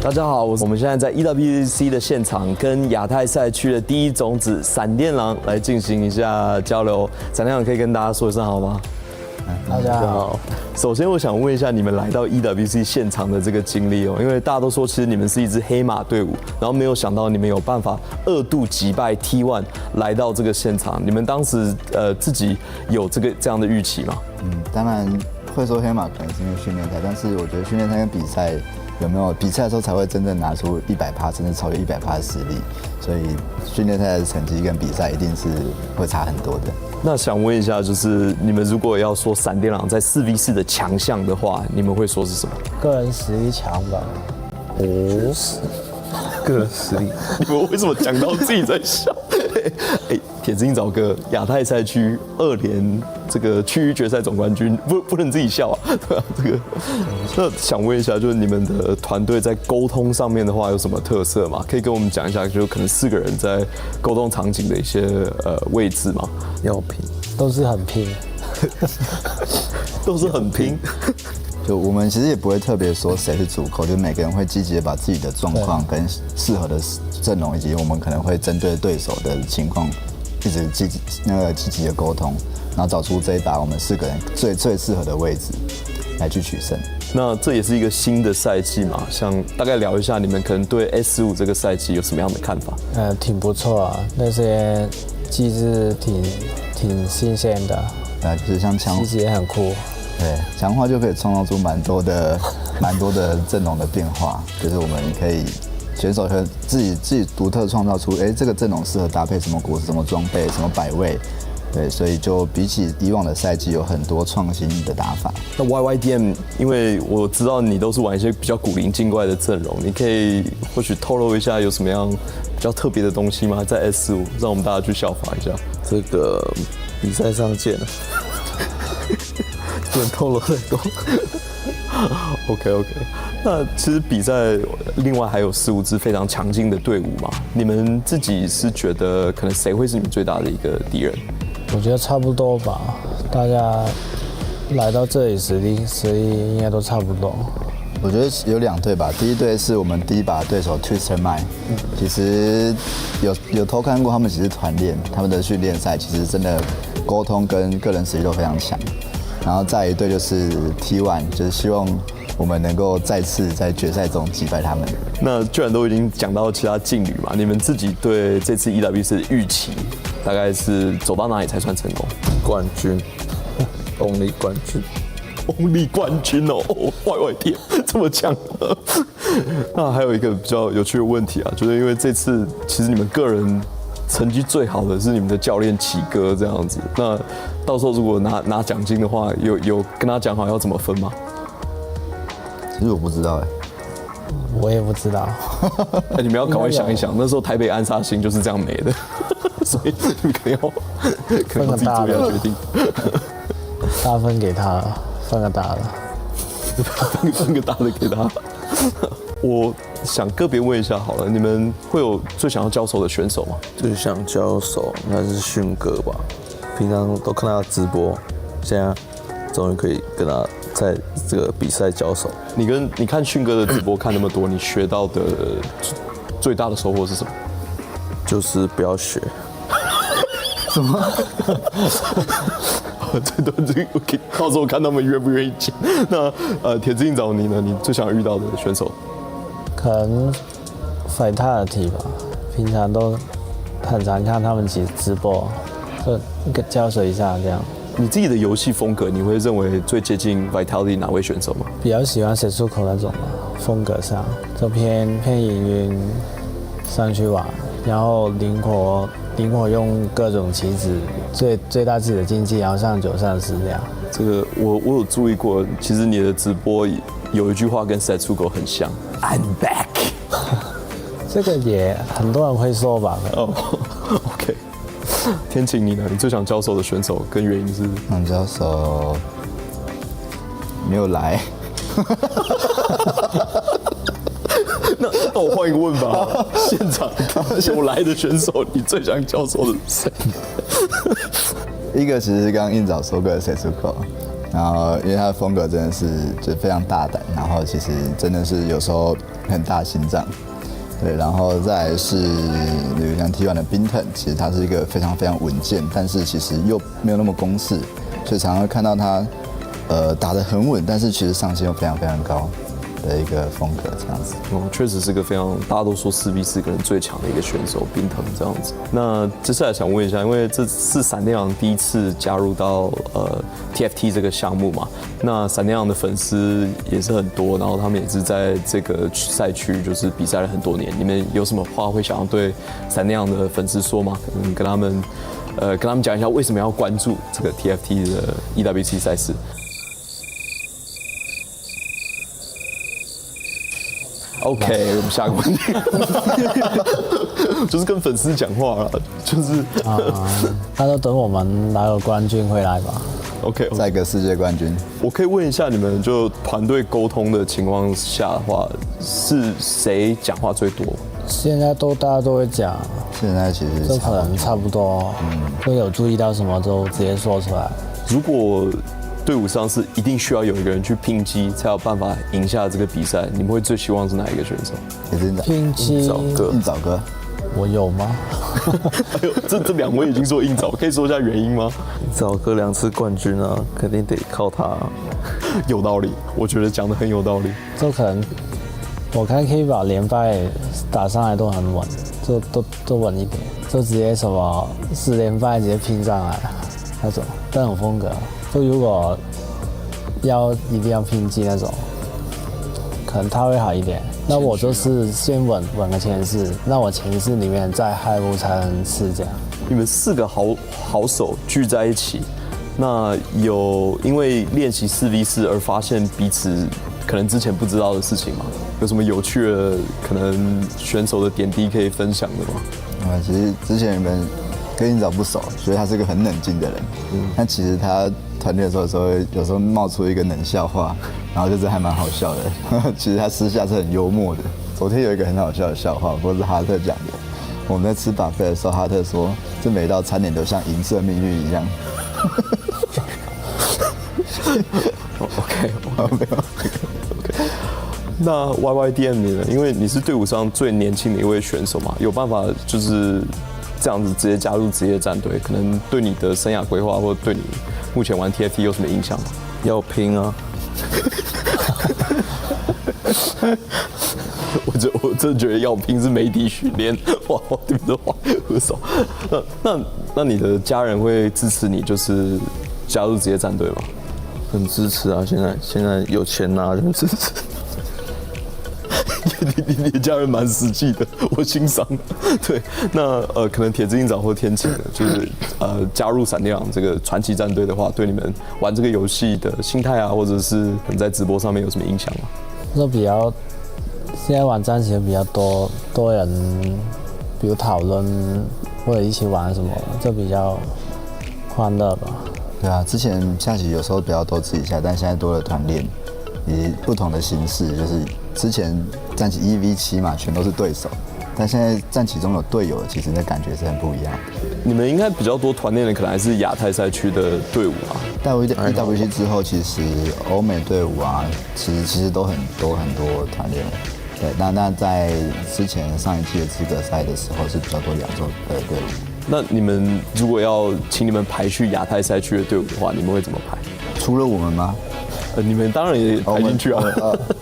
大家好，我们现在在 EWC 的现场，跟亚太赛区的第一种子闪电狼来进行一下交流。闪电狼可以跟大家说一声好吗？大家好。首先，我想问一下你们来到 EWC 现场的这个经历哦，因为大家都说其实你们是一支黑马队伍，然后没有想到你们有办法2度击败 T1 来到这个现场。你们当时自己有这样的预期吗？当然会说黑马可能是因为训练赛，但是我觉得训练赛跟比赛有没有比赛的时候才会真正拿出100%甚至超越100%的实力，所以训练赛的成绩跟比赛一定是会差很多的。那想问一下，就是你们如果要说闪电狼在4v4的强项的话，你们会说是什么？个人实力强吧。哦，个人实力。你们为什么讲到自己在笑？铁子硬找哥，亚太赛区2连这个区域决赛总冠军，不能自己笑啊，对吧？这个，那想问一下，就是你们的团队在沟通上面的话有什么特色吗？可以跟我们讲一下，就可能4个人在沟通场景的一些位置吗？要拼，都是很拼，都是很拼。就我们其实也不会特别说谁是主扣，就每个人会积极的把自己的状况跟适合的阵容，以及我们可能会针对对手的情况，一直积极的沟通，然后找出这一把我们4个人最适合的位置来去取胜。那这也是一个新的赛季嘛，想大概聊一下你们可能对 S15这个赛季有什么样的看法？挺不错啊，那些机制挺新鲜的，就是像机制也很酷。对，强化就可以创造出蛮多的阵容的变化，就是我们可以选手和自己独特创造出，这个阵容适合搭配什么果实、什么装备、什么摆位，对，所以就比起以往的赛季有很多创新的打法。那 YYDM， 因为我知道你都是玩一些比较古灵精怪的阵容，你可以或许透露一下有什么样比较特别的东西吗？在 S15，让我们大家去效法一下。这个比赛上见了。不能透露太多。OK， 那其实比赛另外还有4-5支非常强劲的队伍嘛，你们自己是觉得可能谁会是你们最大的一个敌人？我觉得差不多吧，大家来到这里实力应该都差不多。我觉得有2队吧，第一队是我们第一把对手 Twister Mind， 其实有偷看过他们其实团练，他们的训练赛其实真的沟通跟个人实力都非常强。然后再一队就是 T1， 就是希望我们能够再次在决赛中击败他们。那居然都已经讲到其他劲旅嘛，你们自己对这次 EWC 的预期大概是走到哪里才算成功？冠军，only 冠军。Only 冠军哦，YYDM这么强。那还有一个比较有趣的问题啊，就是因为这次其实你们个人成绩最好的是你们的教练启哥这样子。那到时候如果拿奖金的话，有跟他讲好要怎么分吗？其实我不知道我也不知道。你们要赶快想一想，那时候台北安杀星就是这样没的，所以你们可能要自己做一下决定。大分给他，分个大的，分个大的给他。我想个别问一下好了，你们会有最想要交手的选手吗？最想交手应该是迅哥吧，平常都看他直播，现在终于可以跟他在这个比赛交手。你看迅哥的直播看那么多，你学到的最大的收获是什么？就是不要学。什么？这段OK，到时候看他们愿不愿意讲。那铁子硬找你呢？你最想遇到的选手？可能Vitality吧，平常都很常看他们直播，就交手一下这样。你自己的游戏风格，你会认为最接近 Vitality 哪位选手吗？比较喜欢水出口那种风格上，就偏营运上去玩，然后灵活用各种棋子最大自己的经济，然后上9上10这样。这个我有注意过，其实你的直播有一句话跟赛出口很像 ，I'm back。这个也很多人会说吧。OK。天晴你呢？你最想交手的选手跟原因是？想交手没有来。那我换一个问法，现场有来的选手，你最想交手的是谁？一个其实是刚刚硬早说过的谁出口，然后因为他的风格真的是就非常大胆，然后其实真的是有时候很大心脏。对，然后再来是比如像 T1 的冰腾，其实他是一个非常非常稳健，但是其实又没有那么攻势，所以常常会看到他打得很稳，但是其实上限又非常非常高的一个风格这样子。确实是个非常大家都说4v4可能最强的一个选手，冰腾这样子。那接下来想问一下，因为这是闪电狼第一次加入到TFT 这个项目嘛，那闪电狼的粉丝也是很多，然后他们也是在这个赛区就是比赛了很多年。你们有什么话会想要对闪电狼的粉丝说吗？可能跟他们讲一下为什么要关注这个 TFT 的 EWC 赛事。OK， 我们下个问题，就是跟粉丝讲话了，就是他都等我们拿个冠军回来吧。OK， 再一个世界冠军。我可以问一下，你们就团队沟通的情况下的话，是谁讲话最多？现在大家都会讲，现在其实就可能差不多，会有注意到什么都直接说出来。如果队伍上是一定需要有一个人去拼击，才有办法赢下这个比赛。你们会最希望是哪一个选手？拼击，硬找哥，我有吗？哎呦，这两位已经说硬找，可以说一下原因吗？找个2次冠军啊，肯定得靠他。有道理，我觉得讲得很有道理。就可能我看可以把连败打上来都很稳，都稳一点，就直接什么4连败直接拼上来那种，那种风格。就如果一定要拼击那种，可能他会好一点。那我就是先稳个前4，那我前4里面再害物才能吃这样。你们4个好手聚在一起，那有因为练习4v4而发现彼此可能之前不知道的事情吗？有什么有趣的可能选手的点滴可以分享的吗？其实之前你们跟硬找不熟，觉得他是个很冷静的人，但其实他团队的时候有时候冒出一个冷笑话，然后就是还蛮好笑的。其实他私下是很幽默的。昨天有一个很好笑的笑话，不过是哈特讲的。我们在吃buffet的时候，哈特说这每道餐点都像银色命运一样。OK， 那 YYDM 你呢？因为你是队伍上最年轻的一位选手嘛，有办法就是这样子直接加入职业战队，可能对你的生涯规划或者对你目前玩 TFT 有什么影响吗？要拼啊！我真的觉得要拼是媒体训练，哇，对不对？哇，很少。那你的家人会支持你就是加入职业战队吗？很支持啊！现在有钱拿就很支持。你的家人蛮实际的，我欣赏。对，那可能铁之鹰爪或天晴呢，就是加入闪电狼这个传奇战队的话，对你们玩这个游戏的心态啊，或者是可能在直播上面有什么影响吗？就比较现在玩战棋比较多人，比如讨论或者一起玩什么，就比较欢乐吧。对啊，之前下棋有时候比较多自己下，但现在多了团练，以不同的形式，就是之前战棋1v7嘛，全都是对手，但现在战棋中有队友，其实那感觉是很不一样的。你们应该比较多团练的，可能还是亚太赛区的队伍啊。但EWC 之后，其实欧美队伍啊，其实都很多团练了。对，那在之前上一季的资格赛的时候，是比较多亚洲的队伍。那你们如果要请你们排去亚太赛区的队伍的话，你们会怎么排？除了我们吗？你们当然也排进去啊。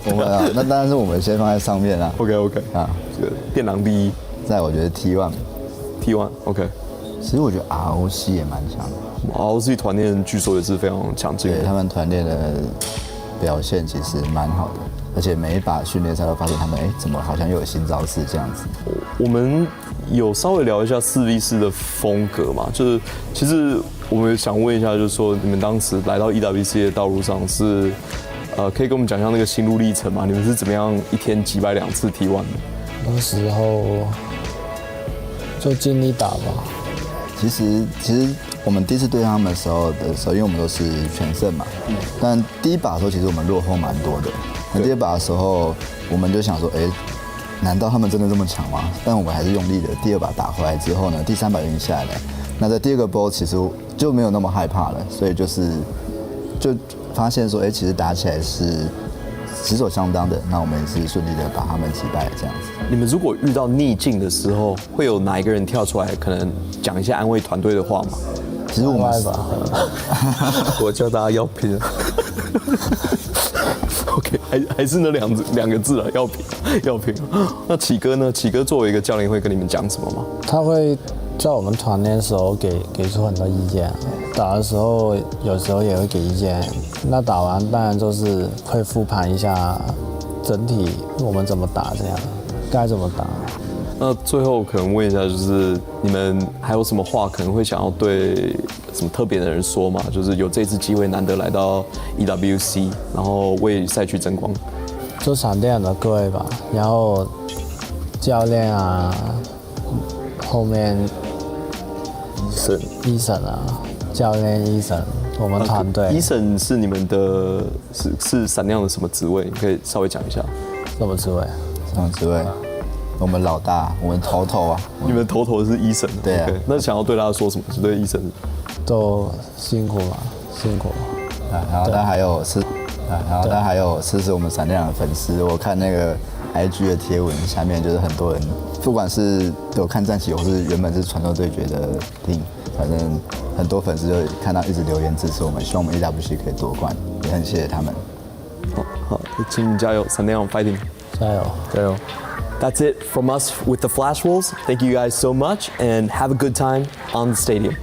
我们啊，那当然是我们先放在上面啊。OK 啊，这个电狼第一。再我觉得 T1 OK。其实我觉得 ROC 也蛮强的。ROC 团练据说也是非常强劲的。对，他们团练的表现其实蛮好的，而且每一把训练赛都发现他们怎么好像又有新招式这样子。我们有稍微聊一下4v4的风格嘛，就是其实我们想问一下，就是说你们当时来到 EWC 的道路上是，可以跟我们讲一下那个心路历程吗？你们是怎么样一天击败2次 T1 的？那时候就尽力打吧。其实我们第一次对他们的时候，因为我们都是全胜嘛，但第一把的时候其实我们落后蛮多的。那第二把的时候，我们就想说，难道他们真的这么强吗？但我们还是用力的。第二把打回来之后呢，第3把赢下来。那在第二个波其实就没有那么害怕了，所以就发现说，其实打起来是旗手相当的，那我们也是顺利的把他们击败这样子。你们如果遇到逆境的时候，会有哪一个人跳出来，可能讲一些安慰团队的话吗？其实我们吧，我叫大家要拼。OK， 还是那两个字了，要拼。那启哥呢？启哥作为一个教练，会跟你们讲什么吗？他会在我们团练的时候给出很多意见，打的时候有时候也会给意见。那打完当然就是会复盘一下整体我们怎么打，这样该怎么打。那最后可能问一下，就是你们还有什么话可能会想要对什么特别的人说吗？就是有这次机会难得来到 EWC， 然后为赛区争光。就闪电的各位吧，然后教练啊，后面医生啊，教练医生，我们团队。医生是你们的是闪亮的什么职位？你可以稍微讲一下。什么职位？什么职位？我们老大，我们头啊。你们头是医生。对啊。Okay， 那想要对他说什么？是对医生。都辛苦嘛，辛苦。然后他还有支持我们闪亮的粉丝。我看那个 IG 的贴文下面，就是很多人，不管是有看战旗，或是原本是传说对决的team，反正很多粉丝就看到一直留言支持我们，希望我们 EWC 可以夺冠，也很谢谢他们。好，请你加油，闪亮 fighting， 加油，加油。That's it from us with the Flash Wolves. Thank you guys so much and have a good time on the stadium.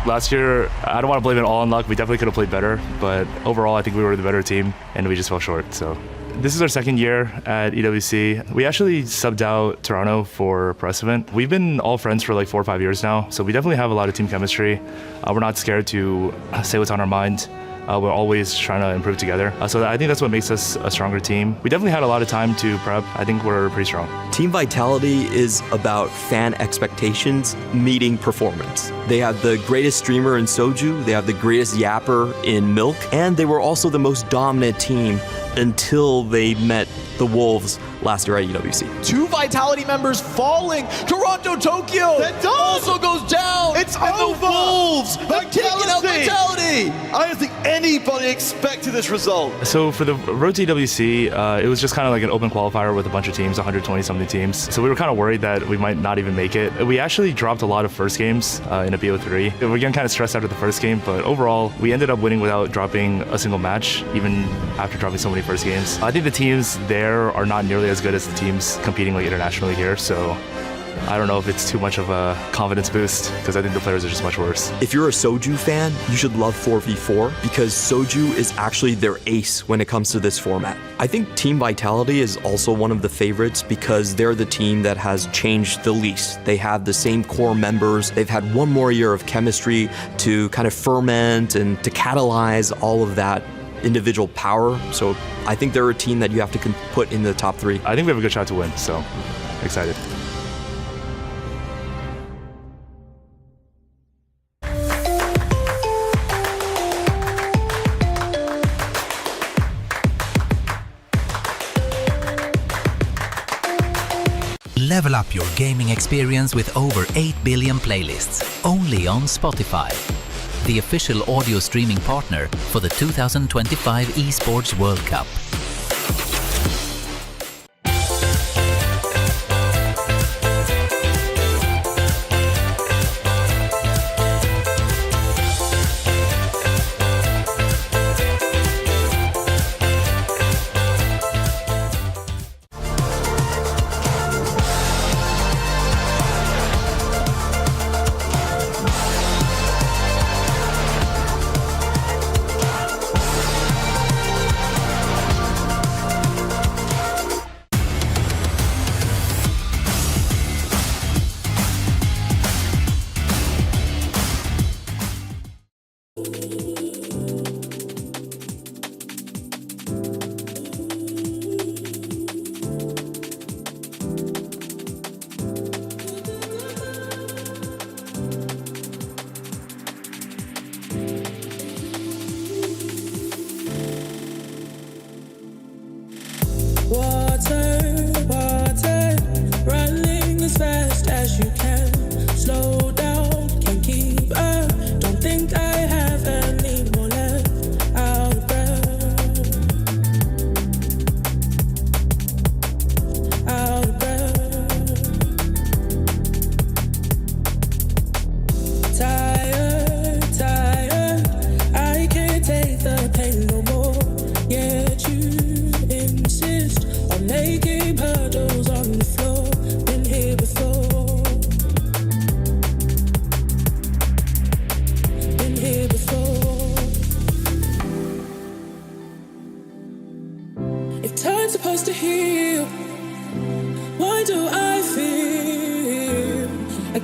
Last year, I don't want to blame it all on luck. We definitely could have played better, but overall, I think we were the better team, and we just fell short. So, this is our second year at EWC. We actually subbed out Toronto for press event. We've been all friends for like 4 or 5 years now, so we definitely have a lot of team chemistry. We're not scared to say what's on our mind. We're always trying to improve together. So I think that's what makes us a stronger team. We definitely had a lot of time to prep. I think we're pretty strong. Team Vitality is about fan expectations meeting performance. They have the greatest streamer in Soju, they have the greatest yapper in Milk, and they were also the most dominant team until they met the Wolves last year at EWC. 2 Vitality members falling. Toronto, Tokyo also goes down. It's and over. The Wolves have taken out Vitality. I don't think anybody expected this result. So for the road to EWC, it was just kind of like an open qualifier with a bunch of teams, 120-something teams. So we were kind of worried that we might not even make it. We actually dropped a lot of first games in a BO3. We're getting kind of stressed after the first game, but overall, we ended up winning without dropping a single match, even after dropping so many first games. I think the teams there are not nearly as good as the teams competing like internationally here, so I don't know if it's too much of a confidence boost because I think the players are just much worse. If you're a Soju fan, you should love 4v4 because Soju is actually their ace when it comes to this format. I think Team Vitality is also one of the favorites because they're the team that has changed the least. They have the same core members. They've had one more year of chemistry to kind of ferment and to catalyze all of that individual power. So I think they're a team that you have to put in the top 3. I think we have a good shot to win, so excited. Level up your gaming experience with over 8 billion playlists, only on Spotify, the official audio streaming partner for the 2025 Esports World Cup.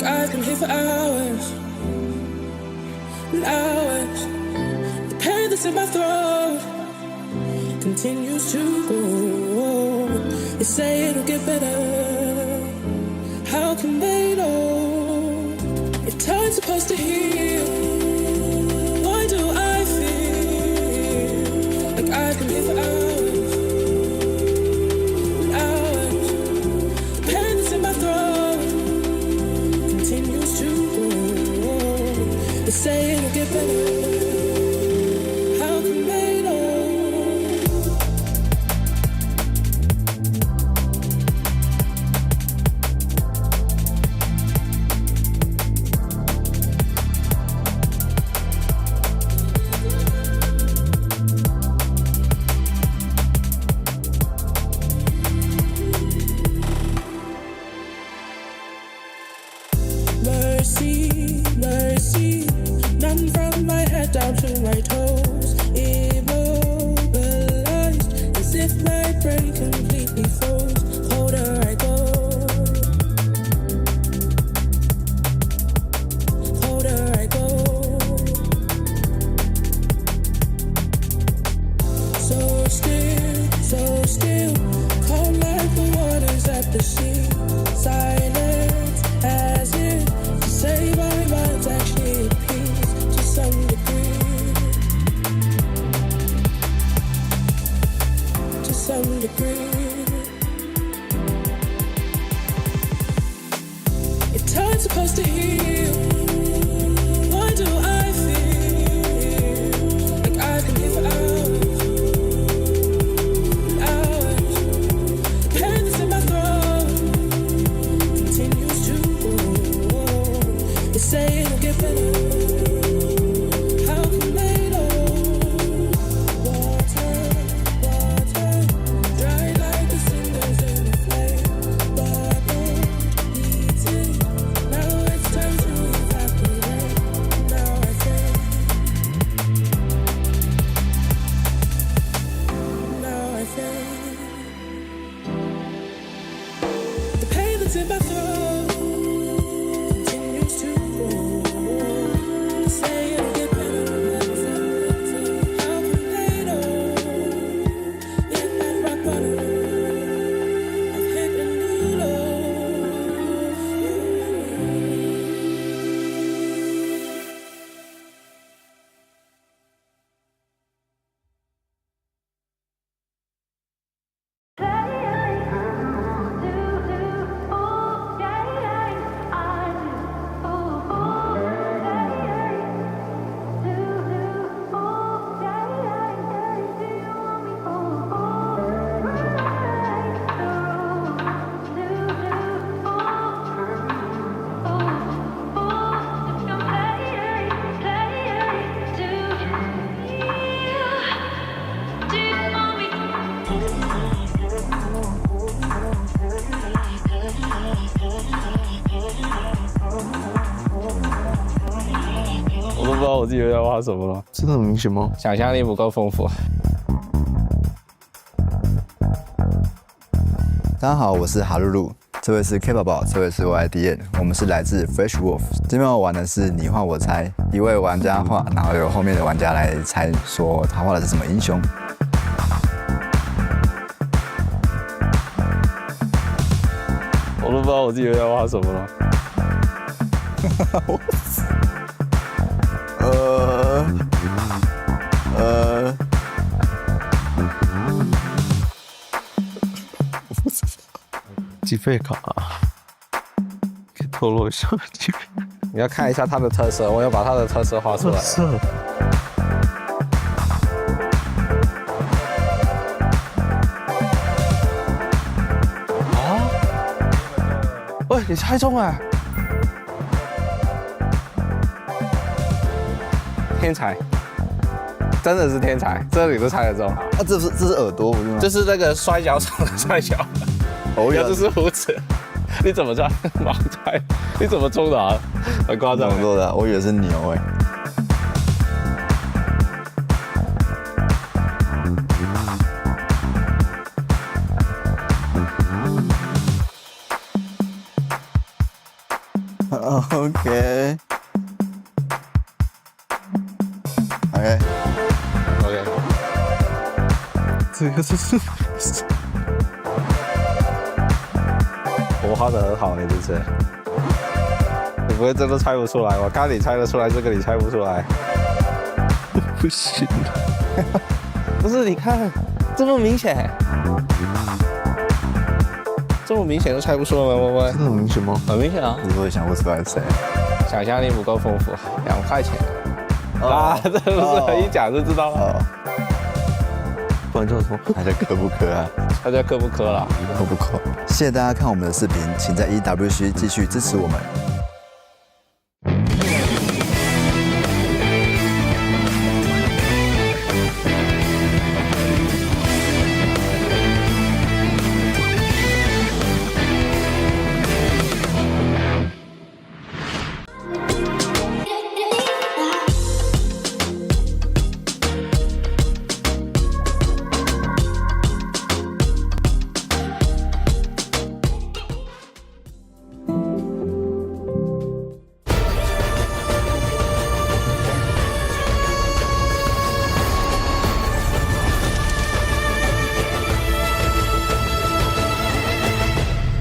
I've been here for hours and hours. The pain that's in my throat continues to grow. They say it'll get better. How can they know if time's supposed to heal? Why do I feel like I've been here for hours and hours? The pain that's in my throat continues to grow. They say it'll get better. How can they know? Mercy, mercy, none from my head down to my toes. Immobilized, as if my brain completely froze. Colder I go, colder I go. So still, calm like the waters at the sea. Silence as if to say my mind's actually at peace to some degree. To some degree. If time's supposed to heal, why do I feel like I've been here for hours and hours? The pain that's in my throat continues to grow. They say it'll get better. How can they know? Water, dry like the cinders in the flame. Bubble, heating. Now it's time to evaporate. Now I think. Now I think. The pain that's in my throat continues to grow. They say it'll get better. How can they know? If I'm rock bottom, I've hit a new low.我都不知道我自己在挖什么了，真的很明显吗？想象力不够丰富。大家好，我是哈露露，这位是 K 宝宝，这位是 YDN， 我们是来自 Fresh Wolf。今天我玩的是你画我猜，一位玩家画，然后由后面的玩家来猜说他画的是什么英雄。我都不知道我自己在挖什么了。计费卡，可以透露一下计费？你要看一下它的特色，我要把它的特色画出来。喂，你猜中哎！天才，真的是天才，这里都猜得中。啊，这是耳朵不是吗？这是那个摔跤场的摔跤，哦，这是胡子。你怎么猜？盲猜？你怎么中的啊？很夸张。怎么做的？我以为是牛哎。OK。OK。这个是我画的很好，你这是。你不会真的猜不出来？我看你猜得出来，这个你猜不出来。不行的。不是，你看这么明显，这么明显都猜不出来吗？歪歪，真的很明显吗？很明显啊！你不会想不出来谁？想象力不够丰富，2块钱。啊，这不是一讲就知道了。不然叫什么？还在磕不磕啊？大家磕不磕啦？磕不磕？谢谢大家看我们的视频，请在 EWC 继续支持我们。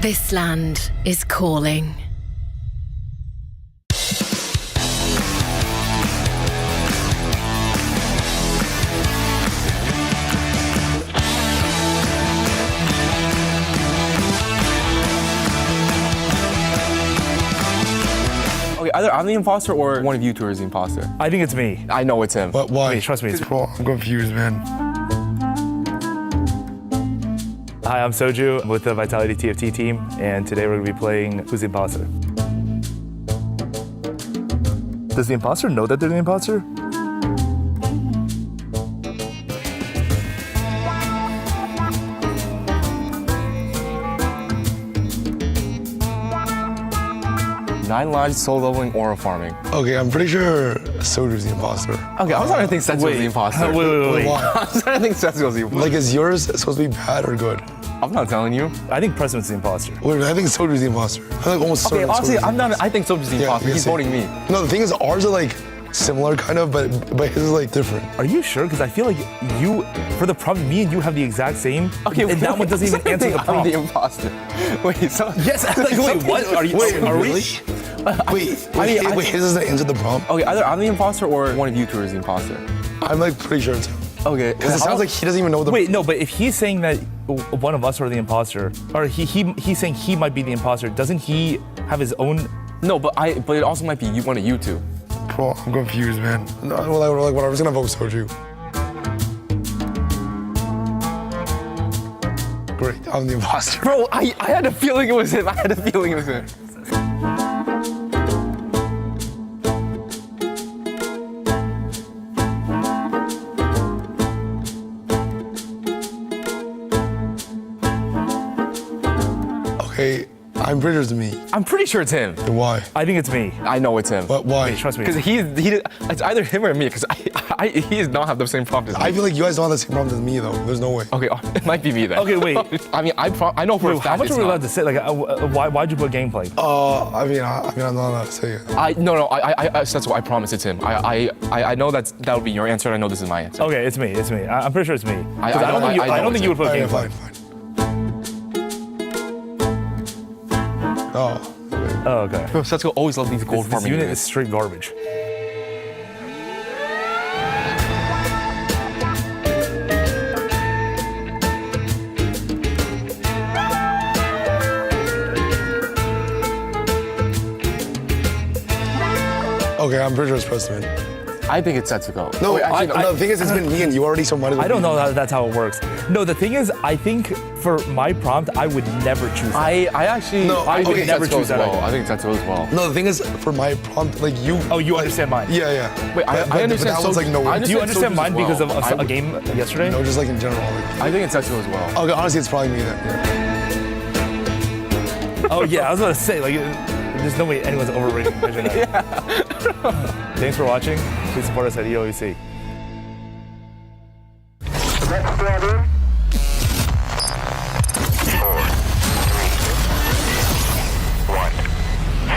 This land is calling. Okay, either I'm the imposter or one of you two is the imposter. I think it's me. I know it's him. But why? Wait, trust me, it's Bro, I'm confused, man. Hi, I'm Soju. I'm with the Vitality TFT team, and today we're going to be playing Who's the Imposter? Does the imposter know that they're the imposter? Nine lives, soul leveling, aura farming. Okay, I'm pretty sure Soju's the imposter. Okay, I'm starting to think Setsu's the imposter. Wait. Why? I'm starting to think Setsu's the imposter. Like, is yours supposed to be bad or good? I'm not telling you. I think President's the imposter. Wait, I think Soju's the imposter. I'm like almost Okay, certain. honestly, Soju's the I'm not. I think Soju's the imposter. He's same. voting me. No, the thing is, ours are like similar, kind of, but his is like different. Are you sure? Because I feel like you, for the prompt, me and you have the exact same. Okay, and that one doesn't even answer the I'm prompt. the imposter. Wait, so Yes. Like, wait, what? Are you? Wait, are we? really? Wait, his doesn't answer the prompt? Okay, either I'm the imposter or one of you two is the imposter. I'm like pretty sure it's him. Okay, Because it sounds like he doesn't even know the. Wait, no, but if he's saying that one of us are the imposter, or he's saying he might be the imposter, doesn't he have his own? No, but it also might be one of you two. Bro, I'm confused, man. No, like whatever. I'm just gonna vote Soju. Great, I'm the imposter. Bro, I had a feeling it was him. Okay, I'm pretty sure it's me. I'm pretty sure it's him. Then why? I think it's me. I know it's him. But why? Wait, trust me. Because it's either him or me. Because he does not have the same prompt as me. I feel like you guys don't have the same problem as me, though. There's no way. Okay, it might be me then. Okay, wait. I mean, I know for a Wait, fact how much it's are we not. allowed to say? Like, why'd you put gameplay? I mean, I'm not allowed to say it. No, that's what I promise it's him. I know that would be your answer, and I know this is my answer. Okay, it's me. I'm pretty sure it's me. 'Cause I don't think you would put Fine, gameplay. fine. Oh. Oh, okay. Bro, Setsuko always loved these gold This farming unit units. is straight garbage. Okay, I'm pretty sure it's President. I think it's Setsuko. No, Wait, actually, no, the thing is, it's been me and you already, so might as well I don't be know me. that that's how it works. No, the thing is, I think for my prompt, I would never choose that. I actually, No, I think would never Setsuko choose as that well. idea. I think Setsuko as well. No, the thing is, for my prompt, like you. Oh, you understand mine? Yeah, yeah. Wait, I But understand that one's like no way. Do you understand Soju's mine as well. because of I a would- game yesterday? No, just like in general. Like. I think it's Setsuko as well. Okay, honestly, it's probably me then. Yeah. Oh yeah, I was gonna say like, there's no way anyone's overrating Vision. Thanks for watching. Please support us at EWC. Let's start in. 4, 3, 2, 1, 0.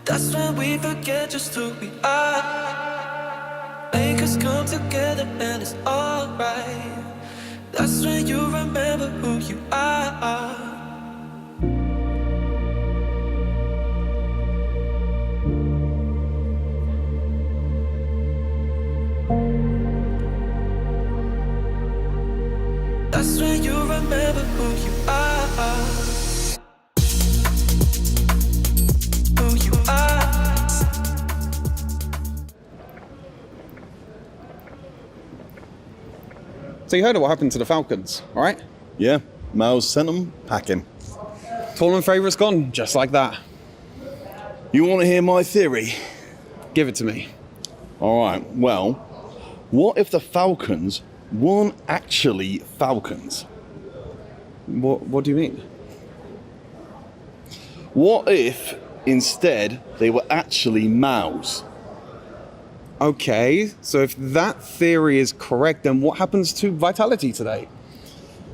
That's when we forget just who we are. Make us come together and it's alright. That's when you remember who you are. That's when you remember who you are. Who you are. So you heard of what happened to the Falcons, all right? Yeah, Miles sent them packing. Tournament favourites gone, just like that. You want to hear my theory? Give it to me. All right, well, what if the Falcons weren't actually Falcons? What do you mean? What if instead they were actually Maus? Okay, so if that theory is correct, then what happens to Vitality today?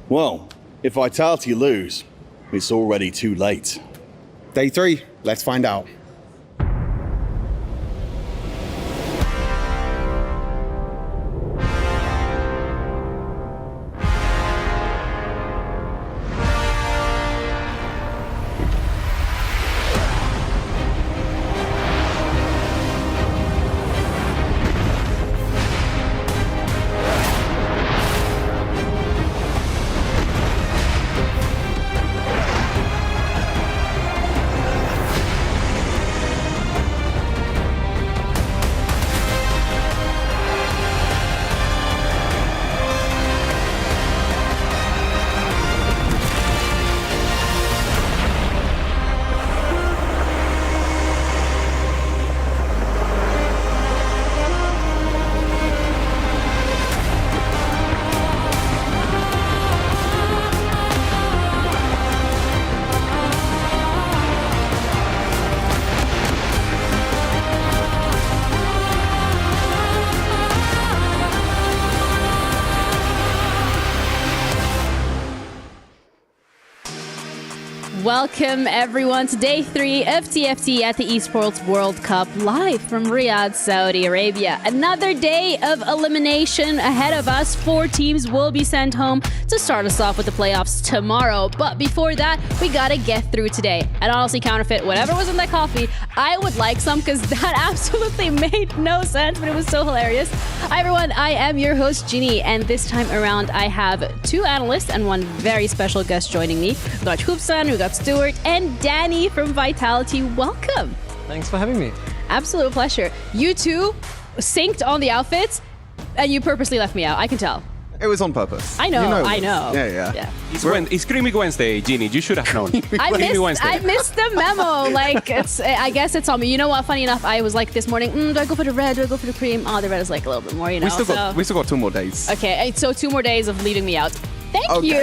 Well, if Vitality lose, it's already too late. Day 3, let's find out. Welcome everyone to day 3 of TFT at the Esports World Cup, live from Riyadh, Saudi Arabia. Another day of elimination ahead of us. 4 teams will be sent home to start us off with the playoffs tomorrow. But before that, we gotta get through today. And honestly, Counterfeit, whatever was in that coffee, I would like some because that absolutely made no sense, but it was so hilarious. Hi everyone, I am your host, Ginny, and this time around I have 2 analysts and 1 very special guest joining me. We got Hoopsan, we got Stuart, and Danny from Vitality. Welcome. Thanks for having me. Absolute pleasure. You two synced on the outfits, and you purposely left me out. I can tell. It was on purpose. I know, You I know. Yeah. It's Creamy Wednesday, Ginny. You should have known. I missed the memo. Like, I guess it's on me. You know what? Funny enough, I was like this morning, do I go for the red? Do I go for the cream? Oh, the red is like a little bit more, you know. We still got 2 more days. Okay, so 2 more days of leaving me out. Thank you.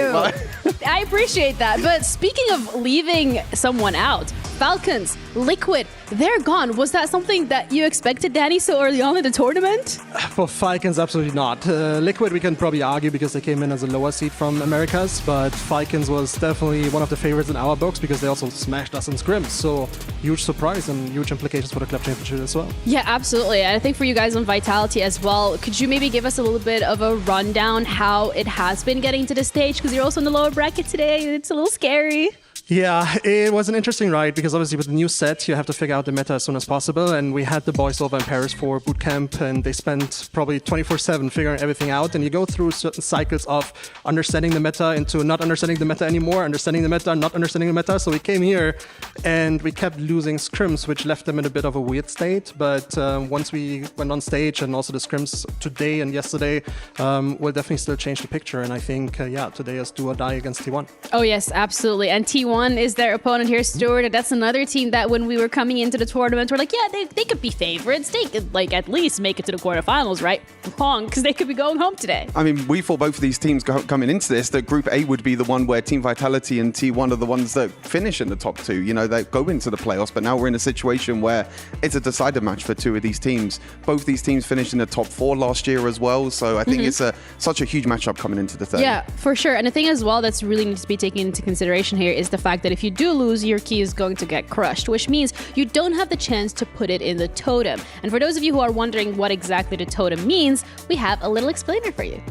I appreciate that. But speaking of leaving someone out, Falcons, Liquid, they're gone. Was that something that you expected, Danny, so early on in the tournament? For Falcons, absolutely not. Liquid, we can probably argue because they came in as a lower seed from Americas, but Falcons was definitely one of the favorites in our books because they also smashed us in scrims. So huge surprise and huge implications for the club championship as well. Yeah, absolutely. And I think for you guys on Vitality as well, could you maybe give us a little bit of a rundown how it has been getting to this stage? Because you're also in the lower bracket today. It's a little scary. Yeah, it was an interesting ride because obviously with the new set, you have to figure out the meta as soon as possible. And we had the boys over in Paris for bootcamp, and they spent probably 24/7 figuring everything out. And you go through certain cycles of understanding the meta into not understanding the meta anymore, understanding the meta, not understanding the meta. So we came here and we kept losing scrims, which left them in a bit of a weird state. But once we went on stage and also the scrims today and yesterday will definitely still change the picture. And I think, today is do or die against T1. Oh, yes, absolutely. And T1 is their opponent here, Stuart. And that's another team that when we were coming into the tournament, we're like, yeah, they could be favorites. They could like at least make it to the quarterfinals, right? Wrong, because they could be going home today. I mean, we thought both of these teams coming into this, that Group A would be the one where Team Vitality and T1 are the ones that finish in the top 2. You know, they go into the playoffs, but now we're in a situation where it's a decider match for 2 of these teams. Both these teams finished in the top 4 last year as well, so I think it's such a huge matchup coming into the third. Yeah, for sure. And the thing as well that's really needs to be taken into consideration here is the fact that if you do lose, your key is going to get crushed, which means you don't have the chance to put it in the totem. And for those of you who are wondering what exactly the totem means, we have a little explainer for you.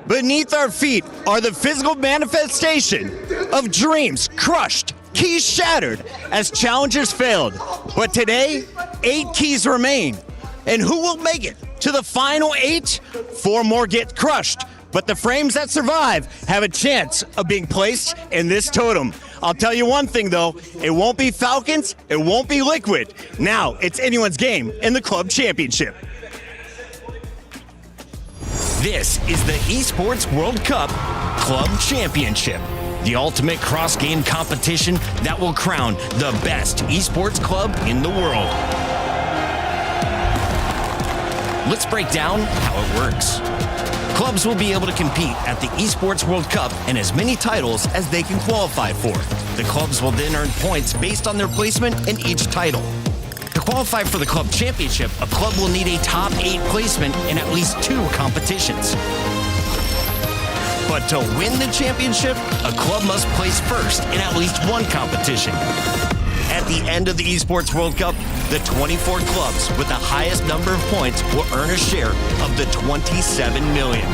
Beneath our feet are the physical manifestation of dreams crushed, keys shattered as challengers failed. But today, 8 keys remain. And who will make it to the final 8? 4 more get crushed. But the frames that survive have a chance of being placed in this totem. I'll tell you one thing though, it won't be Falcons, it won't be Liquid. Now it's anyone's game in the Club Championship. This is the Esports World Cup Club Championship, the ultimate cross-game competition that will crown the best esports club in the world. Let's break down how it works. Clubs will be able to compete at the Esports World Cup and as many titles as they can qualify for. The clubs will then earn points based on their placement in each title. To qualify for the Club Championship, a club will need a top 8 placement in at least 2 competitions. But to win the championship, a club must place first in at least 1 competition. At the end of the Esports World Cup, the 24 clubs with the highest number of points will earn a share of the $27 million,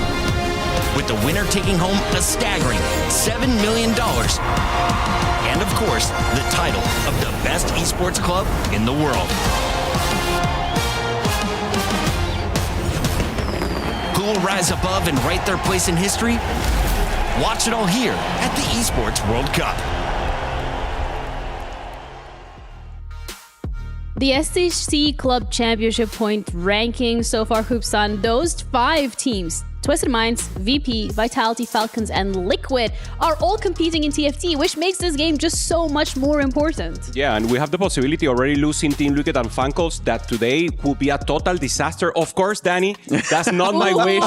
with the winner taking home a staggering $7 million. And of course, the title of the best esports club in the world. Who will rise above and write their place in history? Watch it all here at the Esports World Cup. The EWC Club Championship point ranking so far, Hoopsan, those 5 teams, Twisted Minds, VP, Vitality, Falcons, and Liquid, are all competing in TFT, which makes this game just so much more important. Yeah, and we have the possibility already losing Team Liquid and Fancals that today will be a total disaster. Of course, Danny, that's not my wish.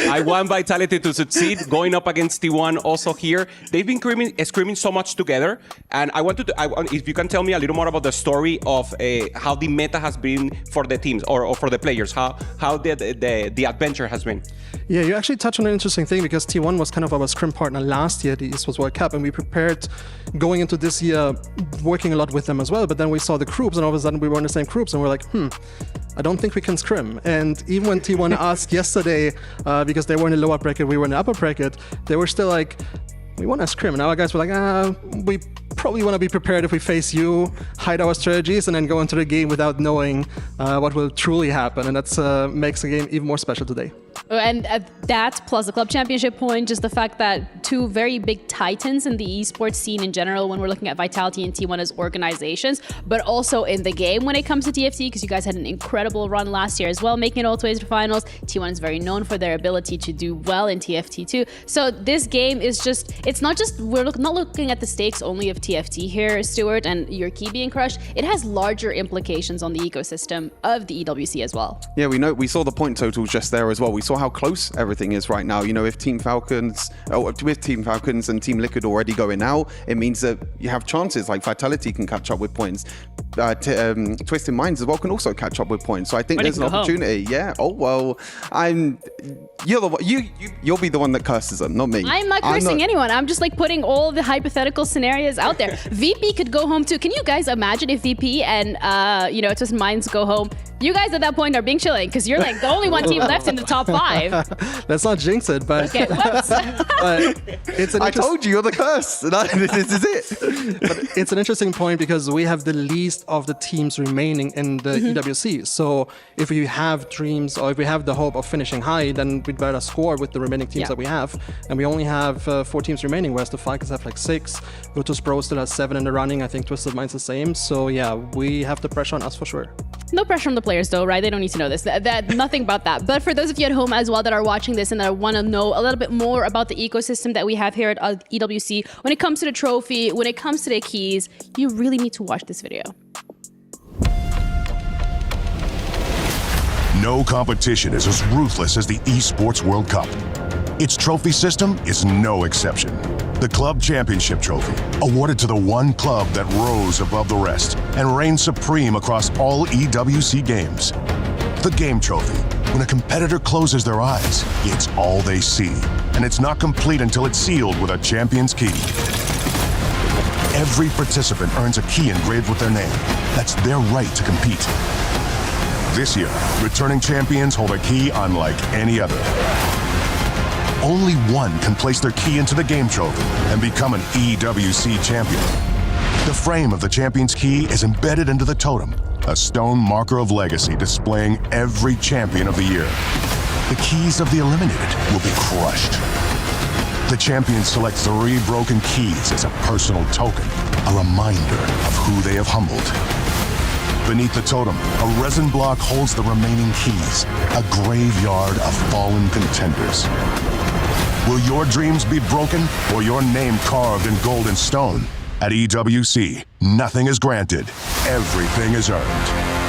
I want Vitality to succeed. Going up against T1 also here. They've been screaming so much together. And I want if you can tell me a little more about the story of how the meta has been for the teams or for the players, how the adventure has been. Yeah, you actually touched on an interesting thing because T1 was kind of our scrim partner last year at the Esports World Cup, and we prepared going into this year working a lot with them as well. But then we saw the groups, and all of a sudden we were in the same groups, and we're like, I don't think we can scrim. And even when T1 asked yesterday, because they were in the lower bracket, we were in the upper bracket, they were still like, we want to scrim. And our guys were like, we probably want to be prepared if we face you, hide our strategies, and then go into the game without knowing what will truly happen. And that makes the game even more special today. And that plus the Club Championship point, just the fact that 2 very big titans in the esports scene in general when we're looking at Vitality and T1 as organizations, but also in the game when it comes to TFT, because you guys had an incredible run last year as well, making it all the way to the finals. T1 is very known for their ability to do well in TFT too. So this game is just, it's not just, we're not looking at the stakes only of TFT here, Stuart, and your key being crushed. It has larger implications on the ecosystem of the EWC as well. Yeah, we saw the point totals just there as well. We saw how close everything is right now. You know, if Team Falcons, with Team Falcons and Team Liquid already going out, it means that you have chances like Vitality can catch up with points. Twisted Minds as well can also catch up with points. So I think there's an opportunity. Home. Yeah. Oh well, you'll be the one that curses them, not me. I'm not cursing anyone. I'm just like putting all the hypothetical scenarios out there. VP could go home too. Can you guys imagine if VP and Twisted Minds go home? You guys at that point are being chilling because you're like the only one team left in the top 5. Let's not jinx it, but, okay, but it's an I told you, you're the curse. This is it. But it's an interesting point because we have the least of the teams remaining in the EWC. So if we have dreams or if we have the hope of finishing high, then we'd better score with the remaining teams that we have. And we only have 4 teams remaining, whereas the Falcons have like 6. Virtus.pro still has 7 in the running. I think Twisted Minds the same. So yeah, we have the pressure on us for sure. No pressure on the players though, right? They don't need to know this. Nothing about that. But for those of you at home as well that are watching this and that want to know a little bit more about the ecosystem that we have here at EWC, when it comes to the trophy, when it comes to the keys, you really need to watch this video. No competition is as ruthless as the Esports World Cup. Its trophy system is no exception. The Club Championship Trophy, awarded to the one club that rose above the rest and reigned supreme across all EWC games. The Game Trophy, when a competitor closes their eyes, it's all they see, and it's not complete until it's sealed with a champion's key. Every participant earns a key engraved with their name. That's their right to compete. This year, returning champions hold a key unlike any other. Only one can place their key into the game trophy and become an EWC champion. The frame of the champion's key is embedded into the totem, a stone marker of legacy displaying every champion of the year. The keys of the eliminated will be crushed. The champions select 3 broken keys as a personal token, a reminder of who they have humbled. Beneath the totem, a resin block holds the remaining keys, a graveyard of fallen contenders. Will your dreams be broken or your name carved in gold and stone? At EWC, nothing is granted, everything is earned.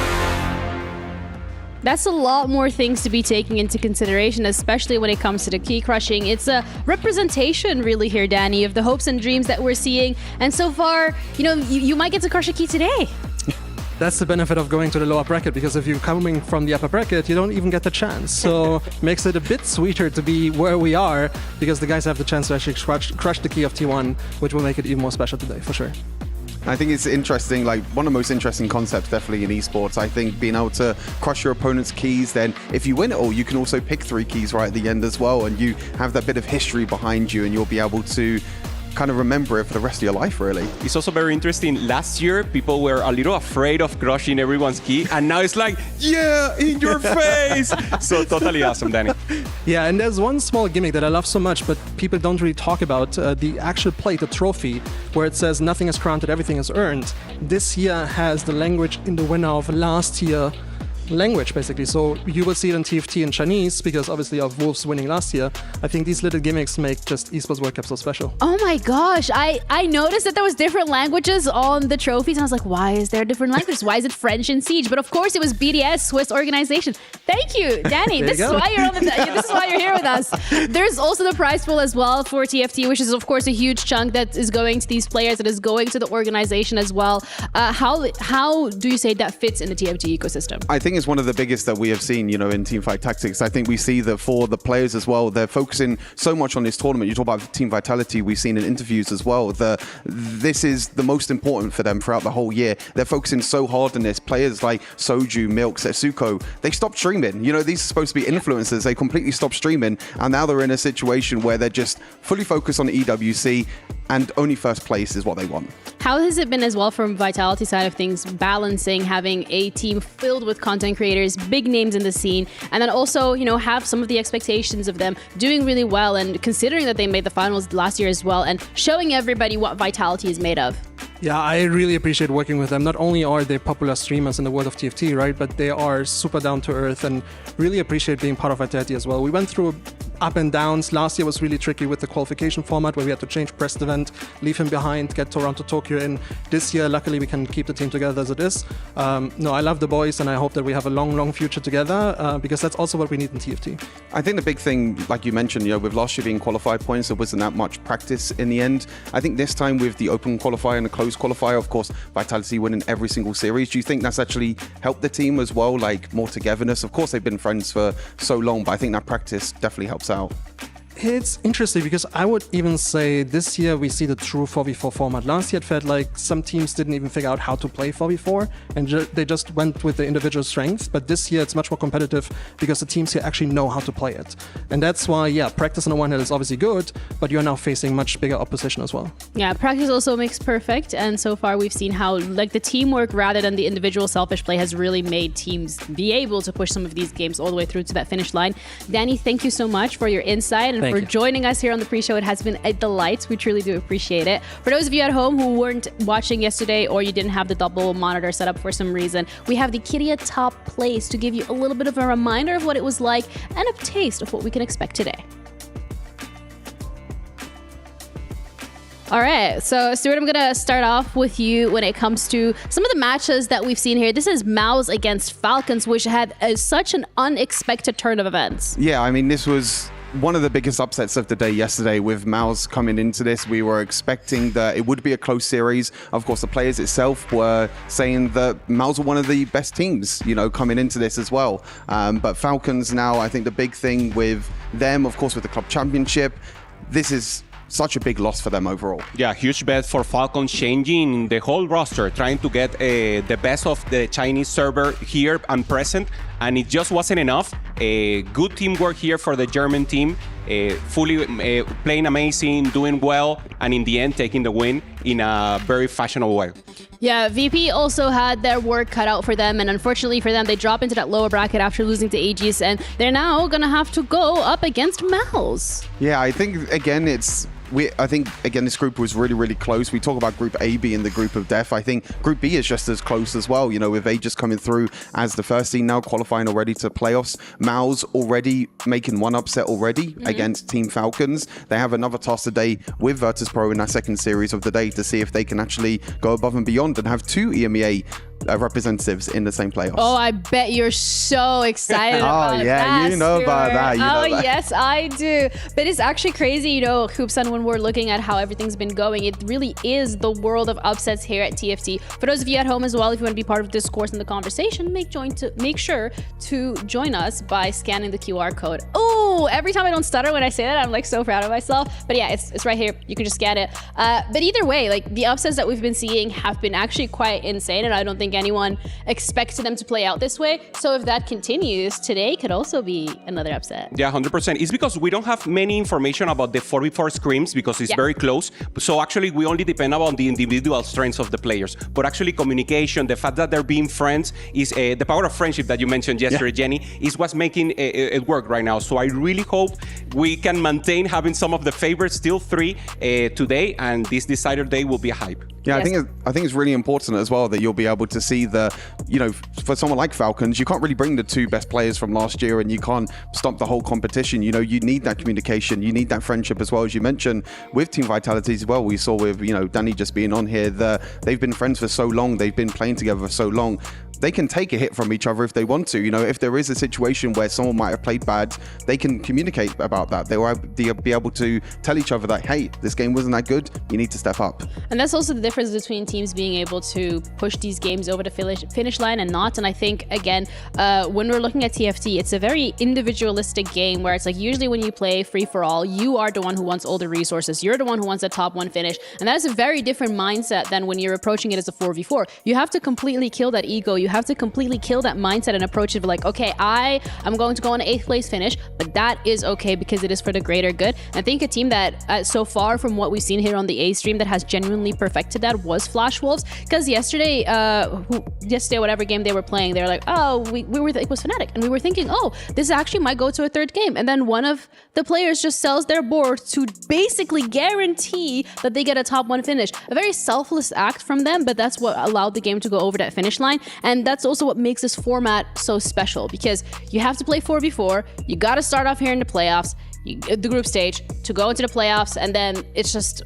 That's a lot more things to be taking into consideration, especially when it comes to the key crushing. It's a representation really here, Danny, of the hopes and dreams that we're seeing. And so far, you might get to crush a key today. That's the benefit of going to the lower bracket, because if you're coming from the upper bracket, you don't even get the chance. So makes it a bit sweeter to be where we are, because the guys have the chance to actually crush the key of T1, which will make it even more special today, for sure. I think it's interesting, like one of the most interesting concepts definitely in esports. I think being able to crush your opponent's keys, then if you win it all, you can also pick 3 keys right at the end as well, and you have that bit of history behind you, and you'll be able to kind of remember it for the rest of your life, really. It's also very interesting. Last year, people were a little afraid of crushing everyone's key, and now it's like, yeah, in your face. So totally awesome, Danny. Yeah, and there's one small gimmick that I love so much, but people don't really talk about, the actual plate, the trophy, where it says nothing is granted, everything is earned. This year has the language in the winner of last year language, basically. So you will see it in TFT in Chinese, because obviously of Wolves winning last year. I think these little gimmicks make just Esports World Cup so special. Oh my gosh, I noticed that there was different languages on the trophies, and I was like, why is there different languages? Why is it French in Siege? But of course it was BDS, Swiss organization. Thank you, Danny. This is why you're on this is why you're here with us. There's also the prize pool as well for TFT, which is of course a huge chunk that is going to these players, that is going to the organization as well. How do you say that fits in the TFT ecosystem? I think it's one of the biggest that we have seen, in Teamfight Tactics. I think we see that for the players as well, they're focusing so much on this tournament. You talk about team vitality, we've seen in interviews as well. This is the most important for them throughout the whole year. They're focusing so hard on this. Players like Soju, Milk, Setsuko, they stopped streaming. These are supposed to be influencers. They completely stopped streaming, and now they're in a situation where they're just fully focused on the EWC, and only first place is what they want. How has it been as well from Vitality side of things, balancing having a team filled with content creators, big names in the scene, and then also, have some of the expectations of them doing really well, and considering that they made the finals last year as well, and showing everybody what Vitality is made of? Yeah, I really appreciate working with them. Not only are they popular streamers in the world of TFT, right, but they are super down to earth, and really appreciate being part of Vitality as well. We went through up and downs. Last year was really tricky with the qualification format, where we had to change Prest event, leave him behind, get Toronto, Tokyo in. This year, luckily, we can keep the team together as it is. No, I love the boys, and I hope that we have a long, long future together, because that's also what we need in TFT. I think the big thing, like you mentioned, with last year being qualified points, there wasn't that much practice in the end. I think this time with the open qualifier and the closed qualifier, of course, Vitality winning every single series. Do you think that's actually helped the team as well, like more togetherness? Of course, they've been friends for so long, but I think that practice definitely helps out. It's interesting, because I would even say this year we see the true 4v4 format. Last year it felt like some teams didn't even figure out how to play 4v4, and they just went with the individual strengths. But this year it's much more competitive, because the teams here actually know how to play it. And that's why, yeah, practice on the one hand is obviously good, but you're now facing much bigger opposition as well. Yeah, practice also makes perfect, and so far we've seen how the teamwork rather than the individual selfish play has really made teams be able to push some of these games all the way through to that finish line. Danny, thank you so much for your insight and for joining us here on the pre-show. It has been a delight. We truly do appreciate it. For those of you at home who weren't watching yesterday, or you didn't have the double monitor set up for some reason, we have the Kyria top place to give you a little bit of a reminder of what it was like and a taste of what we can expect today. All right, so Stuart, I'm gonna start off with you when it comes to some of the matches that we've seen here. This is Mouse against Falcons, which had such an unexpected turn of events. Yeah, I mean, this was one of the biggest upsets of the day yesterday with MOUZ coming into this. We were expecting that it would be a close series. Of course, the players itself were saying that MOUZ are one of the best teams, you know, coming into this as well. But Falcons now, I think the big thing with them, of course, with the Club Championship, this is such a big loss for them overall. Yeah, huge bet for Falcons, changing the whole roster, trying to get the best of the Chinese server here and present, and it just wasn't enough. Good teamwork here for the German team, fully playing amazing, doing well, and in the end taking the win in a very fashionable way. Yeah, VP also had their work cut out for them, and unfortunately for them, they drop into that lower bracket after losing to Aegis, and they're now gonna have to go up against MOUZ. Yeah, I think again I think again this group was really, really close. We talk about Group A being the group of death. I think Group B is just as close as well. You know, with Aegis coming through as the first team now, qualifying already to playoffs. MOUZ already making one upset already against Team Falcons. They have another task today with Virtus.pro in that second series of the day to see if they can actually go above and beyond and have 2 EMEA representatives in the same playoffs. Oh, I bet you're so excited about that. Oh yeah, you know about that. You know that. Yes, I do. But it's actually crazy, you know, Hoopson, when we're looking at how everything's been going, it really is the world of upsets here at TFT. For those of you at home as well, if you want to be part of the discourse and the conversation, make sure to join us by scanning the QR code. Oh, every time I don't stutter when I say that, I'm like so proud of myself. But yeah, it's right here. You can just scan it. But either way, like the upsets that we've been seeing have been actually quite insane, and I don't think anyone expected them to play out this way. So if that continues, today could also be another upset. Yeah, 100%. It's because we don't have many information about the 4v4 scrims because it's very close. So actually, we only depend on the individual strengths of the players. But actually, communication, the fact that they're being friends, is the power of friendship that you mentioned yesterday, Jenny, is what's making it work right now. So I really hope we can maintain having some of the favorites, still 3 today, and this decider day will be a hype. Yeah, yes. I think it's really important as well that you'll be able to see the, you know, for someone like Falcons, you can't really bring the 2 best players from last year and you can't stop the whole competition. You know, you need that communication, you need that friendship as well, as you mentioned with Team Vitality as well. We saw with, you know, Danny just being on here, they've been friends for so long, they've been playing together for so long. They can take a hit from each other if they want to. You know, if there is a situation where someone might have played bad, they can communicate about that. They will be able to tell each other that, hey, this game wasn't that good, you need to step up. And that's also the difference between teams being able to push these games over the finish line and not. And I think, again, when we're looking at TFT, it's a very individualistic game where it's like usually when you play free-for-all, you are the one who wants all the resources. You're the one who wants the top 1 finish. And that is a very different mindset than when you're approaching it as a 4v4. You have to completely kill that ego. You have to completely kill that mindset and approach it like, okay, I am going to go on an 8th place finish, but that is okay because it is for the greater good. And I think a team that so far from what we've seen here on the A stream that has genuinely perfected that was Flash Wolves, because yesterday whatever game they were playing, they were like, oh, it was Fnatic, and we were thinking, oh, this actually might go to a 3rd game, and then one of the players just sells their board to basically guarantee that they get a top 1 finish. A very selfless act from them, but that's what allowed the game to go over that finish line, and that's also what makes this format so special, because you have to play 4v4, you got to start off here in the playoffs, the group stage, to go into the playoffs, and then it's just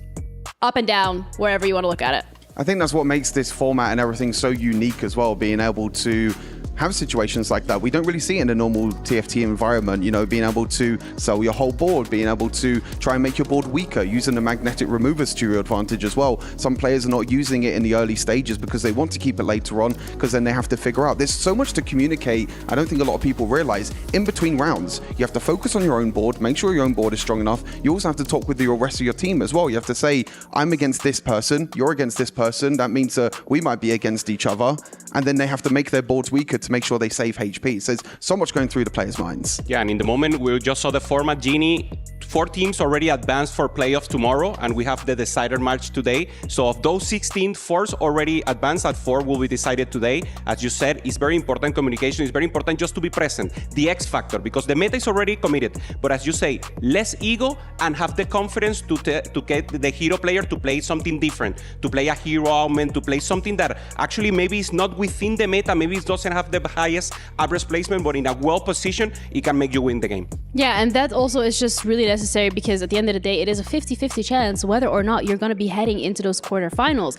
up and down wherever you want to look at it. I think that's what makes this format and everything so unique as well, being able to have situations like that. We don't really see it in a normal TFT environment, you know, being able to sell your whole board, being able to try and make your board weaker, using the magnetic removers to your advantage as well. Some players are not using it in the early stages because they want to keep it later on, because then they have to figure out. There's so much to communicate. I don't think a lot of people realize in between rounds, you have to focus on your own board, make sure your own board is strong enough. You also have to talk with the rest of your team as well. You have to say, I'm against this person, you're against this person. That means we might be against each other. And then they have to make their boards weaker to make sure they save HP. So there's so much going through the players' minds. Yeah, and in the moment, we just saw the format, Genie. 4 teams already advanced for playoffs tomorrow, and we have the decider match today. So of those 16, 4 already advanced at 4 will be decided today. As you said, it's very important communication. It's very important just to be present. The X factor, because the meta is already committed. But as you say, less ego and have the confidence to get the hero player to play something different, to play a hero augment, to play something that actually maybe is not within the meta, maybe it doesn't have the highest average placement, but in a well position, it can make you win the game. Yeah, and that also is just really necessary because at the end of the day, it is a 50-50 chance whether or not you're going to be heading into those quarterfinals.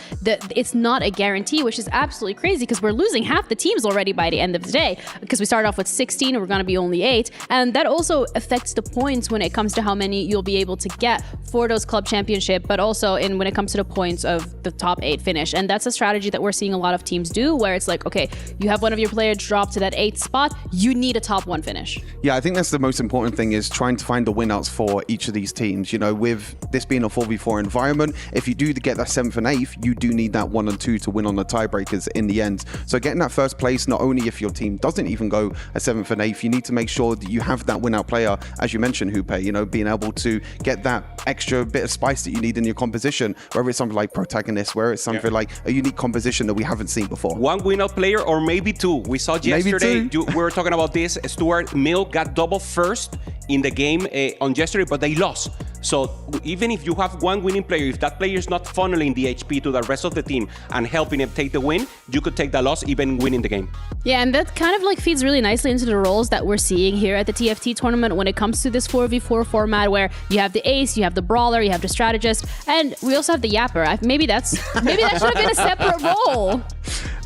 It's not a guarantee, which is absolutely crazy because we're losing half the teams already by the end of the day because we started off with 16, we're going to be only 8. And that also affects the points when it comes to how many you'll be able to get for those club championship, but also when it comes to the points of the top 8 finish. And that's a strategy that we're seeing a lot of teams do, where it's like, okay, you have one of your players drop to that 8th spot, you need a top 1 finish. Yeah, I think that's the most important thing, is trying to find the win-outs for each of these teams. You know, with this being a 4v4 environment, if you do get that 7th and 8th, you do need that 1 and 2 to win on the tiebreakers in the end. So getting that first place, not only if your team doesn't even go a 7th and 8th, you need to make sure that you have that win-out player, as you mentioned, Hooper, you know, being able to get that extra bit of spice that you need in your composition, whether it's something like protagonist, where it's something like a unique composition that we haven't seen before. One win-out player or maybe 2. We saw yesterday, we were talking about this, Stuart Mill got double first in the game on yesterday, but they lost. So even if you have one winning player, if that player is not funneling the HP to the rest of the team and helping them take the win, you could take the loss, even winning the game. Yeah, and that kind of like feeds really nicely into the roles that we're seeing here at the TFT tournament when it comes to this 4v4 format, where you have the ace, you have the brawler, you have the strategist, and we also have the yapper. Maybe that should have been a separate role.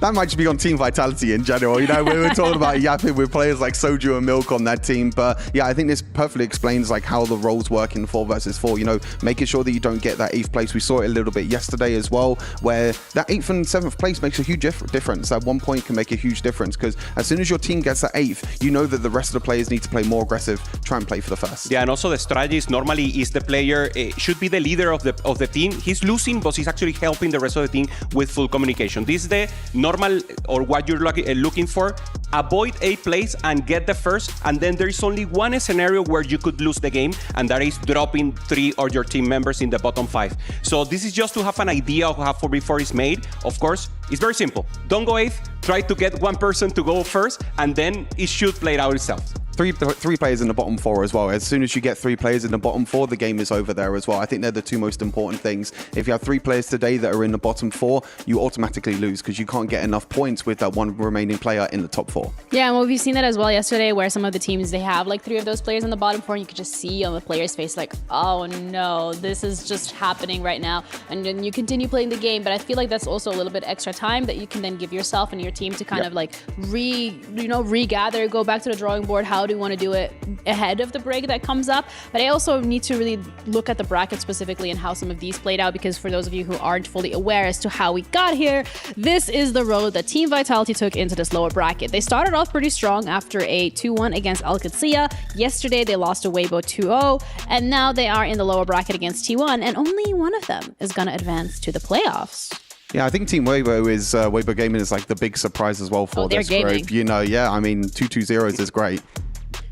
That might just be on Team Vitality in general. You know, we were talking about yapping with players like Soju and Milk on that team. But yeah, I think this perfectly explains like how the roles work in 4 versus 4. You know, making sure that you don't get that 8th place. We saw it a little bit yesterday as well, where that 8th and 7th place makes a huge difference. That 1 point can make a huge difference, because as soon as your team gets that 8th, you know that the rest of the players need to play more aggressive, try and play for the first. Yeah, and also the strategist normally is the player, should be the leader of the team. He's losing, but he's actually helping the rest of the team with full communication. This is the normal, or what you're looking for. Avoid 8th place and get the first, and then there is only one scenario where you could lose the game, and that is dropping 3 of your team members in the bottom 5. So this is just to have an idea of how 4v4 is made. Of course, it's very simple. Don't go 8th, try to get one person to go first, and then it should play out itself. Three players in the bottom 4 as well. As soon as you get 3 players in the bottom 4, the game is over there as well. I think they're the 2 most important things. If you have 3 players today that are in the bottom 4, you automatically lose, because you can't get enough points with that 1 remaining player in the top 4. Yeah, and we've seen that as well yesterday, where some of the teams, they have like 3 of those players in the bottom 4, and you could just see on the player's face like, oh no, this is just happening right now. And then you continue playing the game, but I feel like that's also a little bit extra time that you can then give yourself and your team to kind of like regather, go back to the drawing board. How do you want to do it ahead of the break that comes up? But I also need to really look at the bracket specifically and how some of these played out, because for those of you who aren't fully aware as to how we got here, this is the road that Team Vitality took into this lower bracket. They started off pretty strong after a 2-1 against Al Qadsiya. Yesterday they lost to Weibo 2-0, and now they are in the lower bracket against T1, and only one of them is going to advance to the playoffs. Yeah, I think Team Weibo Gaming is like the big surprise as well for this group. You know, yeah, I mean, 2-2-0s is great.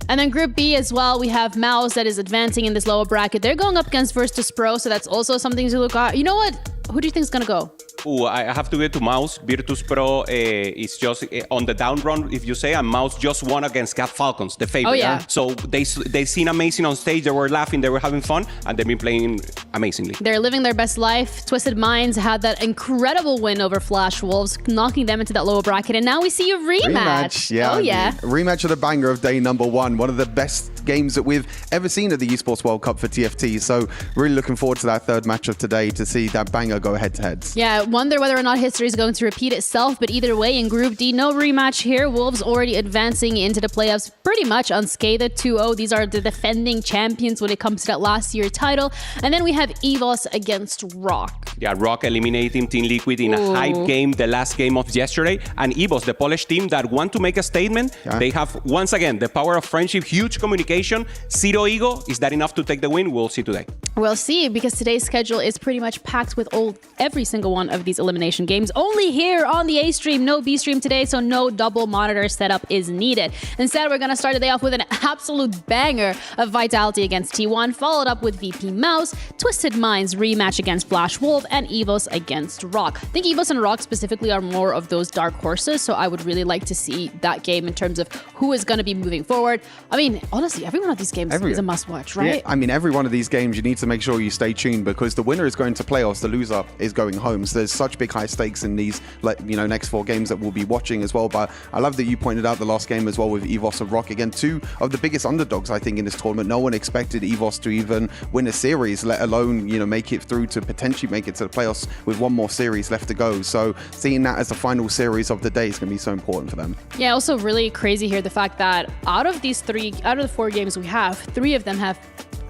And then Group B as well, we have Mouse that is advancing in this lower bracket. They're going up against Virtus.pro, so that's also something to look at. You know what? Who do you think is going to go? I have to get to Mouse. Virtus.pro is just on the down run, if you say, and Mouse just won against Cat Falcons, the favorite. Oh, yeah. So they seen amazing on stage. They were laughing, they were having fun, and they've been playing amazingly. They're living their best life. Twisted Minds had that incredible win over Flash Wolves, knocking them into that lower bracket, and now we see a rematch. Yeah. Oh, yeah. Rematch of the banger of day number 1. One of the best games that we've ever seen at the Esports World Cup for TFT. So really looking forward to that 3rd match of today to see that banger go head-to-heads. Yeah, wonder whether or not history is going to repeat itself, but either way, in Group D, no rematch here. Wolves already advancing into the playoffs pretty much unscathed, 2-0. These are the defending champions when it comes to that last year title. And then we have Evos against Rock. Yeah, Rock eliminating Team Liquid in a hype game, the last game of yesterday. And Evos, the Polish team that want to make a statement, they have, once again, the power of friendship, huge communication, zero ego. Is that enough to take the win? We'll see today. We'll see, because today's schedule is pretty much packed with every single one of these elimination games. Only here on the A stream, no B stream today, so no double monitor setup is needed. Instead, we're going to start the day off with an absolute banger of Vitality against T1, followed up with VP Mouse, Twisted Minds rematch against Flash Wolf, and Evos against Rock. I think Evos and Rock specifically are more of those dark horses, so I would really like to see that game in terms of who is going to be moving forward. I mean, honestly, every one of these games is a must-watch, right? Yeah, I mean, every one of these games, you need to make sure you stay tuned because the winner is going to playoffs, the loser is going home. So there's such big high stakes in these, next 4 games that we'll be watching as well. But I love that you pointed out the last game as well with Evos and Rock. Again, 2 of the biggest underdogs, I think, in this tournament. No one expected Evos to even win a series, let alone, make it through to potentially make it to the playoffs with 1 more series left to go. So seeing that as the final series of the day is going to be so important for them. Yeah, also really crazy here, the fact that out of the 4 games we have, 3 of them have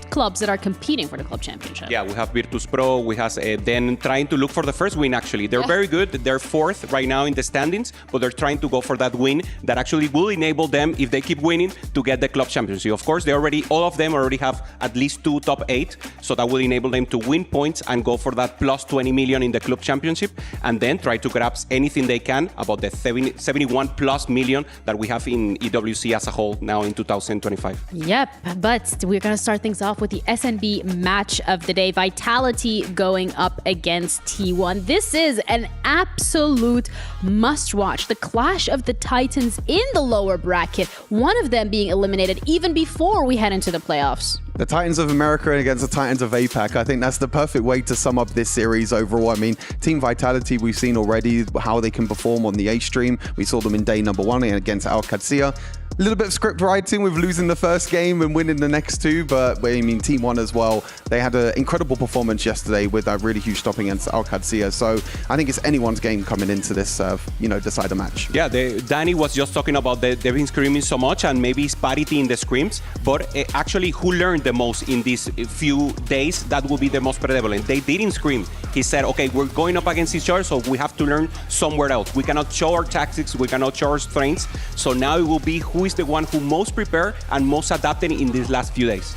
clubs that are competing for the club championship. Yeah, we have Virtus.pro. We have then trying to look for the first win, actually. They're very good. They're 4th right now in the standings, but they're trying to go for that win that actually will enable them, if they keep winning, to get the club championship. Of course, all of them already have at least 2 top 8, so that will enable them to win points and go for that plus 20 million in the club championship, and then try to grab anything they can about the 71 plus million that we have in EWC as a whole now in 2025. Yep, but we're going to start things off with the SNB match of the day. Vitality going up against T1. This is an absolute must-watch. The clash of the Titans in the lower bracket. One of them being eliminated even before we head into the playoffs. The Titans of America against the Titans of APAC. I think that's the perfect way to sum up this series overall. I mean, Team Vitality, we've seen already how they can perform on the A stream. We saw them in day number 1 against Al Qadsiya. A little bit of script writing with losing the first game and winning the next 2, but I mean, Team 1 as well. They had an incredible performance yesterday with that really huge stop against Al Qadsiya. So I think it's anyone's game coming into this, decider match. Yeah, Danny was just talking about they've been screaming so much and maybe it's parity in the screams, but actually who learned the most in these few days, that will be the most prevalent. They didn't scream. He said, okay, we're going up against each other, so we have to learn somewhere else. We cannot show our tactics, we cannot show our strengths. So now it will be who is the one who most prepared and most adapted in these last few days.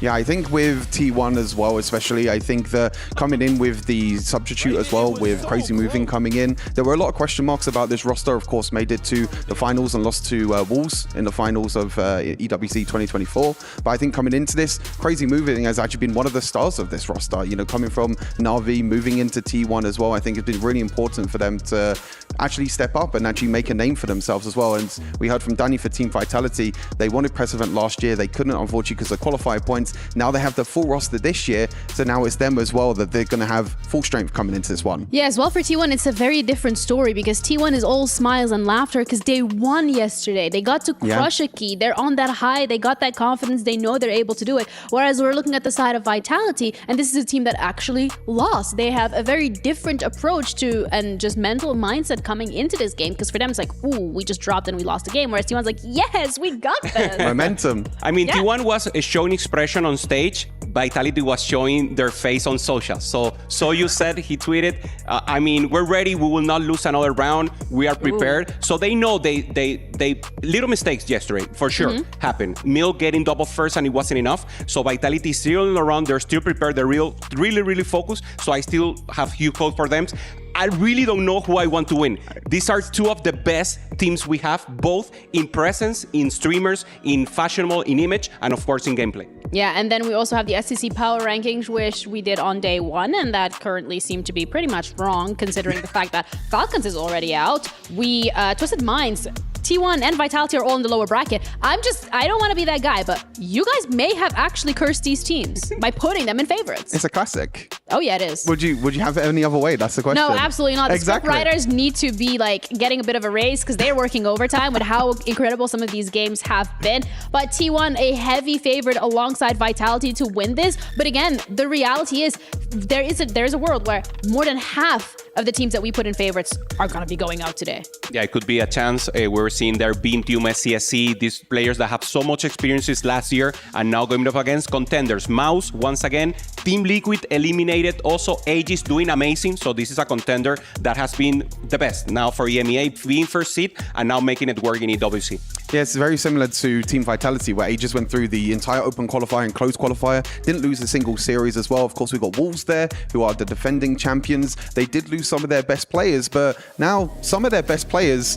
Yeah, I think with T1 as well, especially, I think coming in with the substitute as well, with Crazy Moving coming in, there were a lot of question marks about this roster. Of course, made it to the finals and lost to Wolves in the finals of EWC 2024. But I think coming into this, Crazy Moving has actually been one of the stars of this roster. Coming from Na'Vi, moving into T1 as well, I think it's been really important for them to actually step up and actually make a name for themselves as well. And we heard from Danny for Team Vitality, they wanted press event last year. They couldn't, unfortunately, because of qualifier points. Now they have the full roster this year, so now it's them as well that they're going to have full strength coming into this one. Yeah, as well for T1, it's a very different story because T1 is all smiles and laughter because they won yesterday. They got to crush a key. They're on that high. They got that confidence. They know they're able to do it. Whereas we're looking at the side of Vitality, and this is a team that actually lost. They have a very different approach to and just mental mindset coming into this game because for them it's like, ooh, we just dropped and we lost the game. Whereas T1's like, yes, we got this. Momentum. I mean, T1 was showing expression on stage. Vitality was showing their face on social. So you said, he tweeted, I mean, we're ready. We will not lose another round. We are prepared. Ooh. So they know they little mistakes yesterday for sure happened. Mill getting double first and it wasn't enough. So Vitality is still in the round. They're still prepared. They're really focused. So I still have huge hope for them. I really don't know who I want to win. These are 2 of the best teams we have, both in presence, in streamers, in fashionable, in image, and of course in gameplay. Yeah, and then we also have the SEC Power Rankings, which we did on day 1, and that currently seemed to be pretty much wrong, considering the fact that Falcons is already out. We, Twisted Minds, T1 and Vitality are all in the lower bracket. I don't want to be that guy, but you guys may have actually cursed these teams by putting them in favorites. It's a classic. Oh yeah, it is. Would you have it any other way? That's the question. No, absolutely not. The exactly. script writers need to be like getting a bit of a raise because they're working overtime with how incredible some of these games have been. But T1, a heavy favorite alongside Vitality to win this. But again, the reality is there's a world where more than half of the teams that we put in favorites are going to be going out today. Yeah, it could be a chance. We're seeing there being Team SCSC, these players that have so much experiences last year and now going up against contenders. Mouse, once again, Team Liquid eliminated. Also, Aegis doing amazing. So this is a contender that has been the best now for EMEA, being first seed and now making it work in EWC. Yeah, it's very similar to Team Vitality, where Aegis went through the entire open qualifier and closed qualifier, didn't lose a single series as well. Of course, we've got Wolves there, who are the defending champions. They did lose some of their best players, but now some of their best players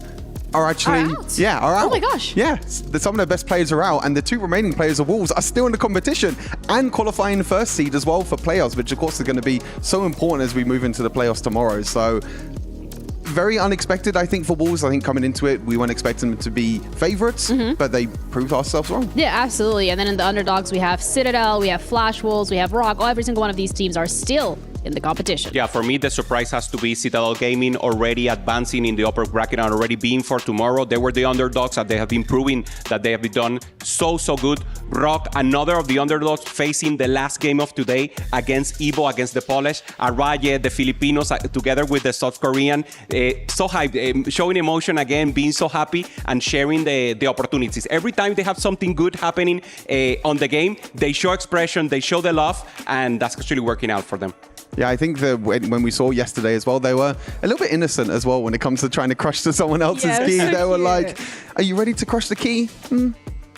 are actually are out. Oh my gosh. Yeah, some of their best players are out, and the 2 remaining players of Wolves are still in the competition and qualifying first seed as well for playoffs, which of course is going to be so important as we move into the playoffs tomorrow. So very unexpected, I think, for Wolves. I think coming into it, we weren't expecting them to be favorites, but they proved ourselves wrong. Yeah, absolutely. And then in the underdogs, we have Citadel, we have Flash Wolves, we have Rock. Every single one of these teams are still in the competition. Yeah, for me, the surprise has to be Citadel Gaming already advancing in the upper bracket and already being for tomorrow. They were the underdogs and they have been proving that they have been done so good. Rock, another of the underdogs facing the last game of today against Evo, against the Polish. Araye, the Filipinos, together with the South Korean. So hyped, showing emotion again, being so happy and sharing the opportunities. Every time they have something good happening on the game, they show expression, they show the love, and that's actually working out for them. Yeah, I think that when we saw yesterday as well, they were a little bit innocent as well when it comes to trying to crush to someone else's key. So they were cute. like, "Are you ready to crush the key?"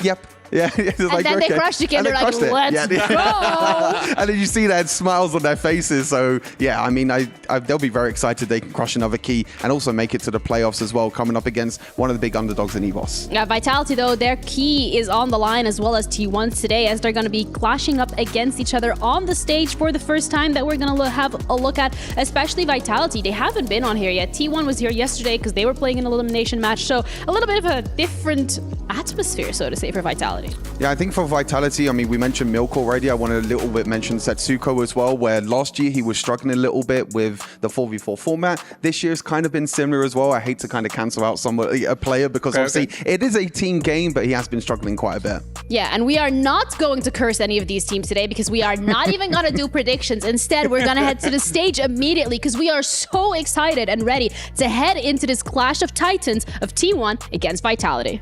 Yep. Yeah, and like, then okay. they crushed the key and they're like, let's go. And then you see that smiles on their faces. So yeah, I mean, they'll be very excited they can crush another key and also make it to the playoffs as well, coming up against one of the big underdogs in Evos. Yeah, Vitality, though, their key is on the line as well as T1's today, as they're going to be clashing up against each other on the stage for the first time that we're going to have a look at, especially Vitality. They haven't been on here yet. T1 was here yesterday because they were playing an elimination match. So a little bit of a different atmosphere, so to say, for Vitality. Yeah, I think for Vitality, I mean, we mentioned Milk already. I want to a little bit mention Setsuko as well, where last year he was struggling a little bit with the 4v4 format. This year's kind of been similar as well. I hate to kind of cancel out a player because obviously it is a team game, but he has been struggling quite a bit. Yeah, and we are not going to curse any of these teams today because we are not even going to do predictions. Instead, we're going to head to the stage immediately because we are so excited and ready to head into this clash of titans of T1 against Vitality.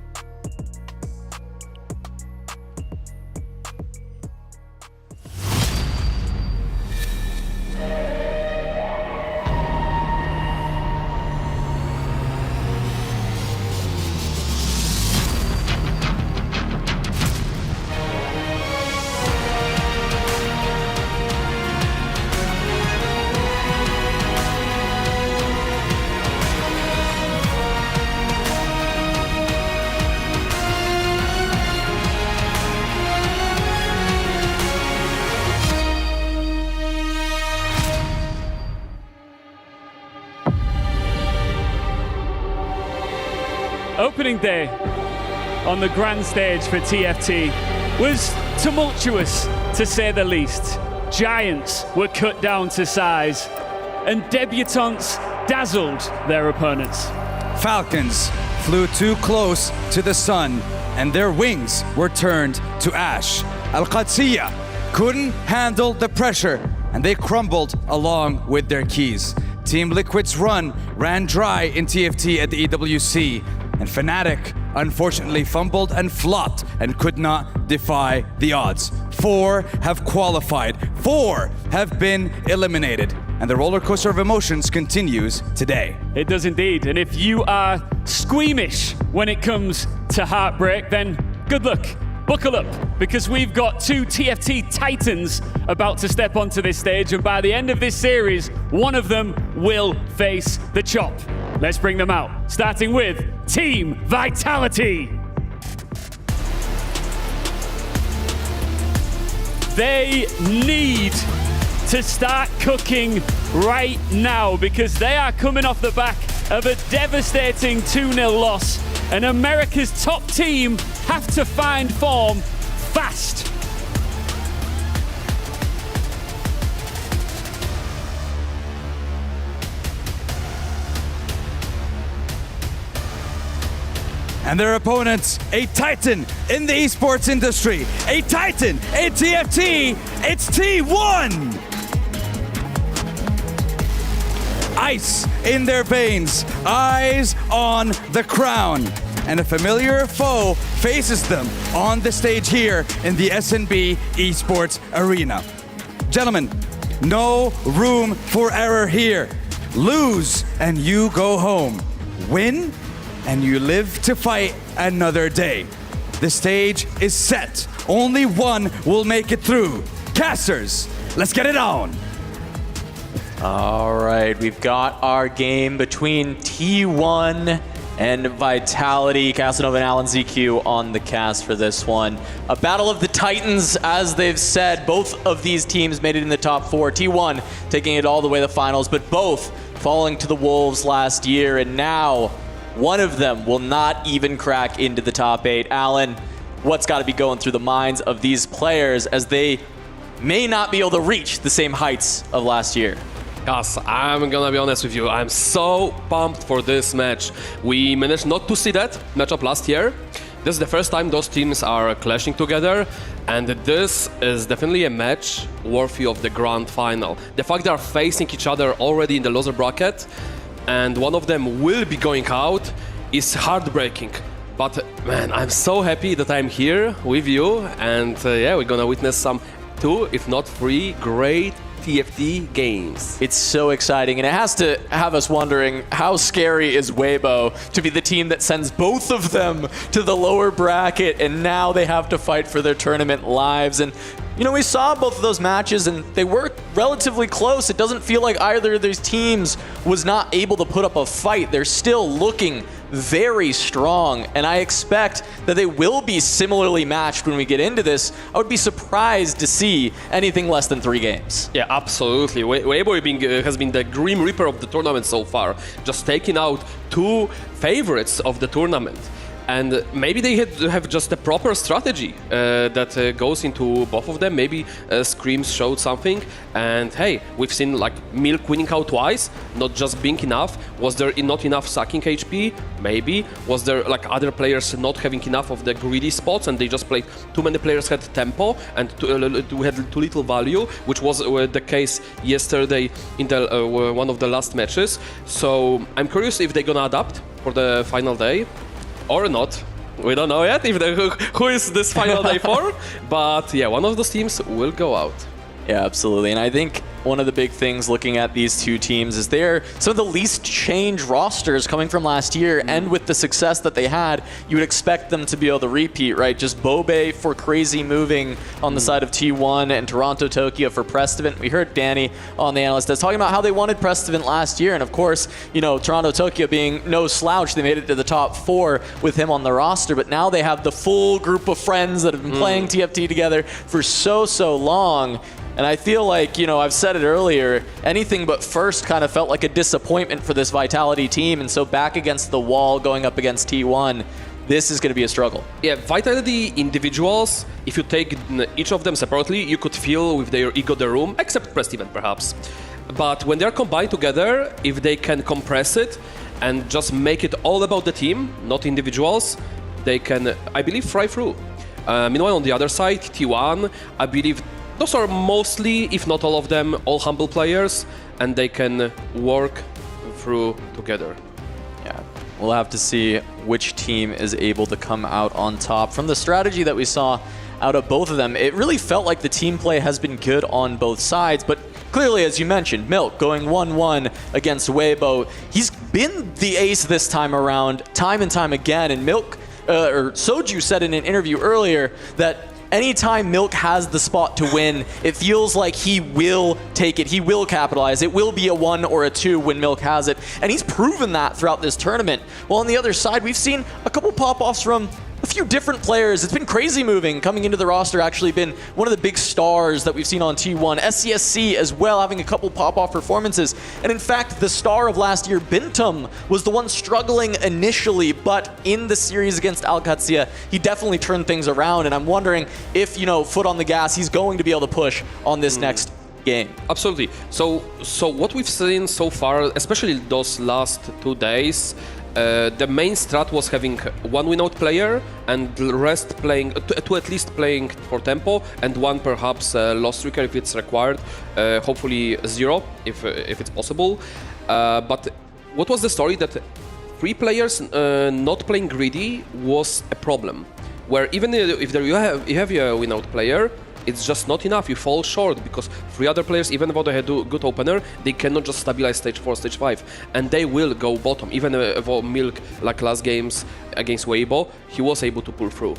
Opening day on the grand stage for TFT was tumultuous, to say the least. Giants were cut down to size, and debutantes dazzled their opponents. Falcons flew too close to the sun, and their wings were turned to ash. Al-Qadsiya couldn't handle the pressure, and they crumbled along with their keys. Team Liquid's run ran dry in TFT at the EWC, and Fnatic unfortunately fumbled and flopped and could not defy the odds. 4 have qualified, 4 have been eliminated, and the roller coaster of emotions continues today. It does indeed, and if you are squeamish when it comes to heartbreak, then good luck. Buckle up, because we've got 2 TFT Titans about to step onto this stage, and by the end of this series, one of them will face the chop. Let's bring them out, starting with Team Vitality. They need to start cooking right now because they are coming off the back of a devastating 2-0 loss, and America's top team have to find form fast. And their opponents, a titan in the esports industry, a titan in TFT, it's T1! Ice in their veins, eyes on the crown, and a familiar foe faces them on the stage here in the SNB Esports Arena. Gentlemen, no room for error here. Lose and you go home. Win and you live to fight another day. The stage is set. Only one will make it through. Casters, let's get it on. All right, we've got our game between T1 and Vitality. Casanova and Alan ZQ on the cast for this one. A battle of the Titans, as they've said. Both of these teams made it in the top 4. T1 taking it all the way to the finals, but both falling to the Wolves last year, and now one of them will not even crack into the top 8. Alan, what's got to be going through the minds of these players as they may not be able to reach the same heights of last year? Yes, I'm gonna be honest with you. I'm so pumped for this match. We managed not to see that matchup last year. This is the first time those teams are clashing together, and this is definitely a match worthy of the grand final. The fact they are facing each other already in the loser bracket, and one of them will be going out, is heartbreaking. But man, I'm so happy that I'm here with you, and yeah, we're gonna witness some 2, if not 3 great TFT games. It's so exciting, and it has to have us wondering how scary is Weibo to be the team that sends both of them to the lower bracket, and now they have to fight for their tournament lives. And you know, we saw both of those matches and they were relatively close. It doesn't feel like either of these teams was not able to put up a fight. They're still looking very strong, and I expect that they will be similarly matched when we get into this. I would be surprised to see anything less than 3 games. Yeah, absolutely. Weibo has been the Grim Reaper of the tournament so far, just taking out 2 favorites of the tournament. And maybe they have just a proper strategy that goes into both of them. Maybe Screams showed something, and hey, we've seen like Milk winning out twice, not just being enough. Was there not enough sucking HP? Maybe. Was there like other players not having enough of the greedy spots, and they just played, too many players had tempo and had too little value, which was the case yesterday in the one of the last matches. So I'm curious if they're gonna adapt for the final day. Or not. We don't know yet if who is this final day for, but yeah, one of those teams will go out. Yeah, absolutely. And I think one of the big things looking at these 2 teams is they're some of the least changed rosters coming from last year, and with the success that they had, you would expect them to be able to repeat, right? Just Bobe for Crazy moving on the side of T1 and Toronto Tokyo for Prestivant. We heard Danny on the analyst desk talking about how they wanted Prestivant last year, and of course, you know, Toronto Tokyo being no slouch, they made it to the top 4 with him on the roster, but now they have the full group of friends that have been playing TFT together for so long. And I feel like, you know, I've said it earlier, anything but first kind of felt like a disappointment for this Vitality team. And so back against the wall, going up against T1, this is going to be a struggle. Yeah, Vitality individuals, if you take each of them separately, you could feel with their ego the room, except Prestivant perhaps. But when they're combined together, if they can compress it and just make it all about the team, not individuals, they can, I believe, fly through. Meanwhile, on the other side, T1, I believe those are mostly, if not all of them, all humble players, and they can work through together. Yeah, we'll have to see which team is able to come out on top. From the strategy that we saw out of both of them, it really felt like the team play has been good on both sides, but clearly, as you mentioned, Milk going 1-1 against Weibo. He's been the ace this time around, time and time again, and Milk, or Soju said in an interview earlier that anytime Milk has the spot to win, it feels like he will take it, he will capitalize. It will be a 1 or a 2 when Milk has it, and he's proven that throughout this tournament. While on the other side, we've seen a couple pop-offs from a few different players. It's been Crazy moving, coming into the roster, actually been one of the big stars that we've seen on T1. SCSC as well, having a couple pop-off performances. And in fact, the star of last year, Bintum, was the one struggling initially, but in the series against Alcatia, he definitely turned things around. And I'm wondering if, you know, foot on the gas, he's going to be able to push on this next game. Absolutely. So what we've seen so far, especially those last 2 days, the main strat was having 1 win-out player and the rest playing, two at least playing for tempo, and 1 perhaps lost streaker if it's required, hopefully 0 if it's possible. But what was the story? That 3 players not playing greedy was a problem, where even if you have a win-out player, it's just not enough. You fall short because 3 other players, even though they had a good opener, they cannot just stabilize stage 4, stage 5, and they will go bottom. Even though Milk, like last games against Weibo, he was able to pull through.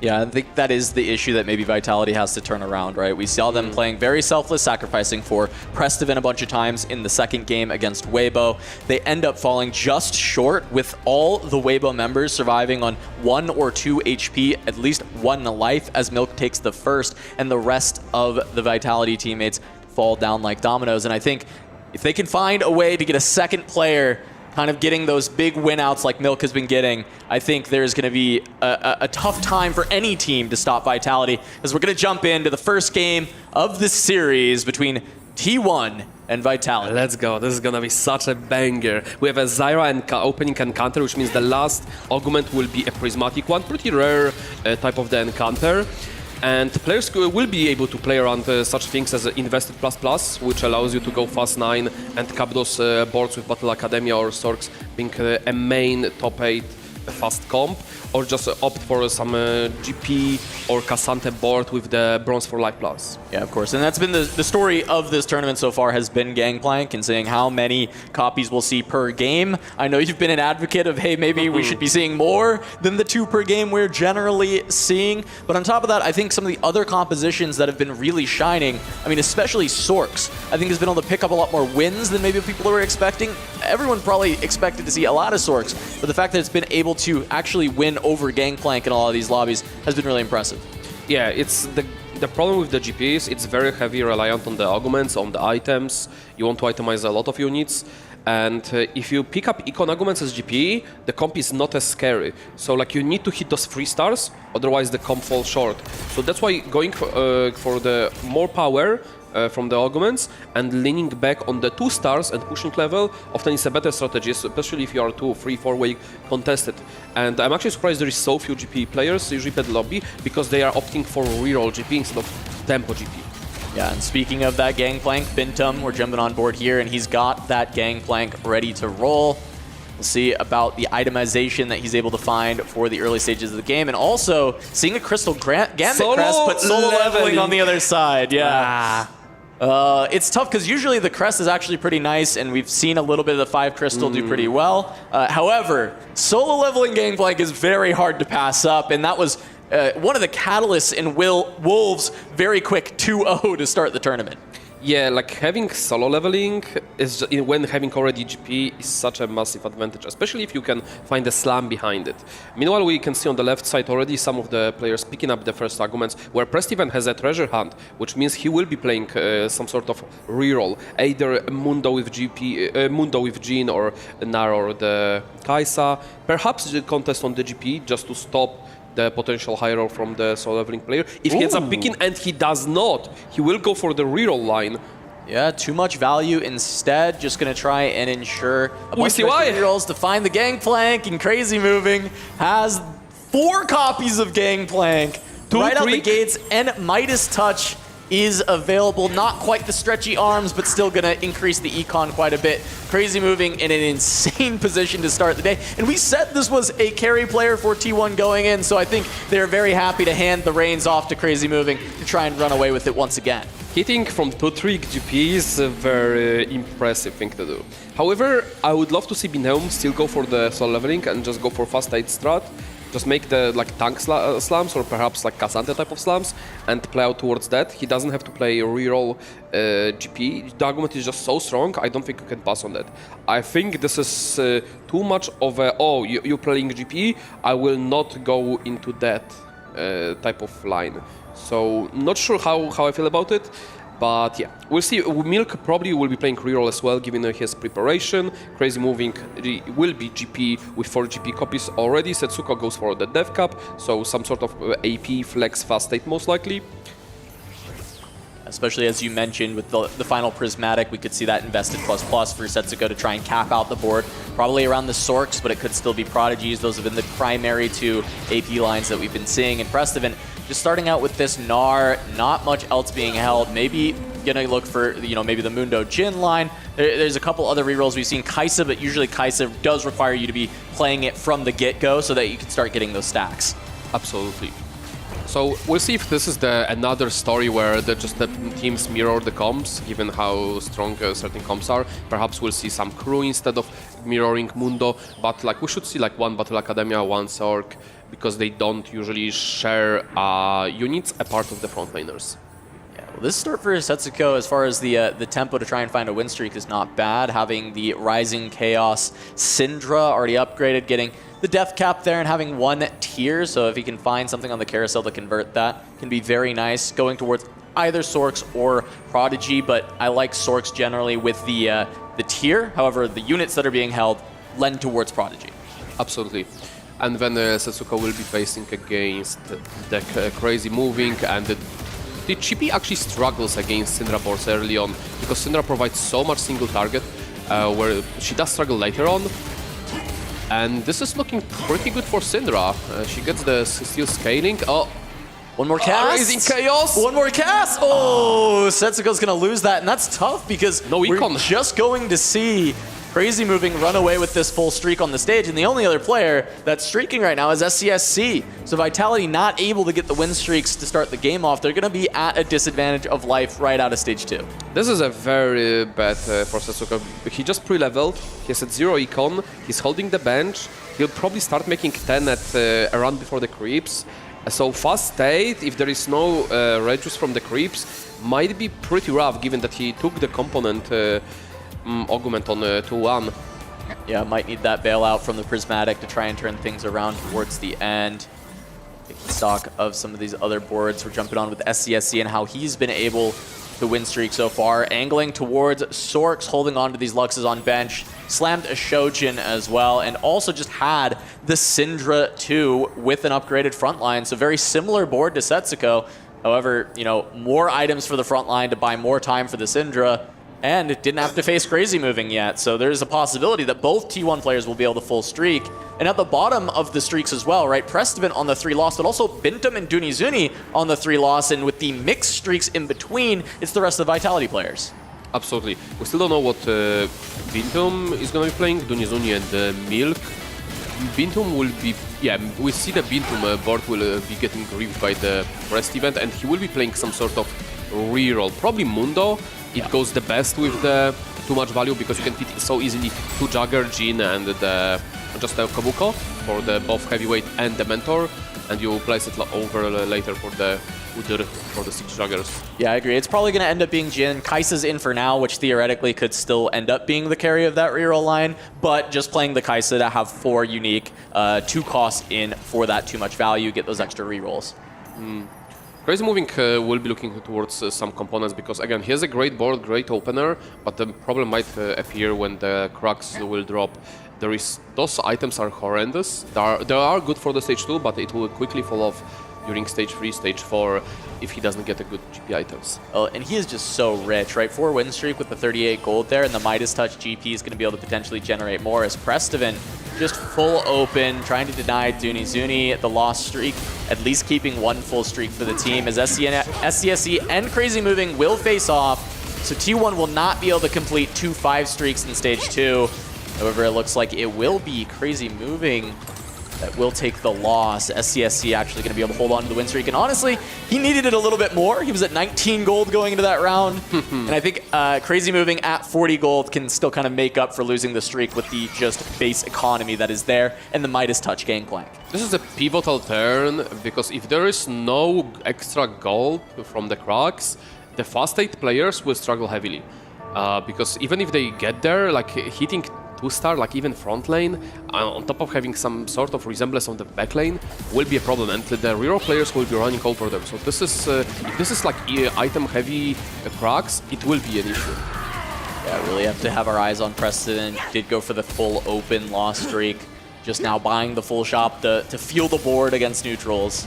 Yeah, I think that is the issue that maybe Vitality has to turn around, right? We saw them playing very selfless, sacrificing for Prestivant a bunch of times in the second game against Weibo. They end up falling just short with all the Weibo members surviving on 1 or 2 HP, at least 1 life, as Milk takes the first, and the rest of the Vitality teammates fall down like dominoes. And I think if they can find a way to get a second player kind of getting those big win outs like Milk has been getting, I think there's going to be a tough time for any team to stop Vitality, as we're going to jump into the first game of this series between T1 and Vitality. Let's go. This is going to be such a banger. We have a Zyra opening encounter, which means the last augment will be a prismatic one, pretty rare type of the encounter. And players will be able to play around such things as Invested++, which allows you to go fast 9 and cap those boards with Battle Academia or Sorks being a main top 8 fast comp, or just opt for some GP or Cassante board with the Bronze for Life Plus. Yeah, of course. And that's been the story of this tournament so far, has been Gangplank, and saying how many copies we'll see per game. I know you've been an advocate of, hey, maybe we should be seeing more than the 2 per game we're generally seeing. But on top of that, I think some of the other compositions that have been really shining, I mean, especially Sorks, I think has been able to pick up a lot more wins than maybe people were expecting. Everyone probably expected to see a lot of Sorks, but the fact that it's been able to actually win over Gangplank in all of these lobbies has been really impressive. Yeah, it's the problem with the GP is it's very heavy reliant on the augments, on the items. You want to itemize a lot of units. And if you pick up Econ augments as GP, the comp is not as scary. So like you need to hit those 3 stars, otherwise the comp falls short. So that's why going for the more power from the augments and leaning back on the 2 stars and pushing level often is a better strategy, especially if you are 2, 3, 4 way contested. And I'm actually surprised there is so few GP players usually at the lobby, because they are opting for reroll GP instead of tempo GP. Yeah, and speaking of that Gangplank, Bintum, we're jumping on board here, and he's got that Gangplank ready to roll. We'll see about the itemization that he's able to find for the early stages of the game, and also seeing a Crystal Gambit Crest, but solo leveling on the other side. Yeah. It's tough because usually the crest is actually pretty nice, and we've seen a little bit of the 5 crystal do pretty well. However, solo leveling Gangplank is very hard to pass up, and that was one of the catalysts in Wolves' very quick 2-0 to start the tournament. Yeah, like having solo leveling is when having already GP is such a massive advantage, especially if you can find a slam behind it. Meanwhile, we can see on the left side already some of the players picking up the first arguments, where Prestivan has a treasure hunt, which means he will be playing some sort of reroll, either Mundo with GP, Mundo with Jhin, or Nar or the Kai'Sa. Perhaps the contest on the GP just to stop the potential high roll from the solo leveling player. If he ends up picking, and he does not, he will go for the reroll line. Yeah, too much value instead. Just going to try and ensure a bunch of rerolls to find the Gangplank, and Crazy Moving has 4 copies of Gangplank right out the gates, and Midas Touch is available. Not quite the stretchy arms, but still going to increase the econ quite a bit. Crazy Moving in an insane position to start the day. And we said this was a carry player for T1 going in, so I think they're very happy to hand the reins off to Crazy Moving to try and run away with it once again. Hitting from 2-3 GP is a very impressive thing to do. However, I would love to see Binheum still go for the solo leveling and just go for fast 8 strat. Just make the like tank slams, or perhaps like Cassante type of slams, and play out towards that. He doesn't have to play a reroll GP. The argument is just so strong, I don't think you can pass on that. I think this is too much of a, oh, you're playing GP, I will not go into that type of line. So not sure how I feel about it. But yeah, we'll see. Milk probably will be playing reroll as well, given his preparation. Crazy Moving will be GP with 4 GP copies already. Setsuko goes for the dev cap, so some sort of AP flex fast state most likely. Especially as you mentioned with the final Prismatic, we could see that invested ++ for Setsuko to try and cap out the board. Probably around the Sorks, but it could still be Prodigies. Those have been the primary 2 AP lines that we've been seeing in Prestivan. Just starting out with this Gnar, not much else being held. Maybe gonna look for, you know, maybe the Mundo Jhin line. There's a couple other rerolls. We've seen Kai'Sa, but usually Kai'Sa does require you to be playing it from the get-go so that you can start getting those stacks. Absolutely. So we'll see if this is another story where the teams mirror the comps, given how strong certain comps are. Perhaps we'll see some crew instead of mirroring Mundo, but like we should see like 1 Battle Academia, 1 Sork, because they don't usually share units apart of the frontliners. Yeah, well, this start for Setsuko, as far as the tempo to try and find a win streak, is not bad. Having the Rising Chaos Syndra already upgraded, getting the death cap there and having 1 tier, so if he can find something on the carousel to convert that, can be very nice. Going towards either Sorks or Prodigy, but I like Sorks generally with the tier. However, the units that are being held lend towards Prodigy. Absolutely. And then Setsuko will be facing against the crazy moving, and the GP actually struggles against Syndra boards early on because Syndra provides so much single target where she does struggle later on. And this is looking pretty good for Syndra. She gets the steel scaling. Oh, one more cast. Raising Chaos. One more cast. Oh, Setsuko's going to lose that, and that's tough because we're just going to see Crazy Moving run away with this full streak on the stage, and the only other player that's streaking right now is SCSC. So Vitality not able to get the win streaks to start the game off. They're going to be at a disadvantage of life right out of stage 2. This is a very bad for Setsuko. He just pre-leveled, he has at 0 econ, he's holding the bench, he'll probably start making 10 at a run before the creeps. So fast state, if there is no reduce from the creeps, might be pretty rough given that he took the component augment on 2-1. Yeah, might need that bailout from the Prismatic to try and turn things around towards the end. Taking stock of some of these other boards. We're jumping on with SCSC and how he's been able to win streak so far. Angling towards Sorks, holding on to these Luxes on bench. Slammed a Shojin as well, and also just had the Syndra 2 with an upgraded front line. So very similar board to Setsuko. However, you know, more items for the front line to buy more time for the Syndra. And it didn't have to face Crazy Moving yet, so there's a possibility that both T1 players will be able to full streak. And at the bottom of the streaks as well, right? Prestivan on the 3 loss, but also Bintum and Dunizuni on the 3 loss, and with the mixed streaks in between, it's the rest of the Vitality players. Absolutely. We still don't know what Bintum is going to be playing, Dunizuni and Milk. Bintum will be, yeah, we see the Bintum board will be getting grieved by the rest event, and he will be playing some sort of reroll, probably Mundo. It goes the best with the too much value because you can fit so easily to Jagger, Jin, and just a Kabuko for the both heavyweight and the mentor, and you place it over later for the Udyr for the 6 Jaggers. Yeah, I agree. It's probably going to end up being Jin. Kai'Sa's in for now, which theoretically could still end up being the carry of that reroll line, but just playing the Kai'Sa to have 4 unique, 2 costs in for that too much value, get those extra rerolls. Crazy Moving will be looking towards some components because, again, he has a great board, great opener, but the problem might appear when the cracks will drop. Those items are horrendous. They are good for the stage 2, but it will quickly fall off during stage 3, stage 4 if he doesn't get a good GP items. Oh, and he is just so rich, right? 4 win streak with the 38 gold there, and the Midas Touch GP is going to be able to potentially generate more as Prestivan just full open, trying to deny Dunizuni the lost streak, at least keeping 1 full streak for the team as SCSC and Crazy Moving will face off. So T1 will not be able to complete 2 5 streaks in stage 2. However, it looks like it will be Crazy Moving that will take the loss. SCSC actually going to be able to hold on to the win streak. And honestly, he needed it a little bit more. He was at 19 gold going into that round. And I think Crazy Moving at 40 gold can still kind of make up for losing the streak with the just base economy that is there and the Midas Touch gangplank. This is a pivotal turn because if there is no extra gold from the cracks, the fast 8 players will struggle heavily. Because even if they get there, like hitting 2-star, like even front lane, on top of having some sort of resemblance on the back lane, will be a problem, and the reroll players will be running over them. So this is, if this is like item-heavy cracks, it will be an issue. Yeah, really have to have our eyes on Preston. Did go for the full open loss streak. Just now buying the full shop to feel the board against neutrals.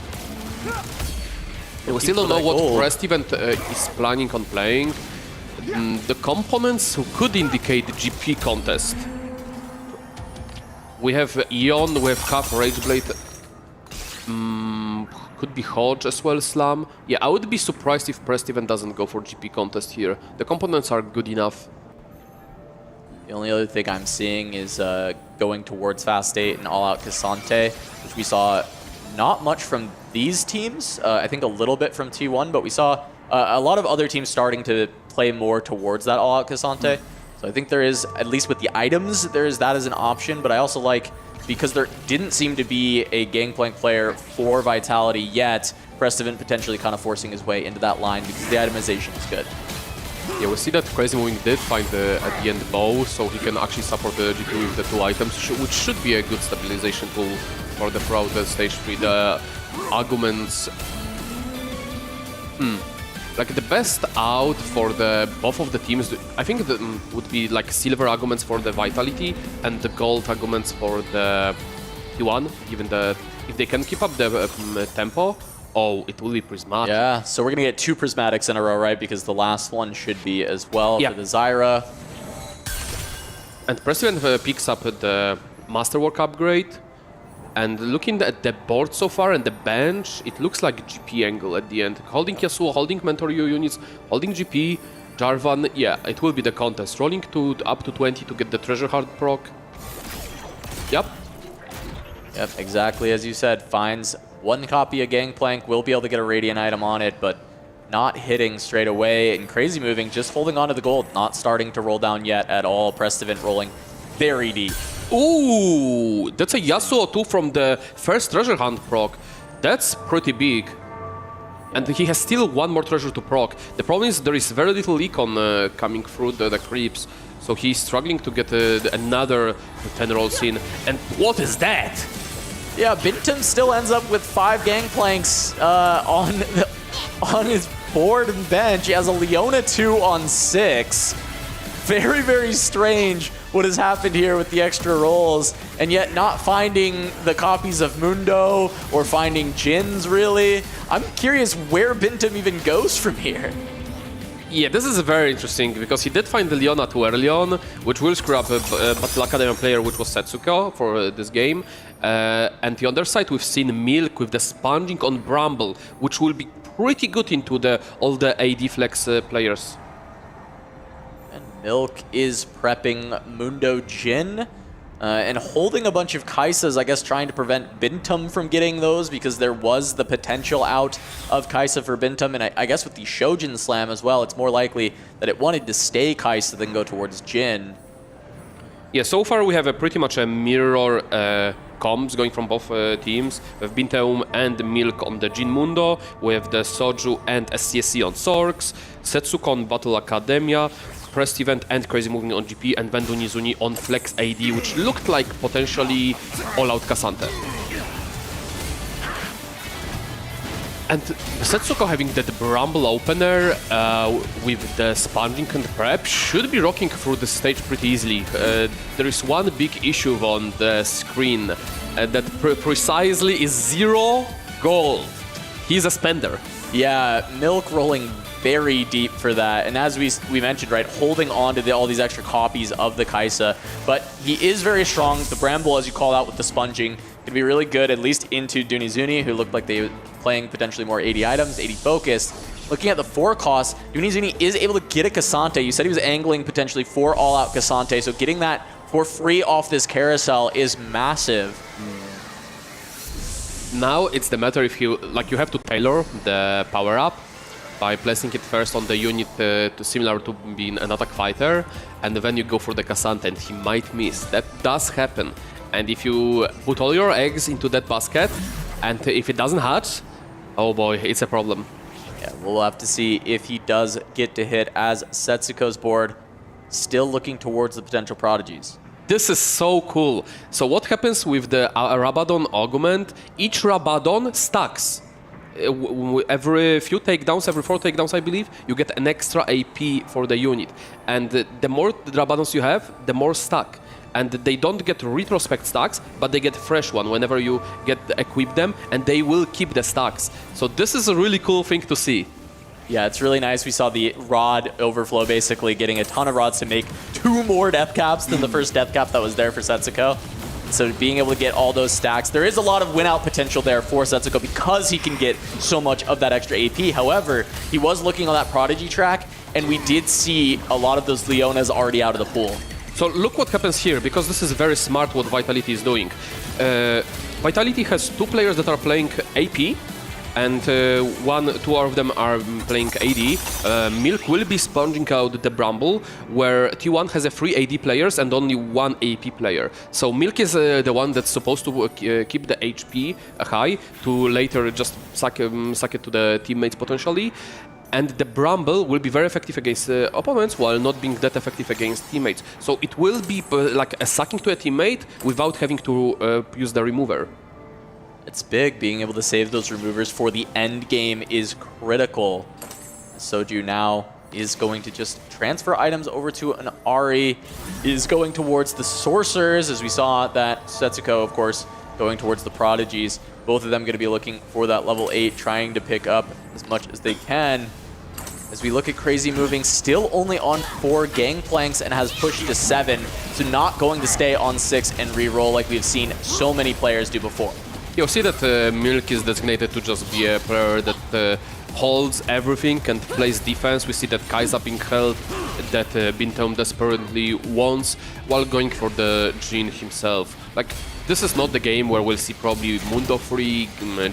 We still don't know what Prest event is planning on playing. The components could indicate the GP contest. We have Eon, we have Cup, Rageblade. Could be Hodge as well, Slam. Yeah, I would be surprised if Prest event doesn't go for GP contest here. The components are good enough. The only other thing I'm seeing is going towards Fast 8 and All Out Cassante, which we saw not much from these teams. I think a little bit from T1, but we saw a lot of other teams starting to play more towards that All Out Cassante. So I think there is, at least with the items, there is that as an option, but I also like, because there didn't seem to be a Gangplank player for Vitality yet, Prestivan potentially kind of forcing his way into that line because the itemization is good. Yeah, we see that Crazy Moving did find at the end bow, so he can actually support the GP with the 2 items, which should be a good stabilization tool for the throughout the stage 3. The arguments... like the best out for the both of the teams, I think would be like silver arguments for the Vitality and the gold arguments for the T1, given the if they can keep up the tempo. Oh, it will be Prismatic. Yeah, so we're going to get 2 Prismatics in a row, right? Because the last one should be as well for the Zyra. And President picks up the Masterwork upgrade. And looking at the board so far and the bench, it looks like GP angle at the end. Holding Yasuo, holding Mentor units, holding GP, Jarvan. Yeah, it will be the contest. Rolling to up to 20 to get the Treasure Heart proc. Yep. Yep, exactly as you said. Finds 1 copy of Gangplank, will be able to get a Radiant item on it, but not hitting straight away. And Crazy moving, just holding on to the gold, not starting to roll down yet at all. Prestivant rolling very deep. Ooh, that's a Yasuo 2 from the first Treasure Hunt proc. That's pretty big. And he has still 1 more treasure to proc. The problem is there is very little econ coming through the creeps. So he's struggling to get another 10 rolls in. And what is that? Yeah, Bintum still ends up with 5 Gangplanks on his board and bench. He has a Leona 2 on 6. Very, very strange what has happened here with the extra rolls, and yet not finding the copies of Mundo or finding Jins, really. I'm curious where Bintum even goes from here. Yeah, this is very interesting, because he did find the Leona too early on, which will screw up a Battle Academy player, which was Setsuko for this game. And the other side, we've seen Milk with the sponging on Bramble, which will be pretty good into all the AD flex players. And Milk is prepping Mundo Jin and holding a bunch of Kaisas, I guess trying to prevent Bintum from getting those, because there was the potential out of Kaisa for Bintum. And I guess with the Shojin Slam as well, it's more likely that it wanted to stay Kaisa than go towards Jin. Yeah, so far we have pretty much a mirror comms going from both teams. We have Bintum and Milk on the Jin Mundo. We have the Soju and SCSC on Sorks. Setsuko on Battle Academia. Prestivant and Crazy moving on GP, and then Dunizuni on Flex AD, which looked like potentially all-out Cassante. And Setsuko having that Bramble opener with the sponging and prep should be rocking through the stage pretty easily. There is one big issue on the screen that precisely is 0 gold. He's a spender. Yeah, Milk rolling very deep for that, and as we mentioned, right, holding on to all these extra copies of the Kaisa, but he is very strong. The Bramble, as you called out with the sponging, can be really good, at least into Dunizuni, who looked like they were playing potentially more 80 items, 80 focused. Looking at the 4 costs, Dunizuni is able to get a Cassante. You said he was angling potentially for all-out Cassante, so getting that for free off this carousel is massive. Now it's the matter if you have to tailor the power-up by placing it first on the unit similar to being an attack fighter, and then you go for the Cassante and he might miss. That does happen. And if you put all your eggs into that basket, and if it doesn't hatch, oh boy, it's a problem. Yeah, we'll have to see if he does get to hit, as Setsuko's board still looking towards the potential prodigies. This is so cool. So what happens with the Rabadon augment? Each Rabadon stacks. Every few takedowns, every 4 takedowns, I believe, you get an extra AP for the unit. And the more Rabadons you have, the more stack. And they don't get retrospect stacks, but they get fresh one whenever you equip them, and they will keep the stacks. So this is a really cool thing to see. Yeah, it's really nice. We saw the rod overflow, basically getting a ton of rods to make 2 more death caps than the first death cap that was there for Setsuko. So being able to get all those stacks, there is a lot of win-out potential there for Setsuko because he can get so much of that extra AP. However, he was looking on that Prodigy track, and we did see a lot of those Leonas already out of the pool. So look what happens here, because this is very smart what Vitality is doing. Vitality has 2 players that are playing AP, and 2 of them are playing AD. Milk will be sponging out the Bramble, where T1 has a 3 AD players and only 1 AP player. So Milk is the one that's supposed to keep the HP high to later just suck it to the teammates potentially. And the Bramble will be very effective against opponents while not being that effective against teammates. So it will be like a sucking to a teammate without having to use the remover. It's big. Being able to save those removers for the end game is critical. Soju now is going to just transfer items over to an Ahri, is going towards the Sorcerers, as we saw that Setsuko, of course, going towards the Prodigies. Both of them going to be looking for that level 8, trying to pick up as much as they can. As we look at Crazy moving, still only on 4 Gangplanks and has pushed to 7, so not going to stay on 6 and re-roll like we've seen so many players do before. You'll see that Milk is designated to just be a player that holds everything and plays defense. We see that Kai'Sa being held, that Bintom desperately wants, while going for the Jhin himself. Like, this is not the game where we'll see probably Mundo free,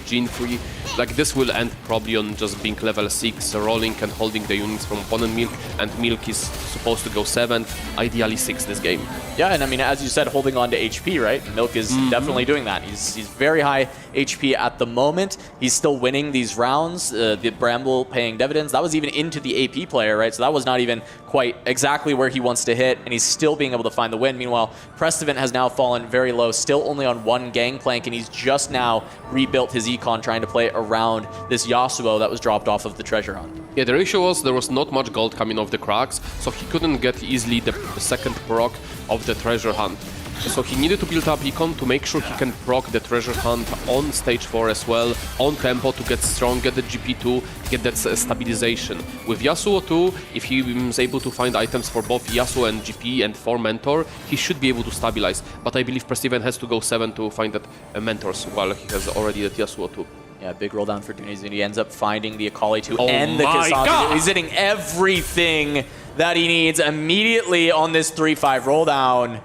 Jhin free. Like, this will end probably on just being level 6, rolling and holding the units from opponent Milk, and Milk is supposed to go 7th, ideally 6th this game. Yeah, and I mean, as you said, holding on to HP, right? Milk is definitely doing that. He's very high HP at the moment. He's still winning these rounds, the Bramble paying dividends. That was even into the AP player, right? So that was not even quite exactly where he wants to hit, and he's still being able to find the win. Meanwhile, Prestivant has now fallen very low, still only on 1 Gangplank, and he's just now rebuilt his econ trying to play around this Yasuo that was dropped off of the treasure hunt. Yeah, the issue was there was not much gold coming off the cracks, so he couldn't get easily the second proc of the treasure hunt. So he needed to build up econ to make sure he can proc the treasure hunt on stage 4 as well, on tempo, to get strong, get the GP2, get that stabilization. With Yasuo 2, if he is able to find items for both Yasuo and GP and for mentor, he should be able to stabilize. But I believe Prestivant has to go 7 to find that mentors, while he has already that Yasuo 2. Yeah, big roll down for Dunizuni. He ends up finding the Akali 2 and the Cassandra. He's hitting everything that he needs immediately on this 3-5 roll down.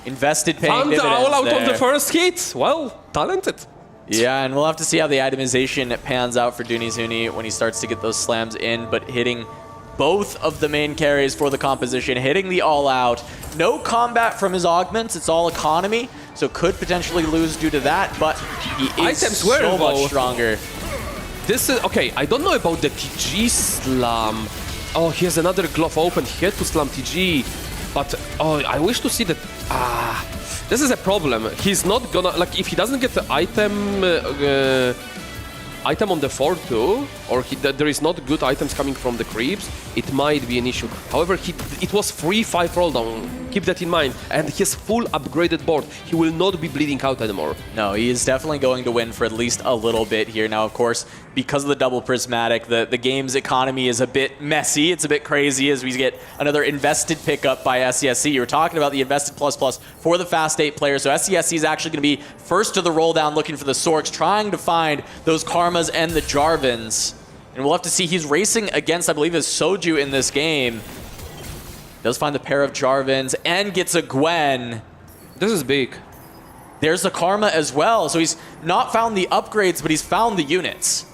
Invested paying Found dividends all out there. of the first hit. Well, talented. Yeah, and we'll have to see how the itemization pans out for Dunizuni when he starts to get those slams in, but hitting both of the main carries for the composition, hitting the all-out. No combat from his augments, it's all economy, so could potentially lose due to that, but he is so much stronger. This is, okay, I don't know about the TG slam. Oh, he has another glove open, he had to slam TG, but oh, I wish to see that. This is a problem. He's not gonna, like, if he doesn't get the item on the 4-2, or there is not good items coming from the creeps, it might be an issue. However, it was 3-5 roll down. Keep that in mind. And his full upgraded board. He will not be bleeding out anymore. No, he is definitely going to win for at least a little bit here. Now, of course, because of the double prismatic, the game's economy is a bit messy. It's a bit crazy as we get another invested pickup by SCSC. You were talking about the invested plus for the Fast 8 players. So SCSC is actually going to be first to the roll down, looking for the Sorks, trying to find those Karmas and the Jarvans. And we'll have to see. He's racing against, I believe, is Soju in this game. Does find the pair of Jarvans and gets a Gwen. This is big. There's the Karma as well. So he's not found the upgrades, but he's found the units.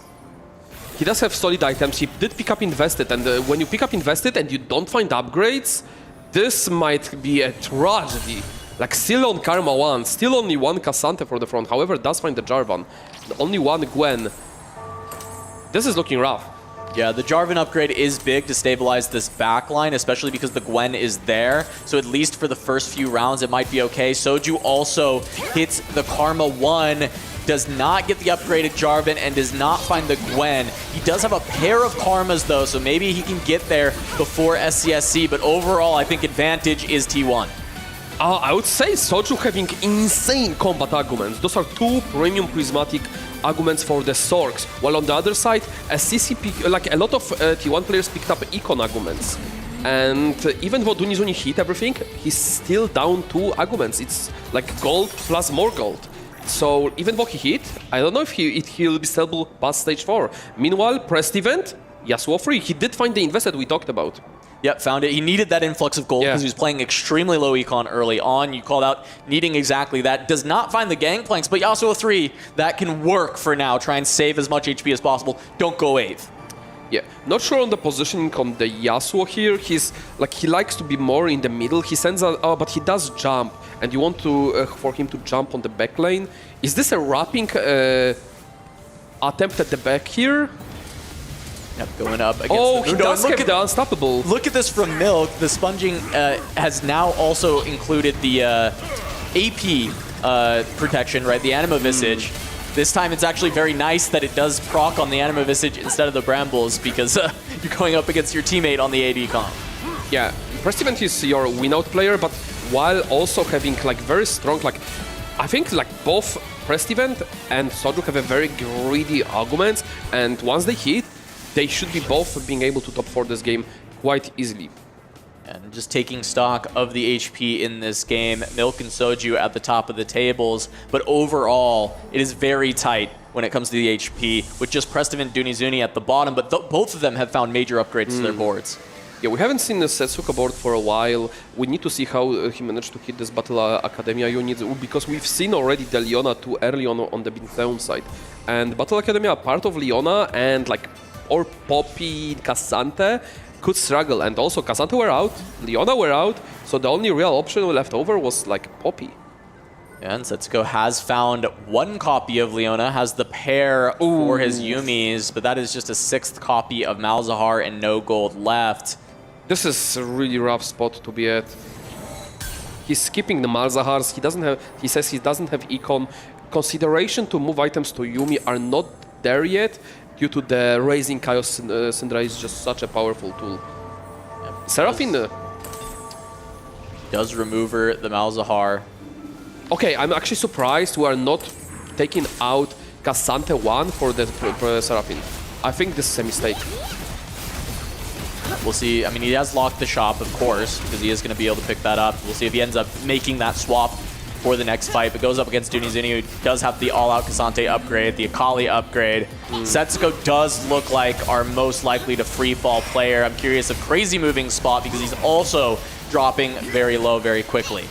He does have solid items. He did pick up invested, and when you pick up invested and you don't find upgrades, this might be a tragedy. Like, still on Karma 1, still only 1 Cassandra for the front. However, does find the Jarvan. Only 1 Gwen. This is looking rough. Yeah, the Jarvan upgrade is big to stabilize this backline, especially because the Gwen is there. So at least for the first few rounds, it might be okay. Soju also hits the Karma 1, does not get the upgraded Jarvan, and does not find the Gwen. He does have a pair of Karmas, though, so maybe he can get there before SCSC. But overall, I think advantage is T1. I would say Soju having insane combat arguments. Those are 2 premium prismatic arguments for the Sorks, while on the other side, a CCP, like a lot of T1 players picked up econ arguments. And even though Dunizuni hit everything, he's still down 2 arguments. It's like gold plus more gold. So even though he hit, I don't know if he'll be stable past stage 4. Meanwhile, Prestivant, Yasuo free. He did find the invested we talked about. Yep, found it. He needed that influx of gold because he was playing extremely low econ early on. You called out needing exactly that. Does not find the Gangplanks, but Yasuo 3, that can work for now. Try and save as much HP as possible. Don't go 8th. Yeah, not sure on the positioning on the Yasuo here. He's like, he likes to be more in the middle. He sends out, but he does jump, and you want to for him to jump on the back lane. Is this a wrapping attempt at the back here? Yep, going up against he does have the unstoppable. Look at this from Milk. The sponging has now also included the AP protection, right? The Anima Visage. This time it's actually very nice that it does proc on the Anima Visage instead of the Brambles because you're going up against your teammate on the AD comp. Yeah, Prestivent is your win-out player, but while also having like very strong, like I think like both Prestivent and Soju have a very greedy arguments, and once they hit, they should be both being able to top 4 this game quite easily. And just taking stock of the HP in this game, Milk and Soju at the top of the tables, but overall, it is very tight when it comes to the HP, with just Prestivent Dunizuni at the bottom, but both of them have found major upgrades to their boards. Yeah, we haven't seen the Setsuka board for a while. We need to see how he managed to hit this Battle Academia unit, because we've seen already the Leona too early on the Bintheum side. And Battle Academia, part of Leona and like, or Poppy, Cassante, could struggle, and also Cassante were out, Leona were out, so the only real option left over was like Poppy. And Setsuko has found one copy of Leona, has the pair for his Yumis, but that is just a 6th copy of Malzahar and no gold left. This is a really rough spot to be at. He's skipping the Malzahars, he says he doesn't have econ. Consideration to move items to Yumi are not there yet, due to the Raising Chaos Syndra is just such a powerful tool. Yep. Seraphine does remover the Malzahar. Okay, I'm actually surprised we are not taking out Cassante 1 for the Seraphine. I think this is a mistake. We'll see. I mean, he has locked the shop, of course, because he is going to be able to pick that up. We'll see if he ends up making that swap for the next fight, but goes up against Dunizuni, who does have the all-out Cassante upgrade, the Akali upgrade. Setsuko does look like our most likely to free-fall player. I'm curious of Crazy moving spot because he's also dropping very low very quickly.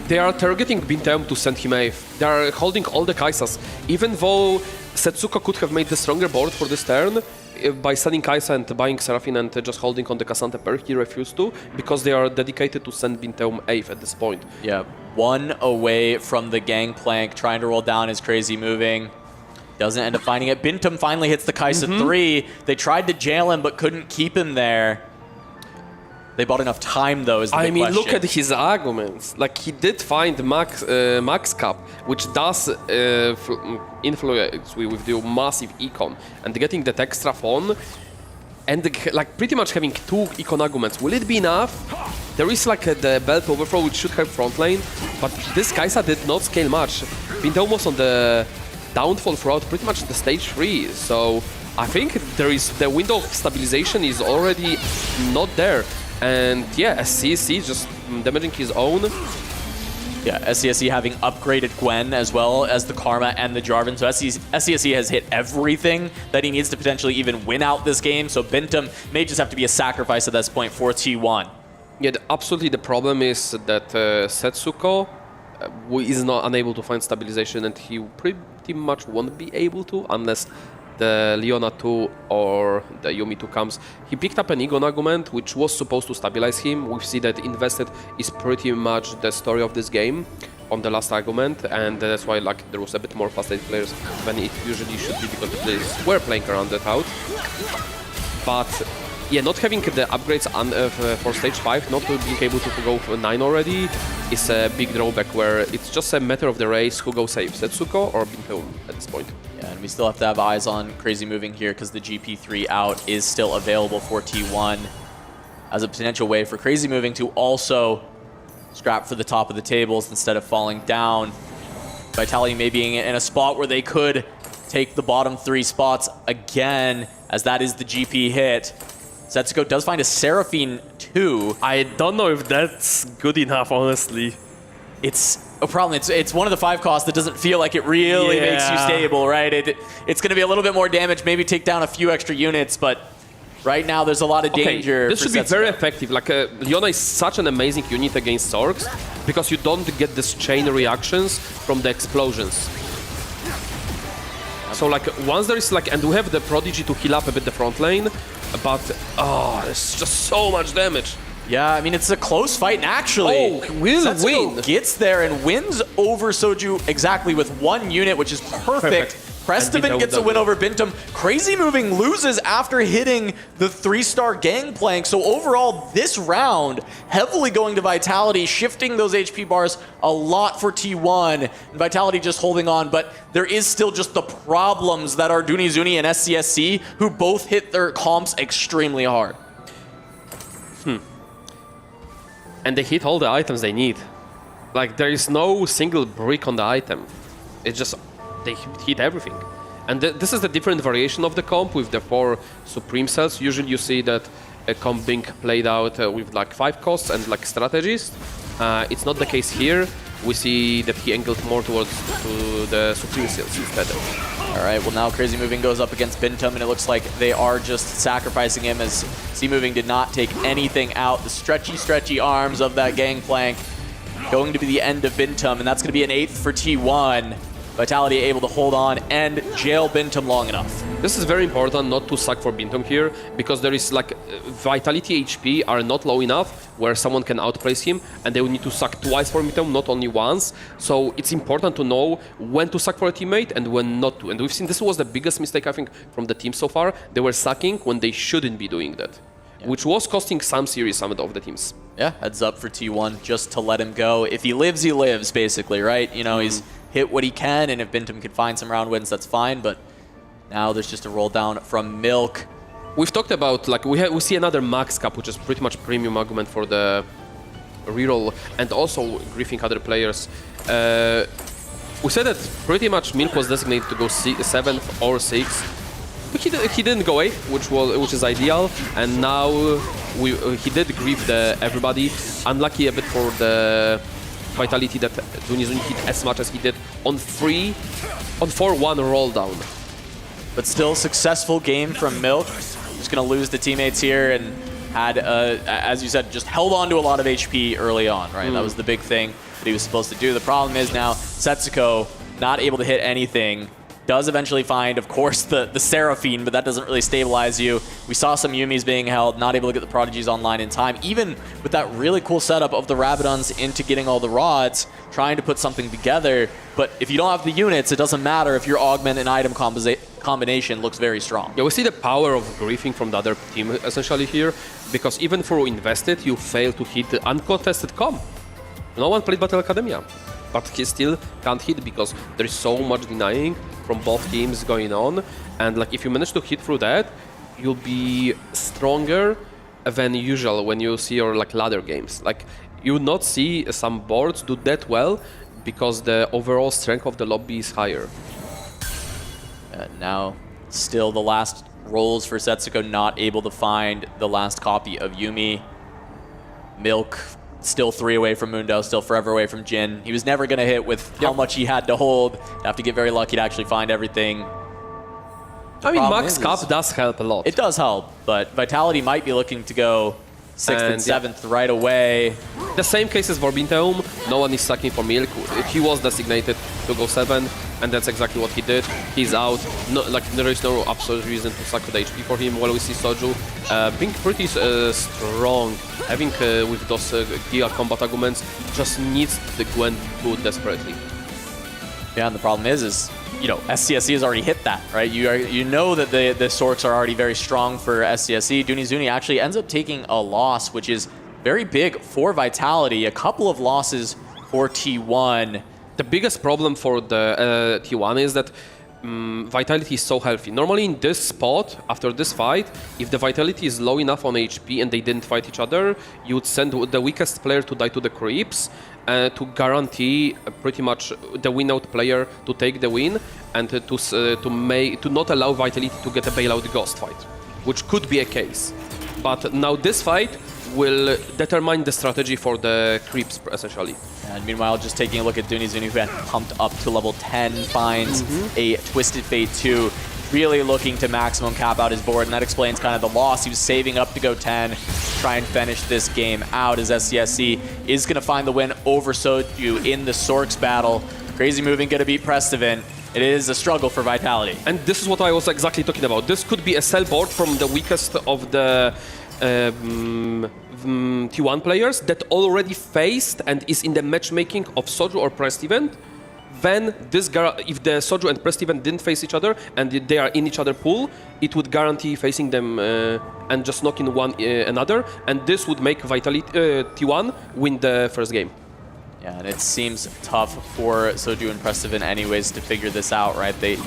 They are targeting Bintheum to send him AF. They are holding all the Kaisas, even though Setsuko could have made the stronger board for this turn, by sending Kaisa and buying Seraphine and just holding on the Cassante pair, he refused to, because they are dedicated to send Bintheum AF at this point. Yeah, one away from the Gangplank, trying to roll down his Crazy moving. Doesn't end up finding it. Bintum finally hits the Kaisa 3. They tried to jail him, but couldn't keep him there. They bought enough time, though, is the big question. Look at his arguments. Like, he did find Max Cap, which does influence with the massive econ, and getting that extra phone, and like pretty much having 2 econ arguments. Will it be enough? There is like the belt overthrow, which should have front lane, but this Kaisa did not scale much. Been almost on the downfall throughout pretty much the stage 3, so I think there is the window of stabilization is already not there. And yeah, SCSC just damaging his own. Yeah, SCSC having upgraded Gwen as well as the Karma and the Jarvan. So SCSC has hit everything that he needs to potentially even win out this game. So Bintum may just have to be a sacrifice at this point for T1. Yeah, absolutely. The problem is that Setsuko is not unable to find stabilization, and he pretty much won't be able to unless the Leona 2 or the Yumi 2 comes. He picked up an Egon argument, which was supposed to stabilize him. We see that invested is pretty much the story of this game on the last argument, and that's why like there was a bit more fast-8 players than it usually should be, because the players were playing around that out. But yeah, not having the upgrades for stage 5, not being able to go for 9 already, is a big drawback, where it's just a matter of the race who goes safe, Setsuko or Bintheum at this point. Yeah, and we still have to have eyes on Crazy moving here because the GP3 out is still available for T1 as a potential way for Crazy moving to also scrap for the top of the tables instead of falling down. Vitality may be in a spot where they could take the bottom 3 spots again, as that is the GP hit. Setsuko does find a Seraphine 2. I don't know if that's good enough, honestly. It's a problem. It's one of the 5 costs that doesn't feel like it really makes you stable, right? It's going to be a little bit more damage, maybe take down a few extra units, but right now there's a lot of danger. This should be very effective. Like Leona is such an amazing unit against Zorks, because you don't get this chain reactions from the explosions. So like once there is like, and we have the Prodigy to heal up a bit the front lane, but it's just so much damage. Yeah, I mean, it's a close fight, and actually, Setsuko gets there and wins over Soju exactly with 1 unit, which is perfect Prestivan gets a win over Bintum. Crazy Moving loses after hitting the 3-star Gangplank. So overall, this round, heavily going to Vitality, shifting those HP bars a lot for T1. And Vitality just holding on, but there is still just the problems that are Dunizuni and SCSC, who both hit their comps extremely hard. And they hit all the items they need. Like, there is no single brick on the item. It's just, they hit everything. And this is the different variation of the comp with the 4 Supreme Cells. Usually you see that a comp being played out with like 5 costs and like strategies. It's not the case here. We see that he angled more towards the Supreme Cells instead. All right, well now Crazy Moving goes up against Bintum, and it looks like they are just sacrificing him as C Moving did not take anything out. The stretchy arms of that Gangplank going to be the end of Bintum, and that's going to be an 8th for T1. Vitality able to hold on and jail Bintum long enough. This is very important not to suck for Bintum here, because there is like Vitality HP are not low enough where someone can outplace him, and they will need to suck twice for Bintum, not only once. So it's important to know when to suck for a teammate and when not to. And we've seen this was the biggest mistake I think from the team so far. They were sucking when they shouldn't be doing that, which was costing some series some of the teams. Yeah, heads up for T1 just to let him go. If he lives, basically, right? You know, he's hit what he can, and if Bintum can find some round wins, that's fine, but now there's just a roll down from Milk. We've talked about, like, we see another Max Cup, which is pretty much premium argument for the reroll, and also griefing other players. We said that pretty much Milk was designated to go 7th or 6th. He didn't go 8th, which is ideal, and now he did grief everybody. Unlucky a bit for the Vitality that Dunizuni hit as much as he did on 4-1 roll down. But still successful game from Milk. Just gonna lose the teammates here, and had, as you said, just held on to a lot of HP early on, right? That was the big thing that he was supposed to do. The problem is now Setsuko not able to hit anything. Does eventually find, of course, the Seraphine, but that doesn't really stabilize you. We saw some Yumis being held, not able to get the Prodigies online in time, even with that really cool setup of the Rabadons into getting all the rods, trying to put something together. But if you don't have the units, it doesn't matter if your augment and item combination looks very strong. Yeah, we see the power of griefing from the other team essentially here, because even for Invested, you fail to hit the uncontested comp. No one played Battle Academia, but he still can't hit because there is so much denying from both teams going on, and like if you manage to hit through that, you'll be stronger than usual when you see your like ladder games. Like you would not see some boards do that well because the overall strength of the lobby is higher. Now, still the last rolls for Setsuko, not able to find the last copy of Yumi. Milk still 3 away from Mundo, still forever away from Jin. He was never going to hit with how much he had to hold. Have to get very lucky to actually find everything. I mean, Max Cup does help a lot. It does help, but Vitality might be looking to go 6th and 7th right away. The same case as for Bintum. No one is sucking for Milk. He was designated to go 7th, and that's exactly what he did. He's out. No, like there is no absolute reason to suck the HP for him. While we see Soju being pretty strong, having with those Giga combat arguments, just needs the Gwen to desperately. Yeah, and the problem is you know, SCSC has already hit that, right? You know that the Sorks are already very strong for SCSC. Dunizuni actually ends up taking a loss, which is very big for Vitality. A couple of losses for T1. The biggest problem for the T1 is that Vitality is so healthy. Normally in this spot, after this fight, if the Vitality is low enough on HP and they didn't fight each other, you would send the weakest player to die to the creeps to guarantee pretty much the win-out player to take the win and to not allow Vitality to get a bailout ghost fight, which could be a case. But now this fight will determine the strategy for the creeps, essentially. And meanwhile, just taking a look at Dunizuni, who had pumped up to level 10, finds a Twisted Fate 2, really looking to maximum cap out his board, and that explains kind of the loss. He was saving up to go 10, try and finish this game out, as SCSC is going to find the win over Soju in the Sorks battle. Crazy Moving going to beat Prestivan. It is a struggle for Vitality. And this is what I was exactly talking about. This could be a sell board from the weakest of the T1 players that already faced and is in the matchmaking of Soju or Prestivan. then if the Soju and Prestiven didn't face each other and they are in each other pool, it would guarantee facing them and just knocking one another, and this would make Vitality T1 win the first game. Yeah, and it seems tough for Soju and Prestiven anyways to figure this out, right? They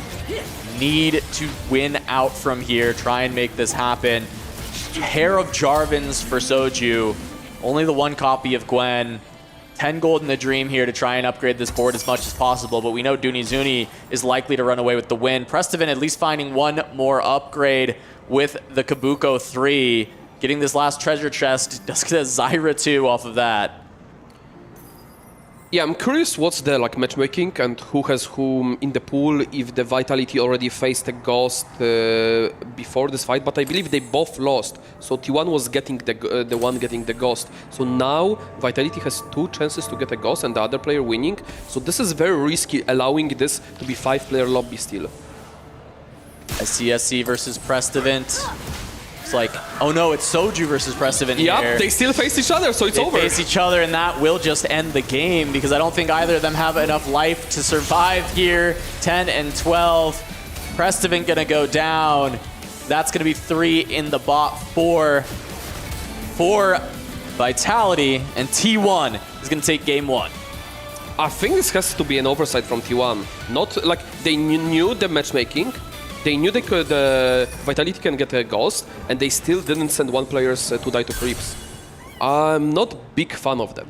need to win out from here, try and make this happen. Pair of Jarvans for Soju, only the one copy of Gwen. 10 gold in the dream here to try and upgrade this board as much as possible, but we know Dunizuni is likely to run away with the win. Prestiven at least finding one more upgrade with the Kabuko 3. Getting this last treasure chest, does get a Zyra 2 off of that. Yeah, I'm curious what's the matchmaking and who has whom in the pool, if the Vitality already faced a Ghost before this fight, but I believe they both lost. So T1 was getting the one getting the Ghost. So now Vitality has 2 chances to get a Ghost and the other player winning. So this is very risky, allowing this to be 5-player lobby still. SCSC versus Prestiven. It's like, oh no, it's Soju versus Prestiven here. Yep, they still face each other, so it's over. They face each other, and that will just end the game, because I don't think either of them have enough life to survive here. 10 and 12. Prestiven gonna go down. That's gonna be 3 in the bot for Vitality, and T1 is gonna take game 1. I think this has to be an oversight from T1. Not like they knew the matchmaking. They knew they could, Vitality can get a Ghost, and they still didn't send one player to die to creeps. I'm not a big fan of that.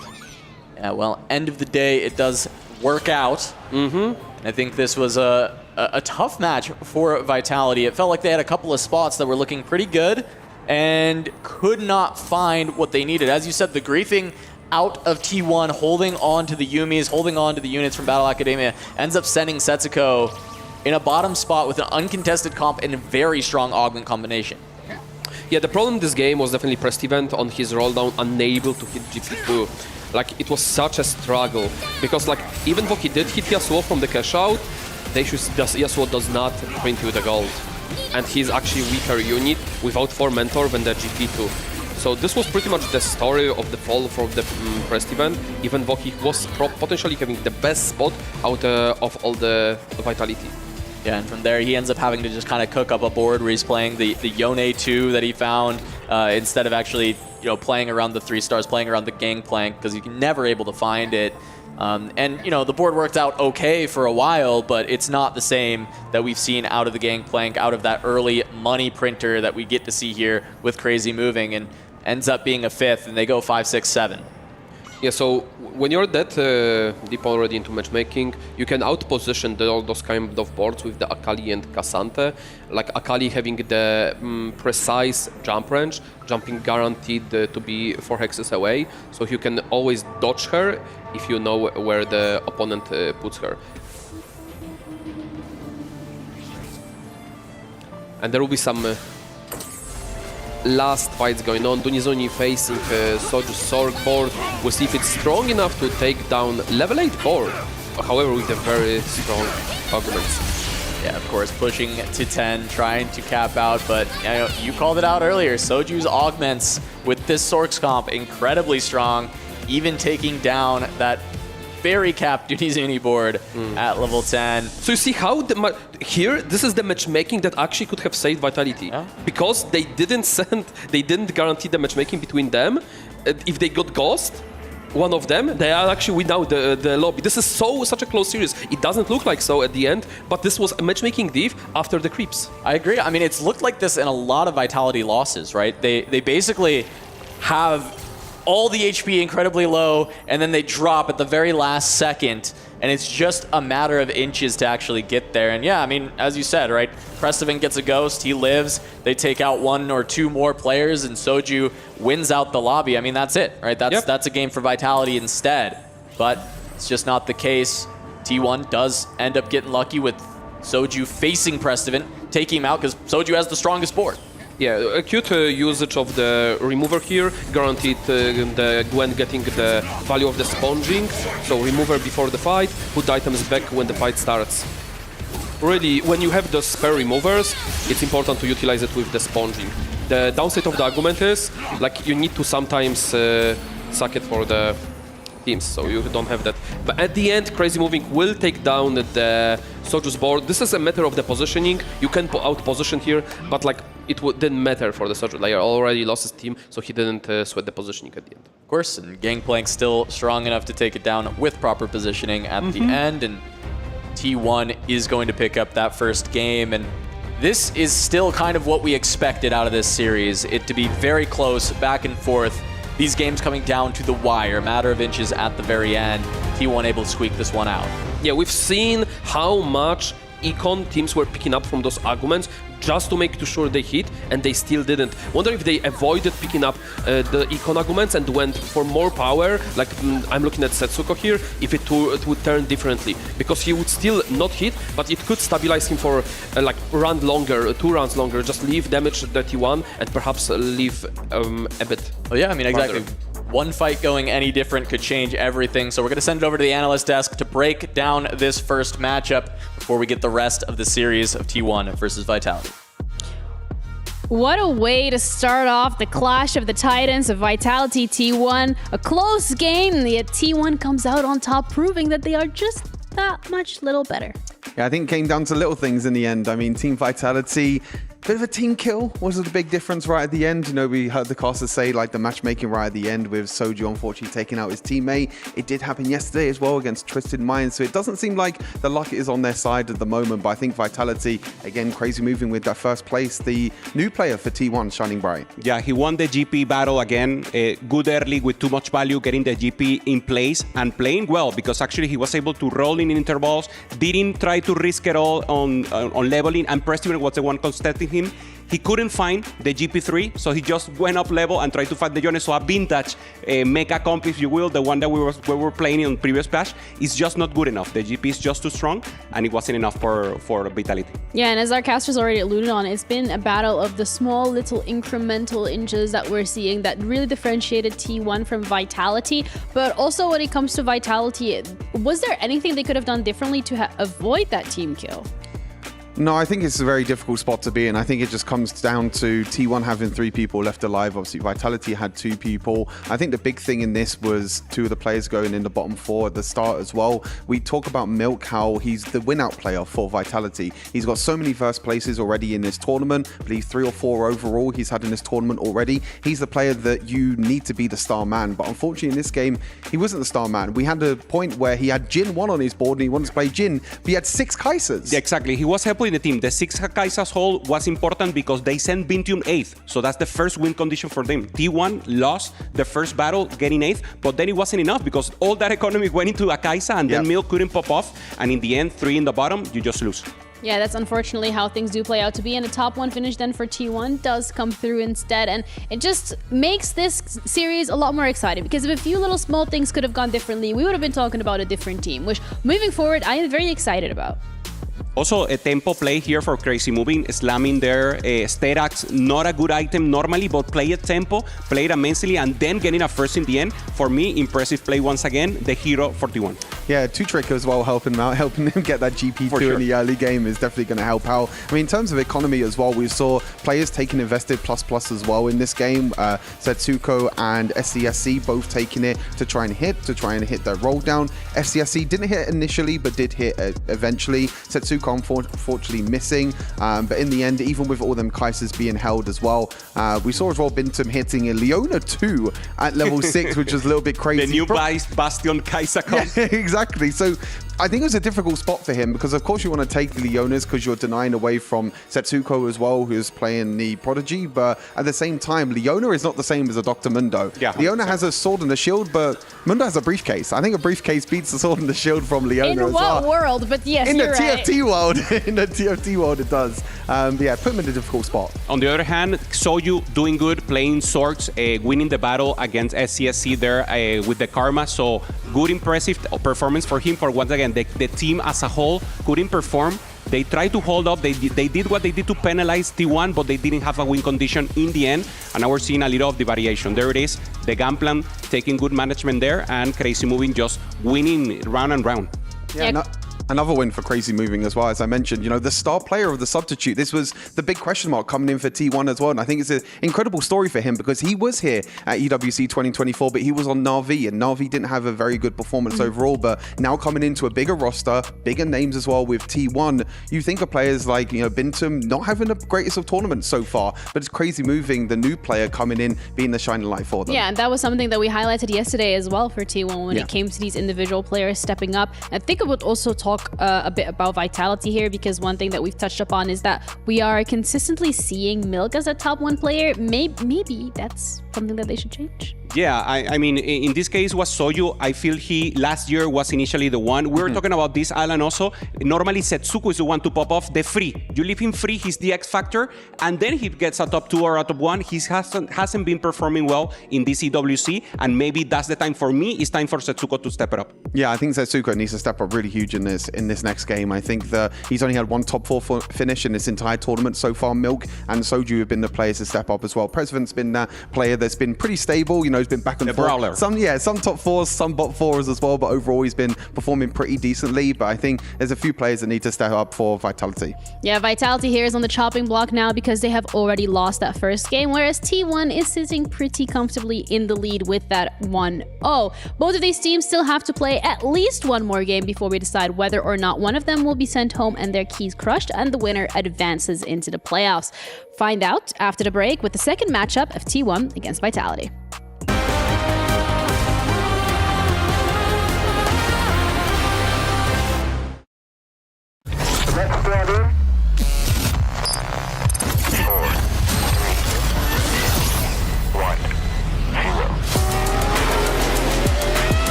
Yeah, well, end of the day, it does work out. I think this was a tough match for Vitality. It felt like they had a couple of spots that were looking pretty good and could not find what they needed. As you said, the griefing out of T1, holding on to the Yumis, holding on to the units from Battle Academia, ends up sending Setsuko in a bottom spot with an uncontested comp and a very strong augment combination. Yeah, the problem in this game was definitely Prestiven on his roll down, unable to hit GP2. Like, it was such a struggle, because like, even though he did hit Yasuo from the cash out, Yasuo does not print you the gold. And he's actually a weaker unit without 4 mentor than the GP2. So this was pretty much the story of the fall for the Prestiven, even though he was potentially having the best spot out of all the Vitality. Yeah, and from there he ends up having to just kind of cook up a board where he's playing the Yone 2 that he found instead of actually playing around the 3 stars, playing around the Gangplank, because you're never able to find it. And the board worked out okay for a while, but it's not the same that we've seen out of the Gangplank, out of that early money printer that we get to see here with Crazy moving, and ends up being a 5th, and they go 5, 6, 7. Yeah, so when you're that deep already into matchmaking, you can outposition all those kind of boards with the Akali and Cassante. Like Akali having the precise jump range, jumping guaranteed to be 4 hexes away, so you can always dodge her if you know where the opponent puts her. And there will be some last fights going on. Dunizuni facing Soju's Sorg board. We'll see if it's strong enough to take down level 8 board. However, with a very strong arguments. Yeah, of course, pushing to 10, trying to cap out, but you called it out earlier. Soju's augments with this Sork's comp, incredibly strong, even taking down that very capped Dunizuni board at level 10. So you see how here, this is the matchmaking that actually could have saved Vitality. Because they didn't guarantee the matchmaking between them. If they got Ghost, one of them, they are actually win out the lobby. This is such a close series. It doesn't look like so at the end, but this was a matchmaking div after the creeps. I agree. I mean, it's looked like this in a lot of Vitality losses, right? They basically have all the HP incredibly low, and then they drop at the very last second, and it's just a matter of inches to actually get there. And yeah, I mean, as you said, right, Prestiven gets a Ghost, he lives, they take out 1 or 2 more players, and Soju wins out the lobby. I mean, that's it, right? That's a game for Vitality instead. But it's just not the case. T1 does end up getting lucky with Soju facing Prestiven, taking him out, because Soju has the strongest board. Yeah, acute usage of the remover here, guaranteed the Gwen getting the value of the sponging. So remover before the fight, put items back when the fight starts. Really, when you have those spare removers, it's important to utilize it with the sponging. The downside of the argument is, like, you need to sometimes suck it for the teams, so you don't have that. But at the end, Crazy Moving will take down the Soju's board. This is a matter of the positioning. You can out position here, but like it didn't matter for the Soju. They already lost his team, so he didn't sweat the positioning at the end. Of course, and Gangplank's still strong enough to take it down with proper positioning at the end, and T1 is going to pick up that first game, and this is still kind of what we expected out of this series, it to be very close, back and forth. These games coming down to the wire, matter of inches at the very end. T1 able to squeak this one out. Yeah, we've seen how much econ teams were picking up from those arguments just to make sure they hit, and they still didn't. Wonder if they avoided picking up the econ arguments and went for more power, like I'm looking at Setsuko here, if it would turn differently. Because he would still not hit, but it could stabilize him for like run longer, 2 rounds longer, just leave damage 31 and perhaps leave a bit. Oh yeah, I mean, exactly. Farther. One fight going any different could change everything. So we're going to send it over to the analyst desk to break down this first matchup before we get the rest of the series of T1 versus Vitality. What a way to start off the clash of the titans of Vitality T1. A close game, and yet T1 comes out on top, proving that they are just that much little better. Yeah, I think it came down to little things in the end. I mean, Team Vitality, bit of a team kill. Was it a big difference right at the end? You know, we heard the casters say like the matchmaking right at the end with Soju unfortunately taking out his teammate. It did happen yesterday as well against Twisted Minds, so it doesn't seem like the luck is on their side at the moment, but I think Vitality, again, Crazy Moving with that first place, the new player for T1, shining bright. Yeah, he won the GP battle again, good early with too much value, getting the GP in place and playing well, because actually he was able to roll in intervals, didn't try to risk at all on leveling, and Preston was the one contesting him. He couldn't find the GP3, so he just went up level and tried to fight the Johnny. So a vintage mecha comp, if you will, the one that we were playing in previous patch, is just not good enough. The GP is just too strong, and it wasn't enough for Vitality. Yeah, and as our casters already alluded on, it's been a battle of the small little incremental inches that we're seeing that really differentiated T1 from Vitality. But also when it comes to Vitality, was there anything they could have done differently to avoid that team kill? No, I think it's a very difficult spot to be in. I think it just comes down to T1 having 3 people left alive. Obviously, Vitality had 2 people. I think the big thing in this was 2 of the players going in the bottom 4 at the start as well. We talk about Milk, how he's the win-out player for Vitality. He's got so many first places already in this tournament. I believe 3 or 4 overall he's had in this tournament already. He's the player that you need to be the star man. But unfortunately, in this game, he wasn't the star man. We had a point where he had Jin 1 on his board and he wanted to play Jin, but he had 6 Kaisers. Yeah, exactly. He was helping the team. The 6 Kaisers hold was important because they sent Bintium 8th, so that's the first win condition for them. T1 lost the first battle getting 8th, but then it wasn't enough because all that economy went into a Kaisa, and then Milk couldn't pop off, and in the end, 3 in the bottom, you just lose. Yeah, that's unfortunately how things do play out to be, and a top 1 finish then for T1 does come through instead, and it just makes this series a lot more exciting, because if a few little small things could have gone differently, we would have been talking about a different team, which moving forward, I am very excited about. Also, a tempo play here for Crazy Moving, slamming their Sterax, not a good item normally, but play it tempo, play it immensely, and then getting a first in the end. For me, impressive play once again, the hero for T1. Yeah, 2Trick as well, helping him out, helping him get that GP2 in the early game is definitely going to help out. I mean, in terms of economy as well, we saw players taking invested plus as well in this game. Setsuko and SCSC both taking it to try and hit their roll down. SCSC didn't hit initially, but did hit eventually. Setsuko unfortunately missing, but in the end, even with all them Kaisers being held as well, we saw as well Bintum hitting a Leona 2 at level 6, which was a little bit crazy. The new Bastion Kaiser comp. Yeah, exactly. So I think it was a difficult spot for him because, of course, you want to take the Leonas because you're denying away from Setsuko as well, who's playing the Prodigy. But at the same time, Leona is not the same as a Dr. Mundo. Yeah, Leona has a sword and a shield, but Mundo has a briefcase. I think a briefcase beats the sword and the shield from Leona as well. In what world? But yes, in you're the right. TFT world, in the TFT world, it does. Yeah, put him in a difficult spot. On the other hand, Soju doing good, playing swords, winning the battle against SCSC there with the Karma. So good, impressive performance for him. For once again, the team as a whole couldn't perform. They tried to hold up. They did what they did to penalize T1, but they didn't have a win condition in the end. And now we're seeing a little of the variation. There it is. The game plan taking good management there, and Crazy Moving just winning round and round. Yeah, Another win for Crazy Moving as well, as I mentioned. You know, the star player of the substitute. This was the big question mark coming in for T1 as well. And I think it's an incredible story for him because he was here at EWC 2024, but he was on Na'Vi, and Na'Vi didn't have a very good performance overall. But now coming into a bigger roster, bigger names as well with T1, you think of players like, you know, Bintum not having the greatest of tournaments so far, but it's Crazy Moving, the new player coming in, being the shining light for them. Yeah, and that was something that we highlighted yesterday as well for T1 when it came to these individual players stepping up. I think I would also talk a bit about Vitality here, because one thing that we've touched upon is that we are consistently seeing Milk as a top 1 player. Maybe that's something that they should change. Yeah, I mean, in this case was Soyu. I feel he last year was initially the one. We were talking about this, Alan, also. Normally, Setsuko is the one to pop off the free. You leave him free, he's the X factor, and then he gets a top 2 or a top 1. He hasn't been performing well in this EWC, and maybe that's the time for me. It's time for Setsuko to step it up. Yeah, I think Setsuko needs to step up really huge in this next game. I think that he's only had one top 4 finish in this entire tournament so far. Milk and Soju have been the players to step up as well. President's been that player that's been pretty stable. You know, he's been back and forth. Brawler. Some top 4s, some bot 4s as well, but overall he's been performing pretty decently. But I think there's a few players that need to step up for Vitality. Yeah, Vitality here is on the chopping block now because they have already lost that first game, whereas T1 is sitting pretty comfortably in the lead with that 1-0. Both of these teams still have to play at least one more game before we decide whether or not one of them will be sent home and their keys crushed, and the winner advances into the playoffs. Find out after the break with the second matchup of T1 against Vitality.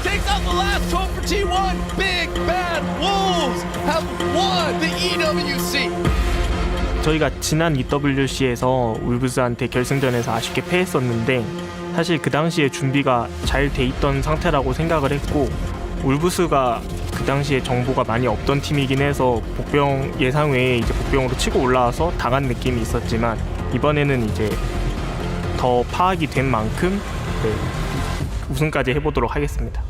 takes out the last hope for T1. Big Bad Wolves have won the EWC. 저희가 지난 EWC에서 울브스한테 결승전에서 아쉽게 패했었는데 사실 그 당시에 준비가 잘 돼 있던 상태라고 생각을 했고 울브스가 그 당시에 정보가 많이 없던 팀이긴 해서 복병 예상 외에 이제 복병으로 치고 올라와서 당한 느낌이 있었지만 이번에는 이제 더 파악이 된 만큼 우승까지 해보도록 하겠습니다.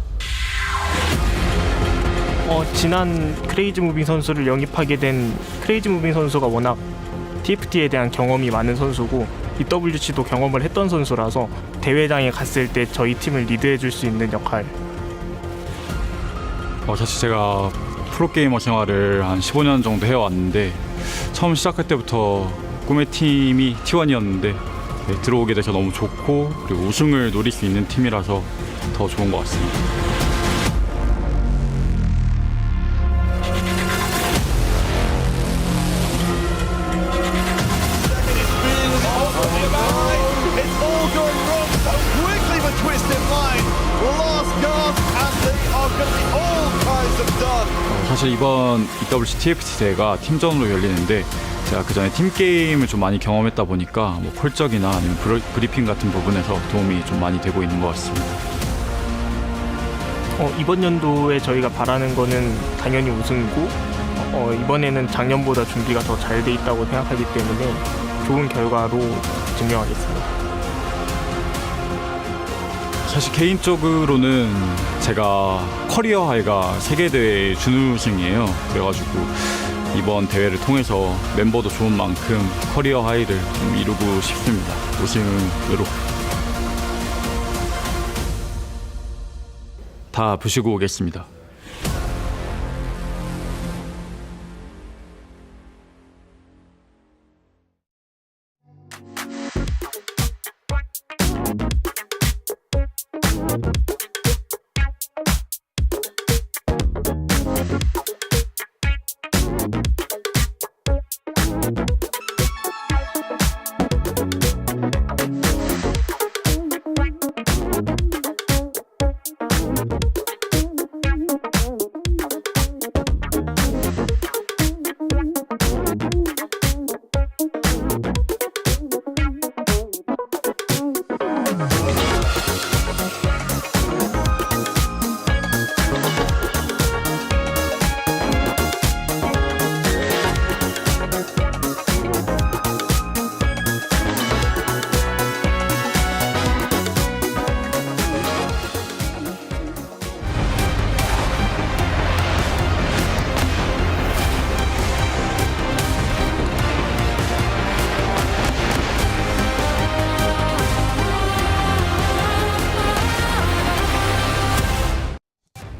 지난 크레이지 무빙 선수를 영입하게 된 크레이지 무빙 선수가 워낙 TFT에 대한 경험이 많은 선수고 EWC도 경험을 했던 선수라서 대회장에 갔을 때 저희 팀을 리드해 줄 수 있는 역할. 사실 제가 프로게이머 생활을 한 15년 정도 해왔는데 처음 시작할 때부터 꿈의 팀이 T1이었는데 들어오게 돼서 너무 좋고 그리고 우승을 노릴 수 있는 팀이라서 더 좋은 것 같습니다. 사실 이번 EWC TFT 대회가 팀전으로 열리는데 제가 그 전에 팀 게임을 좀 많이 경험했다 보니까 뭐 콜적이나 아니면 브리핑 같은 부분에서 도움이 좀 많이 되고 있는 것 같습니다. 이번 연도에 저희가 바라는 거는 당연히 우승이고 이번에는 작년보다 준비가 더 잘 돼 있다고 생각하기 때문에 좋은 결과로 증명하겠습니다. 사실 개인적으로는 제가 커리어 하이가 세계대회 준우승이에요. 그래가지고 이번 대회를 통해서 멤버도 좋은 만큼 커리어 하이를 좀 이루고 싶습니다. 우승으로. 다 보시고 오겠습니다.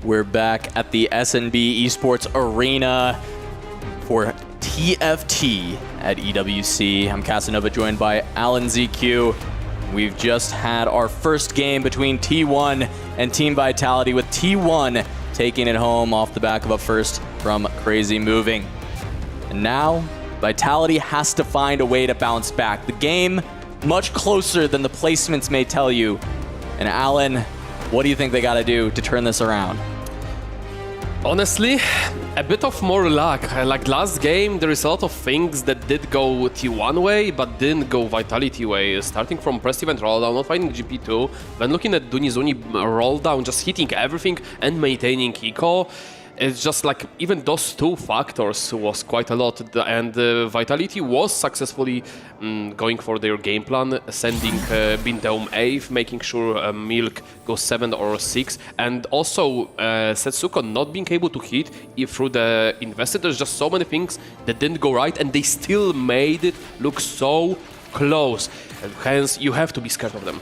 We're back at the SNB Esports Arena for TFT at EWC. I'm Casanova, joined by Alan ZQ. We've just had our first game between T1 and Team Vitality, with T1 taking it home off the back of a first from Crazy Moving. And now, Vitality has to find a way to bounce back. The game, much closer than the placements may tell you. And Alan, what do you think they got to do to turn this around? Honestly, a bit of more luck. Like last game, there is a lot of things that did go T1 way, but didn't go Vitality way. Starting from press event rolldown, not finding GP2, then looking at Dunizuni rolldown, just hitting everything and maintaining eco. It's just like even those two factors was quite a lot, and Vitality was successfully going for their game plan, sending Bindome 8th, making sure Milk goes 7 or 6, and also Setsuko not being able to hit through the invested. There's just so many things that didn't go right, and they still made it look so close, and hence you have to be scared of them.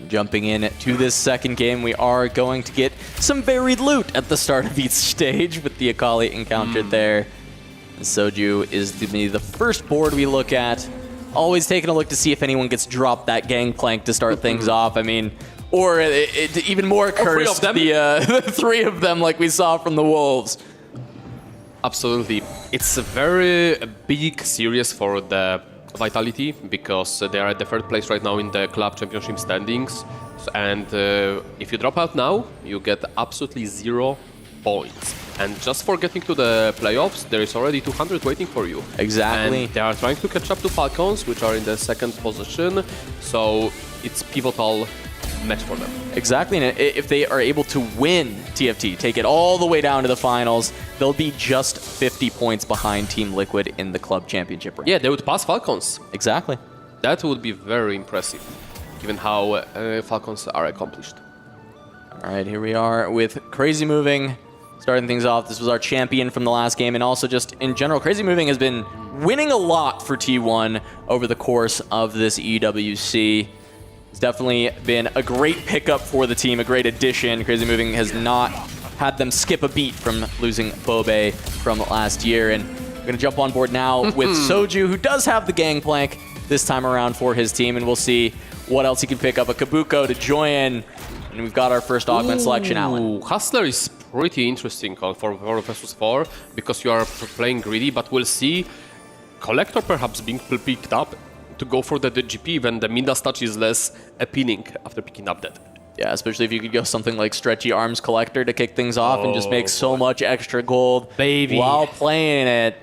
Jumping in to this second game, we are going to get some varied loot at the start of each stage with the Akali encountered there. And Soju is the first board we look at. Always taking a look to see if anyone gets dropped that gangplank to start things off. I mean, or even more cursed, the three of them like we saw from the Wolves. Absolutely. It's a very big series for the Vitality, because they are at the third place right now in the club championship standings, and if you drop out now, you get absolutely 0 points. And just for getting to the playoffs, there is already 200 waiting for you. Exactly. And they are trying to catch up to Falcons, which are in the second position, so it's pivotal match for them. Exactly, and if they are able to win TFT, take it all the way down to the finals, they'll be just 50 points behind Team Liquid in the club championship rank. Yeah, they would pass Falcons. Exactly. That would be very impressive, given how Falcons are accomplished. All right, here we are with Crazy Moving, starting things off. This was our champion from the last game, and also just in general, Crazy Moving has been winning a lot for T1 over the course of this EWC. It's definitely been a great pickup for the team, a great addition. Crazy Moving has not had them skip a beat from losing Bobe from last year. And we're going to jump on board now with Soju, who does have the gangplank this time around for his team. And we'll see what else he can pick up. A Kabuko to join. And we've got our first augment selection, Alan. Hustler is pretty interesting for 4 versus 4, because you are playing greedy, but we'll see Collector perhaps being picked up to go for the GP when the Midas touch is less appealing after picking up that. Yeah, especially if you could go something like Stretchy Arms Collector to kick things off and just make so much extra gold while playing it.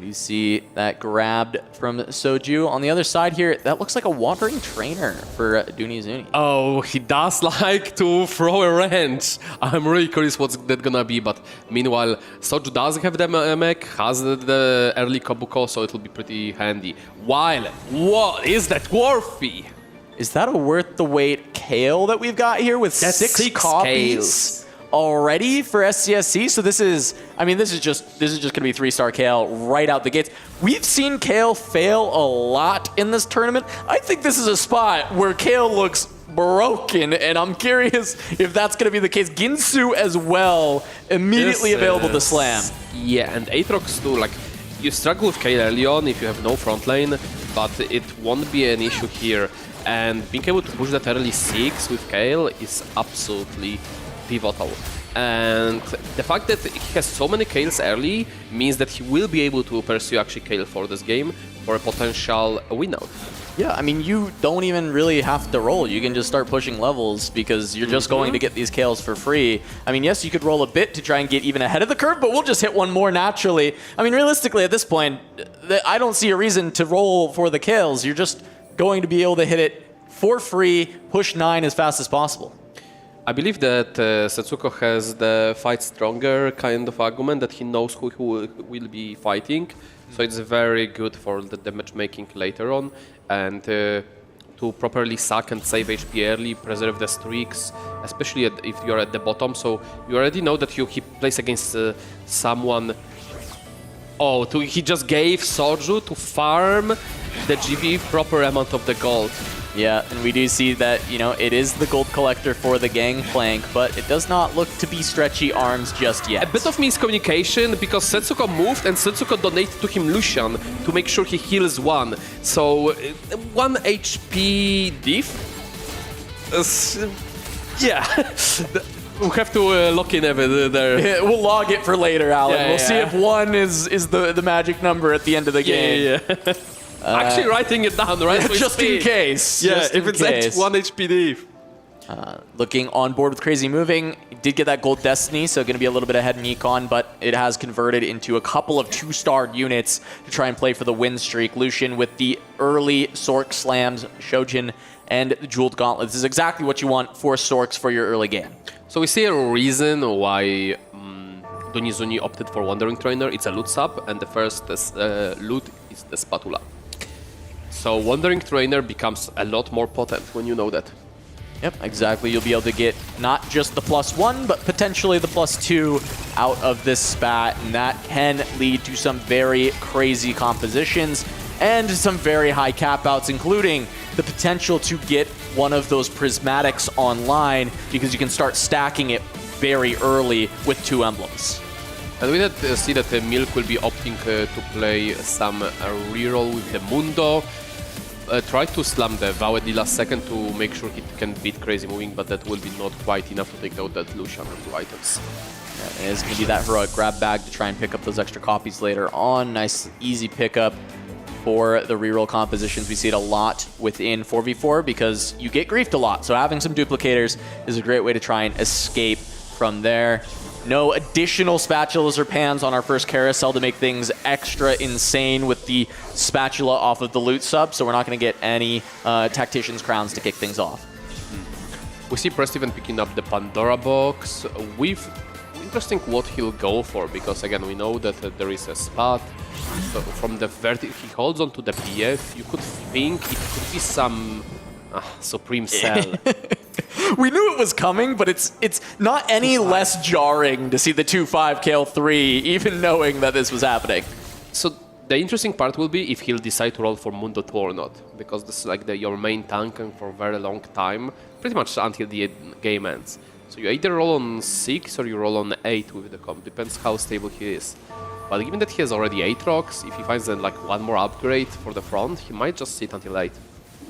You see that grabbed from Soju. On the other side here, that looks like a Wandering Trainer for Dunizuni. Oh, he does like to throw a wrench. I'm really curious what's that gonna be, but meanwhile, Soju does have the mech, has the early Kabuko, so it'll be pretty handy. While, what is that worthy? Is that a worth the wait Kale that we've got here with 6 copies? Already for SCSC, so this is just gonna be 3-star Kale right out the gates. We've seen Kale fail a lot in this tournament. I think this is a spot where Kale looks broken, and I'm curious if that's gonna be the case. Ginsu as well, immediately available to slam. Yeah, and Aatrox too. Like, you struggle with Kale early on if you have no front lane, but it won't be an issue here. And being able to push that early 6 with Kale is absolutely pivotal. And the fact that he has so many Kales early means that he will be able to pursue actually Kale for this game for a potential win out. Yeah, I mean, you don't even really have to roll. You can just start pushing levels because you're just going to get these Kales for free. I mean, yes, you could roll a bit to try and get even ahead of the curve, but we'll just hit one more naturally. I mean, realistically, at this point, I don't see a reason to roll for the Kales. You're just going to be able to hit it for free, push 9 as fast as possible. I believe that Setsuko has the fight stronger kind of argument, that he knows who will be fighting. So it's very good for the matchmaking later on. And to properly suck and save HP early, preserve the streaks, especially if you're at the bottom. So you already know that he plays against someone. Oh, he just gave Soju to farm the GP proper amount of the gold. Yeah, and we do see that, you know, it is the gold collector for the Gangplank, but it does not look to be stretchy arms just yet. A bit of miscommunication because Setsuko moved and Setsuko donated to him Lucian to make sure he heals 1. So 1 HP diff. Yeah. We'll have to lock in Evan there. We'll log it for later, Alan. Yeah, we'll see if 1 is the magic number at the end of the game. Yeah. Actually writing it down, right? Just in case. Yeah, just if in it's case. 1 HP diff. Looking on board with Crazy Moving, did get that Gold Destiny, so going to be a little bit ahead in Econ, but it has converted into a couple of 2-starred units to try and play for the win streak. Lucian with the early Sork slams, Shojin, and the Jeweled Gauntlet. This is exactly what you want for Sorks for your early game. So we see a reason why Donizuni opted for Wandering Trainer. It's a loot sub, and the first loot is the Spatula. So Wandering Trainer becomes a lot more potent when you know that. Yep, exactly. You'll be able to get not just the +1, but potentially the +2 out of this spat, and that can lead to some very crazy compositions and some very high cap outs, including the potential to get one of those prismatics online because you can start stacking it very early with 2 emblems. And we see that Milk will be opting to play some reroll with the Mundo. Try to slam the Vawedi last second to make sure he can beat Crazy Moving, but that will be not quite enough to take out that Lucian and 2 items. Yeah, it's going to be that heroic grab bag to try and pick up those extra copies later on. Nice, easy pickup for the reroll compositions. We see it a lot within 4v4 because you get griefed a lot, so having some duplicators is a great way to try and escape from there. No additional spatulas or pans on our first carousel to make things extra insane with the spatula off of the loot sub, so we're not going to get any Tactician's Crowns to kick things off. We see Prestiven picking up the Pandora box with interesting what he'll go for, because again we know that there is a spot. So from the he holds on to the PF. You could think it could be some Supreme Cell. We knew it was coming, but it's not any less jarring to see the 2-5 kill 3, even knowing that this was happening. So the interesting part will be if he'll decide to roll for Mundo 2 or not, because this is like your main tank for a very long time, pretty much until the game ends. So you either roll on 6 or you roll on 8 with the comp, depends how stable he is. But given that he has already 8 rocks, if he finds then like 1 more upgrade for the front, he might just sit until 8.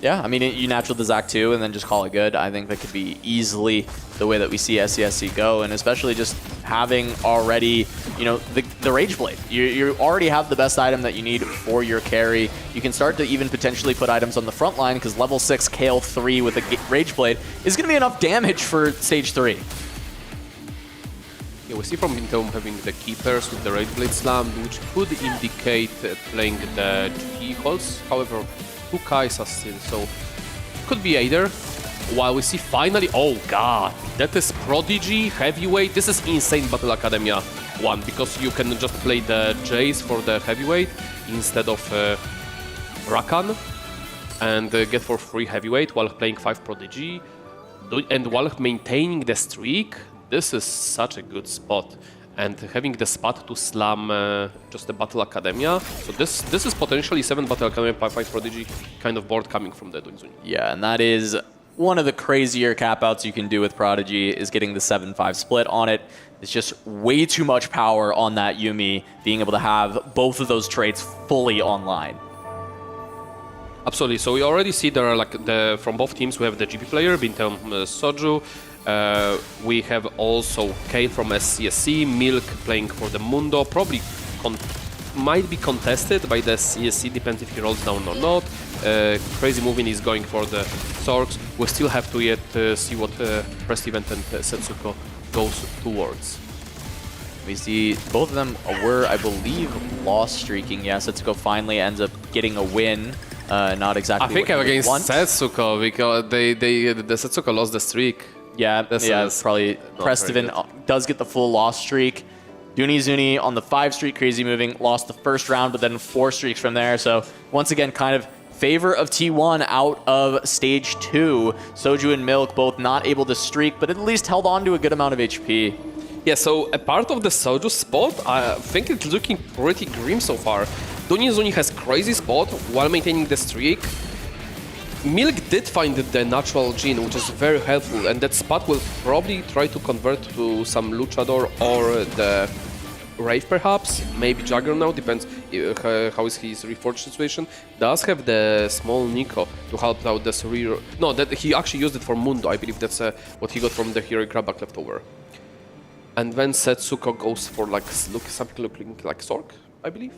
Yeah, I mean, you natural the Zac 2 and then just call it good. I think that could be easily the way that we see SCSC go, and especially just having already, you know, the Rage Blade. You already have the best item that you need for your carry. You can start to even potentially put items on the front line because level 6 Kale 3 with a Rage Blade is going to be enough damage for stage 3. Yeah, we see from Vintom having the Keepers with the Rage Blade Slam, which could indicate playing the GP holds. However, 2 Kaisa still, so could be either. While we see finally, oh god, that is Prodigy, Heavyweight. This is insane Battle Academia 1, because you can just play the Jace for the Heavyweight instead of Rakan and get for free Heavyweight while playing 5 Prodigy. And while maintaining the streak, this is such a good spot. And having the spot to slam just the Battle Academia. So this is potentially 7 Battle Academia, 5 Prodigy kind of board coming from the Donizuni. Yeah, and that is one of the crazier cap outs you can do with Prodigy, is getting the 7-5 split on it. It's just way too much power on that Yuumi, being able to have both of those traits fully online. Absolutely. So we already see there are like from both teams we have the GP player, Bintam Soju. We have also Kale from SCSC, Milk playing for the Mundo, probably might be contested by the CSC, depends if he rolls down or not. Crazy Moving is going for the Sorks. We still have to yet see what Prestivent and Setsuko goes towards. We see both of them were, I believe, loss streaking. Yeah, Setsuko finally ends up getting a win. Not exactly. I think what against want. Setsuko, because the Setsuko lost the streak. Yeah, that's probably Prestiven does get the full loss streak. Donizuni on the 5 streak, Crazy Moving, lost the first round, but then 4 streaks from there. So once again, kind of favor of T1 out of stage 2. Soju and Milk both not able to streak, but at least held on to a good amount of HP. Yeah, so a part of the Soju spot, I think it's looking pretty grim so far. Donizuni has crazy spot while maintaining the streak. Milk did find the natural gene, which is very helpful, and that spot will probably try to convert to some Luchador or the Wraith perhaps, maybe Juggernaut, depends how is his reforged situation. Does have the small Nico to help out the Surreal. No, that he actually used it for Mundo, I believe that's what he got from the Heroic Grabback leftover. And then Setsuko goes for like something looking like Sork, I believe.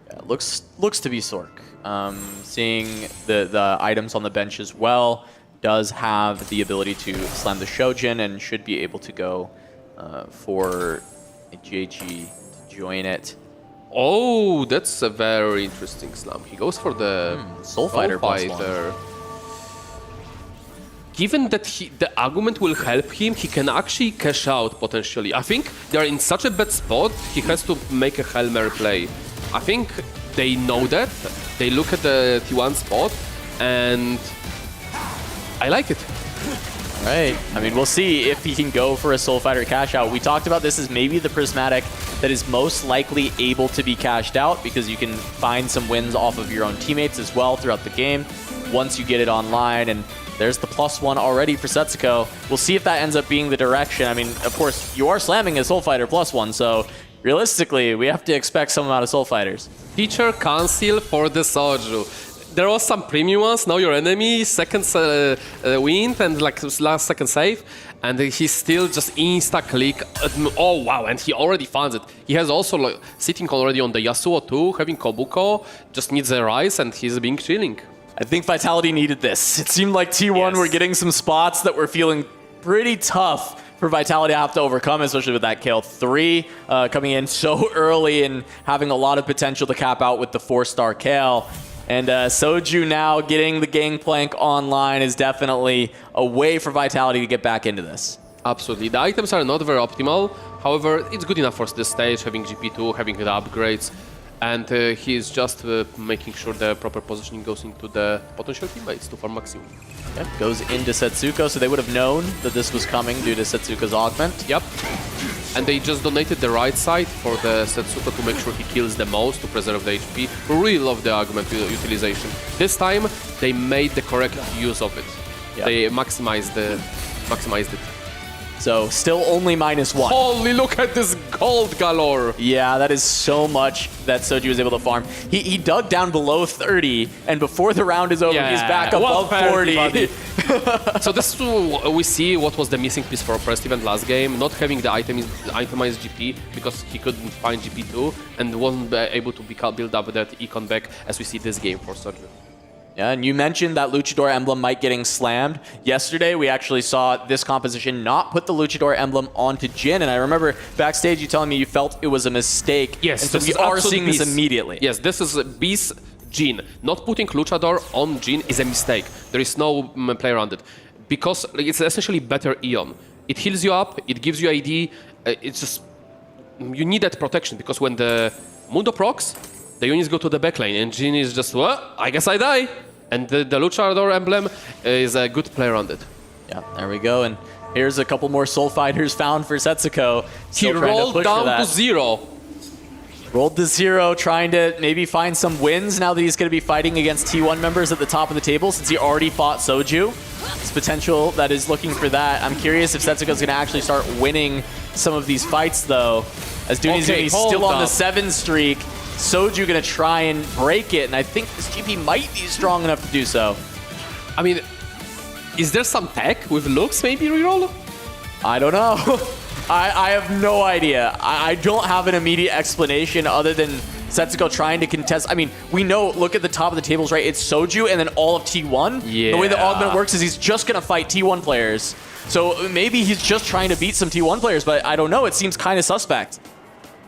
Yeah, looks to be Sork. Seeing the items on the bench as well, does have the ability to slam the Shojin and should be able to go for a JG to join it. Oh, that's a very interesting slam. He goes for the Soul Fighter. Given that the argument will help him, he can actually cash out potentially. I think they're in such a bad spot, he has to make a Hail Mary play. I think they know that. They look at the T1 spot, and I like it. Right. I mean, we'll see if he can go for a Soul Fighter cash out. We talked about this as maybe the Prismatic that is most likely able to be cashed out because you can find some wins off of your own teammates as well throughout the game once you get it online. And there's the +1 already for Setsuko. We'll see if that ends up being the direction. I mean, of course, you are slamming a Soul Fighter +1, so realistically, we have to expect some amount of Soul Fighters. Feature cancel for the Soju. There was some premium ones, now your enemy, second wind and like last second save, and he still just insta-click. Oh wow, and he already finds it. He has also like sitting already on the Yasuo too, having Kobuko, just needs a rise and he's being chilling. I think Vitality needed this. It seemed like T1 were getting some spots that were feeling pretty tough for Vitality to have to overcome, especially with that Kale 3 coming in so early and having a lot of potential to cap out with the 4-star Kale. And Soju now getting the Gangplank online is definitely a way for Vitality to get back into this. Absolutely. The items are not very optimal. However, it's good enough for this stage, having GP2, having the upgrades. And he is just making sure the proper positioning goes into the potential teammates to farm maximum. Yep, goes into Setsuko, so they would have known that this was coming due to Setsuko's augment. Yep. And they just donated the right side for the Setsuko to make sure he kills the most to preserve the HP. We really love the augment utilization. This time, they made the correct use of it. Yep. They maximized it. So still only -1. Holy, look at this gold galore. Yeah, that is so much that Soju was able to farm. He dug down below 30, and before the round is over, he's back above 40. So this is we see what was the missing piece for Prest event last game, not having the itemized GP because he couldn't find GP2 and wasn't able to build up that econ back as we see this game for Soju. Yeah, and you mentioned that Luchador emblem might getting slammed. Yesterday, we actually saw this composition not put the Luchador emblem onto Jin, and I remember backstage you telling me you felt it was a mistake. Yes, and so we are seeing this immediately. Yes, this is Beast Jin. Not putting Luchador on Jin is a mistake. There is no play around it. Because it's essentially better Eon. It heals you up, it gives you ID, it's just... You need that protection, because when the Mundo procs, the units go to the backline, and Jin is just, well, I guess I die. And the Luchador emblem is a good play around it. Yeah, there we go. And here's a couple more Soul Fighters found for Setsuko. He rolled down to 0. Rolled to 0, trying to maybe find some wins now that he's going to be fighting against T1 members at the top of the table since he already fought Soju. It's potential that is looking for that. I'm curious if Setsuko's going to actually start winning some of these fights, though. As Dooney's still on the 7 streak. Soju gonna try and break it, and I think this GP might be strong enough to do so. I mean, is there some tech with looks maybe reroll? I don't know. I have no idea. I don't have an immediate explanation other than Setsuko trying to contest. I mean, we know, look at the top of the tables, right? It's Soju and then all of T1. Yeah. The way the augment works is he's just gonna fight T1 players. So maybe he's just trying to beat some T1 players, but I don't know. It seems kind of suspect.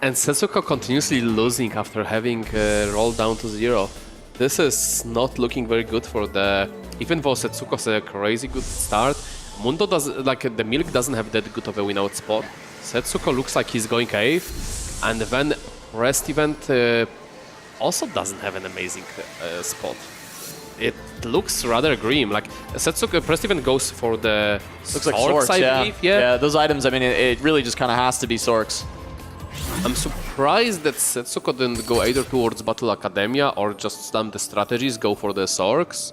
And Setsuko continuously losing after having rolled down to 0. This is not looking very good for the... Even though Setsuko's a crazy good start, Mundo doesn't... Like, the Milk doesn't have that good of a win-out spot. Setsuko looks like he's going cave. And then Rest event also doesn't have an amazing spot. It looks rather grim. Like, Setsuko Prest event goes for the... Looks like Sorks, I believe. Yeah, those items, I mean, it really just kind of has to be Sorks. I'm surprised that Setsuko didn't go either towards Battle Academia or just slam the strategies, go for the Sorks.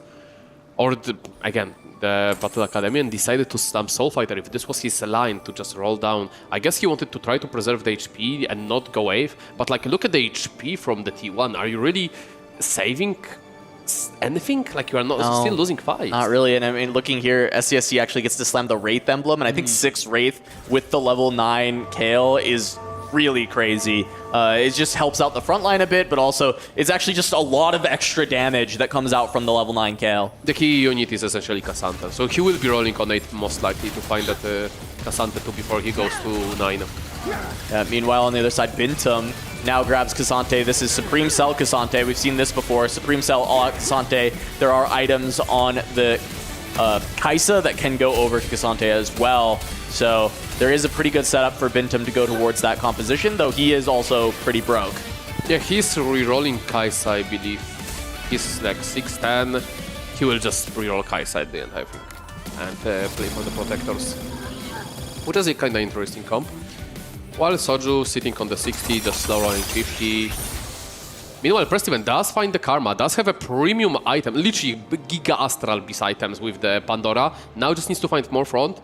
Or again, the Battle Academy decided to stamp Soul Fighter. If this was his line to just roll down, I guess he wanted to try to preserve the HP and not go AFE. But like, look at the HP from the T1. Are you really saving anything? Like, you are not still losing fights. Not really. And I mean, looking here, SCSC actually gets to slam the Wraith emblem, and I think 6 Wraith with the level 9 Kale is really crazy. It just helps out the front line a bit, but also it's actually just a lot of extra damage that comes out from the level 9 Kale. The key unit is essentially Cassandra, so he will be rolling on 8 most likely to find that Cassandra 2 before he goes to 9. Meanwhile, on the other side, Bintum now grabs Cassante. This is Supreme Cell Cassante. We've seen this before. Supreme Cell all Cassante. There are items on the Kaisa that can go over to Cassante as well. So there is a pretty good setup for Bintum to go towards that composition, though he is also pretty broke. Yeah, he's re-rolling Kaisa, I believe. He's like 6'10". He will just re-roll Kaisa at the end, I think, and play for the Protectors. Which is a kind of interesting comp. While Soju sitting on the 60, just slow rolling 50. Meanwhile, Prestiven does find the Karma, does have a premium item, literally Giga Astral Beast items with the Pandora. Now just needs to find more front.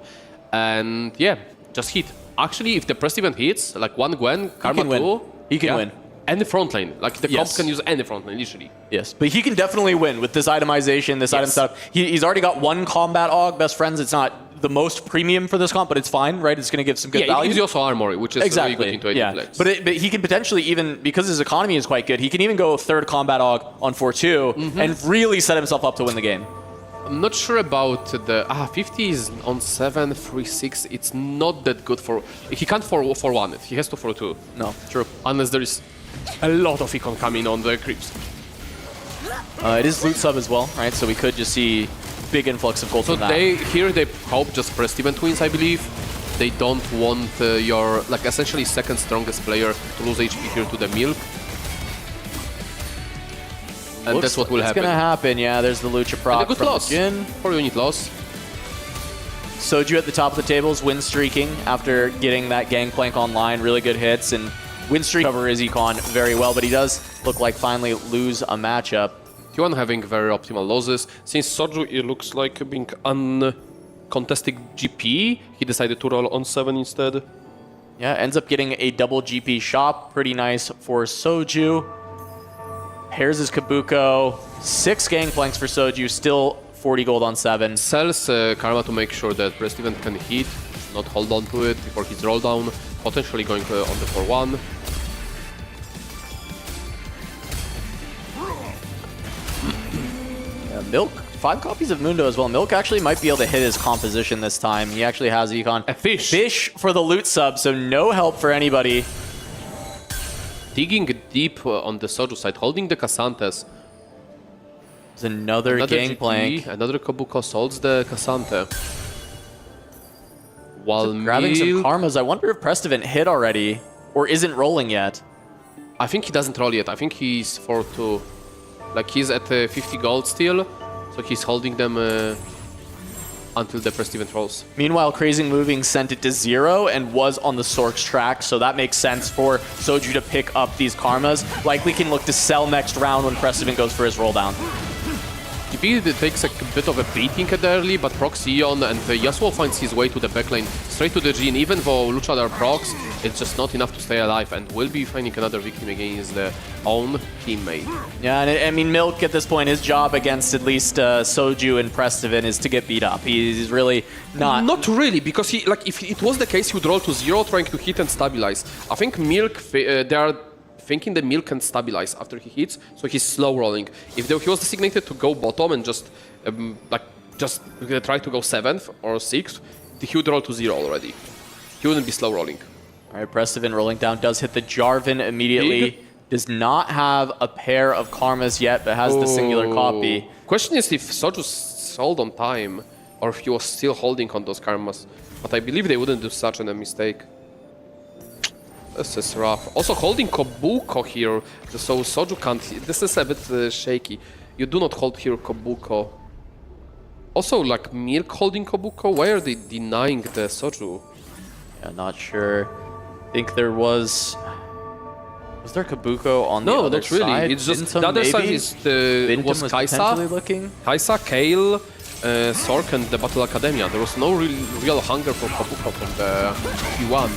And yeah, just hit. Actually, if the Prestiven hits, like 1 Gwen, Karma 2... He can win. Any front lane. Like, the comp can use any front lane, literally. Yes, but he can definitely win with this itemization, this item setup. He's already got 1 combat AUG, best friends. It's not the most premium for this comp, but it's fine, right? It's going to give some good value. It gives you also armor, which is really good into 80 flex. But he can potentially even, because his economy is quite good, he can even go 3rd combat AUG on 4-2 and really set himself up to win the game. I'm not sure about the... 50 is on 7, 3-6. It's not that good for... He can't 4-1 it. He has to 4-2. No, true. Unless there is a lot of econ coming on the creeps. It is loot sub as well, right? So we could just see big influx of gold from that. Here they hope just Prestiven twins, I believe. They don't want your, like, essentially second strongest player to lose HP here to the Milk. And that's what will happen. It's gonna happen, yeah. There's the Lucha proc from the Jin. 4 unit loss. Soju at the top of the tables, win streaking after getting that Gangplank online. Really good hits, and win streak cover his econ very well, but he does look like finally lose a matchup. T1 having very optimal losses. Since Soju, it looks like being uncontested GP, he decided to roll on 7 instead. Yeah, ends up getting a double GP shop. Pretty nice for Soju. Pairs his Kabuko. 6 Gangplanks for Soju, still 40 gold on 7. Sells Karma to make sure that Prestiven can hit, not hold on to it before his roll down, potentially going on the 4-1. Milk, 5 copies of Mundo as well. Milk actually might be able to hit his composition this time. He actually has econ. A fish. Fish for the loot sub, so no help for anybody. Digging deep on the Soju side, holding the Cassantes. There's another Gangplank. Another Kabuko solves the Cassante. While grabbing some Karmas. I wonder if Prestiven hit already, or isn't rolling yet. I think he doesn't roll yet. I think he's 4-2. Like, he's at 50 gold still, so he's holding them until the Prestiven rolls. Meanwhile, Crazy Moving sent it to 0 and was on the Sork's track, so that makes sense for Soju to pick up these Karmas. Likely can look to sell next round when Prestiven goes for his roll down. TP takes a bit of a beating at the early, but procs Eon, and Yasuo finds his way to the backline, straight to the Jin. Even though Lucha are procs, it's just not enough to stay alive, and will be finding another victim against their own teammate. Yeah, and I mean, Milk at this point, his job against at least Soju and Prestiven is to get beat up. He's really not... Not really, because he, like, if it was the case, he would roll to 0, trying to hit and stabilize. I think Milk, they are thinking that Milk can stabilize after he hits, so he's slow rolling. If he was designated to go bottom and just try to go 7th or 6th, he would roll to 0 already. He wouldn't be slow rolling. All right, Prestiven rolling down, does hit the Jarvan immediately. Big. Does not have a pair of Karmas yet, but has the singular copy. Question is if Soju sold on time, or if he was still holding on those Karmas. But I believe they wouldn't do such a mistake. This is rough. Also holding Kabuko here, so Soju can't... This is a bit shaky. You do not hold here Kabuko. Also, like, Milk holding Kabuko? Why are they denying the Soju? Yeah, not sure. I think there was... Was there Kabuko on the No, other not really. side? It's just Bintum, the other side maybe? is the Bintum was was potentially looking. Kaisa, Kale, Sork, and the Battle Academia. There was no real hunger for Kabuko from the Q1.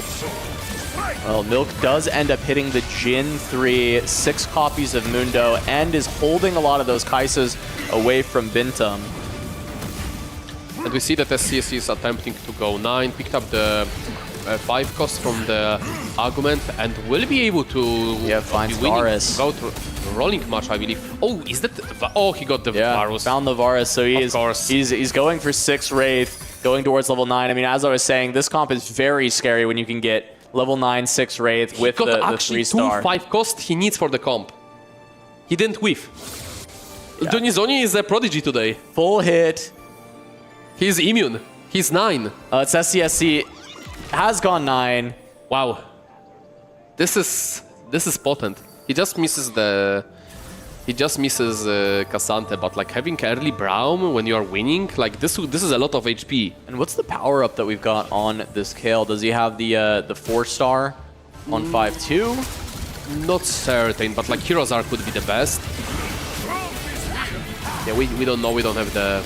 Well, Milk does end up hitting the Jin 3, 6 copies of Mundo, and is holding a lot of those Kaisas away from Bintum. And we see that SCSC is attempting to go 9, picked up the 5 cost from the argument, and will be able to find be winning, Varus. go to rolling match, I believe. Oh, is that? Oh, he got the Varus. Found the Varus, so he's going for 6 Wraith, going towards level 9. I mean, as I was saying, this comp is very scary when you can get level 9 6 Wraith with the 3-star. 5 cost he needs for the comp. He didn't whiff. Yeah. Donizoni is a prodigy today. Full hit. He's immune. He's 9. It's SCSC. Has gone 9. Wow. This is potent. He just misses Cassante, but like having early Braum when you are winning, like this is a lot of HP. And what's the power up that we've got on this Kale? Does he have the 4-star on 5-2? Not certain, but like Heroes could be the best. Yeah, we don't know. We don't have the.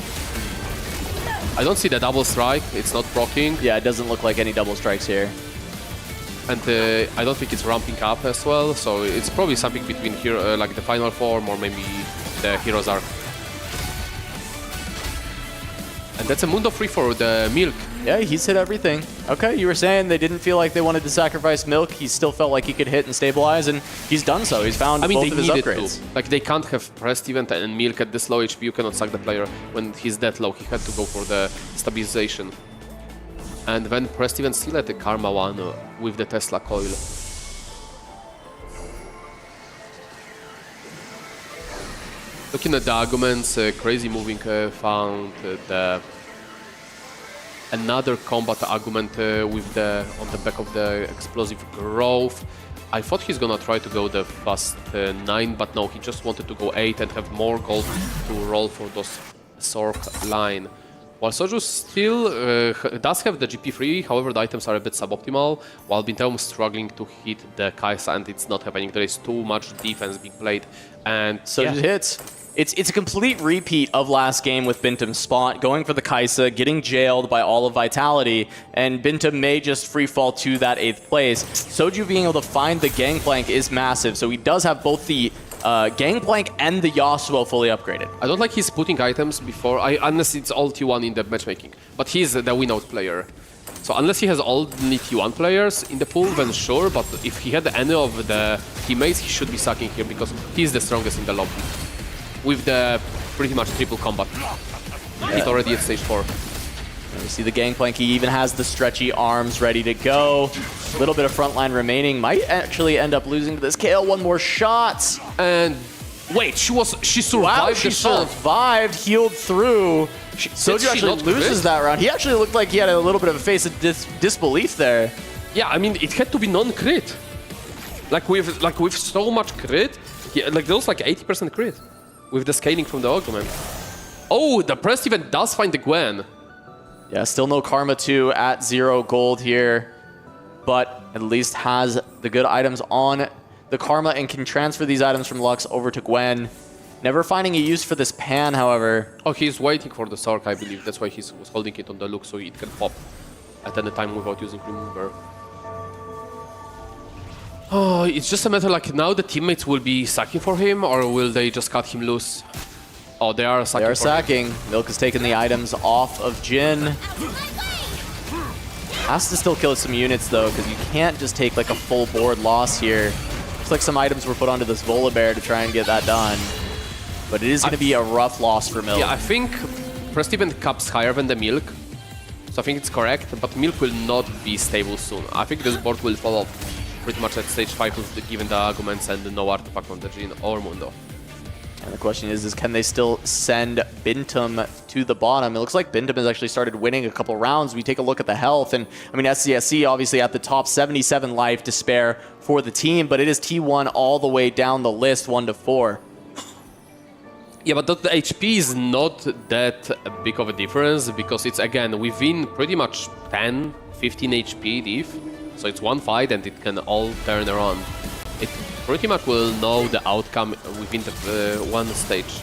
I don't see the double strike. It's not proccing. Yeah, it doesn't look like any double strikes here. And I don't think it's ramping up as well, so it's probably something between here, like the final form or maybe the Heroes Arc. And that's a Mundo free for the Milk. Yeah, he's hit everything. Okay, you were saying they didn't feel like they wanted to sacrifice Milk. He still felt like he could hit and stabilize, and he's done so. He's found both of his upgrades. Like, they can't have Pressed Event and Milk at this low HP. You cannot sack the player when he's that low. He had to go for the stabilization. And then Pressed Event still at the Karma 1 with the Tesla coil. Looking at the arguments, Crazy Moving found another combat argument with on the back of the explosive growth. I thought he's gonna try to go the fast 9, but no, he just wanted to go 8 and have more gold to roll for those Sork line. While Soju still does have the GP3, however the items are a bit suboptimal, while Bintum struggling to hit the Kaisa and it's not happening. There is too much defense being played, and Soju hits. It's a complete repeat of last game with Bintum's spot, going for the Kaisa, getting jailed by all of Vitality, and Bintum may just free fall to that 8th place. Soju being able to find the Gangplank is massive, so he does have both the Gangplank and the Yasuo fully upgraded. I don't like he's putting items before, unless it's all T1 in the matchmaking, but he's the win-out player. So unless he has only T1 players in the pool, then sure, but if he had any of the teammates, he should be sucking here because he's the strongest in the lobby. With the pretty much triple combat. He's already at stage 4. And we see the Gangplank, he even has the stretchy arms ready to go. A little bit of frontline remaining, might actually end up losing to this Kale. One more shot. And wait, she survived. Wow, she survived, healed through. Soju actually loses that round. He actually looked like he had a little bit of a face of disbelief there. Yeah, I mean, it had to be non-crit. Like with so much crit, like there was like 80% crit. With the scaling from the augment. Oh, the Pressed Event does find the Gwen. Yeah, still no Karma 2 at 0 gold here, but at least has the good items on the Karma and can transfer these items from Lux over to Gwen. Never finding a use for this Pan, however. Oh, he's waiting for the Sork, I believe. That's why he was holding it on the look so it can pop at any time without using Remover. Oh, it's just a matter like now the teammates will be sacking for him, or will they just cut him loose? Oh, they are sacking. They are sacking. Milk has taken the items off of Jin. Has to still kill some units though, because you can't just take like a full board loss here. Looks like some items were put onto this Volibear to try and get that done. But it is going to be a rough loss for Milk. Yeah, I think Pressed Event caps higher than the Milk. So I think it's correct, but Milk will not be stable soon. I think this board will fall off pretty much at stage 5 given the arguments and no artifact on the Jin or Mundo. And the question is can they still send Bintum to the bottom? It looks like Bintum has actually started winning a couple rounds. We take a look at the health, and I mean SCSC obviously at the top, 77 life to spare for the team, but it is T1 all the way down the list, 1 to 4. Yeah, but the HP is not that big of a difference because it's again within pretty much 10, 15 HP diff. So it's one fight and it can all turn around. pretty much will know the outcome within the one stage.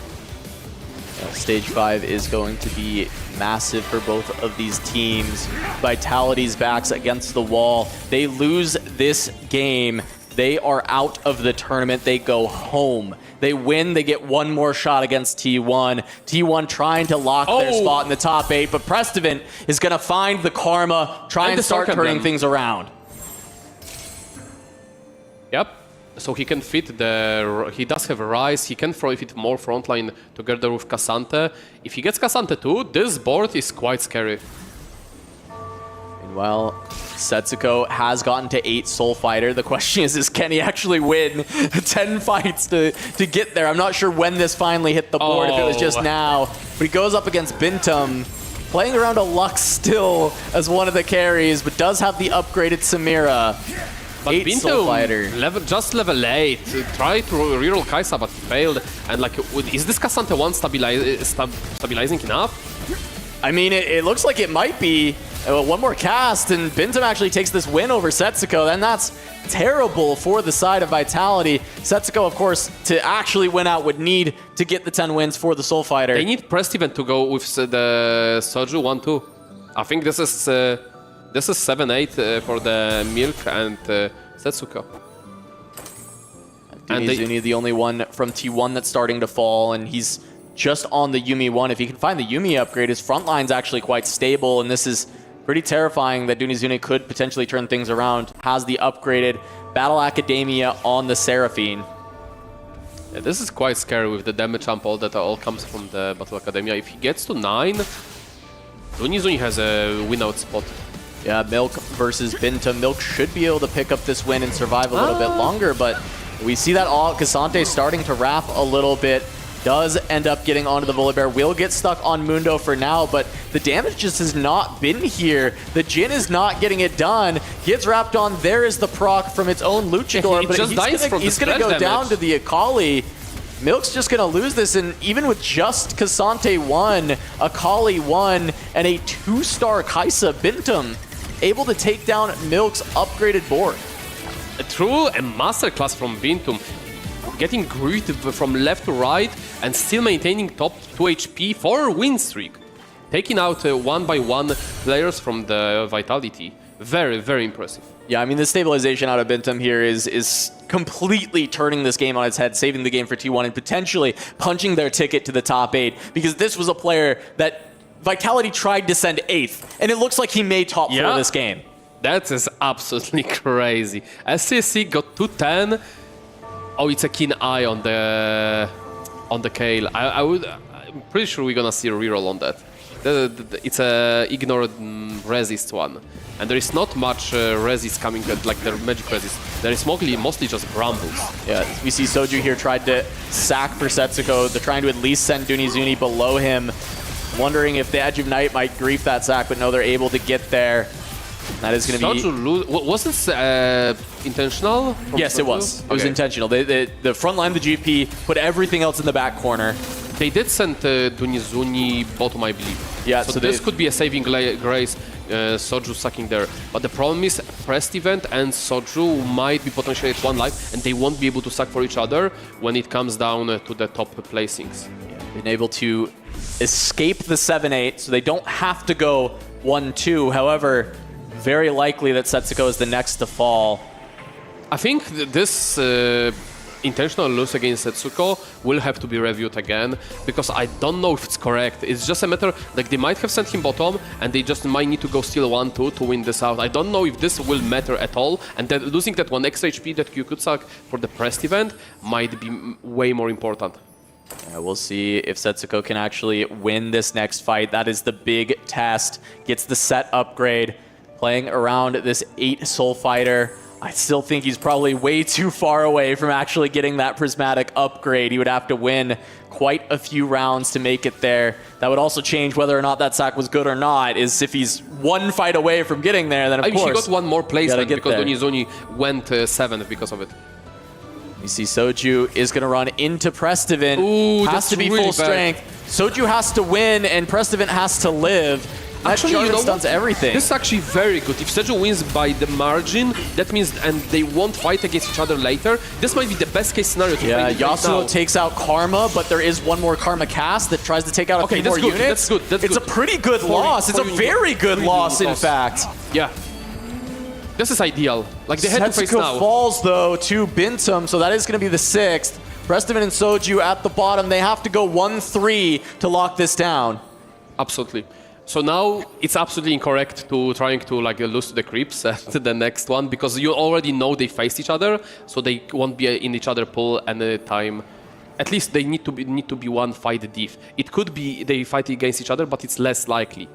Stage 5 is going to be massive for both of these teams. Vitality's backs against the wall. They lose this game, they are out of the tournament. They go home. They win, they get one more shot against T1. T1 trying to lock their spot in the top 8, but Prestivan is going to find the karma, try and start turning things around. Yep. So he can fit the... He does have a Rise, he can throw fit more frontline together with Cassante. If he gets Cassante too, this board is quite scary. Well, Setsuko has gotten to 8 Soul Fighter. The question is can he actually win 10 fights to get there? I'm not sure when this finally hit the board, if it was just now. But he goes up against Bintum, playing around a Lux still as one of the carries, but does have the upgraded Samira. But 8 Soul Fighter. Just level 8, tried to reroll Kaisa but failed. And like, is this Cassante 1 stabilizing enough? I mean, it looks like it might be. One more cast, and Bintum actually takes this win over Setsuko. Then that's terrible for the side of Vitality. Setsuko, of course, to actually win out would need to get the 10 wins for the Soul Fighter. They need Prestivan to go with the Soju 1-2. I think this is 7-8 for the Milk and Setsuko. Dunizuni, the only one from T1 that's starting to fall, and he's just on the Yumi 1. If he can find the Yumi upgrade, his front line's actually quite stable, and this is pretty terrifying that Dunizuni could potentially turn things around. Has the upgraded Battle Academia on the Seraphine. Yeah, this is quite scary with the damage amp all that all comes from the Battle Academia. If he gets to 9, Dunizuni has a win-out spot. Yeah, Milk versus Bintum. Milk should be able to pick up this win and survive a little bit longer, but we see that all Cassante starting to wrap a little bit. Does end up getting onto the Boulevard, will get stuck on Mundo for now, but the damage just has not been here. The Jhin is not getting it done. Gets wrapped on. There is the proc from its own Luchador, but he's gonna go down to the Akali. Milk's just gonna lose this, and even with just Cassante 1, Akali 1, and a 2-star Kaisa, Bintum able to take down Milk's upgraded board. A true masterclass from Bintum. Getting greeted from left to right and still maintaining top 2 HP for a win streak. Taking out 1-by-1 players from the Vitality. Very, very impressive. Yeah, I mean, the stabilization out of Bintum here is completely turning this game on its head, saving the game for T1 and potentially punching their ticket to the top 8, because this was a player that Vitality tried to send 8th, and it looks like he may top 4 this game. That is absolutely crazy. SCSC got 210. Oh, it's a keen eye on the Kale. I'm pretty sure we're gonna see a reroll on that. It's a ignored resist one, and there is not much resist coming, like the magic resist. There is mostly just brambles. Yeah, we see Soju here tried to sack for Setsuko. They're trying to at least send Dunizuni below him, wondering if the Edge of Night might grief that sack, but no, they're able to get there. That is going to be... Was this intentional? Yes, it was. It was intentional. The front line, the GP, put everything else in the back corner. They did send Dunizuni bottom, I believe. Yeah, so this could be a saving grace, Soju sucking there. But the problem is, Prestivan and Soju might be potentially at 1 life, and they won't be able to suck for each other when it comes down to the top placings. Yeah, been able to escape the 7-8, so they don't have to go 1-2. However, very likely that Setsuko is the next to fall. I think this intentional lose against Setsuko will have to be reviewed again, because I don't know if it's correct. It's just a matter, like, they might have sent him bottom and they just might need to go steal 1-2 to win this out. I don't know if this will matter at all, and that losing that 1 extra HP that you could suck for the Prest event might be way more important. Yeah, we'll see if Setsuko can actually win this next fight. That is the big test. Gets the set upgrade. Playing around this 8 Soul Fighter. I still think he's probably way too far away from actually getting that prismatic upgrade. He would have to win quite a few rounds to make it there. That would also change whether or not that sack was good or not, is if he's 1 fight away from getting there, then of course... He got 1 more placement because Dunizuni went 7th because of it. You see Soju is going to run into Prestivan. Ooh, has to be really full strength. Soju has to win and Prestivan has to live. Actually, you know stuns what? everything. This is actually very good. If Seju wins by the margin, that means, and they won't fight against each other later, this might be the best case scenario to play right Yasuo now. takes out Karma, but there is one more Karma cast that tries to take out a few more units. That's good. That's it's good. a pretty good loss. It's a very good loss, in fact. Yeah. This is ideal. Like, they had to face Setsuko now. falls, though, to Bintum, so that is going to be the 6th. Prestivan and Soju at the bottom. They have to go 1-3 to lock this down. Absolutely. So now it's absolutely incorrect to trying to like lose to the creeps at the next one, because you already know they faced each other, so they won't be in each other pool any time. At least they need to be one fight deep. It could be they fight against each other, but it's less likely.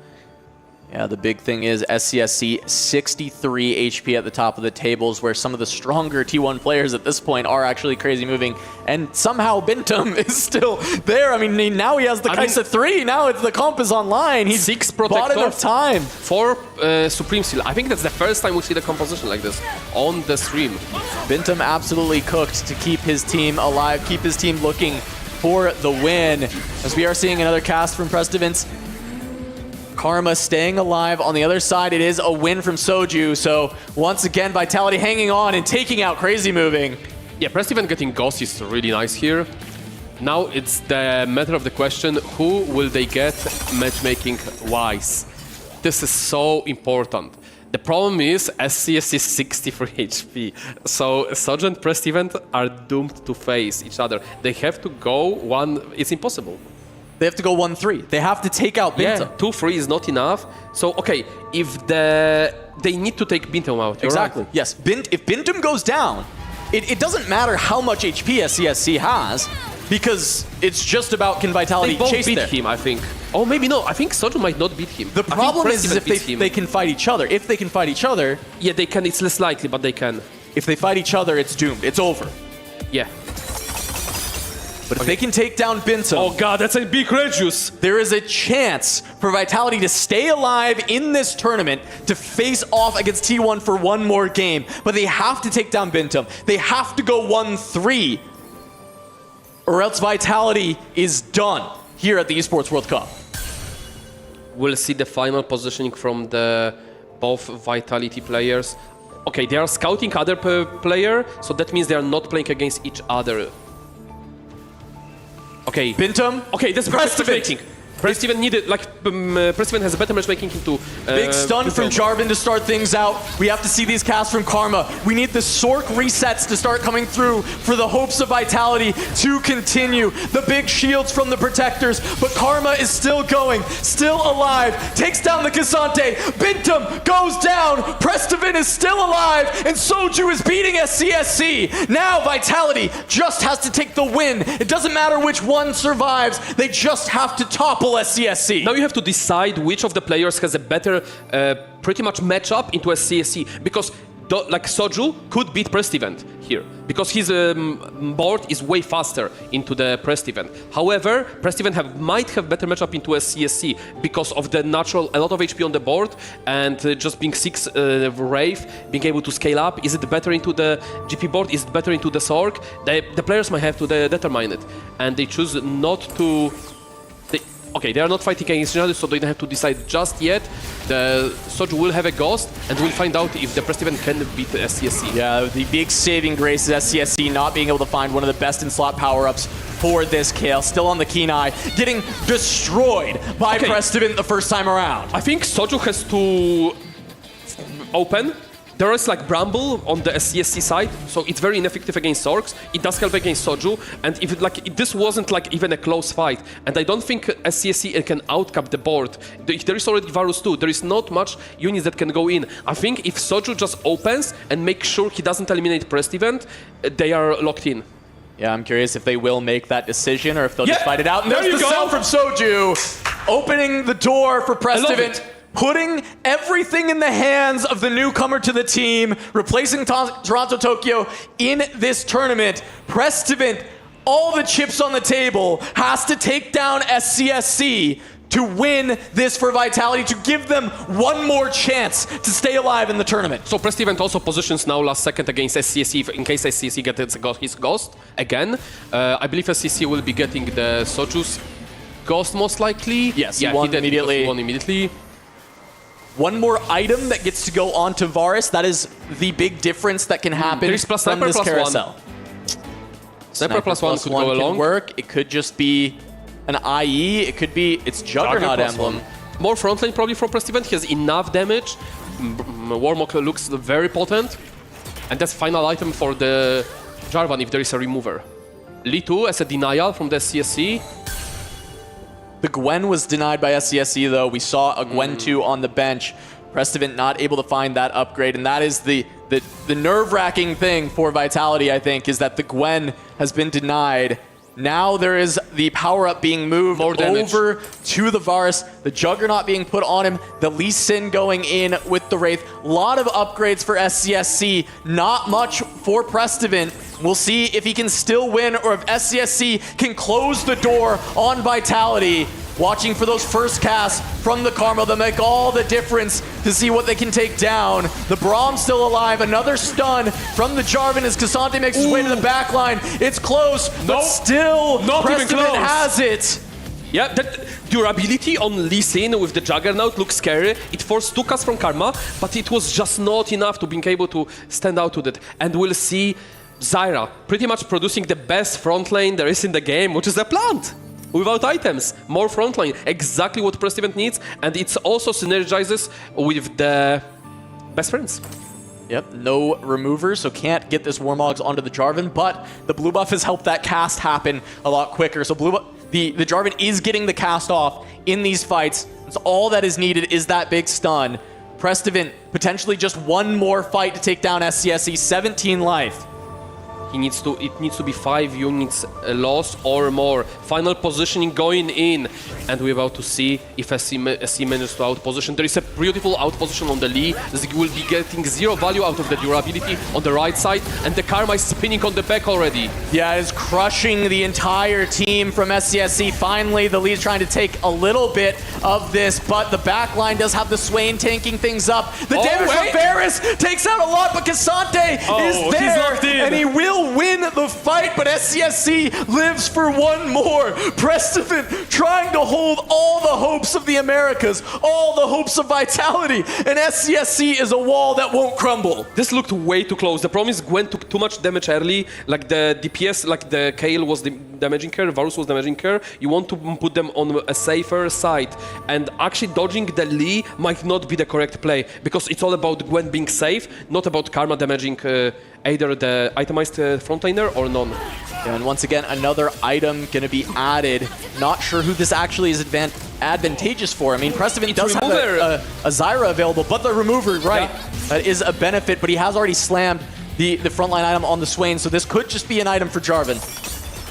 Yeah, the big thing is SCSC 63 HP at the top of the tables, where some of the stronger T1 players at this point are actually crazy moving, and somehow Bintum is still there. I mean, now he has the Kaisa 3. Now it's the comp is online. He's 6 bought protector, enough time. 4 Supreme Seal. I think that's the first time we see the composition like this on the stream. Bintum absolutely cooked to keep his team alive, keep his team looking for the win. As we are seeing another cast from Prestivance. Karma staying alive on the other side. It is a win from Soju. So once again, Vitality hanging on and taking out Crazy Moving. Yeah, Prestivan getting Ghost is really nice here. Now it's the matter of the question, who will they get matchmaking-wise? This is so important. The problem is SCS is 63 HP. So Soju and Prestivan are doomed to face each other. They have to go one, it's impossible. They have to go 1-3. They have to take out Bintum. Yeah, 2-3 is not enough. So, okay, if they need to take Bintum out. Exactly. Right. Yes, if Bintum goes down, it doesn't matter how much HP SCSC has, because it's just about can Vitality they both chase beat there. him, I think. Oh, maybe no. I think Soju might not beat him. The problem is if they can fight each other. If they can fight each other... Yeah, they can. It's less likely, but they can. If they fight each other, it's doomed. It's over. Yeah. But if they can take down Bintum... Oh god, that's a big red juice! There is a chance for Vitality to stay alive in this tournament to face off against T1 for one more game. But they have to take down Bintum. They have to go 1-3. Or else Vitality is done here at the Esports World Cup. We'll see the final positioning from the both Vitality players. Okay, they are scouting other player, so that means they are not playing against each other. Okay. Bintum. Okay, that's matchmaking. Prestivan needed, like, Prestivan has a better matchmaking into... Big stun from Jarvan to start things out. We have to see these casts from Karma. We need the Sork resets to start coming through for the hopes of Vitality to continue. The big shields from the protectors, but Karma is still going, still alive, takes down the Cassante. Bintum goes down, Prestivan is still alive, and Soju is beating SCSC. Now Vitality just has to take the win. It doesn't matter which one survives, they just have to topple SCSC. Now you have to decide which of the players has a better pretty much matchup into SCSC, because like Soju could beat Prestivan here because his board is way faster into the Prestivan. However, Prestivan might have better matchup into SCSC because of the natural a lot of HP on the board and just being 6 Wraith, being able to scale up. Is it better into the GP board? Is it better into the Sork? The players might have to determine it, and they choose not to. Okay, they are not fighting against each other, so they don't have to decide just yet. The Soju will have a Ghost, and we'll find out if the Prestivan can beat the SCSC. Yeah, the big saving grace is SCSC not being able to find one of the best in slot power-ups for this kill. Still on the keen eye, getting destroyed by Prestivan the first time around. I think Soju has to open. There is like Bramble on the SCSC side, so it's very ineffective against Sorks. It does help against Soju, and if this wasn't like even a close fight, and I don't think SCSC can outcap the board. There is already Varus too. There is not much units that can go in. I think if Soju just opens and makes sure he doesn't eliminate Prestivan, they are locked in. Yeah, I'm curious if they will make that decision or if they'll just fight it out. And there there's the you go. sound from Soju, opening the door for Prestivan. Putting everything in the hands of the newcomer to the team, replacing Toronto Tokyo in this tournament. Prestivan, all the chips on the table, has to take down SCSC to win this for Vitality, to give them one more chance to stay alive in the tournament. So Prestivan also positions now last second against SCSC in case SCSC gets his Ghost again. I believe SCSC will be getting the Soju's Ghost most likely. Yes, yeah, he won immediately. He won immediately. one more item that gets to go onto Varus. That is the big difference that can happen There is plus from sniper this plus carousel. Sniper plus one could go along. Work. It could just be an IE. It could be its Juggernaut emblem. More front lane probably from Prestivent. He has enough damage. Warmok looks very potent. And that's final item for the Jarvan if there is a remover. Lee 2 as a denial from the SCSC. The Gwen was denied by SCSC though. We saw a Gwen 2 on the bench. Prestivent not able to find that upgrade, and that is the nerve-wracking thing for Vitality, I think, is that the Gwen has been denied. Now there is the power-up being moved over to the Varus, the Juggernaut being put on him, the Lee Sin going in with the Wraith. A lot of upgrades for SCSC, not much for Prestivent. We'll see if he can still win or if SCSC can close the door on Vitality. Watching for those first casts from the Karma that make all the difference to see what they can take down. The Braum's still alive. Another stun from the Jarvan as Cassante makes his way to the back line. It's close, but still Prestivent has it. Yeah, that durability on Lee Sin with the Juggernaut looks scary. It forced 2 casts from Karma, but it was just not enough to being able to stand out to that. And we'll see Zyra pretty much producing the best front lane there is in the game, which is a plant. Without items, more frontline, exactly what Prestivent needs, and it also synergizes with the best friends. Yep, no removers, so can't get this Warmogs onto the Jarvan, but the blue buff has helped that cast happen a lot quicker. So the Jarvan is getting the cast off in these fights. So all that is needed is that big stun. Prestivent potentially just one more fight to take down SCSC, 17 life. It needs to be 5 units lost or more. Final positioning going in, and we're about to see if SC manages to outposition. There is a beautiful outposition on the Lee. Zig will be getting 0 value out of the durability on the right side, and the Karma is spinning on the back already. Yeah, it's crushing the entire team from SCSC. Finally, the Lee's trying to take a little bit of this, but the back line does have the Swain tanking things up. The damage from Varus takes out a lot, but Cassante is there, and he will win the fight, but SCSC lives for one more. Prestivent trying to hold all the hopes of the Americas, all the hopes of Vitality, and SCSC is a wall that won't crumble. This looked way too close. The problem is Gwen took too much damage early, like the DPS, like the Kayle was damaging her, Varus was damaging her. You want to put them on a safer side, and actually dodging the Lee might not be the correct play, because it's all about Gwen being safe, not about Karma damaging either the itemized frontliner or none. Yeah, and once again, another item going to be added. Not sure who this actually is advantageous for. I mean, Prestivent does have a Zyra available, but the remover, right, that is a benefit, but he has already slammed the frontline item on the Swain, so this could just be an item for Jarvan.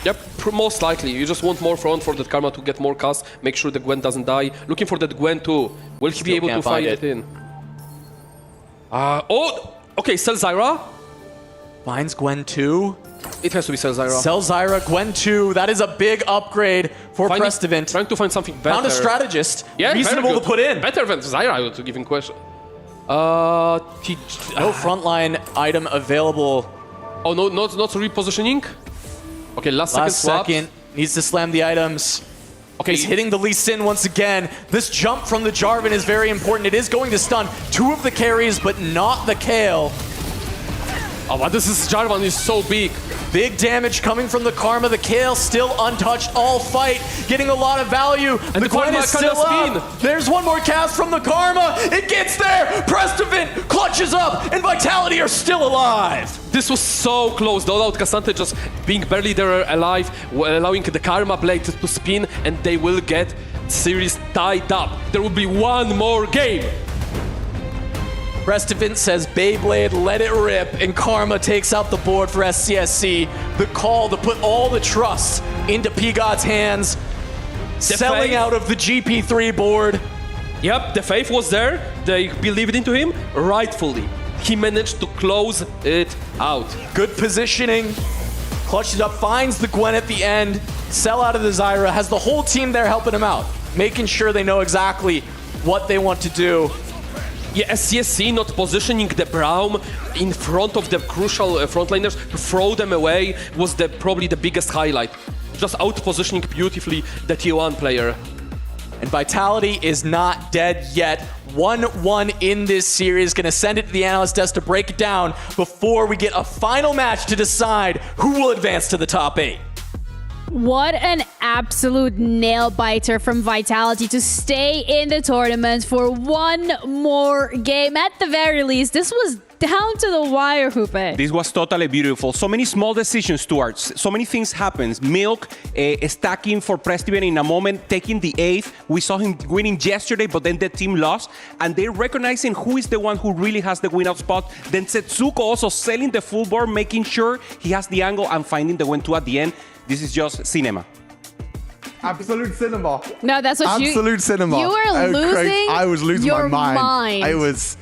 Yep, most likely. You just want more front for that Karma to get more cast, make sure the Gwen doesn't die. Looking for that Gwen too. Will he be able to find it in? Okay, sell Zyra. Finds Gwen 2. It has to be Sell Zyra. Sell Zyra, Gwen 2. That is a big upgrade for Prestivent. Trying to find something better. Found a strategist. Yeah, reasonable to put in. Better than Zyra, I would give him question. No frontline item available. Oh, no, not repositioning? Okay, last second. Needs to slam the items. Okay, he's hitting the Lee Sin once again. This jump from the Jarvan is very important. It is going to stun 2 of the carries, but not the Kayle. Oh, but this is Jarvan is so big. Big damage coming from the Karma. The Kayle still untouched all fight, getting a lot of value. And the Gwen is still up. There's one more cast from the Karma. It gets there. Prestivent clutches up, and Vitality are still alive. This was so close. The all-out Cassante just being barely there alive, allowing the Karma blade to spin, and they will get series tied up. There will be one more game. Prestivent says Beyblade, let it rip, and Karma takes out the board for SCSC. The call to put all the trust into P-God's hands, selling out of the GP3 board. Yep, the faith was there. They believed into him rightfully. He managed to close it out. Good positioning. Clutched it up, finds the Gwen at the end. Sell out of the Zyra, has the whole team there helping him out, making sure they know exactly what they want to do. Yeah, SCSC not positioning the Braum in front of the crucial frontliners to throw them away was probably the biggest highlight. Just out-positioning beautifully the T1 player. And Vitality is not dead yet. 1-1 in this series. Gonna send it to the analyst desk to break it down before we get a final match to decide who will advance to the top 8. What an absolute nail-biter from Vitality to stay in the tournament for one more game. At the very least, this was down to the wire, Hoope. This was totally beautiful. So many small decisions, Stuart. So many things happens. Milk stacking for Prestiven in a moment, taking the 8th. We saw him winning yesterday, but then the team lost. And they're recognizing who is the one who really has the win-out spot. Then Setsuko also selling the full board, making sure he has the angle and finding the win-2 at the end. This is just cinema. Absolute cinema. No, that's what Absolute cinema. You were losing. I was losing your my mind. mind.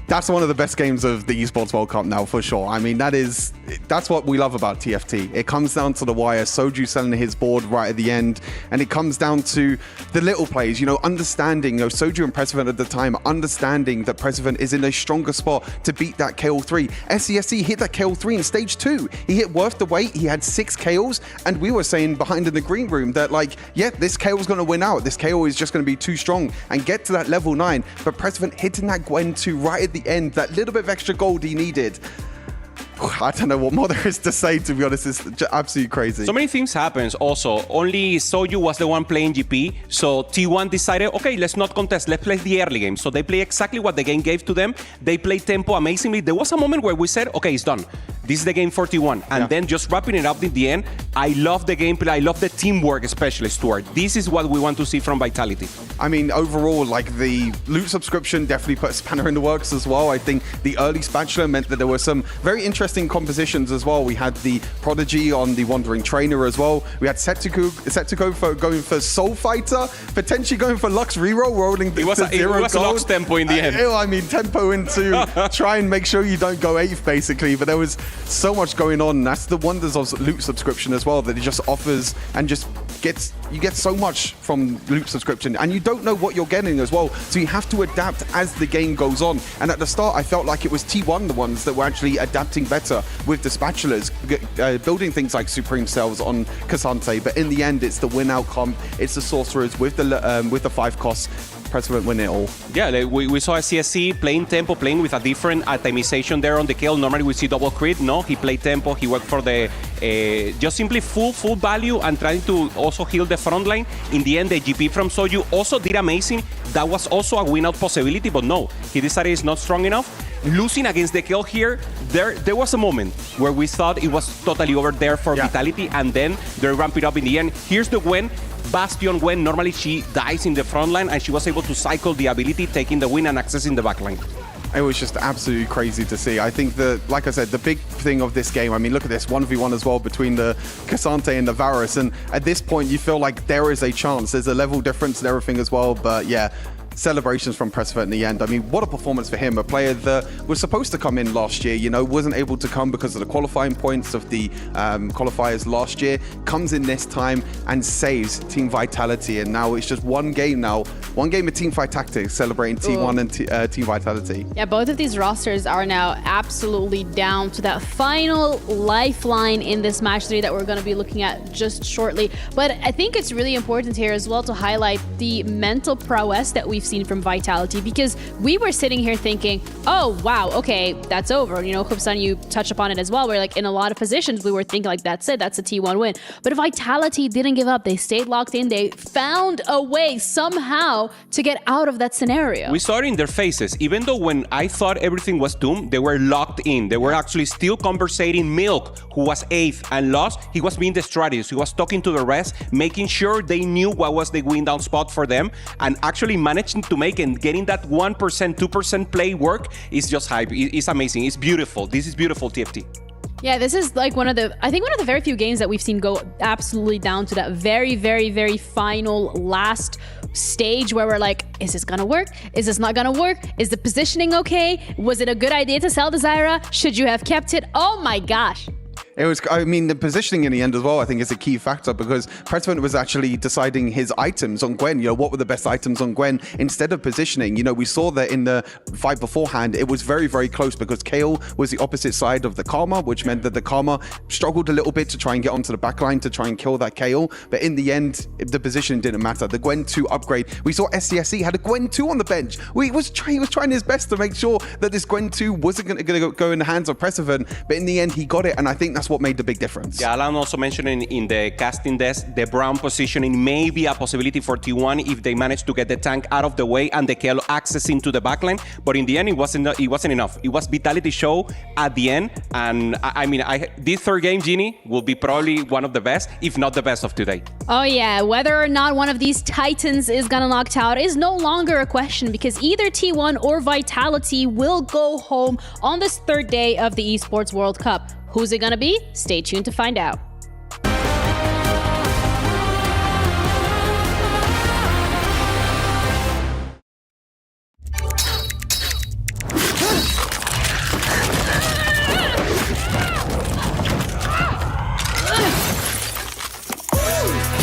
That's one of the best games of the Esports World Cup now, for sure. I mean, that's what we love about TFT. It comes down to the wire, Soju selling his board right at the end, and it comes down to the little plays, understanding, Soju and Prestiven at the time, understanding that Prestiven is in a stronger spot to beat that KO3. SCSC hit that KO3 in stage 2. He hit worth the wait, he had 6 KOs, and we were saying behind in the green room that, this KO is going to win out. This KO is just going to be too strong and get to that level 9. But Prestiven hitting that Gwen 2 right at the end, that little bit of extra gold he needed. I don't know what more there is to say, to be honest. It's just absolutely crazy. So many things happens also. Only Soju was the one playing GP. So T1 decided, okay, let's not contest. Let's play the early game. So they play exactly what the game gave to them. They play tempo amazingly. There was a moment where we said, okay, it's done. This is the game for T1. And then just wrapping it up in the end, I love the gameplay. I love the teamwork, especially, Stuart. This is what we want to see from Vitality. I mean, overall, the loot subscription definitely put a spanner in the works as well. I think the early spatula meant that there were some very interesting compositions as well. We had the Prodigy on the Wandering Trainer as well. We had Setsuko going for Soul Fighter, potentially going for Lux Reroll, rolling it was a Lux tempo in the end. I mean, tempo into try and make sure you don't go 8th, basically. But there was so much going on. That's the wonders of loot subscription as well, that it just offers and just you get so much from loot subscription, and you don't know what you're getting as well, so you have to adapt as the game goes on. And at the start I felt like it was T1 the ones that were actually adapting better with the spatulas, building things like Supreme Cells on Cassante, but in the end it's the win outcome, it's the sorcerers with the 5 costs. Prestiven win it all. Yeah, we saw a CSC playing tempo, playing with a different atomization there on the kill. Normally we see double crit. No, he played tempo. He worked for the just simply full value and trying to also heal the front line. In the end, the GP from Soju also did amazing. That was also a win out possibility, but no, he decided it's not strong enough. Losing against the kill here, there was a moment where we thought it was totally over there for Vitality, and then they ramp it up in the end. Here's the Gwen. Bastion Gwen, normally she dies in the front line, and she was able to cycle the ability, taking the win and accessing the back line. It was just absolutely crazy to see. I think that, like I said, the big thing of this game, I mean, look at this, 1v1 as well between the Cassante and the Varus, and at this point you feel like there is a chance. There's a level difference and everything as well, but yeah, celebrations from Prestiven in the end. I mean, what a performance for him. A player that was supposed to come in last year, wasn't able to come because of the qualifying points of the qualifiers last year, comes in this time and saves Team Vitality. And now it's just one game of Teamfight Tactics celebrating T1 and Team Vitality. Yeah, both of these rosters are now absolutely down to that final lifeline in this match 3 that we're going to be looking at just shortly. But I think it's really important here as well to highlight the mental prowess that we've seen from Vitality, because we were sitting here thinking, oh wow, okay, that's over. Hupsan, you touched upon it as well, where in a lot of positions we were thinking that's it, that's a T1 win. But Vitality didn't give up. They stayed locked in. They found a way somehow to get out of that scenario. We saw it in their faces. Even though when I thought everything was doomed, they were locked in. They were actually still conversating. Milk, who was 8th and lost, he was being the strategist. He was talking to the rest, making sure they knew what was the win down spot for them, and actually managed to make and getting that 1%, 2% play work is just hype. It's amazing. It's beautiful. This is beautiful, TFT. Yeah, this is one of the very few games that we've seen go absolutely down to that very, very, very final last stage where we're like, is this gonna work? Is this not gonna work? Is the positioning okay? Was it a good idea to sell the Zyra? Should you have kept it? Oh my gosh. It was, I mean, the positioning in the end as well, I think, is a key factor because President was actually deciding his items on Gwen. You know, what were the best items on Gwen instead of positioning. You know, we saw that in the fight beforehand, it was very, very close because Kayle was the opposite side of the Karma, which meant that the Karma struggled a little bit to try and get onto the backline to try and kill that Kayle. But in the end, the position didn't matter. The Gwen 2 upgrade, we saw SCSE had a Gwen 2 on the bench. He was trying his best to make sure that this Gwen 2 wasn't going to go in the hands of President, but in the end, he got it, and I think that's what made the big difference. Yeah, Alan also mentioned in the casting desk, the Brown positioning may be a possibility for T1 if they manage to get the tank out of the way and the Kayle access into the backline. But in the end, it wasn't enough. It was Vitality show at the end, and this third game, Genie, will be probably one of the best, if not the best of today. Oh yeah, whether or not one of these Titans is gonna knocked out is no longer a question because either T1 or Vitality will go home on this third day of the Esports World Cup. Who's it gonna be? Stay tuned to find out.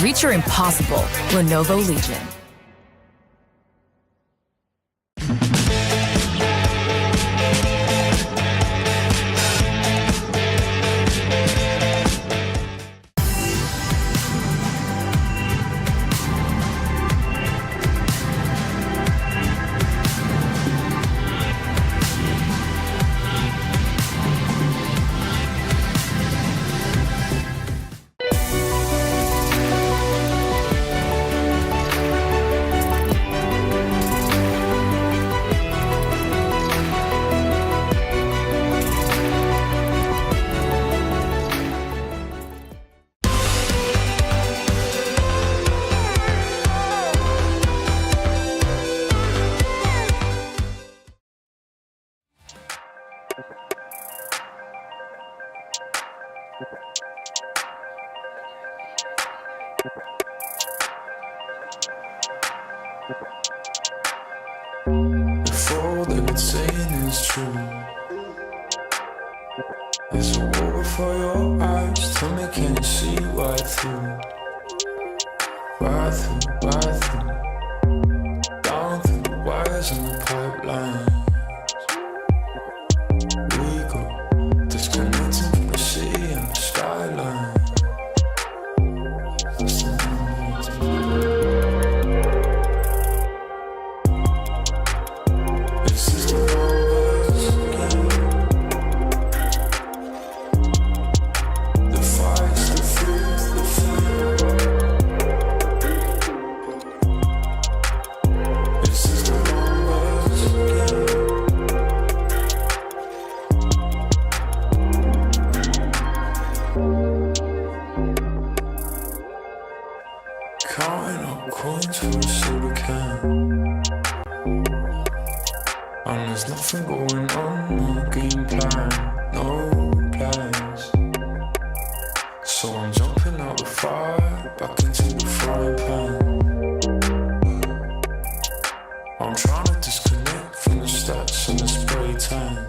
Reach your impossible, Lenovo Legion. If all they've been saying is true, there's a war before your eyes. Tell me, can you see right through? Right through, right through. Down through the wires and the pipelines. We go disconnecting from the city and the skyline. Counting up coins for a soda can, and there's nothing going on, no game plan, no plans. So I'm jumping out the fire, back into the frying pan. I'm trying to disconnect from the stats and the spray tan.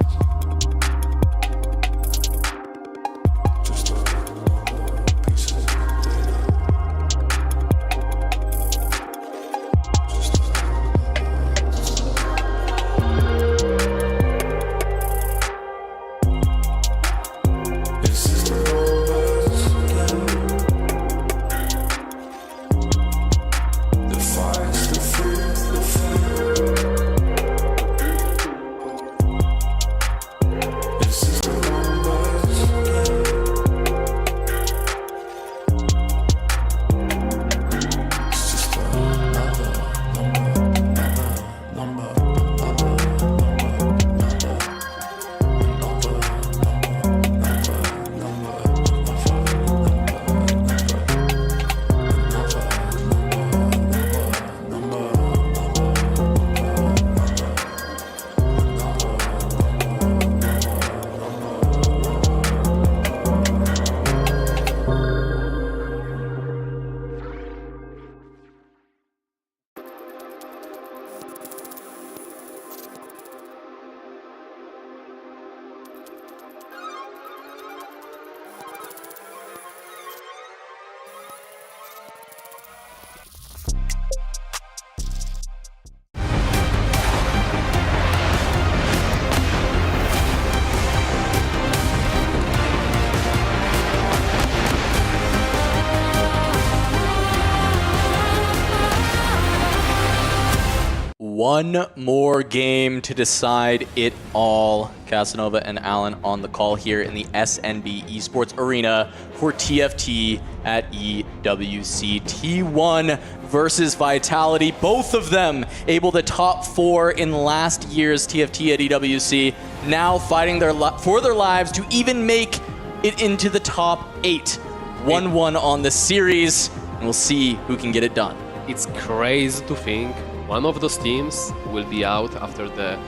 One more game to decide it all. Casanova and Alan on the call here in the SNB Esports Arena for TFT at EWC. T1 versus Vitality. Both of them able to top 4 in last year's TFT at EWC. Now fighting for their lives to even make it into the top 8. 1-1 on the series, and we'll see who can get it done. It's crazy to think one of those teams will be out after the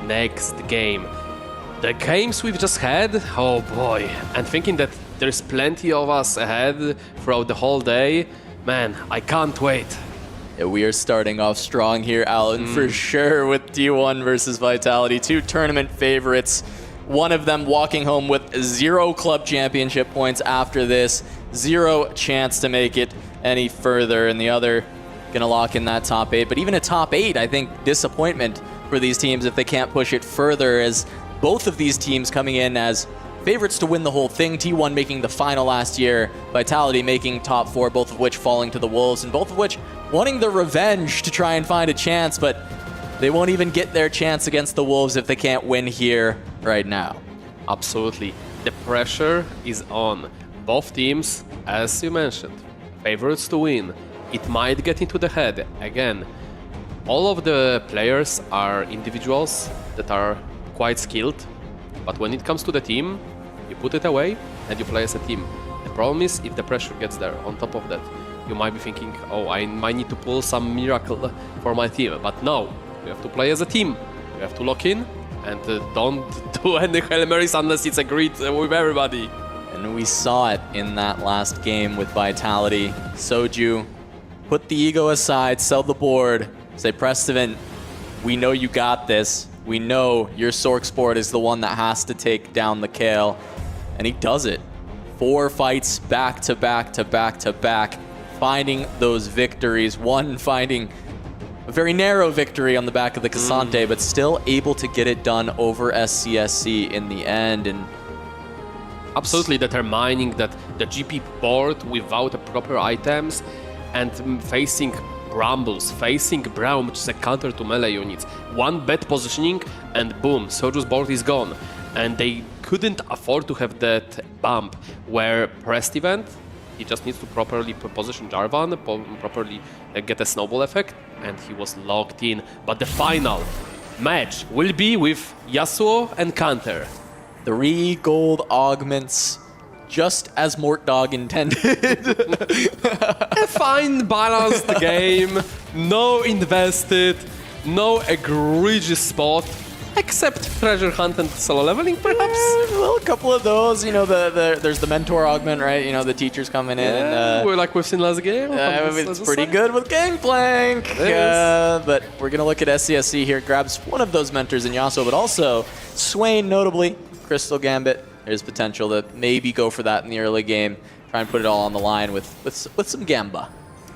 next game. The games we've just had, oh boy, and thinking that there's plenty of us ahead throughout the whole day, man, I can't wait. Yeah, we are starting off strong here, Alan, for sure, with T1 versus Vitality. 2 tournament favorites. One of them walking home with 0 club championship points after this. 0 chance to make it any further, and the other gonna lock in that top 8. But even a top 8, I think disappointment for these teams if they can't push it further, as both of these teams coming in as favorites to win the whole thing. T1 making the final last year, Vitality making top 4, both of which falling to the Wolves, and both of which wanting the revenge to try and find a chance, but they won't even get their chance against the Wolves if they can't win here right now. Absolutely. The pressure is on. Both teams, as you mentioned, favorites to win. It might get into the head. Again, all of the players are individuals that are quite skilled, but when it comes to the team, you put it away and you play as a team. The problem is if the pressure gets there. On top of that, you might be thinking, oh, I might need to pull some miracle for my team, but no, you have to play as a team. You have to lock in and don't do any Hail Marys unless it's agreed with everybody. And we saw it in that last game with Vitality. Soju, put the ego aside, sell the board, say, Prestivan, we know you got this. We know your Sork Sport is the one that has to take down the Kale. And he does it. 4 fights back to back to back to back, finding those victories. One finding a very narrow victory on the back of the Cassante, but still able to get it done over SCSC in the end. And absolutely determining that the GP board without a proper items and facing Brambles, facing Braum, which is a counter to melee units. One bad positioning and boom, Soju's board is gone. And they couldn't afford to have that bump where Prestivan, he just needs to properly position Jarvan, properly get a snowball effect, and he was locked in. But the final match will be with Yasuo and Counter. 3 gold augments, just as Mortdog intended. A fine balanced game, no invested, no egregious spot, except treasure hunt and solo leveling, perhaps? Well, a couple of those, you know, there's the mentor augment, right? You know, the teachers coming in. And, we're like we've seen last game. It's pretty good with Gangplank. But we're going to look at SCSC here. Grabs one of those mentors in Yasuo, but also Swain, notably. Crystal Gambit. There's potential to maybe go for that in the early game. Try and put it all on the line with some Gamba.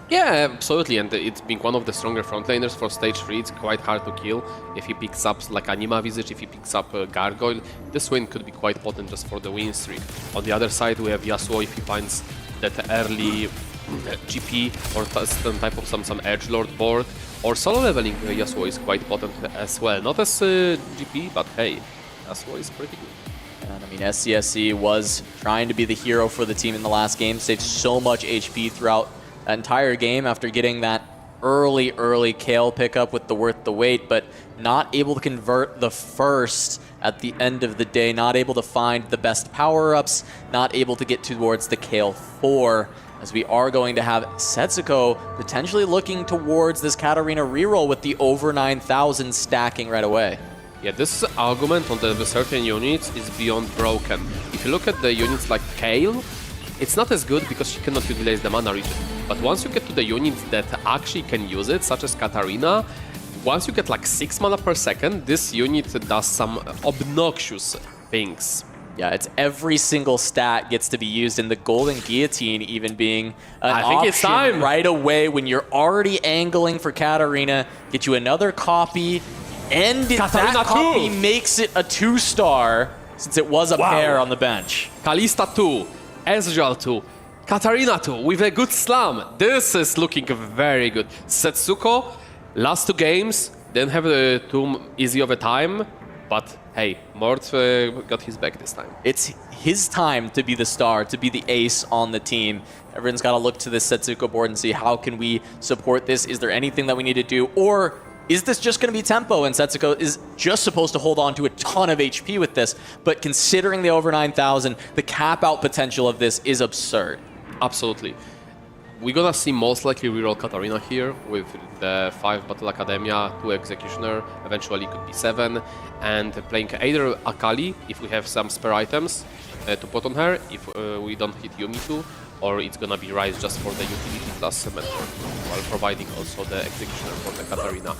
Yeah, absolutely, and it's been one of the stronger frontliners for stage 3. It's quite hard to kill. If he picks up like Anima Visage, if he picks up Gargoyle, this win could be quite potent just for the win streak. On the other side, we have Yasuo if he finds that early GP or some type of some edgelord board. Or solo leveling Yasuo is quite potent as well. Not as GP, but hey, Yasuo is pretty good. And I mean, SCSC was trying to be the hero for the team in the last game. Saved so much HP throughout that entire game after getting that early Kale pickup with the worth the wait, but not able to convert the first at the end of the day, not able to find the best power-ups, not able to get towards the Kale 4, as we are going to have Setsuko potentially looking towards this Katarina reroll with the over 9,000 stacking right away. Yeah, this argument on the certain units is beyond broken. If you look at the units like Kale, it's not as good because she cannot utilize the mana regen. But once you get to the units that actually can use it, such as Katarina, once you get like 6 mana per second, this unit does some obnoxious things. Yeah, it's every single stat gets to be used, in the Golden Guillotine even being an I think it's time right away when you're already angling for Katarina. Get you another copy, and that copy makes it a 2-star since it was a pair on the bench. Kalista 2, Ezreal 2, Katarina 2 with a good slam. This is looking very good. Setsuko, last 2 games, Didn't have too easy of a time, but hey, Mort got his back this time. It's his time to be the star, to be the ace on the team. Everyone's got to look to this Setsuko board and see how can we support this? Is there anything that we need to do? Or is this just going to be tempo? And Setsuko is just supposed to hold on to a ton of HP with this. But considering the over 9,000, the cap out potential of this is absurd. Absolutely. We're gonna see most likely reroll Katarina here with the 5 Battle Academia, 2 Executioner, eventually could be 7, and playing either Akali if we have some spare items to put on her, if we don't hit Yumitu, or it's gonna be Rise just for the utility plus Mentor, while providing also the Executioner for the Katarina.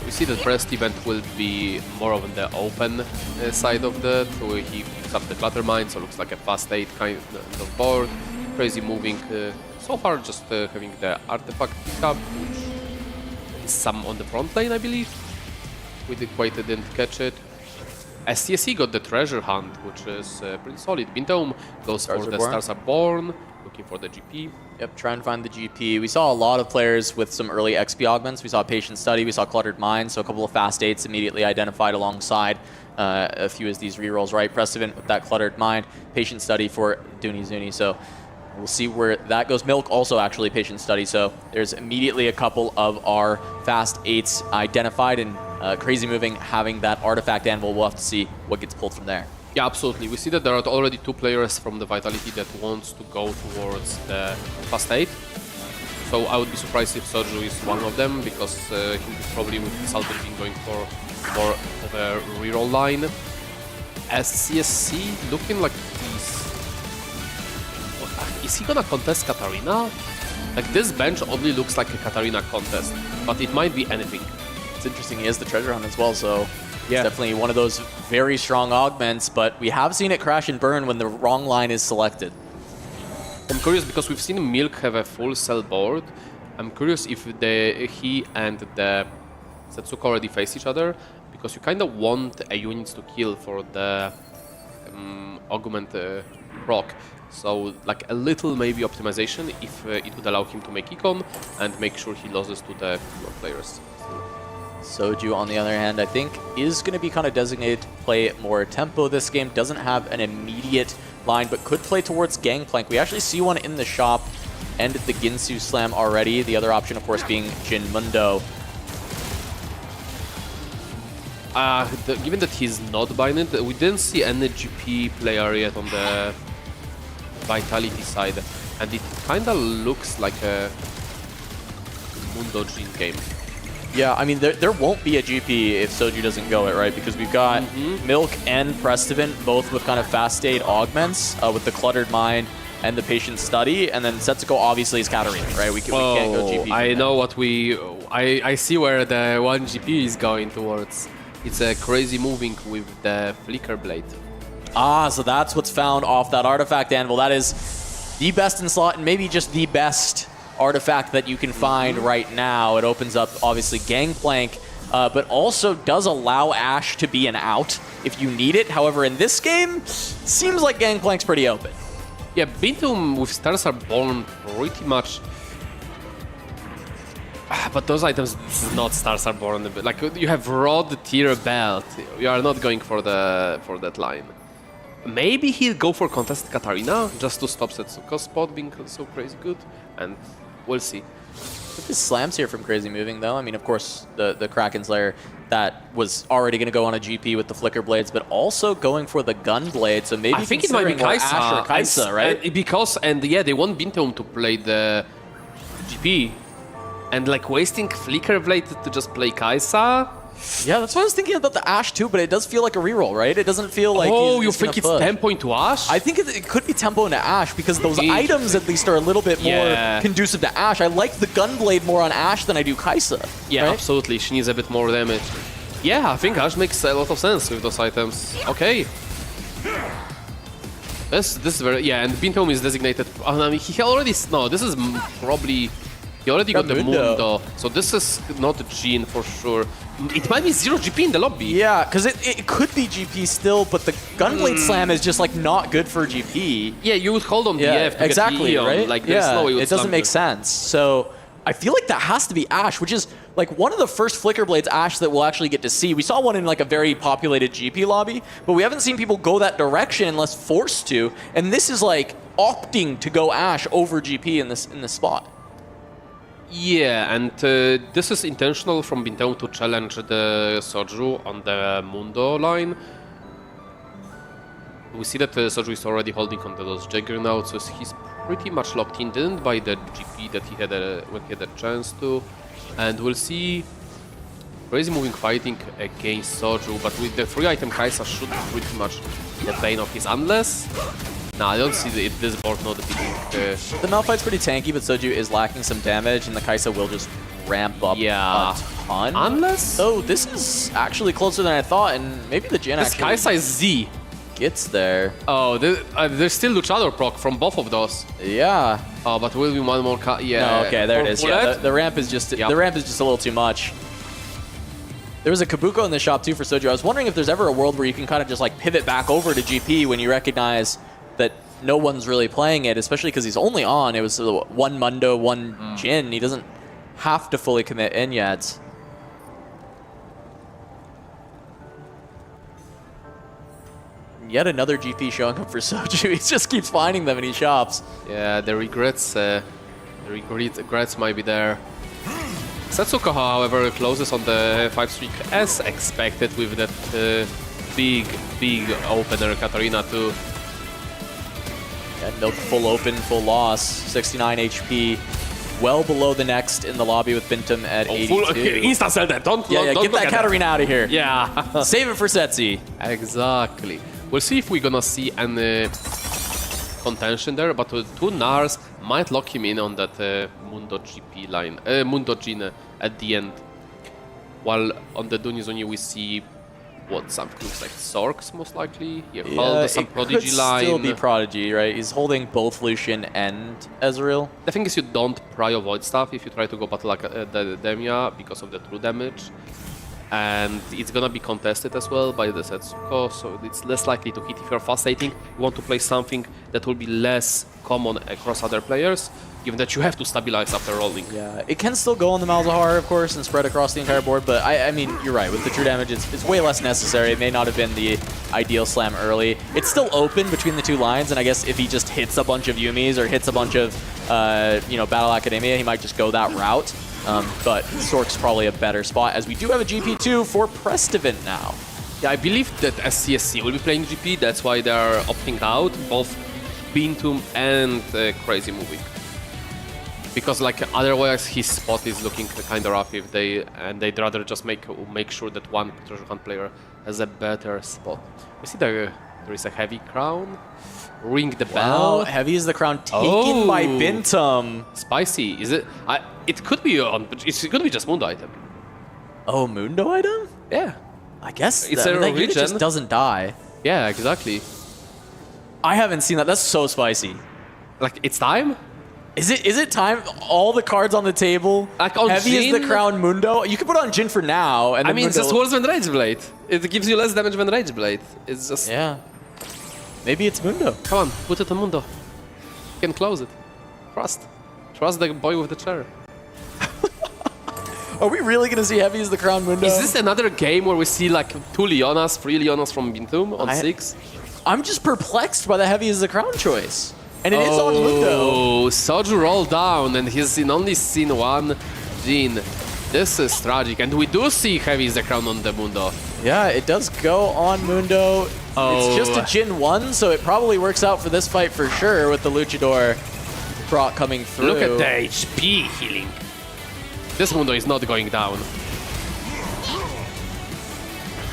We see that Breast event will be more on the open side of that. So he picks up the Clutter Mine, so looks like a fast 8 kind of board. Crazy moving. So far just having the artifact pickup, which is some on the front lane, I believe. We didn't catch it. SCSE got the Treasure Hunt, which is pretty solid. Bintome goes for the Stars Are Born, looking for the GP. Yep, try and find the GP. We saw a lot of players with some early XP augments. We saw Patient Study, we saw Cluttered Mind, so a couple of fast 8s immediately identified alongside a few of these rerolls, right? Precedent with that Cluttered Mind, Patient Study for Dooney Zuni, so we'll see where that goes. Milk also actually Patient Study, so there's immediately a couple of our fast 8s identified, and Crazy Moving having that Artifact Anvil. We'll have to see what gets pulled from there. Yeah, absolutely. We see that there are already 2 players from the Vitality that wants to go towards the fast 8. So I would be surprised if Soju is one of them, because he's probably with Salvage being going for more of a reroll line. SCSC looking like is he gonna contest Katarina? Like, this bench only looks like a Katarina contest, but it might be anything. It's interesting, he has the Treasure Hunt as well, so yeah, it's definitely one of those very strong augments, but we have seen it crash and burn when the wrong line is selected. I'm curious because we've seen Milk have a full cell board. I'm curious if he and the Setsuko already face each other, because you kind of want a unit to kill for the augment proc. So like a little maybe optimization if it would allow him to make econ and make sure he loses to the fewer players. Soju, on the other hand, I think is going to be kind of designated to play more tempo this game. Doesn't have an immediate line, but could play towards Gangplank. We actually see one in the shop and the Ginsu Slam already. The other option, of course, being Jin Mundo. Given that he's not binded, we didn't see any GP player yet on the Vitality side, and it kind of looks like a Mundo Jin game. Yeah, I mean, there won't be a GP if Soju doesn't go it, right? Because we've got Milk and Prestivant both with kind of fast state augments with the Cluttered Mind and the Patient Study, and then Setsuko obviously is Katarina, right? We can't go GP. I know what I see where the one GP is going towards. It's a Crazy Moving with the Flicker Blade. Ah, so that's what's found off that Artifact Anvil. That is the best in slot, and maybe just the best artifact that you can find right now. It opens up, obviously, Gangplank, but also does allow Ashe to be an out if you need it. However, in this game, seems like Gangplank's pretty open. Yeah, Bintum with Stars Are Born pretty much... But those items, not Stars Are Born. Like, you have Rod Tier Belt. You are not going for that line. Maybe he'll go for Contested Katarina, just to stop Setsuko's spot being so crazy good, and we'll see. His slams here from Crazy Moving, though. I mean, of course, the Kraken Slayer, that was already going to go on a GP with the Flicker Blades, but also going for the Gun Blade, so maybe I think it might be Kaisa. Ashe or Kaisa, right? Because, yeah, they want Bintom to play the GP, and like wasting Flicker Blade to just play Kaisa. Yeah, that's what I was thinking about the Ashe too, but it does feel like a reroll, right? It doesn't feel like you think it's tempo into Ashe? I think it could be tempo into Ashe because those items at least are a little bit more conducive to Ashe. I like the Gunblade more on Ashe than I do Kaisa. Yeah, right? Absolutely. She needs a bit more damage. Yeah, I think Ashe makes a lot of sense with those items. Okay. This is very... Yeah, and Bintom is designated... I mean, he already... No, this is probably... He already got the Mundo, so this is not Jin for sure. It might be 0 GP in the lobby. Yeah, because it could be GP still, but the Gunblade Slam is just like not good for GP. Yeah, you would hold on DF to exactly, get right? Like, there's no way it doesn't make sense. So I feel like that has to be Ashe, which is like one of the first Flicker Blades Ashe that we'll actually get to see. We saw one in like a very populated GP lobby, but we haven't seen people go that direction unless forced to. And this is like opting to go Ashe over GP in this spot. Yeah, and this is intentional from Bintang to challenge the Soju on the Mundo line. We see that Soju is already holding on to those Juggernauts, so he's pretty much locked in. Didn't buy the GP that he had when he had a chance to. And we'll see crazy moving fighting against Soju, but with the 3-item Kai'Sa should be pretty much the bane of his, unless... Nah, I don't see this board not beating... The Malphite's pretty tanky, but Soju is lacking some damage, and the Kai'Sa will just ramp up a ton. Unless... Oh, this is actually closer than I thought, and maybe the Jin this actually... Kai'Sa is Z. Gets there. Oh, there's still Luchador proc from both of those. Yeah. Oh, but will be one more yeah. No, okay, there it is. Yeah, the ramp is just the ramp is just a little too much. There was a Kabuko in the shop too for Soju. I was wondering if there's ever a world where you can kind of just like pivot back over to GP when you recognize that no one's really playing it, especially because he's only on. It was one Mundo, one Jin. He doesn't have to fully commit in yet. Yet another GP showing up for Soju. He just keeps finding them and he shops. Yeah, the regrets might be there. Setsuko, however, closes on the 5 streak as expected with that big opener Katarina too. And Milk full open, full loss, 69 HP. Well below the next in the lobby with Bintum at 82. Insta sell that, don't get that Katarina out of here. Yeah. Save it for Setsi. Exactly. We'll see if we're gonna see any contention there, but two Nars might lock him in on that Mundo GP line, Mundo Jin at the end. While on the Dunizoni we see what something looks like Sorks most likely. Yeah, some Prodigy line. Still be Prodigy, right? He's holding both Lucian and Ezreal. The thing is, you don't prio void stuff if you try to go battle like the Demia because of the true damage. And it's gonna be contested as well by the Setsuko, so it's less likely to hit if you're fast hitting. You want to play something that will be less common across other players, given that you have to stabilize after rolling. Yeah, it can still go on the Malzahar, of course, and spread across the entire board, but I mean, you're right, with the true damage, it's way less necessary. It may not have been the ideal slam early. It's still open between the two lines, and I guess if he just hits a bunch of Yumis or hits a bunch of, Battle Academia, he might just go that route. But Sork's probably a better spot, as we do have a GP2 for Prestivant now. Yeah, I believe that SCSC will be playing GP, that's why they are opting out, both Bintum and Crazy moving. Because like otherwise his spot is looking kind of rough if they'd rather just make sure that one Treasure Hunt player has a better spot. We see there is a Heavy Crown. Ring the bell. Wow, Heavy is the crown taken by Bintum. Spicy. Is it? It could be it could be just Mundo item. Oh, Mundo item? Yeah. I guess it's that unit just doesn't die. Yeah, exactly. I haven't seen that. That's so spicy. Like it's time. Is it time? All the cards on the table. Like on Heavy Jin? is the crown Mundo. You can put on Jin for now. And I mean, Mundo... it's just worse than Rage Blade. It gives you less damage than Rage Blade. It's just Maybe it's Mundo. Come on, put it on Mundo. You can close it. Trust the boy with the chair. Are we really gonna see Heavy as the crown Mundo? Is this another game where we see like 3 Leonas from Bintum on 6? I'm just perplexed by the Heavy as the crown choice. And it is on Mundo. Oh, Soju rolled down and he's only seen one Jin. This is tragic. And we do see Heavy as the crown on the Mundo. Yeah, it does go on Mundo. Oh. It's just a Jin 1, so it probably works out for this fight for sure with the Luchador proc coming through. Look at the HP healing. This Mundo is not going down.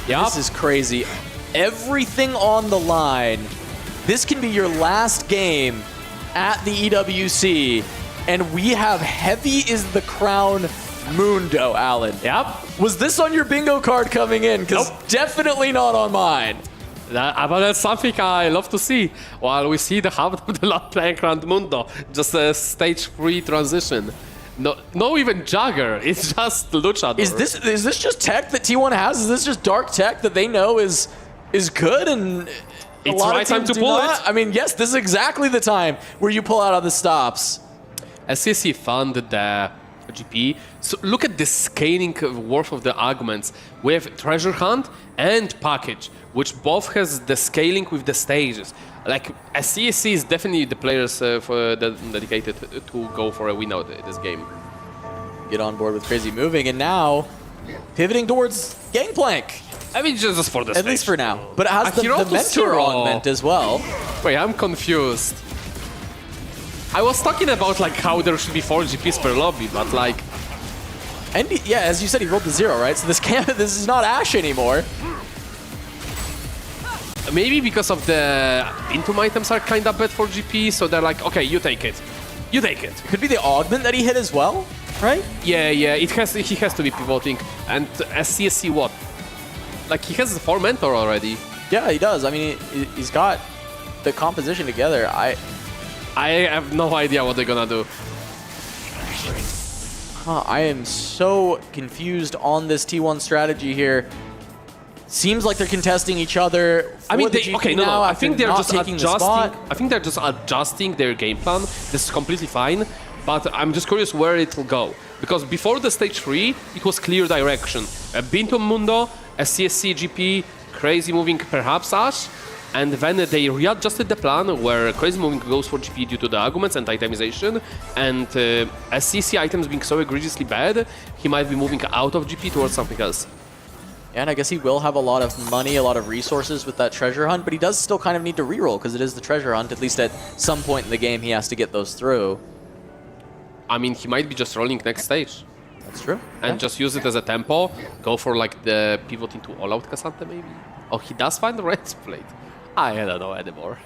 Yep. This is crazy. Everything on the line. This can be your last game at the EWC, and we have Heavy is the crown Mundo, Alan. Yep. Was this on your bingo card coming in? Because definitely not on mine. But that's something I love to see. While we see the half of the lot playing Crown Mundo, just a stage 3 transition. No even Jagger, it's just Luchador. Is this just tech that T1 has? Is this just dark tech that they know is good and it's the right time to pull it? I mean, yes, this is exactly the time where you pull out of the stops. SCC found the GP. So look at the scaling worth of the arguments. We have Treasure Hunt and Package, which both has the scaling with the stages. Like, CSC is definitely the players dedicated to go for a win out in this game. Get on board with Crazy Moving, and now pivoting towards Gangplank. I mean, just for the At least for now. But it has the Mentor augment as well. Wait, I'm confused. I was talking about like how there should be 4 GPs per lobby, but like... And yeah, as you said, he rolled the 0, right? So this is not Ash anymore. Maybe because of the Intum items are kind of bad for GP, so they're like, okay, you take it. You take it. Could be the augment that he hit as well, right? Yeah, he has to be pivoting. And SCSC what? Like, he has 4 Mentor already. Yeah, he does. I mean, he's got the composition together. I have no idea what they're gonna do. I am so confused on this T1 strategy here. Seems like they're contesting each other. I mean, I think they're just adjusting. I think they're just adjusting their game plan. This is completely fine, but I'm just curious where it will go. Because before the stage 3, it was clear direction. Bintum Mundo, SCSC GP, Crazy Moving, perhaps Ash, and then they readjusted the plan where Crazy Moving goes for GP due to the arguments and itemization, and SCC items being so egregiously bad, he might be moving out of GP towards something else. And I guess he will have a lot of money, a lot of resources with that treasure hunt, but he does still kind of need to reroll because it is the treasure hunt. At least at some point in the game, he has to get those through. I mean, he might be just rolling next stage. That's true. And just use it as a tempo. Go for like the pivot into all-out Cassante maybe. Oh, he does find the red plate. I don't know anymore.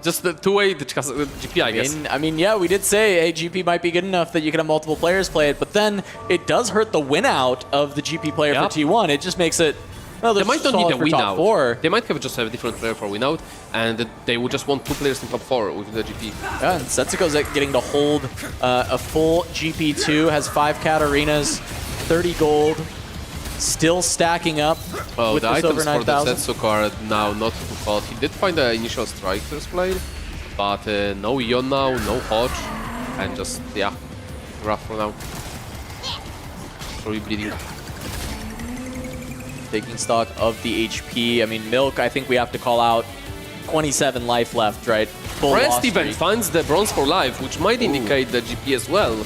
Just the two-way GP, I guess. I mean, yeah, we did say, hey, GP might be good enough that you can have multiple players play it, but then it does hurt the win out of the GP player for T1. It just makes it, well, they might not need a win out. 4. They might have just a different player for win out, and they would just want 2 players in top 4 with the GP. Yeah, and Setsuko's getting to hold a full GP2, has 5 Katarinas, 30 gold. Still stacking up with the this over items for the 9,000. Setsuko are now not too hot. He did find the initial strikers played, but no Ion now, no Hodge, and just, yeah, rough for now. Slowly bleeding. Taking stock of the HP. I mean, Milk, I think we have to call out 27 life left, right? Full Rest loss event streak. finds the bronze for life, which might indicate the GP as well.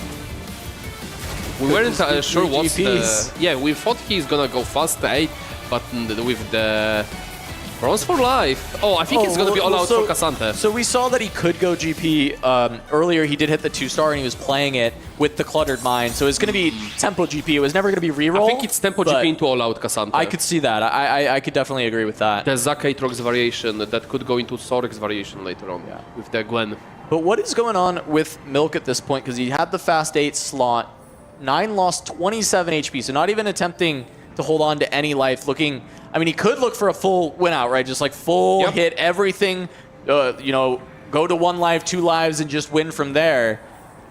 We weren't sure what's the... Yeah, we thought he's gonna go fast 8, but with the bronze for life... Oh, I think it's gonna be all out for Cassante. So we saw that he could go GP. Earlier, he did hit the 2-star and he was playing it with the Cluttered Mind. So it's gonna be Tempo GP. It was never gonna be reroll. I think it's Tempo GP into all out Cassante. I could see that. I could definitely agree with that. The Zac Aatrox variation that could go into Sorix variation later on with the Gwen. But what is going on with Milk at this point? Because he had the fast 8 slot. 9 lost 27 HP, so not even attempting to hold on to any life. Looking, I mean, he could look for a full win out, right? Just like full hit everything, you know, go to 1 life, 2 lives, and just win from there.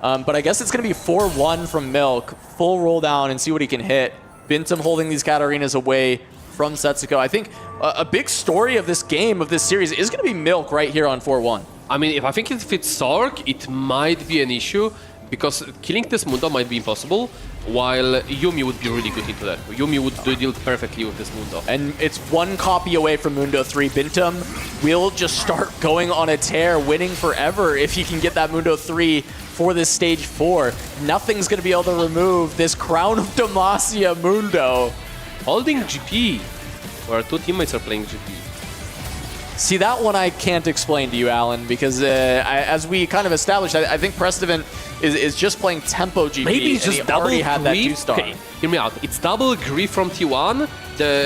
But I guess it's going to be 4-1 from Milk, full roll down and see what he can hit. Bintum holding these Katarinas away from Setsuko. I think a big story of this game, of this series, is going to be Milk right here on 4-1. I mean, I think if it's Sorg, it might be an issue, because killing this Mundo might be impossible, while Yuumi would be really good into that. Yuumi would deal perfectly with this Mundo. And it's 1 copy away from Mundo 3. Bintum will just start going on a tear, winning forever if he can get that Mundo 3 for this stage 4. Nothing's going to be able to remove this Crown of Demacia Mundo. Holding GP, where 2 teammates are playing GP. See, that one I can't explain to you, Alan, because as we kind of established, I think Prestivan is just playing Tempo GP. Maybe it's just double already had that grief. 2-star. Okay, hear me out. It's double grief from T1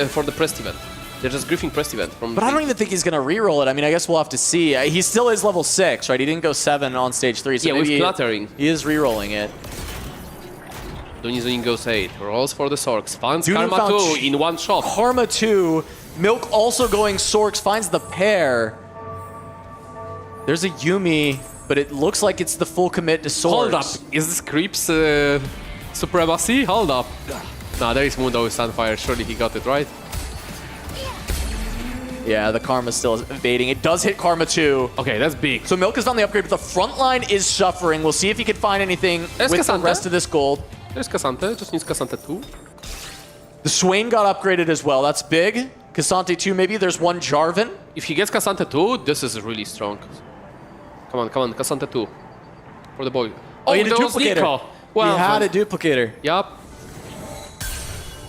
for the Prestivan. They're just griefing Prestivan from. But I don't even think he's going to reroll it. I mean, I guess we'll have to see. He still is level 6, right? He didn't go 7 on stage 3. So yeah, with cluttering. He is rerolling it. Donizuin goes 8. Rolls for the Sorks. Finds Karma 2 in 1 shot. Karma 2. Milk also going Sorks. Finds the pair. There's a Yuumi, but it looks like it's the full commit to Sorks. Hold up. Is this Creep's supremacy? Hold up. Nah, there is Mundo with Sunfire. Surely he got it right. Yeah, the Karma still is evading. It does hit Karma 2. Okay, that's big. So Milk has found the upgrade, but the front line is suffering. We'll see if he can find anything with the rest of this gold. There's Cassante, just needs Cassante 2. The Swain got upgraded as well. That's big. Cassante 2, maybe there's one Jarvan. If he gets Cassante 2, this is really strong. Come on, Cassante 2. For the boy. Oh, he had a there was duplicator. Nico. Well, he had a duplicator. Yup.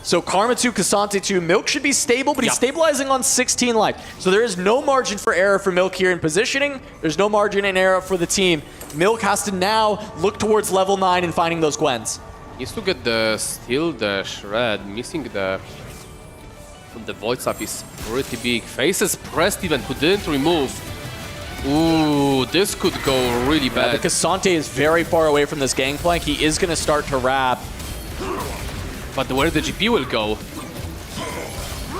So Karma 2, Cassante 2. Milk should be stable, but he's stabilizing on 16 life. So there is no margin for error for Milk here in positioning. There's no margin in error for the team. Milk has to now look towards level 9 and finding those Gwens. Needs to get the steal, the shred. Missing the void stuff is pretty big. Faces pressed even, who didn't remove. Ooh, this could go really bad. The Cassante is very far away from this gangplank. He is going to start to wrap. But where the GP will go?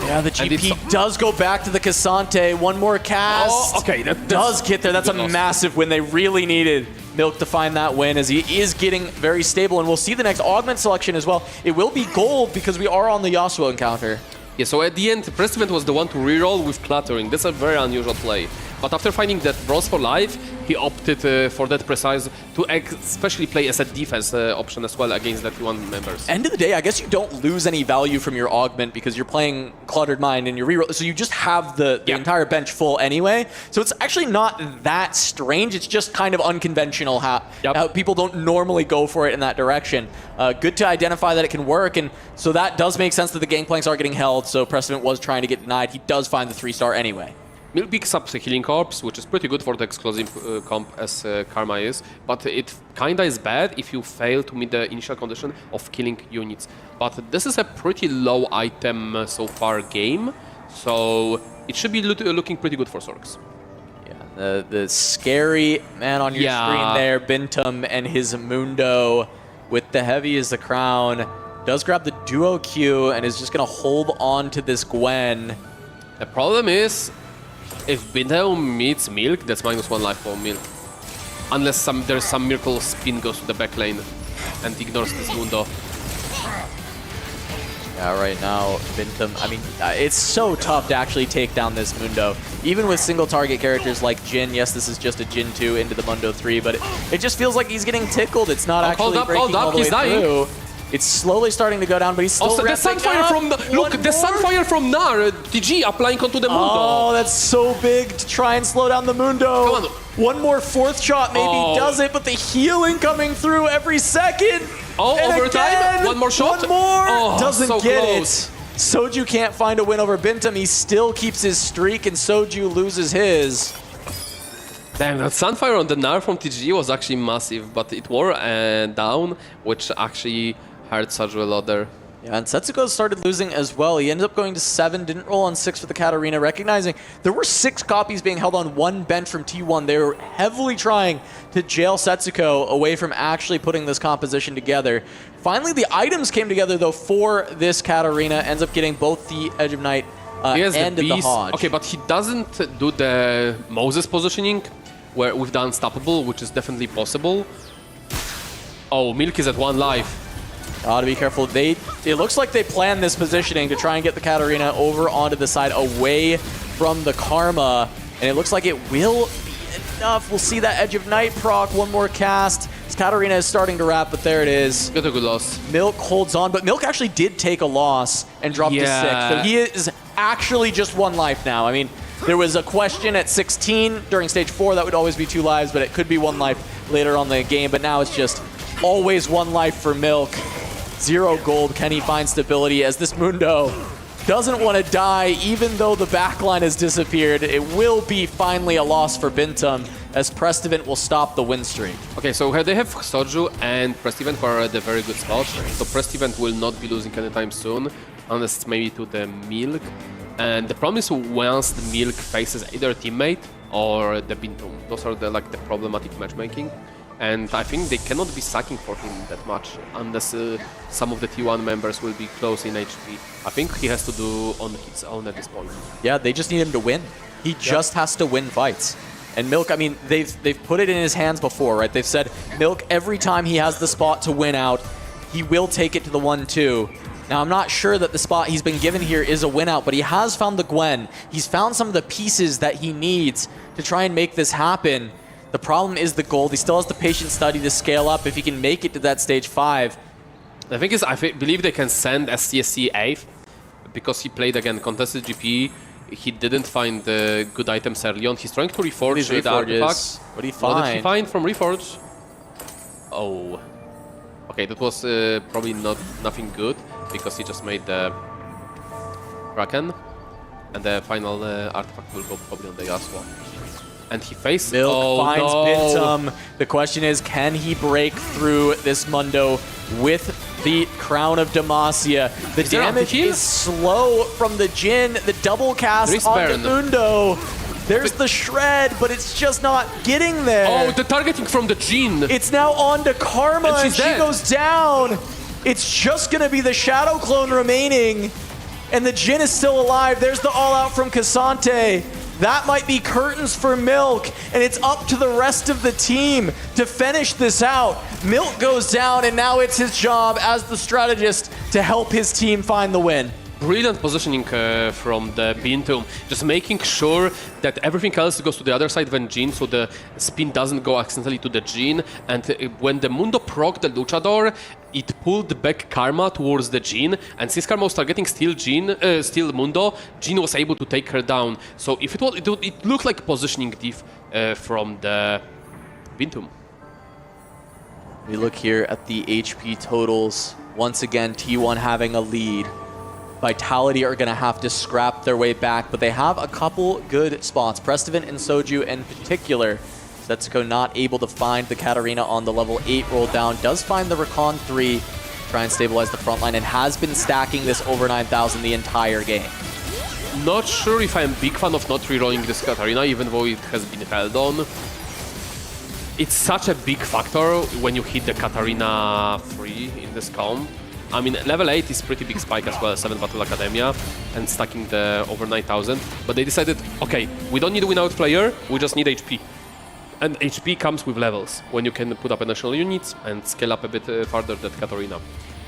Yeah, the GP does go back to the Cassante. One more cast. Oh, okay, that does get there. That's a massive win. They really needed Milk to find that win, as he is getting very stable. And we'll see the next augment selection as well. It will be gold because we are on the Yasuo encounter. Yeah, so at the end, Prestivent was the one to reroll with Clattering. That's a very unusual play. But after finding that Bronze for life, he opted for that precise to especially play as a defense option as well against the T1 members. End of the day, I guess you don't lose any value from your augment because you're playing Cluttered Mind and your reroll, so you just have the entire bench full anyway. So it's actually not that strange. It's just kind of unconventional how people don't normally go for it in that direction. Good to identify that it can work, and so that does make sense that the gangplanks are getting held. So Prestivent was trying to get denied. He does find the 3-star anyway. Milk picks up the Healing Corpse, which is pretty good for the exclusive comp as Karma is, but it kinda is bad if you fail to meet the initial condition of killing units. But this is a pretty low item so far game, so it should be looking pretty good for Sorks. Yeah, the scary man on your screen there, Bintum and his Mundo with the heavy as the crown, does grab the duo Q and is just gonna hold on to this Gwen. The problem is, if Bintum meets Milk, that's -1 life for Milk. Unless there's some miracle spin goes to the back lane and ignores this Mundo. Yeah, right now, Bintum, I mean, it's so tough to actually take down this Mundo. Even with single target characters like Jin, yes, this is just a Jin 2 into the Mundo 3, but it just feels like he's getting tickled. It's not actually breaking all the way through. It's slowly starting to go down, but he's still the Sunfire from the Sunfire from Nar, TG applying onto the Mundo. Oh, that's so big to try and slow down the Mundo. Come on. One more fourth shot maybe does it, but the healing coming through every second. Oh, and overtime. Again, one more shot. One more. Doesn't so get close. it. Soju can't find a win over Bintum. He still keeps his streak, and Soju loses his. Damn, that Sunfire on the Nar from TG was actually massive, but it wore down, which actually hurt Soju a lot there. Yeah, and Setsuko started losing as well. He ended up going to 7, didn't roll on 6 for the Katarina, recognizing there were 6 copies being held on one bench from T1. They were heavily trying to jail Setsuko away from actually putting this composition together. Finally, the items came together, though, for this Katarina. Ends up getting both the Edge of Night and the Hodge. Okay, but he doesn't do the Moses positioning where with the Unstoppable, which is definitely possible. Oh, Milk is at 1 life. To be careful. It looks like they planned this positioning to try and get the Katarina over onto the side away from the Karma, and it looks like it will be enough. We'll see that Edge of Night proc, one more cast. This Katarina is starting to wrap, but there it is. Got a good loss. Milk holds on, but Milk actually did take a loss and dropped to 6, so he is actually just 1 life now. I mean, there was a question at 16 during stage 4 that would always be 2 lives, but it could be 1 life later on in the game, but now it's just always 1 life for Milk. 0 gold. Can he find stability as this Mundo doesn't want to die even though the backline has disappeared? It will be finally a loss for Bintum as Prestivent will stop the win streak. Okay, so they have Soju and Prestivent who are at a very good spot. So Prestivent will not be losing anytime soon, unless it's maybe to the Milk. And the problem is once the Milk faces either teammate or the Bintum. Those are the problematic matchmaking. And I think they cannot be sucking for him that much unless some of the T1 members will be close in HP. I think he has to do on his own at this point. Yeah, they just need him to win. He just has to win fights. And Milk, I mean, they've put it in his hands before, right? They've said, Milk, every time he has the spot to win out, he will take it to the 1-2. Now, I'm not sure that the spot he's been given here is a win out, but he has found the Gwen. He's found some of the pieces that he needs to try and make this happen. The problem is the gold. He still has the patient study to scale up if he can make it to that stage 5. The thing is, believe they can send SCSC 8th because he played again contested GP. He didn't find good items early on. He's trying to reforge the artifacts. What did he find? What did he find from reforge? Oh, okay, that was probably nothing good because he just made the Kraken, and the final artifact will go probably on the Yasuo. And he faced Milk finds Bintum. The question is, can he break through this Mundo with the Crown of Demacia? The damage is slow from the Jhin. The double cast on the Mundo. There's the shred, but it's just not getting there. Oh, the targeting from the Jhin. It's now on to Karma, and she goes down. It's just going to be the Shadow Clone remaining, and the Jhin is still alive. There's the all-out from Cassante. That might be curtains for Milk, and it's up to the rest of the team to finish this out. Milk goes down, and now it's his job as the strategist to help his team find the win. Brilliant positioning from the Bintum, just making sure that everything else goes to the other side than Jhin, so the spin doesn't go accidentally to the Jhin. And when the Mundo proc the Luchador, it pulled back Karma towards the Jhin, and since Karma was targeting still Mundo, Jhin was able to take her down. So if it looked like positioning diff from the Bintum. We look here at the HP totals. Once again, T1 having a lead. Vitality are going to have to scrap their way back, but they have a couple good spots. Prestivan and Soju in particular. Setsuko not able to find the Katarina on the level 8 roll down. Does find the Recon 3, try and stabilize the front line, and has been stacking this over 9,000 the entire game. Not sure if I'm a big fan of not rerolling this Katarina, even though it has been held on. It's such a big factor when you hit the Katarina 3 in this comp. I mean, level 8 is pretty big spike as well, 7 Battle Academia, and stacking the over 9,000. But they decided, okay, we don't need a win-out player, we just need HP. And HP comes with levels, when you can put up additional units and scale up a bit further that Katarina.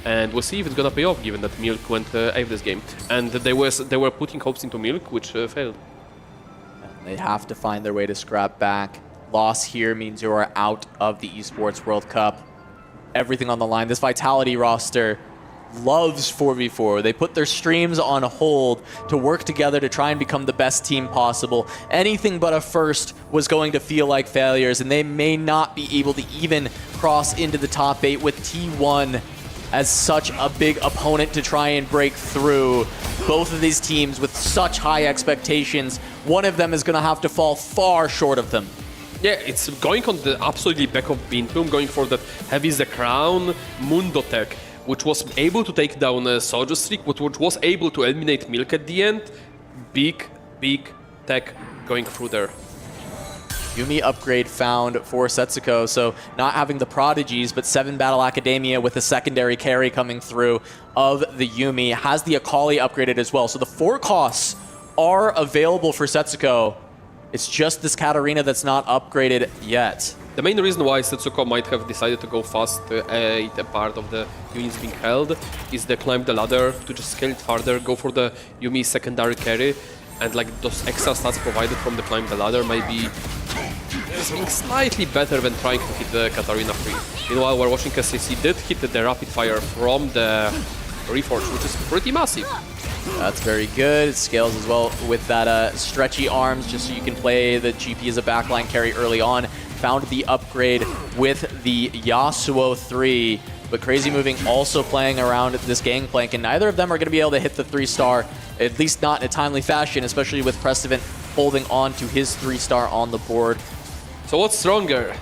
And we'll see if it's gonna pay off, given that Milk went 8th this game. And they were putting hopes into Milk, which failed. They have to find their way to scrap back. Loss here means you are out of the Esports World Cup. Everything on the line. This Vitality roster loves 4v4. They put their streams on hold to work together to try and become the best team possible. Anything but a first was going to feel like failures, and they may not be able to even cross into the top 8 with T1 as such a big opponent to try and break through. Both of these teams with such high expectations, one of them is going to have to fall far short of them. Yeah, it's going on the absolutely back of Bintum, going for that heavy the crown Mundo tech, which was able to take down Soju's streak, which was able to eliminate Milk at the end. Big tech going through there. Yuumi upgrade found for Setsuko, so not having the prodigies, but 7 Battle Academia with a secondary carry coming through of the Yuumi. Has the Akali upgraded as well, so the 4 costs are available for Setsuko. It's just this Katarina that's not upgraded yet. The main reason why Setsuko might have decided to go fast a part of the units being held is they climb the ladder to just scale it further, go for the Yuumi secondary carry, and like those extra stats provided from the climb the ladder might be something slightly better than trying to hit the Katarina free. Meanwhile, we're watching SCC did hit the rapid fire from the Reforge, which is pretty massive. That's very good. It scales as well with that stretchy arms, just so you can play the GP as a backline carry early on. Found the upgrade with the Yasuo 3, but Crazy Moving also playing around this Gangplank, and neither of them are going to be able to hit the 3-star, at least not in a timely fashion, especially with Prestivan holding on to his 3-star on the board. So what's stronger,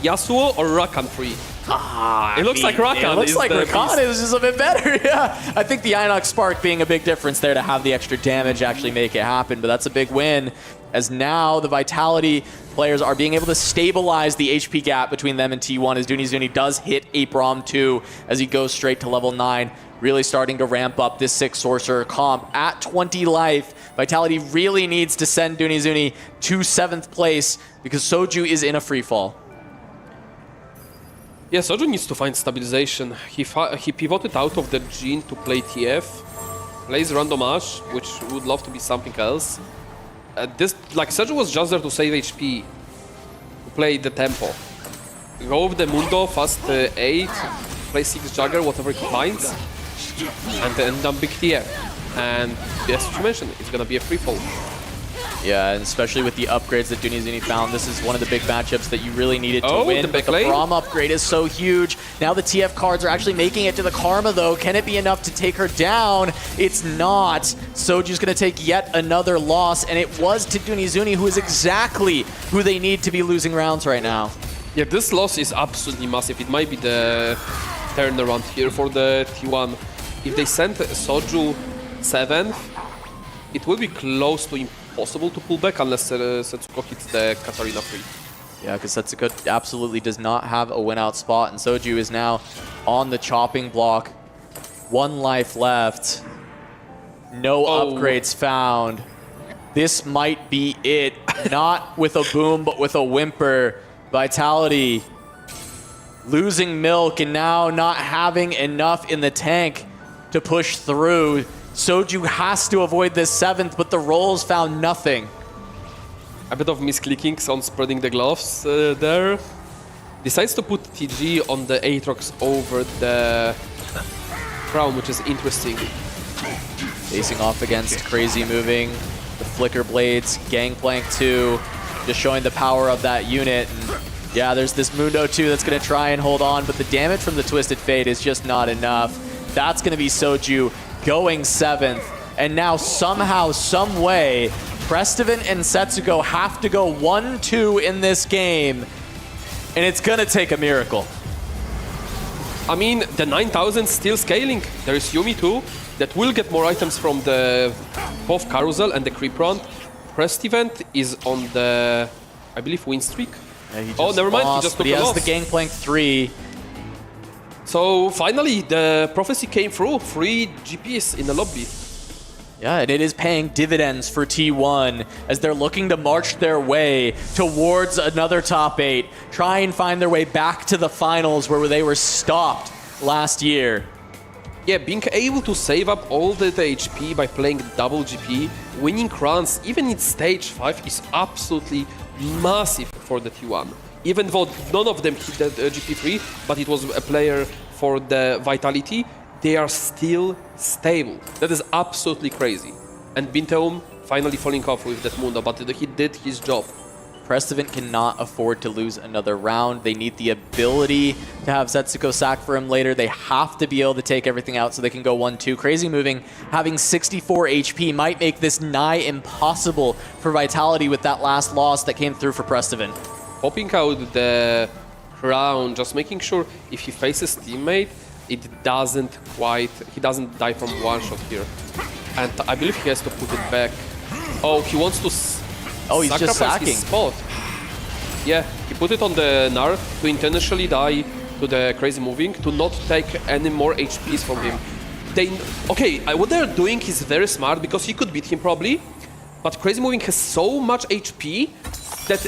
Yasuo or Rakan 3? It looks like Rakan. It looks like Rakan is just a bit better, yeah. I think the Inox Spark being a big difference there to have the extra damage actually make it happen, but that's a big win, as now the Vitality players are being able to stabilize the HP gap between them and T1 as Dunizuni does hit a Braum 2 as he goes straight to level 9, really starting to ramp up this 6 Sorcerer comp. At 20 life, Vitality really needs to send Dunizuni to 7th place because Soju is in a free fall. Yeah, Soju needs to find stabilization. He pivoted out of the Jhin to play TF, plays Random Ash, which would love to be something else. Soju was just there to save HP, to play the tempo. Go with the Mundo, fast 8, play 6 Jagger, whatever he finds, and then dump big tier. And as you mentioned, it's gonna be a free fall. Yeah, and especially with the upgrades that Dunizuni found, this is one of the big matchups that you really needed to win. The But the Braum upgrade is so huge. Now the TF cards are actually making it to the Karma, though. Can it be enough to take her down? It's not. Soju's going to take yet another loss, and it was to Dunizuni, who is exactly who they need to be losing rounds right now. Yeah, this loss is absolutely massive. It might be the turnaround here for the T1. If they send Soju 7th, it will be close to impossible to pull back unless Setsuko hits the Katarina free. Yeah, because Setsuko absolutely does not have a win-out spot, and Soju is now on the chopping block. 1 life left. No upgrades found. This might be it. Not with a boom, but with a whimper. Vitality losing milk and now not having enough in the tank to push through. Soju has to avoid this 7th, but the rolls found nothing. A bit of misclickings on spreading the gloves there. Decides to put TG on the Aatrox over the Crown, which is interesting. Facing off against Crazy Moving, the Flicker Blades, Gangplank 2, just showing the power of that unit. And yeah, there's this Mundo 2 that's going to try and hold on, but the damage from the Twisted Fate is just not enough. That's going to be Soju going 7th, and now somehow, some way, Prestivan and Setsuko have to go 1-2 in this game, and it's gonna take a miracle. I mean, the 9,000 still scaling. There is Yumi too, that will get more items from the both Carousel and the Creep Run. Prestivan is on the, I believe, win streak. Yeah, never mind, he just took he a has loss. the Gangplank 3. So finally, the prophecy came through. 3 GPs in the lobby. Yeah, and it is paying dividends for T1 as they're looking to march their way towards another top 8, try and find their way back to the finals where they were stopped last year. Yeah, being able to save up all the HP by playing double GP, winning runs, even in stage 5, is absolutely massive for the T1. Even though none of them hit the GP3, but it was a player for the Vitality, they are still stable. That is absolutely crazy. And Binteum finally falling off with that Mundo, but he did his job. Prestivan cannot afford to lose another round. They need the ability to have Setsuko sack for him later. They have to be able to take everything out so they can go 1-2. Crazy Moving, having 64 HP, might make this nigh impossible for Vitality with that last loss that came through for Prestivan. Popping out the Crown, just making sure if he faces teammate, it doesn't quite, he doesn't die from one shot here. And I believe he has to put it back. Oh, he wants to he's just sacking. His spot. Yeah, he put it on the Gnar to intentionally die to the Crazy Moving, to not take any more HPs from him. What they're doing is very smart because he could beat him probably, but Crazy Moving has so much HP that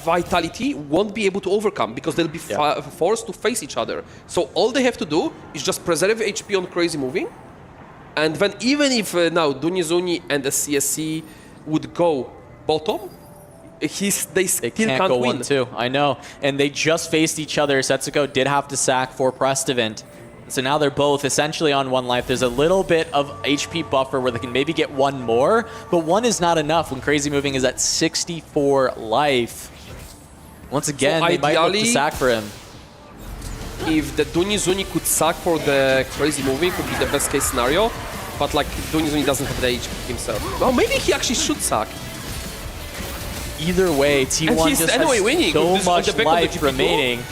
Vitality won't be able to overcome because they'll be forced to face each other. So all they have to do is just preserve HP on Crazy Moving, and then even if now Dunizuni and the CSC would go bottom, they still can't go win. 1-2. I know, and they just faced each other. Setsuko did have to sack for Prestivan. So now they're both essentially on 1 life. There's a little bit of HP buffer where they can maybe get 1 more, but 1 is not enough when Crazy Moving is at 64 life. Once again, so they might look to sack for him. If the Dunizuni could sack for the Crazy Moving, would be the best case scenario. But like Dunizuni doesn't have the HP himself. Well, maybe he actually should sack. Either way, T1 just has winning so this, much life remaining.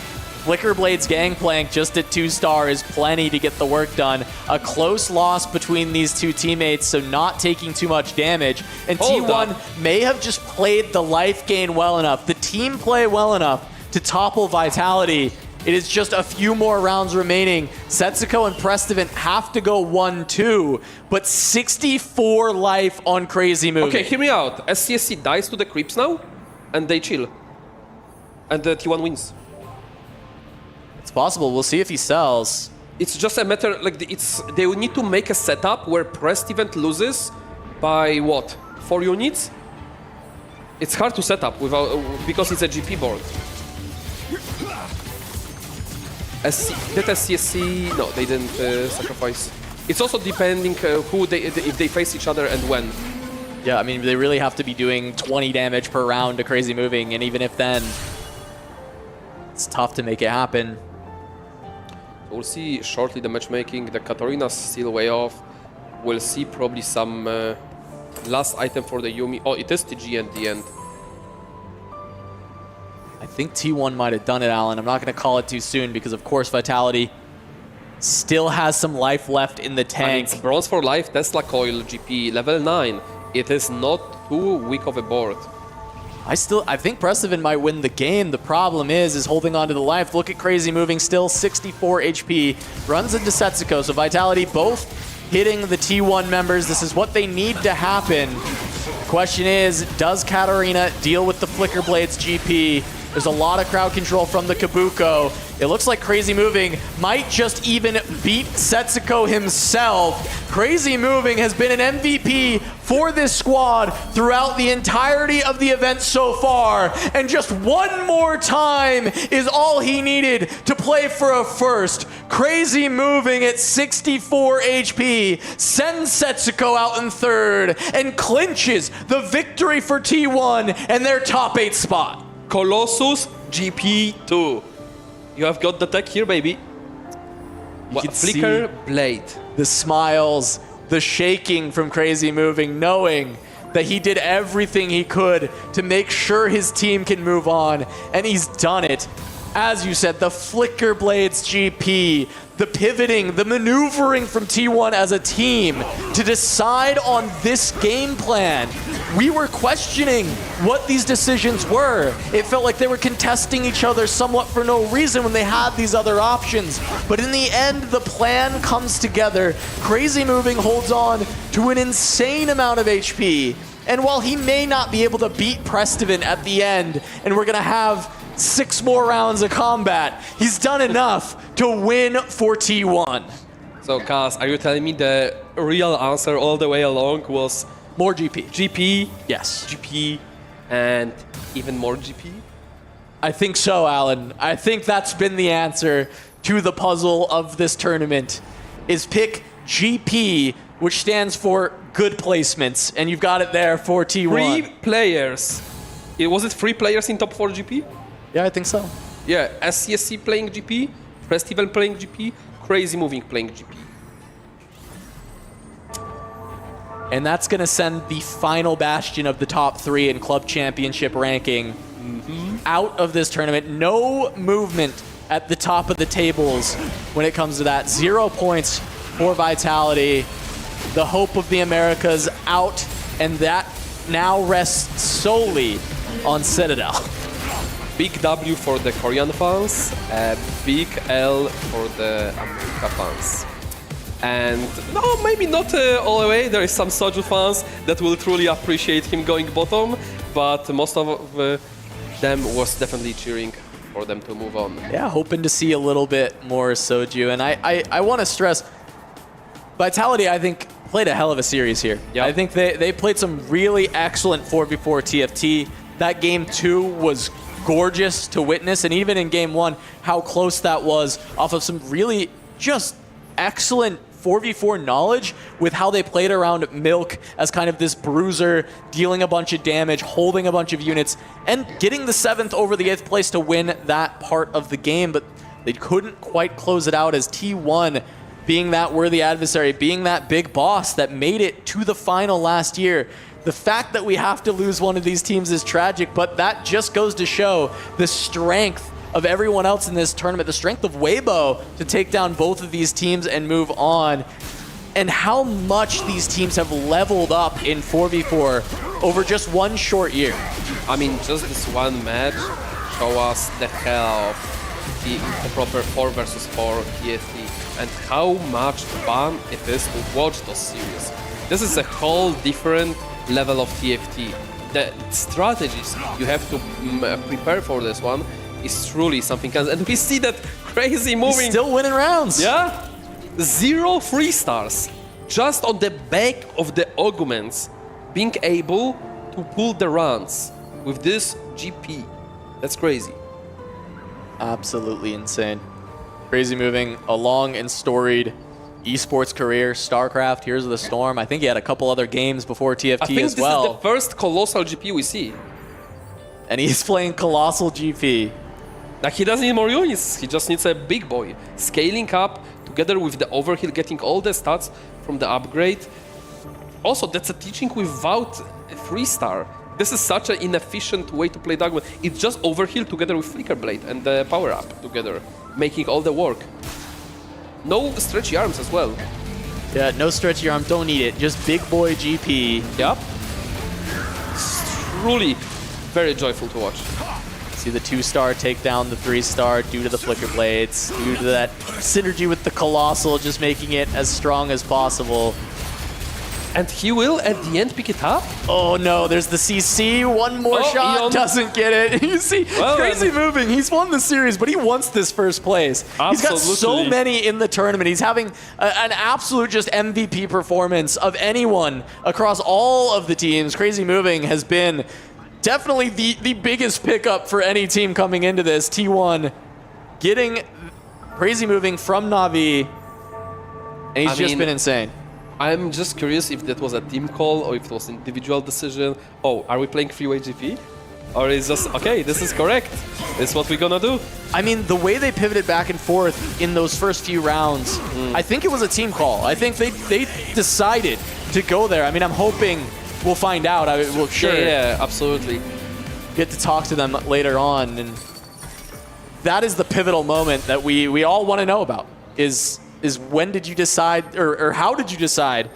Flicker Blade's Gangplank just at 2-star is plenty to get the work done. A close loss between these two teammates, so not taking too much damage. And T1 may have just played the life gain well enough, the team play well enough to topple Vitality. It is just a few more rounds remaining. Setsuko and Prestivan have to go 1-2, but 64 life on Crazy Moving. Okay, hear me out. SCSC dies to the creeps now, and they chill. And the T1 wins. It's possible. We'll see if he sells. It's just a matter, like, they will need to make a setup where Prestivan loses by, what, 4 units? It's hard to set up without, because it's a GP board. Did SCSC? No, they didn't sacrifice. It's also depending if they face each other and when. Yeah, I mean, they really have to be doing 20 damage per round to Crazy Moving, and even if then, it's tough to make it happen. We'll see shortly the matchmaking. The Katarina's still way off. We'll see probably some last item for the Yumi. Oh, it is TG at the end. I think T1 might have done it, Alan. I'm not going to call it too soon because, of course, Vitality still has some life left in the tank. It's Bronze for Life, Tesla Coil, GP, level 9. It is not too weak of a board. I think Prestivan might win the game. The problem is holding on to the life. Look at Crazy Moving, still 64 HP. Runs into Setsuko, so Vitality both hitting the T1 members. This is what they need to happen. The question is, does Katarina deal with the Flicker Blades GP? There's a lot of crowd control from the Kabuko. It looks like Crazy Moving might just even beat Setsuko himself. Crazy Moving has been an MVP for this squad throughout the entirety of the event so far. And just one more time is all he needed to play for a first. Crazy Moving at 64 HP sends Setsuko out in third and clinches the victory for T1 and their top 8 spot. Colossus GP2. You have got the tech here, baby. What, Flicker Blade. The smiles, the shaking from Crazy Moving, knowing that he did everything he could to make sure his team can move on, and he's done it. As you said, the Flicker Blades GP, the pivoting, the maneuvering from T1 as a team to decide on this game plan. We were questioning what these decisions were. It felt like they were contesting each other somewhat for no reason when they had these other options. But in the end, the plan comes together. Crazy Moving holds on to an insane amount of HP. And while he may not be able to beat Prestivan at the end, and we're gonna have 6 more rounds of combat, he's done enough to win for T1. So, Kaz, are you telling me the real answer all the way along was more GP? GP? Yes. GP and even more GP? I think so, Alan. I think that's been the answer to the puzzle of this tournament, is pick GP, which stands for good placements, and you've got it there for T1. 3 players. Was it 3 players in top 4 GP? Yeah, I think so. Yeah, SCSC playing GP, Prestival playing GP, Crazy Moving playing GP. And that's going to send the final bastion of the top 3 in Club Championship ranking out of this tournament. No movement at the top of the tables when it comes to that. 0 points for Vitality. The hope of the Americas out, and that now rests solely on Citadel. Big W for the Korean fans, big L for the America fans. And no, maybe not all the way. There is some Soju fans that will truly appreciate him going bottom, but most of them was definitely cheering for them to move on. Yeah, hoping to see a little bit more Soju. And I want to stress, Vitality, I think, played a hell of a series here. Yep. I think they played some really excellent 4v4 TFT. That game 2 was gorgeous to witness, and even in game 1, how close that was off of some really just excellent 4v4 knowledge with how they played around Milk as kind of this bruiser, dealing a bunch of damage, holding a bunch of units, and getting the 7th over the 8th place to win that part of the game, but they couldn't quite close it out as T1 being that worthy adversary, being that big boss that made it to the final last year. The fact that we have to lose one of these teams is tragic, but that just goes to show the strength of everyone else in this tournament, the strength of Weibo to take down both of these teams and move on, and how much these teams have leveled up in 4v4 over just one short year. I mean, just this one match show us the hell of the proper 4 versus 4 TFT and how much fun it is to watch those series. This is a whole different level of TFT. The strategies you have to prepare for this one is truly something else. And we see that Crazy Moving. He's still winning rounds. Yeah. 0 3 stars. Just on the back of the augments, being able to pull the runs with this GP. That's crazy. Absolutely insane. Crazy Moving, a long and storied esports career, StarCraft, Heroes of the Storm. I think he had a couple other games before TFT I think as this well. is the first colossal GP we see. And he's playing Colossal GP. Like, he doesn't need more units, he just needs a big boy. Scaling up together with the overheal, getting all the stats from the upgrade. Also, that's a teaching without a 3-star. This is such an inefficient way to play Dogman. It's just overheal together with Flicker Blade and the power up together, making all the work. No stretchy arms as well. Yeah, no stretchy arm, don't need it. Just big boy GP. Yep. It's truly very joyful to watch. See the 2-star take down the 3-star due to the Flicker Blades, due to that synergy with the Colossal, just making it as strong as possible. And he will, at the end, pick it up? Oh no, there's the CC, one more shot, doesn't get it. You see, Crazy Moving, he's won the series, but he wants this first place. Absolutely. He's got so many in the tournament. He's having an absolute just MVP performance of anyone across all of the teams. Crazy Moving has been definitely the biggest pickup for any team coming into this. T1 getting Crazy Moving from Na'Vi, and he's just been insane. I'm just curious if that was a team call or if it was an individual decision. Oh, are we playing freeway GP? Or is just, okay, this is correct. This is what we're gonna do. I mean, the way they pivoted back and forth in those first few rounds, I think it was a team call. I think they decided to go there. I mean, I'm hoping we'll find out. We'll sure. Yeah, absolutely. Get to talk to them later on, and that is the pivotal moment that we all want to know about. Is when did you decide, or how did you decide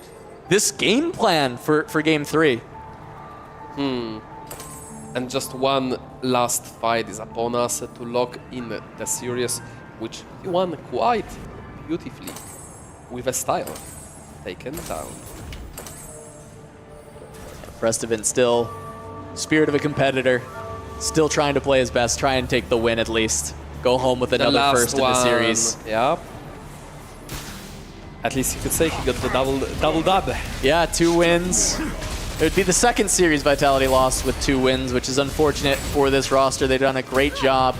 this game plan for Game 3? And just one last fight is upon us to lock in the series, which he won quite beautifully with a style taken down. Prestovin still spirit of a competitor, still trying to play his best, try and take the win at least. Go home with another first in the series. Yeah. At least you could say he got the double dub. Yeah, 2 wins. It would be the second series Vitality lost with 2 wins, which is unfortunate for this roster. They've done a great job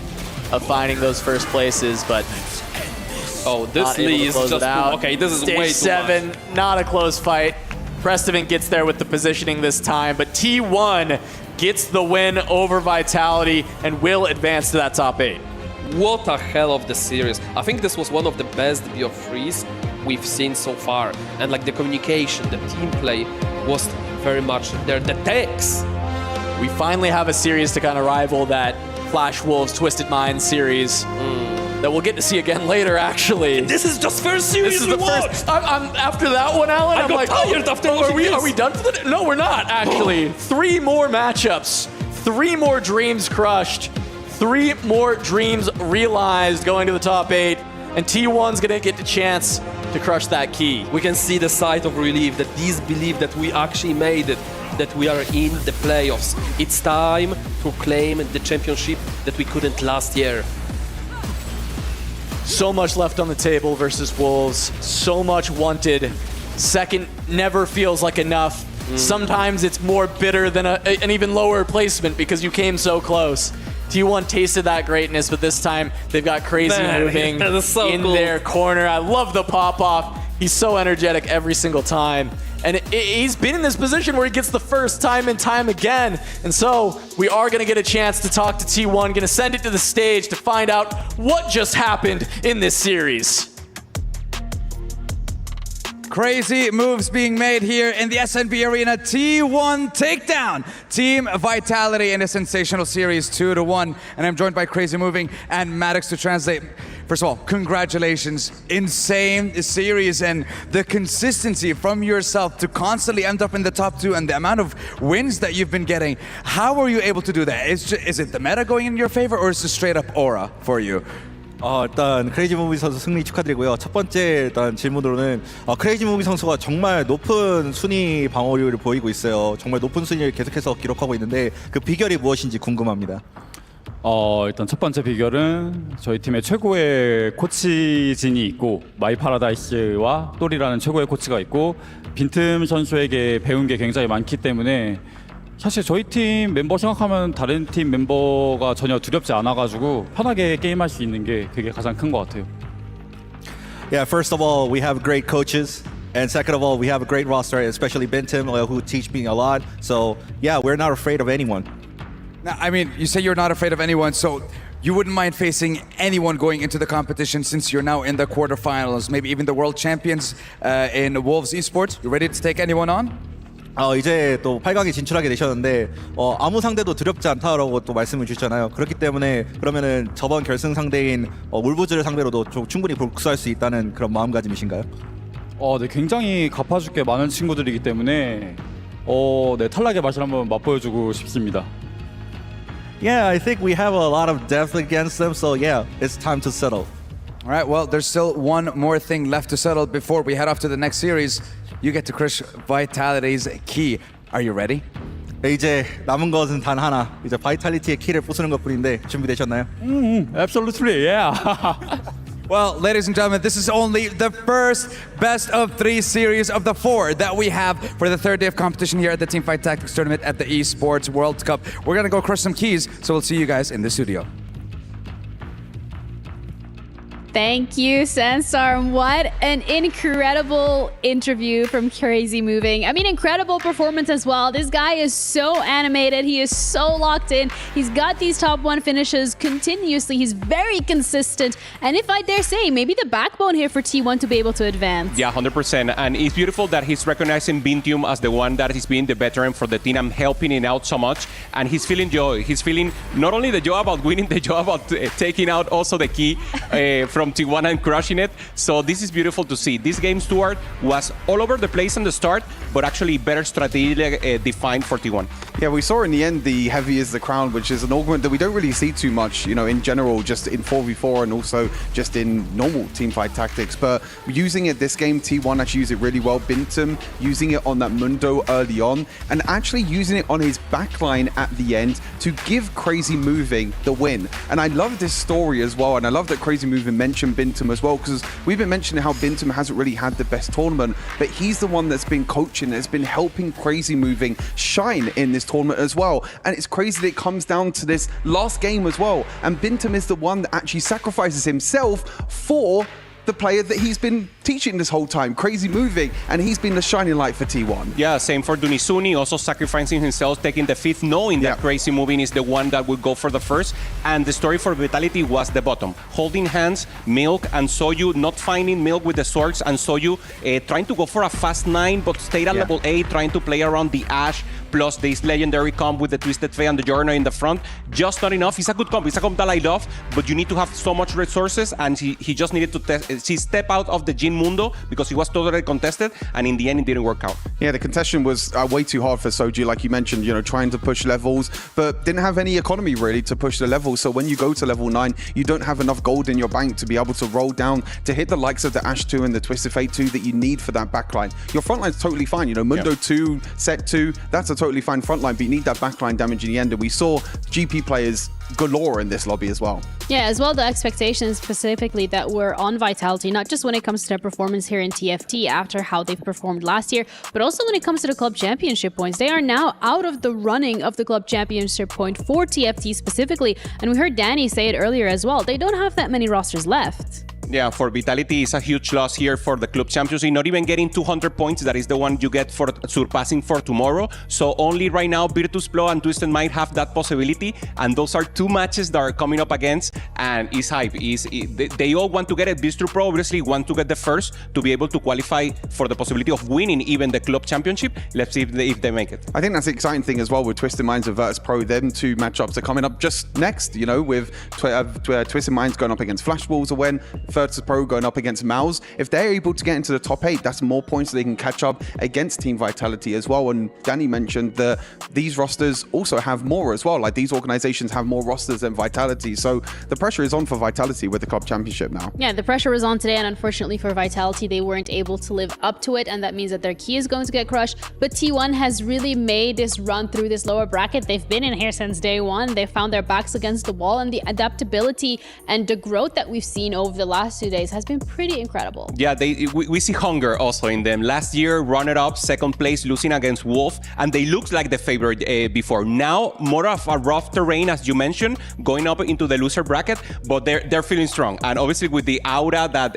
of finding those first places, but oh, this lead is just okay. This is Stage way too 7, much. not a close fight. Prestovin gets there with the positioning this time, but T1 gets the win over Vitality and will advance to that top 8. What a hell of the series. I think this was one of the best BO3s we've seen so far. And like the communication, the team play was very much there. The techs. We finally have a series to kind of rival that Flash Wolves Twisted Minds series that we'll get to see again later, actually. This is just first series. This is the first. I'm after that one, Alan. I'm got like, tired after are we done for the? No, we're not actually. 3 more matchups, 3 more dreams crushed, 3 more dreams realized going to the top 8, and T1's gonna get the chance to crush that key. We can see the side of relief that these believe that we actually made it, that we are in the playoffs. It's time to claim the championship that we couldn't last year. So much left on the table versus Wolves. So much wanted. Second never feels like enough. Sometimes it's more bitter than an even lower placement because you came so close. T1 tasted that greatness, but this time they've got Crazy Moving so in cool. their corner. I love the pop-off. He's so energetic every single time. And he's been in this position where he gets the first time and time again. And so we are going to get a chance to talk to T1, going to send it to the stage to find out what just happened in this series. Crazy moves being made here in the SNB Arena. T1 takedown. Team Vitality in a sensational series, 2-1. And I'm joined by Crazy Moving and Maddox to translate. First of all, congratulations. Insane series and the consistency from yourself to constantly end up in the top 2 and the amount of wins that you've been getting. How were you able to do that? Is it the meta going in your favor or is it straight up aura for you? 일단 크레이지 무비 선수 승리 축하드리고요. 첫 번째 일단 질문으로는 크레이지 무비 선수가 정말 높은 순위 방어율을 보이고 있어요. 정말 높은 순위를 계속해서 기록하고 있는데 그 비결이 무엇인지 궁금합니다. 일단 첫 번째 비결은 저희 팀의 최고의 코치진이 있고 마이 파라다이스와 또리라는 최고의 코치가 있고 빈틈 선수에게 배운 게 굉장히 많기 때문에 사실 저희 팀 멤버 생각하면 다른 팀 멤버가 전혀 두렵지 않아가지고 편하게 게임할 수 있는 게 그게 가장 큰 것 같아요. Yeah, first of all, we have great coaches. And second of all, we have a great roster, especially Bentham, who teach me a lot. So yeah, we're not afraid of anyone. Now, I mean, you say you're not afraid of anyone, so you wouldn't mind facing anyone going into the competition since you're now in the quarterfinals, maybe even the world champions in Wolves Esports. You ready to take anyone on? 이제 또 8강에 진출하게 되셨는데 아무 상대도 두렵지 않다라고 또 말씀을 주셨잖아요. 그렇기 때문에 그러면은 저번 결승 상대인 울브즈를 상대로도 좀 충분히 복수할 수 있다는 그런 마음가짐이신가요? 네, 굉장히 갚아줄 게 많은 친구들이기 때문에 네, 탈락의 맛을 한번 맛보여주고 싶습니다. Yeah, I think we have a lot of depth against them, so yeah, it's time to settle. All right, well, there's still one more thing left to settle before we head off to the next series. You get to crush Vitality's key. Are you ready? 이제 남은 것은 단 하나. 이제 바이탈리티의 키를 부수는 것뿐인데 준비되셨나요? Absolutely, yeah. Well, ladies and gentlemen, this is only the first best of 3 series of the 4 that we have for the 3rd day of competition here at the Teamfight Tactics Tournament at the Esports World Cup. We're gonna go crush some keys, so we'll see you guys in the studio. Thank you, Sansar. What an incredible interview from Crazy Moving. I mean, incredible performance as well. This guy is so animated. He is so locked in. He's got these top 1 finishes continuously. He's very consistent. And if I dare say, maybe the backbone here for T1 to be able to advance. Yeah, 100%. And it's beautiful that he's recognizing Bintium as the one that is being the veteran for the team and helping it out so much. And he's feeling joy. He's feeling not only the joy about winning, the joy about taking out also the key from T1 and crushing it. So this is beautiful to see. This game, Stuart, was all over the place in the start, but actually better strategy defined for T1. Yeah, we saw in the end the heavy is the crown, which is an augment that we don't really see too much, in general, just in 4v4 and also just in normal teamfight tactics. But using it this game, T1 actually used it really well. Bintum using it on that Mundo early on and actually using it on his backline at the end to give Crazy Moving the win. And I love this story as well. And I love that Crazy Moving mentioned Bintum as well, because we've been mentioning how Bintum hasn't really had the best tournament, but he's the one that's been coaching, that's been helping Crazy Moving shine in this tournament as well. And it's crazy that it comes down to this last game as well. And Bintum is the one that actually sacrifices himself for the player that he's been teaching this whole time, Crazy Moving, and he's been the shining light for T1. Yeah, same for Dunisuni, also sacrificing himself, taking the 5th, knowing that Crazy Moving is the one that would go for the first. And the story for Vitality was the bottom. Holding hands, Milk, and Soyu not finding Milk with the swords, and Soyu trying to go for a fast 9, but stayed at level 8, trying to play around the Ashe, plus this legendary comp with the Twisted Fae and the Journal in the front. Just not enough. It's a good comp. It's a comp that I love, but you need to have so much resources, and he just needed to step out of the Jin Mundo because he was totally contested, and in the end, it didn't work out. Yeah, the contestation was way too hard for Soju, like you mentioned, trying to push levels, but didn't have any economy really to push the levels. So when you go to level 9, you don't have enough gold in your bank to be able to roll down to hit the likes of the Ashe 2 and the Twisted Fate 2 that you need for that backline. Your frontline's totally fine. Mundo 2, Set 2, that's a totally fine frontline, but you need that backline damage in the end. And we saw GP players galore in this lobby as well. Yeah, as well, the expectations specifically that were on Vitality, not just when it comes to their performance here in TFT after how they've performed last year, but also when it comes to the club championship points. They are now out of the running of the club championship point for TFT specifically. And we heard Danny say it earlier as well. They don't have that many rosters left. Yeah, for Vitality, it's a huge loss here for the club championship. Not even getting 200 points. That is the one you get for surpassing for tomorrow. So only right now, Virtus.pro and Twisted might have that possibility. And those are 2 matches that are coming up against. And it's hype. They all want to get it. Virtus.pro obviously want to get the first to be able to qualify for the possibility of winning even the club championship. Let's see if they make it. I think that's the exciting thing as well with Twisted Minds and Virtus.pro. Them 2 matchups are coming up just next, with Twisted Minds going up against Flash Wolves a win, Virtus.pro going up against Mouse. If they're able to get into the top 8, that's more points they can catch up against Team Vitality as well. And Danny mentioned that these rosters also have more as well. Like, these organizations have more rosters than Vitality. So the pressure is on for Vitality with the club championship now. Yeah, the pressure was on today, and unfortunately for Vitality, they weren't able to live up to it, and that means that their key is going to get crushed. But T1 has really made this run through this lower bracket. They've been in here since day one. They found their backs against the wall, and the adaptability and the growth that we've seen over the last last 2 days has been pretty incredible. Yeah, we see hunger also in them. Last year, runner-up, second place, losing against Wolf, and they looked like the favorite before. Now, more of a rough terrain, as you mentioned, going up into the loser bracket, but they're feeling strong. And obviously, with the aura that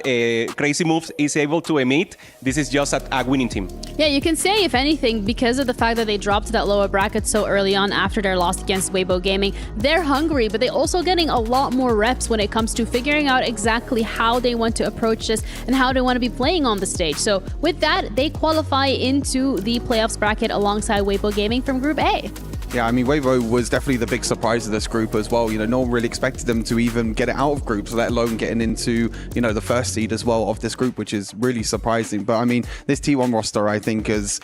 Crazy Moves is able to emit, this is just a winning team. Yeah, you can say, if anything, because of the fact that they dropped to that lower bracket so early on after their loss against Weibo Gaming, they're hungry, but they're also getting a lot more reps when it comes to figuring out exactly how they want to approach this and how they want to be playing on the stage. So with that, they qualify into the playoffs bracket alongside Weibo Gaming from Group A. Yeah, I mean, Weibo was definitely the big surprise of this group as well. You know, no one really expected them to even get it out of groups, let alone getting into, you know, the first seed as well of this group, which is really surprising. But I mean, this T1 roster, I think, is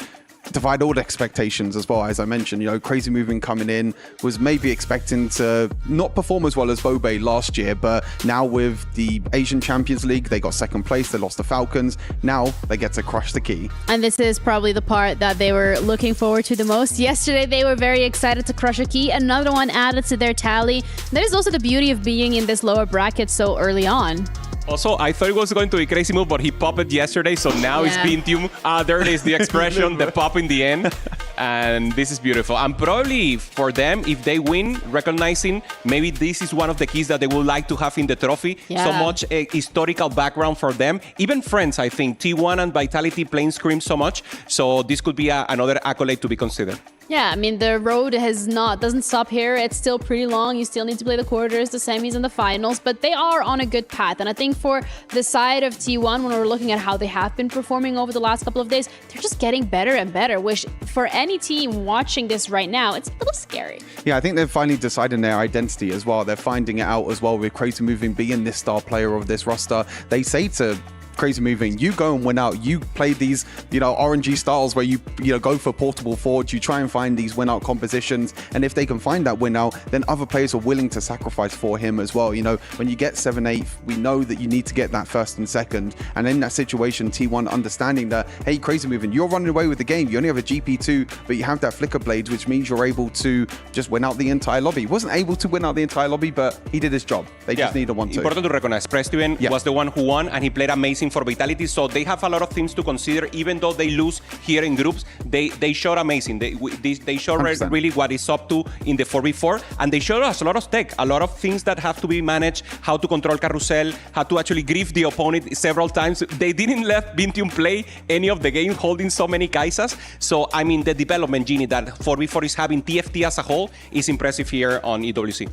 defied all the expectations as well. As I mentioned, you know, Crazy Moving coming in was maybe expecting to not perform as well as Bobe last year, but now with the Asian Champions League, they got second place, they lost the Falcons, now they get to crush the key. And this is probably the part that they were looking forward to the most. Yesterday, they were very excited to crush a key, another one added to their tally. That is also the beauty of being in this lower bracket so early on. Also, I thought it was going to be Crazy Move, but he popped it yesterday, so now it's Bintium. There it is, the expression, the pop in the end. And this is beautiful. And probably for them, if they win, recognizing maybe this is one of the keys that they would like to have in the trophy. Yeah. So much historical background for them. Even friends, I think. T1 and Vitality playing Scream so much. So this could be another accolade to be considered. Yeah, I mean, the road doesn't stop here. It's still pretty long. You still need to play the quarters, the semis, and the finals, but they are on a good path. And I think for the side of T1, when we're looking at how they have been performing over the last couple of days, they're just getting better and better, which for any team watching this right now, it's a little scary. Yeah, I think they're finally deciding their identity as well. They're finding it out as well with Crazy Moving being this star player of this roster. They say to Crazy Moving, you go and win out. You play these, you know, RNG styles where you go for portable forwards. You try and find these win out compositions, and if they can find that win out, then other players are willing to sacrifice for him as well. You know, when you get 7-8, we know that you need to get that first and second, and in that situation, T1 understanding that, hey, Crazy Moving, you're running away with the game. You only have a GP2, but you have that flicker blades, which means you're able to just win out the entire lobby. He wasn't able to win out the entire lobby, but he did his job. They just need a 1-2. Important to recognize, Prestiven was the one who won, and he played amazing for Vitality, so they have a lot of things to consider. Even though they lose here in groups, they showed amazing. They showed really what is up to in the 4v4, and they showed us a lot of tech, a lot of things that have to be managed, how to control carousel, how to actually grief the opponent several times. They didn't let Bintium play any of the game holding so many Kaisas. So, I mean, the development, Genie, that 4v4 is having, TFT as a whole, is impressive here on EWC.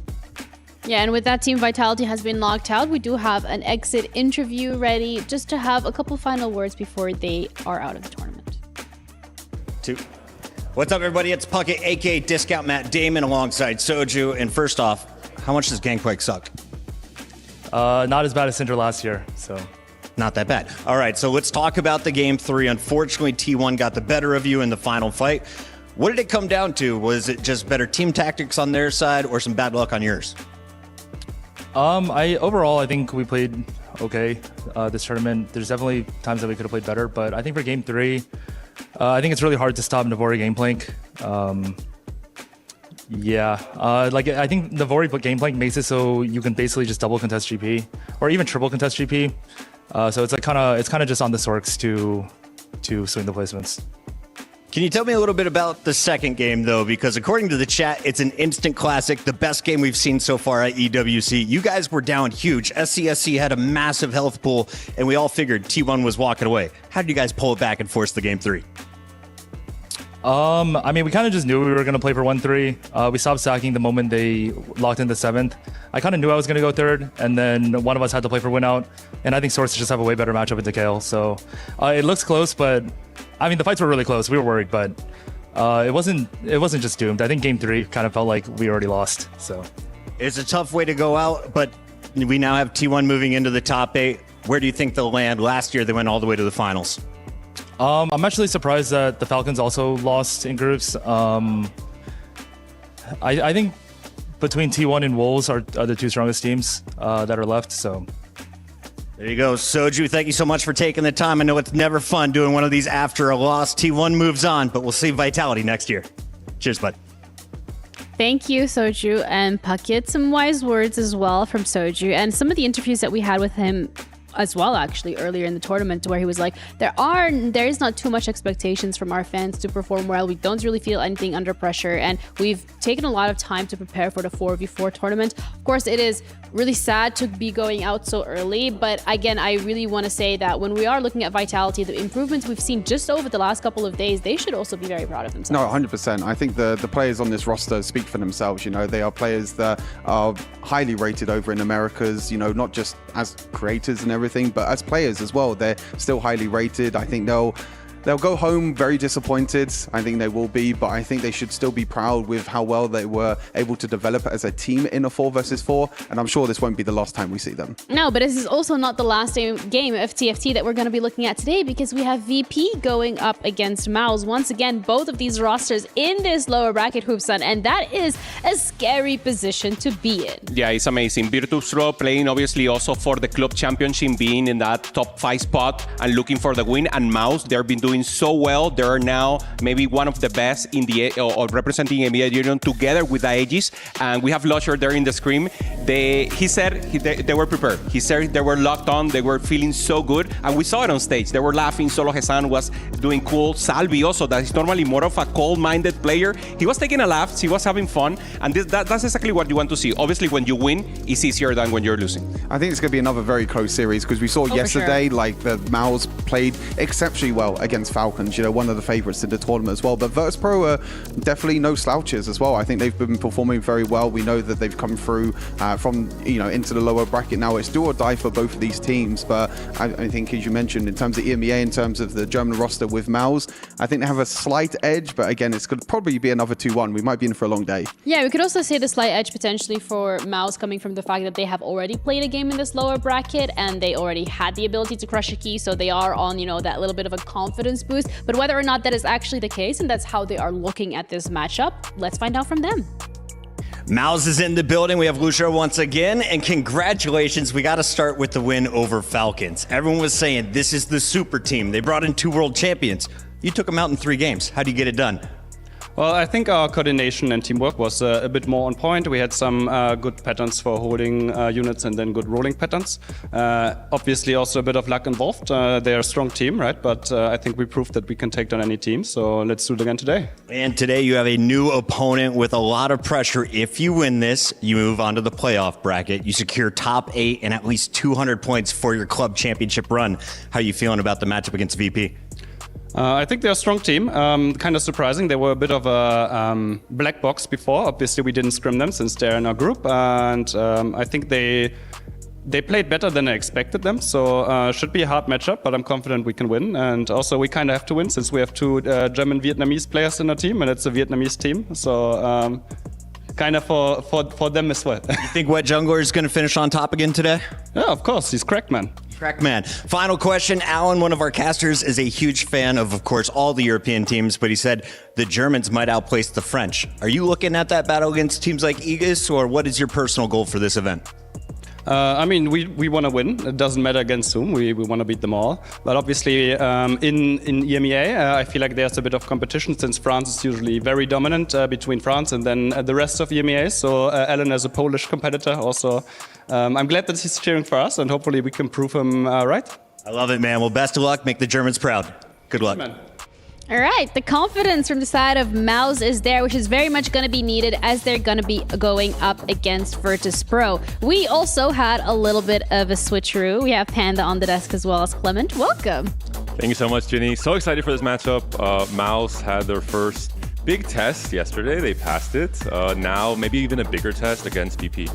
Yeah, and with that, Team Vitality has been locked out. We do have an exit interview ready, just to have a couple final words before they are out of the tournament. What's up, everybody? It's Puckett, aka Discount Matt Damon, alongside Soju. And first off, how much does Gangplank suck? Not as bad as Cinder last year, so. Not that bad. All right, so let's talk about the game 3. Unfortunately, T1 got the better of you in the final fight. What did it come down to? Was it just better team tactics on their side or some bad luck on yours? Overall, I think we played okay this tournament. There's definitely times that we could have played better, but I think for game 3, I think it's really hard to stop Navori Gameplank. I think Navori Gameplank makes it so you can basically just double contest GP or even triple contest GP. So it's like kind of just on the Sorks to swing the placements. Can you tell me a little bit about the second game, though? Because according to the chat, it's an instant classic, the best game we've seen so far at EWC. You guys were down huge. SCSC had a massive health pool, and we all figured T1 was walking away. How did you guys pull it back and force the game 3? I mean, we kind of just knew we were going to play for 1-3. We stopped stacking the moment they locked in the 7th. I kind of knew I was going to go 3rd, and then one of us had to play for win out. And I think Source just have a way better matchup in Decale. So it looks close, but I mean, the fights were really close. We were worried, but it wasn't just doomed. I think game 3 kind of felt like we already lost. So it's a tough way to go out, but we now have T1 moving into the top 8. Where do you think they'll land? Last year, they went all the way to the finals. I'm actually surprised that the Falcons also lost in groups. I think between T1 and Wolves are the 2 strongest teams that are left. So there you go. Soju, thank you so much for taking the time. I know it's never fun doing one of these after a loss. T1 moves on, but we'll see Vitality next year. Cheers, bud. Thank you, Soju and Puckett. Some wise words as well from Soju. And some of the interviews that we had with him as well, actually, earlier in the tournament, where he was like, there is not too much expectations from our fans to perform well. We don't really feel anything under pressure, and we've taken a lot of time to prepare for the 4v4 tournament. Of course, it is really sad to be going out so early, but again, I really want to say that when we are looking at Vitality, the improvements we've seen just over the last couple of days, they should also be very proud of themselves. No, 100%. I think the players on this roster speak for themselves. You know, they are players that are highly rated over in Americas, you know, not just as creators and everything, but as players as well. They're still highly rated. I think they'll go home very disappointed. I think they will be, but I think they should still be proud with how well they were able to develop as a team in a 4 versus 4. And I'm sure this won't be the last time we see them. No, but this is also not the last game of TFT that we're going to be looking at today, because we have VP going up against Mouse. Once again, both of these rosters in this lower bracket, Hoopsan, and that is a scary position to be in. Yeah, it's amazing. Virtus.pro playing obviously also for the club championship, being in that top 5 spot and looking for the win. And Mouse, they've been doing so well. They're now maybe one of the best in the or representing EMEA region together with the Aegis. And we have Lusher there in the screen. He said they were prepared. He said they were locked on. They were feeling so good, and we saw it on stage. They were laughing. Solo Hesan was doing cool. Salvi also, that is normally more of a cold-minded player. He was taking a laugh. He was having fun, and that's exactly what you want to see. Obviously, when you win, it's easier than when you're losing. I think it's going to be another very close series, because we saw yesterday, like, the Mouse played exceptionally well against Falcons, you know, one of the favorites in the tournament as well. But Virtus.pro are definitely no slouches as well. I think they've been performing very well. We know that they've come through from, you know, into the lower bracket now. It's do or die for both of these teams. But I think, as you mentioned, in terms of EMEA, in terms of the German roster with Mouse, I think they have a slight edge. But again, it's going to probably be another 2-1. We might be in for a long day. Yeah, we could also say the slight edge potentially for Mouse coming from the fact that they have already played a game in this lower bracket, and they already had the ability to crush a key. So they are on, you know, that little bit of a confidence boost. But whether or not that is actually the case, and that's how they are looking at this matchup, let's find out from them. Mouse is in the building. We have Lucia once again, and congratulations. We got to start with the win over Falcons. Everyone was saying this is the super team. They brought in 2 world champions. You took them out in 3 games. How do you get it done? Well, I think our coordination and teamwork was a bit more on point. We had some good patterns for holding units and then good rolling patterns. Obviously also a bit of luck involved. They're a strong team, right? But I think we proved that we can take down any team. So let's do it again today. And today you have a new opponent with a lot of pressure. If you win this, you move on to the playoff bracket. You secure top 8 and at least 200 points for your club championship run. How are you feeling about the matchup against VP? I think they're a strong team. Kind of surprising. They were a bit of a black box before. Obviously, we didn't scrim them since they're in our group. And I think they played better than I expected them. So should be a hard matchup, but I'm confident we can win. And also, we kind of have to win since we have 2 German-Vietnamese players in our team, and it's a Vietnamese team. So kind of for them as well. You think Wet Jungler is going to finish on top again today? Yeah, of course. He's cracked, man. Crackman. Final question. Alan, one of our casters, is a huge fan of course, all the European teams, but he said the Germans might outplace the French. Are you looking at that battle against teams like Aegis, or what is your personal goal for this event? I mean, we want to win. It doesn't matter against whom. We want to beat them all. But obviously, in EMEA, I feel like there's a bit of competition since France is usually very dominant between France and then the rest of EMEA. So Alan, as a Polish competitor, also, I'm glad that he's cheering for us, and hopefully we can prove him right. I love it, man. Well, best of luck. Make the Germans proud. Good luck. Man. All right, the confidence from the side of Mouse is there, which is very much going to be needed as they're going to be going up against Virtus.pro. We also had a little bit of a switcheroo. We have Panda on the desk as well as Clement. Welcome. Thank you so much, Ginny. So excited for this matchup. Mouse had their first big test yesterday. They passed it. Now maybe even a bigger test against VP.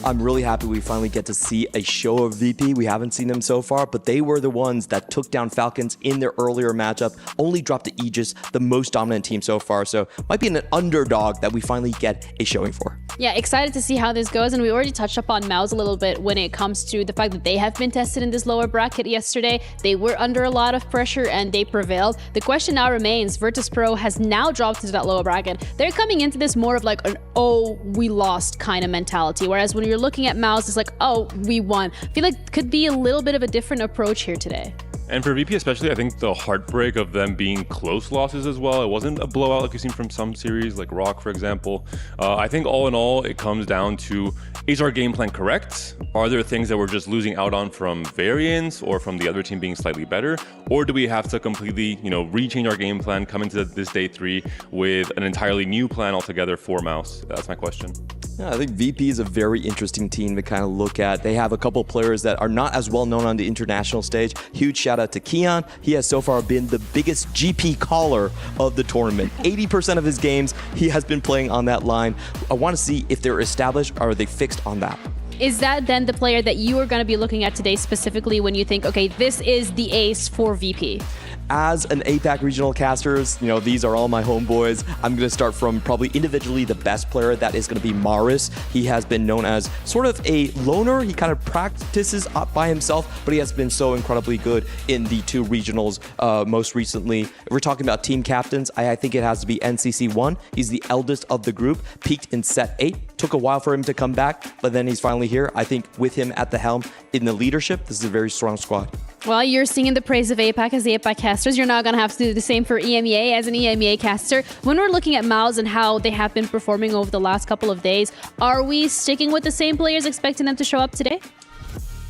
I'm really happy we finally get to see a show of VP. We haven't seen them so far, but they were the ones that took down Falcons in their earlier matchup, only dropped to Aegis, the most dominant team so far. So might be an underdog that we finally get a showing for. Yeah, excited to see how this goes. And we already touched upon Mouse a little bit when it comes to the fact that they have been tested in this lower bracket yesterday. They were under a lot of pressure and they prevailed. The question now remains, Virtus.pro has now dropped into that lower bracket. They're coming into this more of like an, oh, we lost kind of mentality. Whereas when you're looking at Mouse, it's like, oh, we won. I feel like it could be a little bit of a different approach here today. And for VP especially, I think the heartbreak of them being close losses as well. It wasn't a blowout like you've seen from some series, like Rock, for example. I think all in all, it comes down to, is our game plan correct? Are there things that we're just losing out on from variance or from the other team being slightly better? Or do we have to completely, rechange our game plan, come into this day 3 with an entirely new plan altogether for Mouse? That's my question. Yeah, I think VP is a very interesting team to kind of look at. They have a couple players that are not as well known on the international stage. Huge shout out to Keon. He has so far been the biggest GP caller of the tournament. 80% of his games, he has been playing on that line. I want to see if they're established or are they fixed on that. Is that then the player that you are going to be looking at today specifically when you think, okay, this is the ace for VP? As an APAC regional casters, these are all my homeboys. I'm going to start from probably individually the best player. That is going to be Maris. He has been known as sort of a loner. He kind of practices up by himself, but he has been so incredibly good in the 2 regionals most recently. If we're talking about team captains, I think it has to be NCC1. He's the eldest of the group, peaked in set 8. Took a while for him to come back, but then he's finally here. I think with him at the helm in the leadership, this is a very strong squad. Well, you're singing the praise of APAC as the APAC casters. You're not going to have to do the same for EMEA as an EMEA caster. When we're looking at Mouse and how they have been performing over the last couple of days, are we sticking with the same players, expecting them to show up today?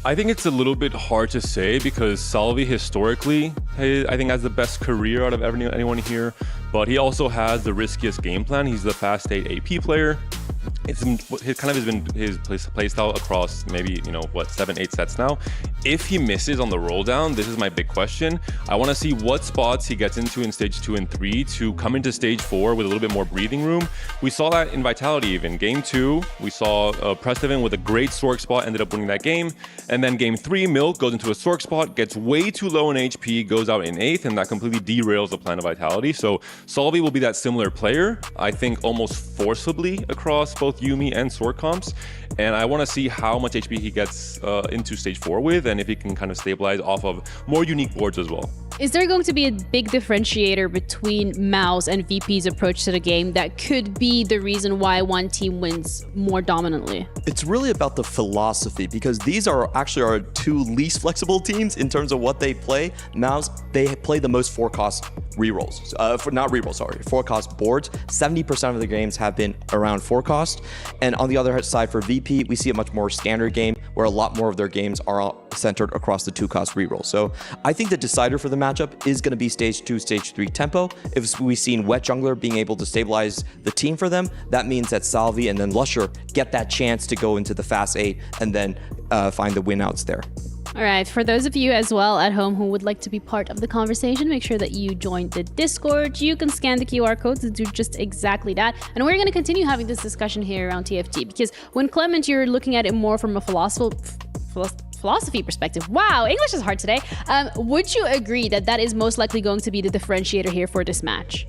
I think it's a little bit hard to say because Salvi historically, I think, has the best career out of anyone here, but he also has the riskiest game plan. He's the fast 8 AP player. It's been his play style across maybe 7-8 sets now. If he misses on the roll down, this is my big question. I want to see what spots he gets into in stage 2 and 3 to come into stage 4 with a little bit more breathing room. We saw that in Vitality even. Game 2, we saw Prestivan with a great Sork spot, ended up winning that game. And then game 3, Milk goes into a Sork spot, gets way too low in HP, goes out in 8th, and that completely derails the plan of Vitality. So Salvi will be that similar player, I think almost forcibly across both Yuumi and Sork comps. And I want to see how much HP he gets into stage 4 with, and if he can kind of stabilize off of more unique boards as well. Is there going to be a big differentiator between Mouse and VP's approach to the game that could be the reason why one team wins more dominantly? It's really about the philosophy, because these are actually our 2 least flexible teams in terms of what they play. Mouse, they play the most 4-cost rerolls. 4-cost boards. 70% of the games have been around 4-cost. And on the other side, for VP, we see a much more standard game where a lot more of their games are centered across the 2-cost reroll. So I think the decider for the matchup is going to be stage 2, stage 3 tempo. If we've seen Wet Jungler being able to stabilize the team for them, that means that Salvi and then Lusher get that chance to go into the fast 8 and then find the win outs there. All right, for those of you as well at home who would like to be part of the conversation, make sure that you join the Discord. You can scan the QR code to do just exactly that. And we're going to continue having this discussion here around TFT, because when Clement, you're looking at it more from a philosophy perspective. Wow, English is hard today. Would you agree that that is most likely going to be the differentiator here for this match?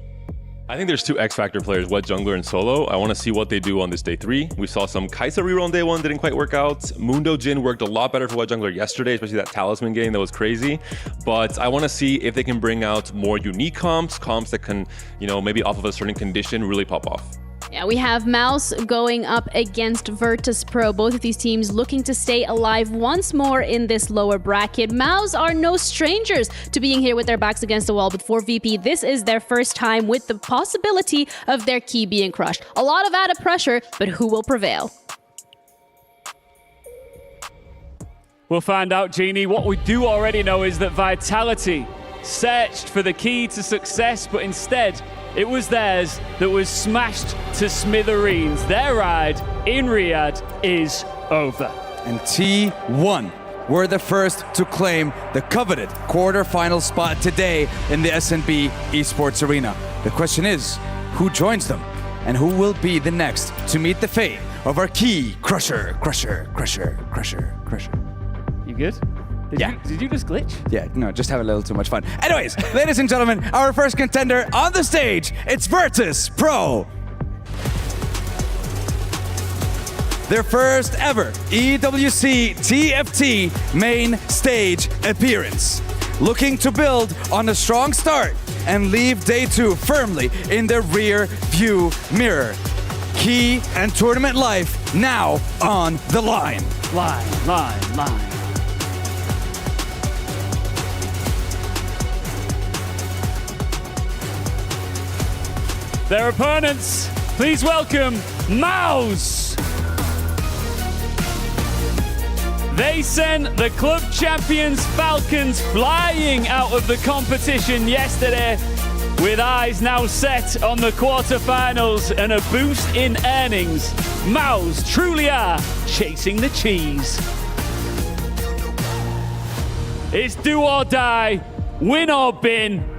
I think there's 2 X-Factor players, Wet Jungler and Solo. I want to see what they do on this day 3. We saw some Kai'Sa reroll on day 1, didn't quite work out. Mundo Jin worked a lot better for Wet Jungler yesterday, especially that Talisman game, that was crazy. But I want to see if they can bring out more unique comps that can, maybe off of a certain condition really pop off. Yeah, we have Mouse going up against Virtus.pro. Both of these teams looking to stay alive once more in this lower bracket. Mouse are no strangers to being here with their backs against the wall, but for VP, this is their first time with the possibility of their key being crushed. A lot of added pressure, but who will prevail? We'll find out, Genie. What we do already know is that Vitality searched for the key to success, but instead, it was theirs that was smashed to smithereens. Their ride in Riyadh is over. And T1 were the first to claim the coveted quarterfinal spot today in the SNB Esports Arena. The question is, who joins them? And who will be the next to meet the fate of our key crusher? You good? Did you just glitch? Yeah, no, just have a little too much fun. Anyways, ladies and gentlemen, our first contender on the stage, it's Virtus.pro. Their first ever EWC TFT main stage appearance. Looking to build on a strong start and leave day 2 firmly in the rear view mirror. Key and tournament life now on the line. Line. their opponents. Please welcome Mouse. They sent the club champions Falcons flying out of the competition yesterday, with eyes now set on the quarterfinals and a boost in earnings. Mouse truly are chasing the cheese. It's do or die, win or bin.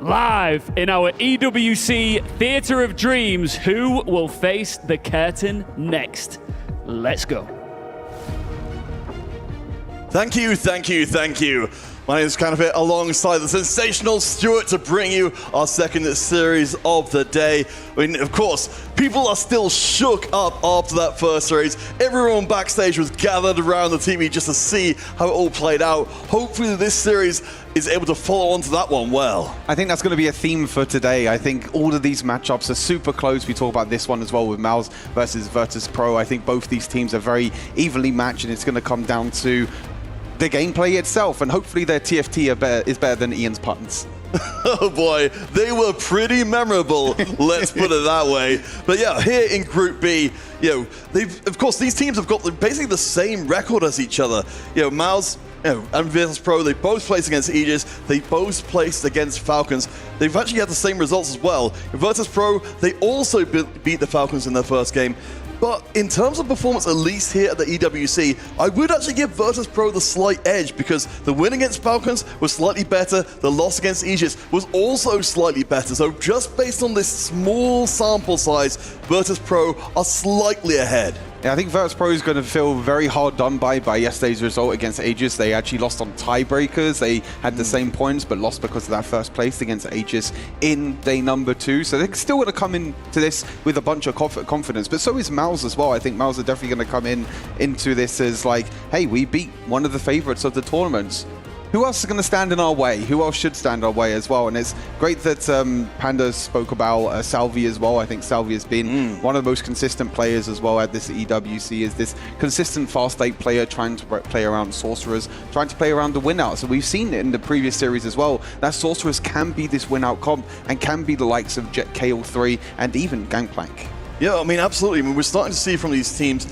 Live in our EWC Theatre of Dreams, who will face the curtain next? Let's go. Thank you, thank you, thank you. My name is Canopy, alongside the sensational Stuart, to bring you our second series of the day. I mean, of course, people are still shook up after that first series. Everyone backstage was gathered around the TV just to see how it all played out. Hopefully this series is able to follow on to that one well. I think that's going to be a theme for today. I think all of these matchups are super close. We talk about this one as well with Mouse versus Virtus.pro. I think both these teams are very evenly matched, and it's going to come down to the gameplay itself, and hopefully their TFT is better than Ian's puns. Oh boy, they were pretty memorable, let's put it that way. But yeah, here in Group B, of course, these teams have got basically the same record as each other. Mouse and Virtus.pro, they both placed against Aegis, they both placed against Falcons. They've actually had the same results as well. Virtus.pro, they also beat the Falcons in their first game. But in terms of performance, at least here at the EWC, I would actually give Virtus.pro the slight edge, because the win against Falcons was slightly better, the loss against Aegis was also slightly better. So just based on this small sample size, Virtus.pro are slightly ahead. Yeah, I think Virtus.pro is going to feel very hard done by yesterday's result against Aegis. They actually lost on tiebreakers. They had the same points, but lost because of that first place against Aegis in day number 2. So they're still going to come into this with a bunch of confidence. But so is Mouse as well. I think Mouse are definitely going to come into this as like, hey, we beat one of the favorites of the tournaments. Who else is going to stand in our way? Who else should stand our way as well? And it's great that Panda spoke about Salvi as well. I think Salvi has been one of the most consistent players as well at this EWC, is this consistent fast 8 player trying to play around Sorcerers, trying to play around the win out. So we've seen it in the previous series as well, that Sorcerers can be this win out comp and can be the likes of Jet KO3 and even Gangplank. Yeah, I mean, absolutely. I mean, we're starting to see from these teams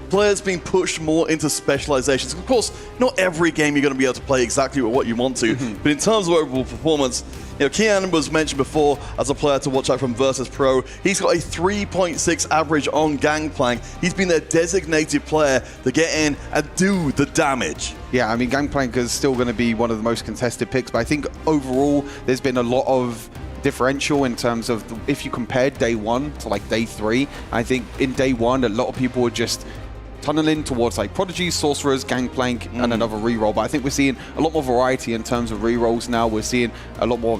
players being pushed more into specializations. Of course, not every game you're going to be able to play exactly what you want to, but in terms of overall performance, Kian was mentioned before as a player to watch out from Virtus.pro. He's got a 3.6 average on Gangplank. He's been their designated player to get in and do the damage. Yeah, I mean, Gangplank is still going to be one of the most contested picks, but I think overall there's been a lot of differential in terms of if you compare day 1 to like day 3. I think in day 1 a lot of people were just tunneling towards like Prodigy, Sorcerers, Gangplank, and another reroll. But I think we're seeing a lot more variety in terms of rerolls now. We're seeing a lot more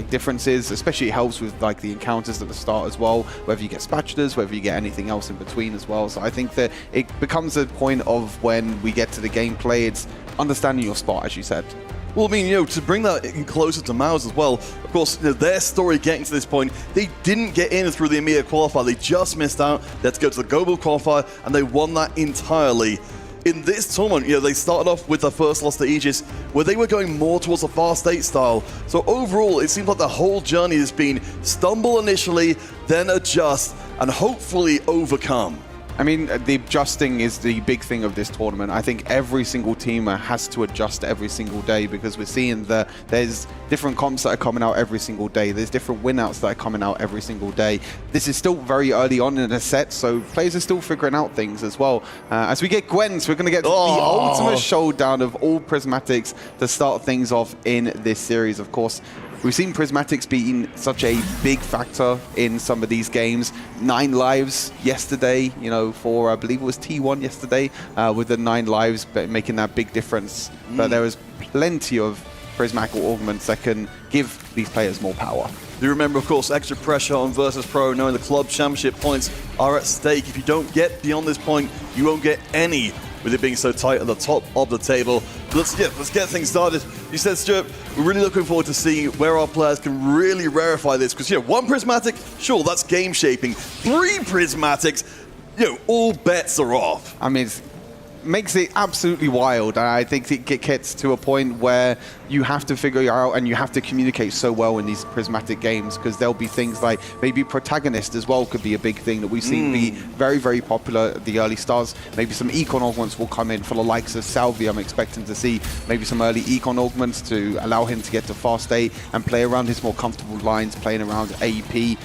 differences, especially it helps with like the encounters at the start as well, whether you get spatulas, whether you get anything else in between as well. So I think that it becomes a point of when we get to the gameplay, it's understanding your spot, as you said. Well, I mean, to bring that in closer to Mouse as well, of course, their story getting to this point, they didn't get in through the EMEA qualifier. They just missed out. They had to go to the global qualifier, and they won that entirely. In this tournament, they started off with their first loss to Aegis, where they were going more towards a fast 8 style. So overall, it seems like the whole journey has been stumble initially, then adjust, and hopefully overcome. I mean, the adjusting is the big thing of this tournament. I think every single team has to adjust every single day, because we're seeing that there's different comps that are coming out every single day. There's different win-outs that are coming out every single day. This is still very early on in the set, so players are still figuring out things as well. As we get Gwens, we're going to get the ultimate showdown of all Prismatics to start things off in this series. Of course, we've seen Prismatics being such a big factor in some of these games. 9 lives yesterday, for I believe it was T1 yesterday, with the 9 lives, but making that big difference. But there was plenty of prismatic augments that can give these players more power. Do remember, of course, extra pressure on Virtus.pro, knowing the club championship points are at stake. If you don't get beyond this point, you won't get any, with it being so tight at the top of the table. Let's get things started. You said, Stuart, we're really looking forward to seeing where our players can really rarefy this, because 1 prismatic, sure, that's game shaping. 3 prismatics, all bets are off. I mean, makes it absolutely wild. And I think it gets to a point where you have to figure it out and you have to communicate so well in these prismatic games, because there'll be things like maybe protagonist as well could be a big thing that we've seen be very, very popular at the early starts. Maybe some econ augments will come in for the likes of Salvi. I'm expecting to see maybe some early econ augments to allow him to get to fast 8 and play around his more comfortable lines, playing around AEP.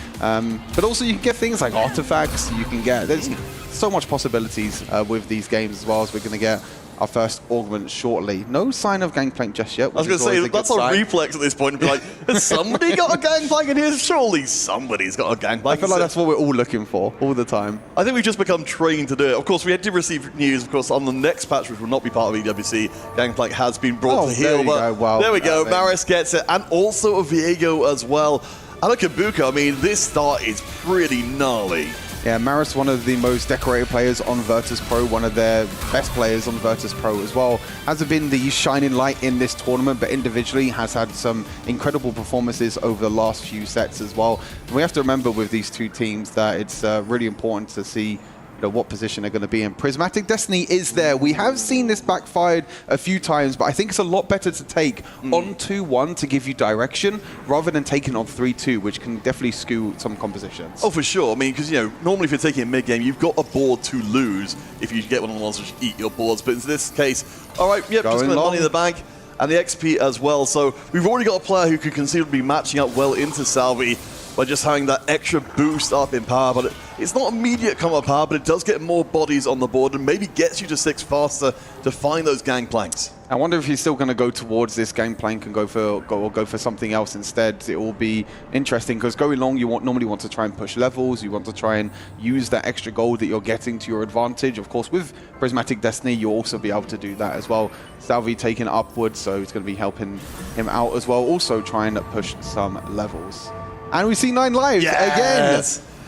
But also you can get things like artifacts. You can get, there's so much possibilities with these games as well, as we're going to get our first augment shortly. No sign of Gangplank just yet. I was going to say, that's a reflex at this point to be like, has somebody got a Gangplank in here? Surely somebody's got a Gangplank. I feel like that's what we're all looking for all the time. I think we've just become trained to do it. Of course, we had to receive news, of course, on the next patch, which will not be part of EWC. Gangplank has been brought to heel, but wow, there we go. Maris gets it, and also a Viego as well. And a Kabuka, I mean, this start is pretty gnarly. Yeah, Maris, one of the most decorated players on Virtus.pro, one of their best players on Virtus.pro as well. Hasn't been the shining light in this tournament, but individually has had some incredible performances over the last few sets as well. And we have to remember with these two teams that it's really important to see what position they're going to be in. Prismatic Destiny is there. We have seen this backfired a few times, but I think it's a lot better to take on 2-1 to give you direction rather than taking on 3-2, which can definitely skew some compositions. Oh, for sure. I mean, because, normally if you're taking a mid-game, you've got a board to lose if you get one of the ones which eat your boards. But in this case, all right, yep, just got money in the bank and the XP as well. So we've already got a player who could conceivably be matching up well into Salvi by just having that extra boost up in power. But it's not immediate come up power, but it does get more bodies on the board and maybe gets you to 6 faster to find those Gangplanks. I wonder if he's still going to go towards this Gangplank and go for something else instead. It will be interesting, because going long, you normally want to try and push levels. You want to try and use that extra gold that you're getting to your advantage. Of course, with Prismatic Destiny, you'll also be able to do that as well. Salvi taking upwards, so it's going to be helping him out as well. Also trying to push some levels. And we see 9 lives again.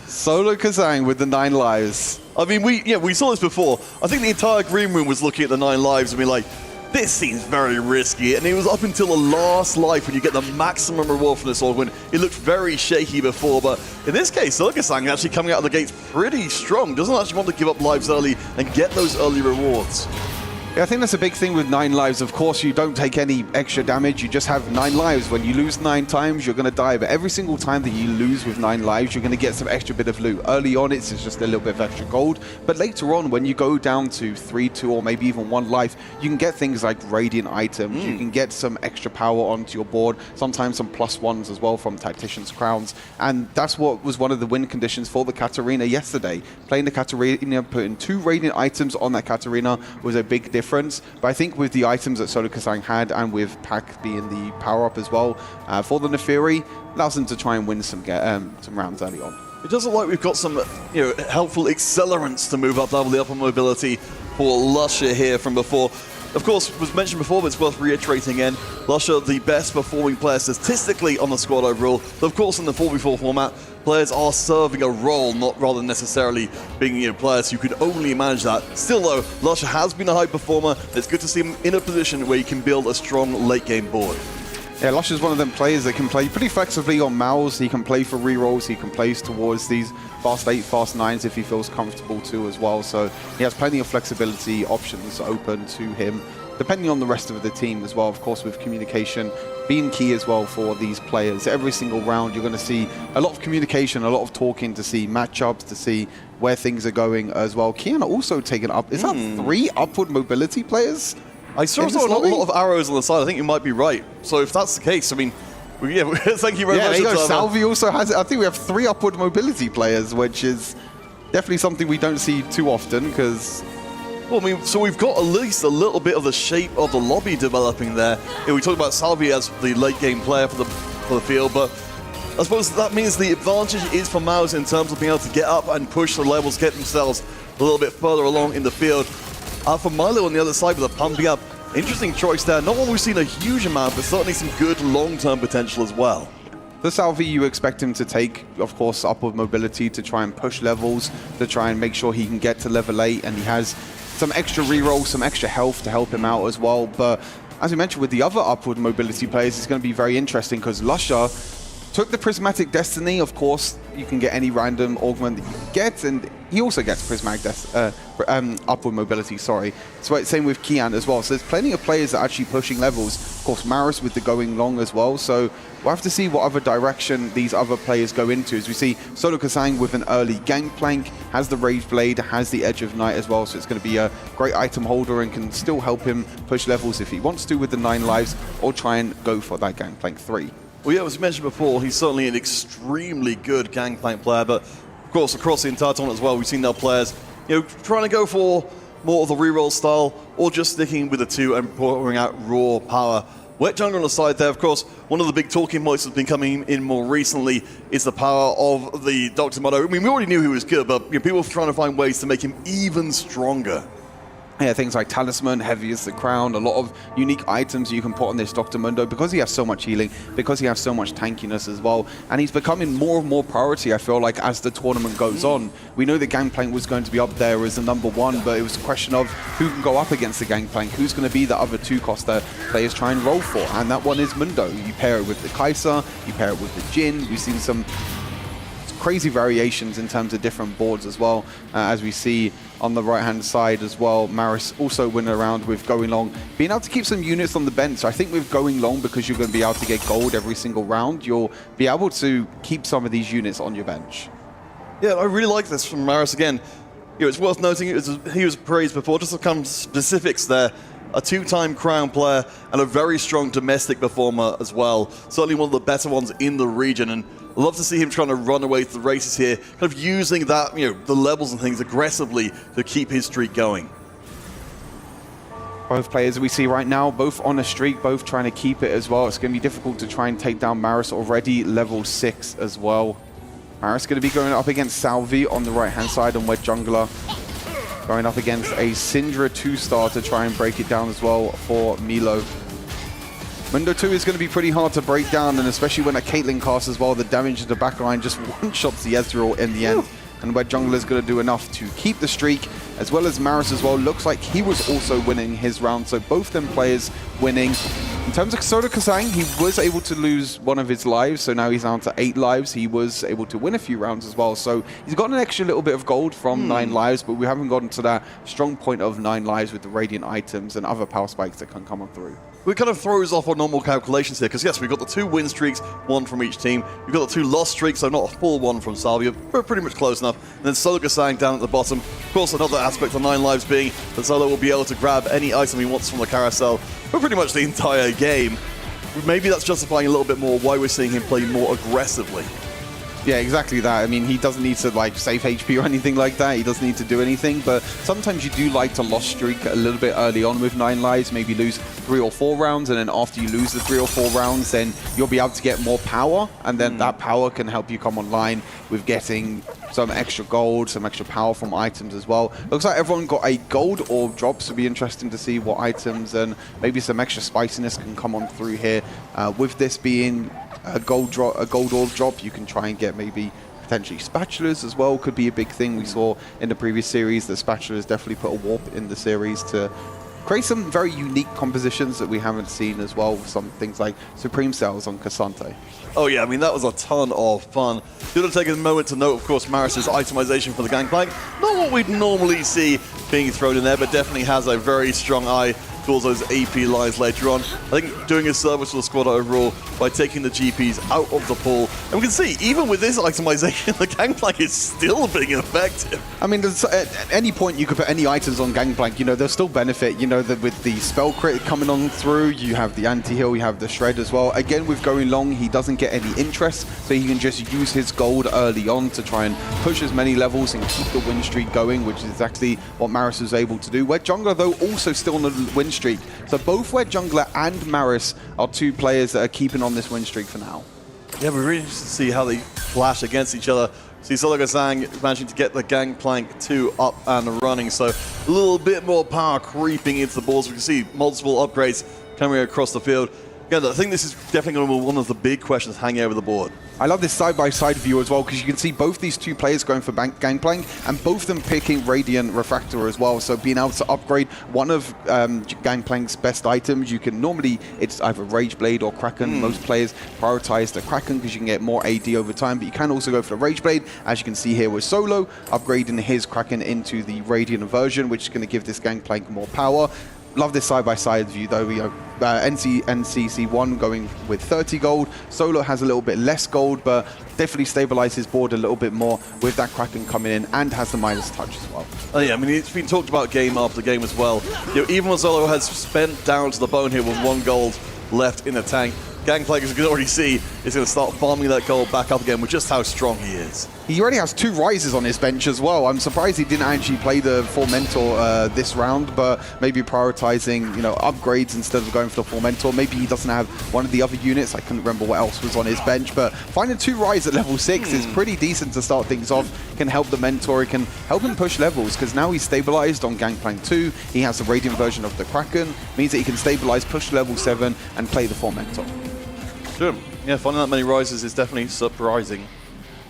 Solo Kazang with the 9 lives. I mean, we saw this before. I think the entire green room was looking at the 9 lives and being like, this seems very risky. And it was up until the last life when you get the maximum reward from this augment. It looked very shaky before, but in this case, Solo Kazang actually coming out of the gates pretty strong. Doesn't actually want to give up lives early and get those early rewards. Yeah, I think that's a big thing with 9 lives. Of course, you don't take any extra damage. You just have 9 lives. When you lose 9 times, you're going to die. But every single time that you lose with 9 lives, you're going to get some extra bit of loot. Early on, it's just a little bit of extra gold. But later on, when you go down to 3, 2, or maybe even 1 life, you can get things like radiant items. You can get some extra power onto your board. Sometimes some +1s as well from Tactician's Crowns. And that's what was one of the win conditions for the Katarina yesterday. Playing the Katarina, putting 2 radiant items on that Katarina was a big difference. But I think with the items that Solo Kazang had, and with Pac being the power-up as well, for the Nefiri, allows them to try and win some rounds early on. It does look like we've got some helpful accelerants to move up level the upper mobility for Lusher here from before. Of course, was mentioned before, but it's worth reiterating again. Lusher, the best performing player statistically on the squad overall. But of course, in the 4v4 format, players are serving a role, not rather necessarily being players who could only manage that. Still though, Lusher has been a high performer. It's good to see him in a position where he can build a strong late game board. Yeah, Lusher's one of them players that can play pretty flexibly on Mouse. He can play for rerolls. He can play towards these fast 8, fast 9s if he feels comfortable to as well. So he has plenty of flexibility options open to him, depending on the rest of the team as well. Of course, with communication being key as well for these players. Every single round, you're going to see a lot of communication, a lot of talking to see matchups, to see where things are going as well. Kiana also taken up. Is that 3 upward mobility players? I saw a lot of arrows on the side. I think you might be right. So if that's the case, I mean, thank you very much. Yeah, Salvi also has it. I think we have 3 upward mobility players, which is definitely something we don't see too often, because... Well, I mean, so we've got at least a little bit of the shape of the lobby developing there. We talked about Salvi as the late game player for the field, but I suppose that means the advantage is for Mouse in terms of being able to get up and push the levels, get themselves a little bit further along in the field. For Milo on the other side with a pumping up, interesting choice there. Not one we've seen a huge amount, but certainly some good long-term potential as well. For Salvi, you expect him to take, of course, upward mobility to try and push levels, to try and make sure he can get to level 8, and he has some extra reroll, some extra health to help him out as well. But as we mentioned with the other upward mobility players, it's going to be very interesting, because Lusher took the Prismatic Destiny. Of course, you can get any random augment that you get, and he also gets Prismatic Upward Mobility, sorry. So same with Kian as well. So there's plenty of players that are actually pushing levels. Of course, Maris with the going long as well. So we'll have to see what other direction these other players go into. As we see Solo Kasang with an early Gangplank, has the Rage Blade, has the Edge of Night as well. So it's going to be a great item holder and can still help him push levels if he wants to with the 9 lives, or try and go for that Gangplank 3. Well, yeah, as mentioned before, he's certainly an extremely good Gangplank player, but of course, across the entire tournament as well, we've seen now players, trying to go for more of the reroll style, or just sticking with the 2 and pouring out raw power. Wet Jungle on the side there, of course, one of the big talking points that's been coming in more recently is the power of the Dr. Motto. I mean, we already knew he was good, but people are trying to find ways to make him even stronger. Yeah, things like Talisman, Heavy as the Crown, a lot of unique items you can put on this Dr. Mundo because he has so much healing, because he has so much tankiness as well. And he's becoming more and more priority, I feel like, as the tournament goes on. We know the Gangplank was going to be up there as the #1, but it was a question of who can go up against the Gangplank, who's going to be the other 2 cost that players try and roll for. And that one is Mundo. You pair it with the Kai'Sa, you pair it with the Jin. We've seen some crazy variations in terms of different boards as well, as we see on the right-hand side as well. Maris also winning around with Going Long, being able to keep some units on the bench. I think with Going Long, because you're going to be able to get gold every single round, you'll be able to keep some of these units on your bench. Yeah, I really like this from Maris again. It's worth noting he was praised before, just to come specifics there. A 2-time crown player and a very strong domestic performer as well. Certainly one of the better ones in the region, and I love to see him trying to run away to the races here, kind of using that, the levels and things aggressively to keep his streak going. Both players we see right now, both on a streak, both trying to keep it as well. It's going to be difficult to try and take down Maris, already level 6 as well. Maris going to be going up against Salvi on the right-hand side, and Wed Jungler going up against a Syndra 2-star to try and break it down as well for Milo. Mundo 2 is going to be pretty hard to break down, and especially when a Caitlyn casts as well, the damage to the backline just one-shots the Ezreal in the end. And Wed Jungler is going to do enough to keep the streak, as well as Maris as well. Looks like he was also winning his round, so both them players winning. In terms of Solo Kasang, he was able to lose one of his lives, so now he's down to 8 lives. He was able to win a few rounds as well, so he's got an extra little bit of gold from 9 lives, but we haven't gotten to that strong point of 9 lives with the Radiant items and other power spikes that can come on through. It kind of throws off our normal calculations here, because yes, we've got the 2 win streaks, 1 from each team. We've got the 2 loss streaks, so not a full 1 from Salvia, but pretty much close enough. And then Solo Kasang down at the bottom. Of course, another aspect of 9 lives being that Solo will be able to grab any item he wants from the carousel for pretty much the entire game. Maybe that's justifying a little bit more why we're seeing him play more aggressively. Yeah, exactly that. I mean, he doesn't need to save HP or anything like that. He doesn't need to do anything, but sometimes you do like to loss streak a little bit early on with 9 lives, maybe lose 3 or 4 rounds, and then after you lose the 3 or 4 rounds, then you'll be able to get more power, and then that power can help you come online with getting some extra gold, some extra power from items as well. Looks like everyone got a gold orb drop, so it'll be interesting to see what items and maybe some extra spiciness can come on through here. With this being a gold orb drop, you can try and get maybe potentially spatulas as well. Could be a big thing. We saw in the previous series that spatulas definitely put a warp in the series to create some very unique compositions that we haven't seen as well, with some things like Supreme Cells on Cassante. Oh yeah, I mean, that was a ton of fun. Should have taken a moment to note, of course, Maris's itemization for the Gangplank. Not what we'd normally see being thrown in there, but definitely has a very strong eye towards those AP lines later on. I think doing a service to the squad overall by taking the GPs out of the pool. And we can see, even with this itemization, the Gangplank is still being effective. I mean, at any point you could put any items on Gangplank, they'll still benefit. With the spell crit coming on through, you have the anti-heal, you have the shred as well. Again, with Going Long, he doesn't get any interest, so he can just use his gold early on to try and push as many levels and keep the win streak going, which is exactly what Maris was able to do. Wed Jungler, though, also still on the win streak. So both Wed Jungler and Maris are 2 players that are keeping on this win streak for now. Yeah, we're really interested to see how they clash against each other. See Solo Kasang managing to get the Gangplank 2 up and running, so a little bit more power creeping into the balls. We can see multiple upgrades coming across the field. Yeah, I think this is definitely going to be one of the big questions hanging over the board. I love this side-by-side view as well, because you can see both these two players going for Gangplank, and both of them picking Radiant Refractor as well. So being able to upgrade one of Gangplank's best items, you can normally, it's either Rage Blade or Kraken. Most players prioritize the Kraken because you can get more AD over time, but you can also go for the Rage Blade, as you can see here with Solo, upgrading his Kraken into the Radiant version, which is going to give this Gangplank more power. Love this side-by-side view though. NCC1 going with 30 gold. Solo has a little bit less gold, but definitely stabilizes his board a little bit more with that Kraken coming in, and has the Midas touch as well. Oh yeah, I mean, it's been talked about game after game as well. You know, even when Solo has spent down to the bone here with 1 gold left in the tank, Gangplank, as you can already see, is going to start farming that gold back up again with just how strong he is. He already has 2 rises on his bench as well. I'm surprised he didn't actually play the full mentor this round, but maybe prioritizing, you know, upgrades instead of going for the full mentor. Maybe he doesn't have one of the other units. I couldn't remember what else was on his bench, but finding 2 rise at level 6 is pretty decent to start things off. Can help the mentor, it can help him push levels, because now he's stabilized on Gangplank 2. He has the Radiant version of the Kraken, means that he can stabilize, push to level 7, and play the full mentor. Sure. Yeah, finding that many rises is definitely surprising.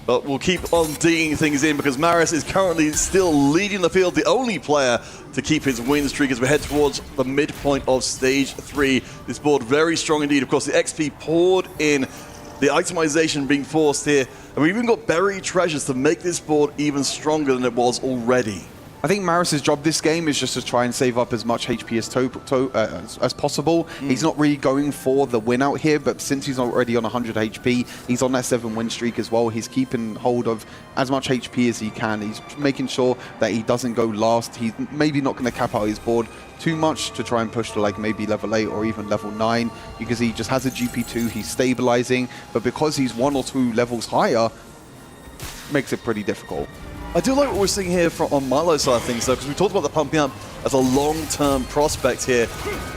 But we'll keep on digging things in, because Maris is currently still leading the field, the only player to keep his win streak as we head towards the midpoint of Stage 3. This board very strong indeed. Of course, the XP poured in, the itemization being forced here, and we've even got buried treasures to make this board even stronger than it was already. I think Maris's job this game is just to try and save up as much HP as possible. He's not really going for the win out here, but since he's already on 100 HP, he's on that 7 win streak as well. He's keeping hold of as much HP as he can. He's making sure that he doesn't go last. He's maybe not going to cap out his board too much to try and push to like maybe level 8 or even level 9, because he just has a GP2, he's stabilizing, but because he's 1 or 2 levels higher, makes it pretty difficult. I do like what we're seeing here on Milo's side of things, though, because we talked about the pumping up as a long-term prospect here.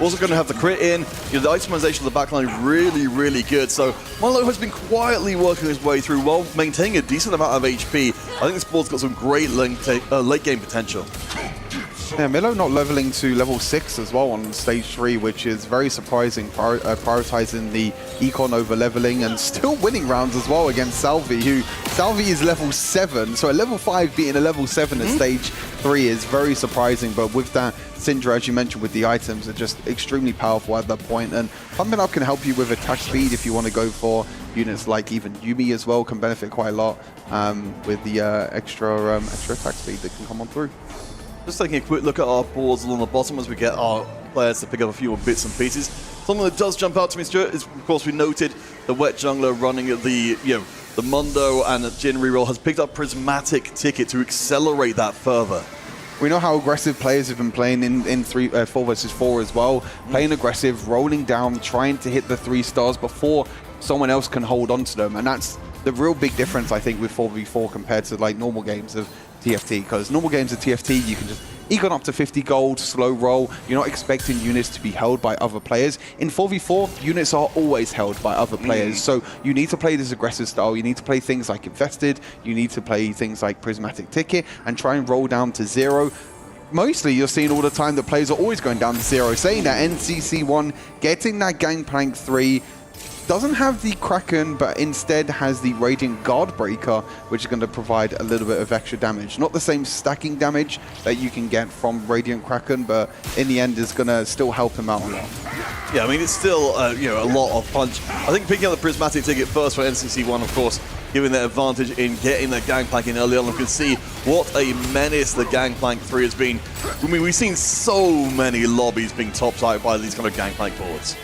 Also going to have the crit in. You know, the itemization of the backline really, really good. So Milo has been quietly working his way through while maintaining a decent amount of HP. I think this board's got some great late-game potential. Yeah, Milo not leveling to level 6 as well on Stage 3, which is very surprising, prioritizing the econ over leveling, and still winning rounds as well against Salvi, who Salvi is level 7, so a level 5 beating a level 7 at Stage 3 is very surprising, but with that Syndra, as you mentioned, with the items, are just extremely powerful at that point, and pumping up can help you with attack speed if you want to go for units like even Yumi as well, can benefit quite a lot with the extra attack speed that can come on through. Just taking a quick look at our boards along the bottom as we get our players to pick up a few bits and pieces. Something that does jump out to me, Stuart, is of course we noted the Wet Jungler running at the, the Mundo and Jin reroll has picked up Prismatic Ticket to accelerate that further. We know how aggressive players have been playing in 4 versus 4 as well. Playing aggressive, rolling down, trying to hit the 3 stars before someone else can hold on to them. And that's the real big difference, I think, with 4v4 compared to like normal games of TFT, because normal games of TFT you can just econ up to 50 gold, slow roll. You're not expecting units to be held by other players. In 4v4, units are always held by other players, so you need to play this aggressive style. You need to play things like Infested, you need to play things like Prismatic Ticket, and try and roll down to 0. Mostly you're seeing all the time that players are always going down to 0, saying that NCC1 getting that Gangplank 3 doesn't have the Kraken, but instead has the Radiant Guard Breaker, which is going to provide a little bit of extra damage. Not the same stacking damage that you can get from Radiant Kraken, but in the end is going to still help him out a lot. Yeah, I mean, it's still a lot of punch. I think picking up the Prismatic Ticket first for NCC1, of course, giving that advantage in getting that Gangplank in early on. You can see what a menace the Gangplank 3 has been. I mean, we've seen so many lobbies being topped out by these kind of Gangplank boards.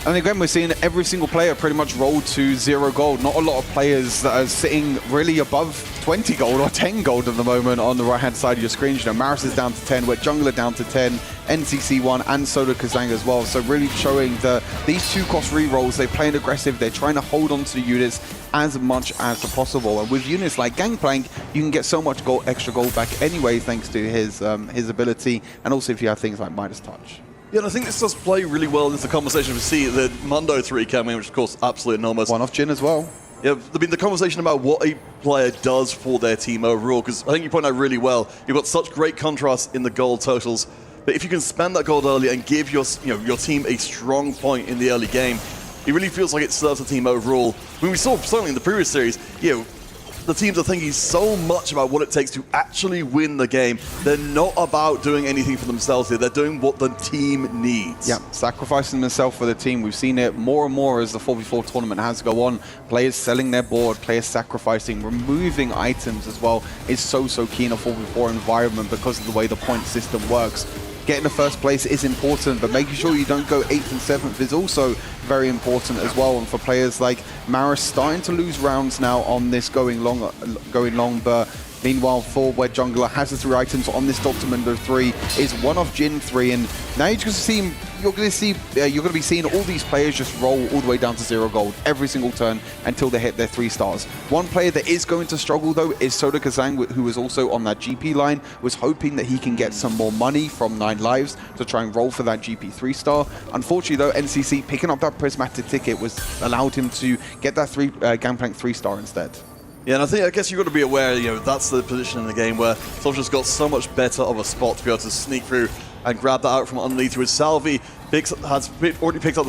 And again, we're seeing every single player pretty much roll to 0 gold. Not a lot of players that are sitting really above 20 gold or 10 gold at the moment on the right-hand side of your screen. You know, Maris is down to 10, Wet Jungler down to 10, NCC1 and Solo Kazang as well. So really showing that these 2-cost rerolls, they're playing aggressive, they're trying to hold on to the units as much as possible. And with units like Gangplank, you can get so much extra gold back anyway, thanks to his ability, and also if you have things like Midas Touch. Yeah, and I think this does play really well into the conversation. We see the Mundo 3 coming, which of course absolutely enormous. One off Jin as well. Yeah, I mean, the conversation about what a player does for their team overall, because I think you point out really well, you've got such great contrast in the gold totals. But if you can spend that gold early and give your team a strong point in the early game, it really feels like it serves the team overall. I mean, we saw certainly in the previous series, the teams are thinking so much about what it takes to actually win the game. They're not about doing anything for themselves here. They're doing what the team needs. Yeah, sacrificing themselves for the team. We've seen it more and more as the 4v4 tournament has go on. Players selling their board, players sacrificing, removing items as well is so key in a 4v4 environment because of the way the point system works. Getting the first place is important, but making sure you don't go 8th and 7th is also very important as well. And for players like Maris starting to lose rounds now on this going long, but meanwhile, for Wed Jungler has the 3 items on this Dr. Mundo 3, is one off Jin 3, and now you're going to be seeing all these players just roll all the way down to 0 gold every single turn until they hit their 3 stars. One player that is going to struggle though is Soda Kazang, who was also on that GP line, was hoping that he can get some more money from 9 lives to try and roll for that GP 3 star. Unfortunately though, NCC picking up that prismatic ticket allowed him to get that Gangplank 3 star instead. Yeah, and I guess you've got to be aware, that's the position in the game where Soldier's got so much better of a spot to be able to sneak through and grab that out from underneath, with Salvi has already picked up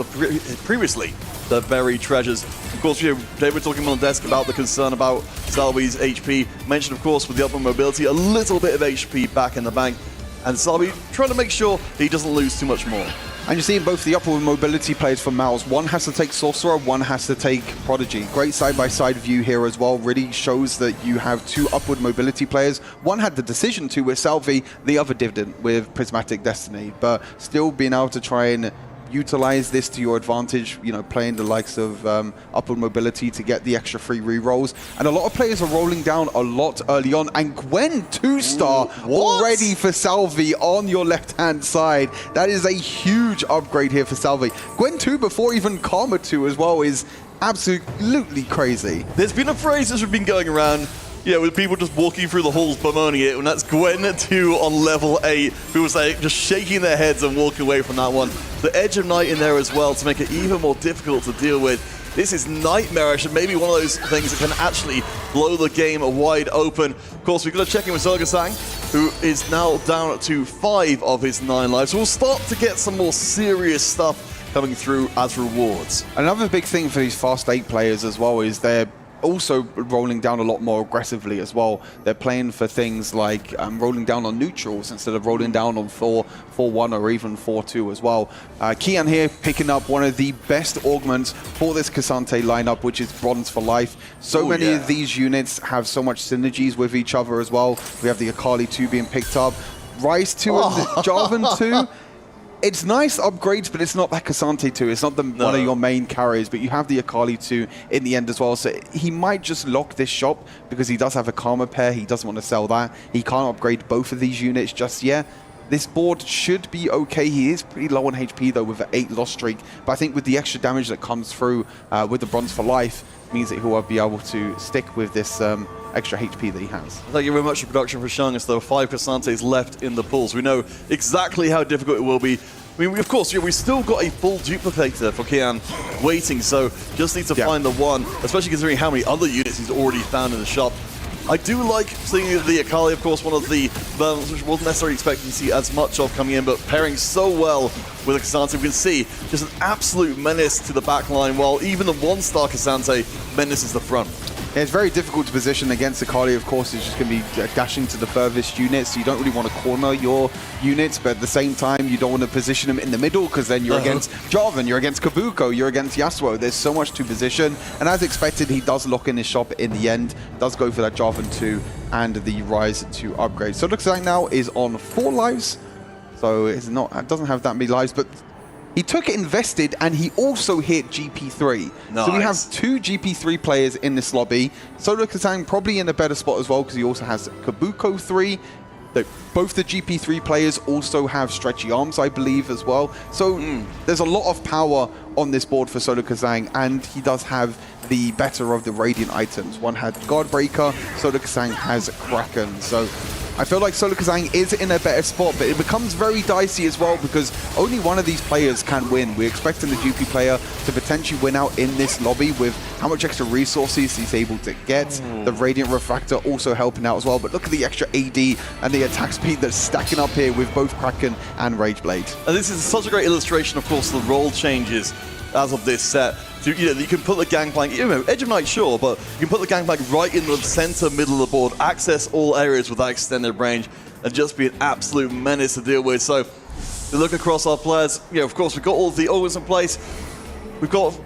previously the buried treasures. Of course, they were talking on the desk about the concern about Salvi's HP. Mentioned, of course, with the upward mobility, a little bit of HP back in the bank, and Salvi trying to make sure he doesn't lose too much more. And you're seeing both the upward mobility players for Mouse. One has to take Sorcerer, one has to take Prodigy. Great side-by-side view here as well. Really shows that you have 2 upward mobility players. One had the decision to with Salvi, the other didn't with Prismatic Destiny. But still being able to try and utilize this to your advantage, playing the likes of upward mobility to get the extra free rerolls. And a lot of players are rolling down a lot early on. And Gwen 2-star already for Salvi on your left-hand side. That is a huge upgrade here for Salvi. Gwen 2 before even Karma 2 as well is absolutely crazy. There's been a phrase that's been going around, with people just walking through the halls bemoaning it, and that's Gwen 2 on level 8. People say just shaking their heads and walking away from that one. The Edge of Night in there as well to make it even more difficult to deal with. This is nightmarish and maybe one of those things that can actually blow the game wide open. Of course, we've got to check in with Zergasang, who is now down to 5 of his 9 lives. So we'll start to get some more serious stuff coming through as rewards. Another big thing for these Fast 8 players as well is they're also rolling down a lot more aggressively as well. They're playing for things like rolling down on neutrals instead of rolling down on 4-1 or even 4-2 as well. Kian here picking up one of the best augments for this Cassante lineup, which is Bronze for Life. So many of these units have so much synergies with each other as well. We have the Akali 2 being picked up. Ryze 2 and the Jarvan 2. It's nice upgrades, but it's not like Cassante 2. It's not one of your main carriers, but you have the Akali 2 in the end as well. So he might just lock this shop because he does have a Karma pair. He doesn't want to sell that. He can't upgrade both of these units just yet. This board should be okay. He is pretty low on HP though with an 8 loss streak. But I think with the extra damage that comes through with the Bronze for Life, means that he will be able to stick with this extra HP that he has. Thank you very much for production for showing us there are 5 Cassantes left in the pools. We know exactly how difficult it will be. I mean, of course, we still got a full duplicator for Kian waiting, so just need to find the one, especially considering how many other units he's already found in the shop. I do like seeing the Akali, of course, one of the villains which wasn't necessarily expecting to see as much of coming in, but pairing so well with a Cassante. We can see just an absolute menace to the back line, while even the 1-star Cassante menaces the front. Yeah, it's very difficult to position against Akali. Of course, it's just going to be dashing to the furthest units. So you don't really want to corner your units, but at the same time, you don't want to position them in the middle because then you're against Jarvan, you're against Kabuko, you're against Yasuo. There's so much to position. And as expected, he does lock in his shop in the end, does go for that Jarvan 2 and the Ryze 2 upgrade. So it looks like now is on 4 lives. So it doesn't have that many lives, but he took it invested and he also hit GP3. Nice. So we have 2 GP3 players in this lobby. Solo Kazang probably in a better spot as well because he also has Kabuko 3. Both the GP3 players also have stretchy arms, I believe, as well. So there's a lot of power on this board for Solo Kazang, and he does have the better of the Radiant items. One had Guardbreaker, Solo Kazang has Kraken. So I feel like Solo Kazang is in a better spot, but it becomes very dicey as well because only one of these players can win. We're expecting the GP player to potentially win out in this lobby with how much extra resources he's able to get. The Radiant Refractor also helping out as well. But look at the extra AD and the attack speed that's stacking up here with both Kraken and Rageblade. And this is such a great illustration, of course, of the role changes as of this set. So, you know, you can put the Gangplank, you know, Edge of Night, sure, but you can put the Gangplank right in the center, middle of the board, access all areas with that extended range, and just be an absolute menace to deal with. So, you look across our players, you know, of course, we've got all the Owens in place. We've got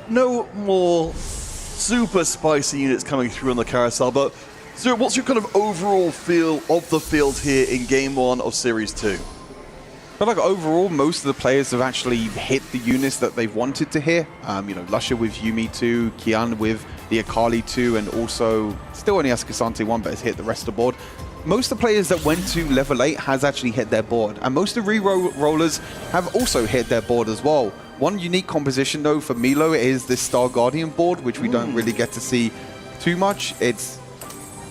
no more super spicy units coming through on the carousel, but Stuart, what's your kind of overall feel of the field here in Game 1 of Series 2? I feel like overall, most of the players have actually hit the units that they've wanted to hit. You know, Lusher with Yuumi 2, Kian with the Akali 2, and also still only has Cassante 1, but has hit the rest of the board. Most of the players that went to level 8 has actually hit their board, and most of the re-rollers have also hit their board as well. One unique composition, though, for Milo is this Star Guardian board, which we don't really get to see too much.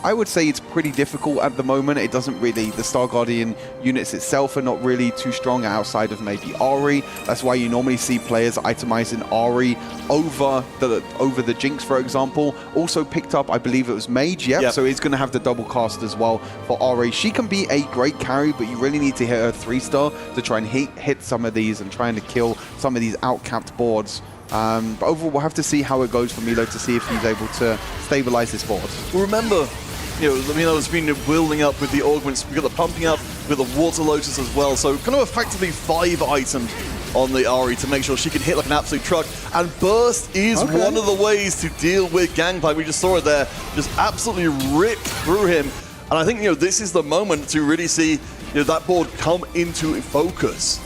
I would say it's pretty difficult at the moment. It doesn't really, the Star Guardian units itself are not really too strong outside of maybe Ahri. That's why you normally see players itemizing Ahri over the Jinx, for example. Also picked up, I believe it was Mage, yep. So it's going to have the double cast as well for Ahri. She can be a great carry, but you really need to hit her 3-star to try and hit some of these and trying to kill some of these outcapped boards. But overall, we'll have to see how it goes for Milo to see if he's able to stabilize this board. Well, remember, you know, Milo's been building up with the augments. We've got the pumping up with the Water Lotus as well. So kind of effectively 5 items on the Ahri to make sure she can hit like an absolute truck. And Burst is one of the ways to deal with Gangplank. We just saw it there, just absolutely ripped through him. And I think, you know, this is the moment to really see, you know, that board come into focus.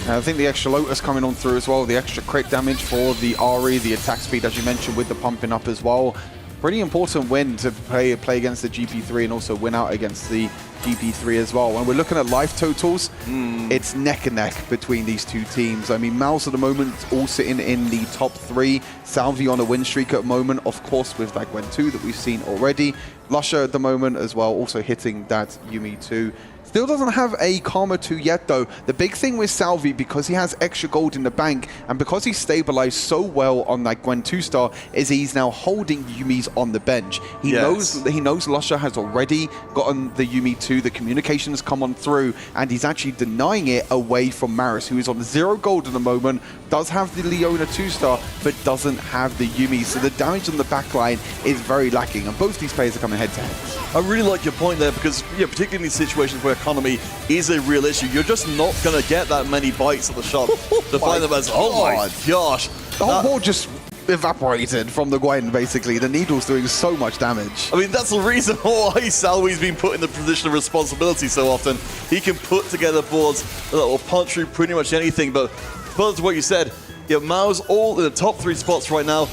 I think the extra Lotus coming on through as well, the extra crit damage for the Ahri, the attack speed, as you mentioned, with the pumping up as well. Pretty important win to play against the GP3 and also win out against the GP3 as well. When we're looking at life totals, it's neck and neck between these two teams. I mean, Mouse at the moment all sitting in the top 3. Salvi on a win streak at the moment, of course, with that Gwen 2 that we've seen already. Lusher at the moment as well, also hitting that Yuumi 2. Still doesn't have a Karma 2 yet, though. The big thing with Salvi, because he has extra gold in the bank, and because he's stabilized so well on that Gwen 2-star, is he's now holding Yuumi's on the bench. He knows Lusher has already gotten the Yuumi 2, the communication has come on through, and he's actually denying it away from Maris, who is on 0 gold at the moment, does have the Leona 2-star, but doesn't have the Yuumi. So the damage on the backline is very lacking, and both these players are coming head-to-head. I really like your point there, because particularly in these situations where economy is a real issue, you're just not going to get that many bites at the shop to find them as, oh my gosh. The whole board just evaporated from the Gwen, basically. The needle's doing so much damage. I mean, that's the reason why Salvi's been put in the position of responsibility so often. He can put together boards that will punch through pretty much anything, but further to what you said, you know, Mao's all in the top 3 spots right now.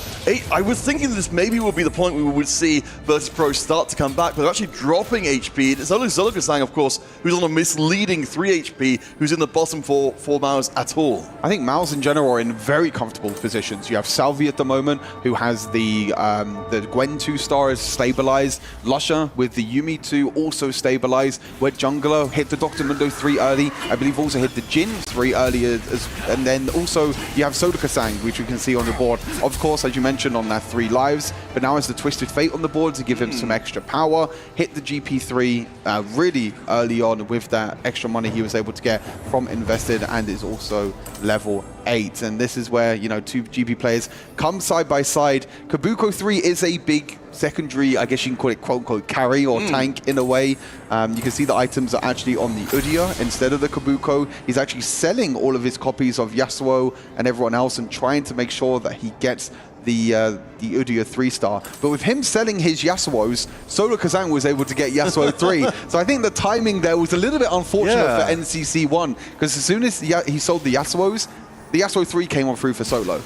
I was thinking this maybe would be the point where we would see Virtus.pro start to come back, but they're actually dropping HP. It's only Zolokasang, of course, who's on a misleading 3 HP, who's in the bottom for Mao's at all. I think Mao's in general are in very comfortable positions. You have Salvi at the moment, who has the Gwen 2-star is stabilized. Lusher with the Yuumi 2 also stabilized. Where Jungler hit the Dr. Mundo 3 early. I believe also hit the Jin 3 earlier. And then also you have Sodokasang, which we can see on the board. Of course, as you mentioned, on that 3 lives, but now has the Twisted Fate on the board to give him some extra power. Hit the GP3 really early on with that extra money he was able to get from Invested, and is also level 8. And this is where, you know, 2 GP players come side by side. Kabuko 3 is a big secondary, I guess you can call it quote-unquote carry or tank in a way. You can see the items are actually on the Udyr instead of the Kabuko. He's actually selling all of his copies of Yasuo and everyone else and trying to make sure that he gets the Udyr 3-star. But with him selling his Yasuos, Sodokasang was able to get Yasuo 3. So I think the timing there was a little bit unfortunate for NCC1, because as soon as he sold the Yasuos, the Yasuo 3 came on through for solo.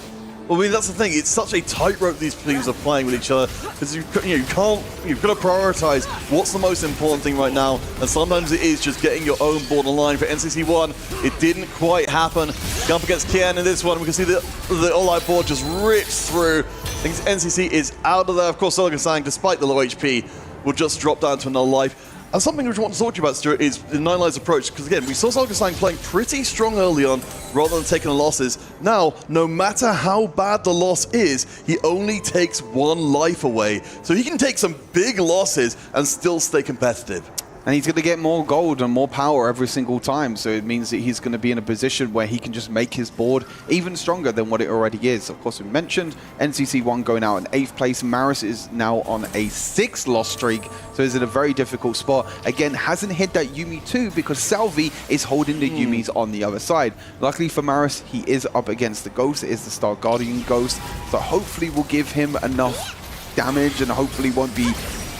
Well, I mean, that's the thing. It's such a tightrope these teams are playing with each other, because you've got to prioritize what's the most important thing right now, and sometimes it is just getting your own board online. For NCC1, it didn't quite happen. Going up against Kian in this one, we can see the all-out board just rips through. I think NCC is out of there. Of course, Sodokasang, despite the low HP, will just drop down to another life. And something which I want to talk to you about, Stuart, is the Nine Lives approach. Because again, we saw Salgasang playing pretty strong early on rather than taking the losses. Now, no matter how bad the loss is, he only takes 1 life away. So he can take some big losses and still stay competitive. And he's going to get more gold and more power every single time. So it means that he's going to be in a position where he can just make his board even stronger than what it already is. Of course, we mentioned NCC1 going out in 8th place. Maris is now on a 6-loss streak. So he's in a very difficult spot. Again, hasn't hit that Yuumi 2 because Salvi is holding the Yuumis on the other side. Luckily for Maris, he is up against the Ghost. It is the Star Guardian Ghost. So hopefully we'll give him enough damage and hopefully won't be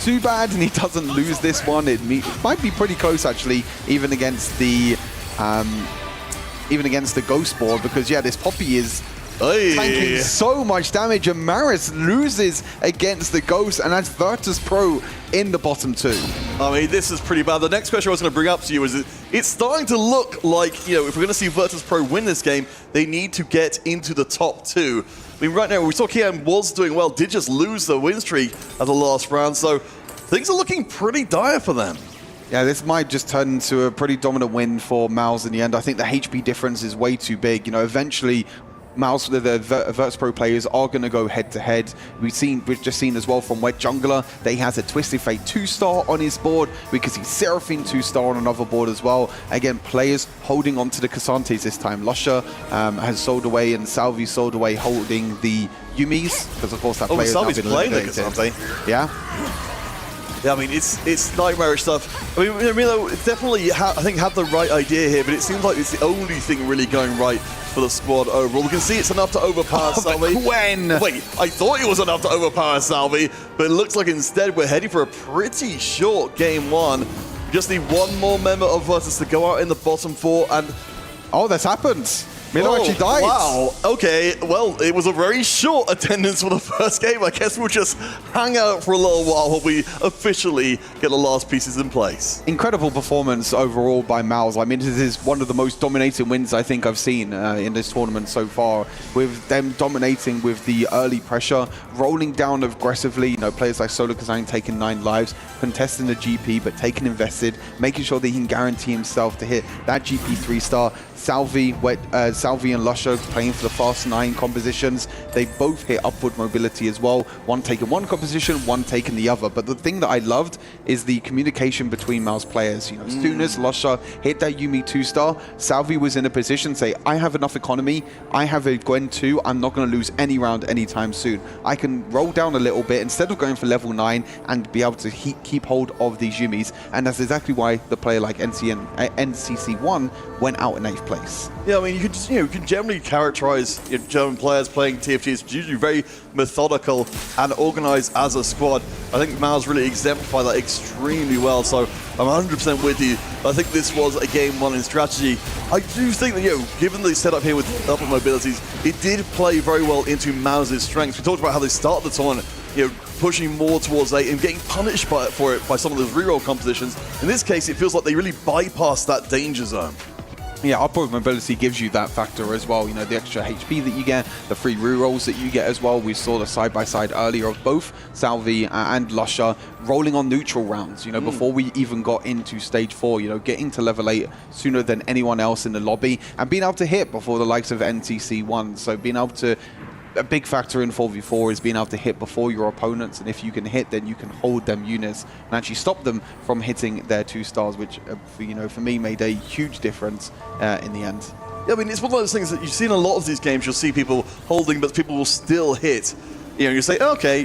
too bad and he doesn't lose this one. It might be pretty close actually, even against the Ghost board, because yeah, this Poppy is tanking so much damage and Maris loses against the Ghost, and that's Virtus.pro in the bottom 2. I mean, this is pretty bad. The next question I was going to bring up to you is it's starting to look like, you know, if we're going to see Virtus.pro win this game, they need to get into the top 2. I mean, right now, we saw Kian was doing well, did just lose the win streak at the last round, so things are looking pretty dire for them. Yeah, this might just turn into a pretty dominant win for Mouse in the end. I think the HP difference is way too big. You know, eventually, Mouse, the Virtus.pro players are going to go head-to-head. We've just seen as well from Wet Jungler that he has a Twisted Fate 2-star on his board because he's Seraphine 2-star on another board as well. Again, players holding on to the Cassantes this time. Lusha has sold away and Salvi sold away holding the Yuumis because of course that player Salvi's playing the Cassante. Yeah. Yeah, I mean, it's nightmarish stuff. I mean, Milo definitely, I think, had the right idea here, but it seems like it's the only thing really going right for the squad overall. We can see it's enough to overpower Salvi. When? Wait, I thought it was enough to overpower Salvi, but it looks like instead we're heading for a pretty short game 1. We just need one more member of Virtus to go out in the bottom 4, and... Oh, that's happened. Milo actually died. Wow, okay, well, it was a very short attendance for the first game. I guess we'll just hang out for a little while we officially get the last pieces in place. Incredible performance overall by Mouse. I mean, this is one of the most dominating wins I think I've seen in this tournament so far, with them dominating with the early pressure, rolling down aggressively, you know, players like Solo Kazang taking 9 lives, contesting the GP, but taking invested, making sure that he can guarantee himself to hit that GP 3-star. Salvi and Lusha playing for the fast 9 compositions. They both hit upward mobility as well. One taking one composition, one taking the other. But the thing that I loved is the communication between Mouse players. You know, as soon as Lusha hit that Yuumi 2-star, Salvi was in a position to say, I have enough economy, I have a Gwen 2, I'm not going to lose any round anytime soon. I can roll down a little bit instead of going for level 9 and be able to keep hold of these Yuumis. And that's exactly why the player like NCC1 went out in 8th place. Yeah, I mean, you can generally characterize German players playing TFT as usually very methodical and organized as a squad. I think Miles really exemplified that extremely well, so I'm 100% with you. I think this was a game 1 in strategy. I do think that, given the setup here with upper mobilities, it did play very well into Mouse's strengths. We talked about how they started the tournament, pushing more towards 8 and getting punished for it by some of those reroll compositions. In this case, it feels like they really bypassed that danger zone. Yeah, upward mobility gives you that factor as well. You know, the extra HP that you get, the free rerolls that you get as well. We saw the side-by-side earlier of both Salvi and Lusha rolling on neutral rounds, before we even got into stage 4, getting to level 8 sooner than anyone else in the lobby and being able to hit before the likes of NCC1. So being able to... A big factor in 4v4 is being able to hit before your opponents, and if you can hit, then you can hold them units and actually stop them from hitting their 2-stars, which, for me, made a huge difference in the end. Yeah, I mean, it's one of those things that you've seen in a lot of these games. You'll see people holding, but people will still hit. You say, okay,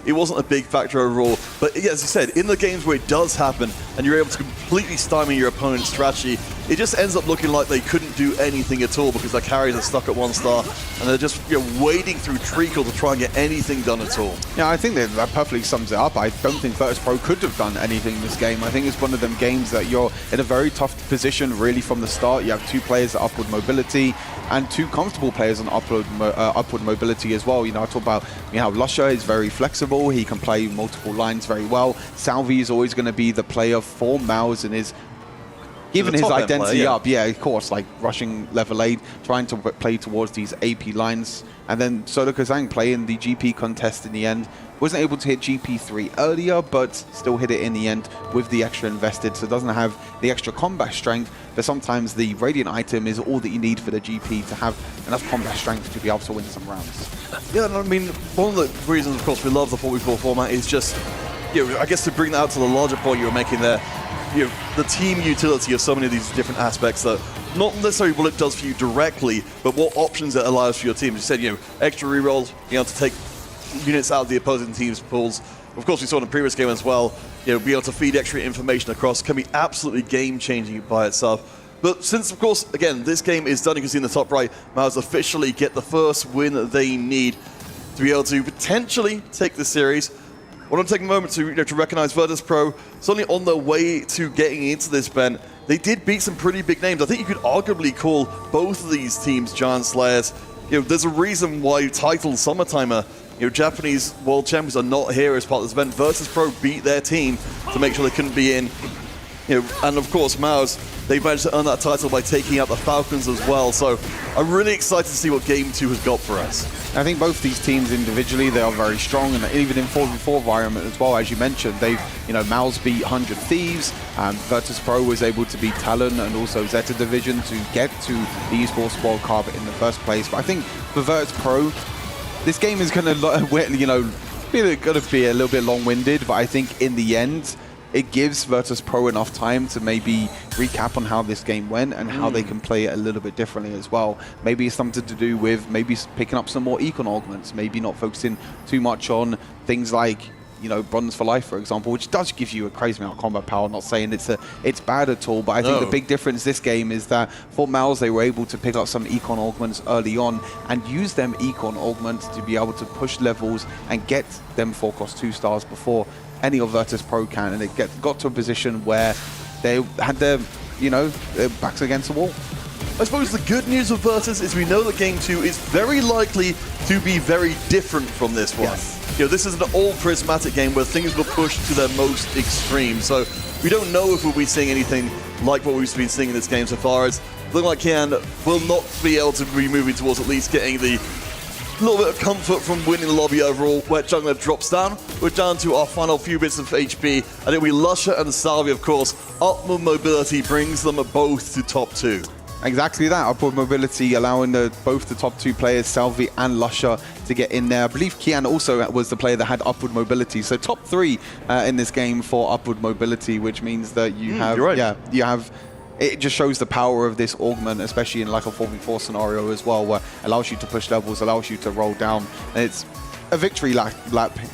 it wasn't a big factor overall. But yeah, as you said, in the games where it does happen and you're able to completely stymie your opponent's strategy, it just ends up looking like they couldn't do anything at all because their carries are stuck at 1 star and they're just wading through treacle to try and get anything done at all. Yeah, I think that perfectly sums it up. I don't think Virtus.pro could have done anything in this game. I think it's one of them games that you're in a very tough position really from the start. You have 2 players at upward mobility and 2 comfortable players on upward mobility as well. I talk about Lusha is very flexible. He can play multiple lines very well. Salvi is always going to be the player for Mouse and is giving his identity up. Yeah, of course, like rushing level 8, trying to play towards these AP lines. And then Solo Kazang playing the GP contest in the end Wasn't able to hit GP3 earlier, but still hit it in the end with the extra invested, so doesn't have the extra combat strength, but sometimes the Radiant item is all that you need for the GP to have enough combat strength to be able to win some rounds. Yeah, I mean, one of the reasons, of course, we love the 4v4 format is just, I guess to bring that out to the larger point you were making there, the team utility of so many of these different aspects that not necessarily what it does for you directly, but what options it allows for your team. As you said, extra rerolls, being able to take units out of the opposing team's pools. Of course, we saw in the previous game as well, being able to feed extra information across can be absolutely game-changing by itself. But since, of course, again, this game is done, you can see in the top right, Maus officially get the first win that they need to be able to potentially take the series. I want to take a moment to recognize Virtus.pro, certainly on their way to getting into this, Ben. They did beat some pretty big names. I think you could arguably call both of these teams Giant Slayers. There's a reason why titled Summertimer, Japanese world champions are not here as part of this event. Virtus.pro beat their team to make sure they couldn't be in. And of course, Maus, they managed to earn that title by taking out the Falcons as well. So I'm really excited to see what Game 2 has got for us. I think both these teams individually, they are very strong, and even in 4v4 environment as well, as you mentioned, they've, Maus beat 100 Thieves, Virtus.pro was able to beat Talon and also Zeta Division to get to the Esports World Cup in the first place. But I think for Virtus.pro, this game is going to, be a little bit long-winded, but I think in the end, it gives Virtus.pro enough time to maybe recap on how this game went and how they can play it a little bit differently as well. Maybe it's something to do with maybe picking up some more econ augments, maybe not focusing too much on things like, Bronze for Life, for example, which does give you a crazy amount of combat power. I'm not saying it's bad at all, but I think the big difference this game is that for Maus, they were able to pick up some econ augments early on and use them econ augments to be able to push levels and get them 4-cost 2 stars before any of Virtus.pro can, and it got to a position where they had their backs against the wall. I suppose the good news of Virtus is we know that Game 2 is very likely to be very different from this one. Yes. This is an all-prismatic game where things were pushed to their most extreme, so we don't know if we'll be seeing anything like what we've been seeing in this game so far, as looking like Kian will not be able to be moving towards at least getting the little bit of comfort from winning the lobby overall, where Jungler drops down. We're down to our final few bits of HP, and it'll be Lusher and Salvi, of course. Upward mobility brings them both to top 2. Exactly that, upward mobility allowing both the top 2 players, Salvi and Lusher, to get in there. I believe Kian also was the player that had upward mobility, so top 3 in this game for upward mobility, which means that you have, you're right. you have. It just shows the power of this augment, especially in like a 4v4 scenario as well, where it allows you to push levels, allows you to roll down. And it's a victory lap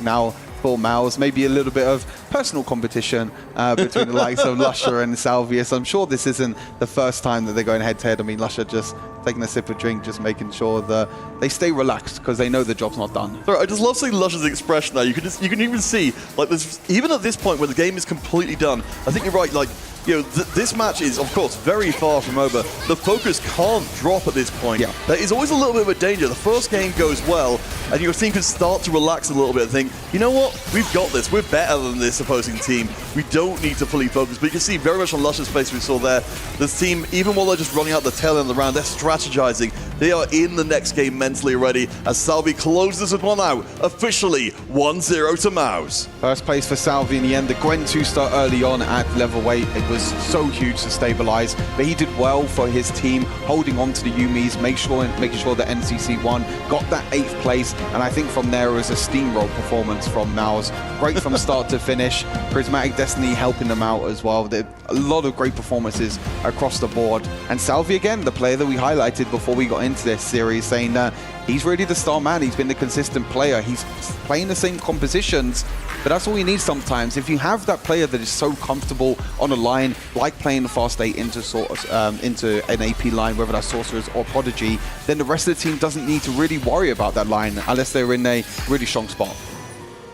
now for Maus. Maybe a little bit of personal competition between the likes of Lusher and Salvius. I'm sure this isn't the first time that they're going head-to-head. I mean, Lusher just taking a sip of drink, just making sure that they stay relaxed because they know the job's not done. Sorry, I just love seeing Lusher's expression now. You can even see, like, this, even at this point where the game is completely done, I think you're right, like, this match is, of course, very far from over. The focus can't drop at this point. Yeah. There is always a little bit of a danger. The first game goes well, and your team can start to relax a little bit and think, you know what? We've got this. We're better than this opposing team. We don't need to fully focus. But you can see very much on Lusher's face we saw there, this team, even while they're just running out the tail end of the round, they're strategizing. They are in the next game mentally ready as Salvi closes this one out, officially 1-0 to Maus. First place for Salvi in the end. The Gwen 2-star early on at level 8. It was so huge to stabilize, but he did well for his team, holding on to the Yumis, making sure that NCC won, got that 8th place, and I think from there it was a steamroll performance from Maus. Great from start to finish. Prismatic Destiny helping them out as well. A lot of great performances across the board. And Salvi again, the player that we highlighted before we got into this series, saying that he's really the star man. He's been the consistent player. He's playing the same compositions, but that's all you need sometimes. If you have that player that is so comfortable on a line, like playing the fast 8 into an AP line, whether that's Sorcerers or Prodigy, then the rest of the team doesn't need to really worry about that line unless they're in a really strong spot.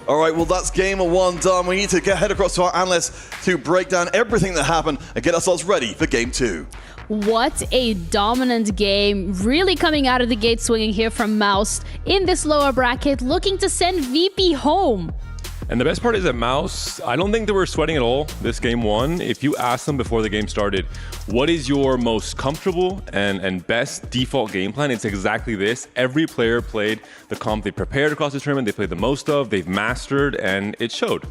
All right, well, that's game 1 done. We need to head across to our analysts to break down everything that happened and get ourselves ready for game 2. What a dominant game. Really coming out of the gate swinging here from Maus in this lower bracket, looking to send VP home. And the best part is that Mouse, I don't think they were sweating at all this game one. If you ask them before the game started, what is your most comfortable and best default game plan? It's exactly this. Every player played the comp they prepared across the tournament, they played the most of, they've mastered, and it showed.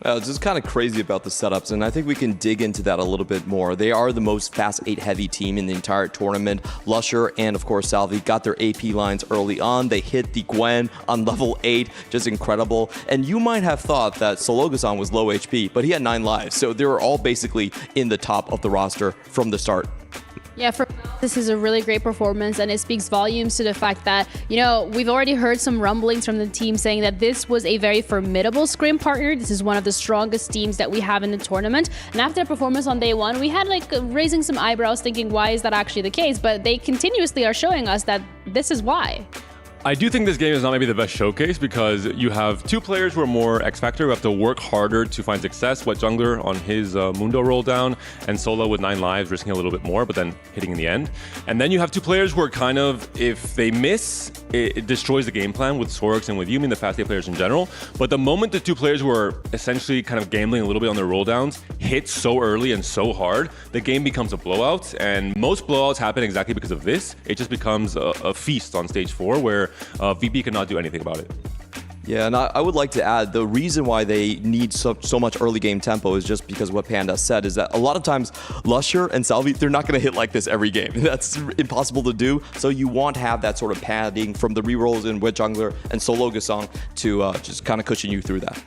It's just kind of crazy about the setups, and I think we can dig into that a little bit more. They are the most Fast 8 heavy team in the entire tournament. Lusher and, of course, Salvi got their AP lines early on. They hit the Gwen on level 8, just incredible. And you might have thought that Sologasan was low HP, but he had 9 lives, so they were all basically in the top of the roster from the start. Yeah, this is a really great performance, and it speaks volumes to the fact that, you know, we've already heard some rumblings from the team saying that this was a very formidable scrim partner. This is one of the strongest teams that we have in the tournament. And after the performance on day one, we had like raising some eyebrows thinking, why is that actually the case? But they continuously are showing us that this is why. I do think this game is not maybe the best showcase because you have two players who are more X-Factor, who have to work harder to find success. Wet Jungler on his Mundo roll down, and Solo with 9 lives, risking a little bit more, but then hitting in the end. And then you have two players who are kind of, if they miss, it destroys the game plan with Sorix and with Yumin, the fast 8 players in general. But the moment the two players who are essentially kind of gambling a little bit on their roll downs hit so early and so hard, the game becomes a blowout. And most blowouts happen exactly because of this. It just becomes a feast on stage 4 where VP cannot do anything about it. Yeah, and I would like to add, the reason why they need so much early game tempo is just because what Panda said is that a lot of times Lusher and Salvi, they're not going to hit like this every game. That's impossible to do. So you want to have that sort of padding from the rerolls in Wet Jungler and Sologasan to just kind of cushion you through that.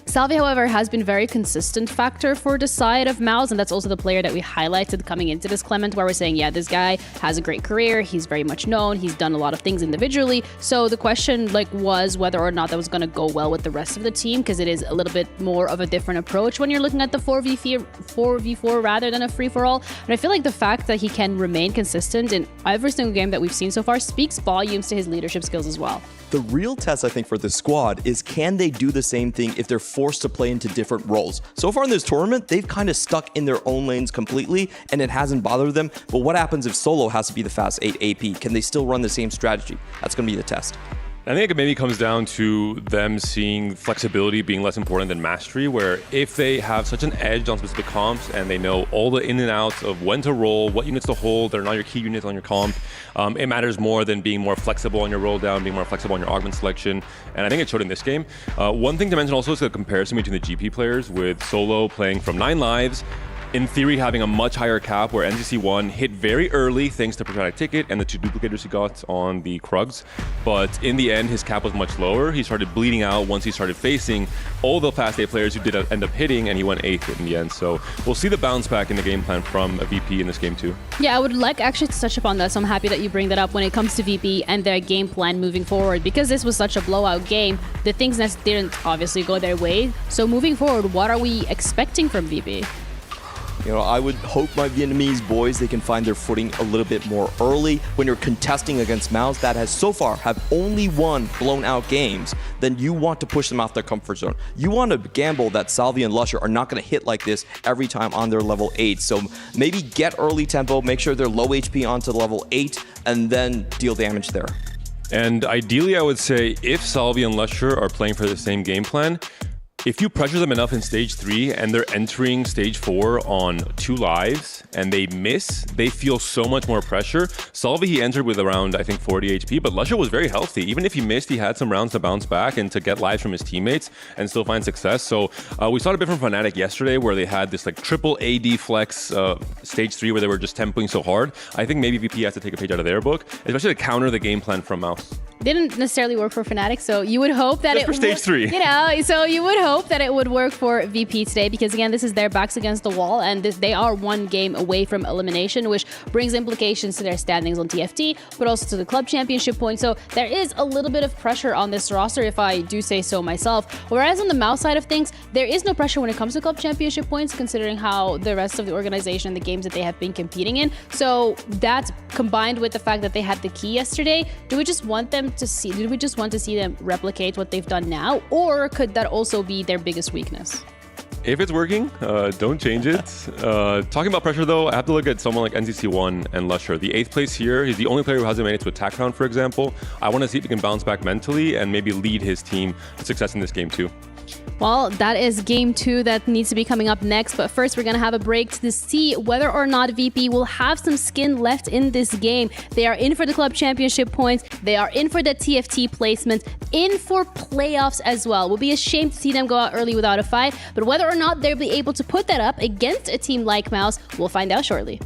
Salvi, however, has been very consistent factor for the side of Mouse, and that's also the player that we highlighted coming into this, Clement, where we're saying, yeah, this guy has a great career, he's very much known, he's done a lot of things individually. So the question was whether or not that was going to go well with the rest of the team, because it is a little bit more of a different approach when you're looking at the 4v4 rather than a free-for-all. And I feel like the fact that he can remain consistent in every single game that we've seen so far speaks volumes to his leadership skills as well. The real test, I think, for this squad is can they do the same thing if they're forced to play into different roles? So far in this tournament, they've kind of stuck in their own lanes completely, and it hasn't bothered them. But what happens if Solo has to be the fast 8 AP? Can they still run the same strategy? That's going to be the test. I think it maybe comes down to them seeing flexibility being less important than mastery, where if they have such an edge on specific comps and they know all the in and outs of when to roll, what units to hold, they're not your key units on your comp, it matters more than being more flexible on your roll down, being more flexible on your augment selection. And I think it showed in this game. One thing to mention also is the comparison between the GP players, with Solo playing from 9 lives, in theory having a much higher cap, where NCC1 hit very early thanks to Patriotic Ticket and the 2 duplicators he got on the Krugs. But in the end, his cap was much lower. He started bleeding out once he started facing all the fast 8 players who did end up hitting, and he went 8th in the end. So we'll see the bounce back in the game plan from a VP in this game too. Yeah, I would like actually to touch upon that, so I'm happy that you bring that up when it comes to VP and their game plan moving forward, because this was such a blowout game. The things that didn't obviously go their way. So moving forward, what are we expecting from VP? You know, I would hope my Vietnamese boys, they can find their footing a little bit more early. When you're contesting against Mouse that has so far have only won blown out games, then you want to push them off their comfort zone. You want to gamble that Salvi and Lusher are not going to hit like this every time on their level 8. So maybe get early tempo, make sure they're low HP onto level 8, and then deal damage there. And ideally, I would say if Salvi and Lusher are playing for the same game plan, if you pressure them enough in stage 3 and they're entering stage 4 on 2 lives and they miss, they feel so much more pressure. Salvi, he entered with around, I think, 40 HP, but Lusher was very healthy. Even if he missed, he had some rounds to bounce back and to get lives from his teammates and still find success. So we saw it a bit from Fnatic yesterday, where they had this like triple AD flex stage 3 where they were just tempoing so hard. I think maybe VP has to take a page out of their book, especially to counter the game plan from Mouse. Didn't necessarily work for Fnatic, so you would hope that just for stage 3. You know, so you would hope that it would work for VP today, because again, this is their backs against the wall, and they are one game away from elimination, which brings implications to their standings on TFT, but also to the club championship point. So there is a little bit of pressure on this roster, if I do say so myself. Whereas on the Mouse side of things, there is no pressure when it comes to club championship points, considering how the rest of the organization, the games that they have been competing in. So that combined with the fact that they had the key yesterday, do we just want to see them replicate what they've done now, or could that also be their biggest weakness? If it's working, don't change it. Talking about pressure though, I have to look at someone like NCC1 and Lusher. The 8th place here, he's the only player who hasn't made it to attack round, for example. I want to see if he can bounce back mentally and maybe lead his team to success in this game too. Well, that is game 2 that needs to be coming up next. But first, we're going to have a break to see whether or not VP will have some skin left in this game. They are in for the club championship points. They are in for the TFT placement, in for playoffs as well. We'll be ashamed to see them go out early without a fight. But whether or not they'll be able to put that up against a team like Mouse, we'll find out shortly.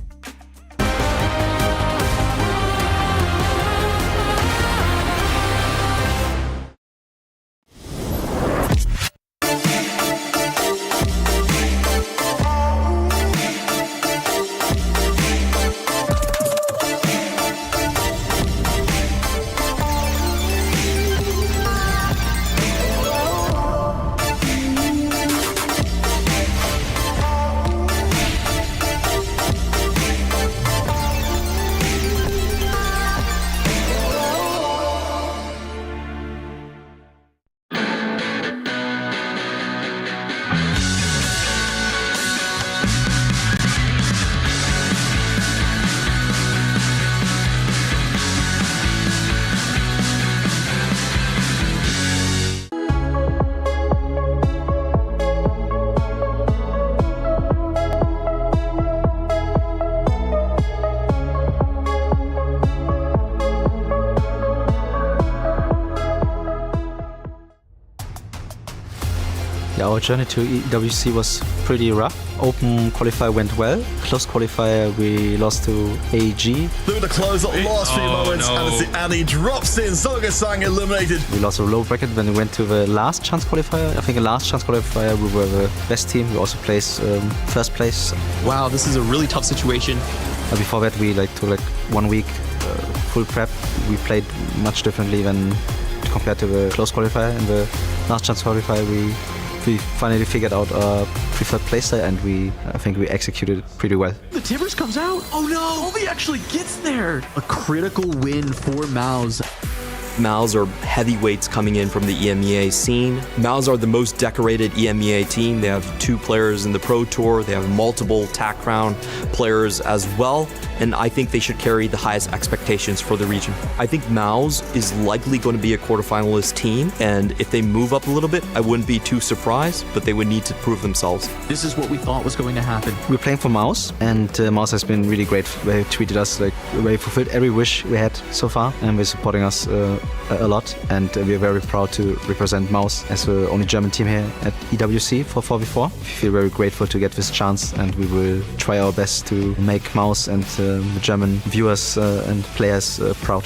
Our journey to EWC was pretty rough. Open qualifier went well. Close qualifier we lost to AEG. Through the close up last few moments, and as the Annie drops in, Soga-sang eliminated. We lost a low bracket when we went to the last chance qualifier. I think in last chance qualifier we were the best team. We also placed first place. Wow, this is a really tough situation. Before that we took 1 week full prep. We played much differently than compared to the close qualifier. In the last chance qualifier we finally figured out our preferred playstyle, and I think we executed it pretty well. The Timbers comes out. Oh no, Obi actually gets there. A critical win for Mouse. Mouse are heavyweights coming in from the EMEA scene. Mouse are the most decorated EMEA team. They have 2 players in the Pro Tour. They have multiple TAC Crown players as well. And I think they should carry the highest expectations for the region. I think Mouse is likely going to be a quarterfinalist team. And if they move up a little bit, I wouldn't be too surprised, but they would need to prove themselves. This is what we thought was going to happen. We're playing for Mouse, and Mouse has been really great. They treated us they fulfilled every wish we had so far, and they're supporting us a lot. And we're very proud to represent Mouse as the only German team here at EWC for 4v4. We feel very grateful to get this chance, and we will try our best to make Mouse and the German viewers and players proud.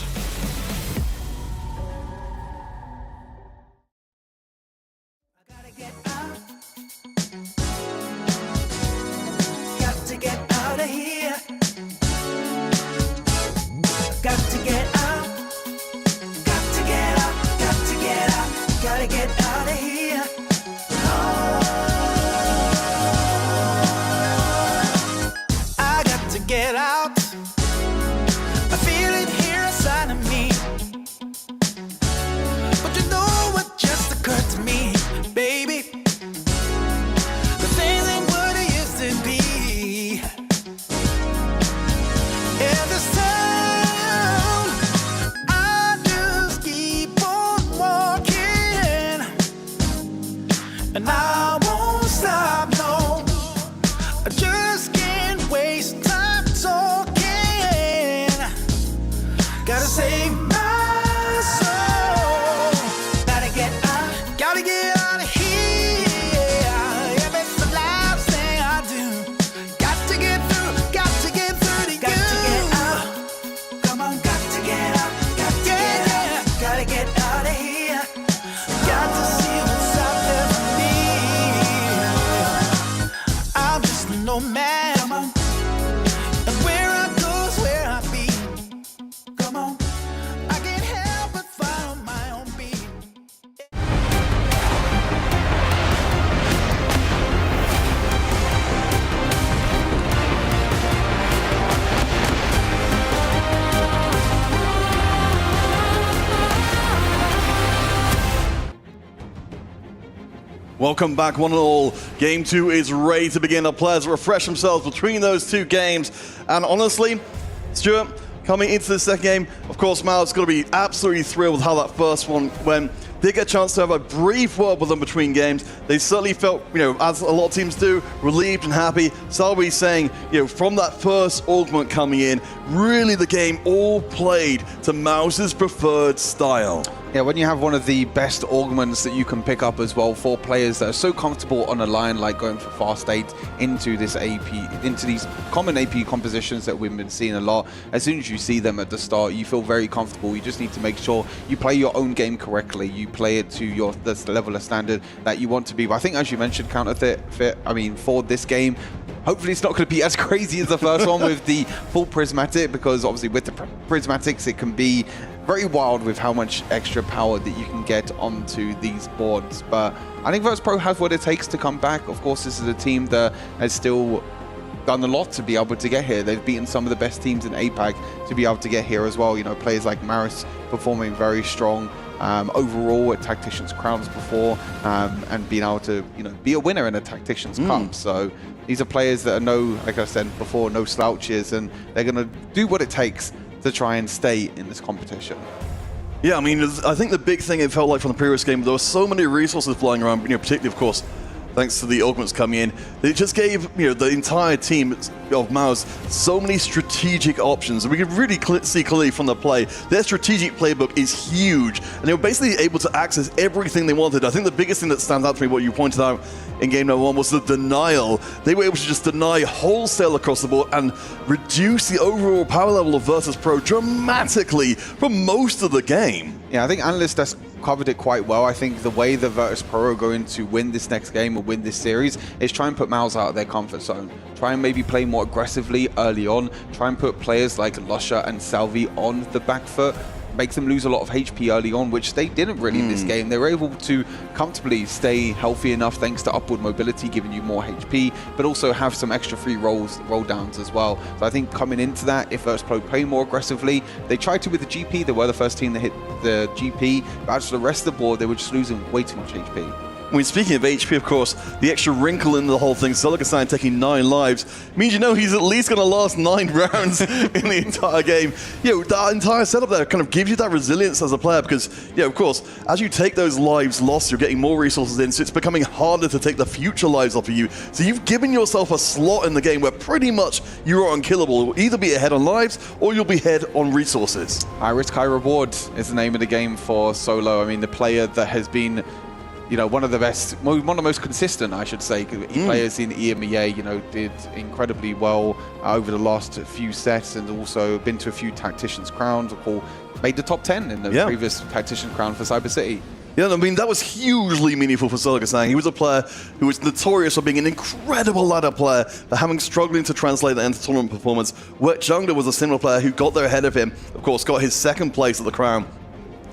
Welcome back, one and all. Game 2 is ready to begin. The players refresh themselves between those 2 games. And honestly, Stuart, coming into the second game, of course, Mal's going to be absolutely thrilled with how that first one went. did get a chance to have a brief word with them between games. They certainly felt, as a lot of teams do, relieved and happy. Salvi saying, from that first augment coming in, really the game all played to Mouse's preferred style. Yeah, when you have one of the best augments that you can pick up as well for players that are so comfortable on a line, like going for fast 8 into this AP, into these common AP compositions that we've been seeing a lot. As soon as you see them at the start, you feel very comfortable. You just need to make sure you play your own game correctly. You play it to the level of standard that you want to be. But I think, as you mentioned, counterfeit, for this game, hopefully it's not going to be as crazy as the first one with the full prismatic, because obviously with the prismatics it can be very wild with how much extra power that you can get onto these boards. But I think Virtus.pro has what it takes to come back. Of course, this is a team that has still done a lot to be able to get here. They've beaten some of the best teams in APAC to be able to get here as well. Players like Maris performing very strong overall at Tacticians Crowns before, and being able to be a winner in a Tacticians Cup. So these are players that are like I said before, no slouches, and they're going to do what it takes to try and stay in this competition. Yeah, I think the big thing it felt like from the previous game, there were so many resources flying around, particularly, of course, thanks to the augments coming in. It just gave the entire team of Mouse so many strategic options. And we could really see clearly from the play, their strategic playbook is huge. And they were basically able to access everything they wanted. I think the biggest thing that stands out to me, what you pointed out in game number 1, was the denial. They were able to just deny wholesale across the board and reduce the overall power level of Virtus.pro dramatically for most of the game. Yeah, I think Analyst has covered it quite well. I think the way the Virtus.pro are going to win this next game or win this series is try and put Mouse out of their comfort zone. Try and maybe play more aggressively early on. Try and put players like Lusher and Salvi on the back foot. Make them lose a lot of HP early on, which they didn't really in this game. They were able to comfortably stay healthy enough thanks to upward mobility, giving you more HP, but also have some extra free roll downs as well. So I think coming into that, if Virtus.pro play more aggressively, they tried to with the GP. They were the first team that hit the GP, but as for the rest of the board, they were just losing way too much HP. Speaking of HP, of course, the extra wrinkle in the whole thing, Zolgasan taking 9 lives, means he's at least going to last 9 rounds in the entire game. That entire setup there kind of gives you that resilience as a player because, of course, as you take those lives lost, you're getting more resources in, so it's becoming harder to take the future lives off of you. So you've given yourself a slot in the game where pretty much you're unkillable. You'll either be ahead on lives or you'll be ahead on resources. High risk, high reward is the name of the game for Solo. The player that has been one of the best, one of the most consistent, I should say, players in EMEA, did incredibly well over the last few sets and also been to a few Tacticians Crowns, made the top 10 in the previous Tactician Crown for Cyber City. Yeah, that was hugely meaningful for Zolgasan. He was a player who was notorious for being an incredible ladder player, but struggling to translate that into tournament performance. Wet Jungler was a similar player who got there ahead of him, of course, got his 2nd place at the Crown.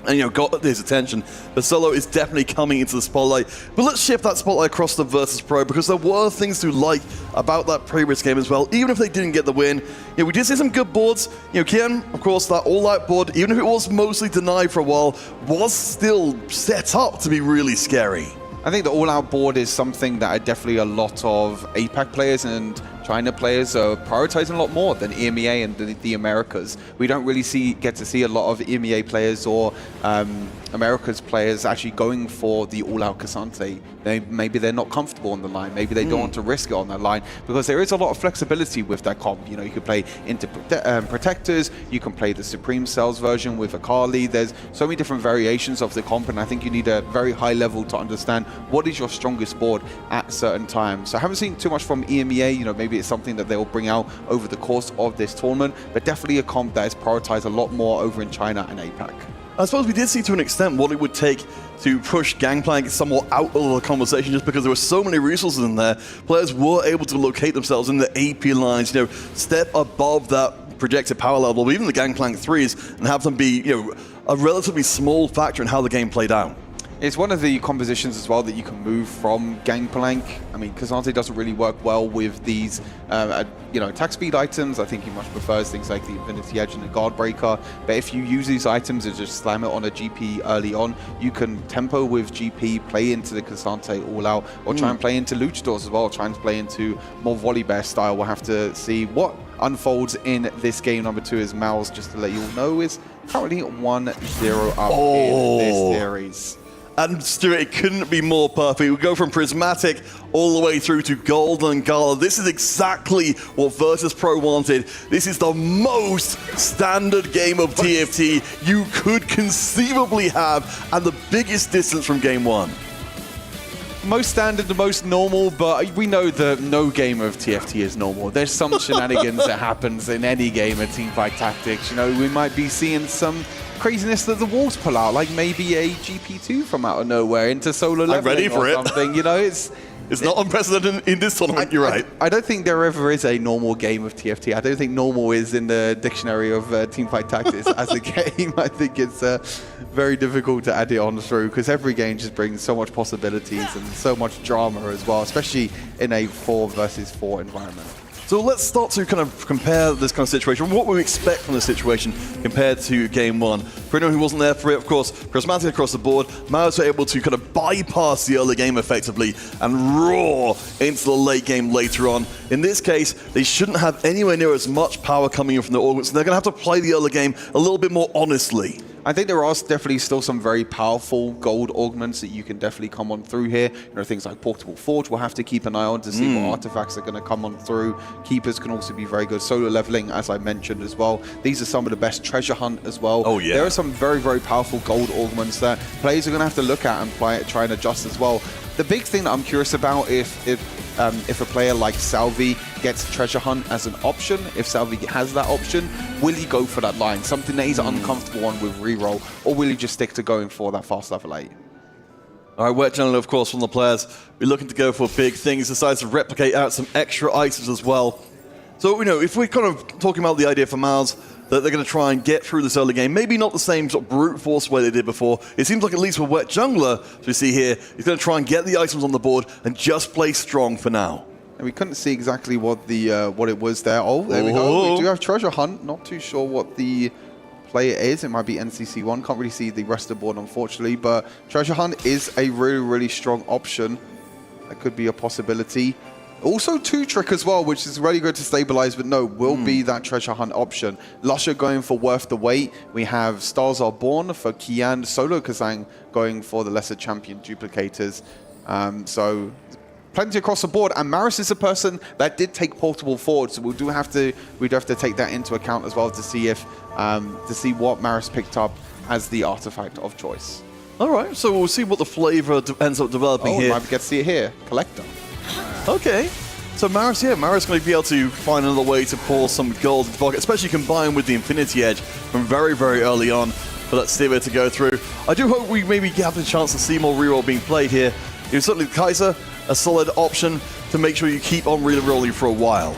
And got his attention. But Solo is definitely coming into the spotlight. But let's shift that spotlight across to Virtus.pro because there were things to like about that previous game as well. Even if they didn't get the win, we did see some good boards. Kian, of course, that all-out board, even if it was mostly denied for a while, was still set up to be really scary. I think the all-out board is something that definitely a lot of APAC players and China players are prioritizing a lot more than EMEA and the Americas. We don't really get to see a lot of EMEA players or Americas players actually going for the all-out Cassante. Maybe they're not comfortable on the line. Maybe they don't want to risk it on that line because there is a lot of flexibility with that comp. You can play into Protectors, you can play the Supreme Cells version with Akali. There's so many different variations of the comp, and I think you need a very high level to understand what is your strongest board at certain times. So I haven't seen too much from EMEA. Maybe it's something that they will bring out over the course of this tournament, but definitely a comp that is prioritized a lot more over in China and APAC. I suppose we did see to an extent what it would take to push Gangplank somewhat out of the conversation just because there were so many resources in there. Players were able to locate themselves in the AP lines, step above that projected power level, even the Gangplank 3s, and have them be, a relatively small factor in how the game played out. It's one of the compositions as well that you can move from Gangplank. Cassante doesn't really work well with these, attack speed items. I think he much prefers things like the Infinity Edge and the Guard Breaker. But if you use these items and just slam it on a GP early on, you can tempo with GP, play into the Cassante all out, or try and play into Luchadors as well, try and play into more Volley Bear style. We'll have to see what unfolds in this game number 2 as Mouse, just to let you all know, is currently 1-0 up in this series. And Stuart, it couldn't be more perfect. We go from Prismatic all the way through to Golden Gala. This is exactly what Virtus.pro wanted. This is the most standard game of TFT you could conceivably have, and the biggest distance from game one. Most standard, the most normal, but we know that no game of TFT is normal. There's some shenanigans that happens in any game of Teamfight Tactics. You know, we might be seeing some craziness that the walls pull out, like maybe a GP2 from out of nowhere into solo leveling. I'm ready for or something. You know, it's not unprecedented in this tournament. You're right. I don't think there ever is a normal game of TFT. I don't think normal is in the dictionary of Teamfight Tactics as a game. I think it's very difficult to add it on through because every game just brings so much possibilities and so much drama as well, especially in a 4 versus 4 environment. So let's start to kind of compare this kind of situation. What we expect from this situation compared to game one. For anyone who wasn't there for it, of course, Prismatic across the board. Maos were able to kind of bypass the early game effectively and roar into the late game later on. In this case, they shouldn't have anywhere near as much power coming in from the augments. So they're going to have to play the early game a little bit more honestly. I think there are definitely still some very powerful gold augments that you can definitely come on through here. You know, things like Portable Forge we'll have to keep an eye on to see what artifacts are going to come on through. Keepers can also be very good. Solo leveling, as I mentioned as well. These are some of the best. Treasure hunt as well. Oh, yeah. There are some very, very powerful gold augments that players are going to have to look at and try and adjust as well. The big thing that I'm curious about if a player like Salvi gets Treasure Hunt as an option, if Salvi has that option, will he go for that line? Something that he's uncomfortable on with reroll, or will he just stick to going for that fast level 8? All right, Wet Jungler, of course, from the players. We're looking to go for big things, decides to replicate out some extra items as well. So, you know, if we're kind of talking about the idea for Miles, that they're going to try and get through this early game. Maybe not the same sort of brute force way they did before. It seems like at least for Wet Jungler, as we see here, he's going to try and get the items on the board and just play strong for now. And we couldn't see exactly what it was there. Oh, there we go. We do have Treasure Hunt. Not too sure what the player is. It might be NCC1. Can't really see the rest of the board, unfortunately. But Treasure Hunt is a really, really strong option. That could be a possibility. Also 2-trick as well, which is really good to stabilize, but no, will be that Treasure Hunt option. Lusher going for Worth the Wait. We have Stars Are Born for Kian. Solo Kazang going for the Lesser Champion Duplicators. So plenty across the board. And Maris is a person that did take Portable Forge, so we'd have to take that into account as well to see if what Maris picked up as the artifact of choice. All right, so we'll see what the flavor ends up developing here. Might get to see it here. Collector. Okay, so Maris here. Maris going to be able to find another way to pour some gold into the pocket, especially combined with the Infinity Edge from very, very early on for that Sivir to go through. I do hope we maybe have the chance to see more reroll being played here. You know, certainly Kaiser, a solid option to make sure you keep on rerolling for a while.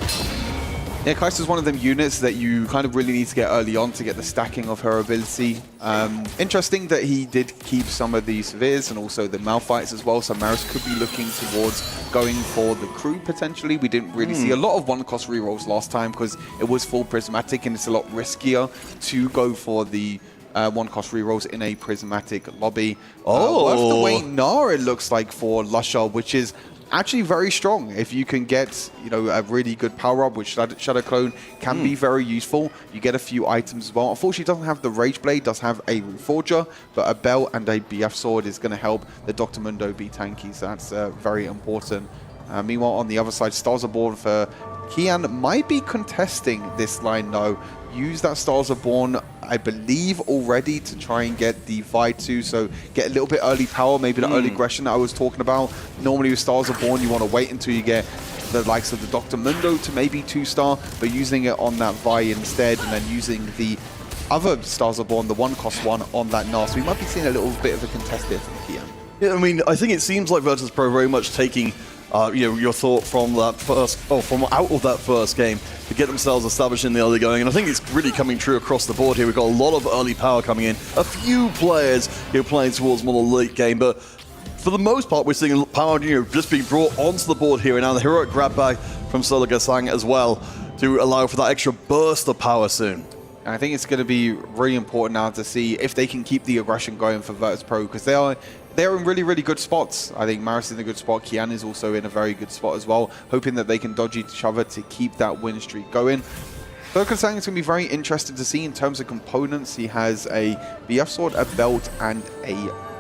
Yeah, Kaiser's one of them units that you kind of really need to get early on to get the stacking of her ability. Interesting that he did keep some of the Sevirs and also the Malphites as well, so Maris could be looking towards going for the crew potentially. We didn't really see a lot of one-cost rerolls last time because it was full Prismatic and it's a lot riskier to go for the one-cost rerolls in a Prismatic lobby. Worth the wait Gnar, it looks like, for Lusher, which is actually very strong. If you can get, you know, a really good power-up, which Shadow Clone can be very useful. You get a few items as well. Unfortunately, it doesn't have the Rage Blade, does have a Reforger, but a belt and a BF Sword is going to help the Dr. Mundo be tanky, so that's very important. Meanwhile, on the other side, Stars Are Born for Kian might be contesting this line though. Use that Stars Are Born, I believe, already to try and get the Vi2, so get a little bit early power, maybe the early aggression that I was talking about. Normally with Stars Are Born, you want to wait until you get the likes of the Dr. Mundo to maybe 2-star, but using it on that Vi instead, and then using the other Stars Are Born, the one-cost one, on that Gnar. So we might be seeing a little bit of a contest here from Kian. Yeah, I mean, I think it seems like Virtus.pro very much taking you know, your thought from that from out of that first game to get themselves established in the early going, and I think it's really coming true across the board here. We've got a lot of early power coming in, a few players, you know, playing towards more the late game, but for the most part, we're seeing power, you know, just being brought onto the board here, and now the heroic grab bag from Solo Gasang as well to allow for that extra burst of power soon. And I think it's going to be really important now to see if they can keep the aggression going for Virtus.pro, because they're in really, really good spots. I think Maris is in a good spot. Kian is also in a very good spot as well, hoping that they can dodge each other to keep that win streak going. Focusing is going to be very interesting to see in terms of components. He has a BF Sword, a belt, and a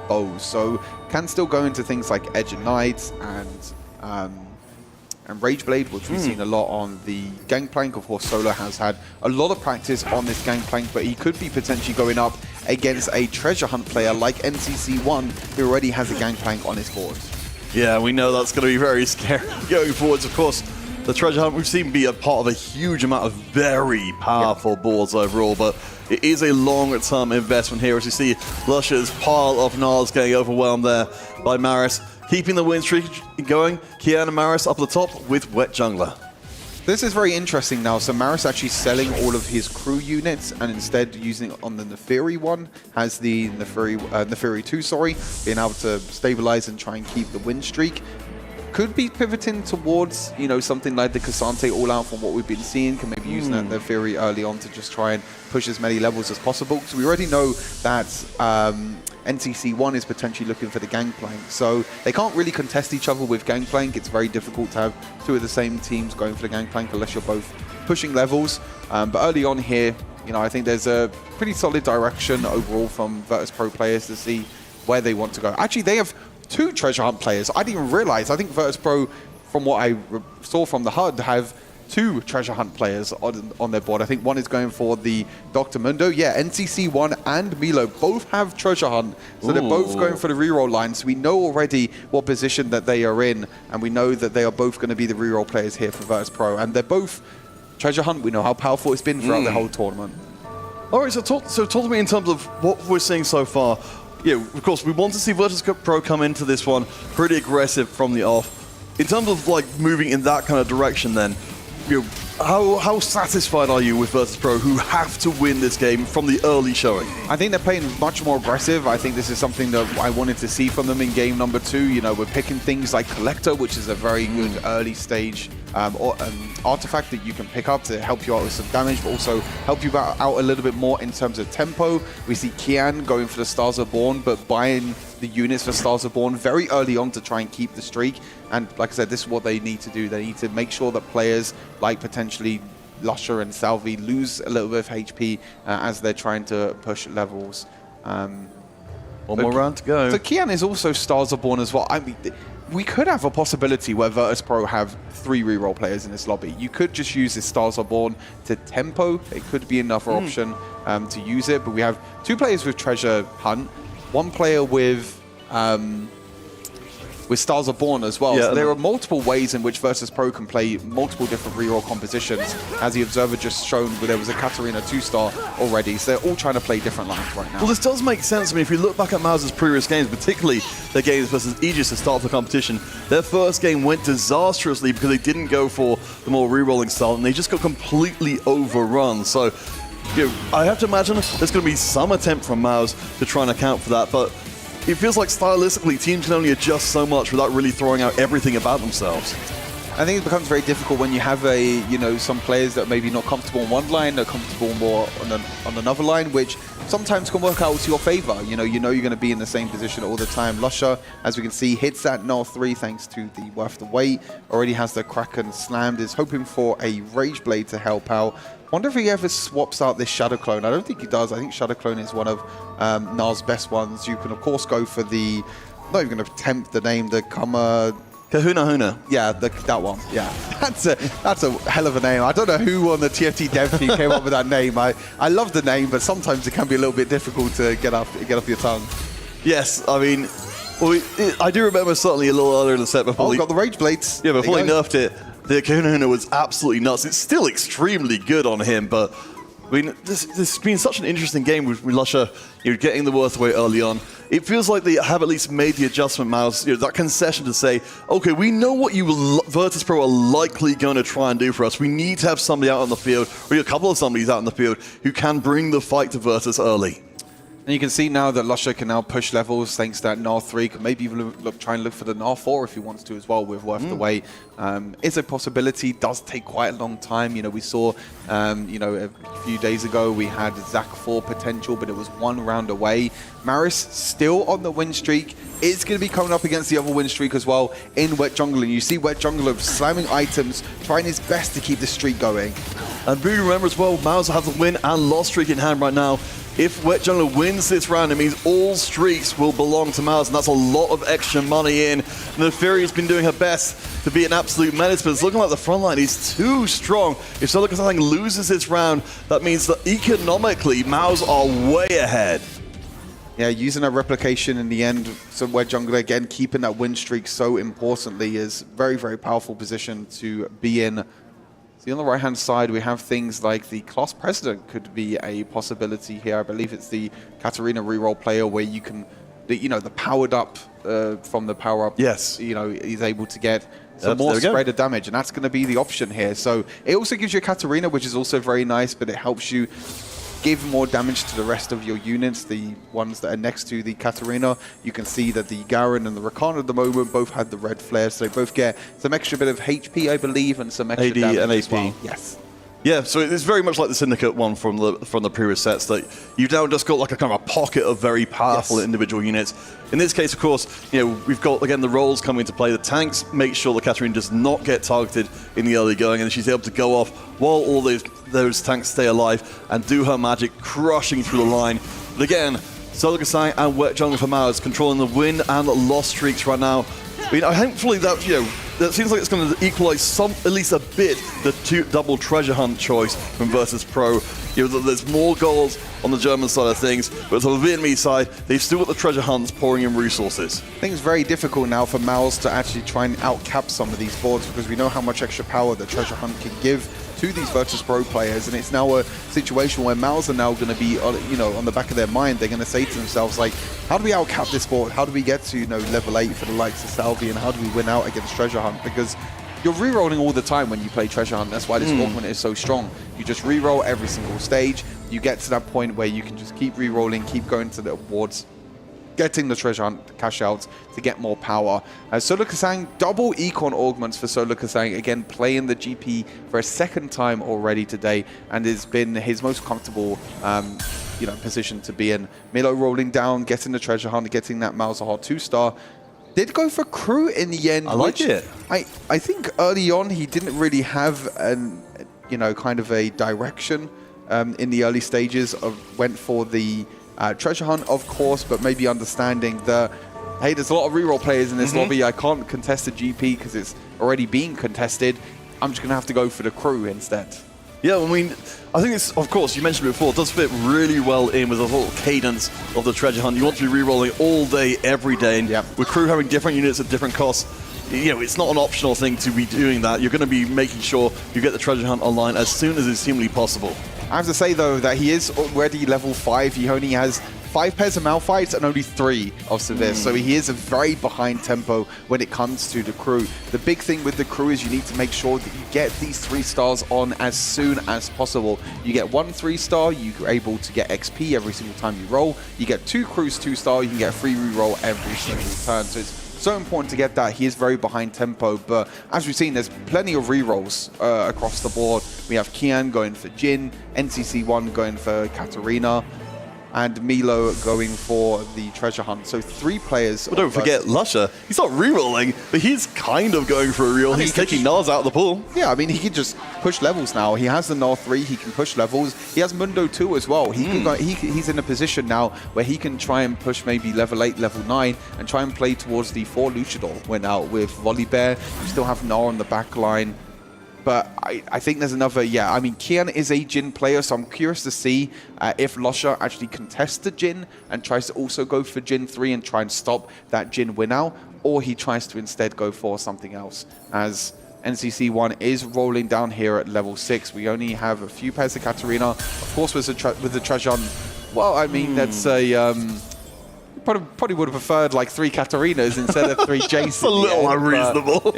bows, so can still go into things like Edge and Knights and Rage Blade, which we've seen a lot on the Gangplank. Of course, Solo has had a lot of practice on this Gangplank, but he could be potentially going up against a treasure hunt player like NCC1, who already has a Gangplank on his board. Yeah, we know that's going to be very scary going forwards. Of course, the treasure hunt we've seen be a part of a huge amount of very powerful boards overall, but it is a long-term investment here. As you see, Lusha's pile of Nars getting overwhelmed there by Maris. Keeping the win streak going, Kian and Maris up at the top with Wet Jungler. This is very interesting now. So Maris actually selling all of his crew units and instead using it on the Neferi one, has the Neferi 2, sorry, being able to stabilize and try and keep the win streak. Could be pivoting towards, you know, something like the Cassante all-out from what we've been seeing. Can maybe using that Neferi early on to just try and push as many levels as possible. Because we already know that NCC1 is potentially looking for the Gangplank. So they can't really contest each other with Gangplank. It's very difficult to have two of the same teams going for the Gangplank unless you're both pushing levels. But early on here, you know, I think there's a pretty solid direction overall from Virtus.pro players to see where they want to go. Actually, they have 2 treasure hunt players. I didn't even realize. I think Virtus.pro, from what I saw from the HUD, have 2 treasure hunt players on their board. I think one is going for the Dr. Mundo. Yeah, NCC1 and Milo both have treasure hunt. So they're both going for the reroll line. So we know already what position that they are in. And we know that they are both going to be the reroll players here for Virtus.pro. And they're both treasure hunt. We know how powerful it's been throughout the whole tournament. All right, so talk to me in terms of what we're seeing so far. Yeah, of course, we want to see Virtus.pro come into this one pretty aggressive from the off. In terms of like moving in that kind of direction, then, you know, how satisfied are you with Virtus.pro, who have to win this game from the early showing? I think they're playing much more aggressive. I think this is something that I wanted to see from them in game number 2. You know, we're picking things like Collector, which is a very good early stage artifact that you can pick up to help you out with some damage, but also help you out a little bit more in terms of tempo. We see Kian going for the Stars Are Born, but buying the units for Stars Are Born very early on to try and keep the streak. And like I said, this is what they need to do. They need to make sure that players like potentially Lusher and Salvi lose a little bit of HP as they're trying to push levels. One more round to go. So Kian is also Stars Are Born as well. I mean, we could have a possibility where Virtus.pro have 3 reroll players in this lobby. You could just use this Stars Are Born to tempo. It could be another option to use it. But we have 2 players with Treasure Hunt, 1 player with Stars Are Born as well. Yeah, so there are multiple ways in which Virtus.pro can play multiple different reroll compositions. As the Observer just shown, where there was a Katarina 2-star already. So they're all trying to play different lines right now. Well, this does make sense. I mean, if you look back at Mauser's previous games, particularly their games versus Aegis to start the competition, their first game went disastrously because they didn't go for the more rerolling style, and they just got completely overrun. So, you know, I have to imagine there's going to be some attempt from Maus to try and account for that, but it feels like stylistically teams can only adjust so much without really throwing out everything about themselves. I think it becomes very difficult when you have some players that are maybe not comfortable on one line, they're comfortable more on another line, which sometimes can work out to your favor. You know you're going to be in the same position all the time. Lusher, as we can see, hits that Null 3 thanks to the Worth the Wait. Already has the Kraken slammed, is hoping for a Rage Blade to help out. Wonder if he ever swaps out this Shadow Clone. I don't think he does. I think Shadow Clone is one of Nar's best ones. You can, of course, go for the... I'm not even going to attempt the name, the Kahuna Huna. Yeah, that one. Yeah, that's a hell of a name. I don't know who on the TFT dev team came up with that name. I love the name, but sometimes it can be a little bit difficult to get off your tongue. Yes, I mean, I do remember certainly a little earlier in the set before got the Rage Blades. Yeah, before they nerfed it, the Kahuna Huna was absolutely nuts. It's still extremely good on him, but I mean, this has been such an interesting game with Lusher, getting the worth away early on. It feels like they have at least made the adjustment, Maus, that concession to say, okay, we know what Virtus.pro are likely going to try and do for us. We need to have somebody out on the field, or a couple of somebodies out on the field, who can bring the fight to Virtus early. And you can see now that Lusher can now push levels thanks to that Gnar 3. Can maybe even try and look for the Gnar 4 if he wants to as well with Worth the Wait. It's a possibility. Does take quite a long time. We saw, a few days ago we had Zac 4 potential, but it was 1 round away. Maris still on the win streak. It's going to be coming up against the other win streak as well in Wet Jungle. And you see Wet Jungle slamming items, trying his best to keep the streak going. And do remember as well, Maus have the win and loss streak in hand right now. if Wet Jungler wins this round, it means all streaks will belong to Mouse, and that's a lot of extra money in. Neferi's been doing her best to be an absolute menace, but it's looking like the front line is too strong. If Solokasang loses this round, that means that economically, Mouse are way ahead. Yeah, using that replication in the end, so where Jungler again keeping that win streak so importantly is very, very powerful position to be in. See, on the right-hand side, we have things like the class president could be a possibility here. I believe it's the Katarina reroll player where you can, the powered up from the power up. Yes. He's able to get some more spread of damage, and that's going to be the option here. So it also gives you a Katarina, which is also very nice, but it helps you give more damage to the rest of your units, the ones that are next to the Katarina. You can see that the Garen and the Rakan at the moment both had the red flare, so they both get some extra bit of HP, I believe, and some extra AD damage and as AP. well. Yes. Yeah, so it's very much like the Syndicate one from the previous sets, that you've now just got like a kind of a pocket of very powerful individual units. In this case, of course, we've got, again, the roles coming into play. The tanks make sure that Katarina does not get targeted in the early going, and she's able to go off while all those tanks stay alive and do her magic, crushing through the line. But again, Solokasang and Wet Jungler for Mars controlling the win and the loss streaks right now. Hopefully that, that seems like it's going to equalize at least a bit, the double treasure hunt choice from Virtus.pro. There's more goals on the German side of things, but on the Vietnamese side, they've still got the treasure hunts pouring in resources. I think it's very difficult now for Mouse to actually try and outcap some of these boards, because we know how much extra power the treasure hunt can give to these Virtus.pro players, and it's now a situation where Mouse are now going to be, on the back of their mind. They're going to say to themselves, like, how do we outcap this board? How do we get to, level 8 for the likes of Salvi, and how do we win out against treasure hunt? Because you're rerolling all the time when you play treasure hunt. That's why this augment is so strong. You just reroll every single stage. You get to that point where you can just keep rerolling, keep going to the awards, getting the treasure hunt cash outs to get more power. Solokasang, double econ augments for Solokasang, again playing the GP for a second time already today, and has been his most comfortable position to be in. Milo rolling down, getting the treasure hunt, getting that Malzahar 2-star. Did go for crew in the end. I like it. I think early on he didn't really have kind of a direction in the early stages. Went for the treasure hunt, of course, but maybe understanding that, hey, there's a lot of reroll players in this lobby. I can't contest the GP because it's already being contested. I'm just going to have to go for the crew instead. Yeah, I think it's, of course, you mentioned it before, it does fit really well in with the whole cadence of the treasure hunt. You want to be re-rolling all day, every day, and with crew having different units at different costs, it's not an optional thing to be doing that. You're going to be making sure you get the treasure hunt online as soon as it's humanly possible. I have to say, though, that he is already level 5. He only has 5 pairs of Malphites and only 3 of Sevirs. So he is a very behind tempo when it comes to the crew. The big thing with the crew is you need to make sure that you get these 3 stars on as soon as possible. You get 1 3-star, you're able to get XP every single time you roll. You get 2 crews 2-star, you can get a free reroll every single turn. So it's so important to get that. He is very behind tempo, but as we've seen, there's plenty of rerolls across the board. We have Kian going for Jin, NCC1 going for Katarina, and Milo going for the treasure hunt. So 3 players. Well, don't forget Lusher. He's not re-rolling, but he's kind of going for a reroll. He's taking Nars out of the pool. Yeah, I mean, he can just push levels now. He has the Nars 3, he can push levels. He has Mundo 2 as well. He can go, he's in a position now where he can try and push maybe level 8, level 9, and try and play towards the 4 Luchador went out with Volibear. You still have Nar on the back line. But I think there's another, Kian is a Jin player, so I'm curious to see if Lusher actually contests the Jin and tries to also go for Jin 3 and try and stop that Jin win out, or he tries to instead go for something else. As NCC1 is rolling down here at level 6, we only have a few pairs of Katarina. Of course, with the treasure, that's a... Probably would have preferred like 3 Katarinas instead of 3 Jace. That's a little unreasonable.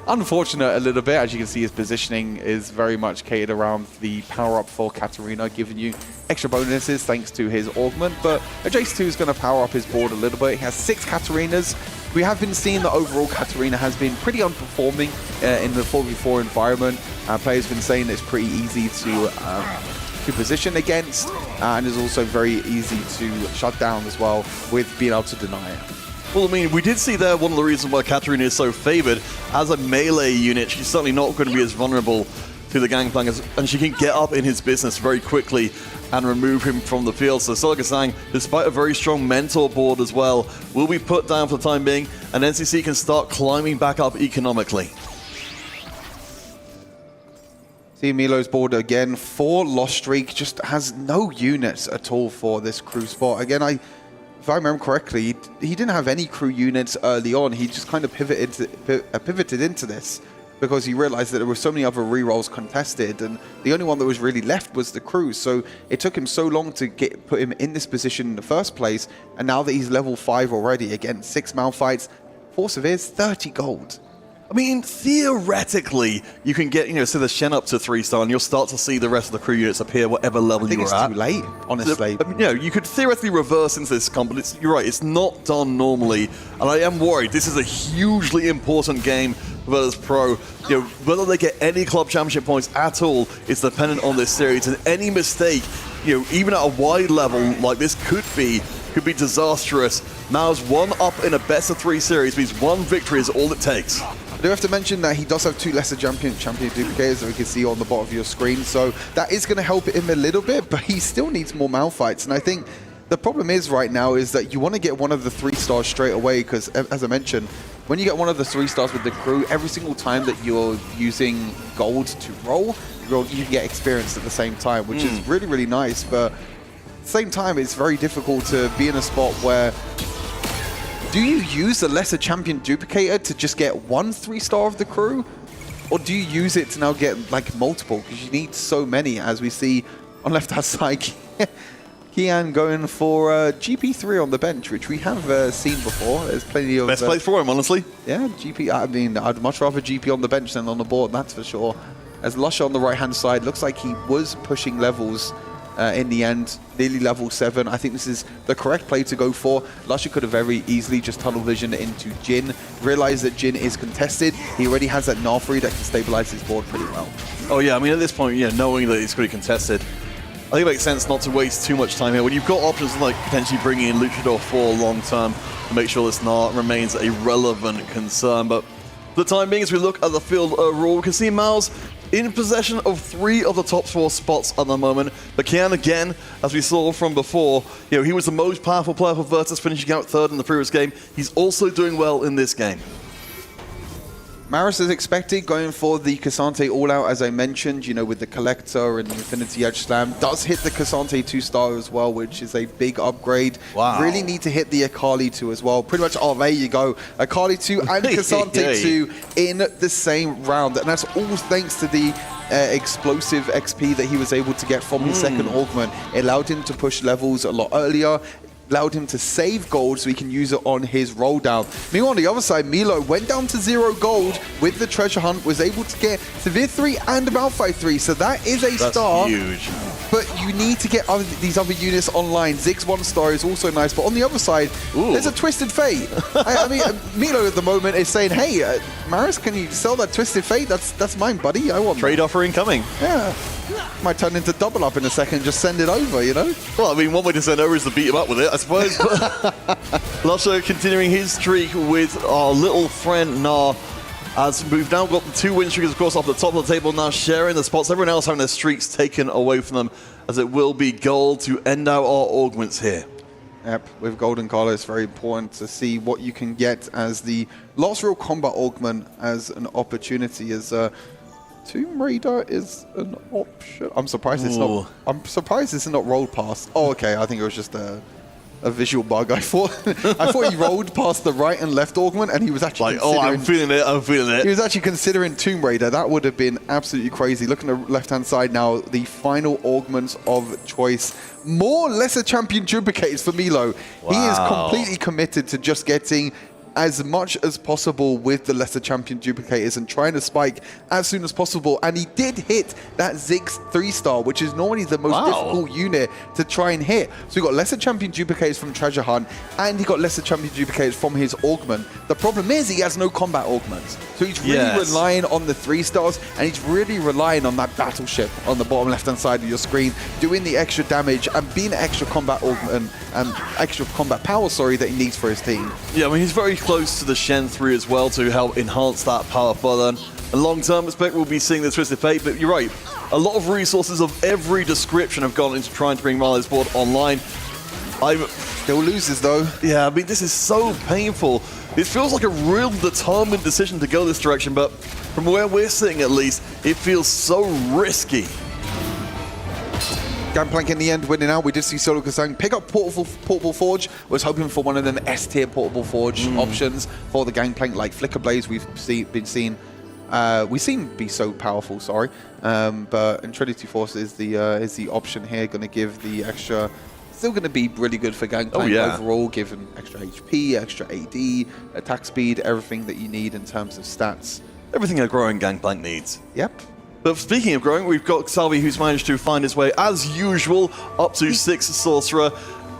Unfortunate a little bit. As you can see, his positioning is very much catered around the power-up for Katarina, giving you extra bonuses thanks to his augment. But Jace 2 is going to power up his board a little bit. He has 6 Katarinas. We have been seeing that overall Katarina has been pretty underperforming in the 4v4 environment. Players have been saying it's pretty easy to position against, and is also very easy to shut down as well with being able to deny it. Well, we did see there one of the reasons why Katarina is so favored. As a melee unit, she's certainly not going to be as vulnerable through the gangplank, and she can get up in his business very quickly and remove him from the field. So Solgasang, despite a very strong mentor board as well, will be put down for the time being, and NCC can start climbing back up economically. See Milo's board again, 4 loss streak, just has no units at all for this crew spot. Again, if I remember correctly, he didn't have any crew units early on. He just kind of pivoted into this because he realized that there were so many other rerolls contested, and the only one that was really left was the crew. So it took him so long to put him in this position in the first place, and now that he's level 5 already, again, 6 Malphites, 4 Severes, 30 gold. I mean, theoretically, you can get, say the Shen up to 3-star, and you'll start to see the rest of the crew units appear whatever level you were at. I think it's too late, honestly. I mean, you could theoretically reverse into this comp, but you're right, it's not done normally. And I am worried. This is a hugely important game for Virtus.pro. Whether they get any club championship points at all is dependent on this series, and any mistake, even at a wide level like this could be disastrous. Mao's 1 up in a best of 3 series means 1 victory is all it takes. I do have to mention that he does have 2 lesser champion duplicators that we can see on the bottom of your screen, so that is going to help him a little bit, but he still needs more Malphites. And I think the problem is right now is that you want to get one of the 3 stars straight away, because as I mentioned, when you get one of the 3 stars with the crew, every single time that you're using gold to roll, you can get experience at the same time, which is really, really nice. But at the same time, it's very difficult to be in a spot where do you use the lesser champion duplicator to just get 1 3-star of the crew? Or do you use it to now get like multiple? Because you need so many, as we see on left-hand side. Kian going for GP3 on the bench, which we have seen before. There's plenty of... Best place for him, honestly. Yeah, GP. I mean, I'd much rather GP on the bench than on the board, that's for sure. As Lusher on the right-hand side, looks like he was pushing levels in the end, nearly level 7. I think this is the correct play to go for. Lusher could have very easily just tunnel vision into Jin, realized that Jin is contested. He already has that Nafri that can stabilize his board pretty well. Oh yeah, I mean at this point, knowing that it's going to be contested, I think it makes sense not to waste too much time here. When you've got options like potentially bringing in Luchador for long term to make sure this remains a relevant concern. But for the time being, as we look at the field overall, we can see Miles in possession of 3 of the top 4 spots at the moment. But Kian, again, as we saw from before, he was the most powerful player for Virtus, finishing out 3rd in the previous game. He's also doing well in this game. Maris is expected, going for the Cassante all-out, as I mentioned, with the Collector and the Infinity Edge Slam. Does hit the Cassante 2-star as well, which is a big upgrade. Wow. Really need to hit the Akali 2 as well. Pretty much, there you go. Akali 2 and Cassante 2 in the same round. And that's all thanks to the explosive XP that he was able to get from his second augment. It allowed him to push levels a lot earlier, allowed him to save gold so he can use it on his roll down. Meanwhile, on the other side, Milo went down to 0 gold with the treasure hunt, was able to get Severe 3 and Malphite 3, so that is a star. That's huge. But you need to get these other units online. Zig's 1-star is also nice, but on the other side, there's a Twisted Fate. I mean, Milo at the moment is saying, hey, Maris, can you sell that Twisted Fate? That's mine, buddy. I want Trade offer incoming. Yeah. Might turn into double up in a second, just send it over, Well, I mean, one way to send over is to beat him up with it, I suppose. Lusher continuing his streak with our little friend Na, as we've now got the 2 win streaks, of course, off the top of the table now, sharing the spots. Everyone else having their streaks taken away from them, as it will be gold to end out our augments here. Yep, with Golden Collar, it's very important to see what you can get as the last real combat augment as an opportunity, as Tomb Raider is an option. I'm surprised it's not. I'm surprised it's not rolled past. Oh, okay. I think it was just a visual bug. I thought he rolled past the right and left augment, and he was actually I'm feeling it. He was actually considering Tomb Raider. That would have been absolutely crazy. Looking at the left-hand side now, the final augments of choice. More lesser champion duplicates for Milo. Wow. He is completely committed to just getting as much as possible with the lesser champion duplicators and trying to spike as soon as possible. And he did hit that Ziggs 3-star, which is normally the most difficult unit to try and hit. So he got lesser champion duplicators from Treasure Hunt, and he got lesser champion duplicators from his augment. The problem is he has no combat augments. So he's really relying on the 3-stars, and he's really relying on that battleship on the bottom left-hand side of your screen, doing the extra damage and being an extra combat augment and extra combat power, that he needs for his team. Yeah, I mean, he's very close to the Shen 3 as well to help enhance that power further. A long-term aspect, we'll be seeing the Twisted Fate, but you're right. A lot of resources of every description have gone into trying to bring Marley's board online. Still loses though. Yeah, I mean, this is so painful. It feels like a real determined decision to go this direction, but from where we're sitting at least, it feels so risky. Gangplank in the end winning out. We did see Solo Kasang pick up Portable Forge. Was hoping for one of them S-tier Portable Forge options for the Gangplank, like Flicker Blaze we've been seeing. We seem to be so powerful, sorry. But Trinity Force is the option here, going to give the extra. Still going to be really good for Gangplank overall, given extra HP, extra AD, attack speed, everything that you need in terms of stats. Everything a growing Gangplank needs. Yep. But speaking of growing, we've got Salvi, who's managed to find his way, as usual, up to 6 Sorcerer.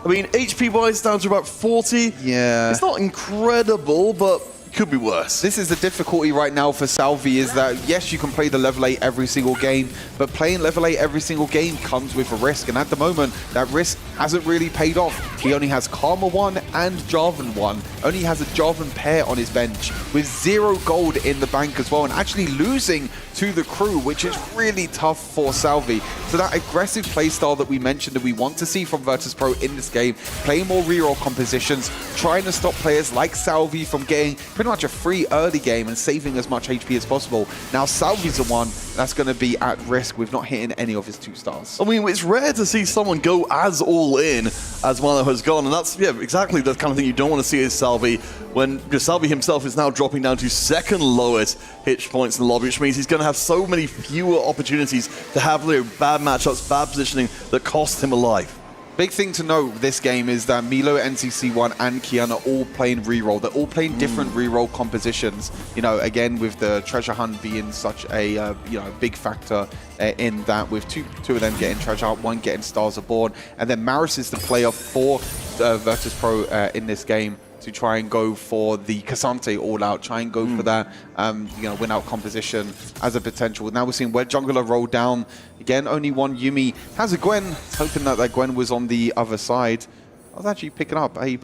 I mean, HP-wise, down to about 40. Yeah. It's not incredible, but could be worse. This is the difficulty right now for Salvi, is that yes, you can play the level 8 every single game, but playing level 8 every single game comes with a risk, and at the moment that risk hasn't really paid off. He only has Karma 1 and Jarvan 1, only has a Jarvan pair on his bench with 0 gold in the bank as well, and actually losing to the crew, which is really tough for Salvi. So that aggressive playstyle that we mentioned that we want to see from Virtus.pro in this game, playing more reroll compositions, trying to stop players like Salvi from getting pretty much a free early game and saving as much HP as possible. Now Salvi's the one that's going to be at risk with not hitting any of his 2 stars. I mean, it's rare to see someone go as all in as Milo has gone, and that's exactly the kind of thing you don't want to see as Salvi, when Salvi himself is now dropping down to 2nd lowest hit points in the lobby, which means he's going to have so many fewer opportunities to have bad matchups, bad positioning that cost him a life. Big thing to note this game is that Milo, NCC1 and Kian are all playing reroll. They're all playing different reroll compositions. You know, again, with the treasure hunt being such a big factor in that, with two of them getting treasure hunt, one getting stars aboard, and then Maris is the player for Virtus.pro in this game to try and go for the Cassante all-out, try and go for that win-out composition as a potential. Now we're seeing Wed Jungler roll down. Again, only one Yuumi has a Gwen. Hoping that Gwen was on the other side. I was actually picking up. Hey,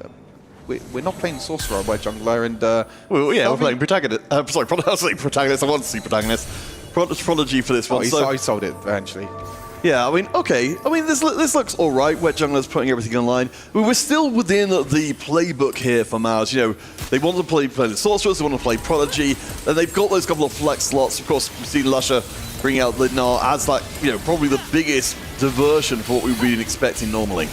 we're not playing Sorcerer, Wed Jungler, and we're playing Protagonist. Sorry, I was saying Protagonist. I want to see Protagonist. Prodigy for this one. I sold it eventually. Yeah, I mean, okay. I mean, this looks all right. Wet Jungler's putting everything online. But we're still within the playbook here for Mars. You know, they want to play the Sorcerers, they want to play Prodigy, and they've got those couple of flex slots. Of course, we've seen Lusher bring out Lidnar as like, probably the biggest diversion for what we've been expecting normally.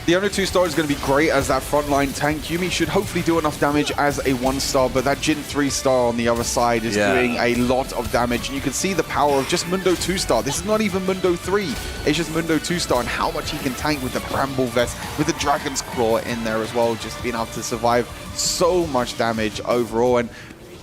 The Owner 2-star is going to be great as that frontline tank. Yuumi should hopefully do enough damage as a 1-star, but that Jin 3-star on the other side is doing a lot of damage. And you can see the power of just Mundo 2-star. This is not even Mundo 3. It's just Mundo 2-star and how much he can tank with the Bramble Vest, with the Dragon's Claw in there as well, just being able to survive so much damage overall. And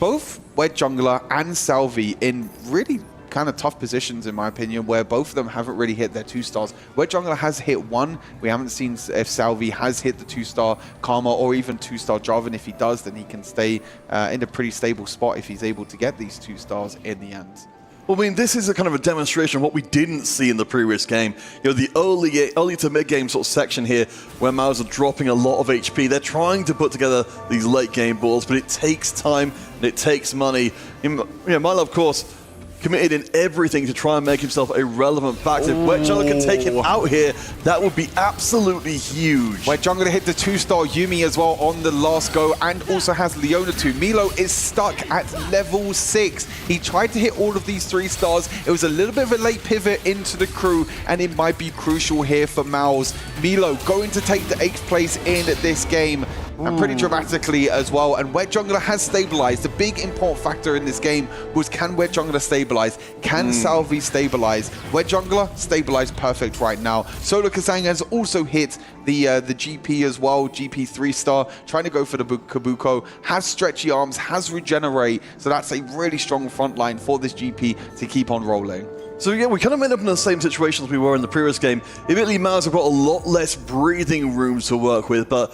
both Wed Jungler and Salvi in really kind of tough positions, in my opinion, where both of them haven't really hit their 2-stars. Wed Jungler has hit 1. We haven't seen if Salvi has hit the 2-star Karma or even 2-star Jarvan. If he does, then he can stay in a pretty stable spot if he's able to get these 2 stars in the end. Well, I mean, this is a kind of a demonstration of what we didn't see in the previous game. The early to mid-game sort of section here, where Mars are dropping a lot of HP. They're trying to put together these late-game balls, but it takes time and it takes money. Milo, of course, committed in everything to try and make himself a relevant factor. If Wet Jungler can take him out here, that would be absolutely huge. Wet Jungler hit the 2-star Yuumi as well on the last go, and also has Leona 2. Milo is stuck at level 6. He tried to hit all of these 3 stars. It was a little bit of a late pivot into the crew, and it might be crucial here for Maus. Milo going to take the 8th place in this game, and pretty dramatically as well. And Wet Jungler has stabilized. The big important factor in this game was, can Wet Jungler stabilize? Can Salvi stabilize? Wet Jungler stabilized perfect right now. Solo Kasang has also hit the GP as well, GP 3-star, trying to go for the Kabuko, has stretchy arms, has regenerate, so that's a really strong front line for this GP to keep on rolling. So yeah, we kind of end up in the same situation as we were in the previous game. Admittedly, Mars have got a lot less breathing room to work with, but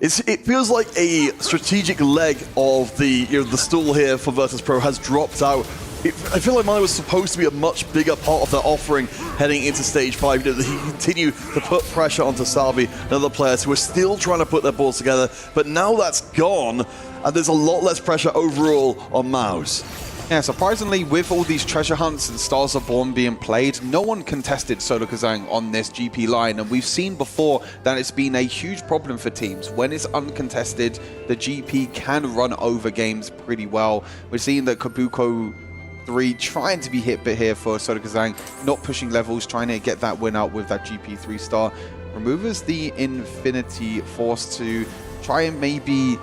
it feels like a strategic leg of the stool here for Virtus.pro has dropped out. I feel like Milo was supposed to be a much bigger part of their offering heading into Stage 5. He continued to put pressure onto Salvi and other players who are still trying to put their balls together, but now that's gone. and there's a lot less pressure overall on Mouse. Yeah, surprisingly, with all these treasure hunts and Stars Are Born being played, no one contested Solo Kazang on this GP line. And we've seen before that it's been a huge problem for teams. When it's uncontested, the GP can run over games pretty well. We're seeing that Kabuko 3 trying to be hit bit here for Solo Kazang, not pushing levels, trying to get that win out with that GP 3-star. Removes the Infinity Force to try and maybe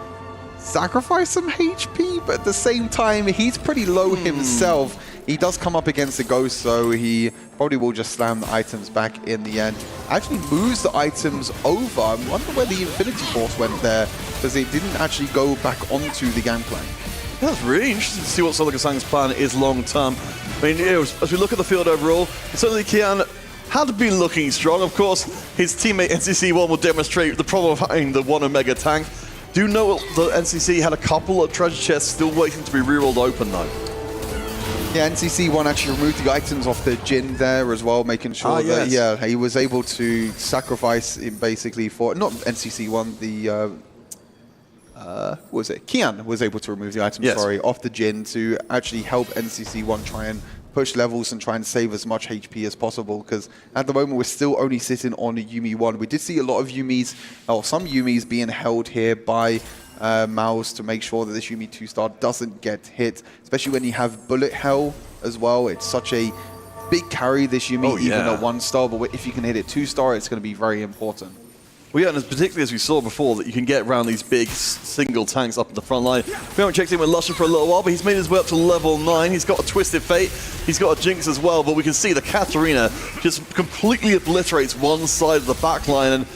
sacrifice some HP, but at the same time, he's pretty low himself. He does come up against the Ghost, so he probably will just slam the items back in the end. Actually moves the items over. I wonder where the Infinity Force went there, because it didn't actually go back onto the gangplank. That's really interesting to see what Solo Kazang's plan is long term. I mean, as we look at the field overall, certainly Kian had been looking strong. Of course, his teammate NCC1 will demonstrate the problem of having the 1 Omega tank. Do know that NCC had a couple of treasure chests still waiting to be rerolled open though. Yeah, NCC1 actually removed the items off the Jin there as well, making sure that he was able to sacrifice him basically for, not NCC1, the what was it? Kian was able to remove the items, off the Jin to actually help NCC1 try and push levels and try and save as much HP as possible, because at the moment we're still only sitting on a Yumi 1. We did see a lot of Yumis, or some Yumis being held here by Mouse to make sure that this Yumi 2-star doesn't get hit, especially when you have Bullet Hell as well. It's such a big carry, this Yumi, even at 1-star, but if you can hit it 2-star, it's going to be very important. Well, yeah, and particularly as we saw before, that you can get around these big single tanks up in the front line. We haven't checked in with Lusher for a little while, but he's made his way up to level 9. He's got a Twisted Fate, he's got a Jinx as well, but we can see the Katarina just completely obliterates one side of the back line. And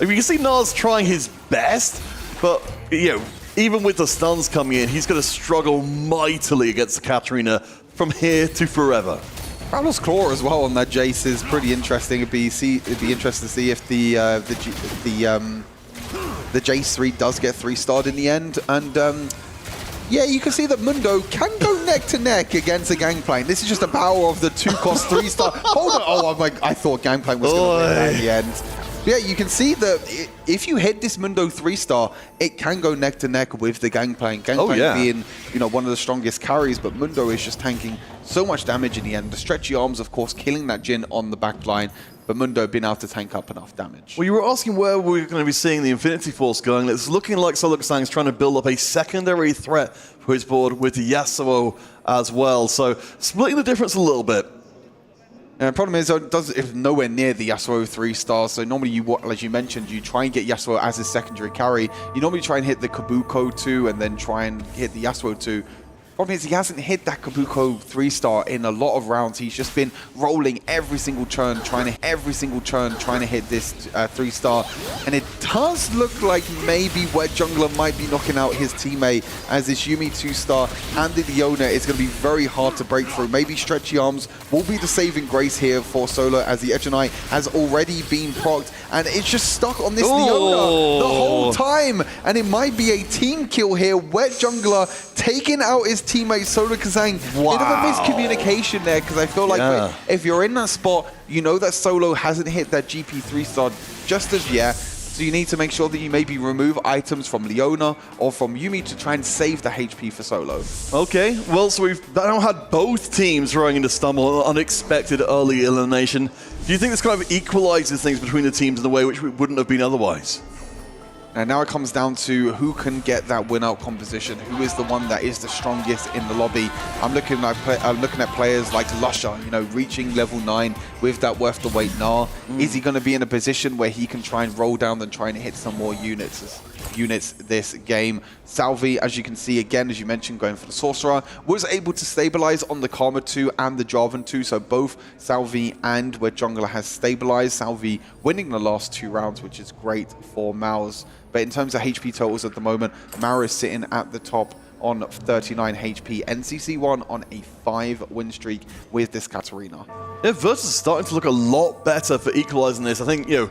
we can see Nas trying his best, but, you know, even with the stuns coming in, he's going to struggle mightily against the Katarina from here to forever. Rattlesnaw's Claw as well on that Jace is pretty interesting. It'd be interesting to see if the Jace 3 does get 3-starred in the end. And yeah, you can see that Mundo can go neck to neck against the Gangplank. This is just the power of the 2-cost 3-star. Hold on, oh, I thought Gangplank was going to win that in the end. Yeah, you can see that if you hit this Mundo 3-star, it can go neck to neck with the Gangplank. Gangplank being, you know, one of the strongest carries, but Mundo is just tanking so much damage in the end. The stretchy arms, of course, killing that Jin on the back line, but Mundo being able to tank up enough damage. Well, you were asking where we're going to be seeing the Infinity Force going. It's looking like Solo Kazang's trying to build up a secondary threat for his board with Yasuo as well. So splitting the difference a little bit. And the problem is, it's nowhere near the Yasuo 3-star, so normally you, as you mentioned, you try and get Yasuo as a secondary carry. You normally try and hit the Kabuko 2 and then try and hit the Yasuo 2. Problem is, he hasn't hit that Kabuko 3-star in a lot of rounds. He's just been rolling every single turn, trying to hit this 3-star. And it does look like maybe Wet Jungler might be knocking out his teammate, as this Yumi 2-star and the Leona is going to be very hard to break through. Maybe Stretchy Arms will be the saving grace here for Solo, as the Edge Knight has already been procced, and it's just stuck on this Leona the whole time. And it might be a team kill here. Wet Jungler taking out his teammate Solo Kazang. Bit of a miscommunication there, because I feel like if you're in that spot, you know that Solo hasn't hit that GP 3-star just as yet. So you need to make sure that you maybe remove items from Leona or from Yumi to try and save the HP for Solo. Okay, well, so we've now had both teams running into stumble, unexpected early elimination. Do you think this kind of equalizes things between the teams in a way which wouldn't have been otherwise? And now it comes down to who can get that win-out composition, who is the one that is the strongest in the lobby. I'm looking at players like Lusher, you know, reaching level 9 with that worth the wait Gnar. Is he going to be in a position where he can try and roll down and try and hit some more units this game? Salvi, as you can see, again, as you mentioned, going for the Sorcerer, was able to stabilize on the Karma 2 and the Jarvan 2, so both Salvi and Wet Jungler has stabilized. Salvi winning the last 2 rounds, which is great for Maus. But in terms of HP totals at the moment, Mara is sitting at the top on 39 HP. NCC1 on a 5-win streak with this Katarina. Yeah, Virtus is starting to look a lot better for equalizing this. I think, you know,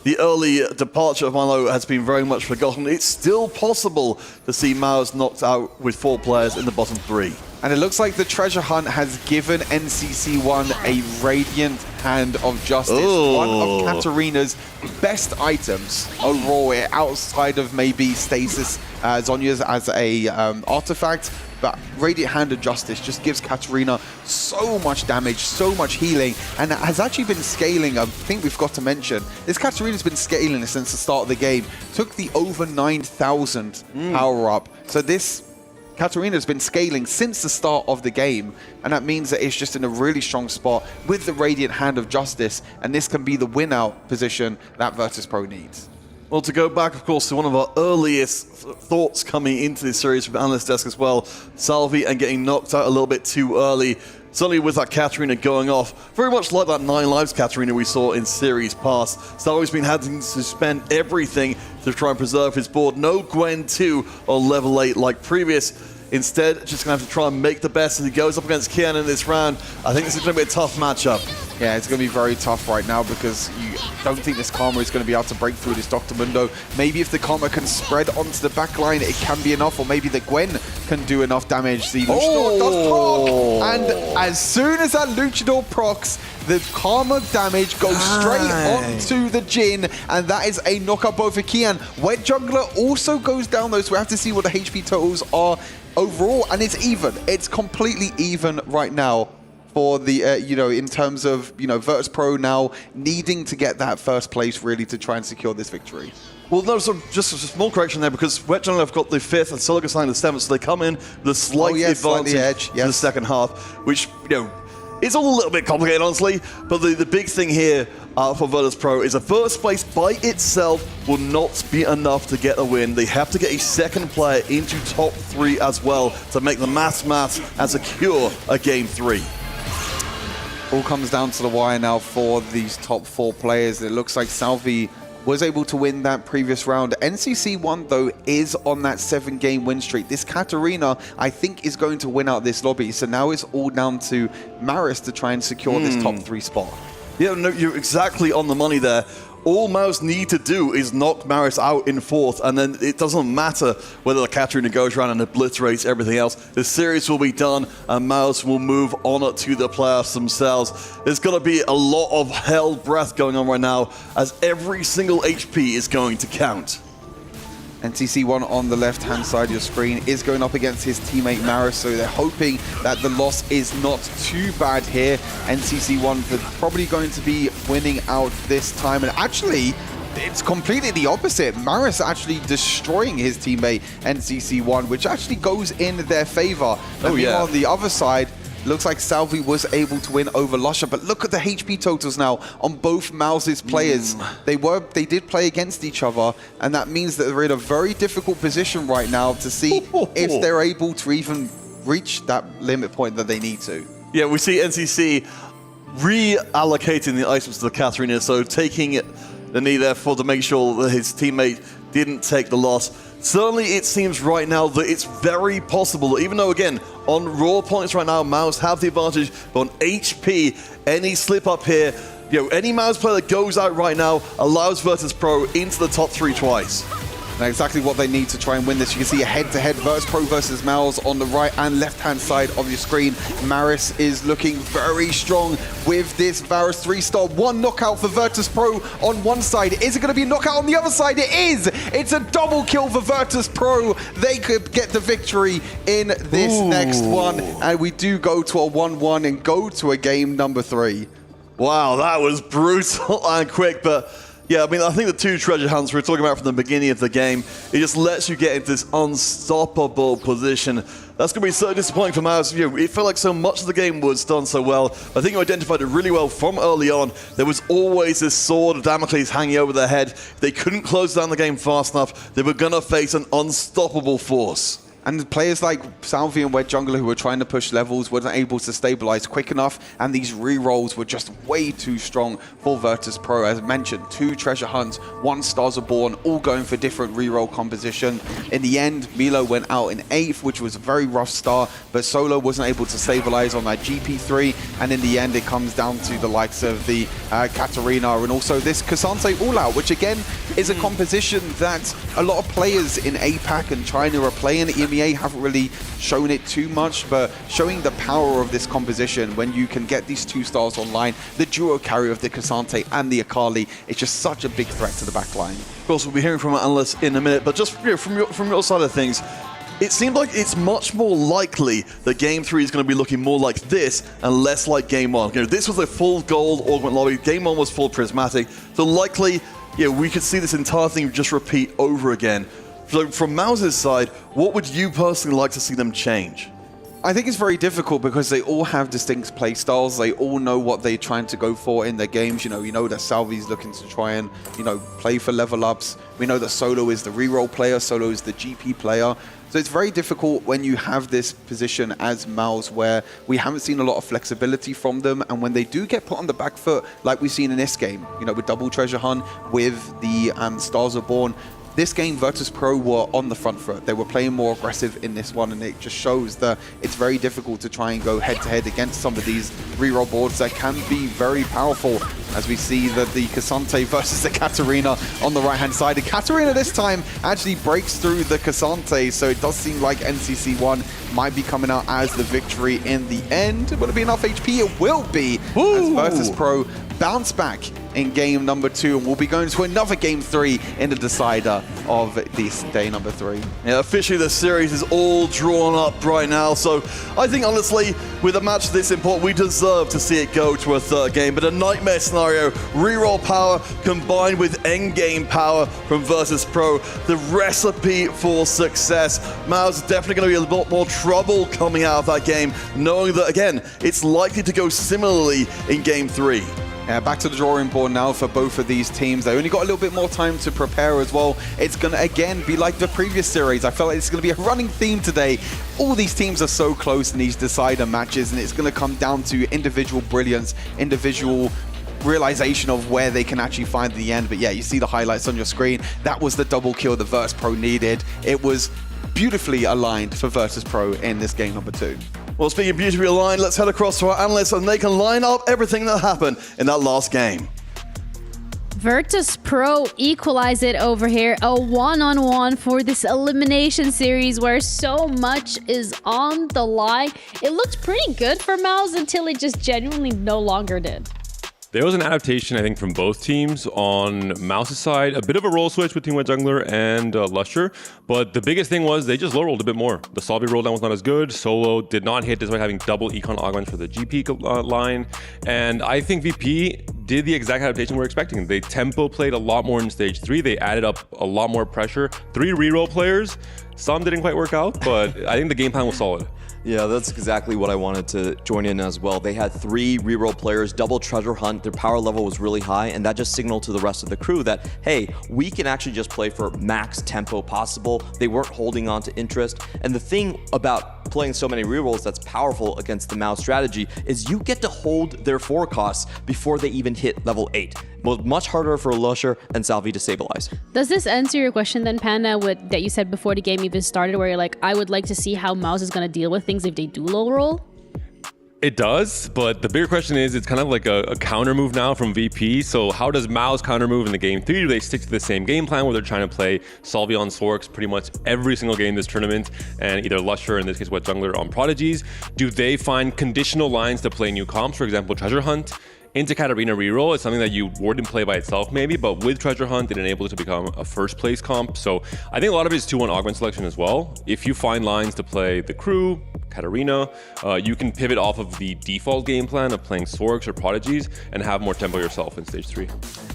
the early departure of Milo has been very much forgotten, it's still possible to see Maus knocked out with 4 players in the bottom 3. And it looks like the treasure hunt has given NCC1 a radiant hand of justice. Ooh. One of Katarina's best items overall, outside of maybe Stasis Zonya's as a artifact. But Radiant Hand of Justice just gives Katarina so much damage, so much healing, and has actually been scaling. I think we've got to mention, this Katarina's been scaling since the start of the game. Took the over 9,000 power up. So this Katarina's been scaling since the start of the game, and that means that it's just in a really strong spot with the Radiant Hand of Justice, and this can be the win-out position that Virtus.pro needs. Well, to go back, of course, to one of our earliest thoughts coming into this series from Analyst Desk as well, Salvi and getting knocked out a little bit too early. Certainly with that Katarina going off, very much like that 9 lives Katarina we saw in series past. Salvi's been having to spend everything to try and preserve his board. No Gwen 2 on level 8 like previous. Instead, just going to have to try and make the best as he goes up against Kian in this round. I think this is going to be a tough matchup. Yeah, it's going to be very tough right now because you don't think this Karma is going to be able to break through this Dr. Mundo. Maybe if the Karma can spread onto the back line, it can be enough, or maybe the Gwen can do enough damage. The Luchador does proc, and as soon as that Luchador procs, the Karma damage goes straight onto the Jhin, and that is a knockout blow for Kian. Wet Jungler also goes down though, so we have to see what the HP totals are overall, and it's even. It's completely even right now for the, in terms of, Virtus.pro now needing to get that first place really to try and secure this victory. Well, no, so just a small correction there, because Wet Jungler have got the 5th and Silica Sign the 7th, so they come in with a slight advantage in the second half, which, it's all a little bit complicated, honestly, but the big thing here for Virtus.pro is a first place by itself will not be enough to get a win. They have to get a second player into top 3 as well to make the maths and secure a game 3. All comes down to the wire now for these top 4 players. It looks like Salvi was able to win that previous round. NCC1, though, is on that 7-game win streak. This Katarina, I think, is going to win out this lobby. So now it's all down to Maris to try and secure this top 3 spot. Yeah, no, you're exactly on the money there. All Maus need to do is knock Maris out in 4th, and then it doesn't matter whether the Katarina goes around and obliterates everything else. The series will be done, and Maus will move on to the playoffs themselves. There's going to be a lot of hell breath going on right now, as every single HP is going to count. NCC1 on the left-hand side of your screen is going up against his teammate Maris, so they're hoping that the loss is not too bad here. NCC1 probably going to be winning out this time, and actually, it's completely the opposite. Maris actually destroying his teammate NCC1, which actually goes in their favor. On the other side, looks like Salvi was able to win over Lusher, but look at the HP totals now on both Maus' players. They did play against each other, and that means that they're in a very difficult position right now to see if they're able to even reach that limit point that they need to. Yeah, we see NCC reallocating the items to the Katarina, so taking the knee there to make sure that his teammate didn't take the loss. Certainly, it seems right now that it's very possible that even though, again, on raw points right now, Maus have the advantage, but on HP, any slip up here, any Maus player that goes out right now allows Virtus.pro into the top 3 twice. Now exactly what they need to try and win this. You can see a head-to-head Virtus.pro versus Maus on the right and left-hand side of your screen. Maris is looking very strong with this Varus 3-star. 1 knockout for Virtus.pro on one side. Is it going to be a knockout on the other side? It is! It's a double kill for Virtus.pro. They could get the victory in this next one. And we do go to a 1-1 and go to a game number 3. Wow, that was brutal and quick, but yeah, I mean, I think the 2 treasure hunts we were talking about from the beginning of the game, it just lets you get into this unstoppable position. That's going to be so disappointing for Maus. It felt like so much of the game was done so well. I think you identified it really well from early on. There was always this sword of Damocles hanging over their head. If they couldn't close down the game fast enough, they were going to face an unstoppable force. And players like Salvi and Wed Jungler, who were trying to push levels, weren't able to stabilize quick enough, and these re-rolls were just way too strong for Virtus.pro. As mentioned, 2 treasure hunts, 1 Stars Are Born, all going for different re-roll composition. In the end, Milo went out in 8th, which was a very rough start, but Solo wasn't able to stabilize on that GP3, and in the end, it comes down to the likes of the Katarina and also this Cassante All-Out, which again is a composition that a lot of players in APAC and China are playing. EMEA haven't really shown it too much, but showing the power of this composition when you can get these 2 stars online, the duo carry of the Cassante and the Akali, it's just such a big threat to the backline. Of course, we'll be hearing from our analysts in a minute, but just from your side of things, it seems like it's much more likely that Game 3 is going to be looking more like this and less like Game 1. This was a full gold augment lobby, Game 1 was full prismatic, so likely we could see this entire thing just repeat over again. So from Mouse's side, what would you personally like to see them change? I think it's very difficult because they all have distinct play styles. They all know what they're trying to go for in their games. You know that Salvi's looking to try and, play for level ups. We know that Solo is the reroll player. Solo is the GP player. So it's very difficult when you have this position as Mouse where we haven't seen a lot of flexibility from them. And when they do get put on the back foot, like we've seen in this game, with double treasure hunt, with the Stars Are Born, this game, Virtus.pro were on the front foot. They were playing more aggressive in this one, and it just shows that it's very difficult to try and go head-to-head against some of these reroll boards that can be very powerful, as we see that the Cassante versus the Katarina on the right-hand side. And Katarina this time actually breaks through the Cassante, so it does seem like NCC1 might be coming out as the victory in the end. Will it be enough HP? It will be, as Virtus.pro bounce back in game number 2, and we'll be going to another game 3 in the decider of this day number 3. Yeah, officially the series is all drawn up right now, so I think honestly, with a match this important, we deserve to see it go to a 3rd game, but a nightmare scenario, reroll power combined with endgame power from Virtus.pro, the recipe for success. Mao's definitely going to be a lot more trouble coming out of that game, knowing that, again, it's likely to go similarly in game 3. Yeah, back to the drawing board now for both of these teams. They only got a little bit more time to prepare as well. It's going to, again, be like the previous series. I felt like it's going to be a running theme today. All these teams are so close in these decider matches, and it's going to come down to individual brilliance, individual realization of where they can actually find the end. But yeah, you see the highlights on your screen. That was the double kill that Virtus.pro needed. It was beautifully aligned for Virtus.pro in this game number 2. Well, speaking of beautifully aligned, let's head across to our analysts and they can line up everything that happened in that last game. Virtus.pro equalize it over here. A one-on-one for this elimination series where so much is on the line. It looked pretty good for Mouse until it just genuinely no longer did. There was an adaptation, I think, from both teams on Mouse's side. A bit of a role switch between Wed Jungler and Lusher, but the biggest thing was they just low rolled a bit more. The Salvi roll down was not as good. Solo did not hit despite having double econ augments for the GP line. And I think VP did the exact adaptation we're expecting. They tempo played a lot more in stage 3. They added up a lot more pressure. 3 reroll players. Some didn't quite work out, but I think the game plan was solid. Yeah, that's exactly what I wanted to join in as well. They had 3 reroll players, double treasure hunt, their power level was really high, and that just signaled to the rest of the crew that, hey, we can actually just play for max tempo possible. They weren't holding on to interest. And the thing about playing so many rerolls that's powerful against the Mouse strategy is you get to hold their forecasts before they even hit level 8. Much harder for Lusher and Salvi to stabilize. Does this answer your question then, Panda, that you said before the game even started, where you're like, I would like to see how Mouse is going to deal with things if they do low roll? It does, but the bigger question is, it's kind of like a counter move now from VP. So how does Mao's counter move in the game 3? Do they stick to the same game plan where they're trying to play Salvi on Sorks pretty much every single game this tournament, and either Lusher, in this case Wed Jungler, on Prodigies? Do they find conditional lines to play new comps, for example, Treasure Hunt into Katarina reroll? Is something that you wouldn't play by itself maybe, but with Treasure Hunt it enables it to become a first place comp. So I think a lot of it is 2-1 augment selection as well. If you find lines to play the crew, Katarina, you can pivot off of the default game plan of playing Sorks or Prodigies and have more tempo yourself in stage 3.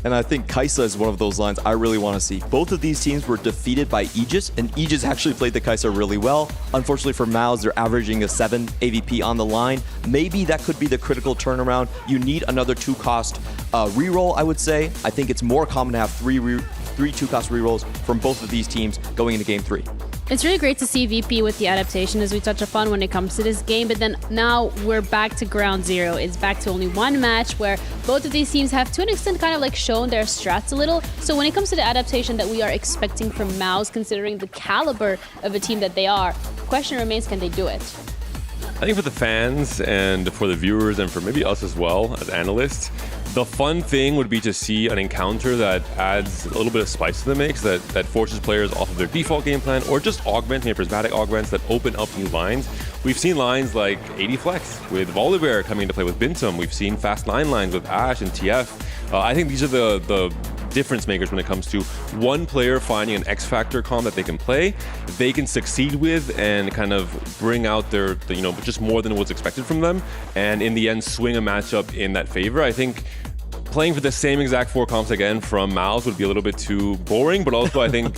And I think Kai'Sa is one of those lines I really want to see. Both of these teams were defeated by Aegis, and Aegis actually played the Kai'Sa really well. Unfortunately for Mao's, they're averaging a 7 AVP on the line. Maybe that could be the critical turnaround. You need another 2-cost reroll, I would say. I think it's more common to have 3 2-cost rerolls from both of these teams going into game 3. It's really great to see VP with the adaptation, as we touch upon when it comes to this game, but then now we're back to ground zero. It's back to only one match where both of these teams have to an extent kind of like shown their strats a little. So when it comes to the adaptation that we are expecting from MOUZ, considering the caliber of a team that they are, the question remains, can they do it? I think for the fans and for the viewers and for maybe us as well as analysts, the fun thing would be to see an encounter that adds a little bit of spice to the mix, that forces players off of their default game plan, or just augments, maybe prismatic augments that open up new lines. We've seen lines like 80 Flex with Boulevard coming into play with Bintum. We've seen Fast 9 lines with Ash and TF. I think these are the difference makers when it comes to one player finding an X factor comp that they can play, they can succeed with and kind of bring out their just more than what's expected from them, and in the end swing a matchup in that favor. I think playing for the same exact 4 comps again from MOUZ would be a little bit too boring, but also I think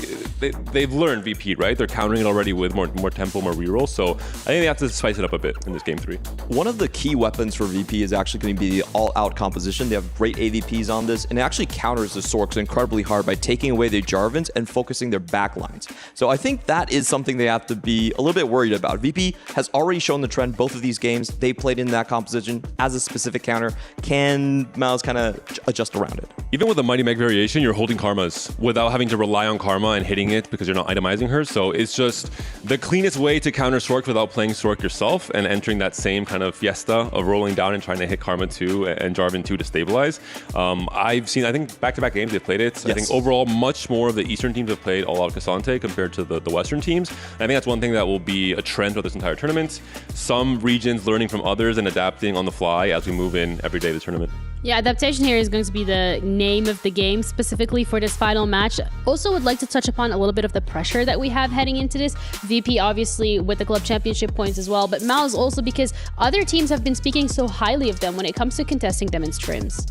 they've learned VP, right? They're countering it already with more tempo, more rerolls, so I think they have to spice it up a bit in this game 3. One of the key weapons for VP is actually going to be the all-out composition. They have great AVPs on this, and it actually counters the Sorks incredibly hard by taking away their Jarvans and focusing their backlines. So I think that is something they have to be a little bit worried about. VP has already shown the trend both of these games. They played in that composition as a specific counter. Can MOUZ kind of adjust around it? Even with the Mighty Meg variation, you're holding Karmas without having to rely on Karma and hitting it because you're not itemizing her. So it's just the cleanest way to counter Sork without playing Sork yourself and entering that same kind of fiesta of rolling down and trying to hit Karma 2 and Jarvan 2 to stabilize. I think back-to-back games they've played it. Yes. I think overall much more of the Eastern teams have played all out Cassante compared to the Western teams. And I think that's one thing that will be a trend throughout this entire tournament. Some regions learning from others and adapting on the fly as we move in every day of the tournament. Yeah, adaptation here is going to be the name of the game specifically for this final match. Also would like to touch upon a little bit of the pressure that we have heading into this. VP obviously with the club championship points as well, but MOUZ also because other teams have been speaking so highly of them when it comes to contesting them in scrims.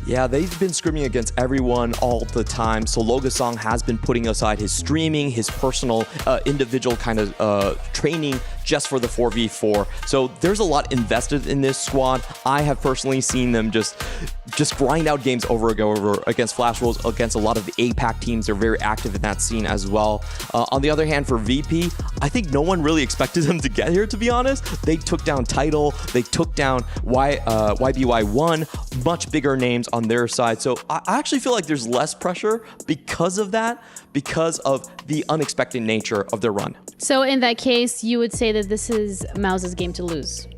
Yeah, they've been scrimming against everyone all the time. So Logasong has been putting aside his streaming, his personal, individual kind of training just for the 4v4. So there's a lot invested in this squad. I have personally seen them just grind out games over and over against Flash Wolves, against a lot of the APAC teams. They're very active in that scene as well. On the other hand, for VP, I think no one really expected them to get here, to be honest. They took down Tidal, they took down YBY1, much bigger names on their side. So I actually feel like there's less pressure because of that, because of the unexpected nature of their run. So in that case, you would say that this is MOUZ's game to lose?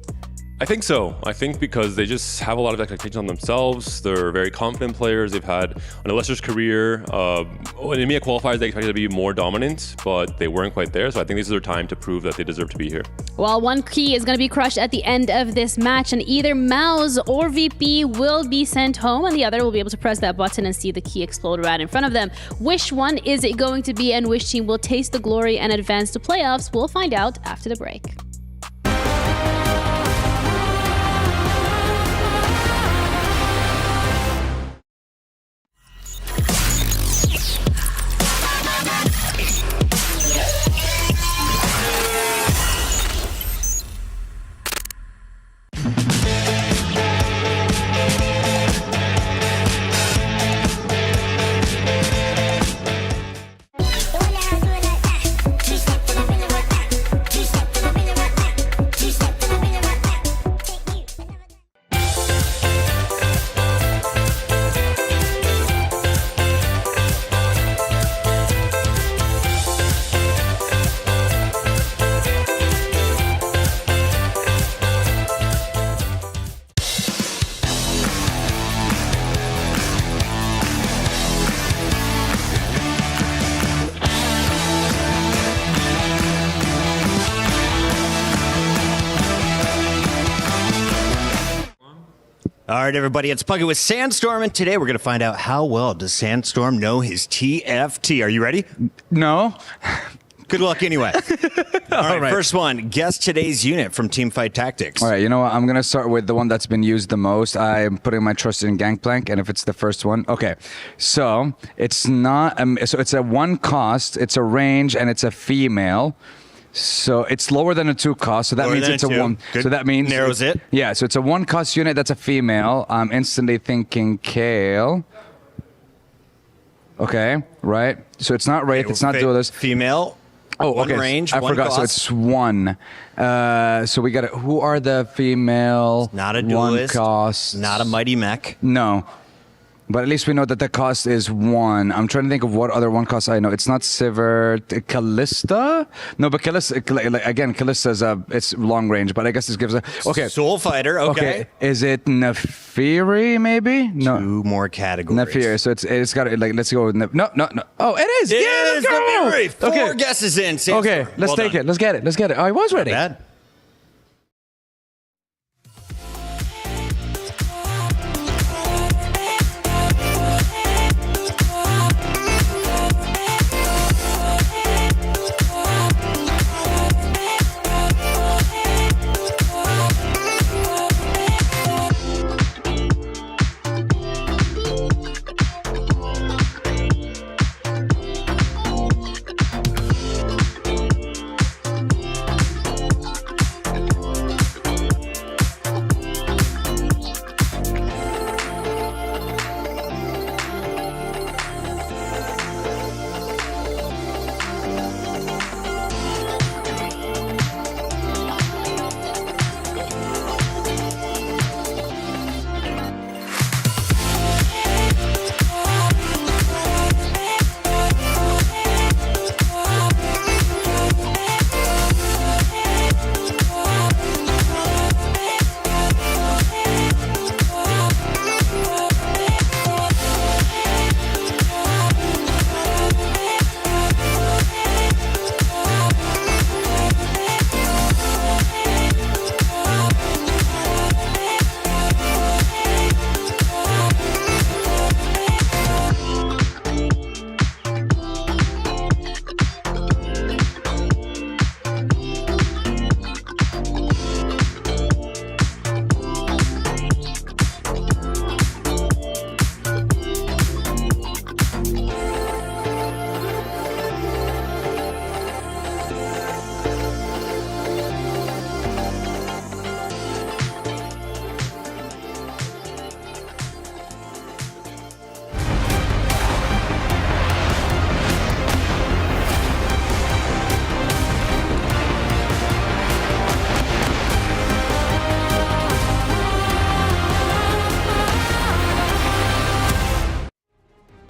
I think so. I think because they just have a lot of expectations on themselves. They're very confident players. They've had an illustrious career. In EMEA qualifiers, they expected to be more dominant, but they weren't quite there. So I think this is their time to prove that they deserve to be here. Well, one key is going to be crushed at the end of this match, and either MOUZ or VP will be sent home, and the other will be able to press that button and see the key explode right in front of them. Which one is it going to be, and which team will taste the glory and advance to playoffs? We'll find out after the break. All right, everybody, it's Puggy with Sandstorm, and today we're going to find out how well does Sandstorm know his TFT. Are you ready? No. Good luck anyway. All right, first one, guess today's unit from Teamfight Tactics. All right, you know what? I'm going to start with the one that's been used the most. I'm putting my trust in Gangplank, and if it's the first one. Okay, so it's not, so it's a 1 cost, it's a range, and it's a female. So it's lower than a 2 cost, so that means it's a 1. Good. So that means narrows it. Yeah, so it's a 1 cost unit that's a female. I'm instantly thinking Kale. Okay, right. So it's not Wraith, it's not Duelist. Female. Oh, One okay. range, I one forgot. So cost. it's one. So we got it. Who are the female? Not a one duelist. cost. Not a mighty mech. No. But at least we know that the cost is one. I'm trying to think of what other one costs I know. It's not Sivir. Callista? No, but Callista, again, Callista's it's long range, but I guess this gives a... Okay. Soul Fighter, okay. Is it Nefiri, maybe? No. 2 more categories. Nefiri. So it's got, like, let's go with... No. Oh, it is! It yeah, is let's go! Nefiri. 4 guesses in. Sandstorm. Okay, let's Well take done. it. Let's get it. Oh, I was ready. Not bad.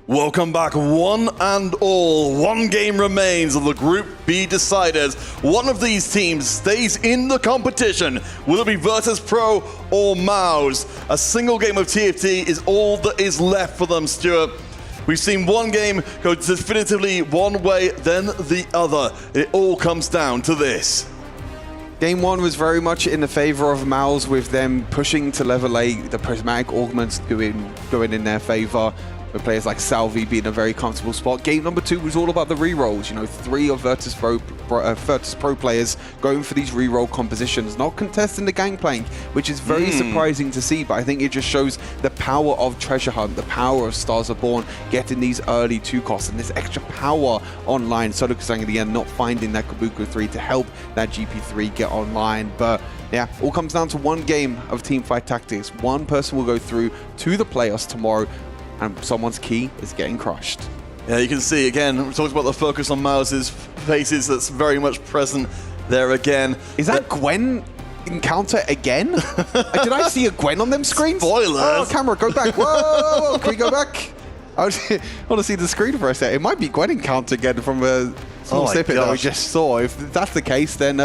Welcome back, one and all. One game remains of the Group B deciders. One of these teams stays in the competition. Will it be Virtus.pro or Mouse? A single game of TFT is all that is left for them, Stuart. We've seen one game go definitively one way, then the other. It all comes down to this. Game 1 was very much in the favor of Mouse, with them pushing to level 8, the prismatic augments going in their favor, with players like Salvi being in a very comfortable spot. Game number 2 was all about the rerolls. You know, 3 of Virtus.pro players going for these reroll compositions, not contesting the gangplank, which is very surprising to see, but I think it just shows the power of Treasure Hunt, the power of Stars Are Born, getting these early 2 costs and this extra power online. Solo Kusang at the end not finding that Kabuki 3 to help that GP3 get online, but yeah, all comes down to one game of Teamfight Tactics. One person will go through to the playoffs tomorrow, and someone's key is getting crushed. Yeah, you can see again, we talked about the focus on Mouse's faces that's very much present there again. Is that Gwen encounter again? Did I see a Gwen on them screens? Spoilers! Oh, camera, go back. Whoa! Can we go back? I want to see the screen for a second. It might be Gwen encounter again from a small snippet that we just saw. If that's the case, then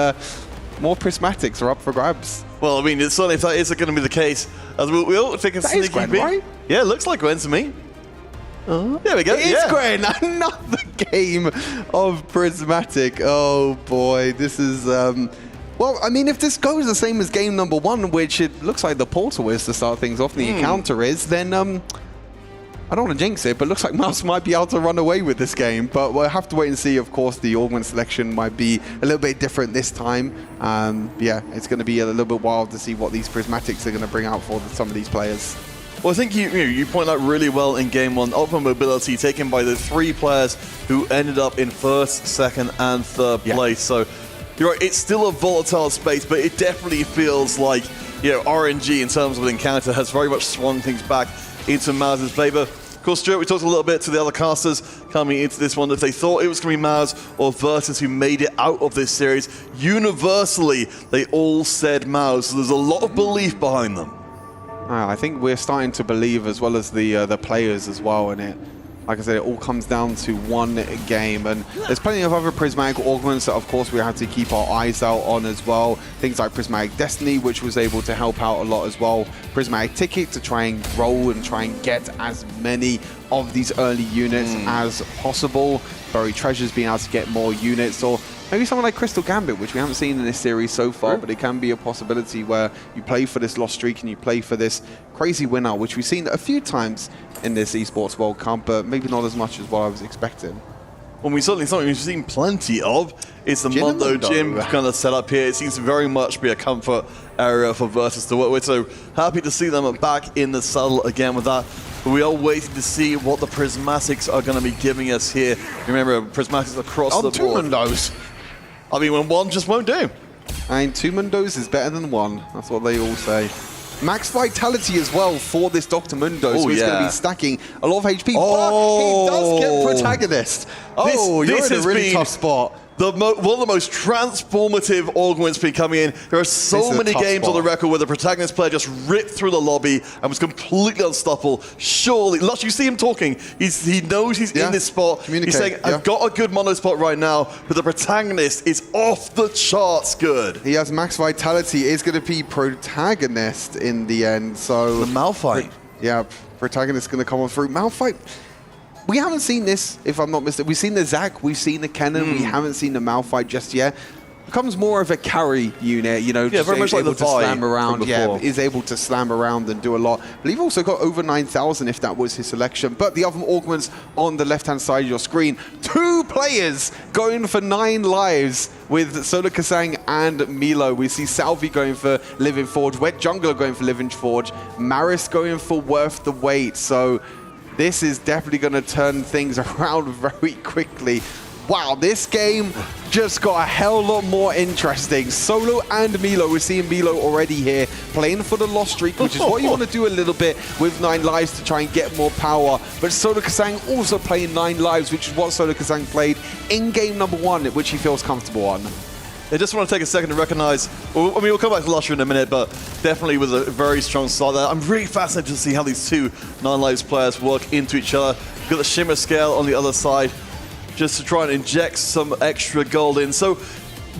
more prismatics are up for grabs. Well, I mean, it's certainly if that is going to be the case, as we'll take a sneaky Gwen, peek. right? Yeah, it looks like Gwen to me. There we go. It is Gwen. Another game of prismatic. Oh boy, this is. Well, I mean, if this goes the same as game number 1, which it looks like the portal is to start things off, the encounter is, then I don't want to jinx it, but it looks like Mouse might be able to run away with this game. But we'll have to wait and see. Of course, the augment selection might be a little bit different this time. Yeah, it's going to be a little bit wild to see what these prismatics are going to bring out for some of these players. Well, I think you point out really well in game 1, ultimate mobility taken by the 3 players who ended up in 1st, 2nd, and 3rd place. So you're right, it's still a volatile space, but it definitely feels like RNG in terms of the encounter has very much swung things back into Mouse's favor. Of course, Stuart, we talked a little bit to the other casters coming into this one, if they thought it was going to be Maus or Virtus who made it out of this series. Universally, they all said Maus, so there's a lot of belief behind them. I think we're starting to believe, as well as the players as well, in it. Like I said, it all comes down to one game, and there's plenty of other prismatic augments that, of course, we have to keep our eyes out on as well. Things like Prismatic Destiny, which was able to help out a lot as well. Prismatic Ticket to try and roll and try and get as many of these early units as possible. Buried Treasures being able to get more units, or maybe someone like Crystal Gambit, which we haven't seen in this series so far, but it can be a possibility where you play for this lost streak and you play for this crazy winner, which we've seen a few times in this Esports World Cup, but maybe not as much as what I was expecting. Well, certainly something we've seen plenty of is the Mundo Gym kind of set up here. It seems to very much be a comfort area for Virtus to work with, so happy to see them back in the saddle again with that. But we are waiting to see what the Prismatics are going to be giving us here. Remember, Prismatics across the board. Two Mundos. I mean, when one just won't do. I mean, 2 Mundos is better than 1. That's what they all say. Max Vitality as well for this Dr. Mundo, so he's going to be stacking a lot of HP, but he does get Protagonist. You're in a really tough spot. One of the most transformative augments be coming in. There are so many games on the record where the Protagonist player just ripped through the lobby and was completely unstoppable. Surely, Lush, you see him talking. He knows he's in this spot. He's saying, I've got a good mono spot right now, but the Protagonist is off the charts good. He has Max Vitality. It's going to be Protagonist in the end. So the Malphite. Protagonist going to come on through. Malphite. We haven't seen this, if I'm not mistaken. We've seen the Zac, we've seen the Kennen, we haven't seen the Malphite just yet. Becomes more of a carry unit, you know, just very much like able the to slam around. Yeah, is able to slam around and do a lot. But you've also got over 9,000 if that was his selection. But the other augments on the left-hand side of your screen, 2 players going for 9 lives with Solar Kasang and Milo. We see Salvi going for Living Forge, Wet Jungler going for Living Forge, Maris going for Worth the Wait. So this is definitely going to turn things around very quickly. Wow, this game just got a hell lot more interesting. Solo and Milo, we're seeing Milo already here playing for the lost streak, which is what you want to do a little bit with 9 lives to try and get more power. But Solar Kasang also playing 9 lives, which is what Solar Kasang played in game number 1, which he feels comfortable on. I just want to take a second to recognize, we'll come back to Lusher in a minute, but definitely with a very strong start there. I'm really fascinated to see how these 2 9-lives players work into each other. We've got the Shimmer Scale on the other side, just to try and inject some extra gold in. So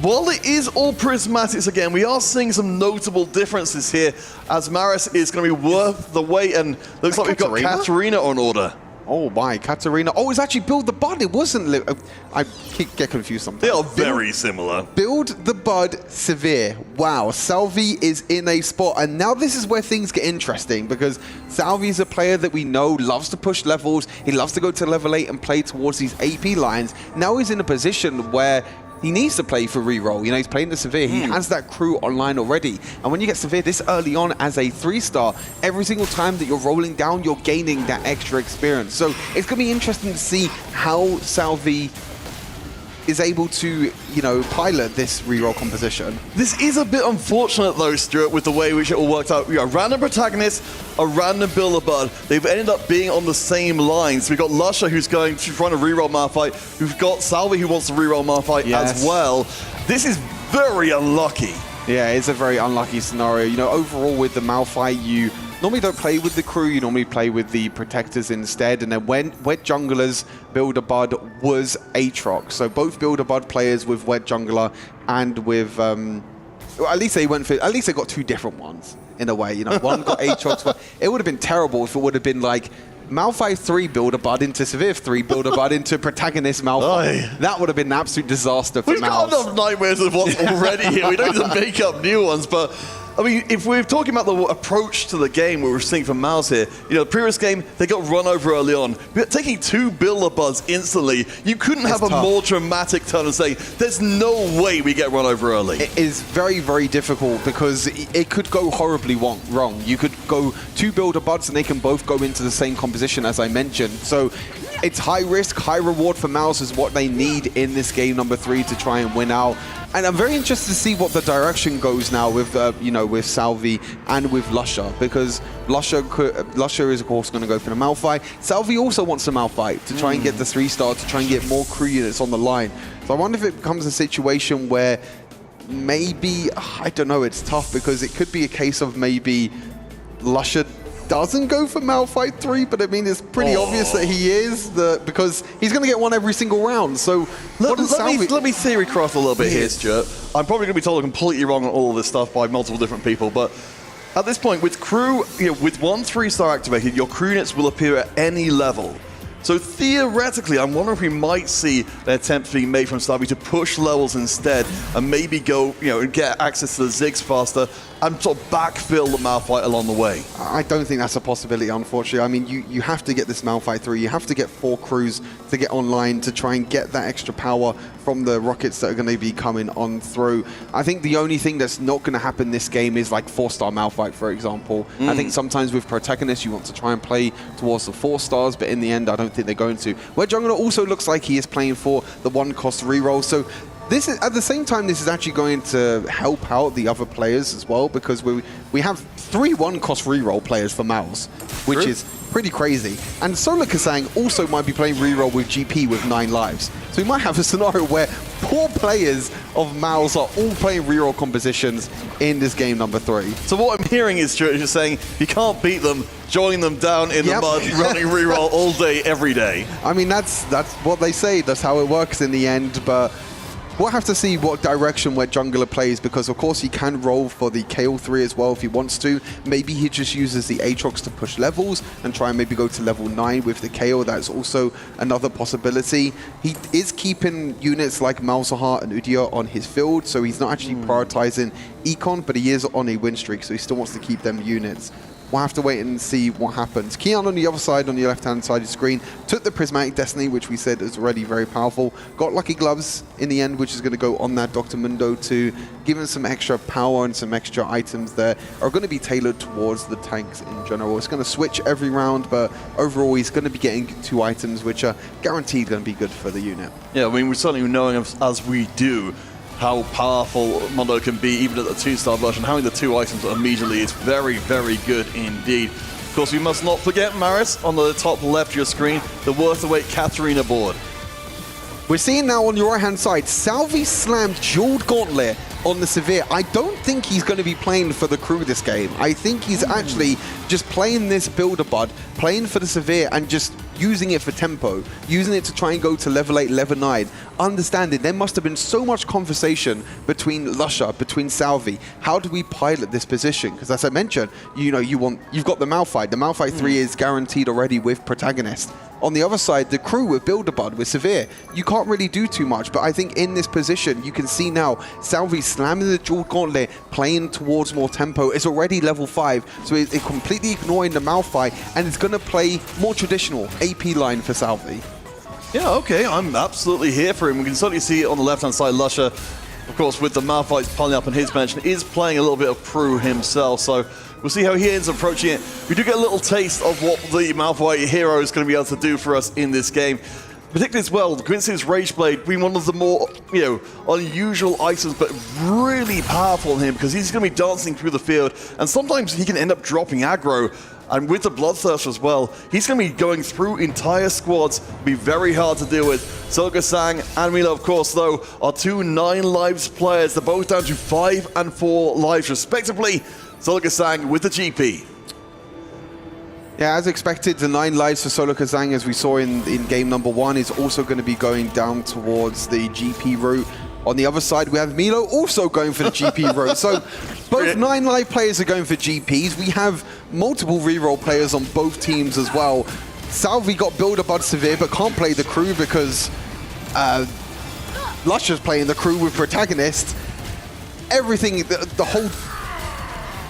while it is all Prismatics again, we are seeing some notable differences here, as Maris is going to be worth the wait, and looks like we've got Katarina on order. Oh my, Katarina. Oh, it's actually Build the Bud. It wasn't... I get confused sometimes. They are very similar. Build the Bud, Severe. Wow, Salvi is in a spot. And now this is where things get interesting, because Salvi is a player that we know loves to push levels. He loves to go to level 8 and play towards these AP lines. Now he's in a position where he needs to play for reroll. You know, he's playing the Severe. He has that crew online already. And when you get Severe this early on as a 3-star, every single time that you're rolling down, you're gaining that extra experience. So it's going to be interesting to see how Salvi is able to, you know, pilot this reroll composition. This is a bit unfortunate though, Stuart, with the way in which it all worked out. We got a random Protagonist, a random Build-A-Bud. They've ended up being on the same lines. We've got Lusher who's going to try to reroll Malphite. We've got Salvi who wants to reroll Malphite as well. This is very unlucky. Yeah, it's a very unlucky scenario. You know, overall with the Malphite, you normally don't play with the crew, you normally play with the Protectors instead. And then when Wet Jungler's Build-A-Bud was Aatrox. So both Build-A-Bud players with Wet Jungler and with, well, at least they got 2 different ones in a way. You know, one got Aatrox. It would have been terrible if it would have been like Malphite 3 Build-A-Bud into Severe 3 Build-A-Bud into Protagonist Malphite. That would have been an absolute disaster for Mouse. We've got enough nightmares of what's already here. We don't need to make up new ones, but I mean, if we're talking about the approach to the game we're seeing from Mouse here, you know, the previous game, they got run over early on. But taking 2 Build-A-Buds instantly, you couldn't have a more dramatic turn and say, there's no way we get run over early. It is very, very difficult because it could go horribly wrong. You could go 2 Build-A-Buds and they can both go into the same composition as I mentioned. So it's high risk, high reward for Mouse is what they need in this game number 3 to try and win out. And I'm very interested to see what the direction goes now with, with Salvi and with Lusher, because Lusher is of course going to go for the Malphite. Salvi also wants the Malphite to try and get the 3-star, to try and get more crew units on the line. So I wonder if it becomes a situation where maybe, I don't know, it's tough because it could be a case of maybe Lusher doesn't go for Malphite 3, but I mean, it's pretty obvious that he is, because he's going to get one every single round. So let me theory cross a little bit here, Stuart. I'm probably going to be told I'm completely wrong on all of this stuff by multiple different people, but at this point, with crew, with one 3-star activated, your crew units will appear at any level. So theoretically, I'm wondering if we might see an attempt being made from Salvi to push levels instead and maybe go, and get access to the Ziggs faster and sort of backfill the Malphite along the way. I don't think that's a possibility, unfortunately. I mean, you have to get this Malphite through. You have to get 4 crews to get online to try and get that extra power from the rockets that are going to be coming on through. I think the only thing that's not going to happen this game is like 4-star Malphite, for example. I think sometimes with protagonists, you want to try and play towards the 4 stars, but in the end, I don't think they're going to. Where Jungler also looks like he is playing for the 1-cost reroll. So this is, at the same time, this is actually going to help out the other players as well, because we have 3 1-cost reroll players for Mouse, which is pretty crazy. And Solar Kasang also might be playing reroll with GP with 9 lives. So we might have a scenario where poor players of Mouse are all playing reroll compositions in this game number 3. So what I'm hearing is, Stuart, is just saying, if you can't beat them, join them down in the mud, running reroll all day, every day. I mean, that's what they say. That's how it works in the end, but we'll have to see what direction where Jungler plays, because of course he can roll for the KO 3 as well if he wants to. Maybe he just uses the Aatrox to push levels and try and maybe go to level 9 with the KO. That's also another possibility. He is keeping units like Malzahar and Udyr on his field, so he's not actually prioritizing Econ, but he is on a win streak, so he still wants to keep them units. We'll have to wait and see what happens. Kian on the other side, on the left-hand side of the screen, took the Prismatic Destiny, which we said is already very powerful. Got Lucky Gloves in the end, which is going to go on that Dr. Mundo to give him some extra power and some extra items that are going to be tailored towards the tanks in general. It's going to switch every round, but overall he's going to be getting 2 items, which are guaranteed going to be good for the unit. Yeah, I mean, we're certainly knowing as we do how powerful Mundo can be, even at the 2-star version. Having the 2 items immediately is very, very good indeed. Of course, we must not forget Maris on the top left of your screen, the worth await Katarina board. We're seeing now on your right-hand side, Salvi slammed Jeweled Gauntlet on the Severe. I don't think he's going to be playing for the crew this game. I think he's actually just playing this Builder Bud, playing for the Severe and just using it for tempo, using it to try and go to level 8, level 9. Understanding there must have been so much conversation between Lusher, between Salvi. How do we pilot this position? Because as I mentioned, you've got the Malphite. The Malphite 3 is guaranteed already with Protagonist. On the other side, the crew with Builder Bud, with Severe, you can't really do too much. But I think in this position, you can see now, Salvi slamming the Jeweled Gauntlet, playing towards more tempo. It's already level 5, so it's completely ignoring the Malphite, and it's going to play more traditional AP line for Salvi. Yeah, okay, I'm absolutely here for him. We can certainly see it on the left-hand side, Lusher, of course, with the Malphites piling up on his bench, is playing a little bit of Prue himself, so we'll see how he ends up approaching it. We do get a little taste of what the Malphite hero is going to be able to do for us in this game. Particularly as well, the Quincy's Rage Blade being one of the more, unusual items, but really powerful on him, because he's going to be dancing through the field, and sometimes he can end up dropping aggro. And with the Bloodthirst as well, he's going to be going through entire squads, be very hard to deal with. Solar Kasang and Milo, of course, though, are 2 9 lives players. They're both down to 5 and 4 lives, respectively. Solar Kasang with the GP. Yeah, as expected, the 9 lives for Solar Kasang, as we saw in game number 1, is also going to be going down towards the GP route. On the other side, we have Milo also going for the GP route. So both 9 live players are going for GPs. We have multiple reroll players on both teams as well. Salvi got Builder Bud Severe, but can't play the crew because Lusher's playing the crew with Protagonist. Everything, the whole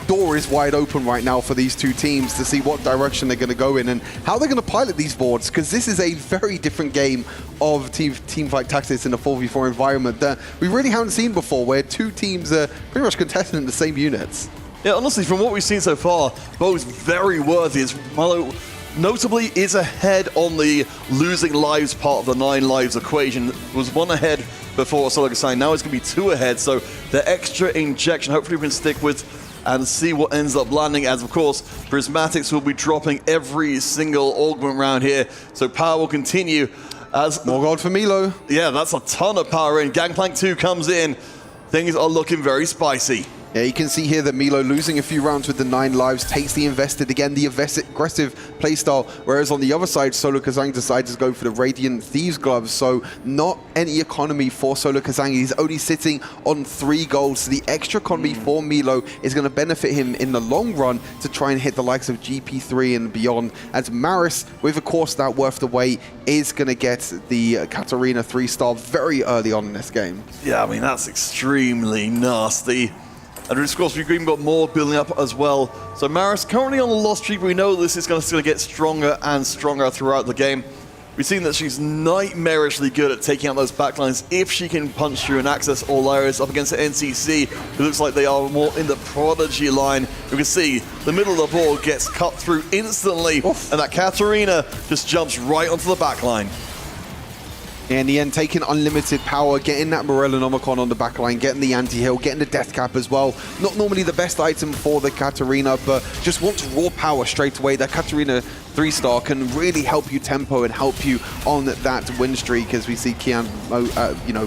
door is wide open right now for these 2 teams to see what direction they're going to go in and how they're going to pilot these boards, because this is a very different game of teamfight tactics in a 4v4 environment that we really haven't seen before, where 2 teams are pretty much contesting the same units. Yeah, honestly, from what we've seen so far, both very worthy. As Milo notably is ahead on the losing lives part of the 9 lives equation. It was 1 ahead before Solo Kasang. Now it's going to be 2 ahead. So the extra injection, hopefully we can stick with and see what ends up landing, as of course Prismatics will be dropping every single augment round here. So power will continue as more gold for Milo. Yeah, that's a ton of power in. Gangplank 2 comes in. Things are looking very spicy. Yeah, you can see here that Milo losing a few rounds with the 9 lives takes the invested again, the aggressive playstyle, whereas on the other side, Solo Kasang decides to go for the Radiant Thieves gloves, so not any economy for Solo Kasang. He's only sitting on 3 gold, so the extra economy for Milo is going to benefit him in the long run to try and hit the likes of GP3 and beyond, as Maris, with of course that worth the wait, is going to get the Katarina 3-star very early on in this game. Yeah, I mean, that's extremely nasty. And of course, we've even got more building up as well. So Maris currently on the loss streak, but we know this is going to get stronger and stronger throughout the game. We've seen that she's nightmarishly good at taking out those backlines if she can punch through and access all areas up against the NCC, who looks like they are more in the Prodigy line. You can see the middle of the board gets cut through instantly, and that Katarina just jumps right onto the backline. In the end, taking unlimited power, getting that Morellonomicon on the backline, getting the anti-heal, getting the death cap as well. Not normally the best item for the Katarina, but just wants raw power straight away. That Katarina 3-star can really help you tempo and help you on that win streak, as we see Kian,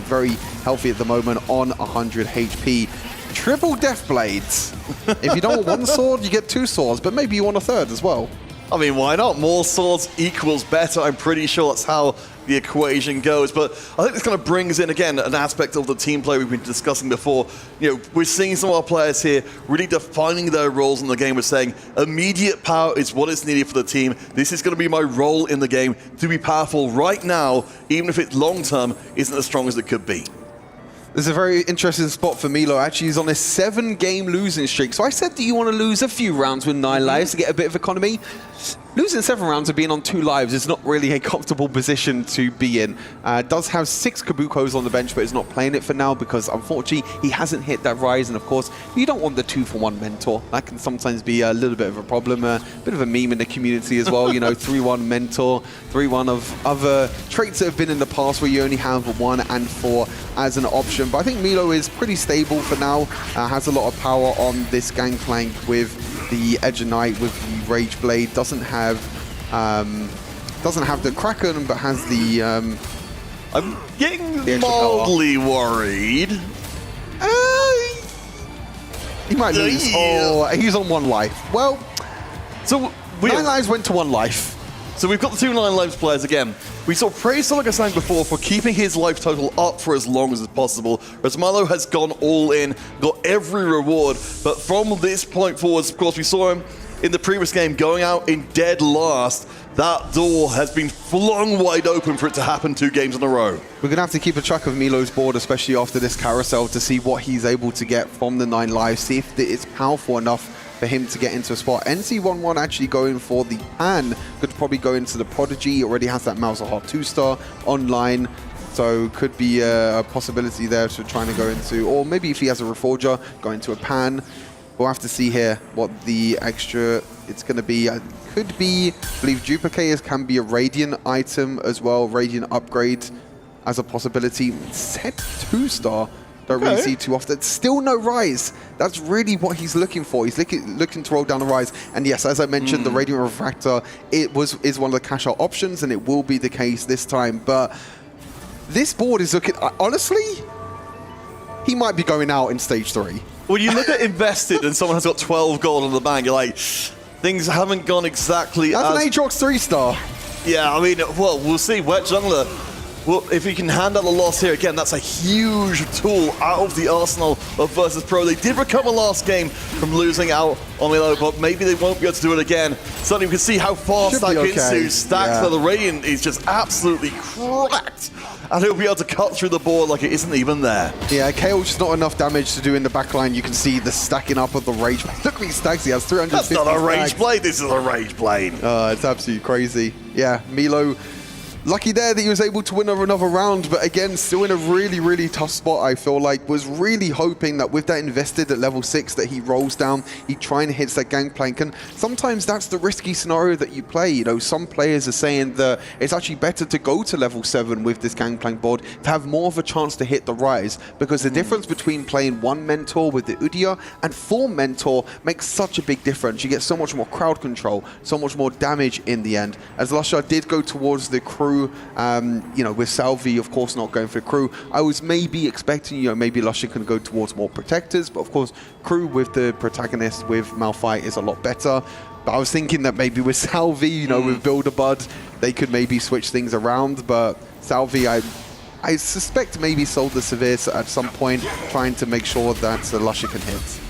very healthy at the moment on 100 HP. Triple Death Blades. If you don't want 1 sword, you get 2 swords, but maybe you want a 3rd as well. I mean, why not? More swords equals better. I'm pretty sure that's how the equation goes. But I think this kind of brings in, again, an aspect of the team play we've been discussing before. We're seeing some of our players here really defining their roles in the game. We're saying immediate power is what is needed for the team. This is going to be my role in the game, to be powerful right now, even if it long-term isn't as strong as it could be. There's a very interesting spot for Milo. Actually, he's on a 7-game losing streak. So I said, do you want to lose a few rounds with 9 lives to get a bit of economy? Losing 7 rounds of being on 2 lives is not really a comfortable position to be in. Does have 6 Kabukos on the bench, but is not playing it for now because, unfortunately, he hasn't hit that rise. And, of course, you don't want the 2-for-1 mentor. That can sometimes be a little bit of a problem. A bit of a meme in the community as well. 3-1 mentor, 3-1 of other traits that have been in the past where you only have 1 and 4 as an option. But I think Milo is pretty stable for now. Has a lot of power on this Gangplank with the Edge of Night, with the Rage Blade. Doesn't have the Kraken, but has the I'm getting mildly worried. He might lose. Oh, he's on 1 life. Well, so 9 lives went to 1 life. So we've got the 2 9 lives players again. We saw praise Solo Kasang before for keeping his life total up for as long as possible. Whereas Milo has gone all in, got every reward. But from this point forwards, of course, we saw him in the previous game going out in dead last. That door has been flung wide open for it to happen 2 games in a row. We're going to have to keep a track of Milo's board, especially after this carousel, to see what he's able to get from the 9 lives, see if it's powerful enough for him to get into a spot. NC11 actually going for the pan, could probably go into the Prodigy. He already has that Mauser Heart 2-star online, so could be a possibility there to trying to go into, or maybe if he has a Reforger, go into a pan. We'll have to see here what the extra it's going to be. Could be, I believe Duplicators can be a Radiant item as well, Radiant upgrade as a possibility. Set 2-star. Don't really see too often. Still no rise. That's really what he's looking for. He's looking to roll down the rise. And yes, as I mentioned, the Radiant Refractor is one of the cash out options, and it will be the case this time. But this board is looking, honestly, he might be going out in stage 3. When you look at invested and someone has got 12 gold on the bank, you're like, things haven't gone exactly That's an Aatrox 3-star. Yeah, I mean, well, we'll see. Wet Jungler, well, if he can handle the loss here, again, that's a huge tool out of the arsenal of Virtus.pro. They did recover last game from losing out on Milo, but maybe they won't be able to do it again. Suddenly we can see how fast that Ginsu stacks for the Radiant is just absolutely cracked. And he'll be able to cut through the board like it isn't even there. Yeah, KO's just not enough damage to do in the backline. You can see the stacking up of the Rage. Look at these stacks. He has 350 That's not a Rage stacks. Blade. This is a Rage Blade. It's absolutely crazy. Yeah, Milo lucky there that he was able to win another round, but again, still in a really, really tough spot, I feel like. Was really hoping that with that invested at level 6 that he rolls down, he try and hits that gangplank, and sometimes that's the risky scenario that you play. You know, some players are saying that it's actually better to go to level 7 with this gangplank board to have more of a chance to hit the rise, because the difference between playing 1 mentor with the Udyr and 4 mentor makes such a big difference. You get so much more crowd control, so much more damage in the end. As Lusher did go towards the crew, you know, with Salvi, of course, not going for the crew, I was maybe expecting, you know, maybe Lusher can go towards more protectors, but of course, crew with the protagonist with Malphite is a lot better. But I was thinking that maybe with Salvi, you know, with Build-A-Bud, they could maybe switch things around, but Salvi, I suspect maybe sold the Severe at some point, trying to make sure that Lusher can hit.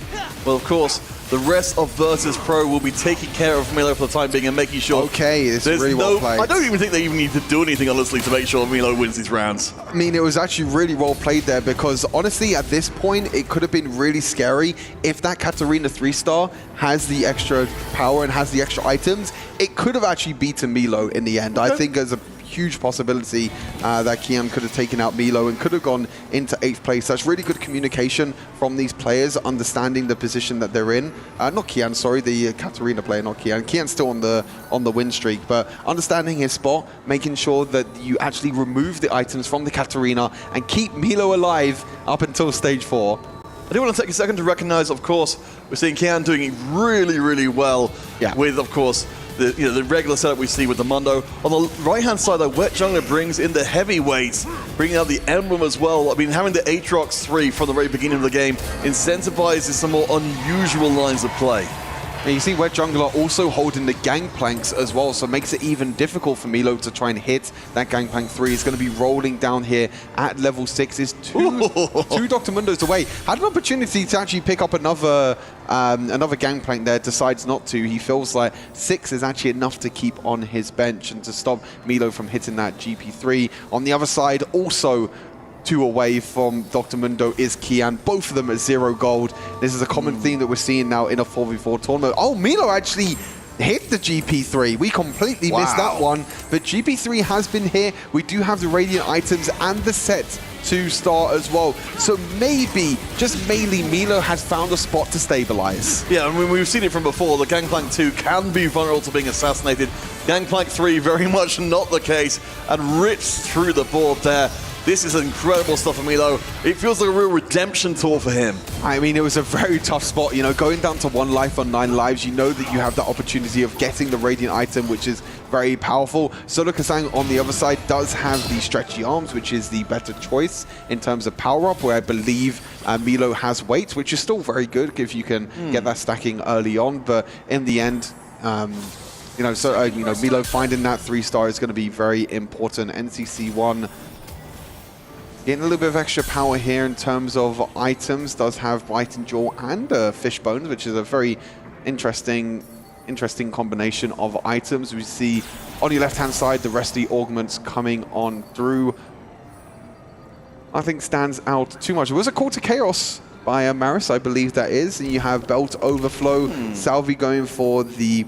Well, of course, the rest of Virtus.pro will be taking care of Milo for the time being and making sure... Okay, it's really well played. I don't even think they even need to do anything, honestly, to make sure Milo wins these rounds. I mean, it was actually really well played there, because honestly, at this point, it could have been really scary if that Katarina 3-star has the extra power and has the extra items. It could have actually beaten Milo in the end. I think there's a huge possibility that Kian could have taken out Milo and could have gone into 8th place. That's really good communication from these players, understanding the position that they're in. Not Kian, sorry, the Katarina player, not Kian. Kian's still on the win streak, but understanding his spot, making sure that you actually remove the items from the Katarina and keep Milo alive up until stage 4. I do want to take a second to recognize, of course, we're seeing Kian doing really, really well with, of course, the regular setup we see with the Mundo. On the right-hand side, though, Wet Jungler brings in the heavyweights, bringing out the Emblem as well. I mean, having the Aatrox 3 from the very beginning of the game incentivizes some more unusual lines of play. And you see Wet Jungler also holding the Gangplanks as well, so it makes it even difficult for Milo to try and hit that Gangplank 3. He's going to be rolling down here at level 6. Is two Dr. Mundos away. Had an opportunity to actually pick up another Gangplank there, decides not to. He feels like 6 is actually enough to keep on his bench and to stop Milo from hitting that GP3. On the other side, also 2 away from Dr. Mundo is Kian. Both of them at 0 gold. This is a common theme that we're seeing now in a 4v4 tournament. Oh, Milo actually hit the GP3. We completely missed that one. But GP3 has been here. We do have the Radiant items and the set to start as well. So maybe, just mainly, Milo has found a spot to stabilize. Yeah, I mean, we've seen it from before. The Gangplank 2 can be vulnerable to being assassinated. Gangplank 3, very much not the case, and rips through the board there. This is incredible stuff for Milo. It feels like a real redemption tour for him. I mean, it was a very tough spot. You know, going down to 1 life on 9 lives, you know that you have the opportunity of getting the Radiant item, which is very powerful. Solo Kasang on the other side does have the stretchy arms, which is the better choice in terms of power-up, where I believe Milo has weight, which is still very good if you can get that stacking early on. But in the end, you know, Milo finding that 3-star is going to be very important. NCC1 getting a little bit of extra power here in terms of items. Does have Bite and Jaw and Fish Bones, which is a very interesting combination of items. We see on your left-hand side the rest of the augments coming on through. I think stands out too much. It was a call to chaos by Maris, I believe that is. And you have Belt Overflow, Salvi going for the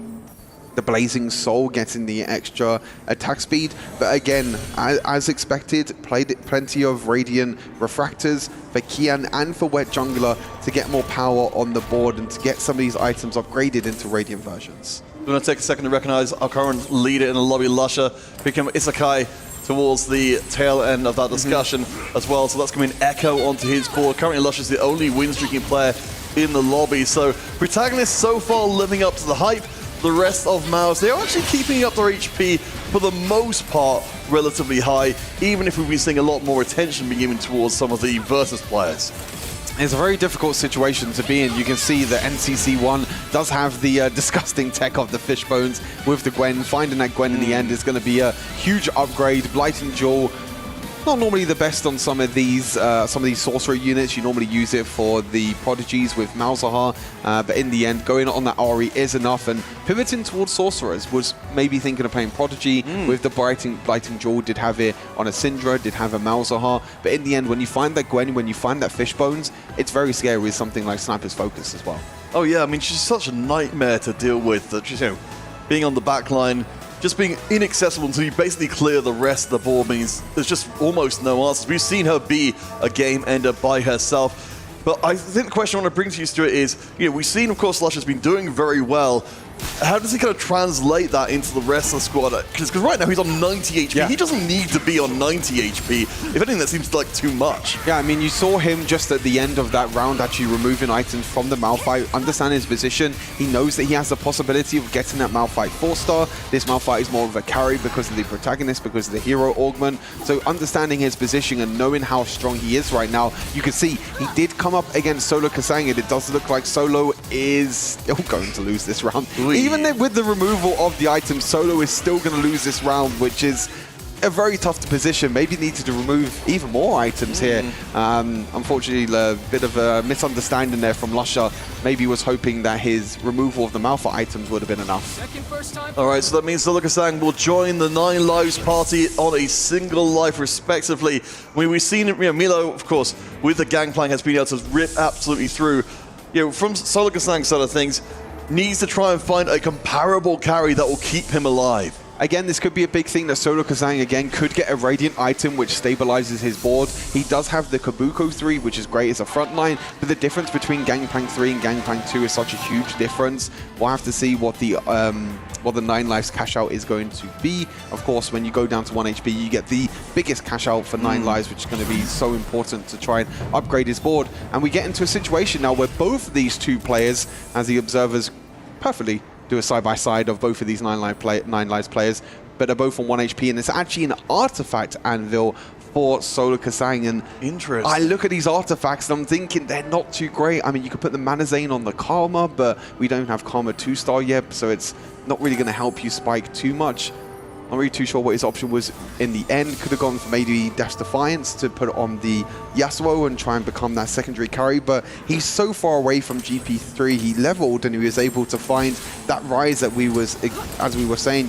Blazing Soul, getting the extra attack speed. But again, as expected, played plenty of Radiant Refractors for Kian and for Wet Jungler to get more power on the board and to get some of these items upgraded into Radiant versions. We're going to take a second to recognize our current leader in the lobby, Lusher, become Isekai towards the tail end of that discussion as well. So that's coming Echo onto his board. Currently, Lusher's the only win-streaking player in the lobby. So protagonists so far living up to the hype. The rest of Maus, they're actually keeping up their HP for the most part relatively high, even if we've been seeing a lot more attention being given towards some of the Virtus players. It's a very difficult situation to be in. You can see that NCC1 does have the disgusting tech of the Fish Bones with the Gwen. Finding that Gwen in the end is going to be a huge upgrade. Blight and Jewel, not normally the best on some of these sorcerer units. You normally use it for the prodigies with Malzahar, but in the end, going on that Ahri is enough. And pivoting towards sorcerers, was maybe thinking of playing prodigy with the Blighting Jewel. Did have it on a Syndra, did have a Malzahar, but in the end, when you find that Gwen, when you find that Fish Bones, it's very scary with something like Sniper's Focus as well. Oh yeah, I mean, she's such a nightmare to deal with. That she's, you know, being on the back line, just being inaccessible until you basically clear the rest of the board means there's just almost no answers. We've seen her be a game ender by herself. But I think the question I want to bring to you, Stuart, is, we've seen, of course, Lush has been doing very well. How does he kind of translate that into the rest of the squad? Because right now he's on 90 HP. Yeah. He doesn't need to be on 90 HP. If anything, that seems like too much. Yeah, I mean, you saw him just at the end of that round actually removing items from the Malphite, understand his position. He knows that he has the possibility of getting that Malphite 4-star. This Malphite is more of a carry because of the protagonist, because of the hero augment. So understanding his position and knowing how strong he is right now, you can see he did come up against Solo Kasang, and it does look like Solo is still going to lose this round. Even with the removal of the item, Solo is still going to lose this round, which is a very tough position. Maybe needed to remove even more items here. Unfortunately, a bit of a misunderstanding there from Lusher. Maybe he was hoping that his removal of the Malphite items would have been enough. All right, so that means Solo Kasang will join the 9 lives party on a single life, respectively. We've seen Milo, of course, with the Gangplank, has been able to rip absolutely through. From Solo Kasang's side of things, needs to try and find a comparable carry that will keep him alive. Again, this could be a big thing that Solo Kasang, again, could get a Radiant item which stabilizes his board. He does have the Kabuko 3, which is great as a front line, but the difference between Gangplank 3 and Gangplank 2 is such a huge difference. We'll have to see what the 9 lives cash out is going to be. Of course, when you go down to 1 HP, you get the biggest cash out for 9 lives, which is going to be so important to try and upgrade his board. And we get into a situation now where both of these two players, as the observers perfectly do a side-by-side of both of these 9 lives players, but they're both on 1 HP, and it's actually an artifact anvil for Solo Kasang. And interesting. I look at these artifacts and I'm thinking they're not too great. I mean, you could put the Mana Zane on the Karma, but we don't have Karma 2-star yet, so it's not really going to help you spike too much. Not really too sure what his option was in the end. Could have gone for maybe Dash Defiance to put on the Yasuo and try and become that secondary carry, but he's so far away from GP3. He leveled and he was able to find that rise that as we were saying,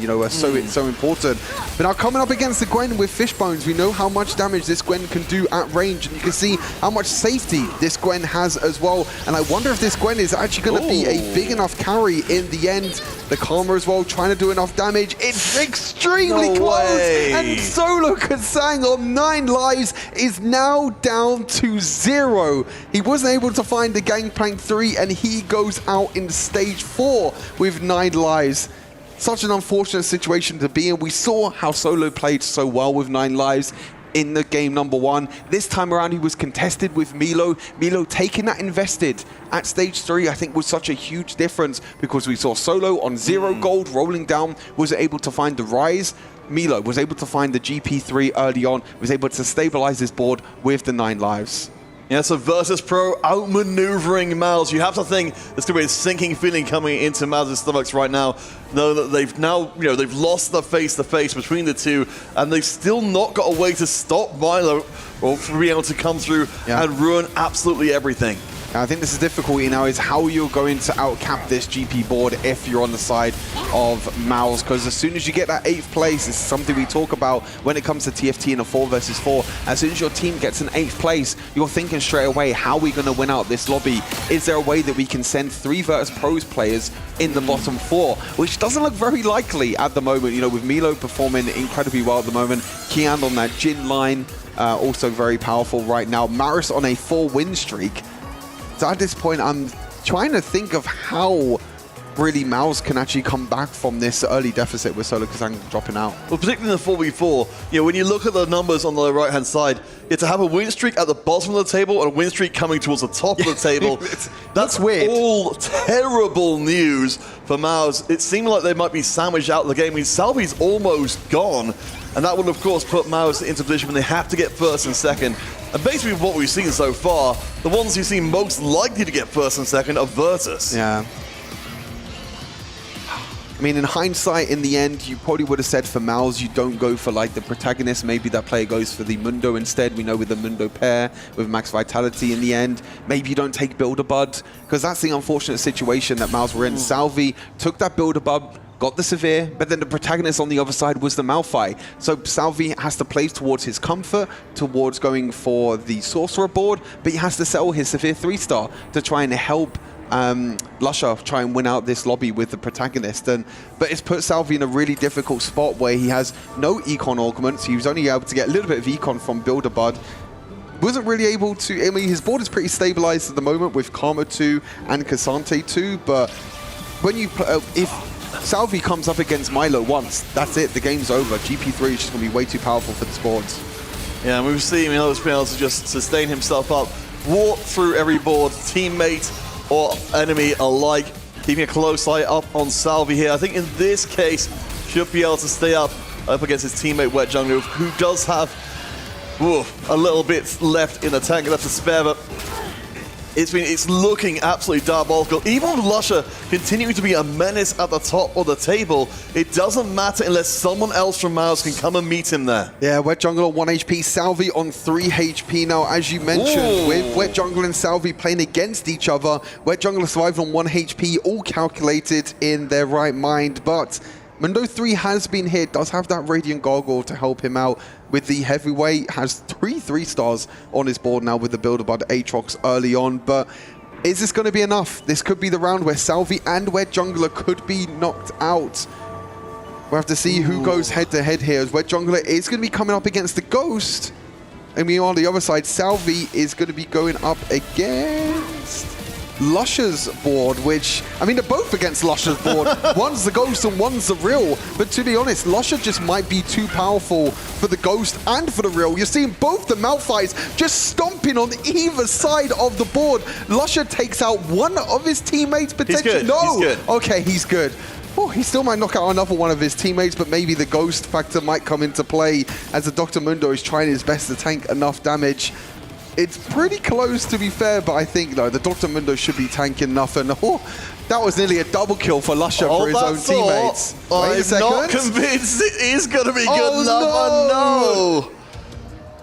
so important. But now coming up against the Gwen with Fishbones, we know how much damage this Gwen can do at range, and you can see how much safety this Gwen has as well. And I wonder if this Gwen is actually going to be a big enough carry in the end. The Karma as well, trying to do enough damage. It's extremely close. And Solo Kasang on 9 lives is now down to 0. He wasn't able to find the Gangplank 3, and he goes out in stage 4 with 9 lives. Such an unfortunate situation to be in. We saw how Solo played so well with 9 lives in the game number 1. This time around he was contested with Milo. Milo taking that invested at stage 3 I think was such a huge difference, because we saw Solo on 0 gold rolling down, was able to find the rise. Milo was able to find the GP3 early on, was able to stabilize his board with the 9 lives. Yeah, so Virtus.pro outmaneuvering Miles. You have to think there's going to be a sinking feeling coming into Miles' stomachs right now. Know that they've now, they've lost the face-to-face between the two, and they've still not got a way to stop Milo or for being able to come through and ruin absolutely everything. I think this is difficulty now, is how you're going to outcap this GP board if you're on the side of Mouse, because as soon as you get that 8th place, it's something we talk about when it comes to TFT in a 4 versus 4. As soon as your team gets an 8th place, you're thinking straight away, how are we going to win out this lobby? Is there a way that we can send 3 Virtus.pro's players in the bottom 4? Which doesn't look very likely at the moment, with Milo performing incredibly well at the moment. Kian on that Jin line, also very powerful right now. Maris on a 4-win streak. So at this point, I'm trying to think of how really Mouse can actually come back from this early deficit with Solo Kasang dropping out. Well, particularly in the 4v4, when you look at the numbers on the right-hand side, to have a win streak at the bottom of the table and a win streak coming towards the top of the table, that's weird. All terrible news for Mouse. It seemed like they might be sandwiched out of the game. I mean, Salvi's almost gone, and that will, of course, put Mouse into a position when they have to get first and second. And basically what we've seen so far, the ones who seem most likely to get first and second are Virtus. Yeah. I mean, in hindsight, in the end, you probably would have said for Mouse, you don't go for like the protagonist. Maybe that player goes for the Mundo instead. We know with the Mundo pair, with max vitality in the end. Maybe you don't take Build-A-Bud, because that's the unfortunate situation that Mouse were in. Salvi took that Build-A-Bud, got the Severe, but then the protagonist on the other side was the Malphite. So Salvi has to play towards his comfort, towards going for the Sorcerer board, but he has to sell his Severe 3-star to try and help Lusher try and win out this lobby with the protagonist, but it's put Salvi in a really difficult spot where he has no econ augments. He was only able to get a little bit of econ from Boulevard. Wasn't really able to, I mean, his board is pretty stabilized at the moment with Karma 2 and Cassante 2, but when you if Salvi comes up against Milo once, that's it, the game's over. GP3 is just going to be way too powerful for this board. Yeah, and we've seen Milo's been able to just sustain himself up, walk through every board, teammate or enemy alike, keeping a close eye up on Salvi here. I think in this case, should be able to stay up against his teammate Wet Jungler, who does have a little bit left in the tank, left to spare, but it's looking absolutely diabolical. Even with Lusher continuing to be a menace at the top of the table, it doesn't matter unless someone else from Mouse can come and meet him there. Yeah, Wet Jungle on 1 HP, Salvi on 3 HP now. As you mentioned, with Wet Jungle and Salvi playing against each other, Wet Jungle survived on 1 HP, all calculated in their right mind, but Mundo 3 has been hit, does have that Radiant Gargoyle to help him out with the heavyweight, has 3 stars on his board now with the Builder-Bud Aatrox early on, but is this going to be enough? This could be the round where Salvi and Wet Jungler could be knocked out. We'll have to see who goes head-to-head here, as Wet Jungler is going to be coming up against the Ghost, and meanwhile on the other side, Salvi is going to be going up against Lusher's board, which, I mean, they're both against Lusher's board. One's the Ghost and one's the Real. But to be honest, Lusher just might be too powerful for the Ghost and for the Real. You're seeing both the Malphite's just stomping on either side of the board. Lusher takes out one of his teammates potentially. He's good. No! He's good. Okay, he's good. Oh, he still might knock out another one of his teammates, but maybe the Ghost factor might come into play as the Dr. Mundo is trying his best to tank enough damage. It's pretty close, to be fair, but I think, no, the Dr. Mundo should be tanking enough. And that was nearly a double kill for Lusher for his own teammates. I'm not convinced it is going to be good enough. No.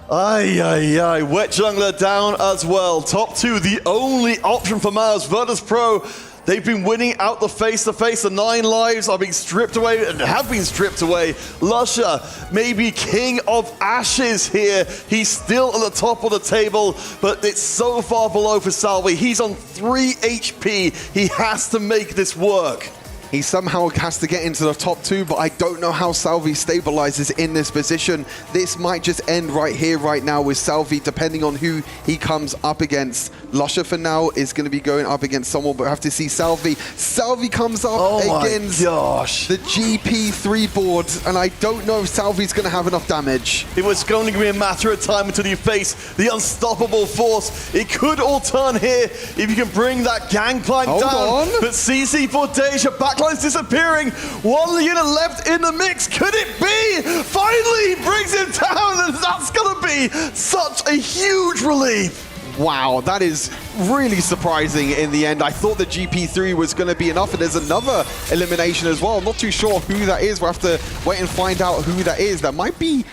Ay. Wet Jungler down as well. Top 2, the only option for Miles. Virtus.pro, they've been winning out the face-to-face. The 9 lives are being stripped away and have been stripped away. Lusher, maybe king of ashes here. He's still at the top of the table, but it's so far below for Salvi. He's on 3 HP. He has to make this work. He somehow has to get into the top 2, but I don't know how Salvi stabilizes in this position. This might just end right here, right now with Salvi, depending on who he comes up against. Lusher for now is going to be going up against someone, but we have to see Salvi. Salvi comes up against the GP3 board, and I don't know if Salvi's going to have enough damage. It was going to be a matter of time until you face the unstoppable force. It could all turn here if you can bring that gangplank down. But CC for Deja, backline's disappearing. 1 unit left in the mix. Could it be? Finally, he brings him down, and that's going to be such a huge relief. Wow, that is really surprising in the end. I thought the GP3 was going to be enough, and there's another elimination as well. I'm not too sure who that is. We'll have to wait and find out who that is. That might be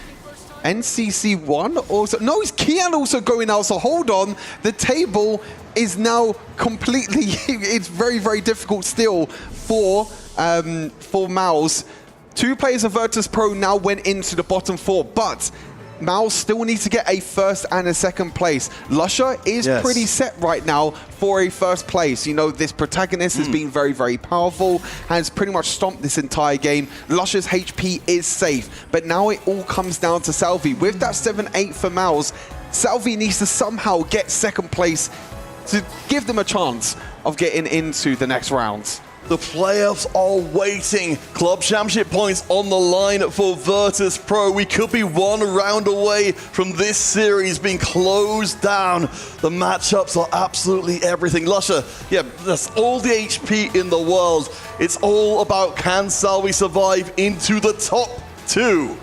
NCC1 also. No, it's Kian also going out, so hold on. The table is now completely, it's very, very difficult still for Mouse. 2 players of Virtus.pro now went into the bottom 4, but Mouse still needs to get a first and a second place. Lusher is pretty set right now for a first place. You know, this protagonist has been very, very powerful, has pretty much stomped this entire game. Lusher's HP is safe, but now it all comes down to Salvi. With that 7-8 for Mouse, Salvi needs to somehow get second place to give them a chance of getting into the next round. The playoffs are waiting. Club Championship points on the line for Virtus.pro. We could be 1 round away from this series being closed down. The matchups are absolutely everything. Lusher, yeah, that's all the HP in the world. It's all about, can Salvi survive into the top 2?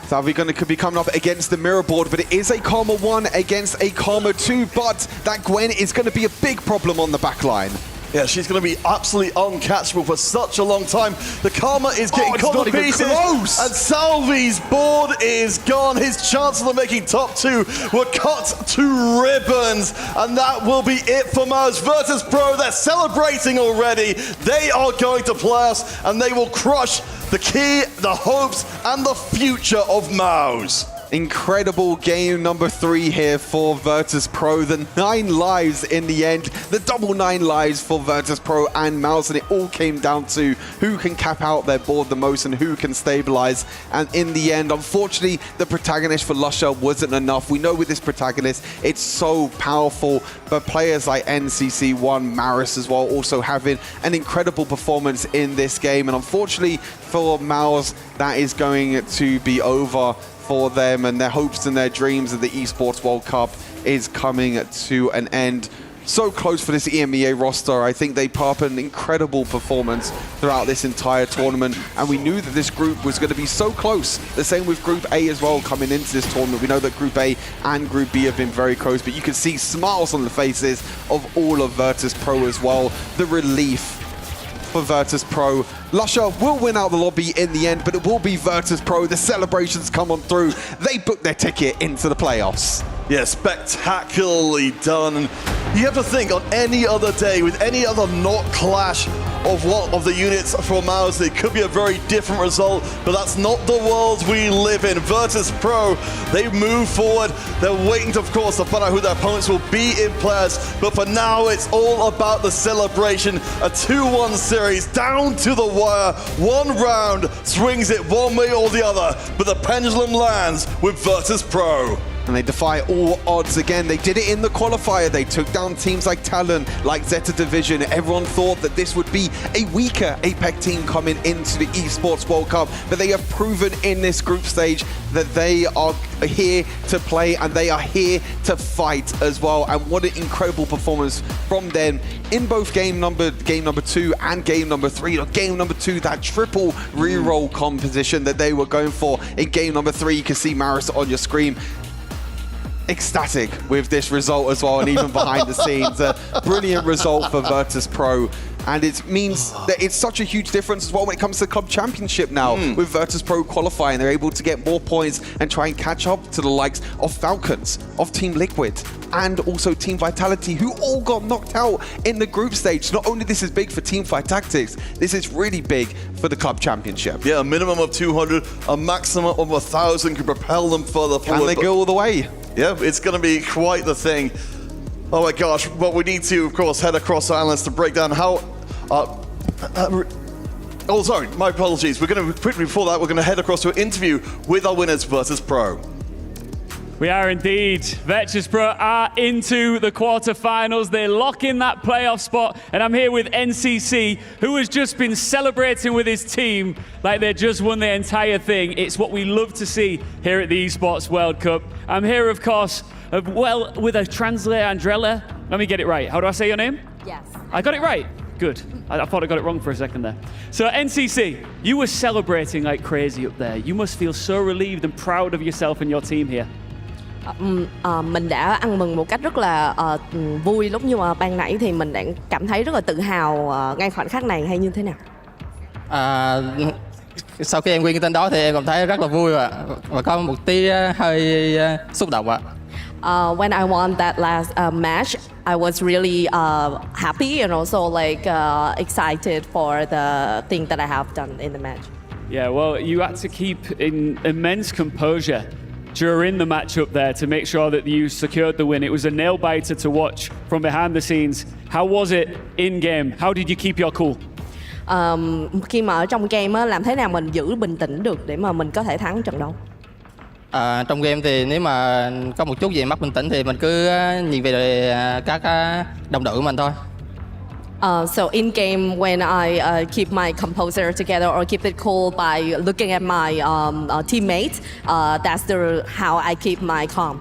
Salvi could be coming up against the mirror board, but it is a Karma 1 against a Karma 2, but that Gwen is going to be a big problem on the back line. Yeah, she's going to be absolutely uncatchable for such a long time. The Karma is getting cut to pieces, and Salvi's board is gone. His chances of making top 2 were cut to ribbons, and that will be it for Mouse. Virtus.pro, they're celebrating already. They are going to play us, and they will crush the key, the hopes, and the future of Mouse. Incredible game number 3 here for Virtus.pro. The 9 lives in the end, the double 9 lives for Virtus.pro and Mouse, and it all came down to who can cap out their board the most and who can stabilize. And in the end, unfortunately, the protagonist for Lusher wasn't enough. We know with this protagonist, it's so powerful, but players like NCC1, Maris as well, also having an incredible performance in this game. And unfortunately for Mouse, that is going to be over for them, and their hopes and their dreams of the Esports World Cup is coming to an end. So close for this EMEA roster. I think they put up an incredible performance throughout this entire tournament, and we knew that this group was going to be so close. The same with Group A as well coming into this tournament. We know that Group A and Group B have been very close, but you can see smiles on the faces of all of Virtus.pro as well. The relief for Virtus.pro. Lusher will win out the lobby in the end, but it will be Virtus.pro. The celebrations come on through. They book their ticket into the playoffs. Yeah, spectacularly done. And you have to think, on any other day, with any other not clash of one of the units from ours, it could be a very different result, but that's not the world we live in. Virtus.pro, they move forward. They're waiting, of course, to find out who their opponents will be in players, but for now, it's all about the celebration. A 2-1 series, down to the wire. One round swings it one way or the other, but the pendulum lands with Virtus.pro. And they defy all odds again. They did it in the qualifier. They took down teams like Talon, like Zeta Division. Everyone thought that this would be a weaker APEC team coming into the Esports World Cup, but they have proven in this group stage that they are here to play and they are here to fight as well. And what an incredible performance from them in both game number 2 and game number 3. Game number 2, that triple reroll composition that they were going for. In game number 3, you can see Maris on your screen. Ecstatic with this result as well, and even behind the scenes, a brilliant result for Virtus.pro. And it means that it's such a huge difference as well when it comes to the Club Championship now. With Virtus.pro qualifying, they're able to get more points and try and catch up to the likes of Falcons, of Team Liquid, and also Team Vitality, who all got knocked out in the group stage. Not only this is big for Teamfight Tactics, this is really big for the Club Championship. Yeah, a minimum of 200, a maximum of 1,000 can propel them further forward. Can they go all the way? Yeah, it's going to be quite the thing. Oh my gosh, well, we need to, of course, head across islands to break down how... oh, sorry, my apologies. We're going to, quickly before that, we're going to head across to an interview with our winners Virtus.pro. We are indeed. Virtus.pro are into the quarterfinals. They lock in that playoff spot. And I'm here with NCC, who has just been celebrating with his team like they just won the entire thing. It's what we love to see here at the Esports World Cup. I'm here, of course, with a translator, Andrella. Let me get it right. How do I say your name? Yes. I got it right. Good. I thought I got it wrong for a second there. So NCC, you were celebrating like crazy up there. You must feel so relieved and proud of yourself and your team here. Mình đã ăn mừng một cách rất là vui lúc nhưng mà ban nãy thì mình đang cảm thấy rất là tự hào ngay khoảnh khắc này hay như thế nào? Sau khi em ghi cái tên đó thì em cảm thấy rất là vui và có một tí hơi xúc động ạ. When I won that last match, I was really happy and also like excited for the thing that I have done in the match. Yeah, well, you had to keep in immense composure during the matchup there to make sure that you secured the win. It was a nail-biter to watch from behind the scenes. How was it in-game? How did you keep your cool? Khi mà ở trong game á, làm thế nào mình giữ bình tĩnh được để mà mình có thể thắng trận đấu? Trong game thì nếu mà có một chút gì mất bình tĩnh thì mình cứ nhìn về các đồng đội của mình thôi. So in game, when I keep my composure together or keep it cool by looking at my teammates, that's how I keep my calm.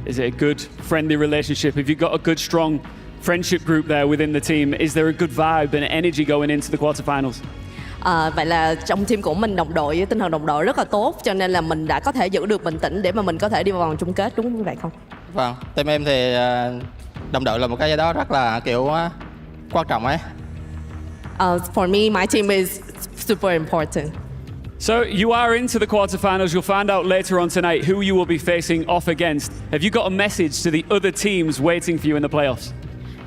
Is it a good, friendly relationship? Have you got a good, strong friendship group there within the team? Is there a good vibe and energy going into the quarterfinals? Vậy là trong team của mình đồng đội với tinh thần đồng đội rất là tốt, cho nên là mình đã có thể giữ được bình tĩnh để mà mình có thể đi vào vòng chung kết, đúng như vậy không? Vâng, team em thì đồng đội là một cái gì đó rất là kiểu quan trọng ấy. For me, my team is super important. So you are into the quarterfinals. You'll find out later on tonight who you will be facing off against. Have you got a message to the other teams waiting for you in the playoffs?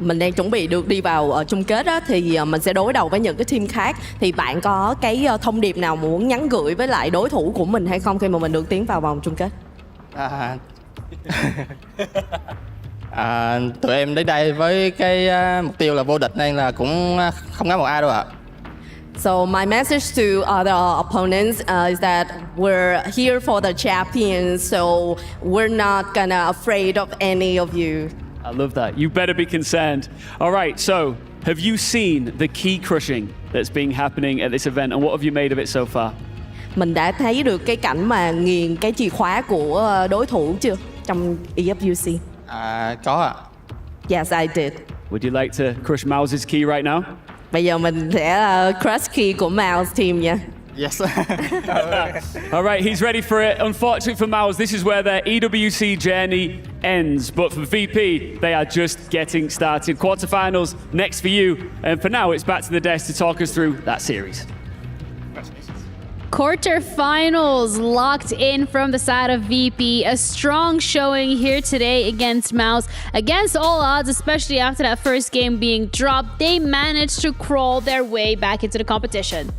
mình đang chuẩn bị được đi vào chung kết á, thì mình sẽ đối đầu với những cái team khác. Thì bạn có cái thông điệp nào muốn nhắn gửi với lại đối thủ của mình hay không khi mà mình được tiến vào vòng chung kết? Tụi em đến đây với cái mục tiêu là vô địch nên là cũng không ngán một ai đâu ạ. So my message to other opponents is that we're here for the champions, so we're not gonna afraid of any of you. I love that. You better be concerned. All right, so have you seen the key crushing that's been happening at this event, and what have you made of it so far? Mình đã thấy được cái cảnh mà nghiền cái chìa khóa của đối thủ chưa trong EWC? Có ạ. Yes, I did. Would you like to crush Mouse's key right now? Bây giờ mình sẽ crush key của Mouse team nha. Yes. All right, he's ready for it. Unfortunately for Mouse, this is where their EWC journey ends. But for VP, they are just getting started. Quarterfinals next for you. And for now, it's back to the desk to talk us through that series. Quarterfinals locked in from the side of VP. A strong showing here today against Mouse. Against all odds, especially after that first game being dropped, they managed to crawl their way back into the competition.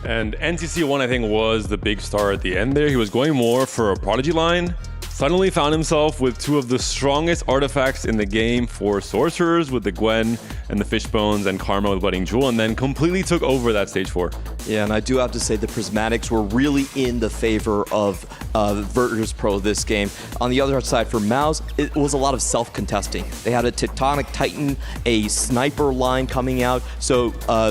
And NCC1, I think, was the big star at the end there. He was going more for a Prodigy line. Suddenly found himself with two of the strongest artifacts in the game for Sorcerers with the Gwen and the Fishbones and Karma with Budding Jewel, and then completely took over that stage 4. Yeah, and I do have to say the Prismatics were really in the favor of Virtus.pro this game. On the other side for Mouse, it was a lot of self-contesting. They had a Tectonic Titan, a Sniper line coming out, so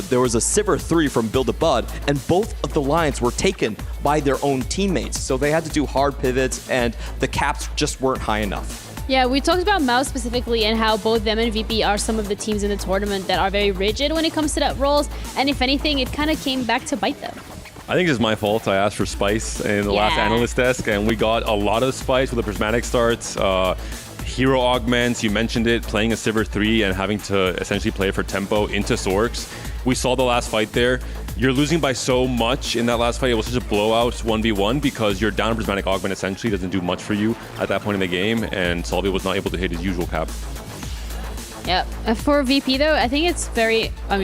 there was a Sivir 3 from Build a Bud, and both of the lines were taken by their own teammates. So they had to do hard pivots, and the caps just weren't high enough. Yeah, we talked about Mouse specifically and how both them and VP are some of the teams in the tournament that are very rigid when it comes to that roles. And if anything, it kind of came back to bite them. I think it's my fault. I asked for Spice in the last analyst desk, and we got a lot of Spice with the Prismatic starts. Hero augments, you mentioned it, playing a Sivir 3 and having to essentially play for tempo into Sorks. We saw the last fight there. You're losing by so much in that last fight. It was such a blowout 1v1 because your down Prismatic Augment essentially doesn't do much for you at that point in the game, and Salvi was not able to hit his usual cap. Yeah, for VP though, I think it's very, I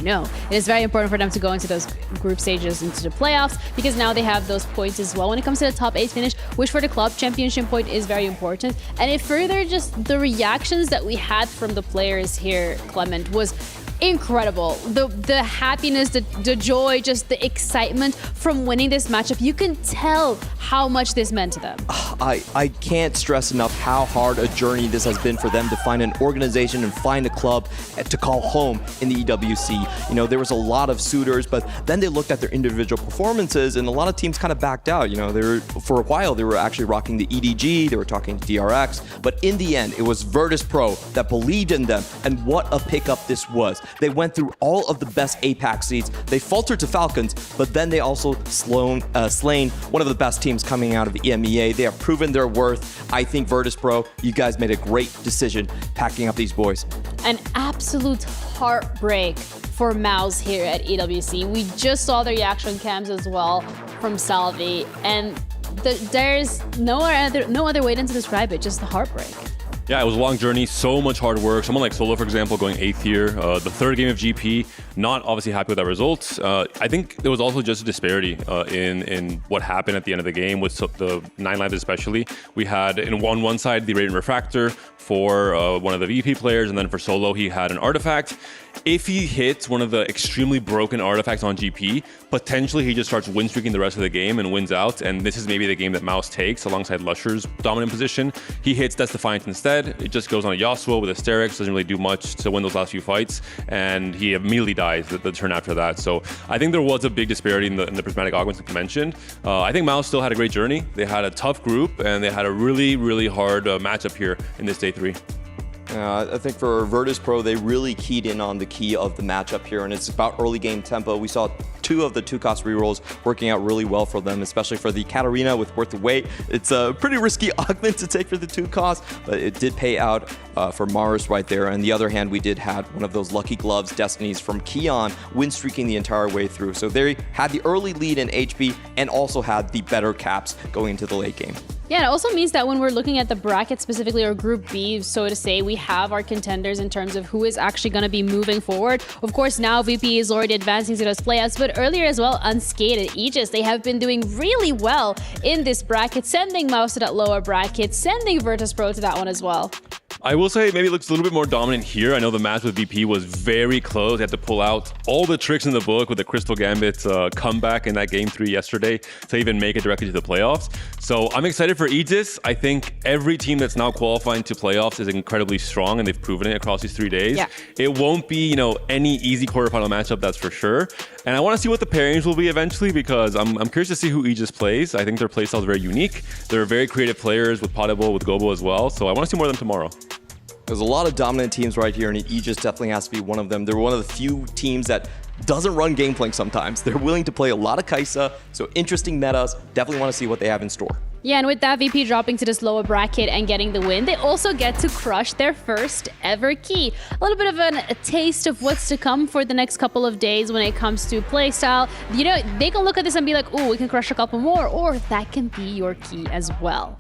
know, it is very important for them to go into those group stages, into the playoffs, because now they have those points as well when it comes to the top 8 finish, which for the club championship point is very important. And it further, just the reactions that we had from the players here, Clement, was incredible. The happiness, the joy, just the excitement from winning this matchup. You can tell how much this meant to them. I can't stress enough how hard a journey this has been for them to find an organization and find a club to call home in the EWC. You know, there was a lot of suitors, but then they looked at their individual performances, and a lot of teams kind of backed out. You know, for a while they were actually rocking the EDG, they were talking to DRX, but in the end it was Virtus.pro that believed in them, and what a pickup this was. They went through all of the best APAC seeds. They faltered to Falcons, but then they also slain one of the best teams coming out of the EMEA. They have proven their worth. I think Virtus.pro, you guys made a great decision packing up these boys. An absolute heartbreak for Mouse here at EWC. We just saw the reaction cams as well from Salvi, and there's no other way than to describe it, just the heartbreak. Yeah, it was a long journey, so much hard work. Someone like Solo, for example, going 8th here, the 3rd game of GP, not obviously happy with that results. I think there was also just a disparity in what happened at the end of the game with the 9 lives especially. We had on one side the Radiant Refractor for one of the VP players, and then for Solo he had an artifact. If he hits one of the extremely broken artifacts on GP, potentially he just starts win streaking the rest of the game and wins out, and this is maybe the game that Mouse takes alongside Lusher's dominant position. He hits Death Defiant instead. It just goes on a Yasuo with Asterix, doesn't really do much to win those last few fights, and he immediately dies the turn after that. So I think there was a big disparity in the Prismatic Augments like you mentioned. I think Mouse still had a great journey. They had a tough group, and they had a really, really hard matchup here in this day 3. I think for Virtus.pro, they really keyed in on the key of the matchup here, and it's about early game tempo. We saw 2 of the 2-cost rerolls working out really well for them, especially for the Katarina with Worth the Wait. It's a pretty risky augment to take for the 2-cost, but it did pay out for Mars right there. On the other hand, we did have one of those lucky gloves, Destinies from Keon, win streaking the entire way through. So they had the early lead in HP and also had the better caps going into the late game. Yeah, it also means that when we're looking at the bracket specifically, or Group B, so to say, we have our contenders in terms of who is actually going to be moving forward. Of course, now VP is already advancing to those playoffs, but earlier as well, Unscathed, Aegis, they have been doing really well in this bracket, sending Mouse to that lower bracket, sending Virtus.pro to that one as well. I will say maybe it looks a little bit more dominant here. I know the match with VP was very close. They had to pull out all the tricks in the book with the Crystal Gambit comeback in that Game 3 yesterday to even make it directly to the playoffs. So I'm excited for Aegis. I think every team that's now qualifying to playoffs is incredibly strong, and they've proven it across these 3 days. Yeah. It won't be, any easy quarterfinal matchup, that's for sure. And I want to see what the pairings will be eventually, because I'm curious to see who Aegis plays. I think their playstyle is very unique. They're very creative players with Potable, with Gobo as well. So I want to see more of them tomorrow. There's a lot of dominant teams right here, and Aegis definitely has to be one of them. They're one of the few teams that doesn't run game plank sometimes. They're willing to play a lot of Kai'Sa, so interesting metas. Definitely want to see what they have in store. Yeah, and with that, VP dropping to this lower bracket and getting the win, they also get to crush their first ever key. A little bit of a taste of what's to come for the next couple of days when it comes to playstyle. They can look at this and be like, oh, we can crush a couple more, or that can be your key as well.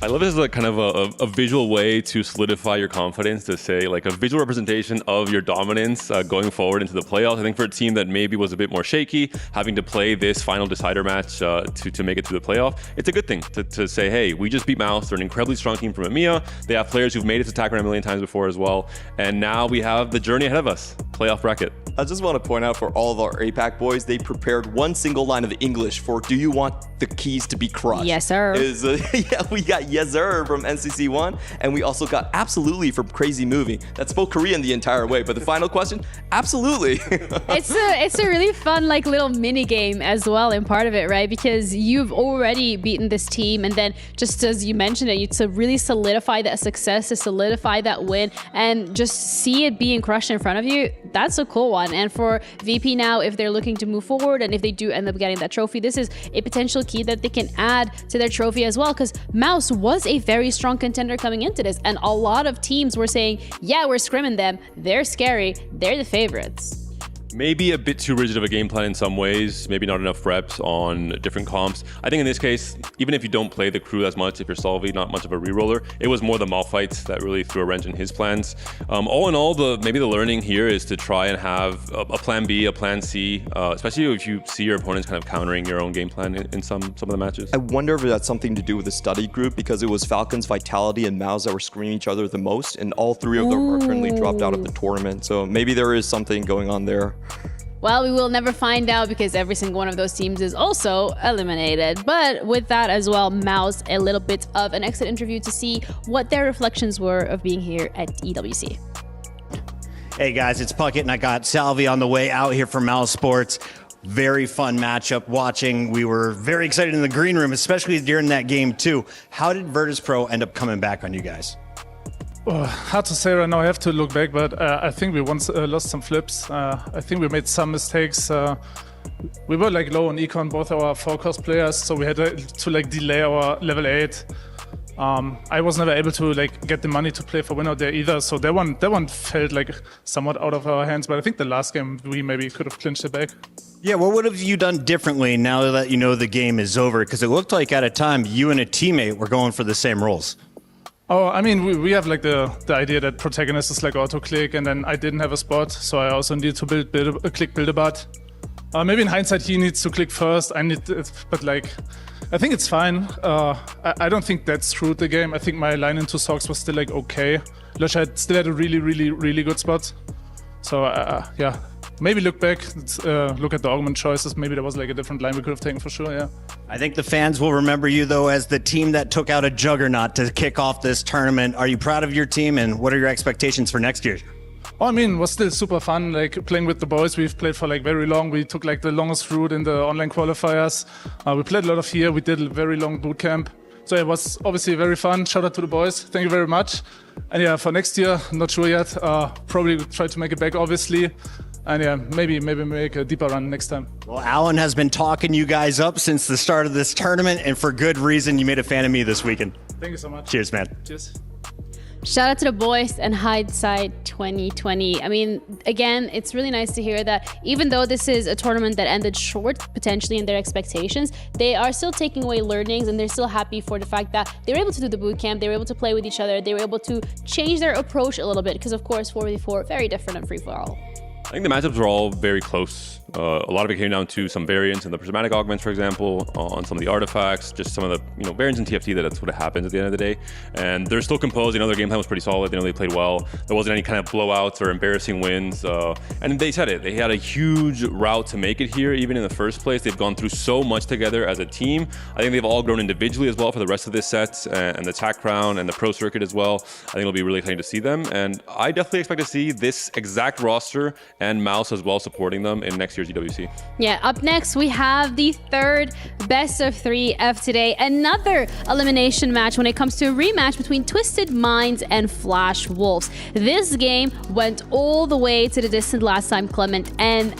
I love this as kind of a visual way to solidify your confidence, to say like a visual representation of your dominance going forward into the playoffs. I think for a team that maybe was a bit more shaky, having to play this final decider match to make it through the playoff, it's a good thing to say, hey, we just beat Mouse. They're an incredibly strong team from EMEA. They have players who've made it to attack round a million times before as well. And now we have the journey ahead of us, playoff bracket. I just want to point out for all of our APAC boys, they prepared one single line of English for "Do you want the keys to be crushed?" Yes, sir. We got yes, sir from NCC1, and we also got absolutely from Crazy Movie that spoke Korean the entire way. But the final question, absolutely. It's a really fun little mini game as well in part of it, right? Because you've already beaten this team, and then just as you mentioned it, to really solidify that success, to solidify that win, and just see it being crushed in front of you. That's a cool one. And for VP now, if they're looking to move forward, and if they do end up getting that trophy, this is a potential key that they can add to their trophy as well, because Mouse was a very strong contender coming into this, and a lot of teams were saying, yeah, we're scrimming them, they're scary, they're the favorites. Maybe a bit too rigid of a game plan in some ways, maybe not enough reps on different comps. I think in this case, even if you don't play the crew as much, if you're Salvi, not much of a reroller, it was more the Malphite that really threw a wrench in his plans. All in all, maybe the learning here is to try and have a plan B, a plan C, especially if you see your opponents kind of countering your own game plan in some of the matches. I wonder if that's something to do with the study group, because it was Falcons, Vitality, and Mouse that were screaming each other the most, and all three of them are currently dropped out of the tournament. So maybe there is something going on there. Well, we will never find out, because every single one of those teams is also eliminated. But with that as well, Mouse, a little bit of an exit interview to see what their reflections were of being here at EWC. Hey guys, it's Puckett, and I got Salvi on the way out here from Mouse Sports. Very fun matchup watching. We were very excited in the green room, especially during that game too. How did Virtus.pro end up coming back on you guys? Hard to say right now. I have to look back, but I think we once lost some flips. I think we made some mistakes. We were low on econ, both our forecast players, so we had to delay our level 8. I was never able to get the money to play for win out there either, so that one felt somewhat out of our hands. But I think the last game we maybe could have clinched it back. Yeah, what would have you done differently now that you know the game is over? Because it looked like at a time you and a teammate were going for the same roles. Oh, I mean, we have the idea that protagonist is auto-click, and then I didn't have a spot, so I also needed to build a bot. Maybe in hindsight he needs to click first, but I think it's fine. I don't think that screwed the game. I think my line into Sox was still okay. Lush still had a really, really, really good spot. So yeah, maybe look back, look at the augment choices. Maybe there was a different line we could have taken for sure, yeah. I think the fans will remember you, though, as the team that took out a juggernaut to kick off this tournament. Are you proud of your team, and what are your expectations for next year? Oh, I mean, it was still super fun, playing with the boys. We've played for very long. We took the longest route in the online qualifiers. We played a lot of here. We did a very long boot camp. So it was obviously very fun. Shout out to the boys. Thank you very much. And yeah, for next year, not sure yet. Probably try to make it back, obviously. And yeah, maybe make a deeper run next time. Well, Alan has been talking you guys up since the start of this tournament, and for good reason. You made a fan of me this weekend. Thank you so much. Cheers, man. Cheers. Shout out to the boys and hindsight 2020. I mean, again, it's really nice to hear that even though this is a tournament that ended short, potentially in their expectations, they are still taking away learnings and they're still happy for the fact that they were able to do the boot camp, they were able to play with each other, they were able to change their approach a little bit because, of course, 4v4, very different than free-for-all. I think the matchups were all very close. A lot of it came down to some variants in the prismatic augments, for example, on some of the artifacts, just some of the variants in TFT that's what happens at the end of the day. And they're still composed. Their game plan was pretty solid. They played well. There wasn't any kind of blowouts or embarrassing wins. And they said it. They had a huge route to make it here, even in the first place. They've gone through so much together as a team. I think they've all grown individually as well for the rest of this set, and the TAC crown and the pro circuit as well. I think it'll be really exciting to see them. And I definitely expect to see this exact roster and Mouse as well supporting them in next year's EWC. Yeah, up next we have the third best of 3 of today. Another elimination match when it comes to a rematch between Twisted Minds and Flash Wolves. This game went all the way to the distance last time, Clement, and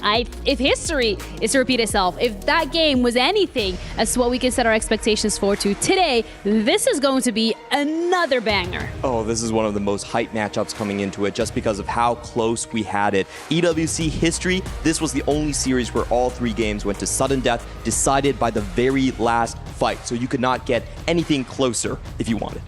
if history is to repeat itself, if that game was anything as to what we can set our expectations for to today, this is going to be another banger. Oh, this is one of the most hyped matchups coming into it just because of how close we had it. EWC history, this was the only series where all 3 games went to sudden death, decided by the very last fight. So you could not get anything closer if you wanted.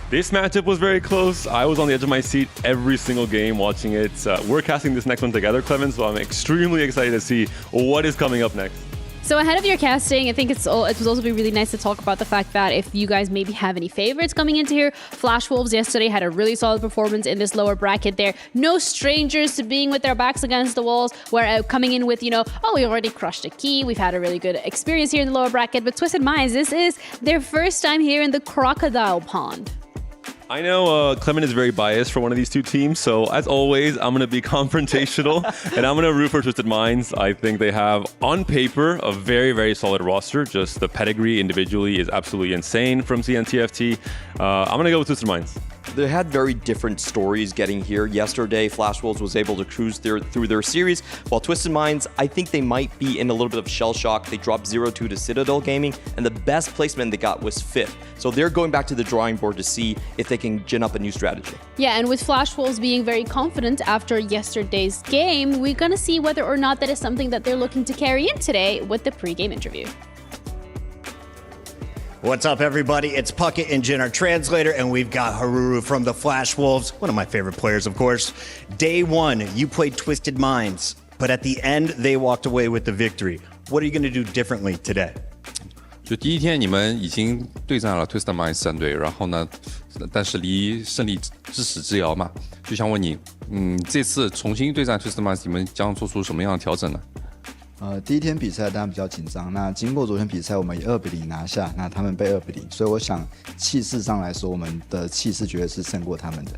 This matchup was very close. I was on the edge of my seat every single game watching it. We're casting this next one together, Clemens, so I'm extremely excited to see what is coming up next. So ahead of your casting, I think it was also be really nice to talk about the fact that if you guys maybe have any favorites coming into here, Flash Wolves yesterday had a really solid performance in this lower bracket there. No strangers to being with their backs against the walls, where coming in with, oh, we already crushed a key, we've had a really good experience here in the lower bracket, but Twisted Minds, this is their first time here in the Crocodile Pond. I know Clement is very biased for one of these two teams, so as always, I'm going to be confrontational, and I'm going to root for Twisted Minds. I think they have, on paper, a very, very solid roster. Just the pedigree individually is absolutely insane from CNTFT. I'm going to go with Twisted Minds. They had very different stories getting here. Yesterday, Flash Wolves was able to cruise through their series, while Twisted Minds, I think they might be in a little bit of shell shock. They dropped 0-2 to Citadel Gaming, and the best placement they got was 5th. So they're going back to the drawing board to see if they can gin up a new strategy. Yeah, and with Flash Wolves being very confident after yesterday's game, we're going to see whether or not that is something that they're looking to carry in today with the pre-game interview. What's up, everybody? It's Puckett and Jin, our translator, and we've got Haruru from the Flash Wolves, one of my favorite players, of course. Day 1, you played Twisted Minds, but at the end, they walked away with the victory. What are you going to do differently today? 就第一天你们已经对战了 Twisted Minds 3队，然后呢，但是离胜利咫尺之遥嘛，就想问你，这次重新对战 Twisted Minds， 你们将做出什么样的调整呢？第一天比赛当然比较紧张，那经过昨天比赛，我们以2-0拿下，那他们被2-0，所以我想气势上来说，我们的气势绝对是胜过他们的。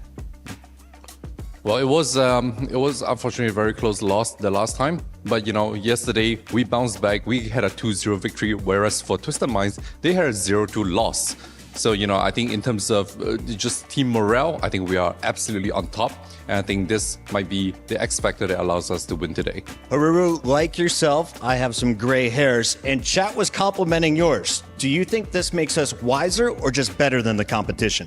Well, it was unfortunately a very close loss the last time, but yesterday we bounced back. We had a 2-0 victory, whereas for Twisted Minds they had a 0-2 loss. So I think in terms of just team morale, I think we are absolutely on top, and I think this might be the X factor that allows us to win today. Haruru, like yourself, I have some gray hairs, and chat was complimenting yours. Do you think this makes us wiser or just better than the competition?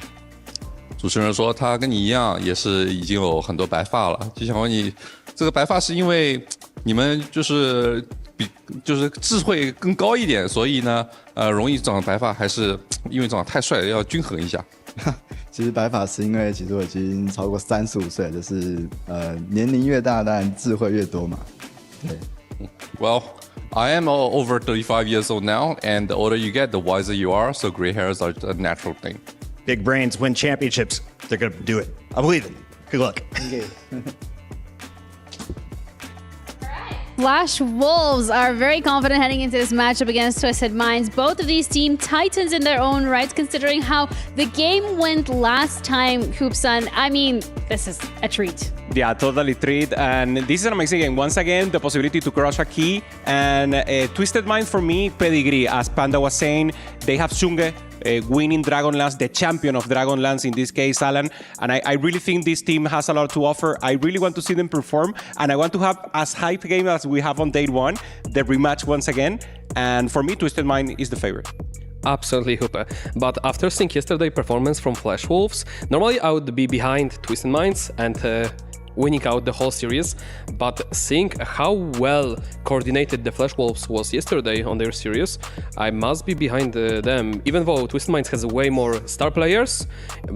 主持人说他跟你一样，也是已经有很多白发了，就想问你，这个白发是因为你们就是智慧更高一点，所以呢，容易长白发，还是因为长得太帅了，要均衡一下？其实白发是因为其实我已经超过35岁，就是年龄越大，当然智慧越多嘛。对。Well, I am over 35 years old now, and the older you get, the wiser you are. So gray hairs are a natural thing. Big brains win championships. They're going to do it. I believe it. Good luck. Okay. Flash Wolves are very confident heading into this matchup against Twisted Minds. Both of these team titans in their own rights, considering how the game went last time, Hoopsan. I mean, this is a treat. Yeah, totally treat. And this is an amazing game. Once again, the possibility to crush a key. And Twisted Minds, for me, pedigree. As Panda was saying, they have Sunge, winning Dragonlance, the champion of Dragonlance in this case, Alan. And I really think this team has a lot to offer. I really want to see them perform. And I want to have as hype a game as we have on day 1, the rematch once again. And for me, Twisted Mind is the favorite. Absolutely, Hooper. But after seeing yesterday's performance from Flash Wolves, normally I would be behind Twisted Minds and winning out the whole series, but seeing how well coordinated the Flash Wolves was yesterday on their series, I must be behind them, even though Twisted Minds has way more star players,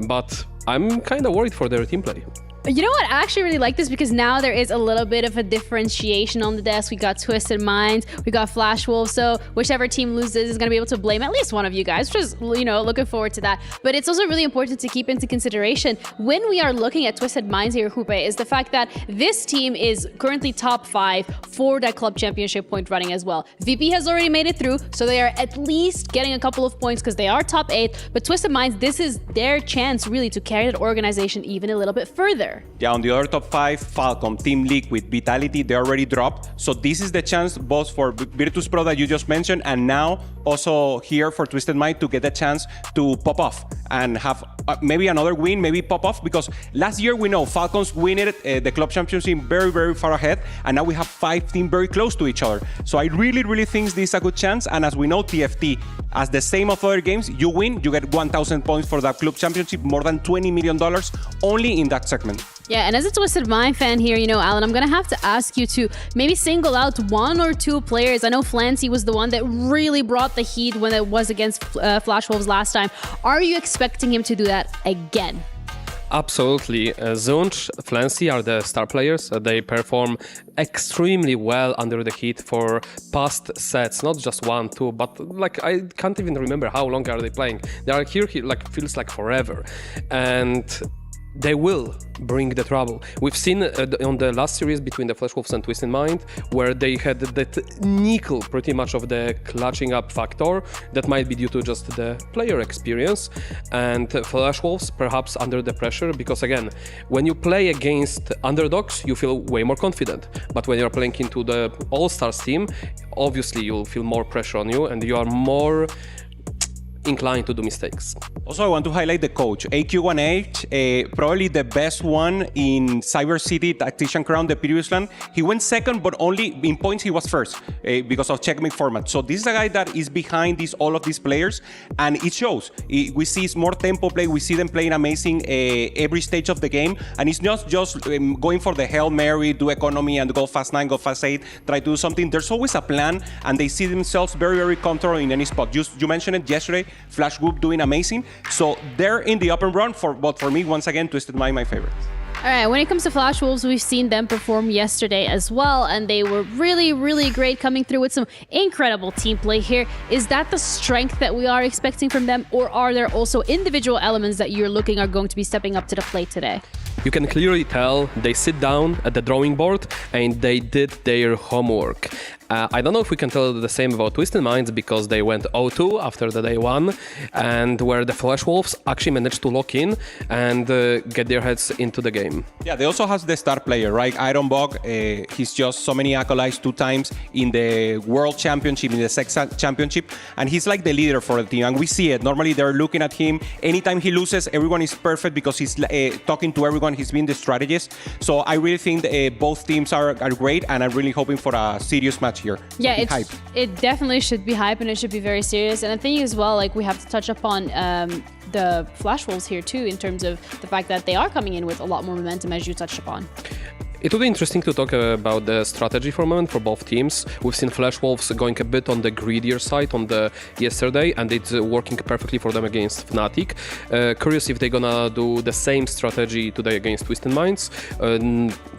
but I'm kind of worried for their team play. You know what? I actually really like this because now there is a little bit of a differentiation on the desk. We got Twisted Minds, we got Flash Wolves, so whichever team loses is going to be able to blame at least one of you guys, which is, looking forward to that. But it's also really important to keep into consideration when we are looking at Twisted Minds here, Hoope, is the fact that this team is currently top 5 for that club championship point running as well. VP has already made it through, so they are at least getting a couple of points because they are top 8, but Twisted Minds, this is their chance really to carry that organization even a little bit further. Yeah, on the other top 5, Falcon, Team Liquid, Vitality, they already dropped. So this is the chance both for Virtus.pro that you just mentioned, and now also here for Twisted Mind to get a chance to pop off and have maybe another win, maybe pop off, because last year we know Falcons win it, the club championship very, very far ahead, and now we have 5 teams very close to each other. So I really, really think this is a good chance, and as we know, TFT, as the same of other games, you win, you get 1,000 points for that club championship, more than $20 million only in that segment. Yeah, and as a Twisted Mind fan here, Alan, I'm going to have to ask you to maybe single out 1 or 2 players. I know Flancy was the one that really brought the heat when it was against Flash Wolves last time. Are you expecting him to do that again? Absolutely. Zunch, Flancy are the star players. They perform extremely well under the heat for past sets, not just 1, 2, but I can't even remember how long are they playing. They are here feels like forever. And they will bring the trouble. We've seen on the last series between the Flash Wolves and Twisted Mind, where they had that nickel pretty much of the clutching up factor that might be due to just the player experience, and Flash Wolves perhaps under the pressure, because again, when you play against underdogs, you feel way more confident, but when you're playing into the All-Stars team, obviously you'll feel more pressure on you and you are more inclined to do mistakes. Also, I want to highlight the coach, AQ1H, probably the best one in Cyber City Tactician Crown, the previous one. He went second, but only in points he was first because of checkmate format. So this is a guy that is behind all of these players, and it shows. We see more tempo play, we see them playing amazing every stage of the game, and it's not just going for the Hail Mary, do economy, and go fast 9, go fast 8, try to do something. There's always a plan, and they see themselves very, very comfortable in any spot. You mentioned it yesterday, Flash Group doing amazing. So they're in the open run, but for me, once again, Twisted Mind, my favorite. All right, when it comes to Flash Wolves, we've seen them perform yesterday as well, and they were really, really great, coming through with some incredible team play here. Is that the strength that we are expecting from them, or are there also individual elements that you're looking are going to be stepping up to the plate today? You can clearly tell they sit down at the drawing board and they did their homework. I don't know if we can tell the same about Twisted Minds, because they went 0-2 after the day 1, and where the Flash Wolves actually managed to lock in and get their heads into the game. Yeah, they also have the star player, right? Ironbog, he's just so many accolades 2 times in the World Championship, in the Sex Championship, and he's like the leader for the team, and we see it. Normally they're looking at him. Anytime he loses, everyone is perfect because he's talking to everyone. He's been the strategist. So I really think both teams are great, and I'm really hoping for a serious match here. Yeah, it definitely should be hype, and it should be very serious. And I think as well, we have to touch upon the Flash Wolves here too, in terms of the fact that they are coming in with a lot more momentum, as you touched upon. It would be interesting to talk about the strategy for a moment for both teams. We've seen Flash Wolves going a bit on the greedier side on the yesterday, and it's working perfectly for them against Fnatic. Curious if they're gonna do the same strategy today against Twisted Minds.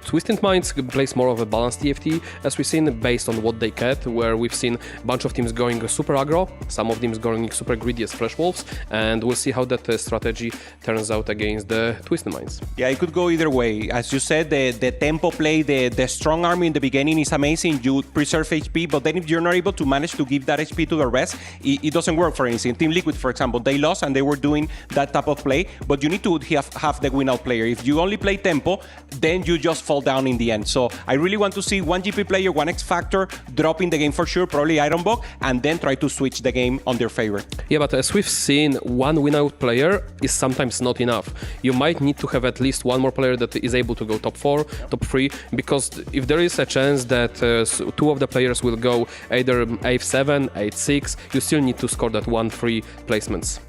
Twisted Minds plays more of a balanced TFT, as we've seen, based on what they get, where we've seen a bunch of teams going super aggro, some of them going super greedy as Flash Wolves, and we'll see how that strategy turns out against the Twisted Minds. Yeah, it could go either way. As you said, the tempo play, the strong army in the beginning is amazing. You preserve HP, but then if you're not able to manage to give that HP to the rest, it doesn't work for anything. Team Liquid, for example, they lost and they were doing that type of play, but you need to have the win-out player. If you only play tempo, then you just fall down in the end. So I really want to see one GP player, one X Factor, drop in the game for sure, probably Ironbog, and then try to switch the game on their favor. Yeah, but as we've seen, one win-out player is sometimes not enough. You might need to have at least one more player that is able to go top 4, top top 3, because if there is a chance that 2 of the players will go either a7, a6, you still need to score that 1-3 placements.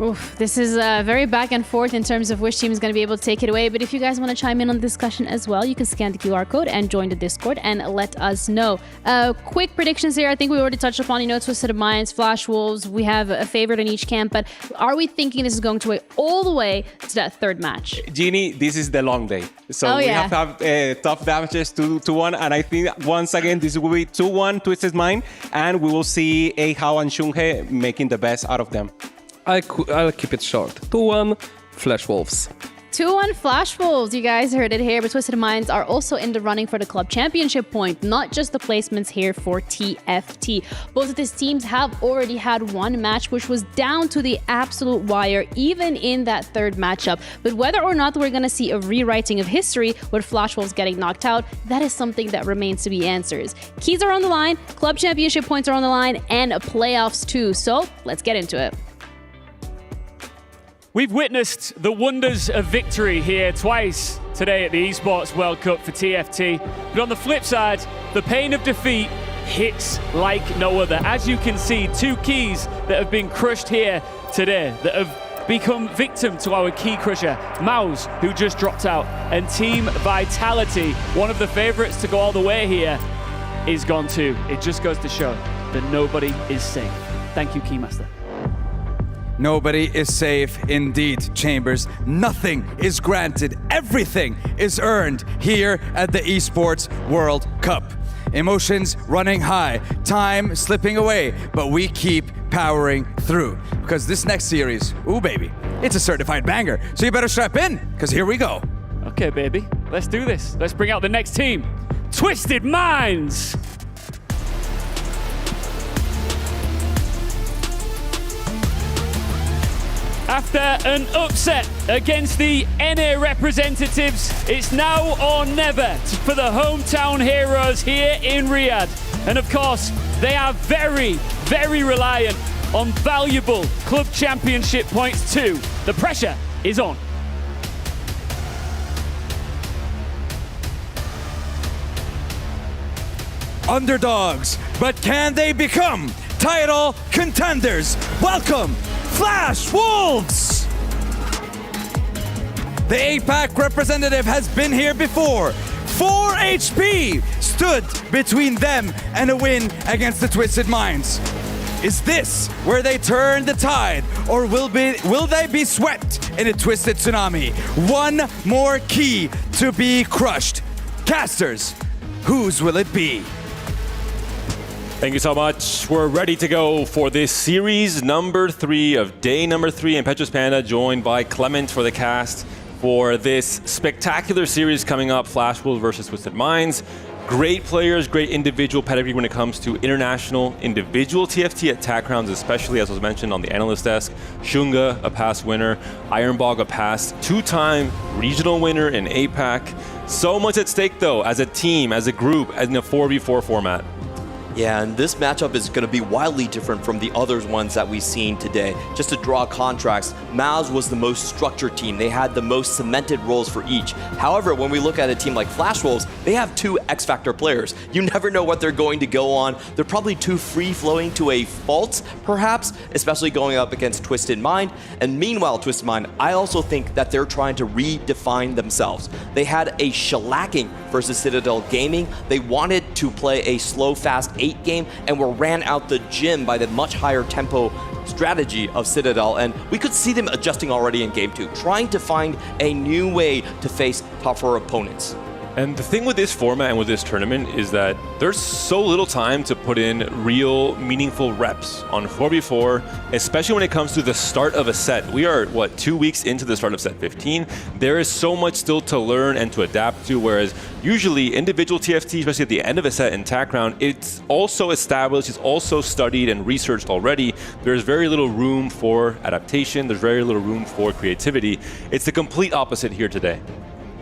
Oof, this is very back and forth in terms of which team is going to be able to take it away. But if you guys want to chime in on the discussion as well, you can scan the QR code and join the Discord and let us know. Quick predictions here. I think we already touched upon, Twisted Minds, Flash Wolves. We have a favorite in each camp. But are we thinking this is going to go all the way to that third match? Jeannie, this is the long day. So we have to have tough matches 2-1. And I think once again, this will be 2-1 Twisted Mind. And we will see Ahao and Shunghae making the best out of them. I'll keep it short. 2-1 Flash Wolves. 2-1 Flash Wolves. You guys heard it here, but Twisted Minds are also in the running for the club championship point, not just the placements here for TFT. Both of these teams have already had one match, which was down to the absolute wire, even in that third matchup. But whether or not we're going to see a rewriting of history with Flash Wolves getting knocked out, that is something that remains to be answered. Keys are on the line, club championship points are on the line, and playoffs too. So let's get into it. We've witnessed the wonders of victory here twice today at the Esports World Cup for TFT. But on the flip side, the pain of defeat hits like no other. As you can see, 2 keys that have been crushed here today, that have become victim to our key crusher, Mouse, who just dropped out, and Team Vitality, one of the favorites to go all the way here, is gone too. It just goes to show that nobody is safe. Thank you, Keymaster. Nobody is safe indeed, Chambers. Nothing is granted. Everything is earned here at the Esports World Cup. Emotions running high, time slipping away, but we keep powering through. Because this next series, ooh baby, it's a certified banger. So you better strap in, because here we go. Okay, baby, let's do this. Let's bring out the next team. Twisted Minds! After an upset against the NA representatives, it's now or never for the hometown heroes here in Riyadh. And of course, they are very, very reliant on valuable club championship points too. The pressure is on. Underdogs, but can they become title contenders? Welcome, Flash Wolves! The APAC representative has been here before. 4 HP stood between them and a win against the Twisted Minds. Is this where they turn the tide, or will they be swept in a twisted tsunami? One more key to be crushed. Casters, whose will it be? Thank you so much. We're ready to go for this series number 3 of day number 3. And Petrus Panda joined by Clement for the cast for this spectacular series coming up, Flash Wolves versus Twisted Minds. Great players, great individual pedigree when it comes to international individual TFT attack rounds, especially as was mentioned on the analyst desk. Shunga, a past winner. Ironbog, a past 2-time regional winner in APAC. So much at stake though, as a team, as a group, in a 4v4 format. Yeah, and this matchup is going to be wildly different from the other ones that we've seen today. Just to draw contrast, Mao's was the most structured team. They had the most cemented roles for each. However, when we look at a team like Flash Wolves, they have 2 X-Factor players. You never know what they're going to go on. They're probably too free-flowing to a fault, perhaps, especially going up against Twisted Mind. And meanwhile, Twisted Mind, I also think that they're trying to redefine themselves. They had a shellacking versus Citadel Gaming. They wanted to play a slow, fast 8 game and were ran out the gym by the much higher tempo strategy of Citadel, and we could see them adjusting already in game 2, trying to find a new way to face tougher opponents. And the thing with this format and with this tournament is that there's so little time to put in real meaningful reps on 4v4, especially when it comes to the start of a set. We are, 2 weeks into the start of set 15. There is so much still to learn and to adapt to, whereas usually individual TFT, especially at the end of a set in attack round, it's also established, it's also studied and researched already. There's very little room for adaptation, there's very little room for creativity. It's the complete opposite here today.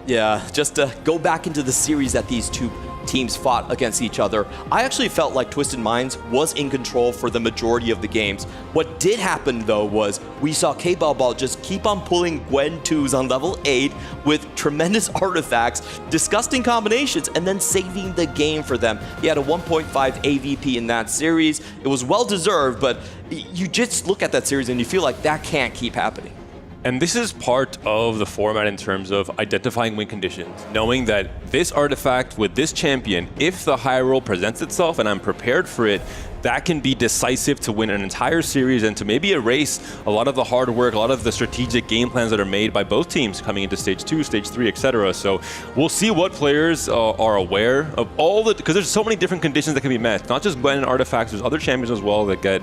Yeah, just to go back into the series that these 2 teams fought against each other. I actually felt like Twisted Minds was in control for the majority of the games. What did happen though was we saw K-Ball just keep on pulling Gwen 2s on level 8 with tremendous artifacts, disgusting combinations, and then saving the game for them. He had a 1.5 AVP in that series. It was well deserved, but you just look at that series and you feel like that can't keep happening. And this is part of the format in terms of identifying win conditions, knowing that this artifact with this champion, if the high roll presents itself and I'm prepared for it, that can be decisive to win an entire series and to maybe erase a lot of the hard work, a lot of the strategic game plans that are made by both teams coming into stage 2, stage 3, etc. So we'll see what players are aware of all the, because there's so many different conditions that can be met, not just Gwen and artifacts, there's other champions as well that get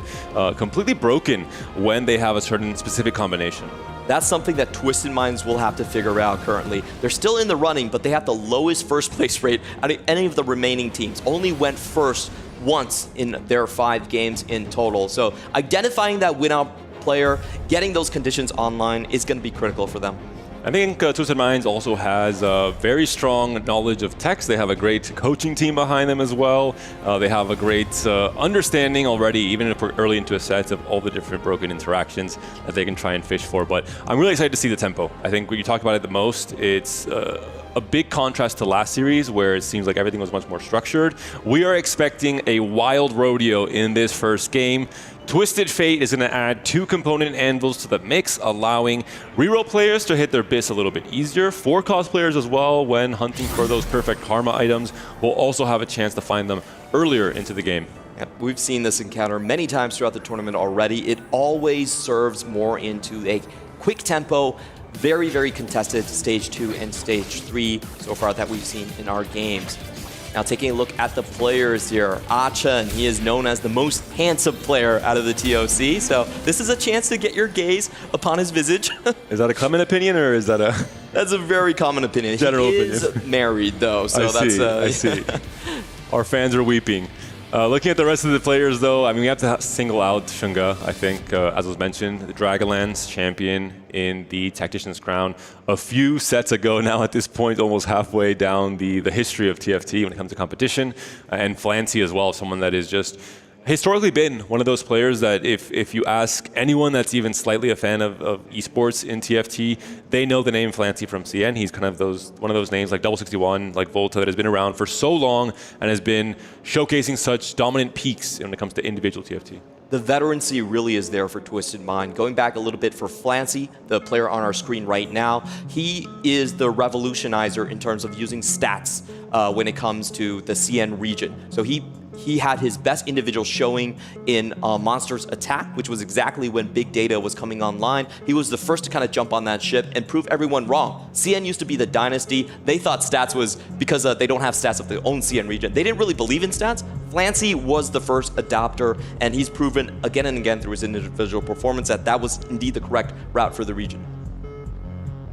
completely broken when they have a certain specific combination. That's something that Twisted Minds will have to figure out currently. They're still in the running, but they have the lowest first place rate out of any of the remaining teams. Only went first once in their 5 games in total. So identifying that win-out player, getting those conditions online is going to be critical for them. I think Twisted Minds also has a very strong knowledge of text. They have a great coaching team behind them as well. They have a great understanding already, even if we're early into a set, of all the different broken interactions that they can try and fish for. But I'm really excited to see the tempo. I think when you talked about it the most, it's a big contrast to last series where it seems like everything was much more structured. We are expecting a wild rodeo in this first game. Twisted Fate is going to add 2 component anvils to the mix, allowing reroll players to hit their BIS a little bit easier. 4 cost players as well, when hunting for those perfect karma items, will also have a chance to find them earlier into the game. Yep, we've seen this encounter many times throughout the tournament already. It always serves more into a quick tempo, very, very contested stage 2 and stage 3 so far that we've seen in our games. Now taking a look at the players here, Chen, he is known as the most handsome player out of the TOC, so this is a chance to get your gaze upon his visage. Is that a common opinion or is that a... That's a very common opinion. General he opinion. is married though, so I see. Our fans are weeping. Looking at the rest of the players, though, I mean, we have to single out Shunga, I think, as was mentioned, the Dragonlance champion in the Tactician's Crown. A few sets ago now at this point, almost halfway down the history of TFT when it comes to competition. And Flancy as well, someone that is just historically been one of those players that if you ask anyone that's even slightly a fan of esports in TFT, they know the name Flancy from CN. He's kind of one of those names like Double 61, like Volta, that has been around for so long and has been showcasing such dominant peaks when it comes to individual TFT. The veterancy really is there for Twisted Mind. Going back a little bit for Flancy, the player on our screen right now, he is the revolutionizer in terms of using stats when it comes to the CN region. So he had his best individual showing in Monsters Attack, which was exactly when big data was coming online. He was the first to kind of jump on that ship and prove everyone wrong. CN used to be the dynasty. They thought stats was because they don't have stats of their own CN region. They didn't really believe in stats. Flancy was the first adopter, and he's proven again and again through his individual performance that was indeed the correct route for the region.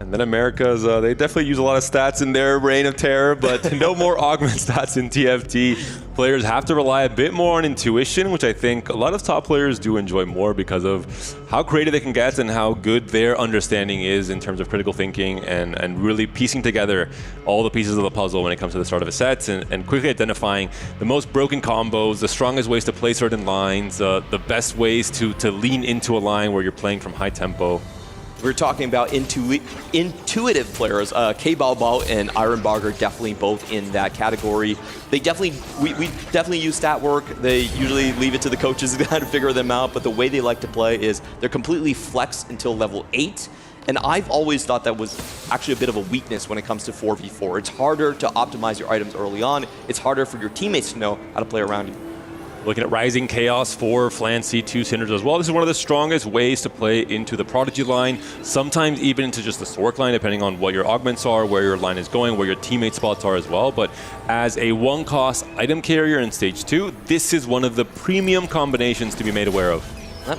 And then America's, they definitely use a lot of stats in their reign of terror, but no more augment stats in TFT. Players have to rely a bit more on intuition, which I think a lot of top players do enjoy more because of how creative they can get and how good their understanding is in terms of critical thinking and really piecing together all the pieces of the puzzle when it comes to the start of a set and quickly identifying the most broken combos, the strongest ways to play certain lines, the best ways to lean into a line where you're playing from high tempo. We're talking about intuitive players. K-Ball and Ironbark are definitely both in that category. We definitely use stat work. They usually leave it to the coaches to kind of figure them out, but the way they like to play is they're completely flexed until level 8. And I've always thought that was actually a bit of a weakness when it comes to 4v4. It's harder to optimize your items early on. It's harder for your teammates to know how to play around you. Looking at Rising Chaos for Flancy, 2 Cinders as well. This is one of the strongest ways to play into the Prodigy line, sometimes even into just the Sork line, depending on what your augments are, where your line is going, where your teammate spots are as well. But as a 1-cost item carrier in Stage 2, this is one of the premium combinations to be made aware of.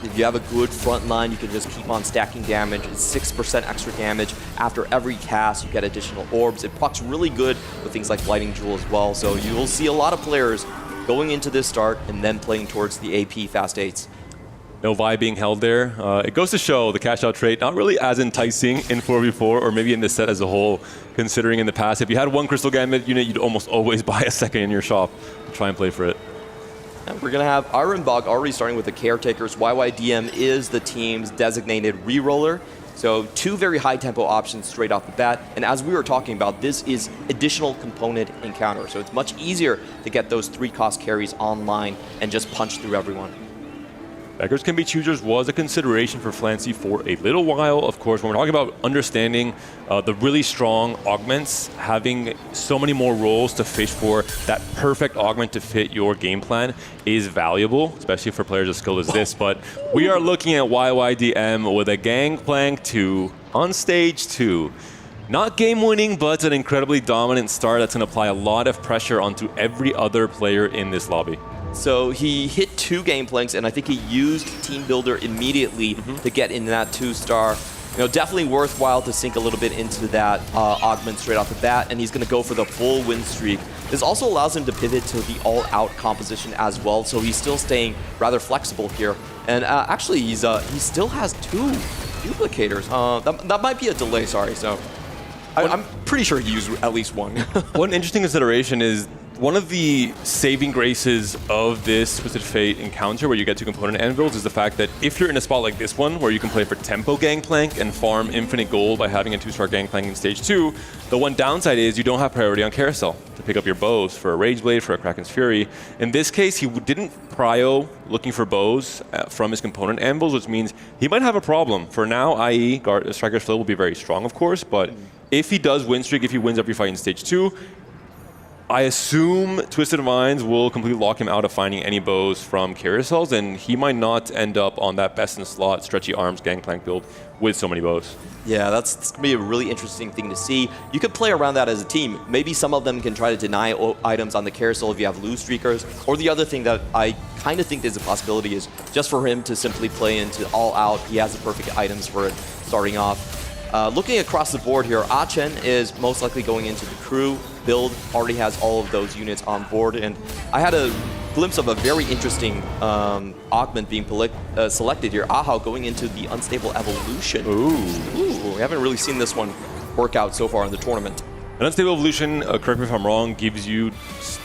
If you have a good front line, you can just keep on stacking damage. It's 6% extra damage. After every cast, you get additional orbs. It procs really good with things like Blighting Jewel as well. So you will see a lot of players going into this start and then playing towards the AP Fast 8s. No Vi being held there. It goes to show the cash out trade not really as enticing in 4v4 or maybe in the set as a whole, considering in the past, if you had one Crystal Gambit unit, you'd almost always buy a second in your shop to try and play for it. And we're going to have Ironbog already starting with the Caretakers. YYDM is the team's designated reroller. So 2 very high tempo options straight off the bat. And as we were talking about, this is additional component encounter. So it's much easier to get those 3 cost carries online and just punch through everyone. Beggars Can Be Choosers was a consideration for Flancy for a little while. Of course, when we're talking about understanding the really strong augments, having so many more roles to fish for, that perfect augment to fit your game plan is valuable, especially for players as skilled as this. But we are looking at YYDM with a Gangplank 2 on stage 2. Not game-winning, but an incredibly dominant star that's going to apply a lot of pressure onto every other player in this lobby. So he hit 2 Gangplanks, and I think he used Team Builder immediately to get in that 2-star. You know, definitely worthwhile to sink a little bit into that augment straight off the bat, and he's going to go for the full win streak. This also allows him to pivot to the all-out composition as well, so he's still staying rather flexible here. And actually, he still has 2 duplicators. That might be a delay, sorry. So I'm pretty sure he used at least 1. One interesting consideration is one of the saving graces of this Twisted Fate encounter where you get 2 component anvils is the fact that if you're in a spot like this one where you can play for tempo Gangplank and farm infinite gold by having a 2-star Gangplank in stage 2, the one downside is you don't have priority on Carousel to pick up your bows for a Rage Blade, for a Kraken's Fury. In this case, he didn't prio looking for bows from his component anvils, which means he might have a problem. For now, i.e. Striker's Flail will be very strong, of course, but if he does win streak, if he wins every fight in stage 2, I assume Twisted Minds will completely lock him out of finding any bows from carousels, and he might not end up on that best in slot, stretchy arms Gangplank build with so many bows. Yeah, that's going to be a really interesting thing to see. You could play around that as a team. Maybe some of them can try to deny items on the carousel if you have loose streakers. Or the other thing that I kind of think is a possibility is just for him to simply play into all out. He has the perfect items for it starting off. Looking across the board here, Chen is most likely going into the crew build, already has all of those units on board, and I had a glimpse of a very interesting augment being selected here. Ahao going into the Unstable Evolution. Ooh, we haven't really seen this one work out so far in the tournament. An Unstable Evolution, correct me if I'm wrong, gives you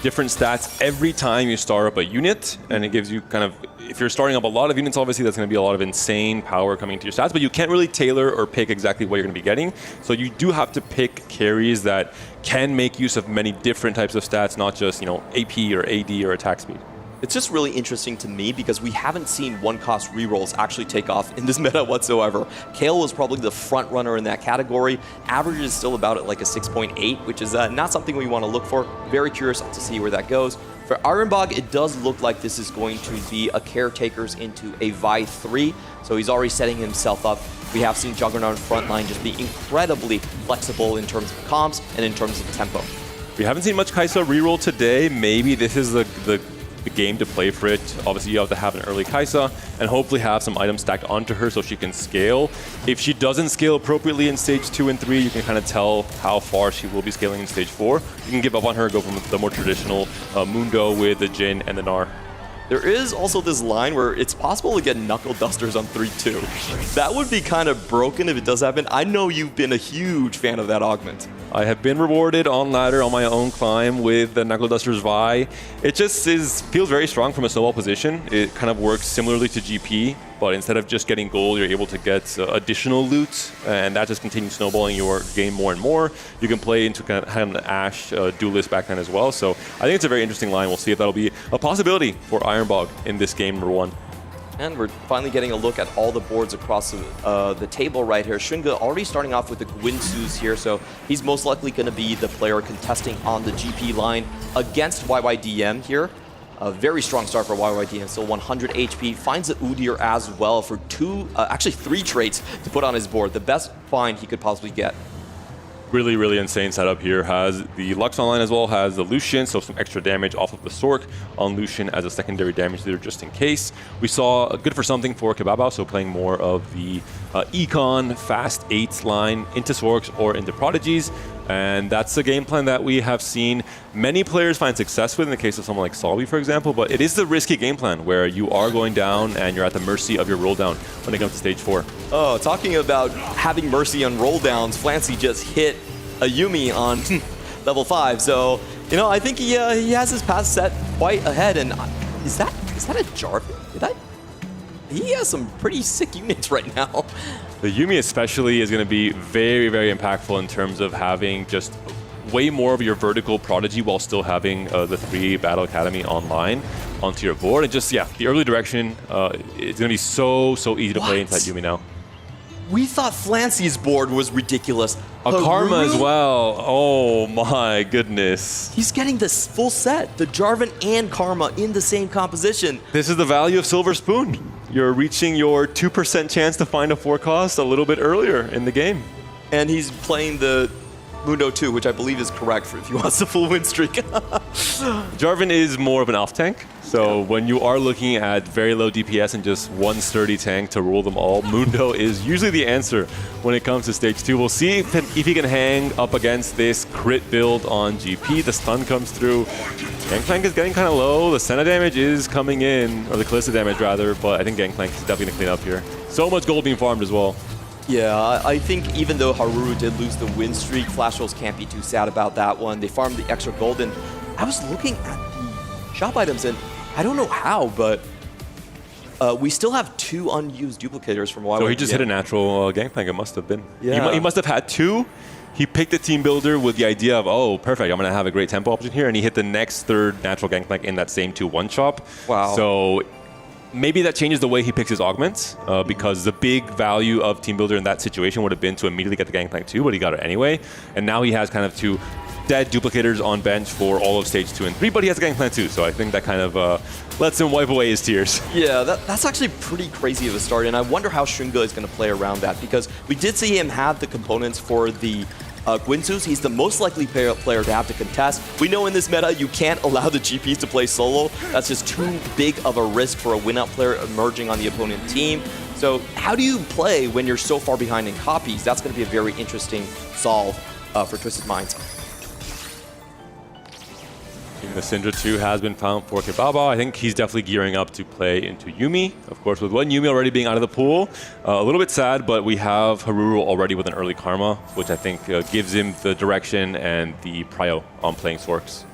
different stats every time you start up a unit, and it gives you kind of, if you're starting up a lot of units, obviously that's going to be a lot of insane power coming to your stats, but you can't really tailor or pick exactly what you're going to be getting. So you do have to pick carries that can make use of many different types of stats, not just, you know, AP or AD or attack speed. It's just really interesting to me because we haven't seen 1-cost rerolls actually take off in this meta whatsoever. Kale was probably the front runner in that category. Average is still about at like a 6.8, which is not something we want to look for. Very curious to see where that goes. For Ironbog, it does look like this is going to be a Caretakers into a Vi 3, so he's already setting himself up. We have seen Juggernaut frontline just be incredibly flexible in terms of comps and in terms of tempo. We haven't seen much Kai'Sa reroll today. Maybe this is the game to play for it. Obviously, you have to have an early Kai'Sa and hopefully have some items stacked onto her so she can scale. If she doesn't scale appropriately in stage 2 and 3, you can kind of tell how far she will be scaling in stage 4. You can give up on her, go from the more traditional Mundo with the Jhin and the Gnar. There is also this line where it's possible to get Knuckle Dusters on 3-2. That would be kind of broken if it does happen. I know you've been a huge fan of that augment. I have been rewarded on ladder on my own climb with the Knuckle Dusters Vi. It just feels very strong from a snowball position. It kind of works similarly to GP, but instead of just getting gold, you're able to get additional loot, and that just continues snowballing your game more and more. You can play into kind of an Ashe duelist back then as well, so I think it's a very interesting line. We'll see if that'll be a possibility for Ironbog in this game number 1. And we're finally getting a look at all the boards across the table right here. Shunga already starting off with the Gwinsus here, so he's most likely going to be the player contesting on the GP line against YYDM here. A very strong start for YYDM, still 100 HP. Finds the Udyr as well for actually 3 traits to put on his board. The best find he could possibly get. Really, really insane setup here. Has the Lux online as well, has the Lucian, so some extra damage off of the Sork on Lucian as a secondary damage leader just in case. We saw a good for something for Kebabao, so playing more of the Econ, fast 8 line into Sorks or into Prodigies. And that's a game plan that we have seen many players find success with in the case of someone like Solvi, for example. But it is the risky game plan where you are going down and you're at the mercy of your roll down when it comes to stage 4. Oh, talking about having mercy on roll downs, Flancy just hit a Yuumi on level 5. So, you know, I think he has his path set quite ahead. And is that a Jarvan? He has some pretty sick units right now. The Yuumi especially is going to be very, very impactful in terms of having just way more of your vertical Prodigy while still having the 3 Battle Academy online onto your board. And just, yeah, the early direction, it's going to be so easy to play inside Yuumi now. We thought Flancy's board was ridiculous. A Karma as well. Oh my goodness. He's getting this full set, the Jarvan and Karma in the same composition. This is the value of Silver Spoon. You're reaching your 2% chance to find a 4 cost a little bit earlier in the game. And he's playing the Mundo 2, which I believe is correct for if he wants a full win streak. Jarvan is more of an off tank. So when you are looking at very low DPS and just one sturdy tank to rule them all, Mundo is usually the answer when it comes to stage 2. We'll see if he can hang up against this crit build on GP. The stun comes through. Gangplank is getting kind of low. The Senna damage is coming in, or the Kalista damage rather, but I think Gangplank is definitely going to clean up here. So much gold being farmed as well. Yeah, I think even though Haruru did lose the win streak, Flash Wolves can't be too sad about that one. They farmed the extra gold, and I was looking at the shop items, and I don't know how, but we still have 2 unused duplicators from YYPN. So he just hit a natural Gangplank, it must have been. Yeah. He must have had 2. He picked the team builder with the idea of, oh, perfect, I'm going to have a great tempo option here, and he hit the next 3rd natural Gangplank in that same 2 one-shop. Wow. So maybe that changes the way he picks his augments, because the big value of team builder in that situation would have been to immediately get the Gangplank 2, but he got it anyway. And now he has kind of 2 dead duplicators on bench for all of stage 2 and 3, but he has a Gangplank 2, so I think that kind of lets him wipe away his tears. Yeah, that's actually pretty crazy of a start, and I wonder how Shunga is going to play around that, because we did see him have the components for the Guinsus. He's the most likely player to have to contest. We know in this meta, you can't allow the GPs to play solo. That's just too big of a risk for a win-out player emerging on the opponent team. So how do you play when you're so far behind in copies? That's going to be a very interesting solve for Twisted Minds. The Syndra 2 has been found for Kebaba. I think he's definitely gearing up to play into Yuumi. Of course, with one Yuumi already being out of the pool, a little bit sad, but we have Haruru already with an early Karma, which I think gives him the direction and the prio on playing Sorks.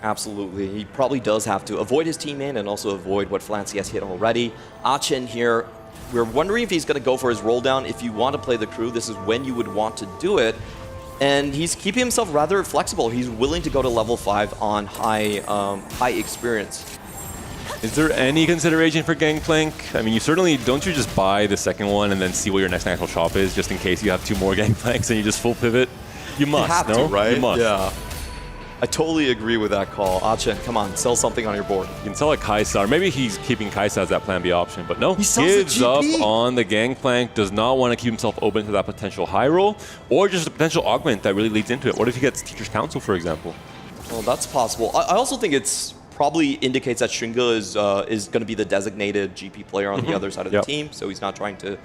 Absolutely. He probably does have to avoid his teammate and also avoid what Flancy has hit already. Achen here, we're wondering if he's going to go for his roll down. If you want to play the crew, this is when you would want to do it. And he's keeping himself rather flexible. He's willing to go to level 5 on high experience. Is there any consideration for Gangplank? I mean, don't you just buy the second one and then see what your next natural shop is, just in case you have 2 more Gangplanks and you just full pivot? You must, have no? to, right? You must. Yeah. I totally agree with that call. Achen, come on, sell something on your board. You can sell a Kaisa, or maybe he's keeping Kaisa as that plan B option, but no, he gives up on the Gangplank, does not want to keep himself open to that potential high roll, or just a potential augment that really leads into it. What if he gets Teacher's Council, for example? Well, that's possible. I also think it's probably indicates that Shunga is going to be the designated GP player on the other side of the team, so he's not trying to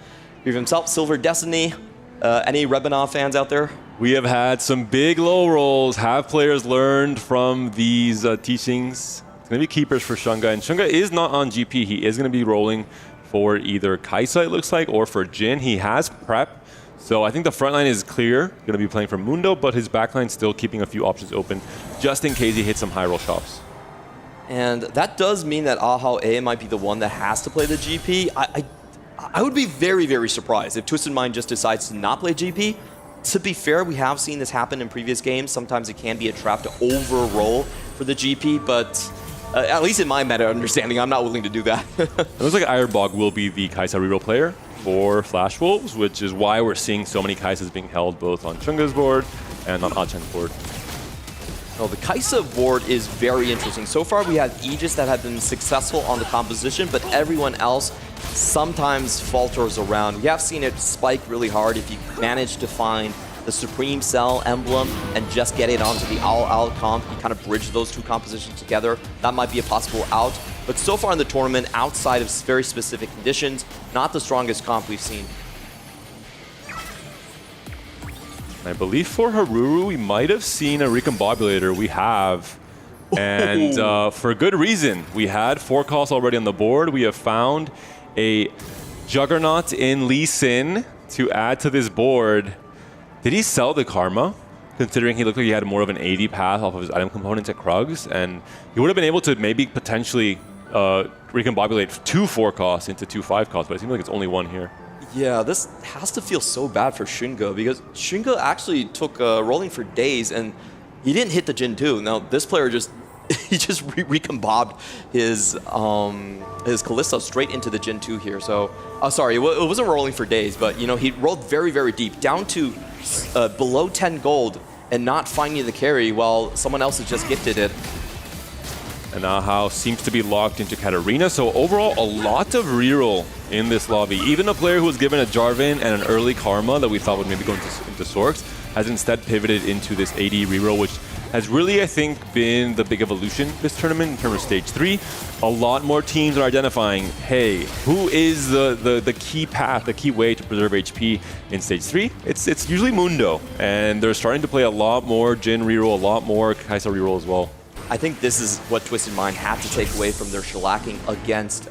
give himself Silver Destiny. Any Rebanov fans out there? We have had some big low rolls. Have players learned from these teachings? It's going to be keepers for Shunga, and Shunga is not on GP. He is going to be rolling for either Kaisa, it looks like, or for Jin. He has prep, so I think the front line is clear. Going to be playing for Mundo, but his backline still keeping a few options open, just in case he hits some high roll shops. And that does mean that Ahao A might be the one that has to play the GP. I would be very, very surprised if Twisted Mind just decides to not play GP. To be fair, we have seen this happen in previous games. Sometimes it can be a trap to over-roll for the GP, but at least in my meta understanding, I'm not willing to do that. It looks like Ironbog will be the Kaisa reroll player for Flash Wolves, which is why we're seeing so many Kaisas being held both on Chunga's board and on Achen's board. Well, the Kaisa board is very interesting. So far, we have Aegis that have been successful on the composition, but everyone else sometimes falters around. We have seen it spike really hard if you manage to find the Supreme Cell emblem and just get it onto the Owl comp. You kind of bridge those 2 compositions together. That might be a possible out. But so far in the tournament, outside of very specific conditions, not the strongest comp we've seen. I believe for Haruru, we might have seen a recombobulator. We have. And for good reason. We had 4 costs already on the board. We have found a Juggernaut in Lee Sin to add to this board. Did he sell the Karma? Considering he looked like he had more of an 80 path off of his item components at Krugs. And he would have been able to maybe potentially recombobulate 2 4 costs into 2 5 costs, but it seems like it's only 1 here. Yeah, this has to feel so bad for Shingo because Shingo actually took rolling for days and he didn't hit the Jin 2. Now this player just recombobbed his Kalista straight into the Jin 2 here. So sorry, it wasn't rolling for days, but you know he rolled very, very deep down to below 10 gold and not finding the carry while someone else has just gifted it. And Ahau seems to be locked into Katarina, so overall a lot of reroll in this lobby. Even a player who was given a Jarvan and an early Karma that we thought would maybe go into Sorks has instead pivoted into this AD reroll, which has really, I think, been the big evolution this tournament in terms of Stage 3. A lot more teams are identifying, hey, who is the key path, the key way to preserve HP in Stage 3? It's usually Mundo, and they're starting to play a lot more Jhin reroll, a lot more Kai'Sa reroll as well. I think this is what Twisted Mind had to take away from their shellacking against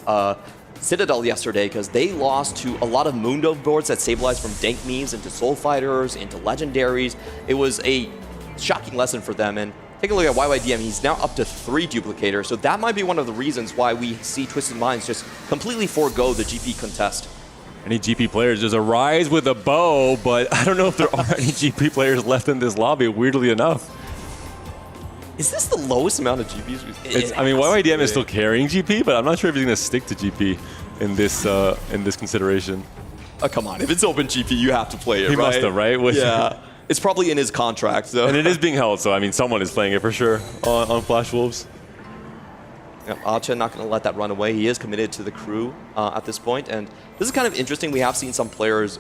Citadel yesterday, because they lost to a lot of Mundo boards that stabilized from Dank Memes into Soul Fighters, into Legendaries. It was a shocking lesson for them, and take a look at YYDM, he's now up to 3 duplicators, so that might be one of the reasons why we see Twisted Minds just completely forego the GP contest. Any GP players? There's a Rise with a bow, but I don't know if there are any GP players left in this lobby, weirdly enough. Is this the lowest amount of GPs we've seen? I mean, YYDM is still carrying GP, but I'm not sure if he's going to stick to GP in this consideration. Oh, come on. If it's open GP, you have to play it, He right? must have, right? Yeah. It's probably in his contract, so. And it is being held, so I mean, someone is playing it for sure on Flash Wolves. Yep, Acha not going to let that run away. He is committed to the crew at this point, and this is kind of interesting. We have seen some players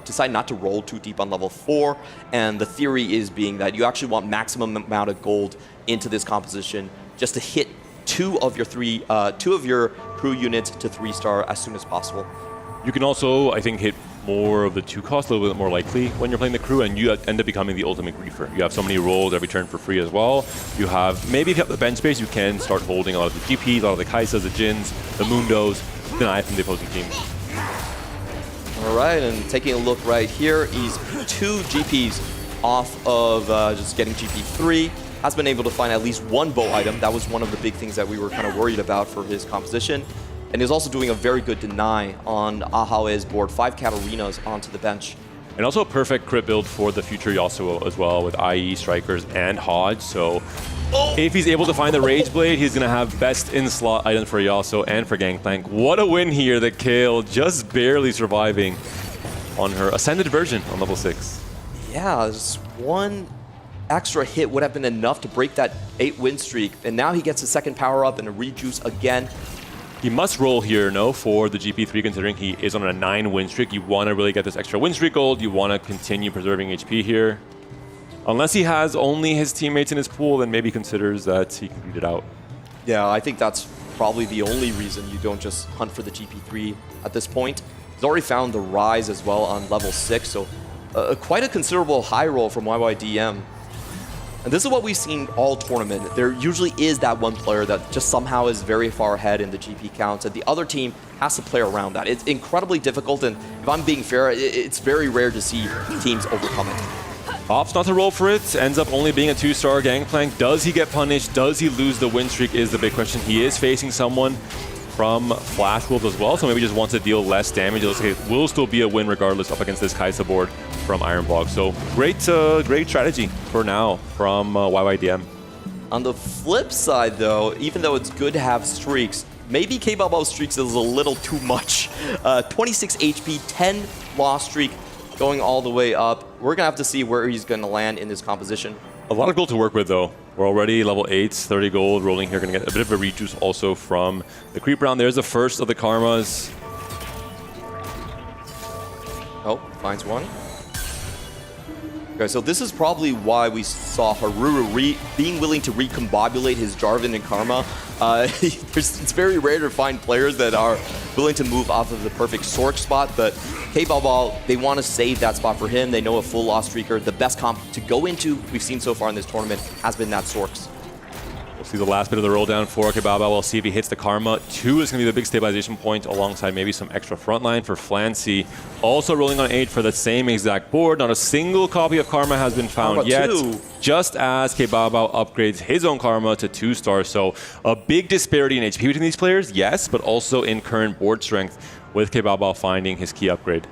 decide not to roll too deep on level 4, and the theory is being that you actually want maximum amount of gold into this composition just to hit 2 of your crew units to 3-star as soon as possible. You can also, I think, hit more of the 2 costs, a little bit more likely when you're playing the crew, and you end up becoming the ultimate griefer. You have so many rolls every turn for free as well. You have, maybe if you have the bench space, you can start holding a lot of the GPs, a lot of the Kaisas, the Jins, the Mundos, deny from the opposing team. All right, and taking a look right here, he's 2 GPs off of just getting GP3. Has been able to find at least 1 bow item. That was one of the big things that we were kind of worried about for his composition. And he's also doing a very good deny on Ahawe's board, 5 Katarinas onto the bench. And also a perfect crit build for the future Yasuo as well, with IE, Strikers, and Hodge. So if he's able to find the Rage Blade, he's going to have best in-slot items for Yasuo and for Gangplank. What a win here, the Kale just barely surviving on her Ascended version on level 6. Yeah, just 1 extra hit would have been enough to break that 8 win streak. And now he gets a second power up and a rejuice again. He must roll here, no, for the GP3, considering he is on a 9 win streak. You want to really get this extra win streak gold. You want to continue preserving HP here. Unless he has only his teammates in his pool, then maybe considers that he can beat it out. Yeah, I think that's probably the only reason you don't just hunt for the GP3 at this point. He's already found the Rise as well on level 6, so quite a considerable high roll from YYDM. And this is what we've seen all tournament. There usually is that one player that just somehow is very far ahead in the GP counts, and the other team has to play around that. It's incredibly difficult, and if I'm being fair, it's very rare to see teams overcome it. Opts not to roll for it, ends up only being a 2-star Gangplank. Does he get punished? Does he lose the win streak is the big question. He is facing someone from Flash Wolves as well, so maybe just wants to deal less damage. It looks like it will still be a win regardless up against this Kai'Sa board from Iron Block. So great strategy for now from YYDM. On the flip side though, even though it's good to have streaks, maybe K-Balbo's streaks is a little too much. 26 HP, 10 loss streak, going all the way up. We're gonna have to see where he's gonna land in this composition. A lot of gold to work with though. We're already level 8, 30 gold, rolling here. Gonna get a bit of a rejuice also from the creep round. There's the first of the Karmas. Oh, finds one. Okay, so this is probably why we saw Haruru being willing to recombobulate his Jarvan and Karma It's very rare to find players that are willing to move off of the perfect Sork spot, but K-Ball, they want to save that spot for him. They know a full loss streaker. The best comp to go into we've seen so far in this tournament has been that Sorks. We'll see the last bit of the roll down for Kebaba. We'll see if he hits the Karma. 2 is going to be the big stabilization point alongside maybe some extra frontline for Flancy. Also rolling on 8 for the same exact board. Not a single copy of Karma has been found yet. 2. Just as Kebaba upgrades his own Karma to 2 stars. So a big disparity in HP between these players, yes, but also in current board strength with Kebaba finding his key upgrade.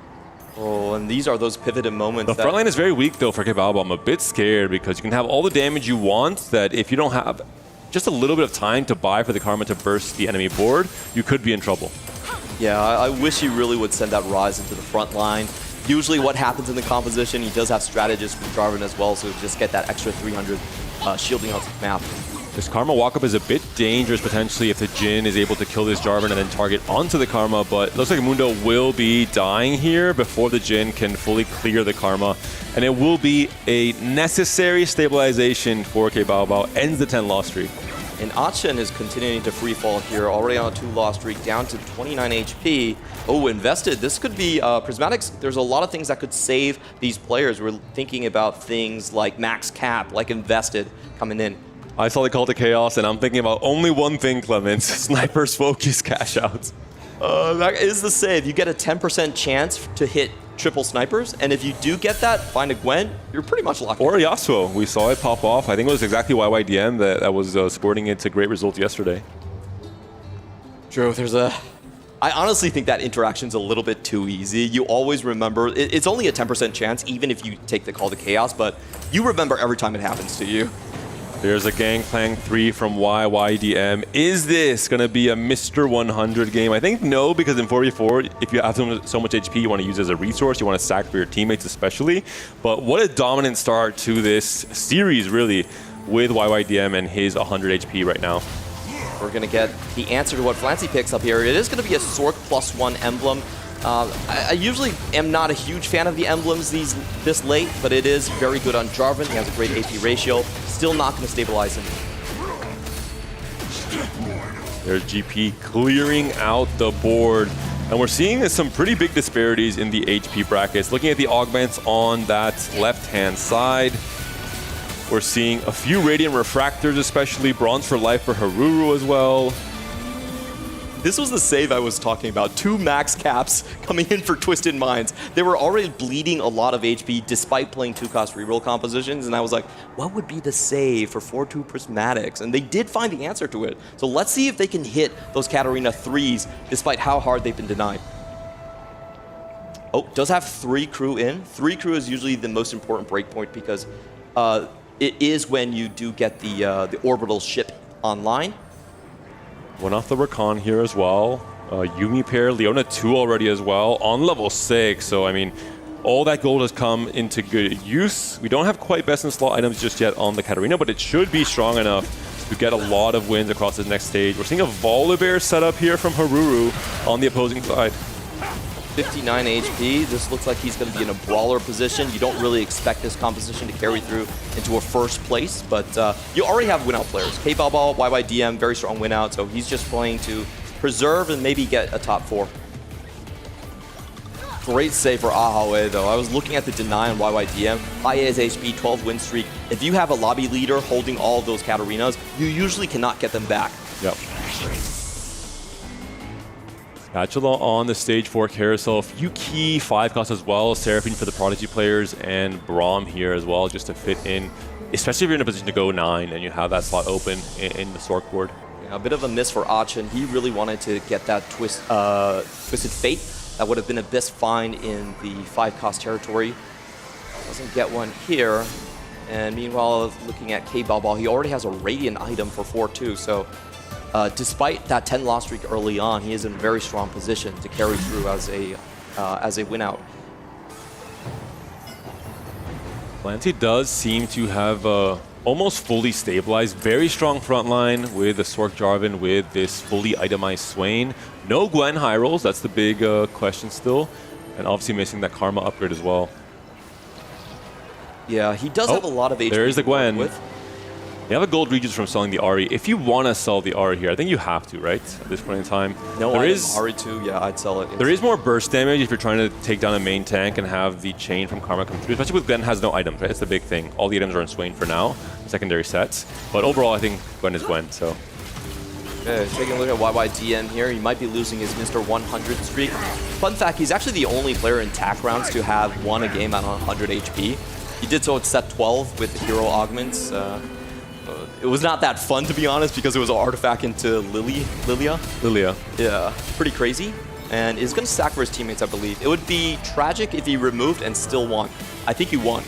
Oh, and these are those pivoted moments. The front line is very weak though for Kebaba. I'm a bit scared because you can have all the damage you want, that if you don't have just a little bit of time to buy for the Karma to burst the enemy board, you could be in trouble. Yeah, I wish he really would send that Rise into the front line. Usually what happens in the composition, he does have strategists from Jarvan as well, so just get that extra 300 shielding onto the map. This Karma walk-up is a bit dangerous potentially if the Jhin is able to kill this Jarvan and then target onto the Karma, but it looks like Mundo will be dying here before the Jhin can fully clear the Karma, and it will be a necessary stabilization for K-Bao. Ends the 10-loss streak. And Achen is continuing to free fall here, already on a 2-loss streak, down to 29 HP. Oh, invested. This could be Prismatics. There's a lot of things that could save these players. We're thinking about things like max cap, like invested coming in. I saw the Call to Chaos, and I'm thinking about only one thing, Clemens. Sniper's Focus cash outs. That is the save. You get a 10% chance to hit triple snipers, and if you do get that, find a Gwen, you're pretty much locked. Or Yasuo. We saw it pop off. I think it was exactly YYDM that was sporting it to great results yesterday. True, I honestly think that interaction's a little bit too easy. You always remember, it's only a 10% chance, even if you take the Call to Chaos, but you remember every time it happens to you. There's a Gangplank 3 from YYDM. Is this going to be a Mr. 100 game? I think no, because in 4v4, if you have so much HP, you want to use it as a resource. You want to sack for your teammates especially. But what a dominant start to this series, really, with YYDM and his 100 HP right now. We're going to get the answer to what Flancy picks up here. It is going to be a Sork +1 emblem. I usually am not a huge fan of the emblems this late, but it is very good on Jarvan. He has a great AP ratio. Still not going to stabilize him. There's GP clearing out the board. And we're seeing some pretty big disparities in the HP brackets. Looking at the augments on that left-hand side, we're seeing a few Radiant Refractors, especially Bronze for Life for Haruru as well. This was the save I was talking about. 2 max caps coming in for Twisted Minds. They were already bleeding a lot of HP despite playing 2-cost reroll compositions, and I was like, what would be the save for 4-2 Prismatics? And they did find the answer to it. So let's see if they can hit those Katarina 3s despite how hard they've been denied. Oh, does have 3 crew in. 3 crew is usually the most important breakpoint because it is when you do get the orbital ship online. One off the Rakan here as well. Yumi pair, Leona 2 already as well, on level 6. So, I mean, all that gold has come into good use. We don't have quite best in slot items just yet on the Katarina, but it should be strong enough to get a lot of wins across this next stage. We're seeing a Volibear setup here from Haruru on the opposing side. 59 HP. This looks like he's going to be in a brawler position. You don't really expect this composition to carry through into a first place, but you already have win-out players. K-Ball, YYDM, very strong win-out, so he's just playing to preserve and maybe get a top 4. Great save for Ahawe, though. I was looking at the deny on YYDM. High AS HP, 12 win streak. If you have a lobby leader holding all of those Katarinas, you usually cannot get them back. Yep. Spatula on the stage for Carousel. A few key 5-costs as well. Seraphine for the Prodigy players and Braum here as well, just to fit in, especially if you're in a position to go 9 and you have that slot open in the Sork board. Yeah, a bit of a miss for Achen. He really wanted to get that Twisted Fate. That would have been a best find in the 5-cost territory. Doesn't get one here. And meanwhile, looking at K-Ball, he already has a Radiant item for 4-2, so despite that 10-loss streak early on, he is in a very strong position to carry through as a win-out. Flancy does seem to have almost fully stabilized. Very strong front line with the Sork Jarvan with this fully itemized Swain. No Gwen high rolls, that's the big question still. And obviously missing that Karma upgrade as well. Yeah, he does have a lot of HP. There's the Gwen. They have a gold Regis from selling the Ahri. If you want to sell the Ahri here, I think you have to, right? At this point in time. No, there item, is Ahri 2, yeah, I'd sell it. There is more burst damage if you're trying to take down a main tank and have the chain from Karma come through, especially with Gwen has no items, right? That's the big thing. All the items are in Swain for now, secondary sets. But overall, I think Gwen is Gwen, so. Okay, taking a look at YYDM here, he might be losing his Mr. 100 streak. Fun fact, he's actually the only player in TAC rounds to have won a game at 100 HP. He did so at set 12 with the hero augments. It was not that fun, to be honest, because it was an artifact into Lilia. Yeah, pretty crazy. And he's going to sack for his teammates, I believe. It would be tragic if he removed and still won. I think he won.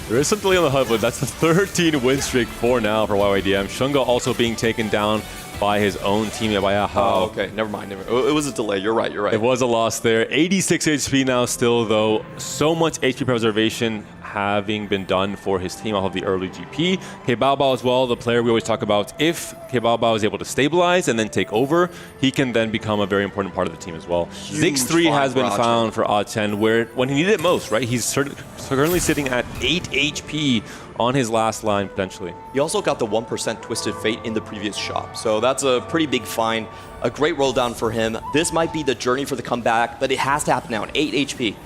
There is some delay on the HUD, but that's the 13 win streak for now for YYDM. Shunga also being taken down by his own teammate, by Ahao. Oh, okay, never mind. It was a delay. You're right. It was a loss there. 86 HP now still, though. So much HP preservation having been done for his team off of the early GP. K-Bao as well, the player we always talk about. If K-Bao is able to stabilize and then take over, he can then become a very important part of the team as well. Ziggs 3 has been found for A10, where when he needed it most, right? He's currently sitting at 8 HP on his last line, potentially. He also got the 1% Twisted Fate in the previous shop, so that's a pretty big find. A great roll down for him. This might be the journey for the comeback, but it has to happen now at 8 HP.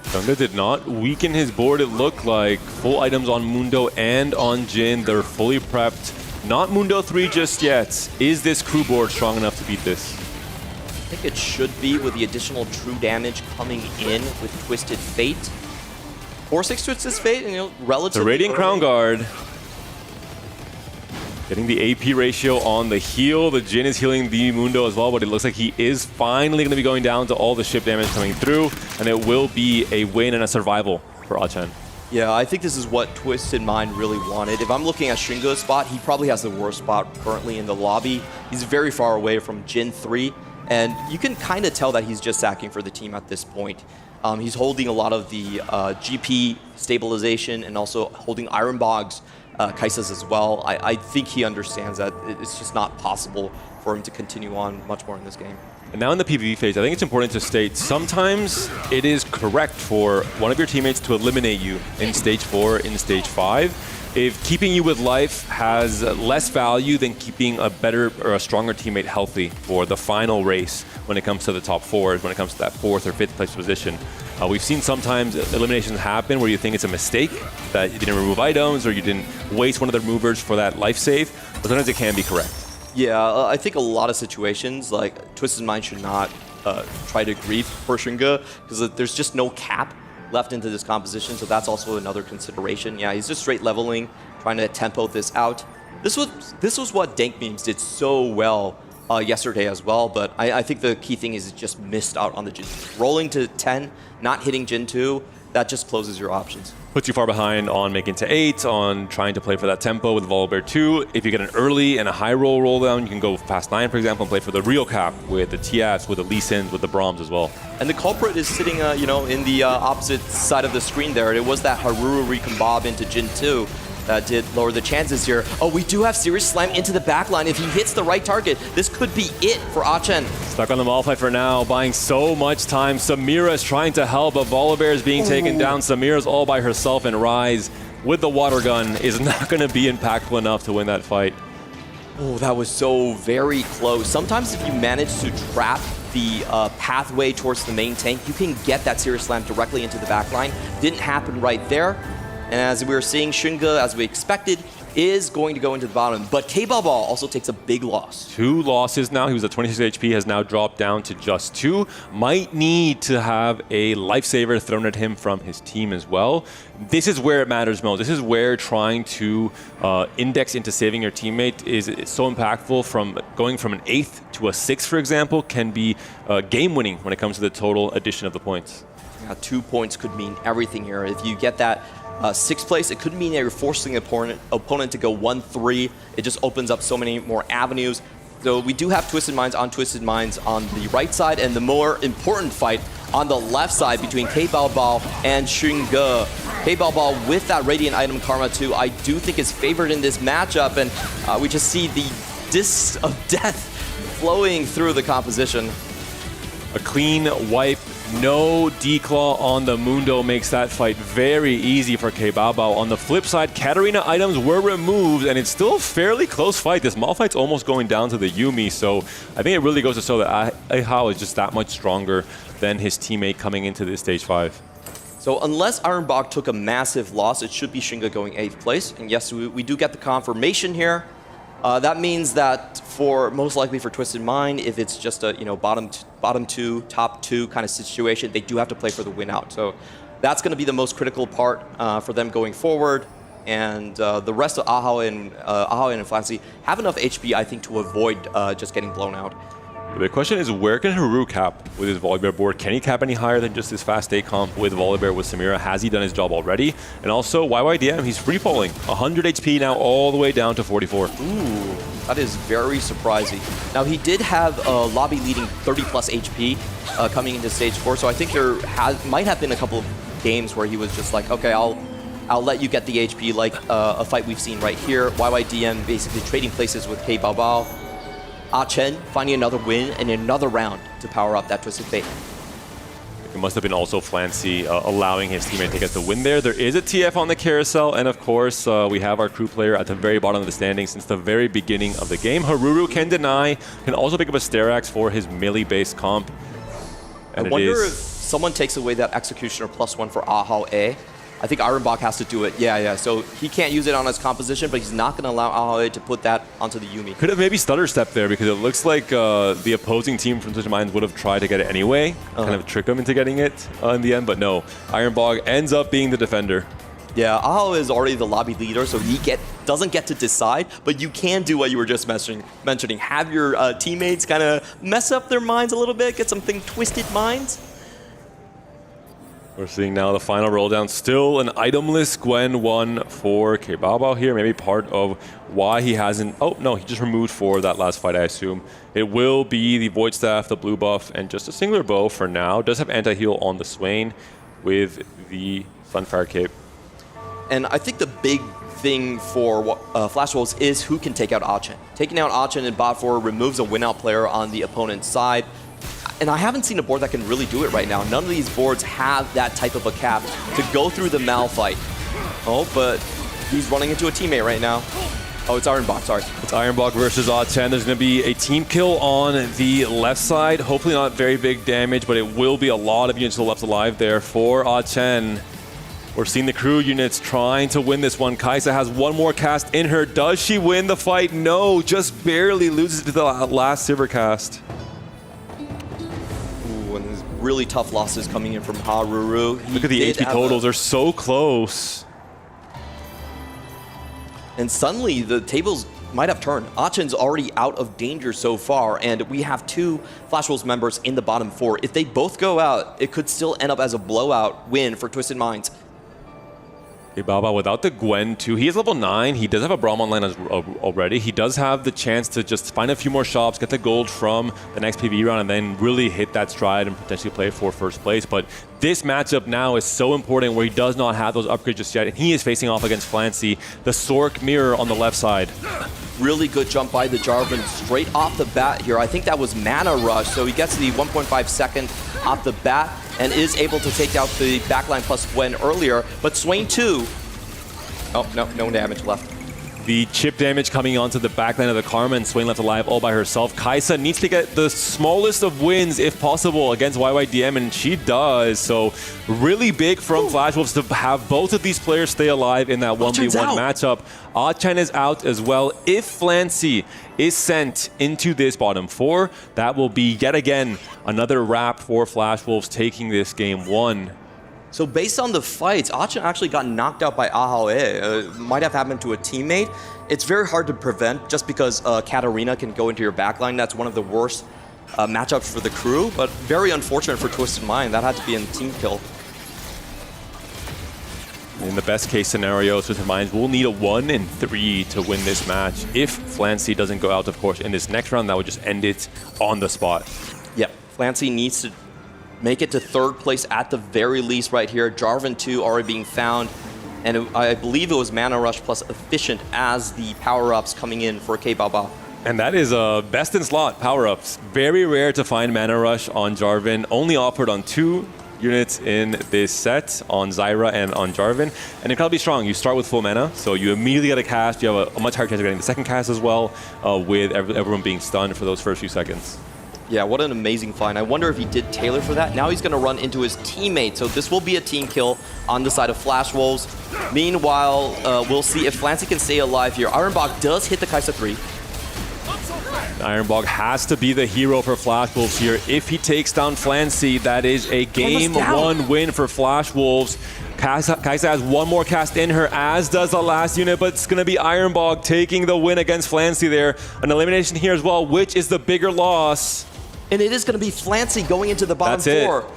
Shunga did not weaken his board, it looked like. Full items on Mundo and on Jin. They're fully prepped. Not Mundo 3 just yet. Is this crew board strong enough to beat this? I think it should be, with the additional true damage coming in with Twisted Fate. 4-6 Twisted Fate, and relatively The Radiant early. Crown Guard. Getting the AP ratio on the heal. The Jin is healing the Mundo as well, but it looks like he is finally going to be going down to all the ship damage coming through, and it will be a win and a survival for A10. Yeah, I think this is what Twisted Mind really wanted. If I'm looking at Shingo's spot, he probably has the worst spot currently in the lobby. He's very far away from Jin 3, and you can kind of tell that he's just sacking for the team at this point. He's holding a lot of the GP stabilization and also holding Iron Bogs Kai'Sa's as well. I think he understands that it's just not possible for him to continue on much more in this game. And now in the PvP phase, I think it's important to state, sometimes it is correct for one of your teammates to eliminate you in stage 4, in stage 5. If keeping you with life has less value than keeping a better or a stronger teammate healthy for the final race when it comes to the top 4s, when it comes to that 4th or 5th place position. We've seen sometimes eliminations happen where you think it's a mistake, that you didn't remove items or you didn't waste one of the movers for that life save, but sometimes it can be correct. Yeah, I think a lot of situations, like Twisted Mind should not try to grief for Shinga, because there's just no cap left into this composition, so that's also another consideration. Yeah, he's just straight leveling, trying to tempo this out. This was what Dank Memes did so well yesterday as well, but I think the key thing is it just missed out on the Jin 2. Rolling to 10, not hitting Jin 2, that just closes your options. Puts you far behind on making to 8, on trying to play for that tempo with Boulevard 2. If you get an early and a high roll down, you can go past 9, for example, and play for the real cap with the TFs, with the Lee Sins, with the Brahms as well. And the culprit is sitting, in the opposite side of the screen there. It was that Haruru Recombob into Jin 2 that did lower the chances here. Oh, we do have Serious Slam into the backline. If he hits the right target, this could be it for A10. Stuck on the Malphite for now, buying so much time. Samira is trying to help, but Volibear is being taken down. Samira's all by herself, and Rise with the water gun is not going to be impactful enough to win that fight. Oh, that was so very close. Sometimes if you manage to trap the pathway towards the main tank, you can get that Serious Slam directly into the backline. Didn't happen right there. And as we were seeing, Shunga, as we expected, is going to go into the bottom. But K-Bao also takes a big loss. 2 losses now. He was at 26 HP, has now dropped down to just 2. Might need to have a lifesaver thrown at him from his team as well. This is where it matters most. This is where trying to index into saving your teammate is so impactful. From going from an 8th to a 6th, for example, can be game-winning when it comes to the total addition of the points. Yeah, 2 points could mean everything here. If you get that 6th place, it could mean that you're forcing the opponent to go 1-3. It just opens up so many more avenues. So we do have Twisted Minds on the right side, and the more important fight on the left side between K-Bao and Shunga. K-Bao with that Radiant item Karma 2, I do think is favored in this matchup, and we just see the disc of death flowing through the composition. A clean wipe No declaw on the Mundo makes that fight very easy for K-Bao. On the flip side, Katarina items were removed, and it's still a fairly close fight. This Malphite's almost going down to the Yuumi, so I think it really goes to show that Ahao is just that much stronger than his teammate coming into this stage 5. So unless Ironbog took a massive loss, it should be Shinga going 8th place. And yes, we do get the confirmation here. That means that most likely for Twisted Mind, if it's just a bottom two, top two kind of situation, they do have to play for the win out. So that's going to be the most critical part for them going forward. And the rest of Ahao and Flancy have enough HP, I think, to avoid just getting blown out. The big question is, where can Haru cap with his Volibear board? Can he cap any higher than just his fast 8 comp with Volibear with Samira? Has he done his job already? And also, YYDM, he's free falling. 100 HP now all the way down to 44. Ooh, that is very surprising. Now, he did have a lobby leading 30 plus HP coming into stage 4, so I think there might have been a couple of games where he was just like, okay, I'll let you get the HP, like a fight we've seen right here. YYDM basically trading places with K-Bao. Chen finding another win and another round to power up that Twisted Fate. It must have been also Flancy allowing his teammate to get the win there. There is a TF on the carousel, and of course, we have our crew player at the very bottom of the standings since the very beginning of the game. Haruru can deny, can also pick up a Sterax for his melee-based comp. And I wonder if someone takes away that Executioner +1 for Ahao A. I think Ironbog has to do it. Yeah. So he can't use it on his composition, but he's not going to allow Ahao to put that onto the Yuumi. Could have maybe stutter step there because it looks like the opposing team from Twisted Minds would have tried to get it anyway, kind of trick him into getting it in the end, but no. Ironbog ends up being the defender. Yeah, Ahao is already the lobby leader, so he doesn't get to decide, but you can do what you were just mentioning. Have your teammates kind of mess up their minds a little bit, get something twisted minds. We're seeing now the final roll down. Still an itemless Gwen 1 for K-Bao here. Maybe part of why he hasn't... Oh, no, he just removed 4 of that last fight, I assume. It will be the Void Staff, the blue buff, and just a singular bow for now. Does have anti-heal on the Swain with the Sunfire Cape. And I think the big thing for Flash Wolves is who can take out Chen. Taking out Chen in bot 4 removes a win-out player on the opponent's side. And I haven't seen a board that can really do it right now. None of these boards have that type of a cap to go through the Malphite. Oh, but he's running into a teammate right now. Oh, it's Ironbog, sorry. It's Ironbog versus Chen. There's going to be a team kill on the left side. Hopefully not very big damage, but it will be a lot of units left alive there for Chen. We're seeing the crew units trying to win this one. Kaisa has one more cast in her. Does she win the fight? No, just barely loses to the last Silver cast. Really tough losses coming in from Haruru. Look at the HP totals, they're so close. And suddenly the tables might have turned. Achen's already out of danger so far, and we have 2 Flash Wolves members in the bottom 4. If they both go out, it could still end up as a blowout win for Twisted Minds. Baba without the Gwen too. He is level 9. He does have a Braum online already. He does have the chance to just find a few more shops, get the gold from the next PvE round, and then really hit that stride and potentially play for first place. But this matchup now is so important where he does not have those upgrades just yet, and he is facing off against Flancy. The Sork mirror on the left side. Really good jump by the Jarvan straight off the bat here. I think that was Mana Rush, so he gets the 1.5 second off the bat and is able to take out the backline plus Gwen earlier. But Swain 2, oh, no damage left. The chip damage coming onto the backline of the Karma, and Swain left alive all by herself. Kaisa needs to get the smallest of wins, if possible, against YYDM, and she does. So really big from Flash Wolves to have both of these players stay alive in that 1v1 matchup. Chen is out as well. If Flancy is sent into this bottom 4, that will be yet again another wrap for Flash Wolves taking this game 1. So based on the fights, Chen actually got knocked out by Ahao. Might have happened to a teammate. It's very hard to prevent just because Katarina can go into your backline. That's one of the worst matchups for the crew, but very unfortunate for Twisted Mind. That had to be a team kill. In the best case scenario, Twisted Minds will need a 1 in 3 to win this match. If Flancy doesn't go out, of course, in this next round, that would just end it on the spot. Yep, Flancy needs to make it to 3rd place at the very least right here. Jarvan 2 already being found. And I believe it was Mana Rush plus Efficient as the power-ups coming in for K-Bao. And that is a best in slot power-ups. Very rare to find Mana Rush on Jarvan, only offered on 2 units in this set, on Zyra and on Jarvan. And incredibly strong. You start with full mana, so you immediately get a cast. You have a much higher chance of getting the second cast as well, with everyone being stunned for those first few seconds. Yeah, what an amazing find. I wonder if he did tailor for that. Now he's going to run into his teammate, so this will be a team kill on the side of Flash Wolves. Meanwhile, we'll see if Flancy can stay alive here. Ironbog does hit the Kai'Sa 3. Ironbog has to be the hero for Flash Wolves here. If he takes down Flancy, that is a game 1 win for Flash Wolves. Kai'Sa has one more cast in her, as does the last unit, but it's going to be Ironbog taking the win against Flancy there. An elimination here as well, which is the bigger loss. And it is going to be Flancy going into the bottom 4.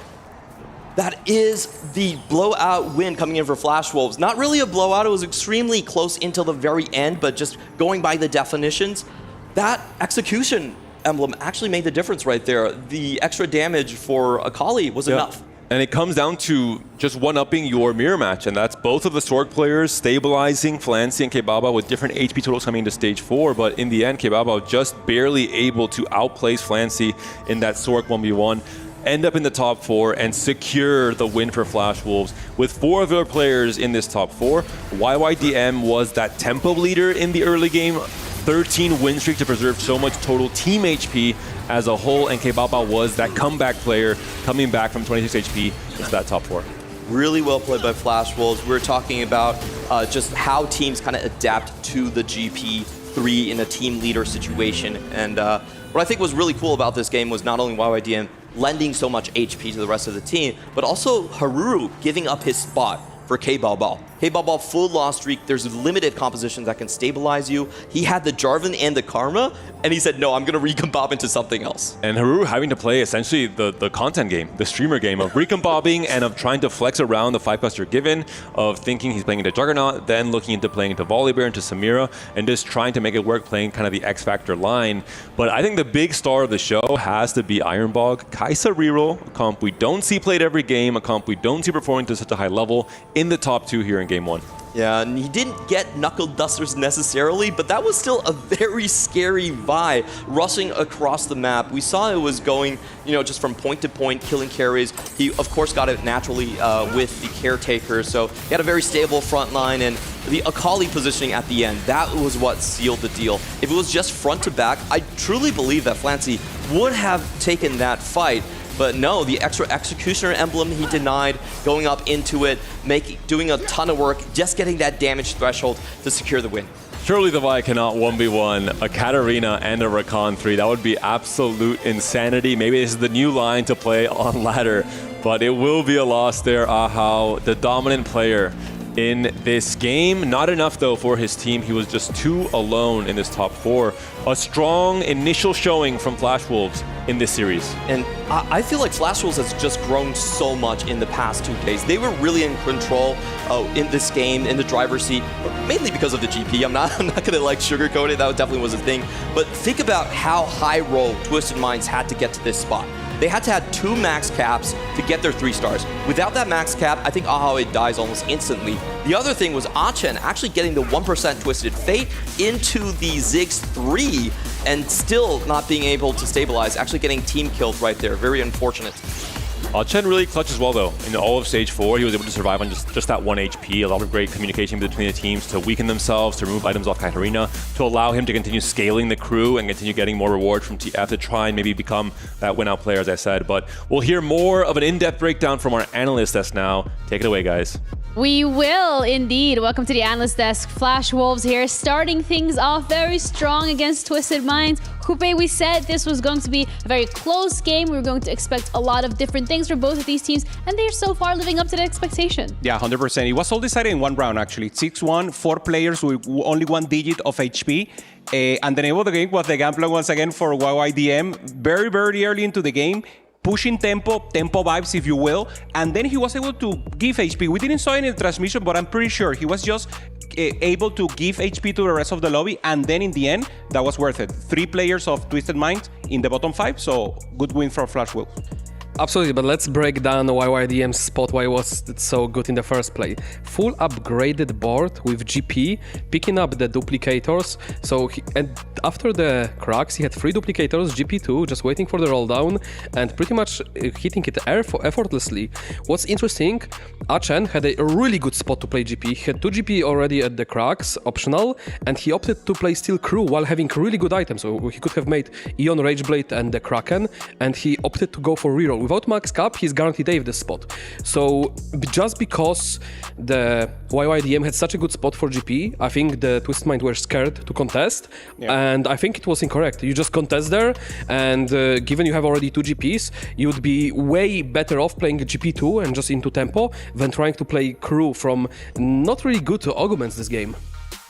That is the blowout win coming in for Flash Wolves. Not really a blowout, it was extremely close until the very end, but just going by the definitions, that execution emblem actually made the difference right there. The extra damage for Akali was enough. And it comes down to just one-upping your mirror match, and that's both of the Sorg players stabilizing Flancy and Kebaba with different HP totals coming into stage 4, but in the end, Kebaba just barely able to outplace Flancy in that Sorg 1v1, end up in the top 4, and secure the win for Flash Wolves. With 4 of their players in this top 4, YYDM was that tempo leader in the early game, 13 win streak to preserve so much total team HP as a whole, and Kebaba was that comeback player coming back from 26 HP into that top 4. Really well played by Flash Wolves. We're talking about just how teams kind of adapt to the GP3 in a team leader situation. And what I think was really cool about this game was not only YYDM lending so much HP to the rest of the team, but also Haruru giving up his spot for K-Balbal. K-Balbal full loss streak, there's limited compositions that can stabilize you. He had the Jarvan and the Karma, and he said, no, I'm going to recombop into something else. And Haru having to play essentially the content game, the streamer game of recombobbing and of trying to flex around the 5-cost you're given, of thinking he's playing into Juggernaut, then looking into playing into Volibear, into Samira, and just trying to make it work, playing kind of the X-Factor line. But I think the big star of the show has to be Ironbog. Kai'Sa reroll, a comp we don't see played every game, a comp we don't see performing to such a high level in the top 2 here in Game 1. Yeah, and he didn't get Knuckle Dusters necessarily, but that was still a very scary Vi rushing across the map. We saw it was going, just from point to point, killing carries. He, of course, got it naturally with the Caretaker, so he had a very stable front line, and the Akali positioning at the end, that was what sealed the deal. If it was just front to back, I truly believe that Flancy would have taken that fight. But no, the extra Executioner emblem he denied, going up into it, doing a ton of work, just getting that damage threshold to secure the win. Surely the Vi cannot 1v1 a Katarina and a Rakan 3. That would be absolute insanity. Maybe this is the new line to play on ladder, but it will be a loss there. Ahau, the dominant player in this game. Not enough, though, for his team. He was just 2 alone in this top 4. A strong initial showing from Flash Wolves in this series. And I feel like Flash Wolves has just grown so much in the past 2 days. They were really in control in this game, in the driver's seat, mainly because of the GP. I'm not gonna sugarcoat it. That definitely was a thing. But think about how high roll Twisted Minds had to get to this spot. They had to have 2 max caps to get their 3 stars. Without that max cap, I think Ahau dies almost instantly. The other thing was Achen actually getting the 1% Twisted Fate into the Ziggs 3 and still not being able to stabilize, actually getting team killed right there. Very unfortunate. Chen really clutch as well, though. In all of stage 4, he was able to survive on just that 1 HP. A lot of great communication between the teams to weaken themselves, to remove items off Katarina, to allow him to continue scaling the crew and continue getting more reward from TF to try and maybe become that win-out player, as I said. But we'll hear more of an in-depth breakdown from our analyst desk now. Take it away, guys. We will indeed. Welcome to the Analyst Desk. Flash Wolves here, starting things off very strong against Twisted Minds. Coupe, we said this was going to be a very close game. We were going to expect a lot of different things from both of these teams, and they're so far living up to the expectation. Yeah, 100%. It was all decided in 1 round, actually. 6-1, 4 players with only 1 digit of HP. And the name of the game was the Gunplank once again for YYDM. Very, very early into the game, pushing tempo vibes, if you will, and then he was able to give HP. We didn't saw it in the transmission, but I'm pretty sure he was just able to give HP to the rest of the lobby, and then in the end, that was worth it. 3 players of Twisted Minds in the bottom 5, so good win for Flash Wolves. Absolutely, but let's break down YYDM's spot, why was it so good in the first place. Full upgraded board with GP, picking up the duplicators. And after the cracks, he had 3 duplicators, GP2, just waiting for the roll down, and pretty much hitting it effortlessly. What's interesting, Achen had a really good spot to play GP. He had 2 GP already at the cracks, optional, and he opted to play still crew while having really good items. So he could have made Eon Rageblade and the Kraken, and he opted to go for reroll. Without max cap, he's guaranteed Dave this spot. So just because the YYDM had such a good spot for GP, I think the Twisted Mind were scared to contest, and I think it was incorrect. You just contest there, and given you have already 2 GPs, you would be way better off playing GP2 and just into tempo than trying to play crew from not really good arguments this game.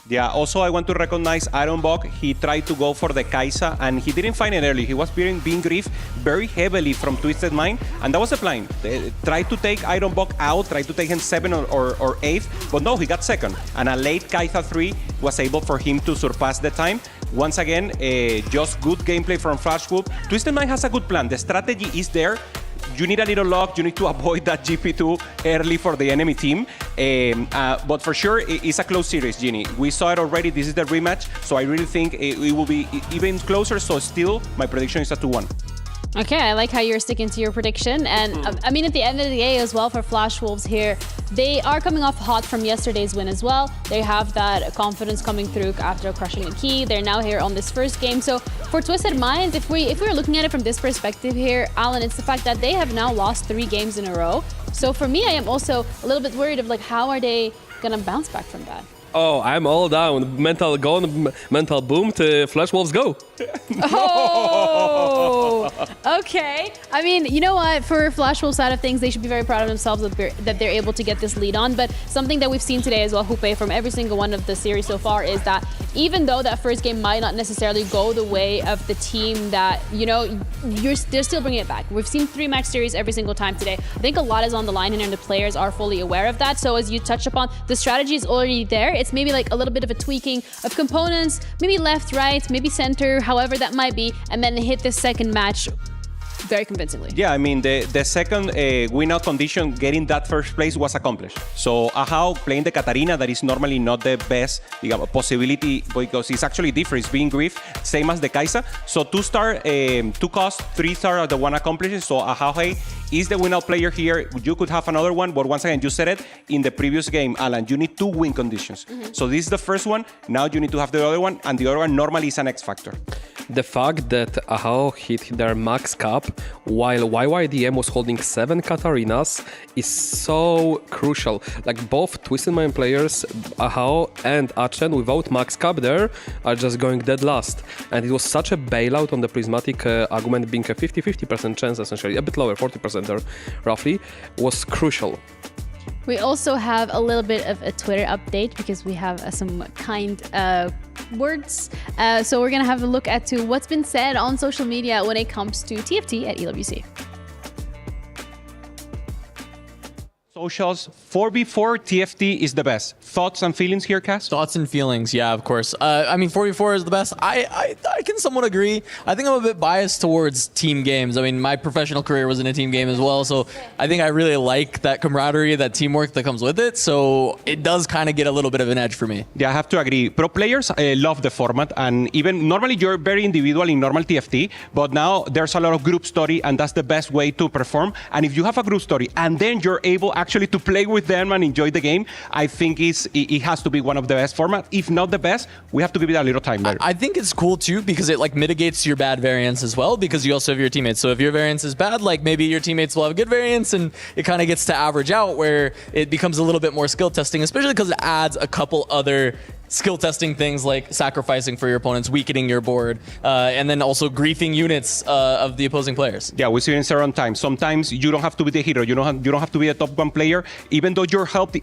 Yeah, also I want to recognize Ironbog. He tried to go for the Kaisa and he didn't find it early. He was being griefed very heavily from Twisted Mind, and that was the plan. They tried to take Ironbog out, tried to take him 7th or 8th, but no, he got 2nd. And a late Kaisa 3 was able for him to surpass the time. Once again, just good gameplay from Flashwhoop. Twisted Mind has a good plan. The strategy is there. You need a little luck. You need to avoid that GP2 early for the enemy team. But for sure, it's a close series, Ginny. We saw it already. This is the rematch. So I really think it will be even closer. So still, my prediction is a 2-1. Okay, I like how you're sticking to your prediction. And I mean, at the end of the day as well, for Flash Wolves here, they are coming off hot from yesterday's win as well. They have that confidence coming through after crushing a key. They're now here on this first game. So for Twisted Minds, if we're looking at it from this perspective here, Alan, it's the fact that they have now lost 3 games in a row. So for me, I am also a little bit worried of like, how are they gonna bounce back from that? Oh, I'm all down. Mental gone, mental boom to Flash Wolves go. Oh, okay. I mean, you know what? For Flash Wolves side of things, they should be very proud of themselves that they're able to get this lead on. But something that we've seen today as well, Hoope, from every single one of the series so far, is that even though that first game might not necessarily go the way of the team that, you know, they're still bringing it back. We've seen 3-match series every single time today. I think a lot is on the line and the players are fully aware of that. So as you touch upon, the strategy is already there. It's maybe like a little bit of a tweaking of components, maybe left, right, maybe center, however that might be, and then hit the second match very convincingly. Yeah, I mean, the second win-out condition, getting that first place, was accomplished. So Ahau playing the Katarina, that is normally not the best possibility because it's actually different. It's being grief, same as the Kaisa. So 2-star, 2-cost, 3-star are the one accomplished. So Ahau is the win-out player here. You could have another one, but once again, you said it in the previous game, Alan, you need 2 win conditions. So this is the first one. Now you need to have the other one, and the other one normally is an X factor. The fact that Ahau hit their max cap while YYDM was holding 7 Katarinas is so crucial. Like both Twisted Mind players, Ahau and Achen, without max cap there, are just going dead last. And it was such a bailout on the Prismatic argument, being a 50-50% chance essentially, a bit lower, 40% there roughly, was crucial. We also have a little bit of a Twitter update because we have some kind words. So we're going to have a look at what's been said on social media when it comes to TFT at EWC. Socials, 4v4 TFT is the best. Thoughts and feelings here, Cass? Thoughts and feelings, yeah, of course. I mean, 4v4 is the best. I can somewhat agree. I think I'm a bit biased towards team games. I mean, my professional career was in a team game as well, so I think I really like that camaraderie, that teamwork that comes with it, so it does kind of get a little bit of an edge for me. Yeah, I have to agree. Pro players love the format, and even normally you're very individual in normal TFT, but now there's a lot of group story, and that's the best way to perform. And if you have a group story, and then you're able actually to play with them and enjoy the game, I think it has to be one of the best formats. If not the best, we have to give it a little time later. I think it's cool too because it like mitigates your bad variance as well because you also have your teammates. So if your variance is bad, like maybe your teammates will have a good variance and it kind of gets to average out where it becomes a little bit more skill testing, especially because it adds a couple other skill testing things like sacrificing for your opponents, weakening your board, and then also griefing units of the opposing players. Yeah, we see it in several times. Sometimes you don't have to be the hero. You don't have to be a top 1 player. Even though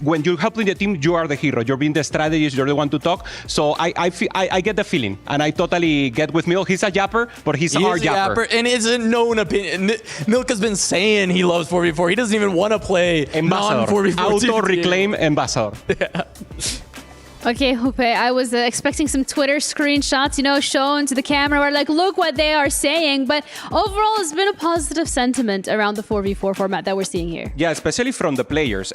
when you're helping the team, you are the hero. You're being the strategist. You're the one to talk. So I get the feeling, and I totally get with Milk. He's a yapper, but he's a hard yapper. And it's a known opinion. Milk has been saying he loves 4v4. He doesn't even want to play non-4v4. Auto-reclaim ambassador. Yeah. Okay, Hope, I was expecting some Twitter screenshots, shown to the camera where like, look what they are saying. But overall, it's been a positive sentiment around the 4v4 format that we're seeing here. Yeah, especially from the players.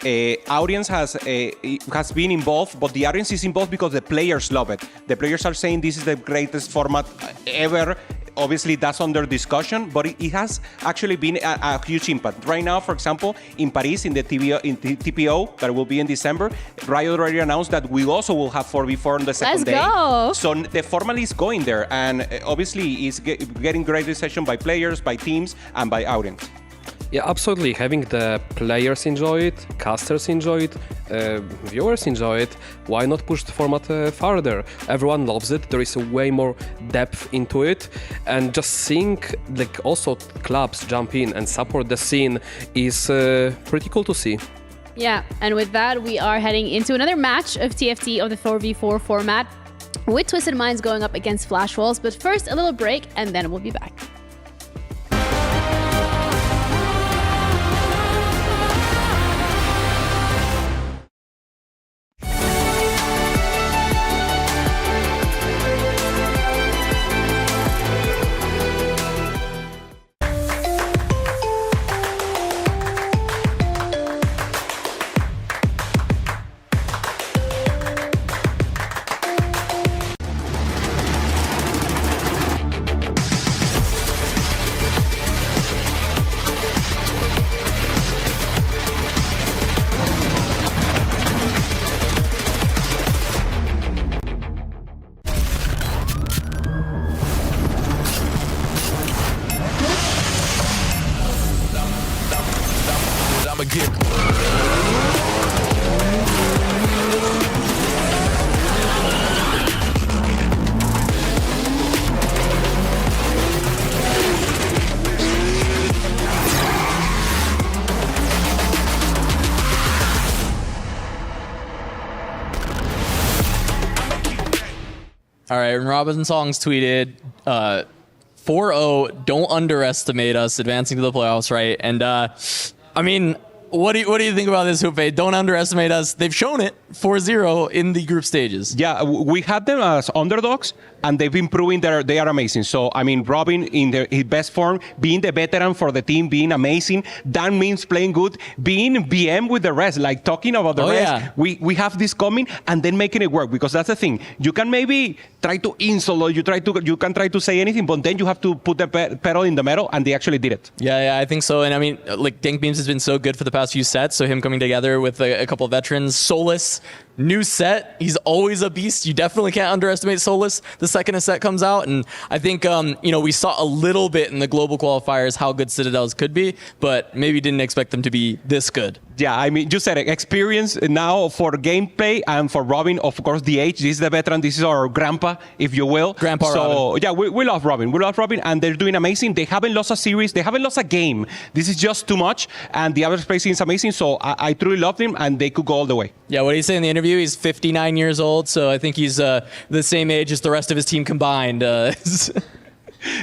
Audience has been involved, but the audience is involved because the players love it. The players are saying this is the greatest format ever. Obviously, that's under discussion, but it has actually been a huge impact. Right now, for example, in Paris, in the TPO, that will be in December, Riyadh already announced that we also will have 4v4 on the second day. Let's go! So the format is going there, and obviously, it's getting great reception by players, by teams, and by audience. Yeah, absolutely. Having the players enjoy it, casters enjoy it, viewers enjoy it, why not push the format further? Everyone loves it. There is a way more depth into it, and just seeing like also clubs jump in and support the scene is pretty cool to see. Yeah, and with that, we are heading into another match of TFT of the 4v4 format with Twisted Minds going up against Flash Wolves. But first, a little break, and then we'll be back. All right, and Robin Songs tweeted 4-0, don't underestimate us advancing to the playoffs, right? And I mean, what do you think about this, Hupe? Don't underestimate us. They've shown it 4-0 in the group stages. Yeah, we had them as underdogs, and they've been proving that they are amazing. So, I mean, Robin in his best form, being the veteran for the team, being amazing. Dan Means playing good, being BM with the rest, like talking about the rest. Yeah. We have this coming, and then making it work, because that's the thing. You can maybe try to insult, or you can try to say anything, but then you have to put the pedal in the metal, and they actually did it. Yeah, I think so. And I mean, like, Dank Beams has been so good for the past few sets, so him coming together with a couple of veterans. Solus, new set, he's always a beast. You definitely can't underestimate Solus the second a set comes out. And I think, we saw a little bit in the global qualifiers how good Citadels could be, but maybe didn't expect them to be this good. Yeah, I mean, you said it. Experience now for gameplay, and for Robin, of course, the age. This is the veteran. This is our grandpa, if you will. Grandpa so, Robin. Yeah, we love Robin. We love Robin, and they're doing amazing. They haven't lost a series. They haven't lost a game. This is just too much, and the average placing is amazing. So I truly love them, and they could go all the way. Yeah, what did he say in the interview? He's 59 years old, so I think he's the same age as the rest of his team combined.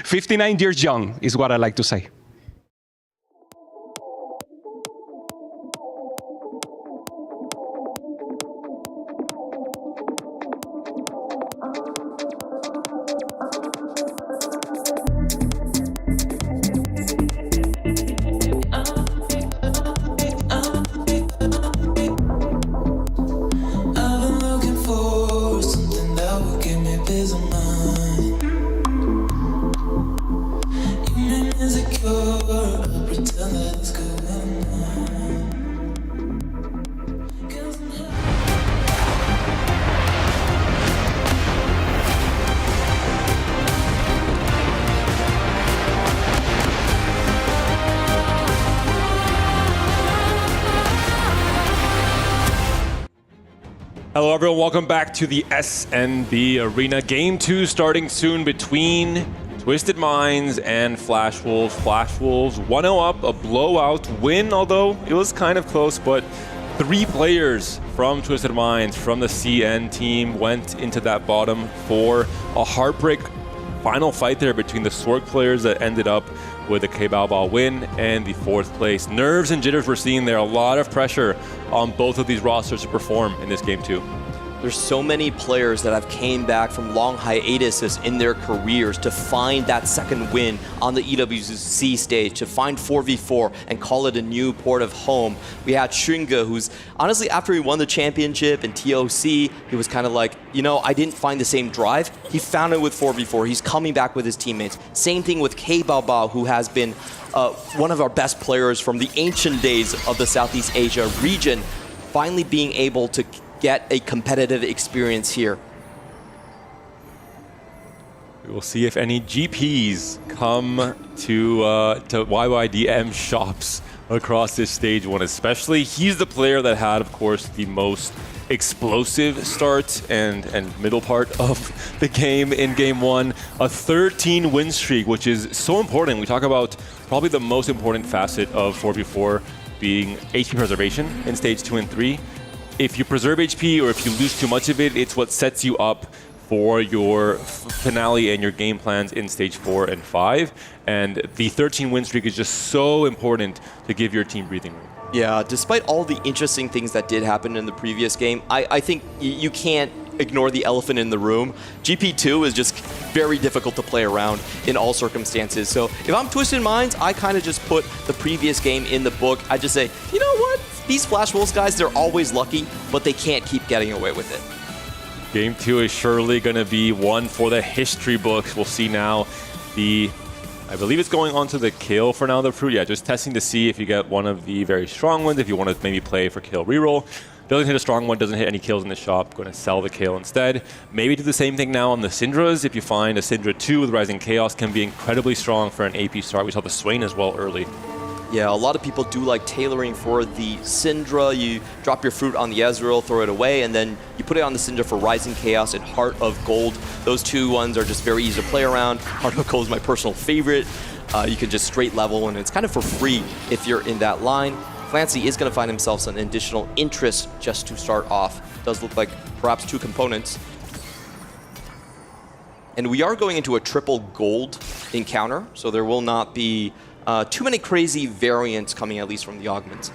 59 years young is what I like to say. Hello everyone, welcome back to the SNB Arena. Game 2 starting soon between Twisted Minds and Flash Wolves. Flash Wolves 1-0 up, a blowout win, although it was kind of close, but 3 players from Twisted Minds, from the CN team, went into that bottom 4. A heartbreak final fight there between the Swork players that ended up with a K-Bao win and the 4th place. Nerves and jitters we're seeing there. A lot of pressure on both of these rosters to perform in this game 2. There's so many players that have came back from long hiatuses in their careers to find that second win on the EWC stage, to find 4v4 and call it a new port of home. We had Shunga, who's honestly, after he won the championship in TOC, he was kind of like, you know, I didn't find the same drive. He found it with 4v4. He's coming back with his teammates. Same thing with K Bao, who has been one of our best players from the ancient days of the Southeast Asia region, finally being able to get a competitive experience here. We will see if any GPs come to YYDM shops across this stage one, especially. He's the player that had, of course, the most explosive start and middle part of the game in game one. A 13 win streak, which is so important. We talk about probably the most important facet of 4v4 being HP preservation in stage 2 and 3. If you preserve HP or if you lose too much of it, it's what sets you up for your finale and your game plans in stage 4 and 5. And the 13 win streak is just so important to give your team breathing room. Yeah, despite all the interesting things that did happen in the previous game, I think you can't ignore the elephant in the room. GP2 is just very difficult to play around in all circumstances. So if I'm Twisted Minds, I kind of just put the previous game in the book. I just say, you know what? These Flash Wolves guys, they're always lucky, but they can't keep getting away with it. Game 2 is surely going to be one for the history books. We'll see now I believe it's going on to the kill for now, the fruit. Yeah, just testing to see if you get one of the very strong ones, if you want to maybe play for kill reroll. Doesn't hit a strong one, doesn't hit any kills in the shop. Going to sell the kill instead. Maybe do the same thing now on the Syndras. If you find a Syndra 2 with Rising Chaos, can be incredibly strong for an AP start. We saw the Swain as well early. Yeah, a lot of people do like tailoring for the Syndra. You drop your fruit on the Ezreal, throw it away, and then you put it on the Syndra for Rising Chaos and Heart of Gold. Those two ones are just very easy to play around. Heart of Gold is my personal favorite. You can just straight level, and it's kind of for free if you're in that line. Clancy is going to find himself some additional interest just to start off. Does look like perhaps 2 components. And we are going into a triple gold encounter, so there will not be too many crazy variants coming, at least from the augments.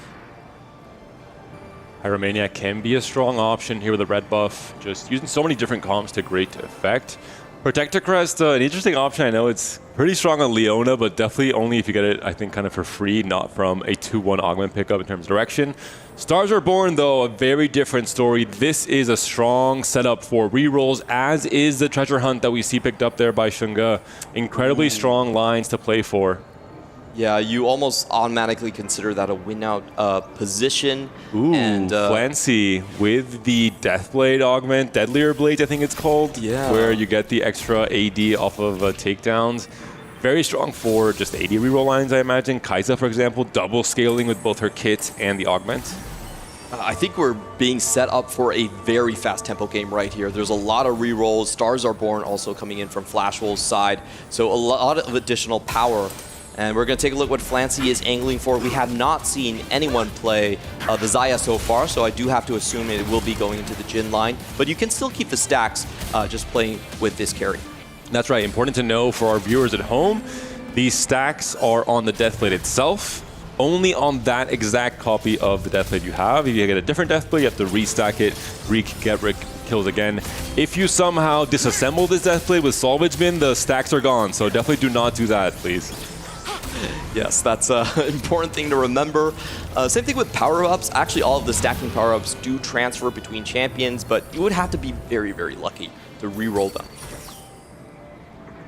Pyromaniac can be a strong option here with a red buff, just using so many different comps to great effect. Protector Crest, an interesting option. I know it's pretty strong on Leona, but definitely only if you get it, I think, kind of for free, not from a 2-1 augment pickup in terms of direction. Stars Are Born, though, a very different story. This is a strong setup for rerolls, as is the treasure hunt that we see picked up there by Shunga. Incredibly strong lines to play for. Yeah, you almost automatically consider that a win-out position. Ooh, and Clancy with the Deathblade augment, Deadlier Blades I think it's called, yeah, where you get the extra AD off of takedowns. Very strong for just AD reroll lines, I imagine. Kai'Sa, for example, double scaling with both her kit and the augment. I think we're being set up for a very fast tempo game right here. There's a lot of rerolls. Stars Are Born also coming in from Flash Wolves' side. So a lot of additional power. And we're going to take a look what Flancy is angling for. We have not seen anyone play the Xayah so far, so I do have to assume it will be going into the Jhin line. But you can still keep the stacks just playing with this carry. That's right. Important to know for our viewers at home, these stacks are on the Deathblade itself. Only on that exact copy of the Deathblade you have. If you get a different Deathblade, you have to restack it, get kills again. If you somehow disassemble this Deathblade with Salvage Bin, the stacks are gone. So definitely do not do that, please. Yes, that's an important thing to remember. Same thing with power-ups. Actually, all of the stacking power-ups do transfer between champions, but you would have to be very, very lucky to re-roll them.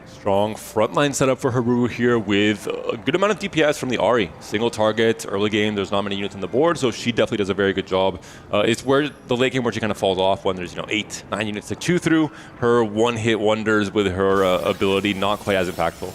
Strong frontline setup for Haru here with a good amount of DPS from the Ahri. Single target, early game, there's not many units on the board, so she definitely does a very good job. It's where the late game where she kind of falls off when there's 8, 9 units to chew through. Her one-hit wonders with her ability not quite as impactful.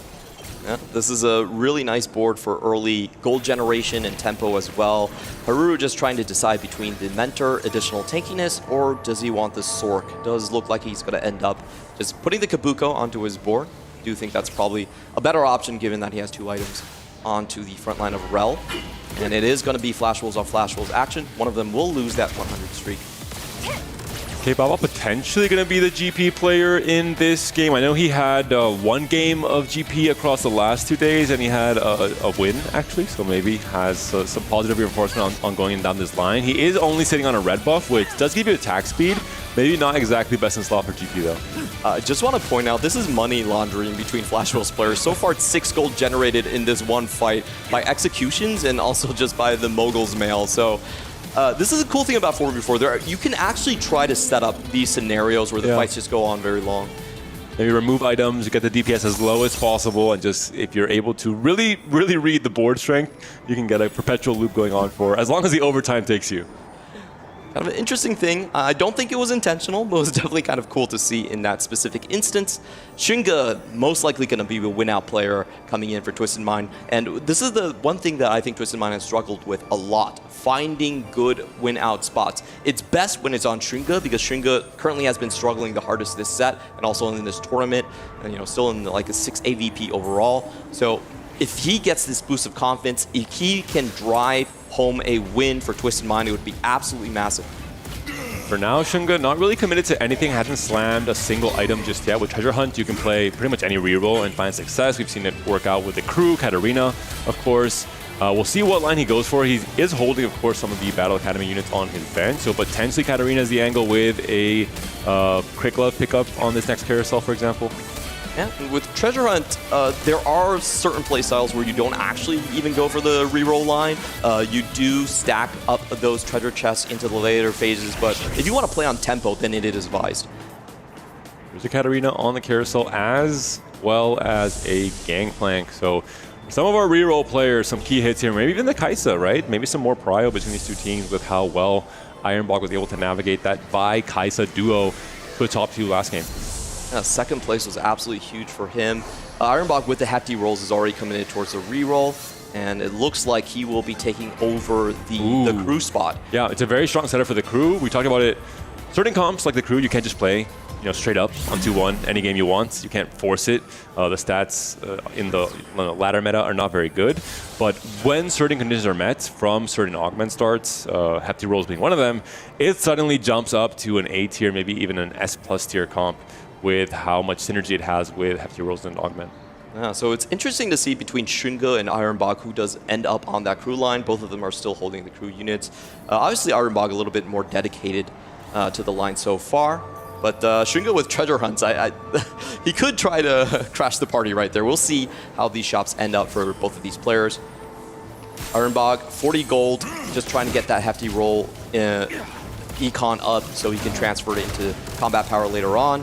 Yeah, this is a really nice board for early gold generation and tempo as well. Haru just trying to decide between the Mentor, additional tankiness, or does he want the Sork? Does look like he's going to end up just putting the Kabuko onto his board. Do think that's probably a better option given that he has 2 items onto the front line of Rel. And it is going to be Flash Wolves on Flash Wolves action. One of them will lose that 100 streak. K Baba potentially going to be the GP player in this game. I know he had 1 game of GP across the last 2 days, and he had a win, actually. So maybe has some positive reinforcement on going down this line. He is only sitting on a red buff, which does give you attack speed, Maybe not exactly best in slot for GP though. I just want to point out, this is money laundering between Flash Wolves players. So far, it's 6 gold generated in this one fight by executions and also just by the Mogul's Mail. So this is a cool thing about 4v4. You can actually try to set up these scenarios where the fights just go on very long. Maybe remove items, get the DPS as low as possible, and just, if you're able to really, really read the board strength, you can get a perpetual loop going on for as long as the overtime takes you. Kind of an interesting thing. I don't think it was intentional, but it was definitely kind of cool to see in that specific instance. Xingge most likely going to be the win-out player coming in for Twisted Mind. And this is the one thing that I think Twisted Mind has struggled with a lot, finding good win-out spots. It's best when it's on Xingge, because Xingge currently has been struggling the hardest this set and also in this tournament, and still in like a 6 AVP overall. So if he gets this boost of confidence, if he can drive home a win for Twisted Mind, it would be absolutely massive. For now, Xingge not really committed to anything, hasn't slammed a single item just yet. With Treasure Hunt, you can play pretty much any reroll and find success. We've seen it work out with the crew, Katarina, of course. We'll see what line he goes for. He is holding, of course, some of the Battle Academy units on his bench, so potentially Katarina is the angle with a Quick Love pickup on this next carousel, for example. Yeah, and with Treasure Hunt, there are certain playstyles where you don't actually even go for the reroll line. You do stack up those treasure chests into the later phases, but if you want to play on tempo, then it is advised. There's a Katarina on the carousel as well as a Gangplank, so some of our reroll players, some key hits here, maybe even the Kaisa, right? Maybe some more prio between these two teams with how well Ironbog was able to navigate that Vi-Kaisa duo to the top 2 last game. Second place was absolutely huge for him. Ironbog with the hefty rolls is already coming in towards the reroll, and it looks like he will be taking over the crew spot. Yeah, it's a very strong setup for the crew. We talked about it. Certain comps like the crew, you can't just play straight up on 2-1 any game you want. You can't force it. The stats in the ladder meta are not very good. But when certain conditions are met from certain augment starts, hefty rolls being one of them, it suddenly jumps up to an A tier, maybe even an S+ tier comp, with how much synergy it has with hefty rolls and augment. Yeah, so it's interesting to see between Xingge and Ironbog who does end up on that crew line. Both of them are still holding the crew units. Obviously, Ironbog a little bit more dedicated to the line so far. But Xingge with Treasure Hunts, he could try to crash the party right there. We'll see how these shops end up for both of these players. Ironbog, 40 gold, just trying to get that hefty roll econ up so he can transfer it into combat power later on.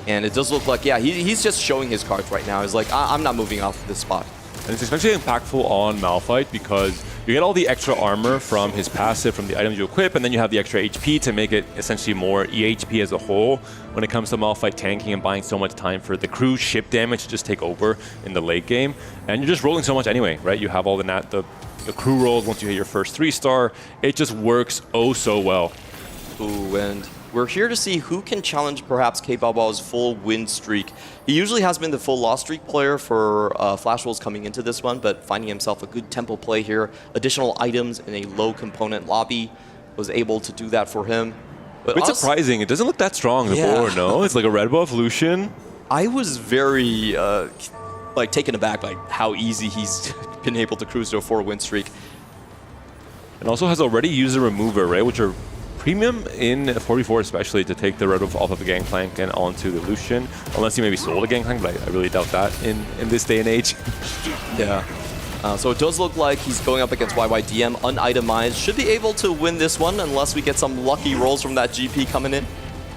And it does look like, yeah, he's just showing his cards right now. He's like, I'm not moving off this spot. And it's especially impactful on Malphite because you get all the extra armor from his passive, from the items you equip, and then you have the extra HP to make it essentially more EHP as a whole when it comes to Malphite tanking and buying so much time for the crew ship damage to just take over in the late game. And you're just rolling so much anyway, right? You have all the crew rolls once you hit your first 3-star. It just works oh so well. Ooh, and we're here to see who can challenge perhaps K-Baobao's full win streak. He usually has been the full loss streak player for Flash Wolves coming into this one, but finding himself a good tempo play here, additional items in a low component lobby, was able to do that for him. But it's surprising. It doesn't look that strong, the board, no? It's like a red buff Lucian. I was very taken aback by how easy he's been able to cruise to a 4-win streak. And also has already used a remover, right? Which are premium in 4v4 especially, to take the red buff off of the Gangplank and onto the Lucian. Unless you maybe sold a Gangplank, but I really doubt that in this day and age. Yeah. So it does look like he's going up against YYDM unitemized. Should be able to win this one unless we get some lucky rolls from that GP coming in.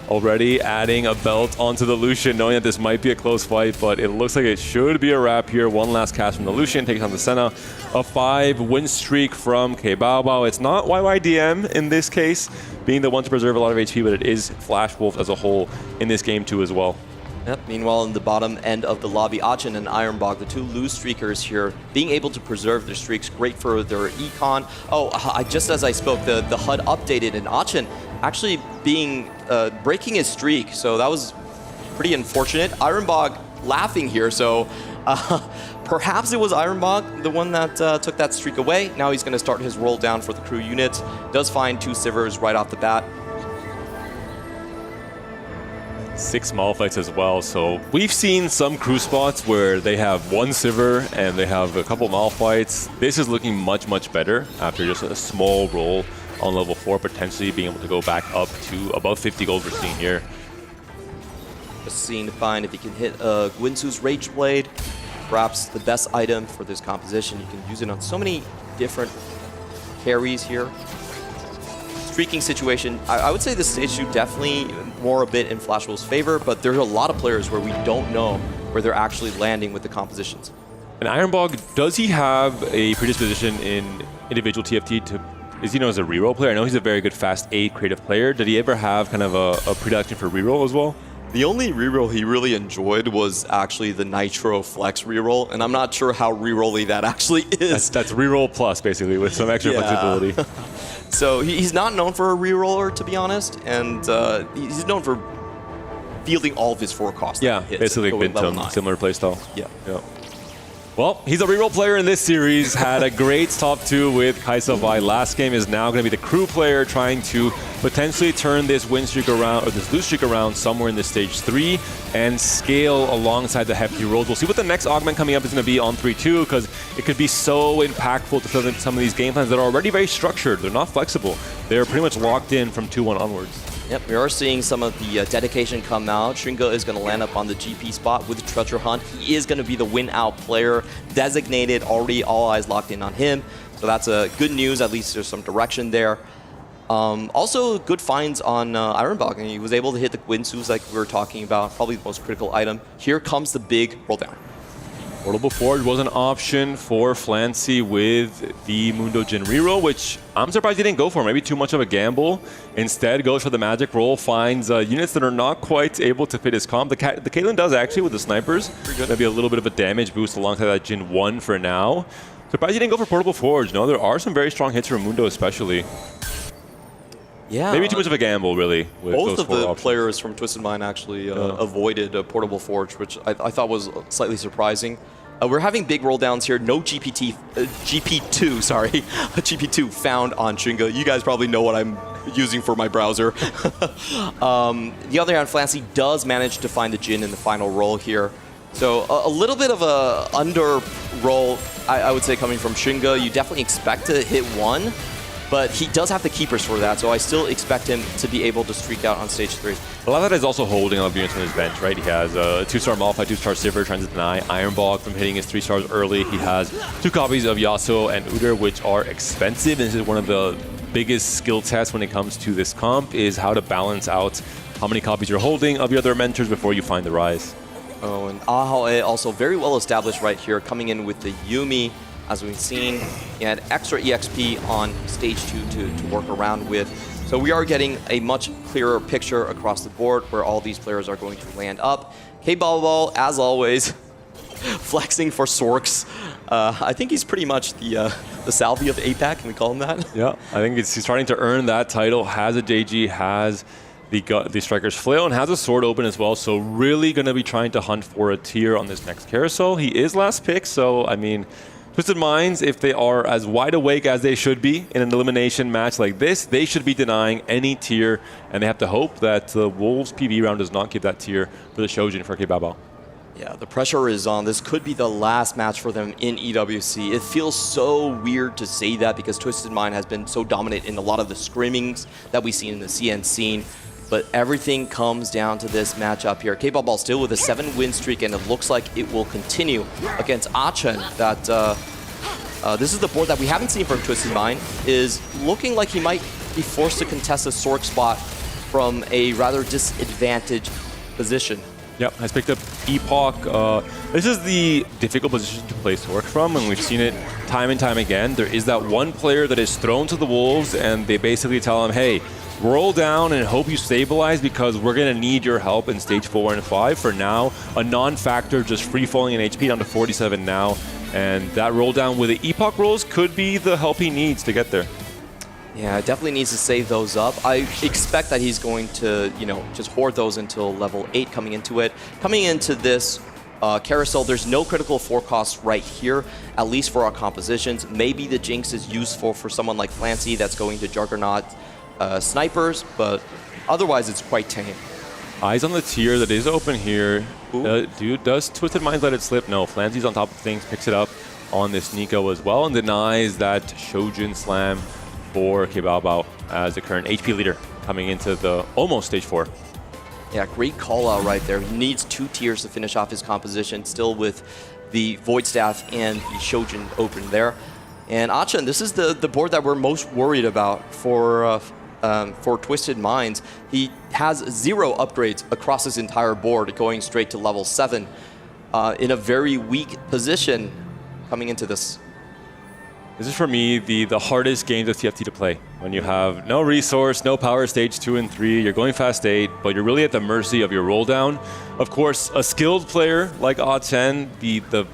Already adding a belt onto the Lucian, knowing that this might be a close fight, but it looks like it should be a wrap here. One last cast from the Lucian, takes on the Senna. A 5-win streak from K-Baobao. It's not YYDM in this case, being the one to preserve a lot of HP, but it is Flash Wolf as a whole in this game too as well. Yep. Meanwhile, in the bottom end of the lobby, Achin and Ironbog, the two lose streakers here, being able to preserve their streaks, great for their econ. Oh, just as I spoke, the HUD updated, and Achin actually breaking his streak, so that was pretty unfortunate. Ironbog laughing here, so perhaps it was Ironbog, the one that took that streak away. Now he's going to start his roll down for the crew units. Does find 2 Sivers right off the bat. 6 Malphites as well, so we've seen some crew spots where they have 1 Sivir and they have a couple Malphites. This is looking much, much better after just a small roll on level 4, potentially being able to go back up to above 50 gold we're seeing here. Just seeing to find if he can hit Gwinsu's Rage Blade, perhaps the best item for this composition. You can use it on so many different carries here. Streaking situation, I would say this stage 2 definitely more a bit in Flash Wolf's favor, but there are a lot of players where we don't know where they're actually landing with the compositions. And Ironbog, does he have a predisposition in individual TFT to, is he known as a reroll player? I know he's a very good fast 8 creative player. Did he ever have kind of a predilection for reroll as well? The only reroll he really enjoyed was actually the Nitro Flex reroll, and I'm not sure how rerolly that actually is. That's reroll plus, basically, with some extra flexibility. So he's not known for a reroller, to be honest, and he's known for fielding all of his forecasts. Yeah, basically Bintum, similar playstyle. Yeah. Well, he's a reroll player in this series. Had a great top 2 with Kaisavai. Last game is now going to be the crew player trying to potentially turn this win streak around, or this lose streak around somewhere in the stage 3 and scale alongside the hefty rolls. We'll see what the next augment coming up is going to be on 3-2, because it could be so impactful to fill in some of these game plans that are already very structured. They're not flexible. They're pretty much locked in from 2-1 onwards. Yep, we are seeing some of the dedication come out. Shringa is going to land up on the GP spot with Treasure Hunt. He is going to be the win-out player, designated, already all eyes locked in on him. So that's good news, at least there's some direction there. Also, good finds on Ironbog, and he was able to hit the Gwinsus like we were talking about, probably the most critical item. Here comes the big roll down. Portable Forge was an option for Flancy with the Mundo Jin reroll, which I'm surprised he didn't go for. Maybe too much of a gamble. Instead, goes for the magic roll, finds units that are not quite able to fit his comp. The Caitlyn does actually with the snipers. Maybe a little bit of a damage boost alongside that Jin 1 for now. Surprised he didn't go for Portable Forge. No, there are some very strong hits from Mundo especially. Yeah. Maybe too much of a gamble, really. With Both those of the options. players from Twisted Mind actually avoided a Portable Forge, which I thought was slightly surprising. We're having big roll downs here. No GP2, sorry, GP2 found on Shringa. You guys probably know what I'm using for my browser. The other hand, Flancy does manage to find the Jin in the final roll here. So a little bit of a under roll, I would say, coming from Shringa. You definitely expect to hit 1. But he does have the keepers for that, so I still expect him to be able to streak out on stage 3. A lot of that is also holding on units on his bench, right? He has a 2-star Malphite, 2-star Sivir, trying to deny Ironbog from hitting his 3 stars early. He has 2 copies of Yasuo and Udyr, which are expensive. And this is one of the biggest skill tests when it comes to this comp, is how to balance out how many copies you're holding of your other mentors before you find the rise. Oh, and Ahoe also very well established right here, coming in with the Yuumi. As we've seen, he had extra EXP on stage 2 to work around with. So we are getting a much clearer picture across the board where all these players are going to land up. K-Ball, as always, flexing for Sorks. I think he's pretty much the Salvi of APAC, can we call him that? Yeah, I think he's starting to earn that title, has a JG, has the Striker's Flail, and has a sword open as well. So really going to be trying to hunt for a tier on this next carousel. He is last pick, so I mean, Twisted Minds, if they are as wide awake as they should be in an elimination match like this, they should be denying any tier, and they have to hope that the Wolves PV round does not give that tier for the Shojin for K-Babao. Yeah, the pressure is on. This could be the last match for them in EWC. It feels so weird to say that because Twisted Mind has been so dominant in a lot of the scrimmings that we see in the CN scene. But everything comes down to this matchup here. K-Ball still with a 7-win streak, and it looks like it will continue against Achen. That this is the board that we haven't seen from Twisted Mind, is looking like he might be forced to contest a Sork spot from a rather disadvantaged position. Yep, has picked up Epoch. This is the difficult position to play Sork from, and we've seen it time and time again. There is that one player that is thrown to the Wolves, and they basically tell him, hey, roll down and hope you stabilize because we're going to need your help in stage 4 and 5. For now, a non-factor, just free-falling in HP down to 47 now. And that roll down with the Epoch rolls could be the help he needs to get there. Yeah, definitely needs to save those up. I expect that he's going to, just hoard those until level 8 coming into it. Coming into this carousel, there's no critical forecast right here, at least for our compositions. Maybe the Jinx is useful for someone like Flancy that's going to Juggernaut snipers, but otherwise it's quite tame. Eyes on the tier that is open here. Dude, does Twisted Minds let it slip? No, Flancy's on top of things, picks it up on this Nico as well, and denies that Shojin slam for Kebabao as the current HP leader coming into the almost stage 4. Yeah, great call out right there. He needs 2 tiers to finish off his composition, still with the Void Staff and the Shojin open there. And Achan, this is the board that we're most worried about for Twisted Minds. He has 0 upgrades across his entire board, going straight to level 7 in a very weak position coming into this. This is for me the hardest games of TFT to play. When you have no resource, no power stage 2 and 3, you're going fast 8, but you're really at the mercy of your roll down. Of course, a skilled player like Ah-Chen, the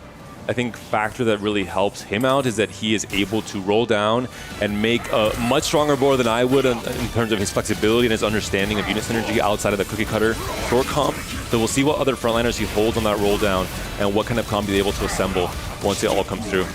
I think factor that really helps him out is that he is able to roll down and make a much stronger board than I would in terms of his flexibility and his understanding of unit synergy outside of the cookie cutter short comp. So we'll see what other frontliners he holds on that roll down and what kind of comp he's able to assemble once it all comes through.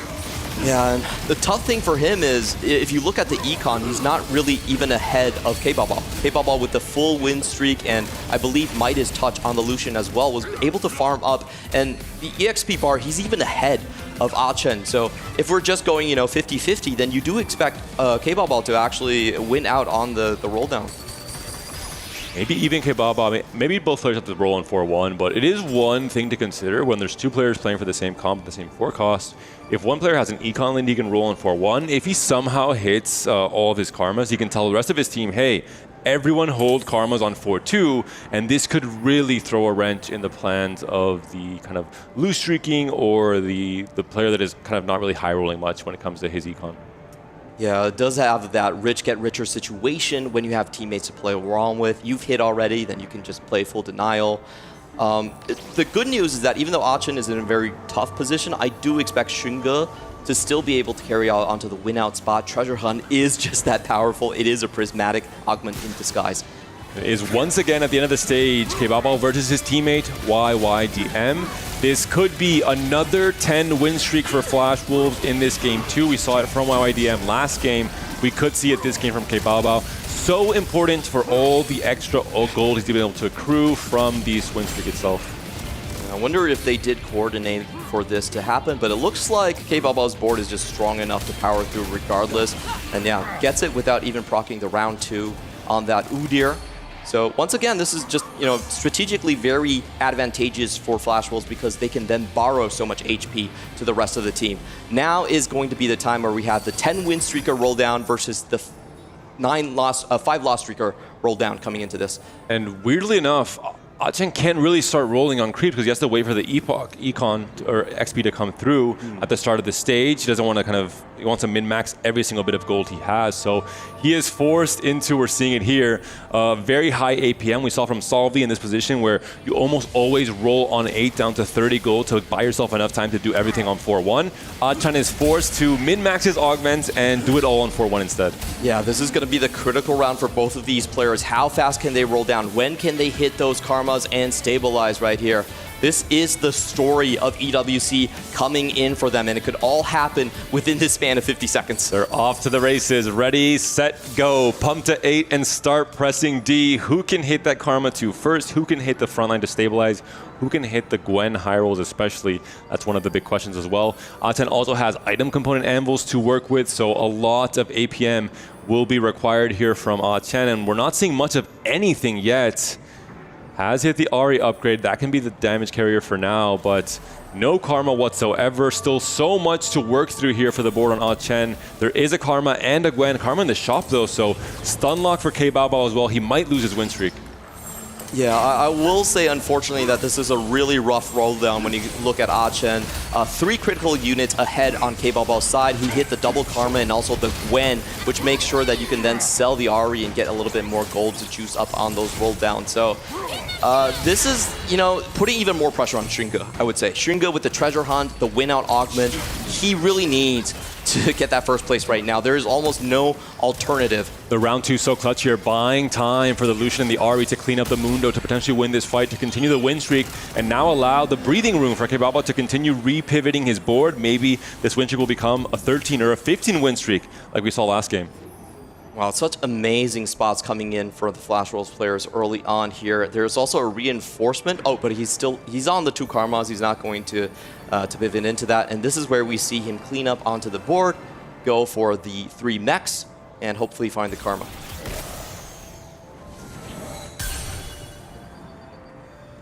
Yeah, and the tough thing for him is, if you look at the econ, he's not really even ahead of Kebabao. Kebabao with the full win streak, and I believe Midas Touch on the Lucian as well, was able to farm up, and the EXP bar, he's even ahead of Ah-Chen. So if we're just going, 50-50, then you do expect Kebabao to actually win out on the roll down. Maybe even Kebabao, maybe both players have to roll on 4-1, but it is one thing to consider when there's 2 players playing for the same comp, the same 4 cost. If one player has an econ lane, he can roll on 4-1. If he somehow hits all of his karmas, he can tell the rest of his team, hey, everyone hold karmas on 4-2, and this could really throw a wrench in the plans of the kind of loose streaking or the player that is kind of not really high rolling much when it comes to his econ. Yeah, it does have that rich get richer situation when you have teammates to play around with. You've hit already, then you can just play full denial. The good news is that even though Ah-Chen is in a very tough position, I do expect Xunge to still be able to carry out onto the win out spot. Treasure Hunt is just that powerful. It is a prismatic augment in disguise. Is once again at the end of the stage, Kebabao versus his teammate, YYDM. This could be another 10 win streak for Flash Wolves in this game too. We saw it from YYDM last game. We could see it this game from Kebabao. So important for all the extra gold he's been able to accrue from the win streak itself. I wonder if they did coordinate for this to happen, but it looks like Kebabao's board is just strong enough to power through regardless. And yeah, gets it without even proccing the round 2 on that Udyr. So once again, this is just, strategically very advantageous for Flash Wolves because they can then borrow so much HP to the rest of the team. Now is going to be the time where we have the 10 win streaker roll down versus the 5 loss streaker roll down coming into this. And weirdly enough, Ah-Chen can't really start rolling on creep because he has to wait for the econ or XP to come through at the start of the stage. He doesn't want to he wants to min-max every single bit of gold he has. So he is forced into, we're seeing it here, very high APM. We saw from Salvi in this position where you almost always roll on 8 down to 30 gold to buy yourself enough time to do everything on 4-1. Ah-Chen is forced to min-max his augments and do it all on 4-1 instead. Yeah, this is going to be the critical round for both of these players. How fast can they roll down? When can they hit those karmas and stabilize right here? This is the story of EWC coming in for them, and it could all happen within this span of 50 seconds. They're off to the races. Ready, set, go. Pump to 8 and start pressing D. Who can hit that Karma 2 first? Who can hit the front line to stabilize? Who can hit the Gwen high rolls especially? That's one of the big questions as well. Ah-Chen also has item component anvils to work with, so a lot of APM will be required here from Ah-Chen, and we're not seeing much of anything yet. Has hit the Ahri upgrade. That can be the damage carrier for now, but no Karma whatsoever. Still so much to work through here for the board on Ah-Chen. There is a Karma and a Gwen. Karma in the shop though, so stun lock for Kebabao as well. He might lose his win streak. Yeah, I will say, unfortunately, that this is a really rough roll down when you look at Ah-Chen. 3 critical units ahead on Kebabao's side. He hit the double Karma and also the Gwen, which makes sure that you can then sell the Ahri and get a little bit more gold to juice up on those roll downs. So this is, putting even more pressure on Xunge, I would say. Xunge with the treasure hunt, the win out augment, he really needs to get that first place right now. There is almost no alternative. The round 2 so clutch here, buying time for the Lucian and the Ahri to clean up the Mundo to potentially win this fight, to continue the win streak, and now allow the breathing room for Kebabao to continue repivoting his board. Maybe this win streak will become a 13 or a 15 win streak like we saw last game. Wow, such amazing spots coming in for the Flash Wolves players early on here. There's also a reinforcement. Oh, but he's on the 2 Karmas. He's not going to pivot into that. And this is where we see him clean up onto the board, go for the 3 mechs, and hopefully find the Karma.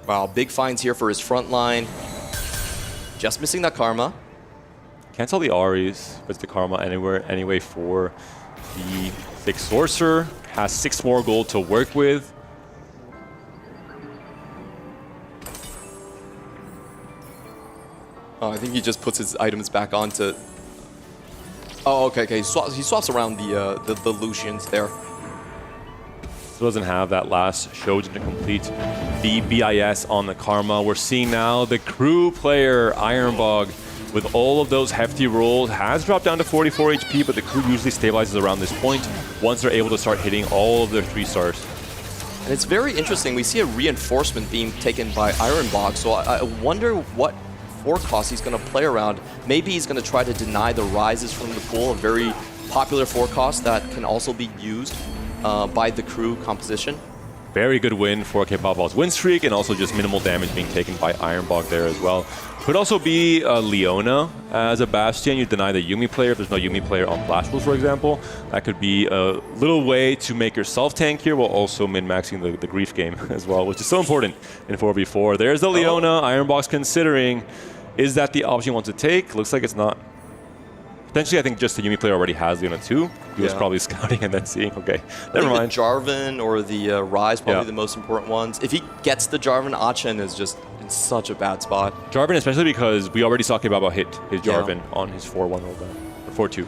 Wow, big finds here for his front line. Just missing that Karma. Can't tell the Aries, but it's the Karma anyway for the Thick Sorcerer. Has 6 more gold to work with. Oh, I think he just puts his items back onto... Oh, okay. He swaps around the Lucians there. Still doesn't have that last Shojin to complete the BIS on the Karma. We're seeing now the crew player, Ironbog, with all of those hefty rolls, has dropped down to 44 HP, but the crew usually stabilizes around this point once they're able to start hitting all of their 3 stars. And it's very interesting. We see a reinforcement being taken by Ironbog, so I wonder what forecast he's going to play around. Maybe he's going to try to deny the rises from the pool, a very popular forecast that can also be used by the crew composition. Very good win for K-Pop's win streak, and also just minimal damage being taken by Ironbog there as well. Could also be Leona as a Bastion. You deny the Yuumi player if there's no Yuumi player on Flash Pulse, for example. That could be a little way to make yourself tank here while also min-maxing the Grief game as well, which is so important in 4v4. There's the Leona. Ironbog's considering, is that the option he wants to take? Looks like it's not. Potentially, I think just the Yuumi player already has Leona too. He was probably scouting and then seeing, okay, never mind. The Jarvan or the Ryze, probably the most important ones. If he gets the Jarvan, Achen is just in such a bad spot. Jarvan, especially because we already saw K-Baba hit his Jarvan on his 4-1 rollback, or 4-2.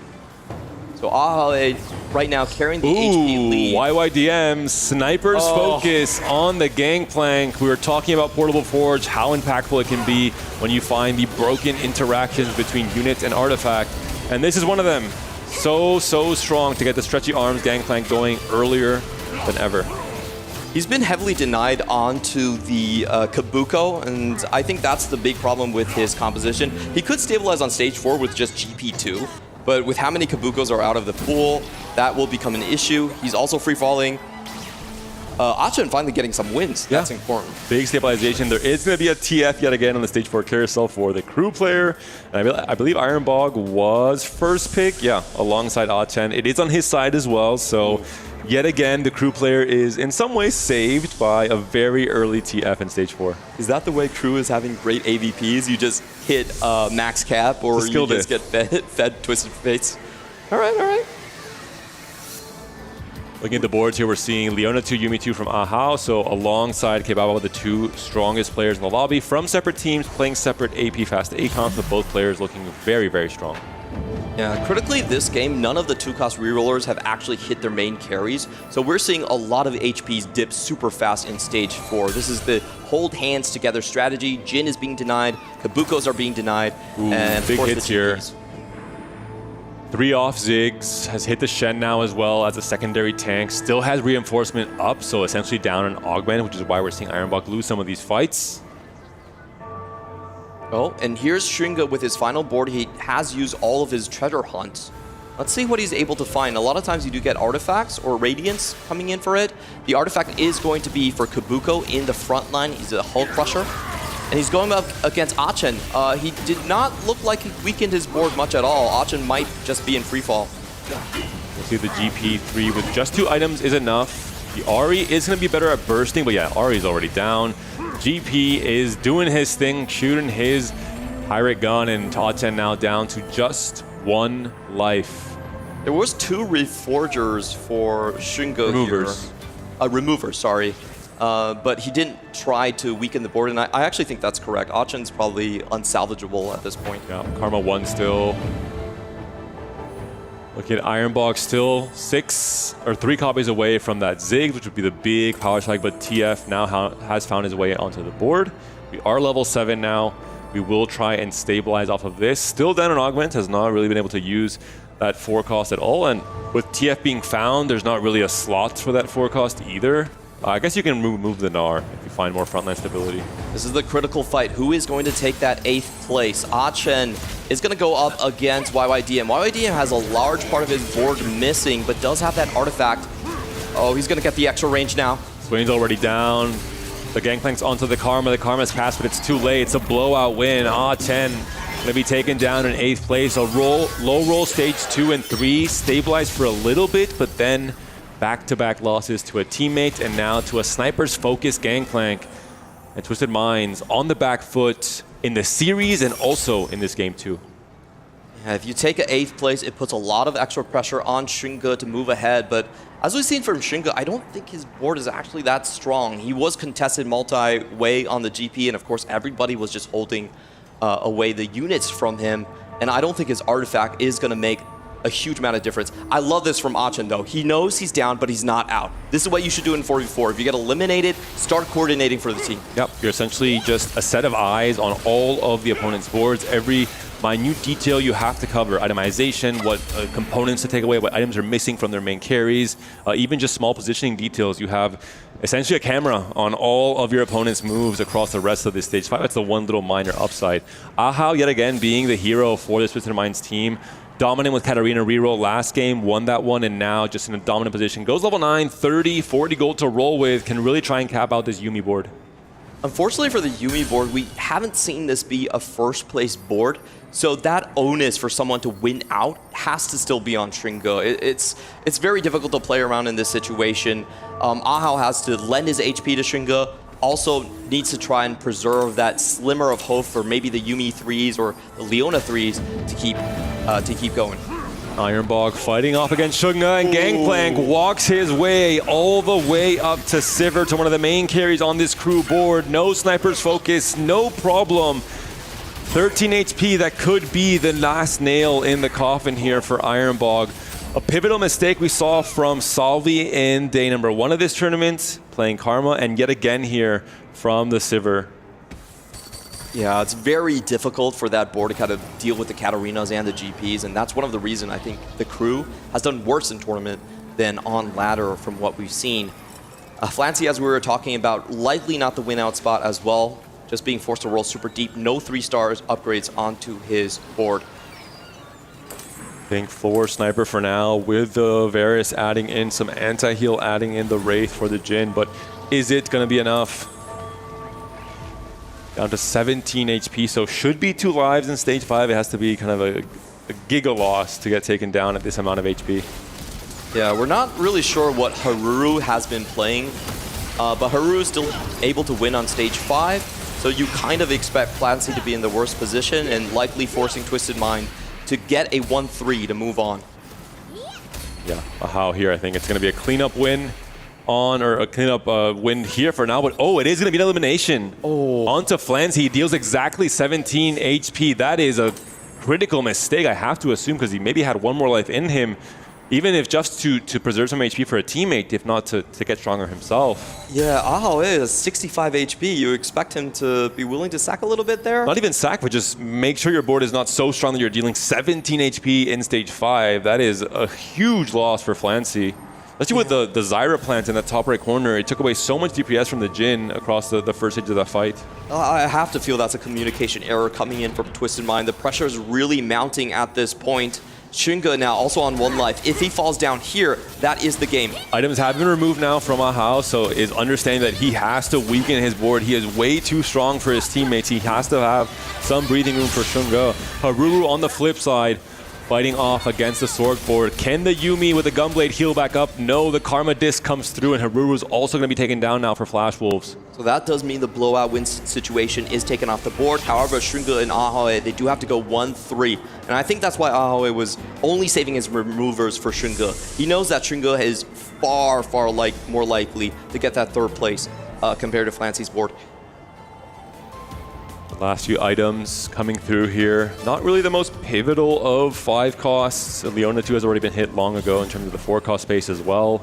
So Ahale right now carrying the HP lead. YYDM, Sniper's focus on the Gangplank. We were talking about Portable Forge, how impactful it can be when you find the broken interactions between units and artifact. And this is one of them. So strong to get the stretchy arms Gangplank going earlier than ever. He's been heavily denied onto the Kabuko, and I think that's the big problem with his composition. He could stabilize on stage 4 with just GP2, but with how many Kabukos are out of the pool, that will become an issue. He's also free-falling. Achen finally getting some wins. That's important. Big stabilization. There is going to be a TF yet again on the stage 4 carousel for the crew player. And I believe Ironbog was first pick, alongside Achen. It is on his side as well, so yet again, the crew player is in some ways saved by a very early TF in stage 4. Is that the way crew is having great AVPs? You just hit max cap, or you just get fed Twisted Fates? All right. Looking at the boards here, we're seeing Leona 2, Yuumi 2 from Ahao. So alongside K-Baba, the 2 strongest players in the lobby from separate teams, playing separate AP fast A-comps, with both players looking very, very strong. Yeah, critically this game, none of the 2-cost rerollers have actually hit their main carries. So we're seeing a lot of HPs dip super fast in stage 4. This is the hold hands together strategy. Jin is being denied, Kabukos are being denied, and big of course hits the here. 2Ks. 3 off Ziggs, has hit the Shen now as well as a secondary tank. Still has reinforcement up, so essentially down an augment, which is why we're seeing Ironbog lose some of these fights. Oh, and here's Shringa with his final board. He has used all of his treasure hunts. Let's see what he's able to find. A lot of times you do get artifacts or radiance coming in for it. The artifact is going to be for Kabuko in the front line. He's a Hull Crusher. And he's going up against Achen. He did not look like he weakened his board much at all. Achen might just be in free fall. We'll see the GP3 with just 2 items is enough. The Ari is going to be better at bursting, but yeah, Ari's already down. GP is doing his thing, shooting his pirate gun, and Achen now down to just 1 life. There was 2 Reforgers for Shringa here. Removers, sorry. But he didn't try to weaken the board, and I actually think that's correct. Achen's probably unsalvageable at this point. Yeah, Karma 1 still. Look at Ironbog still 3 copies away from that Ziggs, which would be the big power strike, but TF now has found his way onto the board. We are level 7 now. We will try and stabilize off of this. Still down an augment, has not really been able to use that 4 cost at all, and with TF being found, there's not really a slot for that 4 cost either. I guess you can remove the Gnar if you find more frontline stability. This is the critical fight. Who is going to take that 8th place? Achen is going to go up against YYDM. YYDM has a large part of his board missing, but does have that artifact. Oh, he's going to get the extra range now. Swain's already down. The Gangplank's onto the Karma. The Karma's passed, but it's too late. It's a blowout win. Achen Gonna be taken down in 8th place. A low roll stage 2 and 3, stabilized for a little bit, but then back-to-back losses to a teammate and now to a sniper's focused Gangplank. And Twisted Minds on the back foot in the series and also in this game too. Yeah, if you take an 8th place, it puts a lot of extra pressure on Xingge to move ahead, but as we've seen from Xingge, I don't think his board is actually that strong. He was contested multi-way on the GP, and of course everybody was just holding away the units from him, and I don't think his artifact is going to make a huge amount of difference. I love this from Achin though. He knows he's down, but he's not out. This is what you should do in 4v4. If you get eliminated, start coordinating for the team. Yep, you're essentially just a set of eyes on all of the opponent's boards. Every minute detail you have to cover, itemization, what components to take away, what items are missing from their main carries, even just small positioning details. You have essentially a camera on all of your opponent's moves across the rest of this stage 5. That's the one little minor upside. Ahau, yet again, being the hero for this Twisted Minds team. Dominant with Katarina reroll last game, won that one, and now just in a dominant position. Goes level 9, 30, 40 gold to roll with, can really try and cap out this Yuumi board. Unfortunately for the Yuumi board, we haven't seen this be a first place board, so that onus for someone to win out has to still be on Xingge. It's very difficult to play around in this situation. Ahau has to lend his HP to Xingge, also needs to try and preserve that slimmer of hope for maybe the Yuumi 3s or the Leona 3s to keep going. Ironbog fighting off against Xingge, and Gangplank walks his way all the way up to Sivir, to one of the main carries on this crew board. No sniper's focus, no problem. 13 HP, that could be the last nail in the coffin here for Ironbog. A pivotal mistake we saw from Salvi in day number 1 of this tournament, playing Karma, and yet again here from the Sivir. Yeah, it's very difficult for that board to kind of deal with the Katarinas and the GPs, and that's one of the reasons I think the crew has done worse in tournament than on ladder from what we've seen. Flancy, as we were talking about, likely not the win-out spot as well, just being forced to roll super deep, no 3-star upgrades onto his board. I think 4 sniper for now, with the Varus adding in some anti-heal, adding in the Wraith for the Jhin, but is it going to be enough? Down to 17 HP, so should be 2 lives in stage 5. It has to be kind of a giga loss to get taken down at this amount of HP. Yeah, we're not really sure what Haruru has been playing, but Haru is still able to win on stage 5, so you kind of expect Clancy to be in the worst position and likely forcing Twisted Mind to get a 1-3 to move on. Yeah, Ahau here, I think it's going to be a cleanup win on, or a cleanup win here for now, but oh, it is going to be an elimination. Oh. Onto Flans, he deals exactly 17 HP. That is a critical mistake, I have to assume, because he maybe had 1 more life in him, even if just to preserve some HP for a teammate, if not to get stronger himself. Yeah, Ahau is 65 HP. You expect him to be willing to sack a little bit there? Not even sack, but just make sure your board is not so strong that you're dealing 17 HP in stage 5. That is a huge loss for Flancy. Especially with the Zyra plant in the top right corner. It took away so much DPS from the Jhin across the first stage of that fight. I have to feel that's a communication error coming in from Twisted Mind. The pressure is really mounting at this point. Xingge now also on 1 life. If he falls down here, that is the game. Items have been removed now from Ahau, so is understanding that he has to weaken his board. He is way too strong for his teammates. He has to have some breathing room for Xingge. Haruru on the flip side, fighting off against the Sorg board. Can the Yuumi with the Gunblade heal back up? No, the Karma Disc comes through, and Haruru's also going to be taken down now for Flash Wolves. So that does mean the blowout win situation is taken off the board. However, Xingge and Ahau, they do have to go 1-3. And I think that's why Ahau was only saving his removers for Xingge. He knows that Xingge is far more likely to get that 3rd place compared to Flancy's board. Last few items coming through here. Not really the most pivotal of 5 costs. Leona 2 has already been hit long ago in terms of the 4-cost space as well.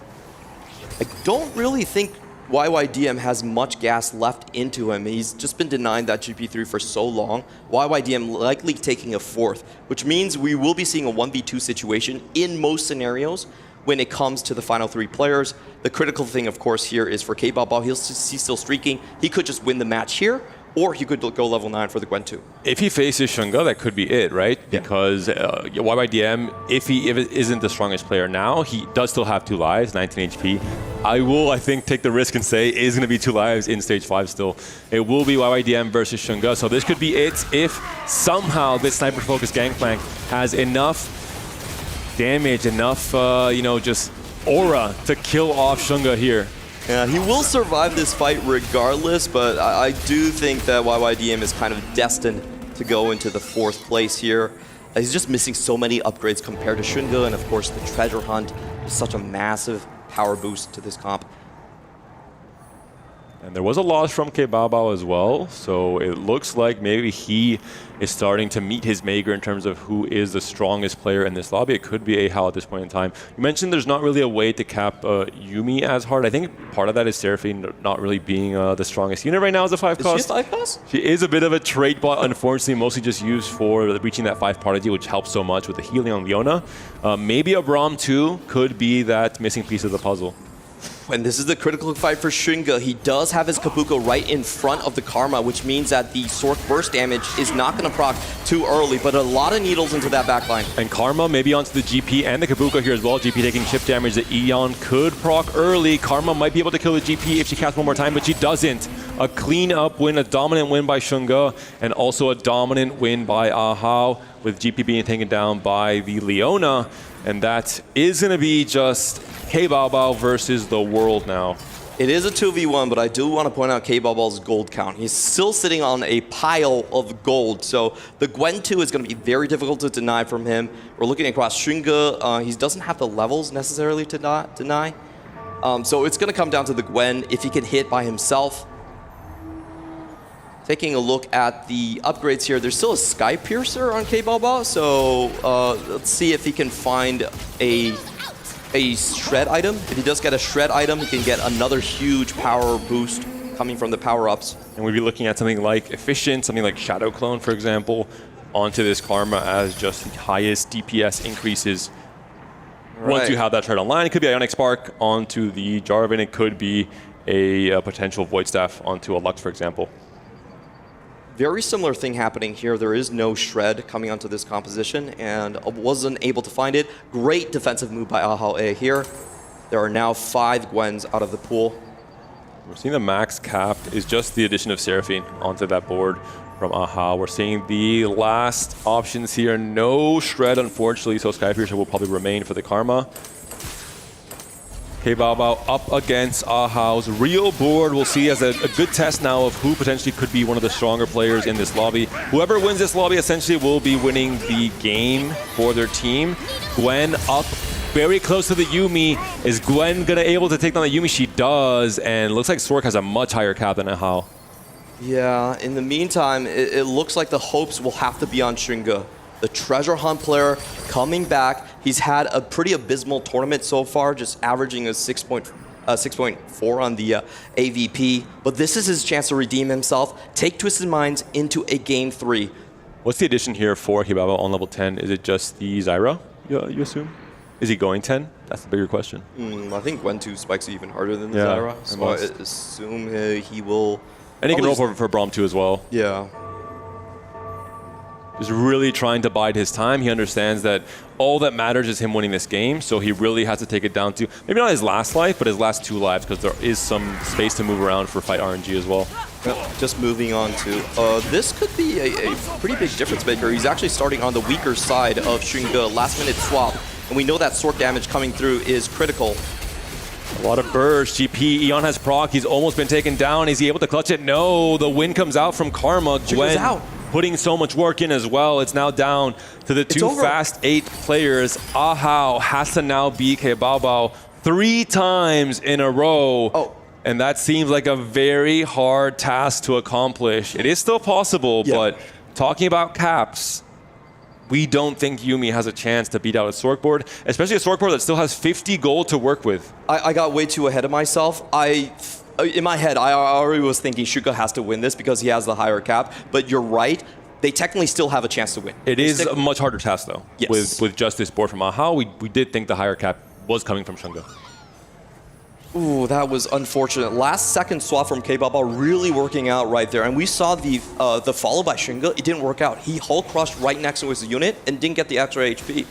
I don't really think YYDM has much gas left into him. He's just been denying that GP3 for so long. YYDM likely taking a 4th, which means we will be seeing a 1v2 situation in most scenarios when it comes to the final 3 players. The critical thing, of course, here is for K-Baba. He's still streaking. He could just win the match here, or he could go level 9 for the Gwen 2. If he faces Shunga, that could be it, right? Because YYDM, if it isn't the strongest player now, he does still have 2 lives, 19 HP. I will, I think, take the risk and say it is going to be 2 lives in stage 5 still. It will be YYDM versus Shunga, so this could be it if somehow this sniper-focused Gangplank has enough damage, enough, just aura to kill off Shunga here. Yeah, he will survive this fight regardless, but I do think that YYDM is kind of destined to go into the 4th place here. He's just missing so many upgrades compared to Shunga, and of course the treasure hunt is such a massive power boost to this comp. And there was a loss from Kebabao as well, so it looks like maybe he is starting to meet his maker in terms of who is the strongest player in this lobby. It could be Ahao at this point in time. You mentioned there's not really a way to cap Yuumi as hard. I think part of that is Seraphine not really being the strongest unit right now as a 5 cost. Is she a 5 cost? She is a bit of a trait bot, unfortunately, mostly just used for reaching that 5 prodigy, which helps so much with the healing on Leona. Maybe a Braum 2 could be that missing piece of the puzzle. And this is the critical fight for Shunga. He does have his Kabuko right in front of the Karma, which means that the Sork burst damage is not going to proc too early, but a lot of needles into that backline. And Karma maybe onto the GP and the Kabuko here as well. GP taking chip damage that Eon could proc early. Karma might be able to kill the GP if she casts one more time, but she doesn't. A clean up win, a dominant win by Shunga, and also a dominant win by Ahao, with GP being taken down by the Leona. And that is going to be just Kebabao versus the world now. It is a 2v1, but I do want to point out Kebabao's gold count. He's still sitting on a pile of gold, so the Gwen 2 is going to be very difficult to deny from him. We're looking across Shunga. He doesn't have the levels necessarily to not deny. So it's going to come down to the Gwen if he can hit by himself. Taking a look at the upgrades here, there's still a Sky Piercer on Kebabao, so let's see if he can find a shred item. If he does get a shred item, he can get another huge power boost coming from the power-ups. And we'd be looking at something like Efficient, something like Shadow Clone, for example, onto this Karma as just the highest DPS increases. Once you have that shred online, it could be Ionic Spark onto the Jarvan, it could be a potential Void Staff onto a Lux, for example. Very similar thing happening here. There is no shred coming onto this composition and wasn't able to find it. Great defensive move by Ahao A here. There are now 5 Gwens out of the pool. We're seeing the max cap is just the addition of Seraphine onto that board from Ahao. We're seeing the last options here. No shred, unfortunately, so Skypiercer will probably remain for the Karma. Kebabao up against Ahao's real board. We'll see as a good test now of who potentially could be one of the stronger players in this lobby. Whoever wins this lobby essentially will be winning the game for their team. Gwen up very close to the Yuumi. Is Gwen gonna able to take down the Yuumi? She does, and it looks like Sork has a much higher cap than Ahao. Yeah, in the meantime, it looks like the hopes will have to be on Shunga. The treasure hunt player coming back. He's had a pretty abysmal tournament so far, just averaging a 6.4 on the AVP. But this is his chance to redeem himself, take Twisted Minds into a game 3. What's the addition here for Kebabao on level 10? Is it just the Zyra, you assume? Is he going 10? That's the bigger question. I think Gwen 2 spikes even harder than the Zyra, so I assume he will... And he can roll for Braum 2 as well. Yeah. Just really trying to bide his time. He understands that all that matters is him winning this game, so he really has to take it down to maybe not his last life, but his last 2 lives, because there is some space to move around for fight RNG as well. Just moving on to, this could be a pretty big difference maker. He's actually starting on the weaker side of Shunga, last minute swap, and we know that Sork damage coming through is critical. A lot of burst. GP, Eon has proc. He's almost been taken down. Is he able to clutch it? No. The win comes out from Karma. Gwen out. Putting so much work in as well. It's now down to the 2 fast 8 players. Ahao has to now beat Kebabao 3 times in a row. And that seems like a very hard task to accomplish. It is still possible, but talking about caps, we don't think Yuumi has a chance to beat out a Sork board, especially a Sork board that still has 50 gold to work with. I got way too ahead of myself. In my head, I already was thinking Shuka has to win this because he has the higher cap, but you're right. They technically still have a chance to win. It is a much harder task, though, with just this board from Ahao. We did think the higher cap was coming from Shunga. Ooh, that was unfortunate. Last second swap from K-Baba really working out right there. And we saw the follow by Shinga. It didn't work out. He hull crushed right next to his unit and didn't get the extra HP.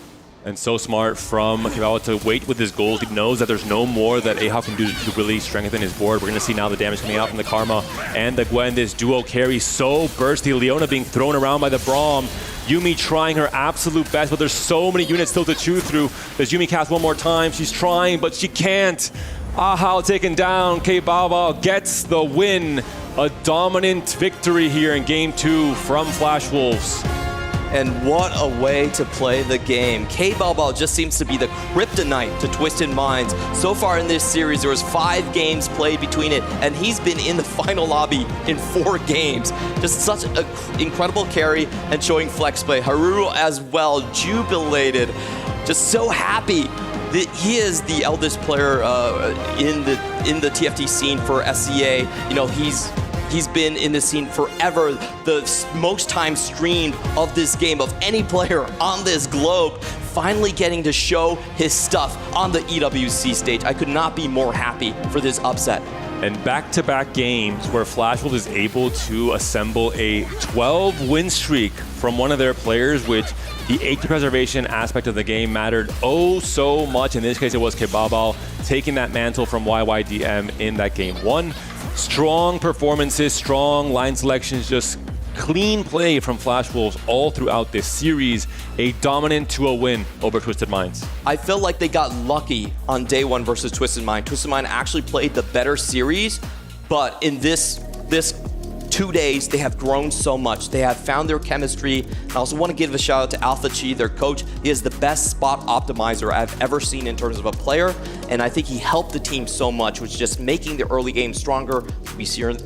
And so smart from Kibawa to wait with his goals. He knows that there's no more that Ahao can do to really strengthen his board. We're going to see now the damage coming out from the Karma and the Gwen. This duo carry so bursty. Leona being thrown around by the Braum. Yumi trying her absolute best, but there's so many units still to chew through. Does Yumi cast one more time? She's trying, but she can't. Ahao taken down. K-Baba gets the win. A dominant victory here in Game 2 from Flash Wolves. And what a way to play the game. K-Baba just seems to be the kryptonite to Twisted Minds. So far in this series, there was 5 games played between it, and he's been in the final lobby in 4 games. Just such an incredible carry and showing flex play. Haru as well, jubilated, just so happy. He is the eldest player in the TFT scene for SCA. You know, he's been in this scene forever, the most time streamed of this game of any player on this globe, finally getting to show his stuff on the EWC stage. I could not be more happy for this upset. And back-to-back games where Flash Wolves is able to assemble a 12 win streak from one of their players, which the HP preservation aspect of the game mattered oh so much. In this case, it was K-Baba taking that mantle from YYDM in that game 1. Strong performances, strong line selections, just clean play from Flash Wolves all throughout this series. A dominant 2-0 win over Twisted Minds. I felt like they got lucky on day 1 versus Twisted Mind. Twisted Mind actually played the better series, but in this 2 days, they have grown so much. They have found their chemistry. I also want to give a shout out to Alpha Chi, their coach. He is the best spot optimizer I've ever seen in terms of a player, and I think he helped the team so much, which is just making the early game stronger.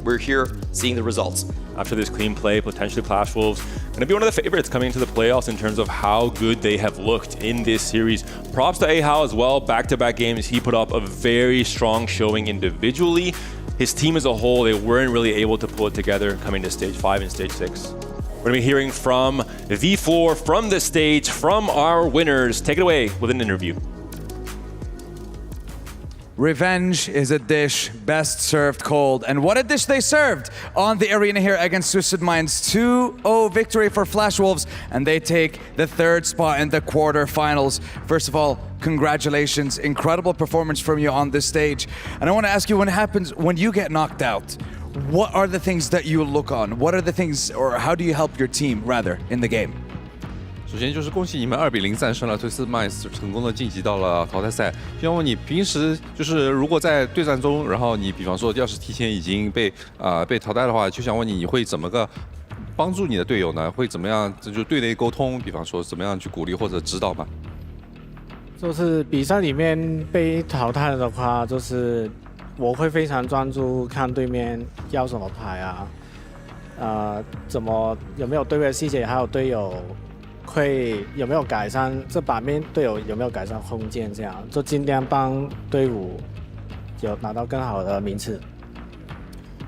We're here seeing the results. After this clean play, potentially Flash Wolves going to be one of the favorites coming into the playoffs in terms of how good they have looked in this series. Props to Ahao as well. Back-to-back games, he put up a very strong showing individually. His team as a whole, they weren't really able to pull it together coming to stage 5 and stage 6. We're going to be hearing from the floor, from the stage, from our winners. Take it away with an interview. Revenge is a dish best served cold. And what a dish they served on the arena here against Twisted Minds. 2-0 victory for Flash Wolves, and they take the 3rd spot in the quarterfinals. First of all, congratulations. Incredible performance from you on this stage. And I want to ask you, when you get knocked out, what are the things that you look on? What are the things, or how do you help your team, rather, in the game? 首先就是恭喜你们2-0战胜了 Twisted Minds， 成功的晋级到了淘汰赛。就想问你，平时就是如果在对战中，然后你比方说要是提前已经被淘汰的话，就想问你会怎么个帮助你的队友呢？会怎么样？这就队内沟通，比方说怎么样去鼓励或者指导吗？就是比赛里面被淘汰的话，就是我会非常专注看对面要什么牌啊，有没有对位细节，还有队友。会有没有改善这把面队友有没有改善空间，这样就尽量帮队伍有拿到更好的名次。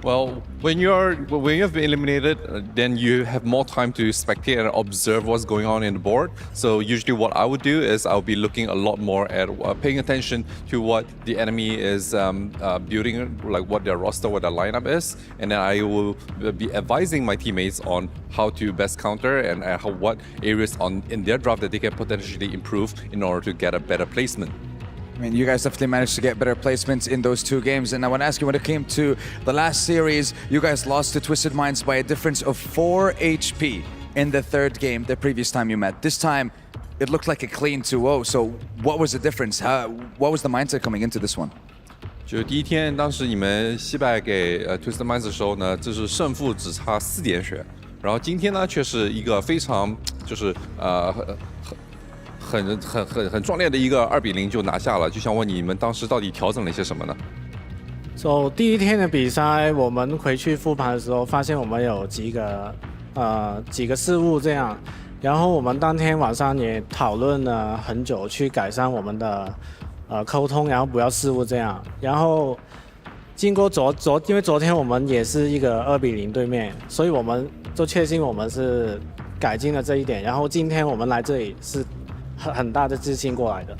Well, when you've been eliminated, then you have more time to spectate and observe what's going on in the board. So usually what I would do is I'll be looking a lot more at paying attention to what the enemy is building, like what their roster, what their lineup is. And then I will be advising my teammates on how to best counter and what areas in their draft that they can potentially improve in order to get a better placement. I mean, you guys definitely managed to get better placements in those 2 games. And I want to ask you, when it came to the last series, you guys lost to Twisted Minds by a difference of 4 HP in the 3rd game, the previous time you met. This time, it looked like a clean 2-0. So what was the difference? What was the mindset coming into this one? 就第一天，当时你们惜败给Twisted Minds 的时候呢，就是胜负只差4点血。然后今天呢，却是一个非常就是很壮烈的一个2-0就拿下了，就想问你们当时到底调整了一些什么呢？第一天的比赛，我们回去复盘的时候，发现我们有几个失误这样，然后我们当天晚上也讨论了很久，去改善我们的沟通，然后不要失误这样。然后经过因为昨天我们也是一个2-0对面，所以我们就确信我们是改进了这一点。然后今天我们来这里是很大的自信过来的。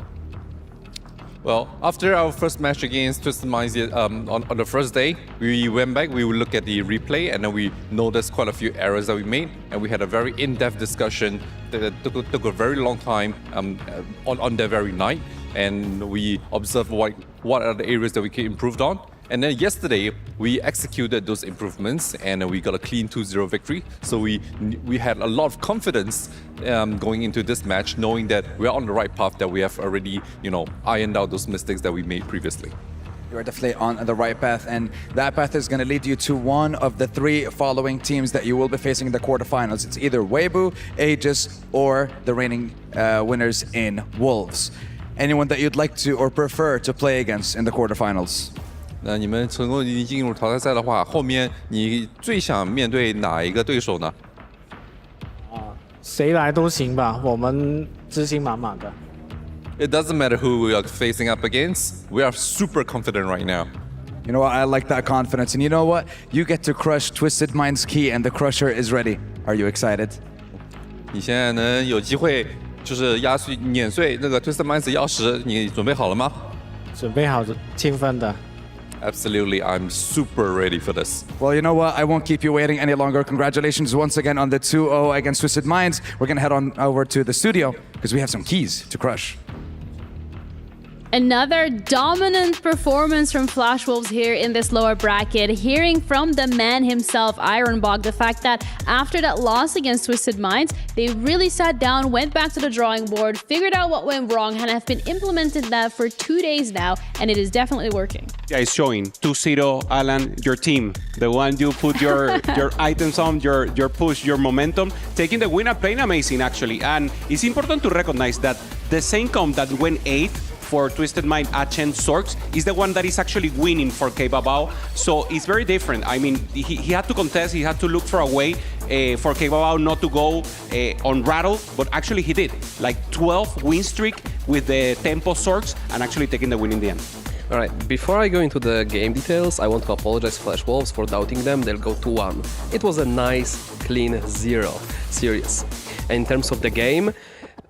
Well, after our first match against Twisted Minds on the first day, we went back, we would look at the replay, and then we noticed quite a few errors that we made, and we had a very in-depth discussion that took a very long time on that very night, and we observed what are the areas that we could improve on. And then yesterday, we executed those improvements and we got a clean 2-0 victory. So we had a lot of confidence going into this match, knowing that we're on the right path, that we have already, ironed out those mistakes that we made previously. You are definitely on the right path, and that path is going to lead you to one of the three following teams that you will be facing in the quarterfinals. It's either Weibo, Aegis, or the reigning winners in Wolves. Anyone that you'd like to or prefer to play against in the quarterfinals? 那你们成功已经进入淘汰赛的话，后面你最想面对哪一个对手呢？谁来都行吧，我们自信满满的。It doesn't matter who we are facing up against. We are super confident right now. You know what? I like that confidence. And you know what? You get to crush Twisted Minds Key, and the Crusher is ready. Are you excited? 你现在能有机会就是碾碎那个 Twisted Minds 钥匙，你准备好了吗？准备好，兴奋的。Absolutely, I'm super ready for this. Well, you know what? I won't keep you waiting any longer. Congratulations once again on the 2-0 against Twisted Minds. We're going to head on over to the studio because we have some keys to crush. Another dominant performance from Flash Wolves here in this lower bracket. Hearing from the man himself, Ironbog, the fact that after that loss against Twisted Minds, they really sat down, went back to the drawing board, figured out what went wrong, and have been implementing that for 2 days now, and it is definitely working. Yeah, it's showing 2-0, Alan, your team, the one you put your items on, your push, your momentum, taking the win and playing amazing actually. And it's important to recognize that the same comp that went 8th for Twisted Mind, Achen, Sorks is the one that is actually winning for K-Babao. So it's very different. I mean, he had to contest, he had to look for a way for K-Babao not to go on rattle, but actually he did. Like 12 win streak with the Tempo Sorks and actually taking the win in the end. All right, before I go into the game details, I want to apologize to Flash Wolves for doubting them. They'll go 2-1. It was a nice, clean 0. Serious. And in terms of the game,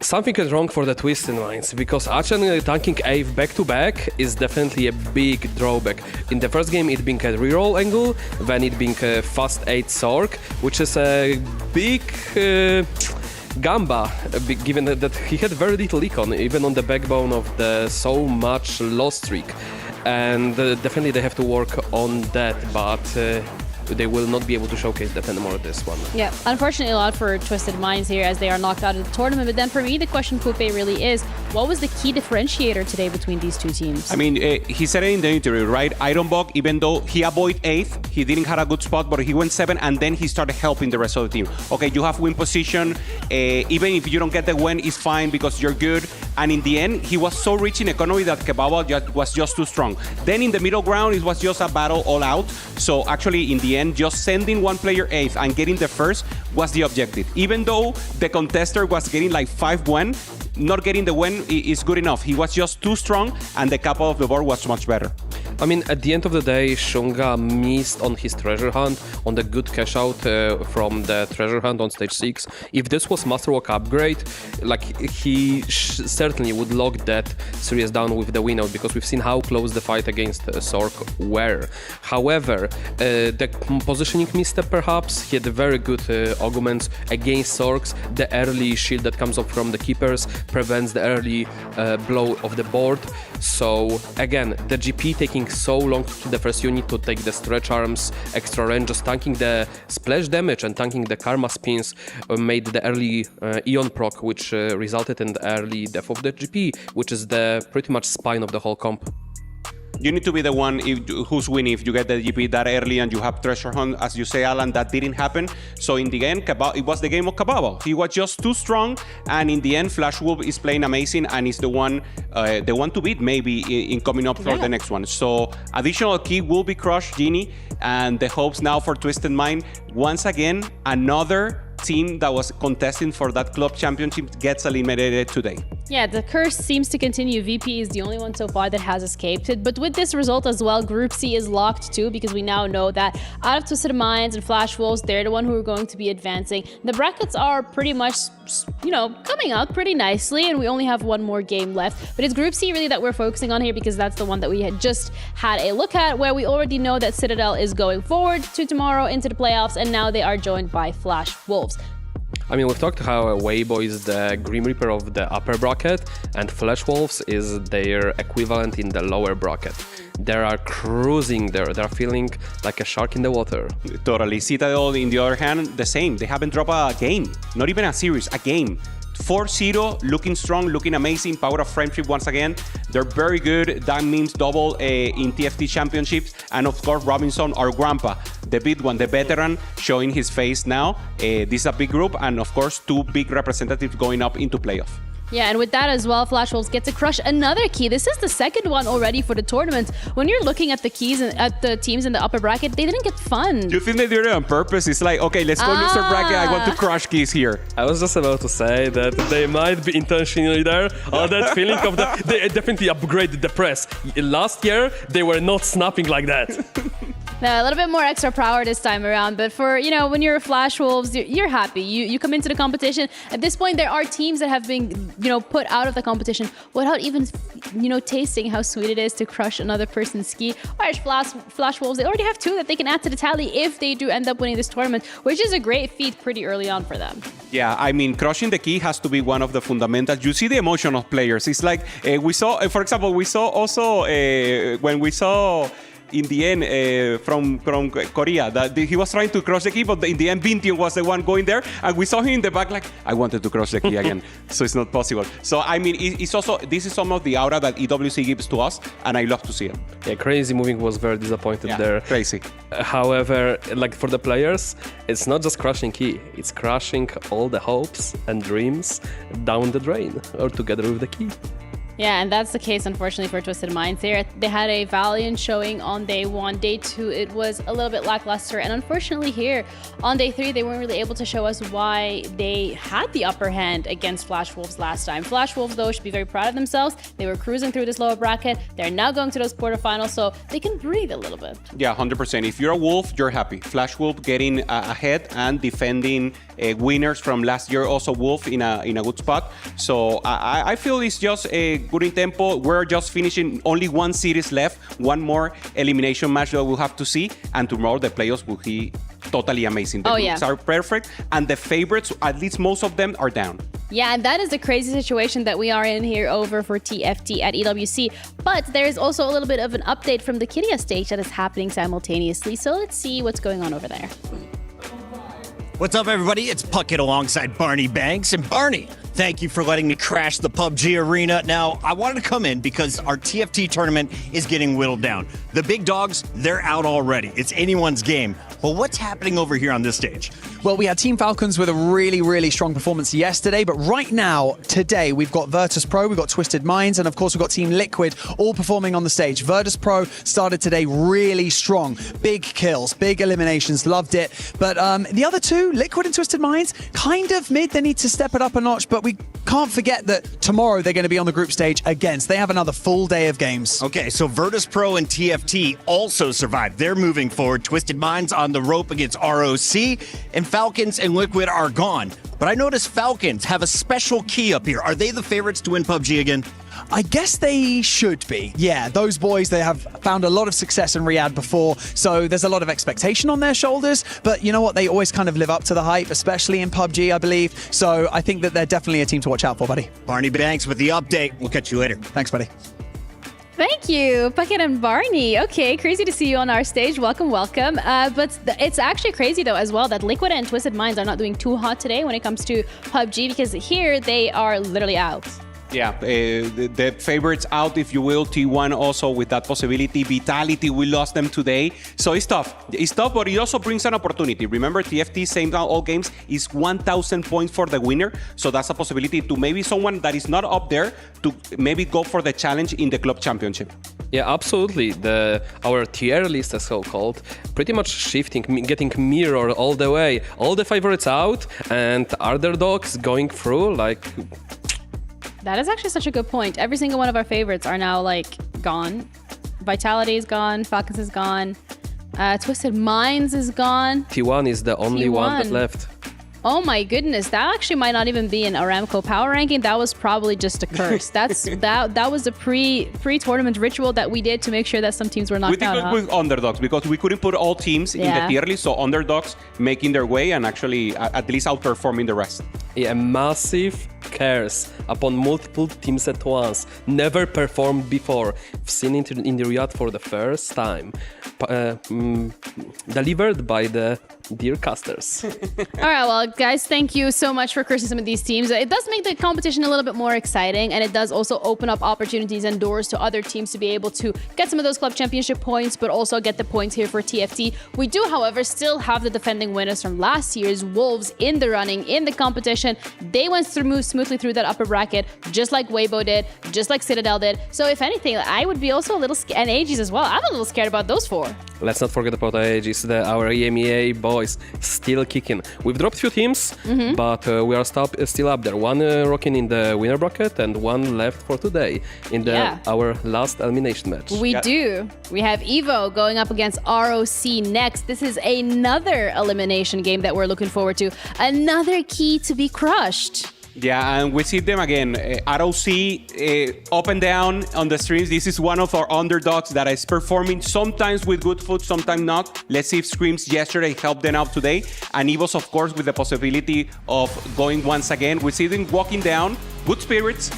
something is wrong for the Twisted Minds, because Achen tanking Ave back-to-back is definitely a big drawback. In the first game it being a reroll angle, then it being a fast 8 Sork, which is a big gamba, given that he had very little econ, even on the backbone of the so much loss streak. And definitely they have to work on that, but they will not be able to showcase that anymore at this one. Yeah, unfortunately a lot for Twisted Minds here as they are knocked out of the tournament. But then for me, the question, Coupe, really is, what was the key differentiator today between these two teams? I mean, he said it in the interview, right? Ironbog, even though he avoided 8th, he didn't have a good spot, but he went 7, and then he started helping the rest of the team. Okay, you have win position. Even if you don't get the win, it's fine because you're good. And in the end, he was so rich in economy that K-Babao was just too strong. Then in the middle ground, it was just a battle all out. So actually, in the end, just sending one player 8th and getting the first was the objective. Even though the contester was getting like 5-1, not getting the win is good enough. He was just too strong, and the cap of the board was much better. I mean, at the end of the day, Shunga missed on his treasure hunt, on the good cash out from the treasure hunt on stage 6. If this was Masterwork upgrade, like he certainly would lock that series down with the win out, because we've seen how close the fight against Sork were. However, the positioning misstep perhaps, he had very good augments against Sorks. The early shield that comes up from the keepers prevents the early blow of the board. So again, the GP taking so long to kill the first unit, to take the stretch arms, extra range, just tanking the splash damage and tanking the karma spins made the early Eon proc, which resulted in the early death of the GP, which is the pretty much spine of the whole comp. You need to be the one who's winning if you get the GP that early and you have treasure hunt, as you say, Alan. That didn't happen. So in the end, it was the game of K-Babao. He was just too strong, and in the end, Flash Wolf is playing amazing and is the one to beat maybe in coming up for the next one. So additional key will be crushed, Genie, and the hopes now for Twisted Mind. Once again, another team that was contesting for that club championship gets eliminated today. Yeah, the curse seems to continue. VP is the only one so far that has escaped it. But with this result as well, Group C is locked too, because we now know that out of Twisted Minds and Flash Wolves, they're the one who are going to be advancing. The brackets are pretty much, coming out pretty nicely, and we only have one more game left. But it's Group C really that we're focusing on here, because that's the one that we had just had a look at, where we already know that Citadel is going forward to tomorrow into the playoffs, and now they are joined by Flash Wolves. I mean, we've talked how Weibo is the Grim Reaper of the upper bracket, and Flash Wolves is their equivalent in the lower bracket. They are cruising there. They're feeling like a shark in the water. Totally. Citadel, in the other hand, the same. They haven't dropped a game. Not even a series, a game. 4-0, looking strong, looking amazing. Power of friendship once again. They're very good. That means double in TFT championships. And of course, Robinson, our grandpa, the big one, the veteran, showing his face now. This is a big group. And of course, 2 big representatives going up into playoff. Yeah, and with that as well, Flash Wolves get to crush another key. This is the second one already for the tournament. When you're looking at the keys and at the teams in the upper bracket, they didn't get fun. Do you think they did it on purpose? It's like, okay, let's go loser bracket. I want to crush keys here. I was just about to say that they might be intentionally there. That feeling of they definitely upgraded the press. Last year, they were not snapping like that. A little bit more extra power this time around, but for, when you're Flash Wolves, you're happy. You come into the competition. At this point, there are teams that have been, put out of the competition without even, tasting how sweet it is to crush another person's ski. Whereas Flash Wolves, they already have 2 that they can add to the tally if they do end up winning this tournament, which is a great feat pretty early on for them. Yeah, I mean, crushing the key has to be one of the fundamentals. You see the emotion of players. It's like we saw, for example, we saw also when we saw in the end from Korea that he was trying to cross the key, but in the end Vintian was the one going there, and we saw him in the back like, I wanted to cross the key again. So it's not possible. So I mean, it's also, this is some of the aura that EWC gives to us, and I love to see it. Yeah, Crazy Moving was very disappointed there. Crazy. However, like for the players, it's not just crushing key, it's crushing all the hopes and dreams down the drain, or together with the key. Yeah, and that's the case, unfortunately, for Twisted Minds. They had a valiant showing on day 1. Day 2, it was a little bit lackluster. And unfortunately here, on day 3, they weren't really able to show us why they had the upper hand against Flash Wolves last time. Flash Wolves, though, should be very proud of themselves. They were cruising through this lower bracket. They're now going to those quarterfinals, so they can breathe a little bit. Yeah, 100%. If you're a Wolf, you're happy. Flash Wolf getting ahead and defending winners from last year. Also, Wolf in a good spot. So I feel it's just a good in tempo. We're just finishing only 1 series left, 1 more elimination match that we'll have to see, and tomorrow the playoffs will be totally amazing. The groups are perfect, and the favorites, at least most of them, are down. Yeah, and that is the crazy situation that we are in here over for TFT at EWC. But there is also a little bit of an update from the Kyria stage that is happening simultaneously. So let's see what's going on over there. What's up, everybody? It's Puckett alongside Barney Banks. And Barney, thank you for letting me crash the PUBG arena. Now, I wanted to come in because our TFT tournament is getting whittled down. The big dogs, they're out already. It's anyone's game. But what's happening over here on this stage? Well, we had Team Falcons with a really, really strong performance yesterday, but right now, today, we've got Virtus.pro, we've got Twisted Minds, and of course, we've got Team Liquid all performing on the stage. Virtus.pro started today really strong. Big kills, big eliminations, loved it. But the other 2, Liquid and Twisted Minds, kind of mid. They need to step it up a notch, but we can't forget that tomorrow they're going to be on the group stage again. So they have another full day of games. Okay, so Virtus.pro and TFT also survived. They're moving forward. Twisted Minds on the rope against ROC, and Falcons and Liquid are gone. But I noticed Falcons have a special key up here. Are they the favorites to win PUBG again? I guess they should be. Yeah, those boys, they have found a lot of success in Riyadh before, so there's a lot of expectation on their shoulders, but you know what? They always kind of live up to the hype, especially in PUBG, I believe. So I think that they're definitely a team to watch out for, buddy. Barney Banks with the update. We'll catch you later. Thanks, buddy. Thank you, Puckett and Barney. Okay, crazy to see you on our stage. Welcome, welcome. But it's actually crazy, though, as well, that Liquid and Twisted Minds are not doing too hot today when it comes to PUBG, because here they are literally out. Yeah, the favorites out, if you will. T1 also with that possibility. Vitality, we lost them today. So it's tough. It's tough, but it also brings an opportunity. Remember, TFT, same all games, is 1,000 points for the winner. So that's a possibility to maybe someone that is not up there to maybe go for the challenge in the club championship. Yeah, absolutely. Our tier list, as so-called, pretty much shifting, getting mirrored all the way. All the favorites out and underdogs going through like... That is actually such a good point. Every single one of our favorites are now like gone. Vitality is gone. Falcons is gone. Twisted Minds is gone. T1 is the only one that T1. left. Oh my goodness, that actually might not even be an Aramco power ranking. That was probably just a curse. That was a pre-tournament ritual that we did to make sure that some teams were We knocked did out. good Huh? with underdogs because we couldn't put all teams in the Yeah. tier list, so underdogs making their way and actually at least outperforming the rest. A massive curse upon multiple teams at once. Never performed before. I've seen it in the Riyadh for the first time. Delivered by the dear casters. All right, well, guys, thank you so much for cursing some of these teams. It does make the competition a little bit more exciting, and it does also open up opportunities and doors to other teams to be able to get some of those club championship points, but also get the points here for TFT. We do, however, still have the defending winners from last year's Wolves in the running, in the competition. They went smoothly through that upper bracket, just like Weibo did, just like Citadel did. So if anything, I would be also a little scared, and Aegis as well. I'm a little scared about those four. Let's not forget about Aegis, our EMEA boys still kicking. We've dropped few teams, but we are still up there. One rocking in the winner bracket and one left for today in our last elimination match. We do. We have Evo going up against ROC next. This is another elimination game that we're looking forward to. Another key to be crushed. Yeah, and we see them again. ROC up and down on the streams. This is one of our underdogs that is performing sometimes with good foot, sometimes not. Let's see if Screams yesterday helped them out today. And Evos, of course, with the possibility of going once again. We see them walking down. Good spirits,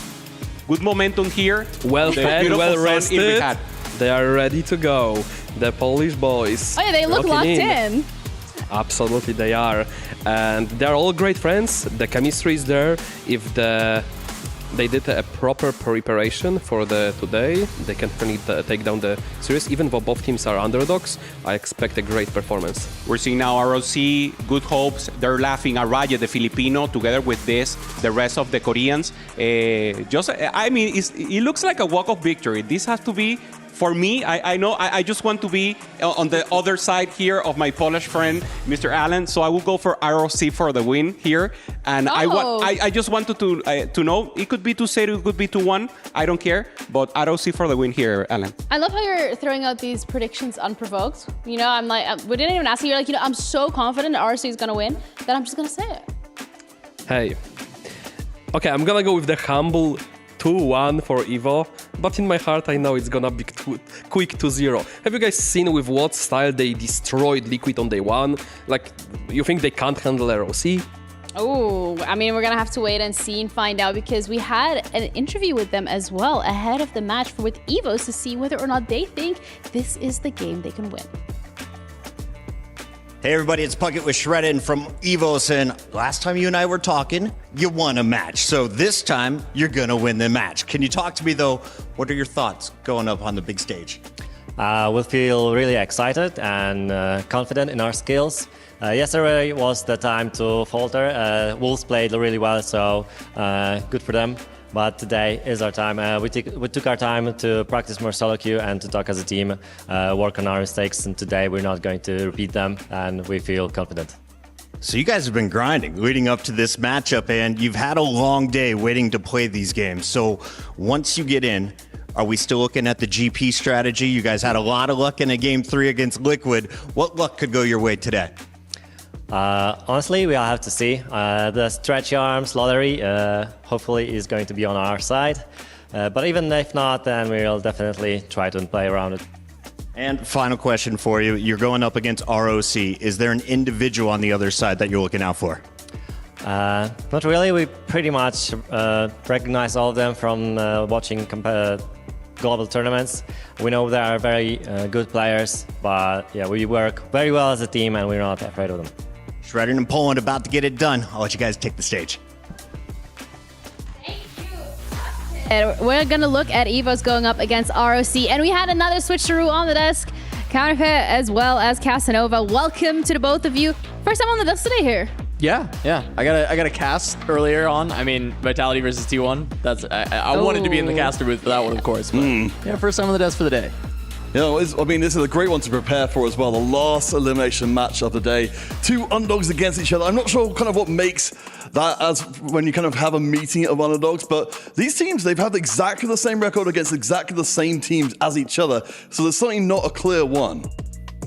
good momentum here. Well fed, well Beautiful sun in rested. Riyadh. They are ready to go. The Polish boys. Oh yeah, they look rocking locked in. Absolutely, they are. And they're all great friends. The chemistry is there. If they did a proper preparation for today, they can take down the series. Even though both teams are underdogs, I expect a great performance. We're seeing now ROC, good hopes. They're laughing at Raya, the Filipino, together with the rest of the Koreans. It looks like a walk of victory. This has to be, for me, I just want to be on the other side here of my Polish friend, Mr. Allen. So I will go for ROC for the win here. And I just wanted to know, it could be 2-0, it could be 2-1. I don't care, but ROC for the win here, Allen. I love how you're throwing out these predictions unprovoked. You know, I'm like, we didn't even ask you. You're like, I'm so confident ROC is gonna win that I'm just gonna say it. Hey. Okay, I'm gonna go with the humble 2-1 for Evo, but in my heart I know it's gonna be quick 2-0. Have you guys seen with what style they destroyed Liquid on day one? Like, you think they can't handle ROC? Oh, I mean, we're gonna have to wait and see and find out because we had an interview with them as well ahead of the match with Evos to see whether or not they think this is the game they can win. Hey everybody, it's Puckett with Shreddin from Evos, and last time you and I were talking, you won a match. So this time, you're gonna win the match. Can you talk to me though, what are your thoughts going up on the big stage? We feel really excited and confident in our skills. Yesterday was the time to falter. Wolves played really well, so good for them. But today is our time. We took our time to practice more solo queue and to talk as a team, work on our mistakes, and today we're not going to repeat them, and we feel confident. So you guys have been grinding leading up to this matchup, and you've had a long day waiting to play these games. So once you get in, are we still looking at the GP strategy? You guys had a lot of luck in a Game 3 against Liquid. What luck could go your way today? Honestly, we'll have to see. The stretchy arms lottery hopefully is going to be on our side. But even if not, then we'll definitely try to play around it. And final question for you. You're going up against ROC. Is there an individual on the other side that you're looking out for? Not really. We pretty much recognize all of them from watching global tournaments. We know they are very good players, but yeah, we work very well as a team and we're not afraid of them. Shredding and Poland about to get it done. I'll let you guys take the stage. And we're gonna look at Evos going up against ROC, and we had another switcheroo on the desk. Counterfeit as well as Casanova. Welcome to the both of you. First time on the desk today here. Yeah. I got a cast earlier on. I mean, Vitality versus T1. That's I wanted to be in the caster booth for that one, of course. But yeah, first time on the desk for the day. You know, I mean, this is a great one to prepare for as well. The last elimination match of the day. Two underdogs against each other. I'm not sure kind of what makes that as when you kind of have a meeting of underdogs, but these teams, they've had exactly the same record against exactly the same teams as each other. So there's certainly not a clear one.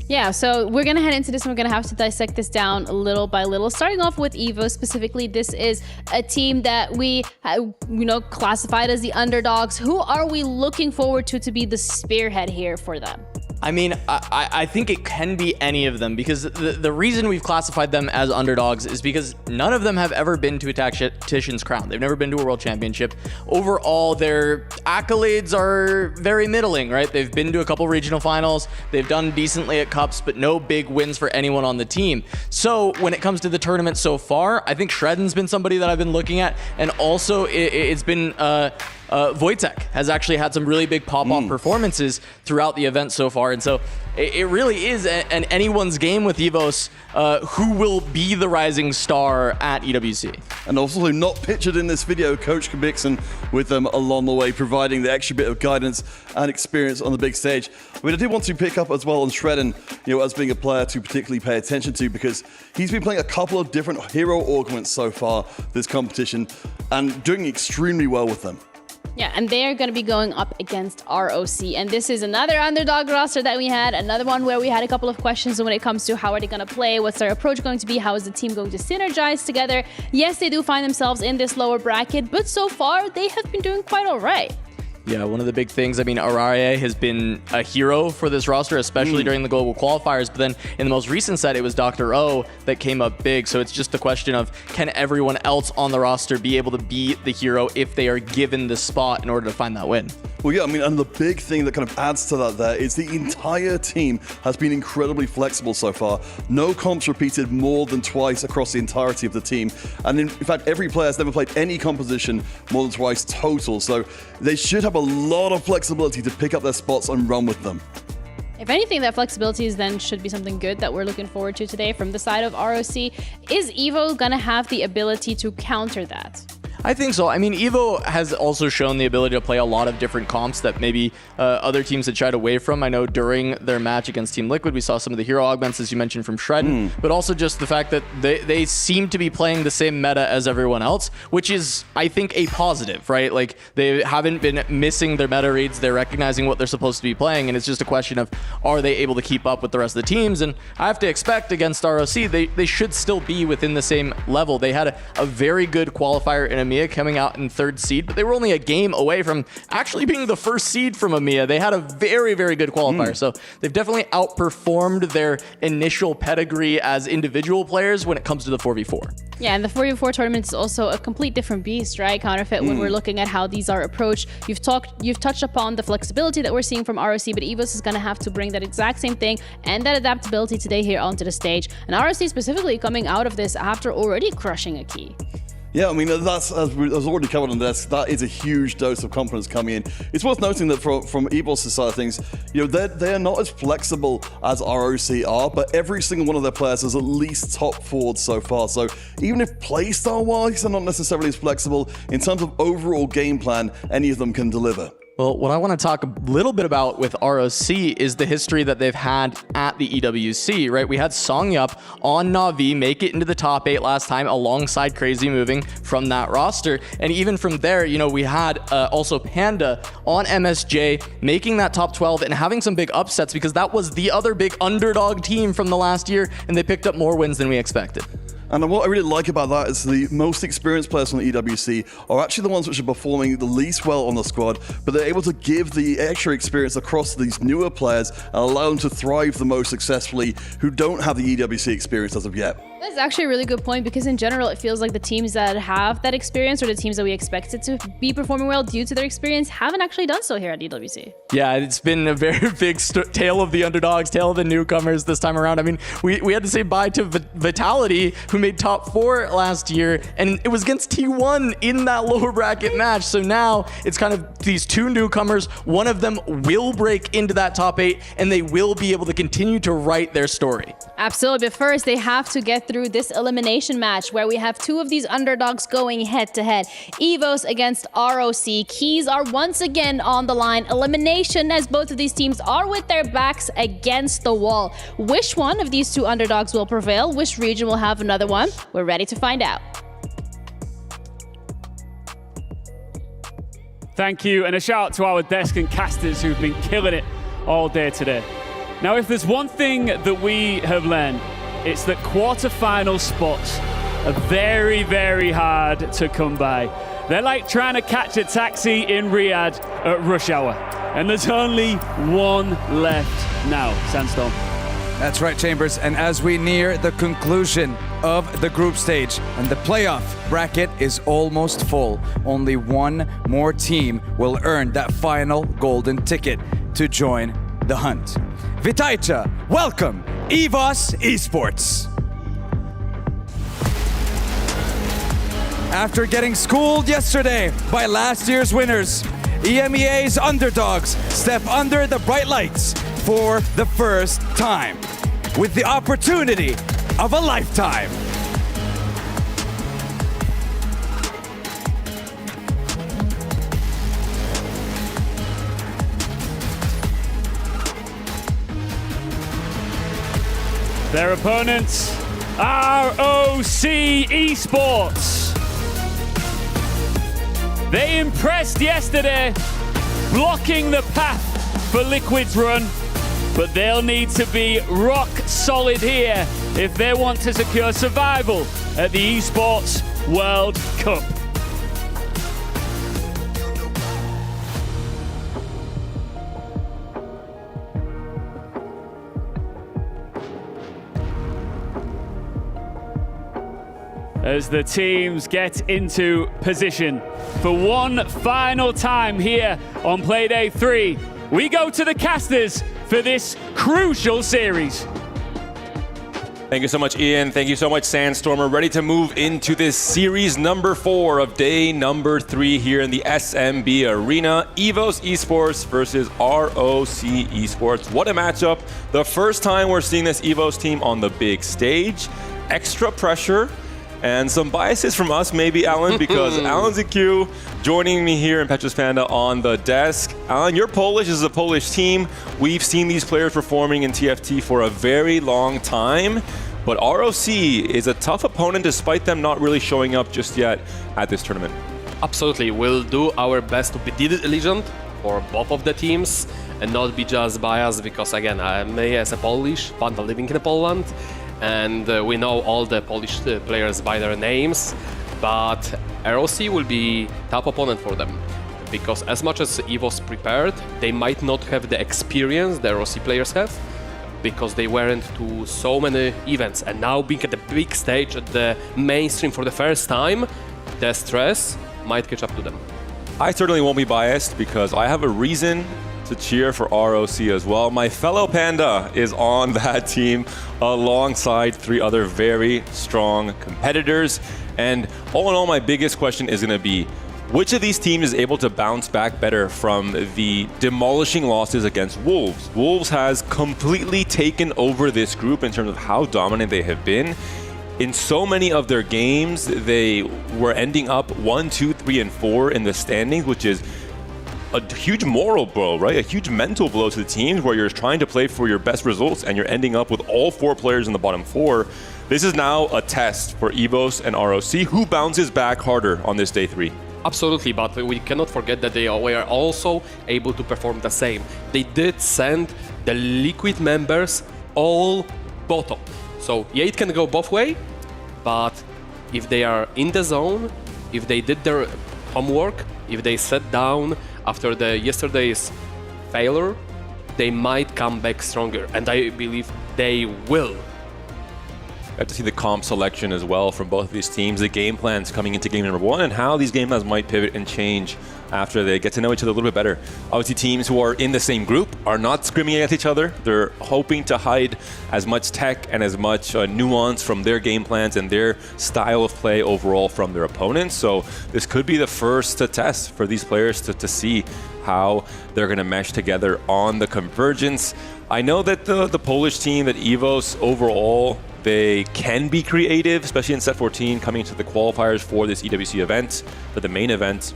Yeah, so we're going to head into this and we're going to have to dissect this down little by little. Starting off with Evos specifically, this is a team that we, classified as the underdogs. Who are we looking forward to be the spearhead here for them? I mean, I think it can be any of them because the reason we've classified them as underdogs is because none of them have ever been to a tactician's crown. They've never been to a world championship. Overall, their accolades are very middling, right? They've been to a couple regional finals. They've done decently at cups, but no big wins for anyone on the team. So when it comes to the tournament so far, I think Shredden's been somebody that I've been looking at. And also it's been... Wojtek has actually had some really big pop-off performances throughout the event so far. And so it really is an anyone's game with Evos who will be the rising star at EWC. And also not pictured in this video, Coach Kabixon with them along the way, providing the extra bit of guidance and experience on the big stage. I mean, I did want to pick up as well on Shredden, as being a player to particularly pay attention to because he's been playing a couple of different hero augments so far this competition and doing extremely well with them. Yeah, and they are going to be going up against ROC. And this is another underdog roster that we had, another one where we had a couple of questions when it comes to how are they going to play, what's their approach going to be, how is the team going to synergize together. Yes, they do find themselves in this lower bracket, but so far they have been doing quite all right. Yeah, one of the big things, I mean, Araye has been a hero for this roster, especially during the global qualifiers. But then in the most recent set, it was Dr. O that came up big. So it's just the question of, can everyone else on the roster be able to be the hero if they are given the spot in order to find that win? Well, yeah, I mean, and the big thing that kind of adds to that there is the entire team has been incredibly flexible so far. No comps repeated more than twice across the entirety of the team. And in fact, every player has never played any composition more than twice total. So they should have a lot of flexibility to pick up their spots and run with them. If anything, that flexibility then should be something good that we're looking forward to today from the side of ROC. Is Evo going to have the ability to counter that? I think so. I mean, Evo has also shown the ability to play a lot of different comps that maybe other teams had shied away from. I know during their match against Team Liquid, we saw some of the hero augments, as you mentioned, from Shredden, but also just the fact that they seem to be playing the same meta as everyone else, which is, I think, a positive, right? Like, they haven't been missing their meta reads. They're recognizing what they're supposed to be playing, and it's just a question of, are they able to keep up with the rest of the teams? And I have to expect against ROC, they should still be within the same level. They had a very good qualifier in EMEA coming out in 3rd seed, but they were only a game away from actually being the 1st seed from EMEA. They had a very, very good qualifier. So they've definitely outperformed their initial pedigree as individual players when it comes to the 4v4. Yeah, and the 4v4 tournament is also a complete different beast, right? Counterfeit, when we're looking at how these are approached. You've touched upon the flexibility that we're seeing from ROC, but Evos is going to have to bring that exact same thing and that adaptability today here onto the stage. And ROC specifically coming out of this after already crushing a key. Yeah, I mean, that's, as already covered on this, that is a huge dose of confidence coming in. It's worth noting that from Evos' side of things, they're not as flexible as ROC are, but every single one of their players is at least top forward so far. So even if playstyle-wise they're not necessarily as flexible, in terms of overall game plan, any of them can deliver. Well, what I want to talk a little bit about with ROC is the history that they've had at the EWC, right? We had Songyup on Na'Vi make it into the top 8 last time alongside Crazy Moving from that roster. And even from there, we had also Panda on MSJ making that top 12 and having some big upsets because that was the other big underdog team from the last year, and they picked up more wins than we expected. And what I really like about that is the most experienced players on the EWC are actually the ones which are performing the least well on the squad, but they're able to give the extra experience across these newer players and allow them to thrive the most successfully who don't have the EWC experience as of yet. That's actually a really good point because in general, it feels like the teams that have that experience or the teams that we expected to be performing well due to their experience haven't actually done so here at EWC. Yeah, it's been a very big tale of the underdogs, tale of the newcomers this time around. I mean, we had to say bye to Vitality, who made top 4 last year, and it was against T1 in that lower bracket match. So now it's kind of these 2 newcomers. One of them will break into that top 8, and they will be able to continue to write their story. Absolutely, but first they have to get through through this elimination match where we have two of these underdogs going head-to-head. Evos against ROC. Keys are once again on the line. Elimination as both of these teams are with their backs against the wall. Which one of these two underdogs will prevail? Which region will have another one? We're ready to find out. Thank you, and a shout out to our desk and casters who've been killing it all day today. Now, if there's one thing that we have learned, it's that quarterfinal spots are very, very hard to come by. They're like trying to catch a taxi in Riyadh at rush hour. And there's only one left now, Sandstorm. That's right, Chambers. And as we near the conclusion of the group stage and the playoff bracket is almost full, only one more team will earn that final golden ticket to join the hunt. Witajcie, welcome, Evos Esports. After getting schooled yesterday by last year's winners, EMEA's underdogs step under the bright lights for the first time with the opportunity of a lifetime. Their opponents, ROC Esports. They impressed yesterday, blocking the path for Liquid's run, but they'll need to be rock solid here if they want to secure survival at the Esports World Cup. As the teams get into position for one final time here on Playday 3, we go to the casters for this crucial series. Thank you so much, Ian. Thank you so much, Sandstorm. We're ready to move into this series number 4 of day number 3 here in the SMB Arena. Evos Esports versus ROC Esports. What a matchup. The first time we're seeing this Evos team on the big stage. Extra pressure. And some biases from us, maybe, Alan, because Alan ZQ joining me here in Petrus Panda on the desk. Alan, you're Polish. This is a Polish team. We've seen these players performing in TFT for a very long time. But ROC is a tough opponent despite them not really showing up just yet at this tournament. Absolutely. We'll do our best to be diligent for both of the teams and not be just biased because, again, me as a Polish, Panda living in Poland, and we know all the Polish players by their names, but ROC will be tough opponent for them because as much as Evos prepared, they might not have the experience the ROC players have because they weren't to so many events, and now being at the big stage at the mainstream for the first time, the stress might catch up to them. I certainly won't be biased because I have a reason to cheer for ROC as well. My fellow Panda is on that team alongside 3 other very strong competitors. And all in all, my biggest question is going to be, which of these teams is able to bounce back better from the demolishing losses against Wolves? Wolves has completely taken over this group in terms of how dominant they have been. In so many of their games, they were ending up 1, 2, 3, and 4 in the standings, which is a huge moral blow, right? A huge mental blow to the teams where you're trying to play for your best results and you're ending up with all 4 players in the bottom 4. This is now a test for Evos and ROC. Who bounces back harder on this day 3? Absolutely, but we cannot forget that they were also able to perform the same. They did send the Liquid members all bottom. So yeah, it can go both way, but if they are in the zone, if they did their homework, if they sat down after yesterday's failure, they might come back stronger, and I believe they will. Got to see the comp selection as well from both of these teams, the game plans coming into game number 1, and how these game plans might pivot and change after they get to know each other a little bit better. Obviously, teams who are in the same group are not screaming against each other. They're hoping to hide as much tech and as much nuance from their game plans and their style of play overall from their opponents. So this could be the first test for these players to see how they're going to mesh together on the convergence. I know that the Polish team, that Evos overall, they can be creative, especially in set 14, coming into the qualifiers for this EWC event, for the main event.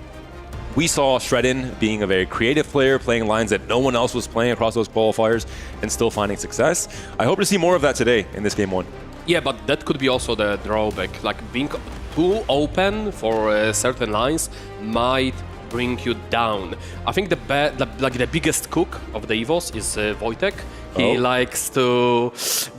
We saw Shredin being a very creative player, playing lines that no one else was playing across those qualifiers and still finding success. I hope to see more of that today in this game 1. Yeah, but that could be also the drawback. Like being too open for certain lines might bring you down. I think the biggest cook of the Evos is Wojtek. He likes to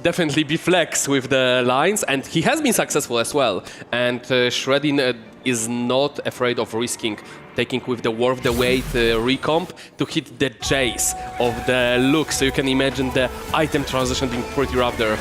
definitely be flex with the lines, and he has been successful as well. And Shredin is not afraid of risking taking with the worth the weight recomp to hit the Jace of the look. So you can imagine the item transition being pretty rough there.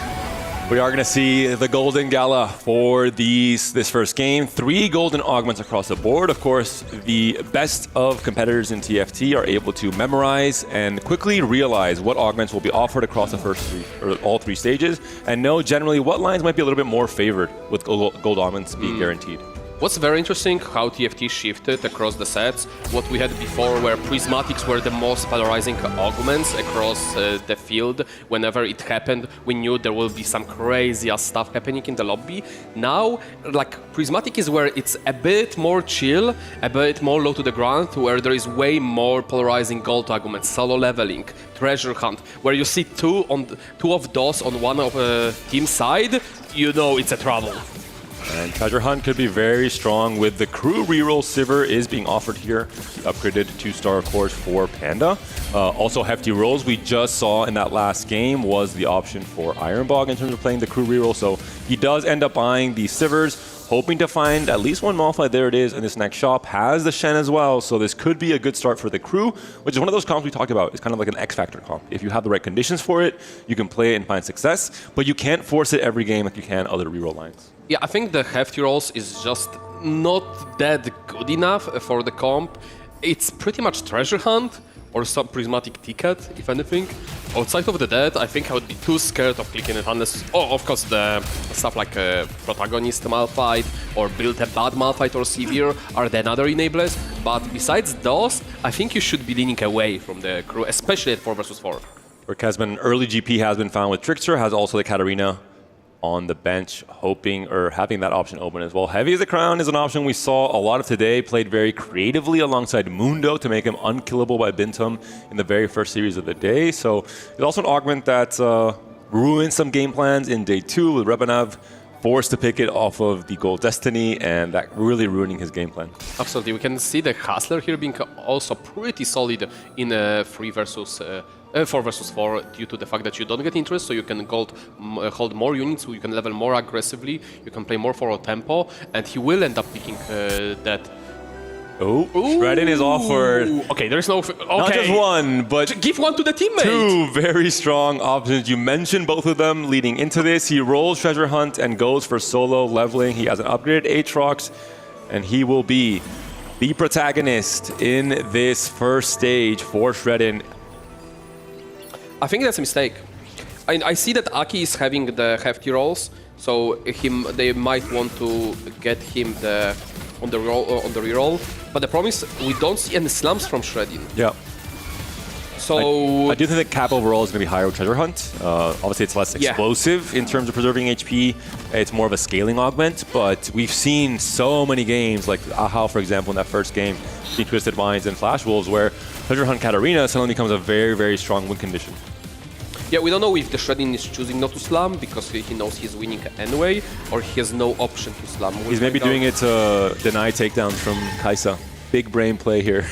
We are going to see the Golden Gala for this first game. 3 golden augments across the board. Of course, the best of competitors in TFT are able to memorize and quickly realize what augments will be offered across the first 3 or all 3 stages, and know generally what lines might be a little bit more favored with gold augments being guaranteed. What's very interesting, how TFT shifted across the sets. What we had before where prismatics were the most polarizing augments across the field. Whenever it happened, we knew there will be some crazy stuff happening in the lobby. Now, like, prismatic is where it's a bit more chill, a bit more low to the ground, where there is way more polarizing gold augments, solo leveling, treasure hunt, where you see two of those on one of team side, you know it's a trouble. And Treasure Hunt could be very strong with the crew reroll. Sivir is being offered here. Upgraded 2-star, of course, for Panda. Also, hefty rolls we just saw in that last game was the option for Ironbog in terms of playing the crew reroll. So he does end up buying the Sivirs, hoping to find at least one Malphite. There it is in this next shop. Has the Shen as well. So this could be a good start for the crew, which is one of those comps we talked about. It's kind of like an X-Factor comp. If you have the right conditions for it, you can play it and find success, but you can't force it every game like you can other reroll lines. Yeah, I think the hefty rolls is just not that good enough for the comp. It's pretty much treasure hunt or some prismatic ticket, if anything. Outside of that, I think I would be too scared of clicking it unless, of course, the stuff like protagonist Malphite or build a bad Malphite or Sivir are the other enablers. But besides those, I think you should be leaning away from the crew, especially at 4 versus 4. For Kesman, early GP has been found with Trickster, has also the Katarina on the bench, hoping or having that option open as well. Heavy as a Crown is an option we saw a lot of today, played very creatively alongside Mundo to make him unkillable by Bintum in the very first series of the day. So it's also an augment that ruined some game plans in day 2 with Rebanav forced to pick it off of the Gold Destiny, and that really ruining his game plan. Absolutely, we can see the Hustler here being also pretty solid in 4 versus 4 due to the fact that you don't get interest, so you can hold more units, so you can level more aggressively, you can play more forward tempo, and he will end up picking that. Oh, Shredin is offered. Okay, there's no... Okay. Not just one, but... Give one to the teammate! 2 very strong options. You mentioned both of them leading into this. He rolls Treasure Hunt and goes for solo leveling. He has an upgraded Aatrox, and he will be the protagonist in this first stage for Shredin. I think that's a mistake. I see that Aki is having the hefty rolls, so they might want to get him on the reroll. But the problem is we don't see any slumps from Shredin. Yeah. So I do think the cap overall is going to be higher with Treasure Hunt. Obviously, it's less explosive in terms of preserving HP. It's more of a scaling augment, but we've seen so many games, like Ahau, for example, in that first game, between Twisted Minds and Flash Wolves, where Treasure Hunt Katarina suddenly becomes a very, very strong win condition. Yeah, we don't know if the Shredin is choosing not to slam because he knows he's winning anyway, or he has no option to slam. He's maybe doing it to deny takedowns from Kai'Sa. Big brain play here.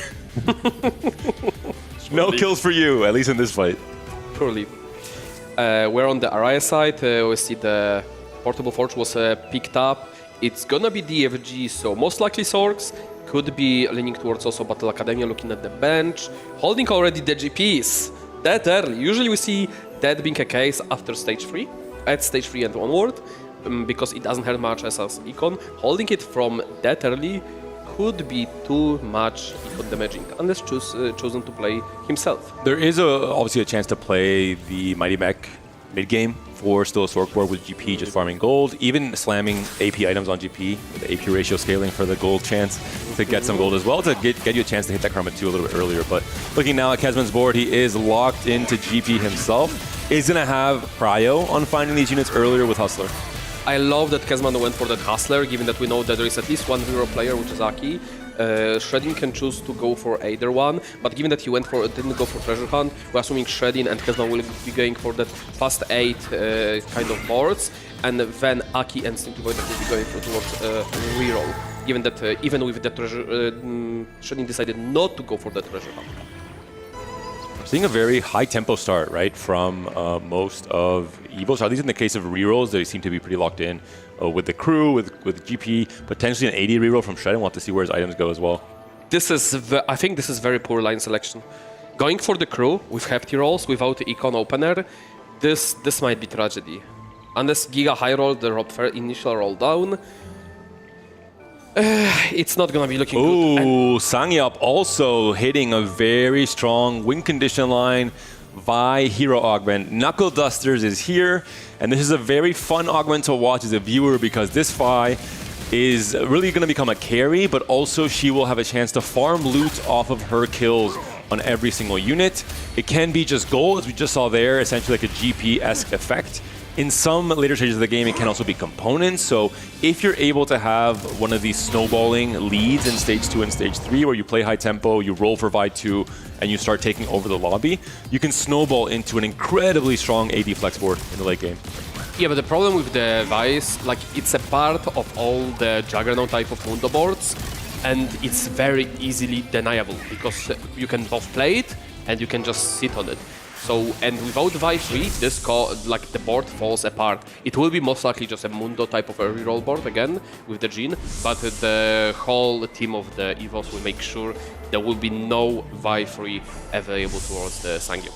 No kills for you, at least in this fight. Truly. We're on the Araya side. We see the Portable Forge was picked up. It's gonna be DFG, so most likely Sorgs. Could be leaning towards also Battle Academia, looking at the bench. Holding already the GPs that early. Usually we see that being a case after stage 3, at stage 3 and onward, because it doesn't hurt much as Econ. Holding it from that early could be too much Econ damaging, unless chosen to play himself. There is obviously a chance to play the Mighty Mech mid-game for still a Sork board with GP just farming gold, even slamming AP items on GP, with the AP ratio scaling for the gold chance to get some gold as well, to get you a chance to hit that Karma 2 a little bit earlier. But looking now at Kesman's board, he is locked into GP himself. is going to have prio on finding these units earlier with Hustler. I love that Kezman went for that Hustler, given that we know that there is at least one hero player, which is Aki. Shredding can choose to go for either one, but given that he didn't go for Treasure Hunt, we're assuming Shredding and Kezman will be going for that fast 8 kind of boards, and then Aki and Simply Void will be going towards reroll, given that even with the treasure, Shredding decided not to go for that Treasure Hunt. Seeing a very high tempo start, right, from most of Evos. At least in the case of rerolls, they seem to be pretty locked in with the crew, with GP, potentially an 80 reroll from Shredding. We'll have to see where his items go as well. I think this is very poor line selection. Going for the crew with hefty rolls without the Econ opener, this might be tragedy. Unless Giga high roll the initial roll down, it's not gonna be looking good. Ooh, Sangyup also hitting a very strong win condition line. Vi Hero Augment. Knuckle Dusters is here, and this is a very fun augment to watch as a viewer because this Vi is really going to become a carry, but also she will have a chance to farm loot off of her kills on every single unit. It can be just gold, as we just saw there, essentially like a GP-esque effect. In some later stages of the game, it can also be components. So if you're able to have one of these snowballing leads in stage 2 and stage 3, where you play high tempo, you roll for Vi 2, and you start taking over the lobby, you can snowball into an incredibly strong AD flex board in the late game. Yeah, but the problem with the Vi is, like, it's a part of all the Juggernaut type of Mundo boards, and it's very easily deniable, because you can both play it, and you can just sit on it. So, and without Vi 3, like the board falls apart. It will be most likely just a Mundo type of a reroll board again with the Jhin, but the whole team of the Evos will make sure there will be no Vi 3 available towards the Sangyup.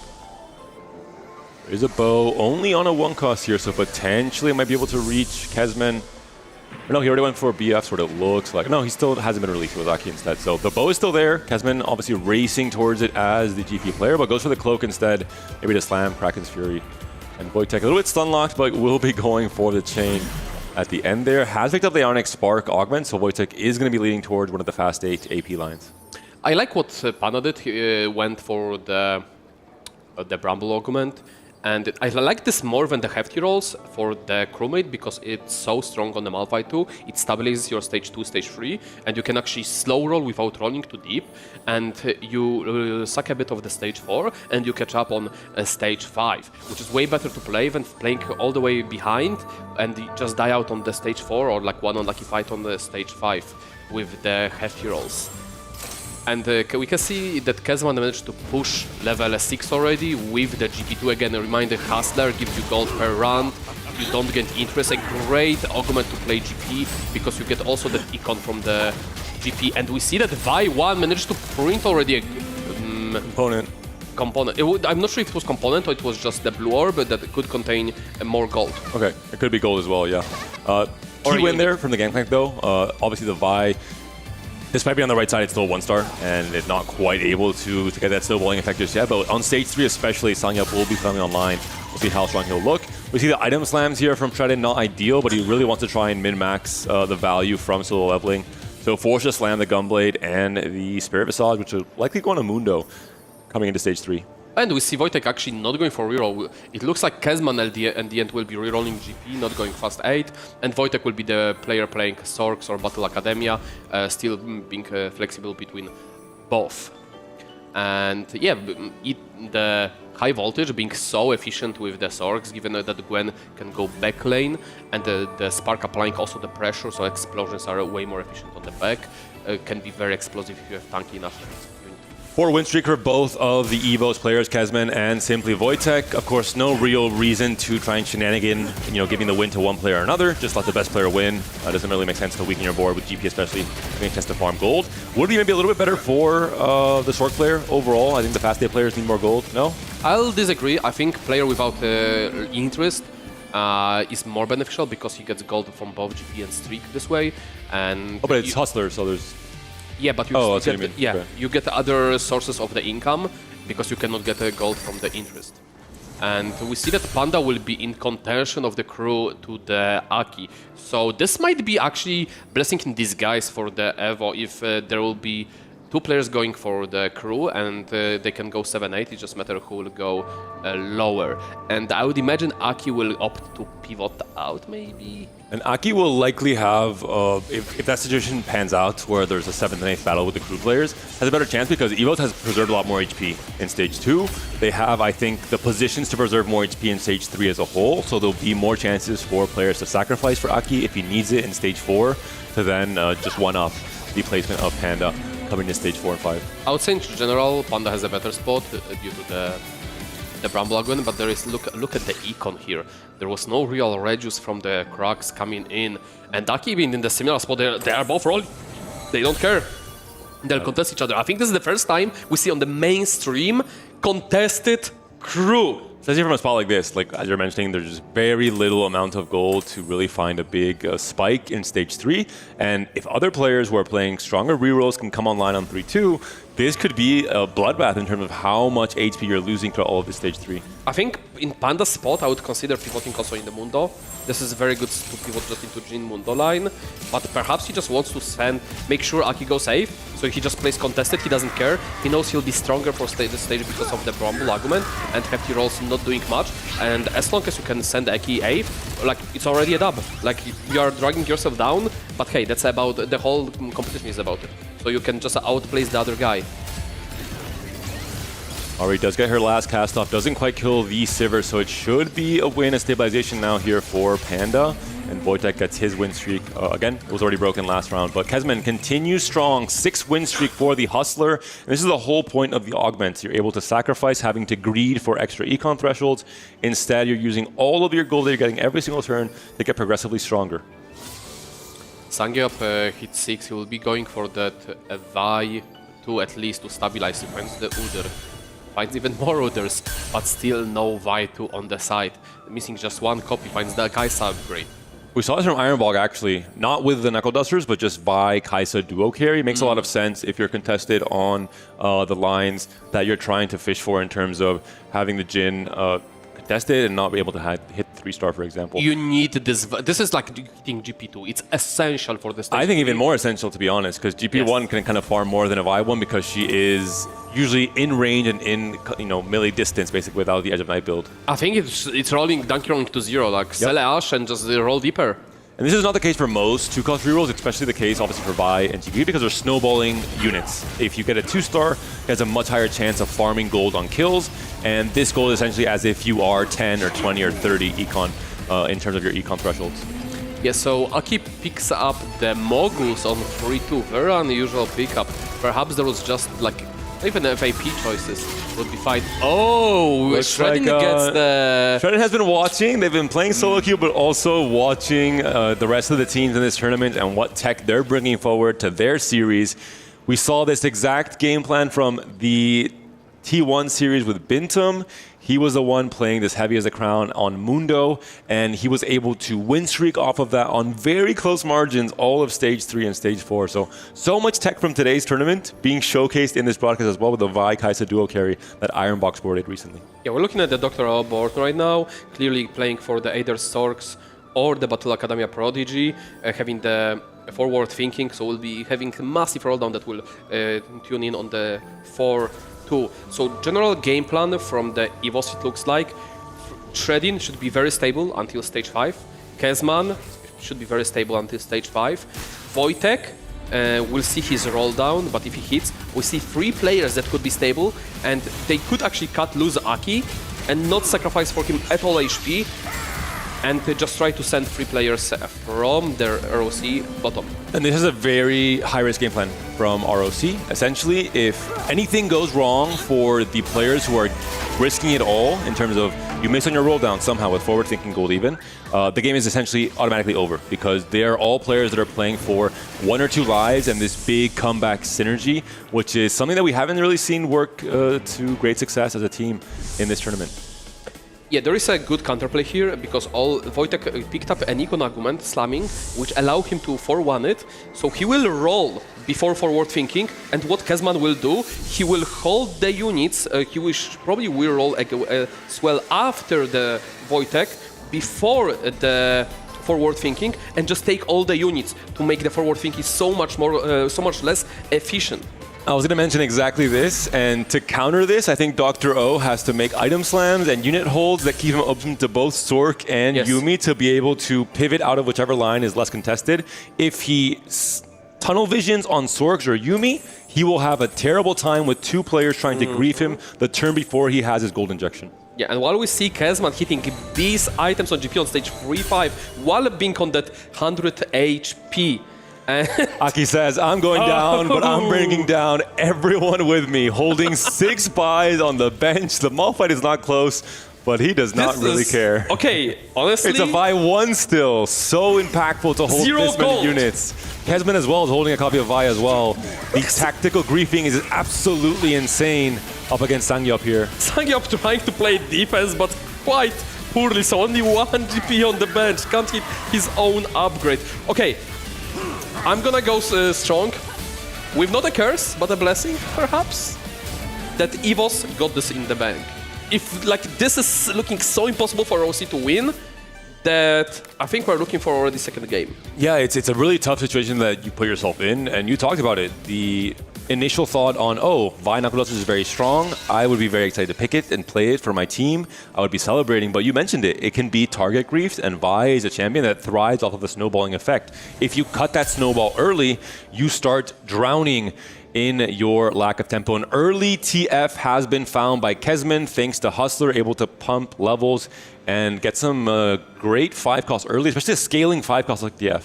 There's a bow only on a 1 cost here, so potentially might be able to reach Kezman. No, he already went for a BF, what it looks like. No, he still hasn't been released with Aki instead. So the bow is still there. Kezman obviously racing towards it as the GP player, but goes for the cloak instead. Maybe to slam Kraken's Fury. And Wojtek a little bit stun locked, but will be going for the chain at the end there. Has picked up the Onyx Spark augment, so Wojtek is going to be leading towards one of the fast 8 AP lines. I like what Pana did. He went for the Bramble augment. And I like this more than the hefty rolls for the crewmate because it's so strong on the Malphite 2. It stabilizes your stage 2, stage 3, and you can actually slow roll without rolling too deep. And you suck a bit of the stage 4, and you catch up on stage 5, which is way better to play than playing all the way behind and just die out on the stage 4 or like one unlucky fight on the stage 5 with the hefty rolls. And we can see that Kezman managed to push level 6 already with the GP2. Again, a reminder, Hustler gives you gold per round. You don't get interest. A great augment to play GP because you get also that econ from the GP. And we see that Vi 1 managed to print already a component. I'm not sure if it was component or it was just the blue orb that could contain more gold. Okay, it could be gold as well, yeah. Key win there from the Gangplank though. Obviously the Vi, this might be on the right side, it's still 1-star, and it's not quite able to get that snowballing effect just yet, but on stage 3 especially, Sangyup will be coming online. We'll see how strong he'll look. We see the item slams here from Shredding, not ideal, but he really wants to try and min-max the value from solo leveling. So force to slam the Gunblade and the Spirit Visage, which will likely go on a Mundo coming into stage 3. And we see Wojtek actually not going for reroll. It looks like Kezman at the end will be rerolling GP, not going fast 8, and Wojtek will be the player playing Sorks or Battle Academia, still being flexible between both. And yeah, the high voltage being so efficient with the Sorks, given that Gwen can go back lane, and the Spark applying also the pressure, so explosions are way more efficient on the back, can be very explosive if you have tanky enough. 4-win streak for both of the Evos players, Kezman and Simply Wojtek. Of course, no real reason to try and shenanigan, giving the win to one player or another. Just let the best player win. Doesn't really make sense to weaken your board with GP, especially having a chance to farm gold. Would be maybe a little bit better for the Sork player overall. I think the fast 8 players need more gold. No? I'll disagree. I think player without interest is more beneficial because he gets gold from both GP and streak this way. And but it's Hustler, so there's... Yeah, but you get other sources of the income because you cannot get gold from the interest. And we see that Panda will be in contention of the crew to the Aki. So this might be actually blessing in disguise for the Evo if there will be two players going for the crew, and they can go 7-8. It's just a matter who will go lower. And I would imagine Aki will opt to pivot out, maybe. And Aki will likely have, if that situation pans out where there's a 7th and 8th battle with the crew players, has a better chance because Evos has preserved a lot more HP in Stage 2. They have, I think, the positions to preserve more HP in Stage 3 as a whole, so there'll be more chances for players to sacrifice for Aki if he needs it in Stage 4 to then just one-up the placement of Panda coming to Stage 4 and 5. I would say in general, Panda has a better spot due to the Bramble Lagoon, but there is, look at the econ here. There was no real Regius from the Krugs coming in, and Aki being in the similar spot, they are both rolling. They don't care. They'll contest each other. I think this is the first time we see on the mainstream contested crew. Especially from a spot like this, like as you're mentioning, there's just very little amount of gold to really find a big spike in Stage 3. And if other players who are playing stronger rerolls can come online on 3-2, this could be a bloodbath in terms of how much HP you're losing throughout all of this Stage 3. I think in Panda's spot, I would consider pivoting also in the Mundo. This is very good to pivot just into Jin Mundo line, but perhaps he just wants to make sure Aki goes safe, so he just plays contested, he doesn't care. He knows he'll be stronger for this stage because of the Bramble argument, and hefty rolls not doing much, and as long as you can send Aki A, like, it's already a dub. Like, you are dragging yourself down, but hey, that's about, the whole competition is about it. So you can just outplace the other guy. Ari does get her last cast off, doesn't quite kill the Sivir, so it should be a win, a stabilization now here for Panda. And Wojtek gets his win streak. Again, it was already broken last round, but Kezman continues strong. 6 win streak for the Hustler. And this is the whole point of the augments. You're able to sacrifice having to greed for extra econ thresholds. Instead, you're using all of your gold that you're getting every single turn to get progressively stronger. Sangyup hit 6, he will be going for that Vi 2 at least to stabilize. He finds the Udyr. Finds even more Udyrs, but still no Vi 2 on the side. Missing just one copy, finds the Kaisa upgrade. We saw this from Ironbog actually, not with the Knuckle Dusters, but just Vi Kaisa duo carry. Makes a lot of sense if you're contested on the lines that you're trying to fish for in terms of having the Jin contested and not be able to hit 3-star, for example. You need this. This is like hitting GP2. It's essential for this. I think even more essential, to be honest, because GP1 can kind of farm more than a Vi1 because she is usually in range and in melee distance, basically, without the Edge of Night build. I think it's rolling Donkey rolling to 0, like sell Ash and just roll deeper. And this is not the case for most 2-cost rerolls, especially the case, obviously, for Vi and GP, because they're snowballing units. If you get a 2-star, it has a much higher chance of farming gold on kills, and this gold is essentially as if you are 10 or 20 or 30 econ in terms of your econ thresholds. Yeah, so Aki picks up the Moguls on 3-2, very unusual pickup. Perhaps there was just like even FAP choices would be fine. Oh, Shredden gets the... Shredden has been watching. They've been playing solo queue, but also watching the rest of the teams in this tournament and what tech they're bringing forward to their series. We saw this exact game plan from the T1 series with Bintum. He was the one playing this heavy as a crown on Mundo, and he was able to win streak off of that on very close margins all of Stage 3 and Stage 4. So much tech from today's tournament being showcased in this broadcast as well with the Vi Kaisa duo carry that Ironbox boarded recently. Yeah, we're looking at the Dr. board right now, clearly playing for the either Storks or the Battle Academia Prodigy, having the forward thinking, so we'll be having a massive rolldown that will tune in on the 4-2. So general game plan from the Evos, it looks like Shredding should be very stable until Stage 5. Kezman should be very stable until Stage 5. Wojtek, we'll see his roll down, but if he hits, we see 3 players that could be stable, and they could actually cut loose Aki and not sacrifice for him at all HP, and just try to send 3 players from their ROC bottom. And this is a very high-risk game plan from ROC. Essentially, if anything goes wrong for the players who are risking it all, in terms of you miss on your roll down somehow with forward-thinking gold even, the game is essentially automatically over because they are all players that are playing for 1 or 2 lives and this big comeback synergy, which is something that we haven't really seen work to great success as a team in this tournament. Yeah, there is a good counterplay here because Wojtek picked up an econ argument, slamming, which allowed him to 4-1 it. So he will roll before forward thinking, and what Kezman will do, he will hold the units, probably will roll as well after the Wojtek, before the forward thinking, and just take all the units to make the forward thinking so much less efficient. I was going to mention exactly this, and to counter this, I think Dr. O has to make item slams and unit holds that keep him open to both Sork and Yumi to be able to pivot out of whichever line is less contested. If he tunnel visions on Sorks or Yumi, he will have a terrible time with two players trying to grief him the turn before he has his gold injection. Yeah, and while we see Kezman hitting these items on GP on stage 3-5, while being on that 100 HP, Aki says, I'm going down, but I'm bringing down everyone with me, holding 6 buys on the bench. The Malphite is not close, but he does not really care. Okay, honestly... It's a Vi 1 still. So impactful to hold this many units. Kezman as well is holding a copy of Vi as well. The tactical griefing is absolutely insane up against Sangyup here. Sangyup trying to play defense, but quite poorly. So only 1 GP on the bench. Can't hit his own upgrade. Okay. I'm gonna go strong, with not a curse, but a blessing, perhaps, that Evos got this in the bank. If this is looking so impossible for OC to win, that I think we're looking for already second game. Yeah, it's a really tough situation that you put yourself in, and you talked about it. The initial thought on, Vi Knuckleduster is very strong. I would be very excited to pick it and play it for my team. I would be celebrating, but you mentioned it. It can be target griefed, and Vi is a champion that thrives off of the snowballing effect. If you cut that snowball early, you start drowning in your lack of tempo. An early TF has been found by Kezman, thanks to Hustler, able to pump levels and get some great 5 cost early, especially a scaling 5 cost like TF.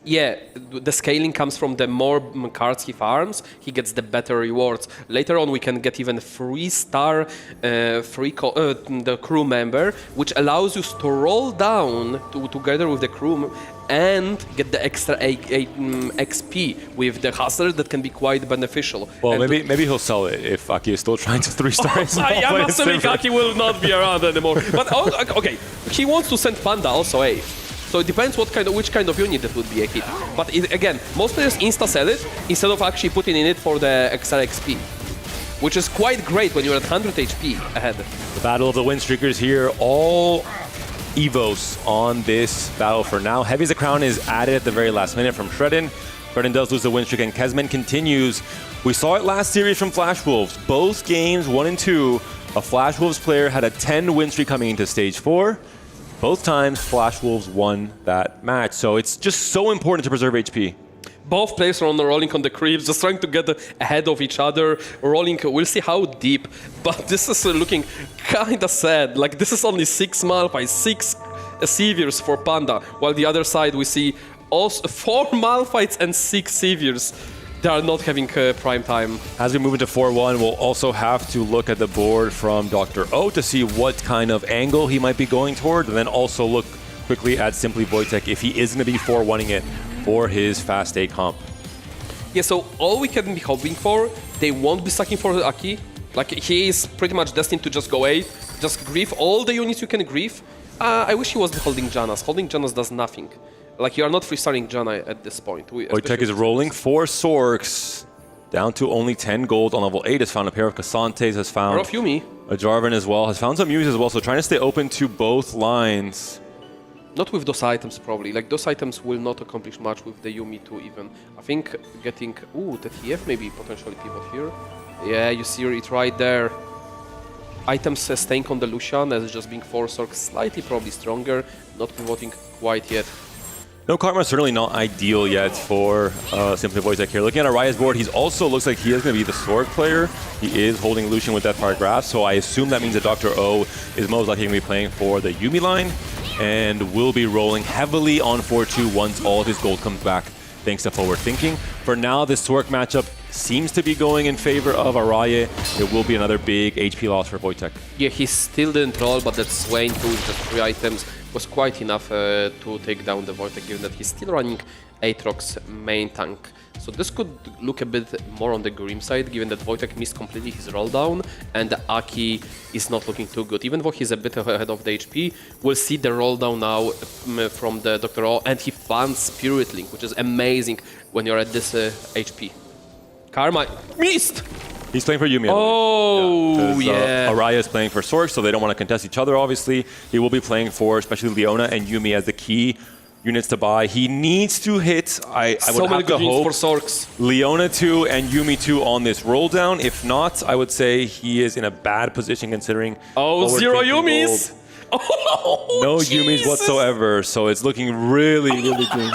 Yeah, the scaling comes from the more cards he farms, he gets the better rewards. Later on, we can get even 3-star the crew member, which allows you to roll down together with the crew and get the extra XP with the hustler that can that can be beneficial. Well, maybe he'll sell it if Aki is still trying to 3-star his I'm assuming Aki will not be around anymore. But okay, he wants to send Panda also, So it depends which kind of unit that would be a hit. But again, most players insta-sell it instead of actually putting in it for the extra XP, which is quite great when you're at 100 HP ahead. The battle of the win streakers here, all Evos on this battle for now. Heavy as a Crown is added at the very last minute from Shredden. Shredden does lose the win streak, and Kezman continues. We saw it last series from Flash Wolves. Both games, 1 and 2, a Flash Wolves player had a 10 win streak coming into stage 4. Both times, Flash Wolves won that match. So it's just so important to preserve HP. Both players are rolling on the creeps, just trying to get ahead of each other. Rolling, we'll see how deep, but this is looking kind of sad. This is only 6 Malphite, 6 Seviers for Panda, while the other side we see also 4 Malphites and 6 Seviers. They are not having prime time. As we move into 4-1, we'll also have to look at the board from Dr. O to see what kind of angle he might be going toward, and then also look quickly at Simply Wojtek if he is going to be 4-1ing it for his Fast 8 comp. Yeah, so all we can be hoping for, they won't be sucking for Aki. He is pretty much destined to just go 8, just grief all the units you can grief. I wish he wasn't holding Janas. Holding Janas does nothing. You are not free-starting Jana at this point. Wojtek is rolling 4 Sorks, down to only 10 gold on level 8. Has found a pair of Cassantes, has found of Yumi. A Jarvan as well, has found some Yumis as well, so trying to stay open to both lines. Not with those items, probably. Those items will not accomplish much with the Yumi too, even. I think getting... Ooh, the TF maybe potentially pivot here. Yeah, you see it right there. Items staying on the Lucian as just being 4 Sorks, slightly probably stronger, not pivoting quite yet. No Karma is certainly not ideal yet for Simply Wojtek here. Looking at Araya's board, he also looks like he is going to be the Sork player. He is holding Lucian with Deathfire Grasp, so I assume that means that Dr. O is most likely going to be playing for the Yumi line and will be rolling heavily on 4-2 once all of his gold comes back, thanks to forward thinking. For now, this Sork matchup seems to be going in favor of Araya. It will be another big HP loss for Wojtek. Yeah, he still didn't roll, but that Swain too, just 3 items, was quite enough to take down the Wojtek, given that he's still running Aatrox's main tank. So this could look a bit more on the grim side, given that Wojtek missed completely his roll down, and Aki is not looking too good. Even though he's a bit ahead of the HP, we'll see the roll down now from the Dr. O, and he funds Spirit Link, which is amazing when you're at this HP. Karma missed! He's playing for Yumi. Oh, yeah. Araya is playing for Sork, so they don't want to contest each other, obviously. He will be playing for especially Leona and Yumi as the key units to buy. He needs to hit, I So would many have to good units hope, for Sorks. Leona 2 and Yumi 2 on this roll down. If not, I would say he is in a bad position considering... Oh, zero forward-thinking Yumis! Oh, no Jesus. Yumis whatsoever, so it's looking really grim.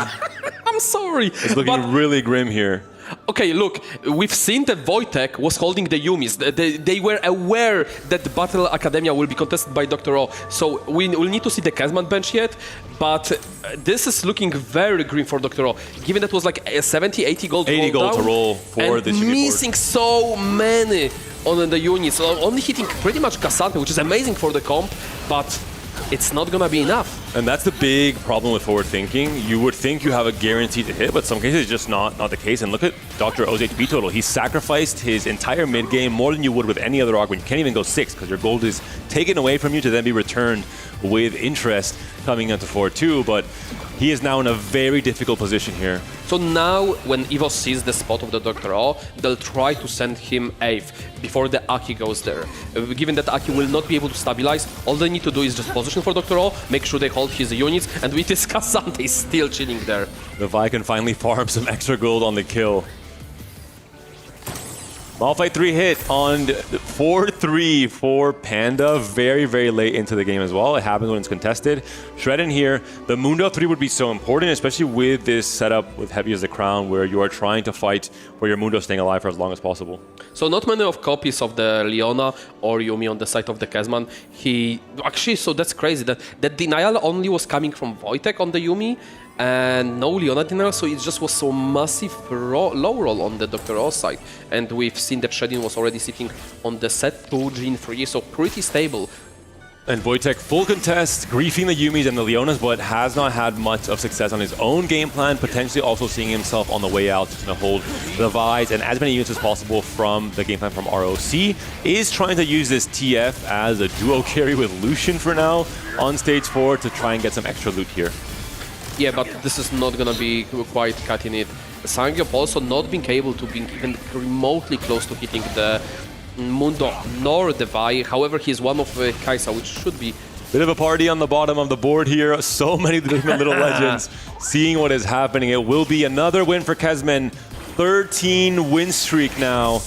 I'm sorry. It's looking really grim here. Okay, look, we've seen that Wojtek was holding the Yumis. They were aware that the Battle Academia will be contested by Dr. O. So we'll need to see the Kazman bench yet, but this is looking very green for Dr. O. Given that was like a 70, 80 gold 80 roll gold down, to roll for and the GP board. missing so many on the units. So only hitting pretty much Cassandra, which is amazing for the comp, but it's not gonna be enough. And that's the big problem with forward thinking. You would think you have a guarantee to hit, but some cases it's just not the case. And look at Dr. O's HP total. He sacrificed his entire mid game more than you would with any other AUG when you can't even go 6 because your gold is taken away from you to then be returned with interest coming into 4-2. But he is now in a very difficult position here. So now, when Evos sees the spot of the Dr. O, they'll try to send him 8th before the Aki goes there. Given that Aki will not be able to stabilize, all they need to do is just position for Dr. O, make sure they hold his units, and with this Cassandra is still chilling there. The Vi can finally farm some extra gold on the kill. Malphite 3 hit on 4-3 for Panda very, very late into the game as well. It happens when it's contested. Shred in here. The Mundo 3 would be so important, especially with this setup with Heavy as the Crown, where you are trying to fight where your Mundo is staying alive for as long as possible. So not many of copies of the Leona or Yumi on the side of the Kazman. Actually, so that's crazy that denial only was coming from Wojtek on the Yumi, and no Leona denial, so it just was so massive low roll on the Dr. O side. And we've seen that Shredin was already sitting on the set 2 Gene 3, so pretty stable. And Wojtek full contest, griefing the Yumis and the Leonas, but has not had much of success on his own game plan, potentially also seeing himself on the way out to hold the Vi's and as many units as possible from the game plan from ROC. Is trying to use this TF as a duo carry with Lucian for now on stage 4 to try and get some extra loot here. Yeah, but this is not gonna be quite cutting it. Sangyop also not being able to be even remotely close to hitting the Mundo nor the Vi. However, he's one of Kaisa, which should be... Bit of a party on the bottom of the board here. So many different little legends seeing what is happening. It will be another win for Kezmen. 13 win streak now.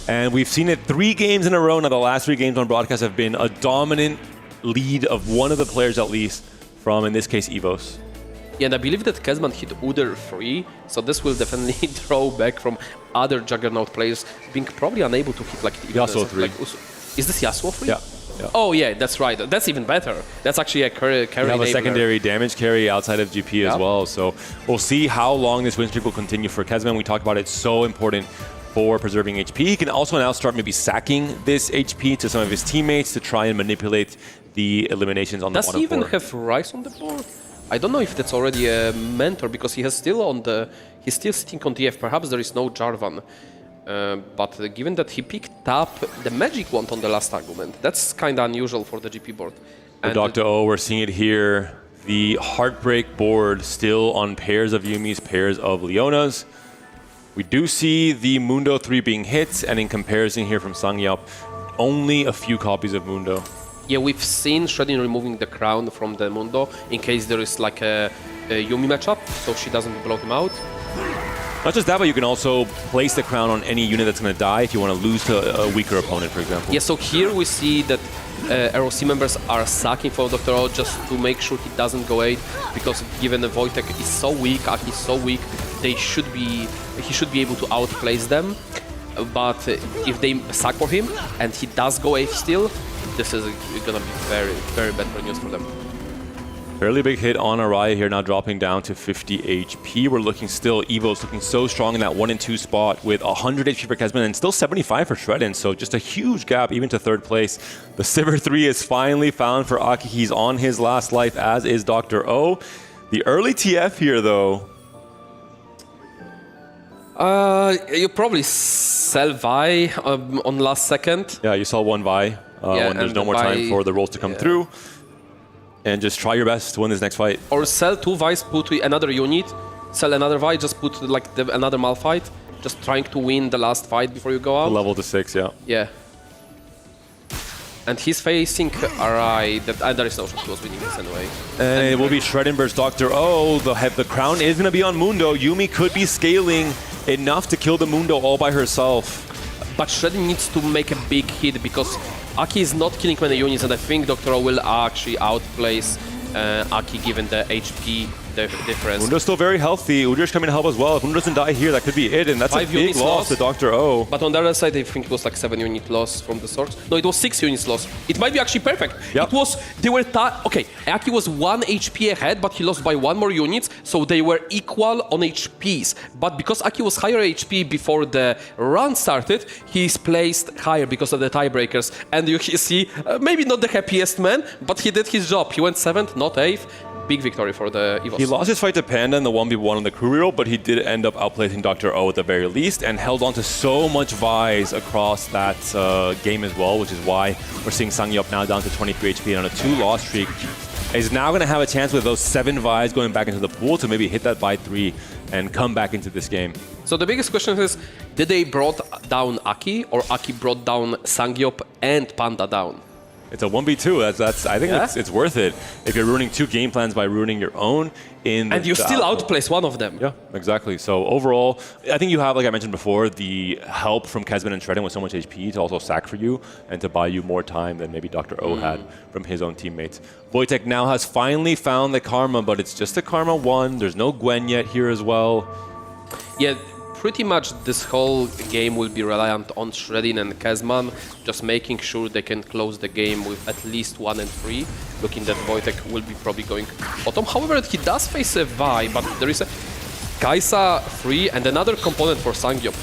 And we've seen it 3 games in a row now. The last 3 games on broadcast have been a dominant lead of one of the players at least from, in this case, Evos. Yeah, and I believe that Kezman hit Udyr 3, so this will definitely draw back from other Juggernaut players being probably unable to hit like... Yasuo 3. Like, is this Yasuo 3? Yeah. Oh yeah, that's right. That's even better. That's actually a carry You have a enabler. secondary damage carry outside of GP as well. So we'll see how long this win streak will continue for Kezman. We talked about it, so important for preserving HP. He can also now start maybe sacking this HP to some of his teammates to try and manipulate the eliminations on the bottom Does he even board. have Rice on the board? I don't know if that's already a mentor, because he has still on the... He's still sitting on TF. Perhaps there is no Jarvan. But given that he picked up the Magic Wand on the last argument, that's kind of unusual for the GP board. For Dr. O, we're seeing it here. The Heartbreak board still on pairs of Yumis, pairs of Leonas. We do see the Mundo 3 being hit, and in comparison here from Sangyop, only a few copies of Mundo. Yeah, we've seen Shredin removing the crown from the Mundo in case there is like a Yumi matchup, so she doesn't blow him out. Not just that, but you can also place the crown on any unit that's going to die if you want to lose to a weaker opponent, for example. Yeah, so here we see that ROC members are sacking for Dr. O just to make sure he doesn't go 8, because given the Wojtek is so weak, Aki is so weak, he should be able to outplace them. But if they sack for him and he does go 8 still, this is gonna be very, very bad for news for them. Fairly big hit on Araya here, now dropping down to 50 HP. We're looking still, Evos looking so strong in that 1 and 2 spot with 100 HP for Kezman and still 75 for Shredin, so just a huge gap even to 3rd place. The Sivir 3 is finally found for Aki. He's on his last life, as is Dr. O. The early TF here, though. You probably sell Vi on last second. Yeah, you saw one Vi when there's no more time for the rolls to come through. And just try your best to win this next fight. Or sell 2 Vi's, put another unit, sell another Vi, just put like another Malphite, just trying to win the last fight before you go out. The level to 6, yeah. Yeah. And he's facing Arai, there is no shot he was winning this anyway. And it will be Shredden versus Dr. O. The crown is going to be on Mundo. Yumi could be scaling enough to kill the Mundo all by herself. But Shredden needs to make a big hit because Aki is not killing many units, and I think Dr. O will actually outplace Aki given the HP difference. Mundo's still very healthy. Udyr's coming to help as well. If Mundo doesn't die here, that could be it, and that's 5 a big units loss to Dr. O. But on the other side, I think it was like 7 unit loss from the source. No, it was 6 units loss. It might be actually perfect. Yep. It was, okay, Aki was 1 HP ahead, but he lost by 1 more units, so they were equal on HPs. But because Aki was higher HP before the run started, he's placed higher because of the tiebreakers. And you see, maybe not the happiest man, but he did his job. He went 7th, not 8th. Big victory for the Evos. He lost his fight to Panda in the 1v1 on the crew reroll, but he did end up outplacing Dr. O at the very least and held on to so much Vise across that game as well, which is why we're seeing Sangyup now down to 23 HP and on a 2-loss streak. He's now going to have a chance with those 7 Vise going back into the pool to maybe hit that by 3 and come back into this game. So the biggest question is, did they brought down Aki or Aki brought down Sangyup and Panda down? It's a 1v2. I think it's worth it. If you're ruining 2 game plans by ruining your own and you still outplace one of them. Yeah, exactly. So overall, I think you have, like I mentioned before, the help from Kesman and Shredden with so much HP to also sack for you and to buy you more time than maybe Dr. O had from his own teammates. Wojtek now has finally found the Karma, but it's just a Karma 1. There's no Gwen yet here as well. Yeah. Pretty much this whole game will be reliant on Shredin and Kesman, just making sure they can close the game with at least 1 and 3, looking that Wojtek will be probably going bottom. However, he does face a Vi, but there is a Kaisa 3 and another component for Sangyup.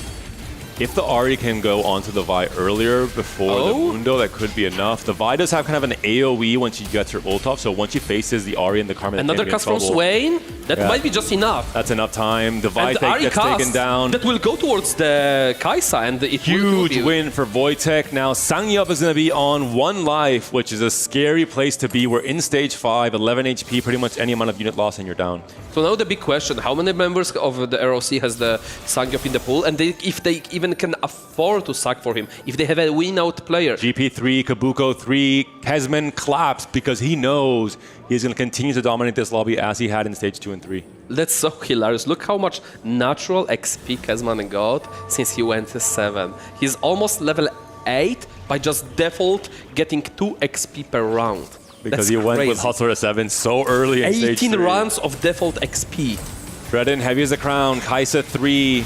If the Ahri can go onto the Vi earlier before the Mundo, that could be enough. The Vi does have kind of an AoE once she gets her ult off, so once she faces the Ahri and the Karma, another cast from Swain, that might be just enough. That's enough time. The Vi gets taken down. That will go towards the Kaisa, and it huge win for Wojtek. Now Sangyup is going to be on 1 life, which is a scary place to be. We're in stage 5, 11 HP, pretty much any amount of unit loss and you're down. So now the big question, how many members of the ROC has the Sangyup in the pool, and if they even can afford to sack for him, if they have a win-out player. GP3, Kabuko 3, Kesman claps because he knows he's going to continue to dominate this lobby as he had in stage 2 and 3. That's so hilarious. Look how much natural XP Kesman got since he went to 7. He's almost level 8 by just default getting 2 XP per round. Because he went with Hustler to 7 so early in stage 3. 18 rounds of default XP. Shredden, heavy as a crown, Kaisa 3.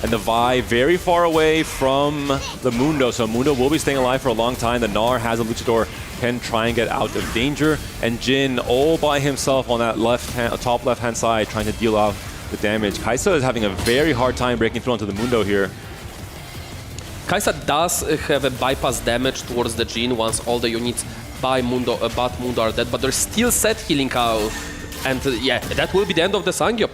And the Vi very far away from the Mundo, so Mundo will be staying alive for a long time. The Gnar has a Luchador, can try and get out of danger. And Jin all by himself on that top left-hand side, trying to deal out the damage. Kaisa is having a very hard time breaking through onto the Mundo here. Kaisa does have a bypass damage towards the Jin once all the units by Mundo are dead, but they're still set healing out. And yeah, that will be the end of the Sangyup.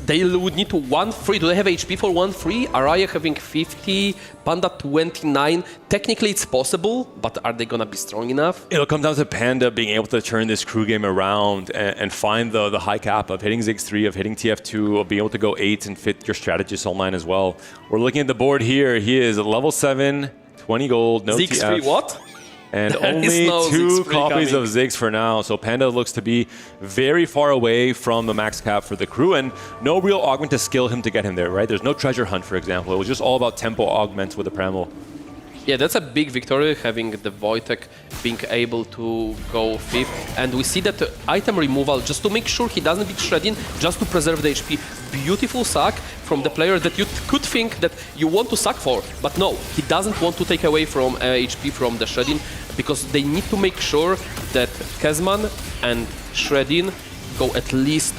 They would need to 1-3. Do they have HP for 1-3? Araya having 50, Panda 29. Technically it's possible, but are they gonna be strong enough? It'll come down to Panda being able to turn this crew game around and find the high cap of hitting Ziggs 3, of hitting TF2, of being able to go 8 and fit your strategist online as well. We're looking at the board here. He is level 7, 20 gold, no Ziggs TF. 3 what? And only 2 copies of Ziggs for now, so Panda looks to be very far away from the max cap for the crew, and no real augment to skill him to get him there, right? There's no treasure hunt, for example. It was just all about tempo augments with the Primal. Yeah, that's a big victory, having the Wojtek being able to go 5th. And we see that item removal, just to make sure he doesn't beat Shredin, just to preserve the HP. Beautiful sack from the player that you could think that you want to sack for. But no, he doesn't want to take away from HP from the Shredin, because they need to make sure that Kesman and Shredin go at least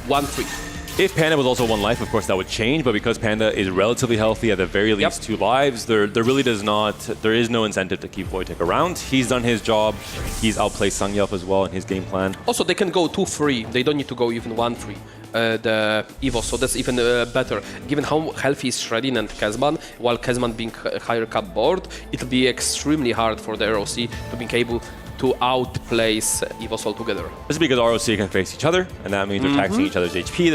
1-3. If Panda was also 1 life, of course that would change, but because Panda is relatively healthy, at the very least 2 lives, there is no incentive to keep Wojtek around. He's done his job. He's outplayed Sangyup as well in his game plan. Also, they can go 2-3. They don't need to go even 1-3. The Evos, so that's even better. Given how healthy is Shredin and Kesman, while Kesman being higher cap board, it'll be extremely hard for the ROC to be able to outplace Evos altogether. This is because ROC can face each other, and that means they're taxing each other's HP.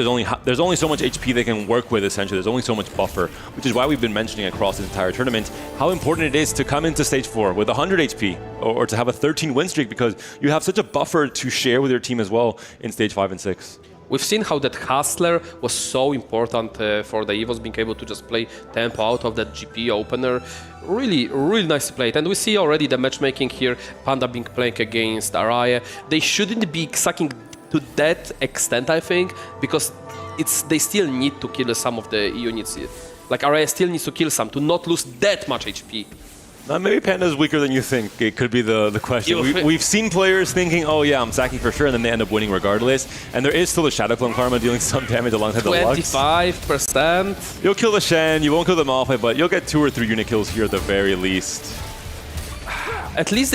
There's only so much HP they can work with, essentially. There's only so much buffer, which is why we've been mentioning across this entire tournament how important it is to come into stage 4 with 100 HP or to have a 13 win streak, because you have such a buffer to share with your team as well in stage 5 and 6. We've seen how that hustler was so important for the Evos, being able to just play tempo out of that GP opener. Really, really nicely played. And we see already the matchmaking here, Panda being playing against Araya. They shouldn't be sucking to that extent, I think, because they still need to kill some of the units. Like Araya still needs to kill some to not lose that much HP. Maybe Panda's weaker than you think. It could be the question. We've seen players thinking, oh yeah, I'm sacking for sure, and then they end up winning regardless. And there is still the Shadow Clone Karma dealing some damage alongside the Lux. 25%. You'll kill the Shen, you won't kill the Malphite, but you'll get 2 or 3 unit kills here at the very least. At least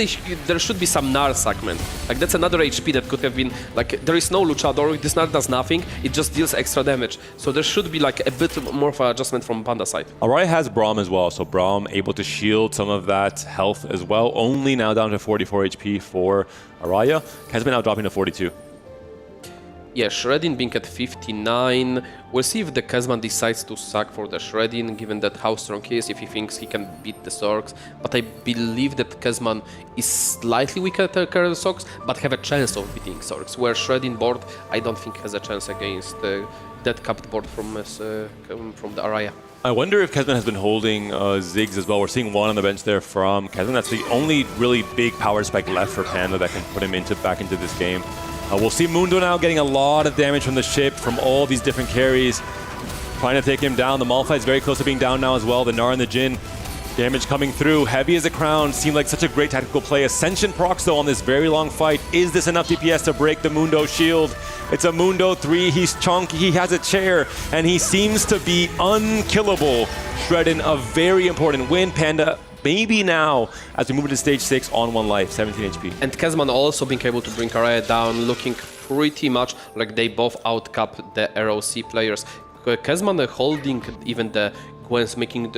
there should be some Gnar segment. Like, that's another HP that could have been, like, there is no Luchador, this Gnar does nothing, it just deals extra damage. So there should be like a bit more of an adjustment from Panda side. Araya has Braum as well, so Braum able to shield some of that health as well. Only now down to 44 HP for Araya. Has been now dropping to 42. Yeah, Shredding being at 59. We'll see if the Kezman decides to sack for the Shredding, given that how strong he is, if he thinks he can beat the Sorks. But I believe that Kezman is slightly weaker than the Sorks, but have a chance of beating Sorks, where Shredding board, I don't think has a chance against that capped board from the Araya. I wonder if Kezman has been holding Ziggs as well. We're seeing one on the bench there from Kezman. That's the only really big power spike left for Panda that can put him back into this game. We'll see Mundo now getting a lot of damage from the ship, from all these different carries. Trying to take him down. The Malphite's very close to being down now as well. The Gnar and the Jhin. Damage coming through. Heavy as a crown. Seemed like such a great tactical play. Ascension procs though on this very long fight. Is this enough DPS to break the Mundo shield? It's a Mundo 3. He's chunky. He has a chair. And he seems to be unkillable. Shredding a very important win. Panda maybe now as we move into stage 6 on 1 life, 17 HP. And Kezman also being able to bring Araya down, looking pretty much like they both outcap the ROC players. Kezman holding even the Gwens, making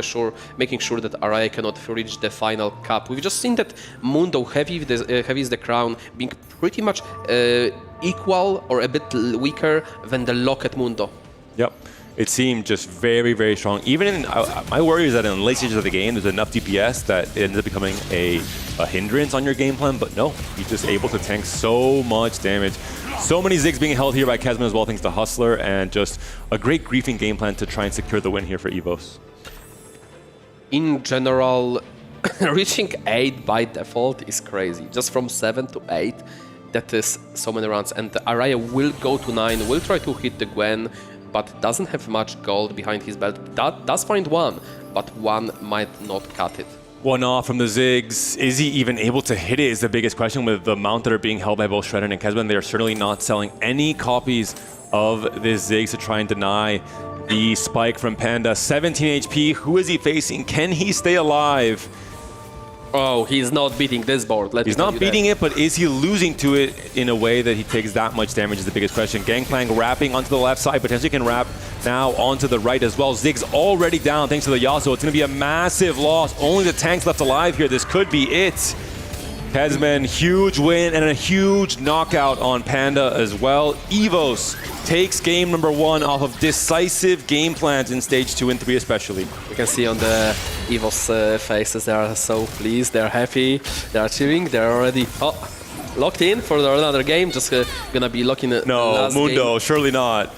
sure that Araya cannot reach the final cap. We've just seen that Mundo, heavy is the crown, being pretty much equal or a bit weaker than the Locket Mundo. Yep. It seemed just very, very strong. Even in, my worry is that in the late stages of the game, there's enough DPS that it ends up becoming a hindrance on your game plan, but no, he's just able to tank so much damage. So many Ziggs being held here by Kezman as well, thanks to Hustler, and just a great griefing game plan to try and secure the win here for Evos. In general, reaching 8 by default is crazy. Just from 7 to 8, that is so many rounds. And Araya will go to 9, will try to hit the Gwen, but doesn't have much gold behind his belt. That does find one, but one might not cut it. One off from the Ziggs. Is he even able to hit it is the biggest question with the amount that are being held by both Shredder and Kezman. They are certainly not selling any copies of this Ziggs to try and deny the spike from Panda. 17 HP. Who is he facing? Can he stay alive? Oh, he's not beating this board. He's not beating it, but is he losing to it in a way that he takes that much damage is the biggest question. Gangplank wrapping onto the left side, potentially can wrap now onto the right as well. Ziggs already down thanks to the Yasuo. It's going to be a massive loss. Only the tanks left alive here. This could be it. Kezman, huge win and a huge knockout on Panda as well. Evos takes game number 1 off of decisive game plans in stage 2 and 3 especially. You can see on the Evos faces, they are so pleased, they're happy, they're cheering, they're already locked in for another game, just gonna be locking the last Mundo, game. surely not.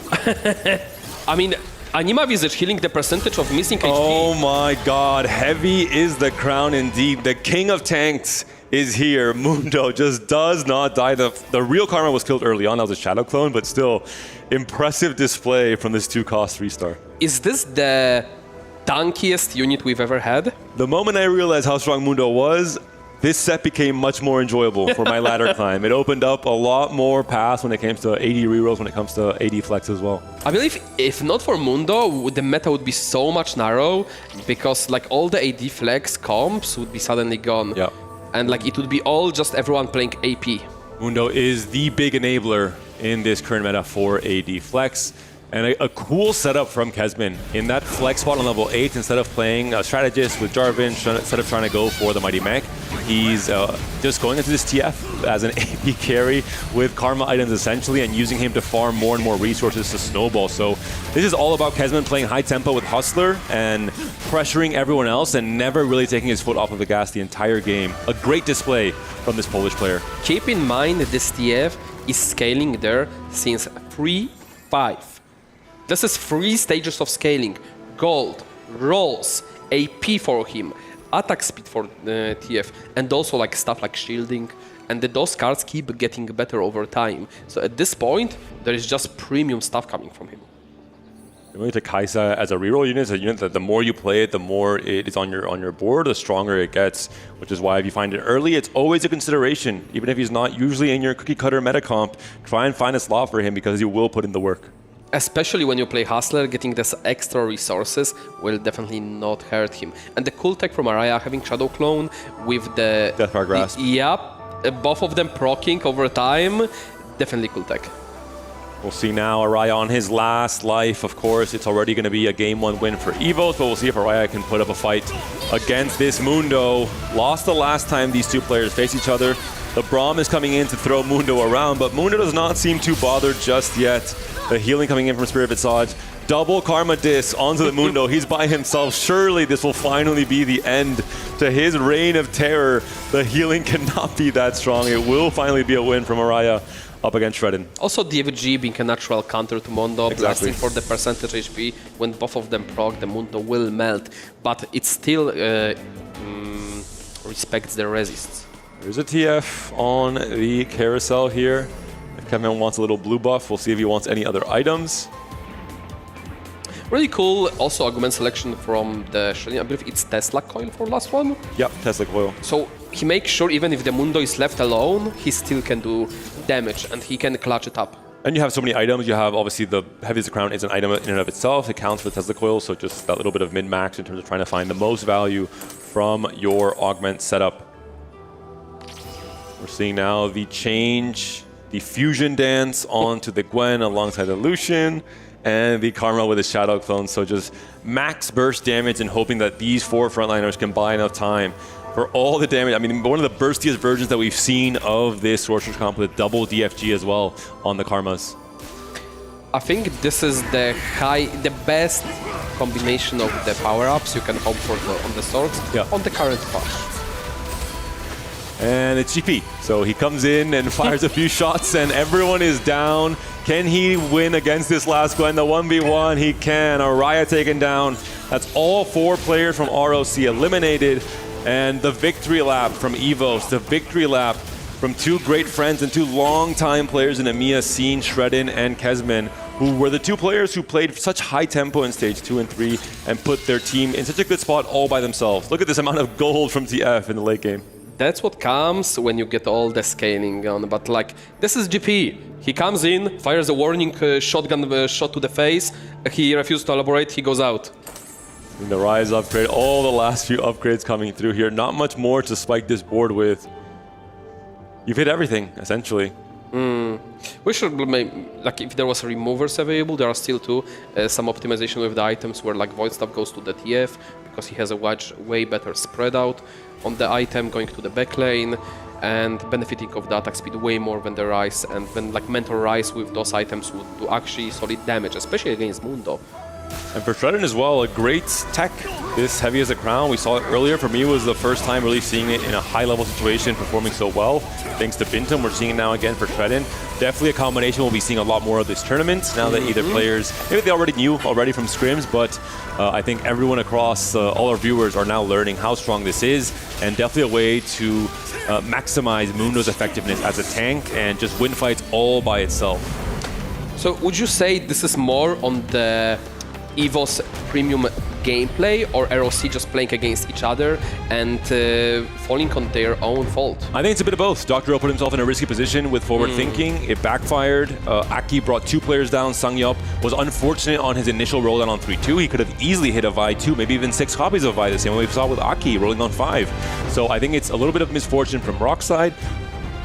I mean, Anima Visage healing the percentage of missing HP. Oh my god, heavy is the crown indeed. The king of tanks is here. Mundo just does not die. The real Karma was killed early on. That was a Shadow clone, but still impressive display from this 2-cost 3-star. Is this the tankiest unit we've ever had? The moment I realized how strong Mundo was, this set became much more enjoyable for my ladder climb. It opened up a lot more paths when it comes to AD rerolls, when it comes to AD flex as well. I believe if not for Mundo, the meta would be so much narrow because like all the AD flex comps would be suddenly gone. Yeah. And like it would be all just everyone playing AP. Mundo is the big enabler in this current meta for AD flex. And a cool setup from Kesman. In that flex spot on level 8, instead of playing a strategist with Jarvan, instead of trying to go for the Mighty Mech, he's just going into this TF as an AP carry with Karma items essentially, and using him to farm more and more resources to snowball. So this is all about Kesman playing high tempo with Hustler and pressuring everyone else and never really taking his foot off of the gas the entire game. A great display from this Polish player. Keep in mind that this TF is scaling there since 3-5. This is 3 stages of scaling. Gold, rolls, AP for him, attack speed for TF, and also like stuff like shielding. And those cards keep getting better over time. So at this point, there is just premium stuff coming from him. Really to Kaisa as a reroll unit, it's a unit that the more you play it, the more it is on your board, the stronger it gets. Which is why if you find it early, it's always a consideration. Even if he's not usually in your cookie cutter meta comp, try and find a slot for him because he will put in the work. Especially when you play Hustler, getting this extra resources will definitely not hurt him. And the cool tech from Araya having Shadow Clone with the Deathfire Grasp. Yep, both of them proccing over time, definitely cool tech. We'll see now Araya on his last life. Of course, it's already going to be a game 1 win for Evos, but we'll see if Araya can put up a fight against this Mundo. Lost the last time these two players faced each other. The Braum is coming in to throw Mundo around, but Mundo does not seem too bothered just yet. The healing coming in from Spirit Visage. Double Karma Dis onto the Mundo. He's by himself. Surely this will finally be the end to his reign of terror. The healing cannot be that strong. It will finally be a win from Araya up against Shredden. Also DFG being a natural counter to Mundo, Exactly. blasting for the percentage HP. When both of them proc, the Mundo will melt, but it still respects the resists. There's a TF on the carousel here. If Kevin wants a little blue buff, we'll see if he wants any other items. Really cool, also argument selection from the Shredder. I believe it's Tesla coil for last one. Yep, Tesla coil. So he makes sure even if the Mundo is left alone, he still can do damage and he can clutch it up. And you have so many items. You have obviously the Heavy's Crown is an item in and of itself. It counts for Tesla coil, so just that little bit of min-max in terms of trying to find the most value from your augment setup. We're seeing now the change, the fusion dance onto the Gwen alongside the Lucian, and the Karma with his Shadow Clone. So just max burst damage and hoping that these 4 frontliners can buy enough time for all the damage. I mean, one of the burstiest versions that we've seen of this Sorcerer's Comp with double DFG as well on the Karmas. I think this is the best combination of the power-ups you can hope for on the swords on the current patch. And it's GP. So he comes in and fires a few shots and everyone is down. Can he win against this last Gwen? The 1v1, he can. Araya taken down. That's all 4 players from ROC eliminated. And the victory lap from Evos, the victory lap from 2 great friends and 2 long-time players in EMEA scene, Shredden and Kesman, who were the 2 players who played such high tempo in stage 2 and 3 and put their team in such a good spot all by themselves. Look at this amount of gold from TF in the late game. That's what comes when you get all the scaling on, but like, this is GP. He comes in, fires a warning shotgun shot to the face, he refuses to elaborate, he goes out. And the Rise upgrade, all the last few upgrades coming through here. Not much more to spike this board with. You've hit everything, essentially. We should maybe, like, if there was removers available, there are still 2. Some optimization with the items where like Void Stuff goes to the TF because he has a way better spread out on the item going to the back lane and benefiting of the attack speed way more than the Rise, and then like Mentor Rise with those items would do actually solid damage, especially against Mundo. And for Shredden as well, a great tech. This Heavy as a Crown, we saw it earlier. For me, it was the first time really seeing it in a high-level situation, performing so well. Thanks to Bintum, we're seeing it now again for Shredden. Definitely a combination we'll be seeing a lot more of this tournament now that either players, maybe they already knew from scrims, but I think everyone across all our viewers are now learning how strong this is, and definitely a way to maximize Mundo's effectiveness as a tank and just win fights all by itself. So would you say this is more on the Evos premium gameplay, or ROC just playing against each other and falling on their own fault? I think it's a bit of both. Dr. O put himself in a risky position with forward thinking. It backfired. Aki brought 2 players down. Sangyup was unfortunate on his initial roll down on 3-2. He could have easily hit a Vi 2, maybe even 6 copies of Vi, the same way we saw with Aki rolling on 5. So I think it's a little bit of misfortune from Rock's side.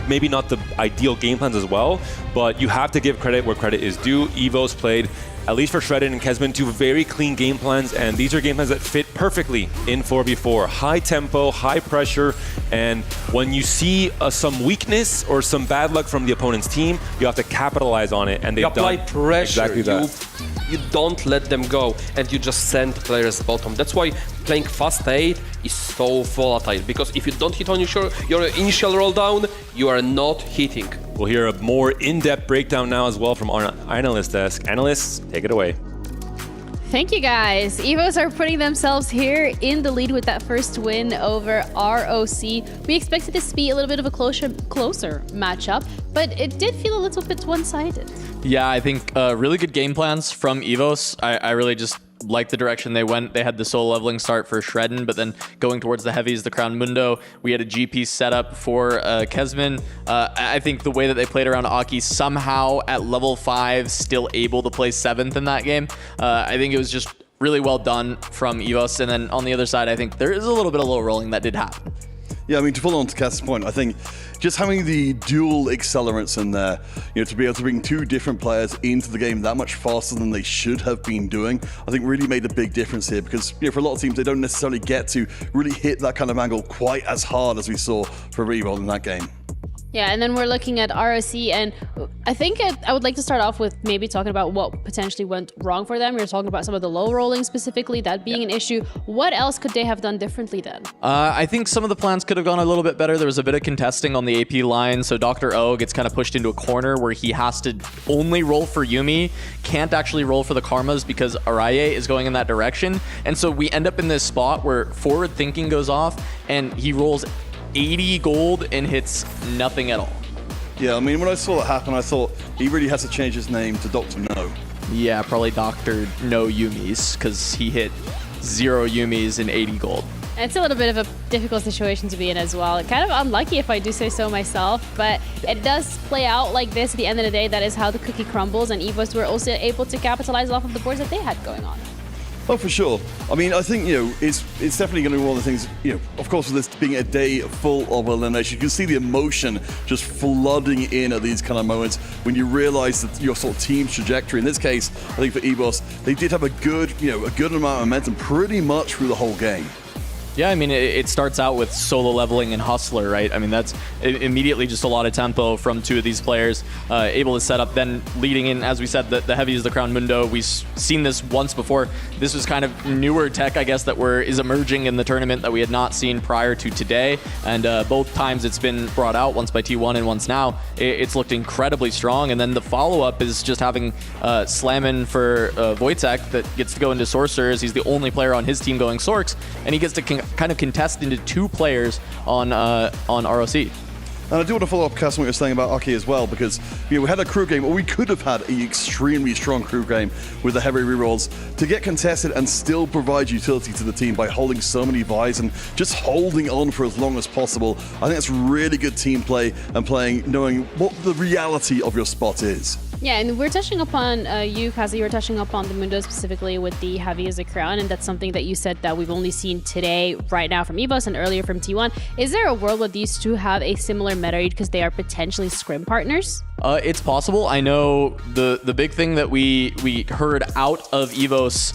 Maybe not the ideal game plans as well, but you have to give credit where credit is due. Evos played at least for Shredden and Kesman, two very clean game plans, and these are game plans that fit perfectly in 4v4. High tempo, high pressure, and when you see some weakness or some bad luck from the opponent's team, you have to capitalize on it, and they've apply done pressure. exactly that. You don't let them go, and you just send players bottom. That's why playing fast 8 is so volatile, because if you don't hit on your initial roll down, you are not hitting. We'll hear a more in-depth breakdown now as well from our analyst desk. Analysts, take it away. Thank you, guys. Evos are putting themselves here in the lead with that first win over ROC. We expected this to be a little bit of a closer matchup, but it did feel a little bit one-sided. Yeah, I think really good game plans from Evos. I really just like the direction they went. They had the solo leveling start for Shredden, but then going towards the heavies, the Crown Mundo, we had a GP setup for Kesman. I think the way that they played around Aki, somehow at level 5, still able to play 7th in that game. I think it was just really well done from Evos. And then on the other side, I think there is a little bit of low rolling that did happen. Yeah, I mean, to follow on to Cass's point, I think just having the dual accelerants in there, to be able to bring two different players into the game that much faster than they should have been doing, I think really made a big difference here, because for a lot of teams, they don't necessarily get to really hit that kind of angle quite as hard as we saw for Riyadh in that game. Yeah, and then we're looking at ROC, and I think I would like to start off with maybe talking about what potentially went wrong for them. We were talking about some of the low rolling specifically, that being an issue. What else could they have done differently then? I think some of the plans could have gone a little bit better. There was a bit of contesting on the AP line, so Dr. O gets kind of pushed into a corner where he has to only roll for Yuumi, can't actually roll for the Karmas because Araye is going in that direction. And so we end up in this spot where forward thinking goes off, and he rolls 80 gold and hits nothing at all. Yeah, I mean, when I saw that happen, I thought he really has to change his name to Dr. No. Yeah, probably Dr. No Yuumis, because he hit 0 Yuumis and 80 gold. It's a little bit of a difficult situation to be in as well. Kind of unlucky if I do say so myself, but it does play out like this at the end of the day. That is how the cookie crumbles, and Evos were also able to capitalize off of the boards that they had going on. Oh, for sure. I mean, I think, it's definitely going to be one of the things, of course, with this being a day full of elimination, you can see the emotion just flooding in at these kind of moments when you realize that your sort of team's trajectory. In this case, I think for Evos, they did have a good amount of momentum pretty much through the whole game. Yeah, I mean, it starts out with solo leveling and Hustler, right? I mean, that's immediately just a lot of tempo from two of these players, able to set up, then leading in, as we said, the heavy is the Crown Mundo. We've seen this once before. This was kind of newer tech, I guess, that is emerging in the tournament that we had not seen prior to today. And both times it's been brought out, once by T1 and once now. It's looked incredibly strong. And then the follow-up is just having Slammin for Wojtek that gets to go into Sorcerers. He's the only player on his team going Sorks, and he gets to kind of contest into 2 players on ROC. And I do want to follow up, Cass, on what you're saying about Aki as well, because we had a crew game, or we could have had an extremely strong crew game with the heavy rerolls to get contested and still provide utility to the team by holding so many buys and just holding on for as long as possible. I think that's really good team play and playing, knowing what the reality of your spot is. Yeah, and we're touching upon, you, Kazi, you were touching upon the Mundo specifically with the heavy as a crown, and that's something that you said that we've only seen today, right now from Evos and earlier from T1. Is there a world where these two have a similar meta read because they are potentially scrim partners? It's possible. I know the big thing that we heard out of Evos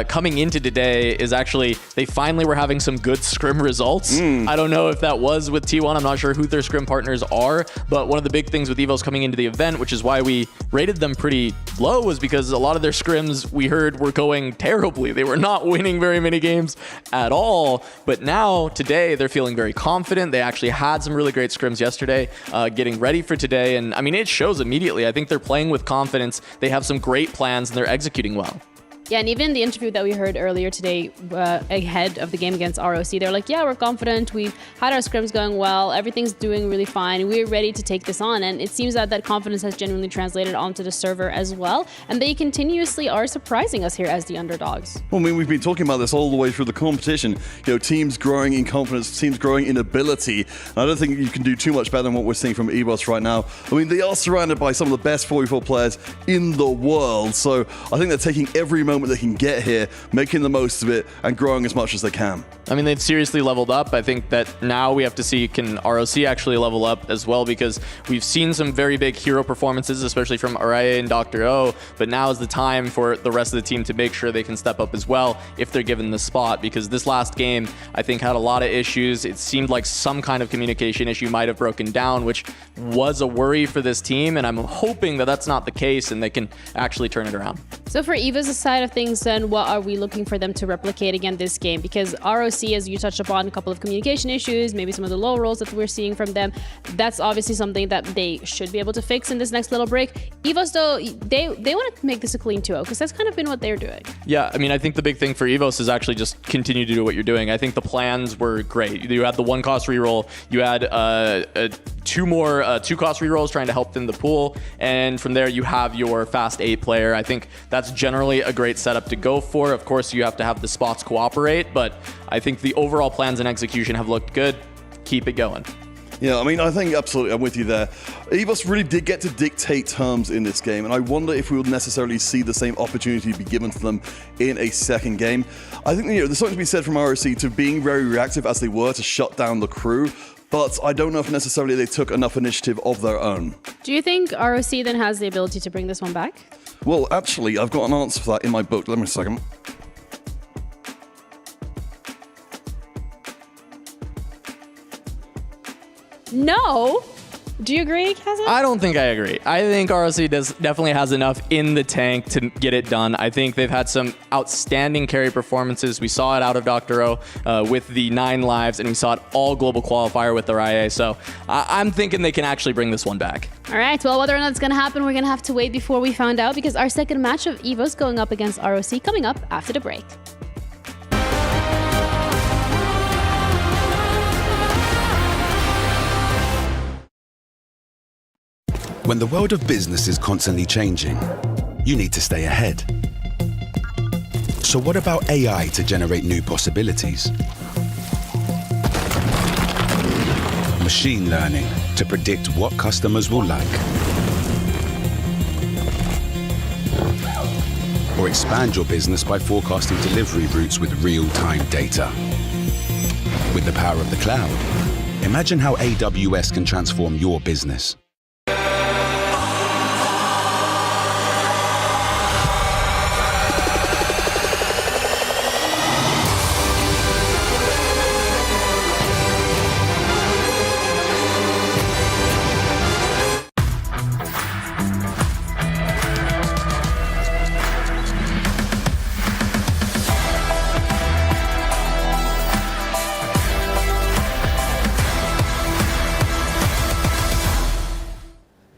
coming into today is actually they finally were having some good scrim results. I don't know if that was with T1. I'm not sure who their scrim partners are, but one of the big things with Evos coming into the event, which is why we rated them pretty low, was because a lot of their scrims we heard were going terribly. They were not winning very many games at all. But now, today, they're feeling very confident. They actually had some really great scrims yesterday, getting ready for today. And I mean, it shows immediately. I think they're playing with confidence. They have some great plans and they're executing well. Yeah, and even in the interview that we heard earlier today ahead of the game against ROC, they're like, yeah, we're confident. We've had our scrims going well. Everything's doing really fine. We're ready to take this on. And it seems that confidence has genuinely translated onto the server as well. And they continuously are surprising us here as the underdogs. Well, I mean, we've been talking about this all the way through the competition. Teams growing in confidence, teams growing in ability. And I don't think you can do too much better than what we're seeing from Evos right now. I mean, they are surrounded by some of the best 44 players in the world. So I think they're taking every moment moment they can get here, making the most of it and growing as much as they can. I mean, they've seriously leveled up. I think that now we have to see, can ROC actually level up as well, because we've seen some very big hero performances, especially from Araya and Dr. O, but now is the time for the rest of the team to make sure they can step up as well if they're given the spot, because this last game, I think, had a lot of issues. It seemed like some kind of communication issue might have broken down, which was a worry for this team, and I'm hoping that that's not the case and they can actually turn it around. So for Evos' side of things, then, what are we looking for them to replicate again this game? Because ROC, as you touched upon, a couple of communication issues, maybe some of the low rolls that we're seeing from them, that's obviously something that they should be able to fix in this next little break. Evos, though, they want to make this a clean 2-0, because that's kind of been what they're doing. Yeah, I mean, I think the big thing for Evos is actually just continue to do what you're doing. I think the plans were great. You had the 1 cost reroll, you had 2 cost rerolls trying to help thin the pool, and from there you have your fast 8 player. I think that's generally a great setup to go for. Of course, you have to have the spots cooperate, but I think the overall plans and execution have looked good. Keep it going. Yeah, I mean, I think absolutely, I'm with you there. Evos really did get to dictate terms in this game, and I wonder if we would necessarily see the same opportunity be given to them in a second game. I think, there's something to be said from ROC to being very reactive as they were to shut down the crew, but I don't know if necessarily they took enough initiative of their own. Do you think ROC then has the ability to bring this one back? Well, actually, I've got an answer for that in my book. Let me a second. No. Do you agree, Kazan? I don't think I agree. I think ROC definitely has enough in the tank to get it done. I think they've had some outstanding carry performances. We saw it out of Dr. O with the 9 lives, and we saw it all global qualifier with the RIA. So I'm thinking they can actually bring this one back. All right, well, whether or not it's going to happen, we're going to have to wait before we find out, because our second match of Evos going up against ROC coming up after the break. When the world of business is constantly changing, you need to stay ahead. So what about AI to generate new possibilities? Machine learning to predict what customers will like. Or expand your business by forecasting delivery routes with real-time data. With the power of the cloud, imagine how AWS can transform your business.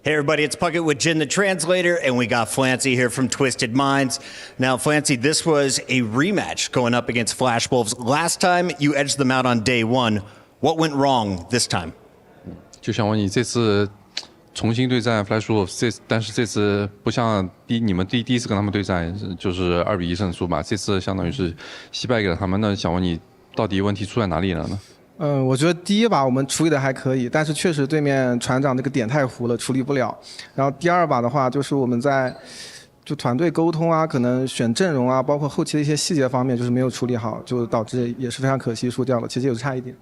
Hey everybody, it's Puckett with Jin the Translator, and we got Flancy here from Twisted Minds. Now, Flancy, this was a rematch going up against Flash Wolves. Last time you edged them out on day 1. What went wrong this time? 就想问你，这次重新对战 Flash Wolves， 但是这次不像你们第一次跟他们对战，就是2-1胜出嘛，这次相当于是惜败给了他们。那想问你，到底问题出在哪里了呢？ 我觉得第一把我们处理的还可以，但是确实对面船长这个点太糊了，处理不了。然后第2把的话，就是我们在就团队沟通啊，可能选阵容啊，包括后期的一些细节方面，就是没有处理好，就导致也是非常可惜输掉了。其实也是差一点。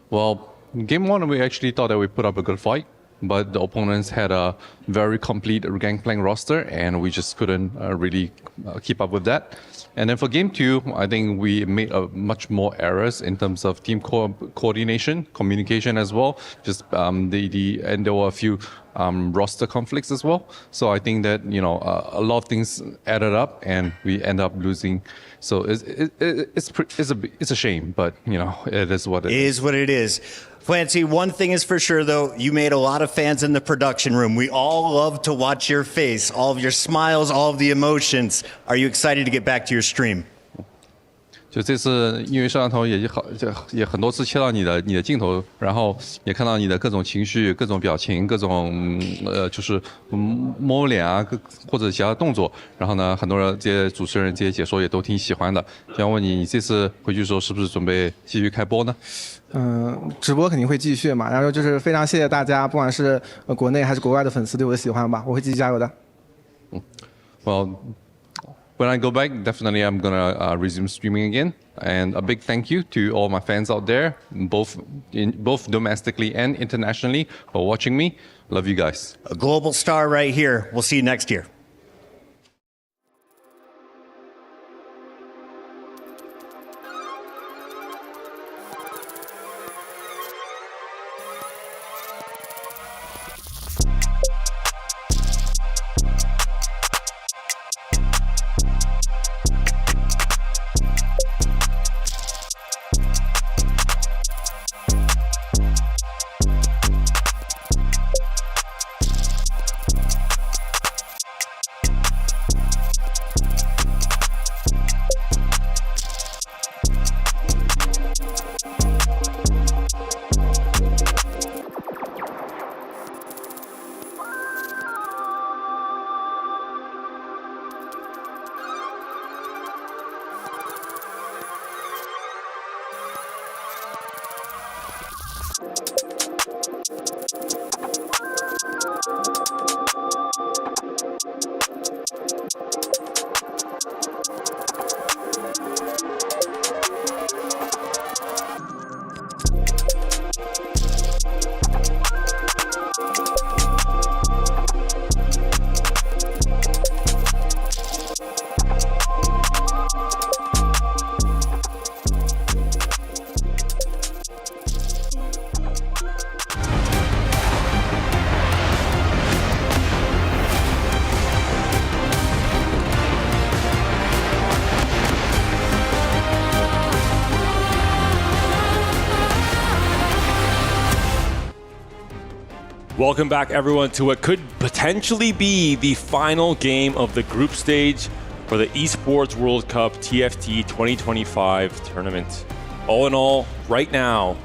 Well, game 1 we actually thought that we put up a good fight, but the opponents had a very complete Gangplank roster, and we just couldn't really keep up with that. And then for game 2, I think we made much more errors in terms of team coordination, communication as well. Just and there were a few roster conflicts as well. So I think that a lot of things added up, and we end up losing. So it's a shame, but it is what it is. It is what it is. Flancy, one thing is for sure, though, you made a lot of fans in the production room. We all love to watch your face, all of your smiles, all of the emotions. Are you excited to get back to your stream? 就这次，因为摄像头也很多次切到你的镜头，然后也看到你的各种情绪、各种表情、各种就是摸脸啊，或者其他动作。然后呢，很多人这些主持人这些解说也都挺喜欢的。想问你，你这次回去的时候是不是准备继续开播呢？直播肯定会继续嘛。然后就是非常谢谢大家，不管是国内还是国外的粉丝对我的喜欢吧，我会继续加油的。Well, When I go back, definitely I'm gonna resume streaming again. And a big thank you to all my fans out there, both domestically and internationally, for watching me. Love you guys. A global star right here. We'll see you next year. Welcome back, everyone, to what could potentially be the final game of the group stage for the Esports World Cup TFT 2025 tournament. All in all, right now,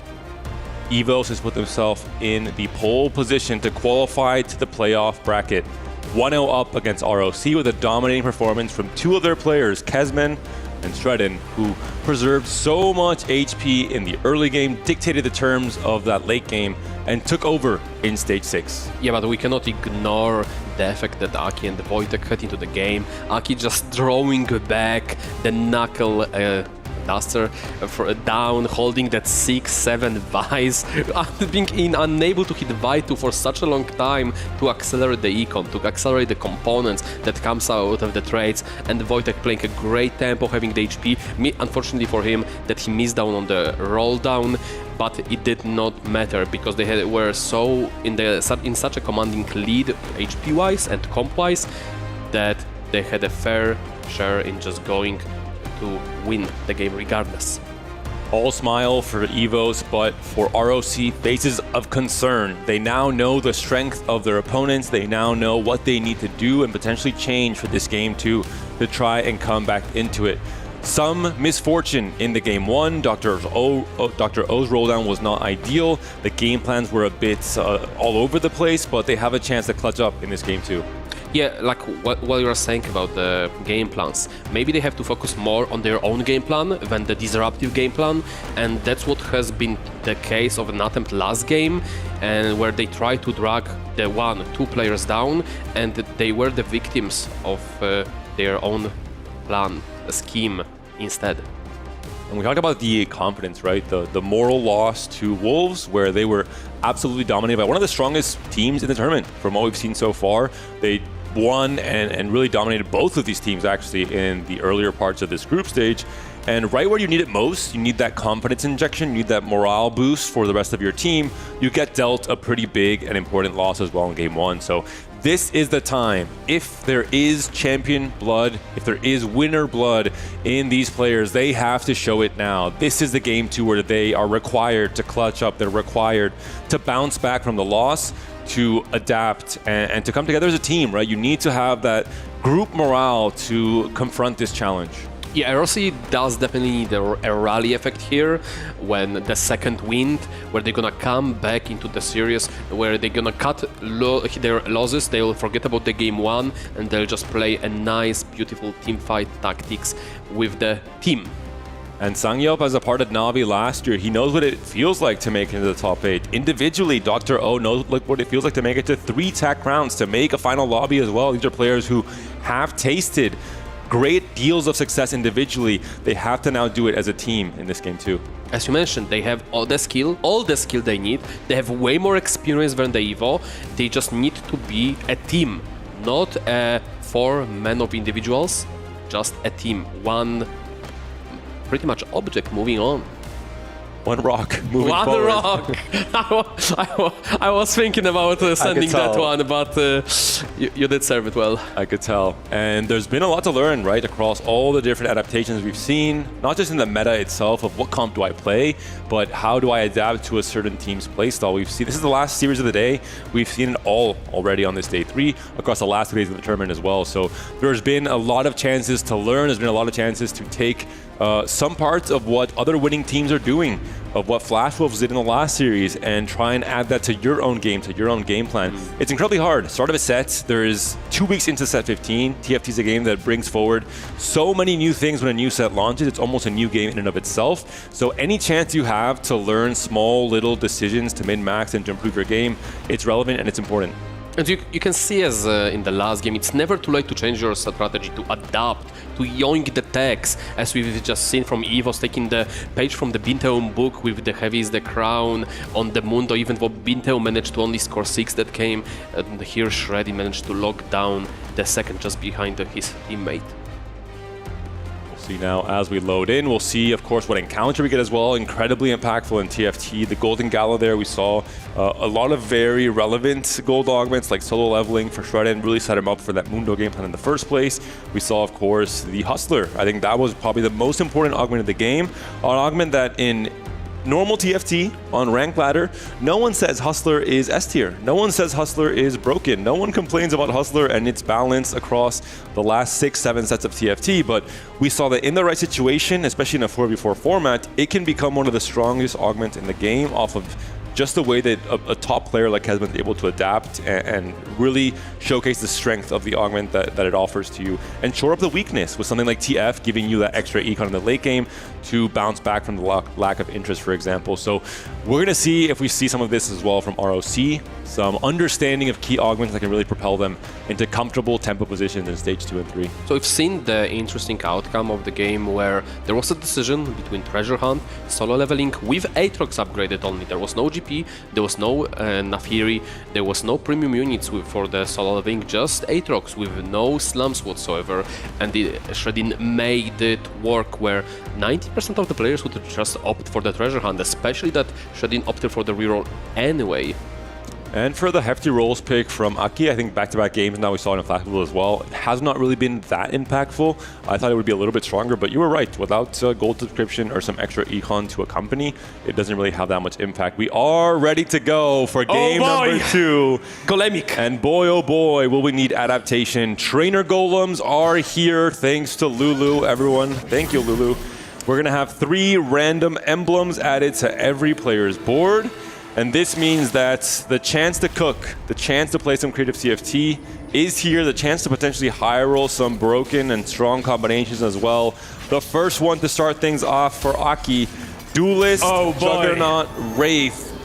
Evos has put themselves in the pole position to qualify to the playoff bracket. 1-0 up against ROC with a dominating performance from two of their players, Kezman and Shredden, who preserved so much HP in the early game, dictated the terms of that late game, and took over in stage 6. Yeah, but we cannot ignore the fact that Aki and Wojtek head into the game. Aki just drawing back the knuckle duster down, holding that 6-7 vice, being unable to hit Vitu for such a long time to accelerate the econ, to accelerate the components that comes out of the trades, and Wojtek playing a great tempo, having the HP. Unfortunately for him, that he missed down on the roll down, but it did not matter because they were so in such a commanding lead HP wise and comp wise that they had a fair share in just going to win the game regardless. All smile for Evos, but for ROC, faces of concern. They now know the strength of their opponents. They now know what they need to do and potentially change for this game to try and come back into it. Some misfortune in the game one. Dr. O's roll down was not ideal. The game plans were a bit all over the place, but they have a chance to clutch up in this game too. Yeah, like what you were saying about the game plans. Maybe they have to focus more on their own game plan than the disruptive game plan, and that's what has been the case of an attempt last game, and where they tried to drag the 1-2 players down, and they were the victims of their own plan, scheme instead. And we talked about the confidence, right? The moral loss to Wolves, where they were absolutely dominated by one of the strongest teams in the tournament from what we've seen so far. They won and really dominated both of these teams actually in the earlier parts of this group stage. And right where you need it most, you need that confidence injection, you need that morale boost for the rest of your team, you get dealt a pretty big and important loss as well in game one. So this is the time. If there is champion blood, if there is winner blood in these players, they have to show it now. This is the game two where they are required to clutch up. They're required to bounce back from the loss, to adapt and to come together as a team, right? You need to have that group morale to confront this challenge. Yeah, ROC does definitely need a rally effect here when the second wind, where they're gonna come back into the series, where they're gonna cut their losses, they'll forget about the game one, and they'll just play a nice, beautiful team fight tactics with the team. And Sangyop, as a part of Na'Vi last year, he knows what it feels like to make it into the top 8. Individually, Dr. O knows what it feels like to make it to 3 TAC rounds, to make a final lobby as well. These are players who have tasted great deals of success individually, they have to now do it as a team in this game too. As you mentioned, they have all the skill they need. They have way more experience than the Evo. They just need to be a team, not a 4 men of individuals, just a team. One pretty much object moving on. One rock moving forward. I was thinking about sending that one, but you did serve it well. I could tell. And there's been a lot to learn, right, across all the different adaptations we've seen, not just in the meta itself of what comp do I play, but how do I adapt to a certain team's playstyle. We've seen, this is the last series of the day. We've seen it all already on this day 3 across the last 2 days of the tournament as well. So there's been a lot of chances to learn. There's been a lot of chances to take some parts of what other winning teams are doing, of what Flash Wolves did in the last series, and try and add that to your own game, to your own game plan. It's incredibly hard. Start of a set, there is 2 weeks into set 15. TFT is a game that brings forward so many new things when a new set launches. It's almost a new game in and of itself. So any chance you have to learn small little decisions to min-max and to improve your game, it's relevant and it's important. And you can see, as in the last game, it's never too late to change your strategy, to adapt, to yoink the techs, as we've just seen from Evos taking the page from the Binteo book with the heavies, the crown on the Mundo, even though Binteo managed to only score 6 that game, and here Shreddy managed to lock down the second just behind his teammate. Now, as we load in, we'll see, of course, what encounter we get as well. Incredibly impactful in TFT. The Golden Gala there, we saw a lot of very relevant gold augments like solo leveling for Shredder and really set him up for that Mundo game plan in the first place. We saw, of course, the Hustler. I think that was probably the most important augment of the game. An augment that in normal TFT on Rank Ladder, no one says Hustler is S tier. No one says Hustler is broken. No one complains about Hustler and its balance across the last 6-7 sets of TFT, but we saw that in the right situation, especially in a 4v4 format, it can become one of the strongest augments in the game off of just the way that a top player like has been able to adapt and really showcase the strength of the augment that it offers to you, and shore up the weakness with something like TF giving you that extra econ in the late game to bounce back from the lack of interest, for example. So we're going to see if we see some of this as well from ROC, some understanding of key augments that can really propel them into comfortable tempo positions in stage 2 and 3. So we've seen the interesting outcome of the game where there was a decision between Treasure Hunt, solo leveling with Aatrox upgraded only. There was no GP, there was no Nafiri, there was no premium units for the solo leveling, just Aatrox with no slums whatsoever. And Shredin made it work where 90% of the players would just opt for the Treasure Hunt, especially that Shredin opted for the reroll anyway. And for the hefty rolls pick from Aki, I think back-to-back games now we saw it in Flash Wolves as well. It has not really been that impactful. I thought it would be a little bit stronger, but you were right. Without gold subscription or some extra econ to accompany, it doesn't really have that much impact. We are ready to go for game number 2. Golemic. And boy, oh boy, will we need adaptation. Trainer golems are here thanks to Lulu, everyone. Thank you, Lulu. We're going to have 3 random emblems added to every player's board. And this means that the chance to cook, the chance to play some creative CFT is here, the chance to potentially high roll some broken and strong combinations as well. The first one to start things off for Aki, Duelist, Juggernaut, Wraith.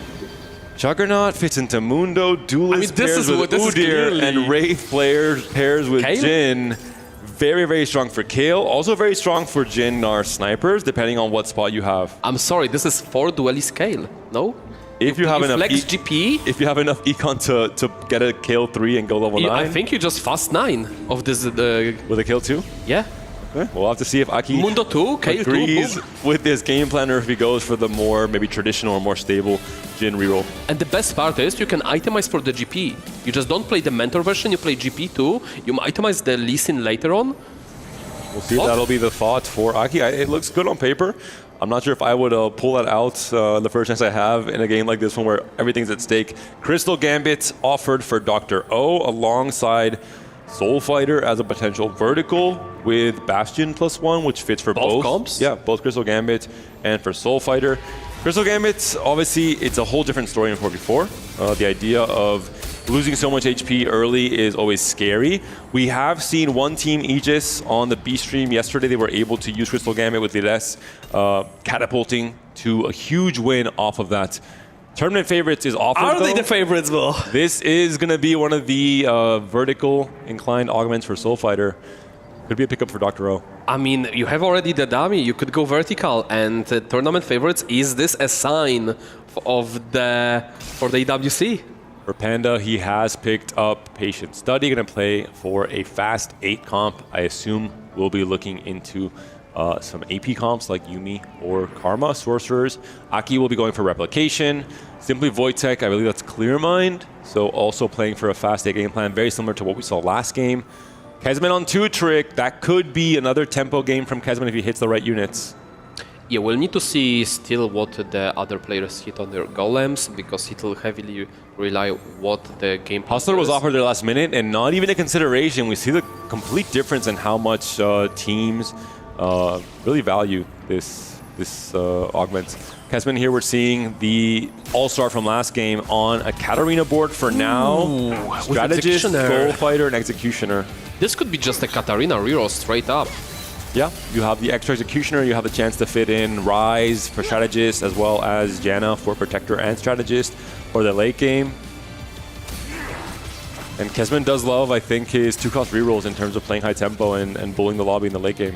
Juggernaut fits into Mundo, Duelist pairs with Udyr, and Wraith pairs with Kale? Jhin. Very, very strong for Kale. Also very strong for Jhin Gnar snipers, depending on what spot you have. I'm sorry, this is 4 Duelist Kale, no? If you have enough GP, if you have enough econ to get a Kale 3 and go level 9, I think you just fast 9 of this. With a Kale 2? Yeah. Okay. We'll have to see if Aki Mundo 2, Kale 2, agrees with this game plan, or if he goes for the more maybe traditional or more stable Jhin reroll. And the best part is you can itemize for the GP. You just don't play the mentor version, you play GP 2. You itemize the Lee Sin later on. We'll see if that'll be the thought for Aki. It looks good on paper. I'm not sure if I would pull that out the first chance I have in a game like this one where everything's at stake. Crystal Gambit offered for Dr. O alongside Soul Fighter as a potential vertical with Bastion +1, which fits for both comps? Yeah, both Crystal Gambit and for Soul Fighter. Crystal Gambit, obviously, it's a whole different story in 4v4. The idea of losing so much HP early is always scary. We have seen one team, Aegis, on the B stream yesterday. They were able to use Crystal Gambit with Liles, catapulting to a huge win off of that. Tournament favorites is offered, Are they the favorites, though? This is going to be one of the vertical inclined augments for Soul Fighter. Could be a pickup for Dr. O. I mean, you have already the dummy. You could go vertical, and tournament favorites. Is this a sign for the EWC? For Panda, he has picked up Patient Study. Going to play for a fast 8 comp. I assume we'll be looking into some AP comps like Yumi or Karma, Sorcerers. Aki will be going for Replication. Simply Wojtek, I believe that's Clear Mind. So also playing for a fast 8 game plan, very similar to what we saw last game. Kezman on 2-trick. That could be another tempo game from Kezman if he hits the right units. Yeah, we'll need to see still what the other players hit on their golems, because it'll heavily rely what the game. Hustler was offered their last minute, and not even a consideration. We see the complete difference in how much teams really value this augment. Kezman here, we're seeing the all-star from last game on a Katarina board for now. Strategist, Bullfighter, and Executioner. This could be just a Katarina reroll straight up. Yeah, you have the extra Executioner, you have the chance to fit in Rise for Strategist, as well as Janna for Protector and Strategist for the late game. And Kezman does love, I think, his 2-cost rerolls in terms of playing high tempo and bullying the lobby in the late game.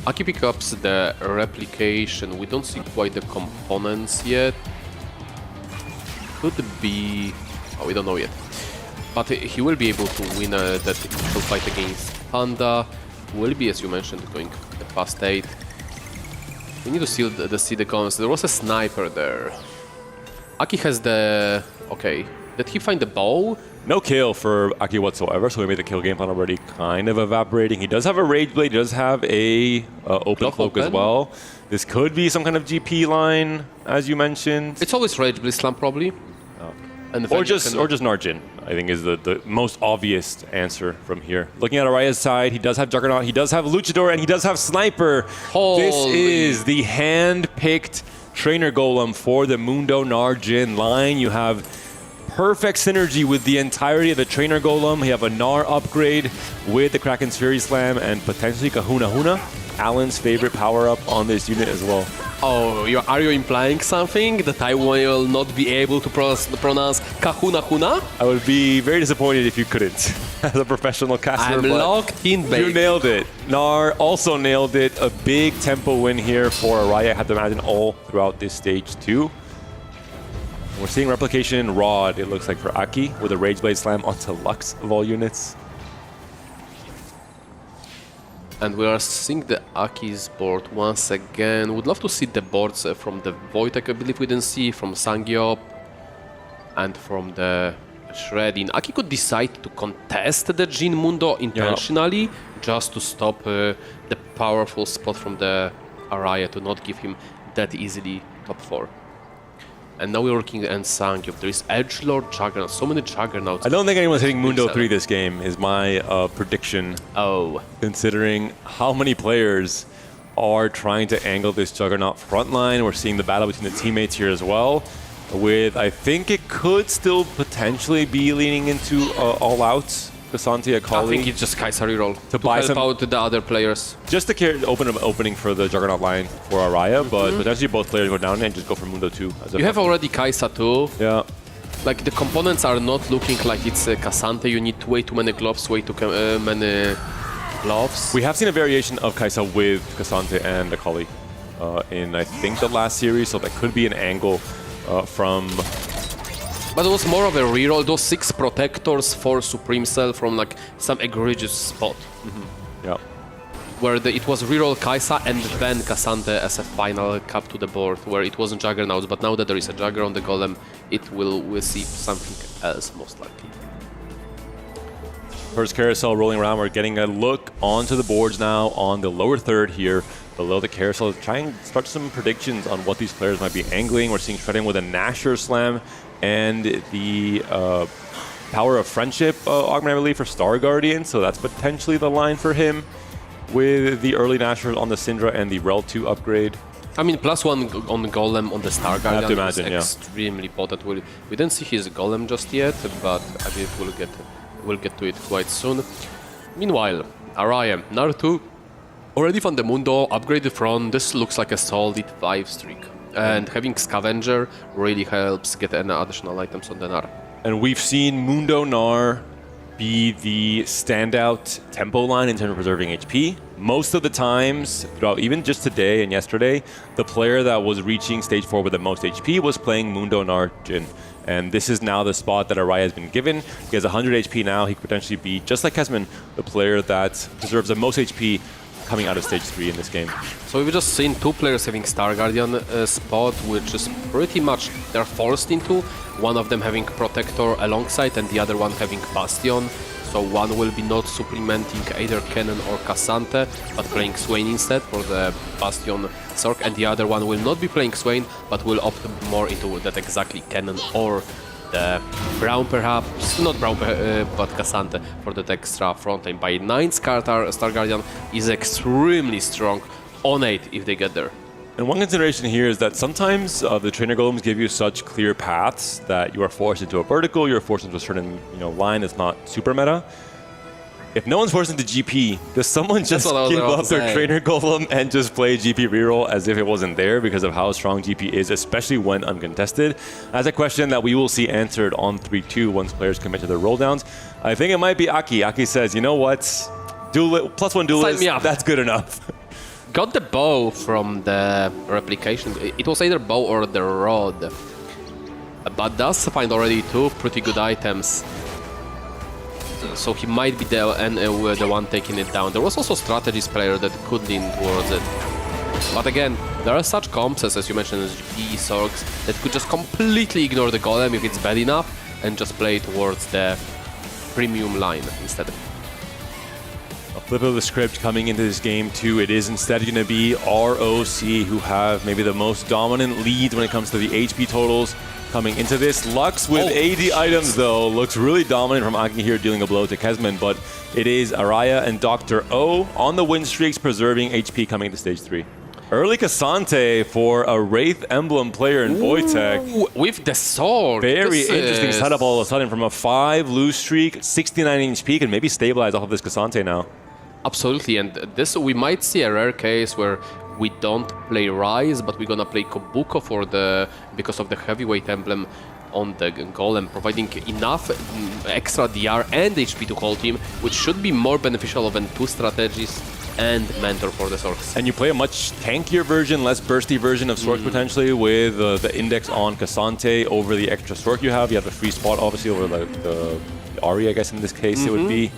Aki pickups the Replication. We don't see quite the components yet. Could be... Oh, we don't know yet. But he will be able to win that initial fight against Panda. Will be, as you mentioned, going the past 8. We need to see the guns. There was a sniper there. Aki has the... Okay. Did he find the bow? No kill for Aki whatsoever, so we made the kill game plan already kind of evaporating. He does have a Rage Blade, he does have a open cloak as well. This could be some kind of GP line, as you mentioned. It's always Rage Blade Slam, probably. Or just Narjin, I think, is the most obvious answer from here. Looking at Araya's side, he does have Juggernaut, he does have Luchador, and he does have Sniper. This is the hand-picked trainer golem for the Mundo Narjin line. You have perfect synergy with the entirety of the trainer golem. You have a Nar upgrade with the Kraken's Fury Slam and potentially Kahuna Huna, Alan's favorite power-up on this unit as well. Oh, are you implying something that I will not be able to pronounce Kahuna Huna? I would be very disappointed if you couldn't, as a professional caster. I'm locked in, baby. You nailed it. Nar also nailed it. A big tempo win here for Araya. I have to imagine all throughout this stage too. We're seeing Replication Rod, it looks like, for Aki, with a Rage Blade Slam onto Lux of all units. And we are seeing the Aki's board once again. Would love to see the boards from the Wojtek, I believe we didn't see, from Sangyop, and from the Shredding. Aki could decide to contest the Jin Mundo intentionally, just to stop the powerful spot from the Araya, to not give him that easily top 4. And now we're looking at Sangyop. There is Edgelord, Juggernaut, so many Juggernauts. I don't think anyone's hitting Mundo 3 this game, is my prediction. Oh. Considering how many players are trying to angle this Juggernaut frontline. We're seeing the battle between the teammates here as well. With, I think it could still potentially be leaning into all-outs. Cassante, Akali. I think it's just Kai'Sa reroll to buy help out the other players. Just to open an opening for the Juggernaut line for Araya, but potentially both players go down and just go for Mundo 2. You have already Kai'Sa too. Yeah. Like, the components are not looking like it's Cassante. You need way too many gloves, way too many gloves. We have seen a variation of Kai'Sa with Cassante and Akali in, I think, the last series, so that could be an angle from... But it was more of a reroll, those 6 protectors for Supreme Cell from like some egregious spot. Yeah. Where it was reroll Kai'Sa and then Cassante as a final cap to the board, where it wasn't Juggernauts, but now that there is a Jugger on the Golem, we'll see something else most likely. First carousel rolling around, we're getting a look onto the boards now on the lower third here. Below the carousel, trying to start some predictions on what these players might be angling. We're seeing Shredding with a Nasher Slam and the Power of Friendship augment, I believe, for Star Guardian, so that's potentially the line for him with the early Nasher on the Syndra and the Rel 2 upgrade. I mean, +1 on the Golem on the Star Guardian. I have to imagine, extremely potent. We didn't see his Golem just yet, but I believe we'll get to it quite soon. Meanwhile, Araya, Naruto, already from the Mundo, upgraded front. This looks like a solid 5 streak. And having Scavenger really helps get any additional items on the Nar. And we've seen Mundo Nar be the standout tempo line in terms of preserving HP. Most of the times, throughout even just today and yesterday, the player that was reaching stage 4 with the most HP was playing Mundo Narjin. And this is now the spot that Araya has been given. He has 100 HP now. He could potentially be, just like Kesman, the player that preserves the most HP coming out of stage 3 in this game. So we've just seen 2 players having Star Guardian spot, which is pretty much they're forced into. One of them having Protector alongside and the other one having Bastion. So one will be not supplementing either Cannon or Cassante, but playing Swain instead for the Bastion Sork, and the other one will not be playing Swain, but will opt more into that exactly Cannon or the Brown perhaps, not Brown but Cassante for that extra front line. By 9 Star Guardian is extremely strong on 8 if they get there. And one consideration here is that sometimes the trainer golems give you such clear paths that you are forced into a vertical, you're forced into a certain line that's not super meta. If no one's forced into GP, does someone just give up their trainer golem and just play GP reroll as if it wasn't there because of how strong GP is, especially when uncontested? That's a question that we will see answered on 3-2 once players commit to their roll downs. I think it might be Aki. Aki says, you know what? +1 duelist, that's good enough. Got the bow from the replication. It was either bow or the rod. But does find already 2 pretty good items. So he might be the one taking it down. There was also a strategist player that could lean towards it. But again, there are such comps as you mentioned as GP, Sorks, that could just completely ignore the golem if it's bad enough and just play towards the premium line instead. A flip of the script coming into this game too. It is instead going to be ROC who have maybe the most dominant lead when it comes to the HP totals coming into this. Lux with 80 items though looks really dominant from Aki here, dealing a blow to Kesman, but it is Araya and Dr. O on the win streaks, preserving HP coming into stage 3. Early Cassante for a Wraith Emblem player in Wojtek. With the sword. Very interesting setup all of a sudden from a 5 lose streak, 69 HP, and maybe stabilize off of this Cassante now. Absolutely, and this we might see a rare case where we don't play Rise, but we're gonna play Kobuko because of the heavyweight emblem on the golem, providing enough extra DR and HP to whole team, which should be more beneficial than 2 strategies and mentor for the Sorks. And you play a much tankier version, less bursty version of Sork potentially, with the index on Cassante over the extra Sork you have. You have the free spot obviously over the Ari, I guess in this case it would be.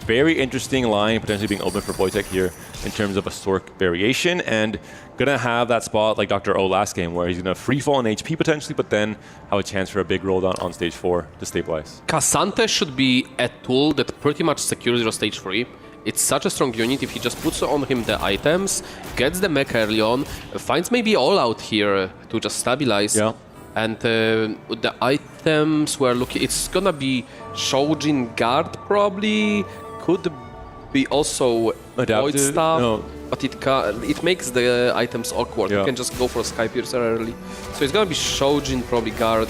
Very interesting line potentially being open for Wojtek here in terms of a Sork variation, and gonna have that spot like Dr. O last game where he's gonna free fall in HP potentially, but then have a chance for a big roll down on stage 4 to stabilize. Cassante should be a tool that pretty much secures your stage 3. It's such a strong unit if he just puts on him the items, gets the mech early on, finds maybe all out here to just stabilize. Yeah. And the items we're looking, it's gonna be Shojin Guard probably, could be also Void Staff, but it makes the items awkward. You can just go for Skypiercer early. So it's gonna be Shojin probably Guard.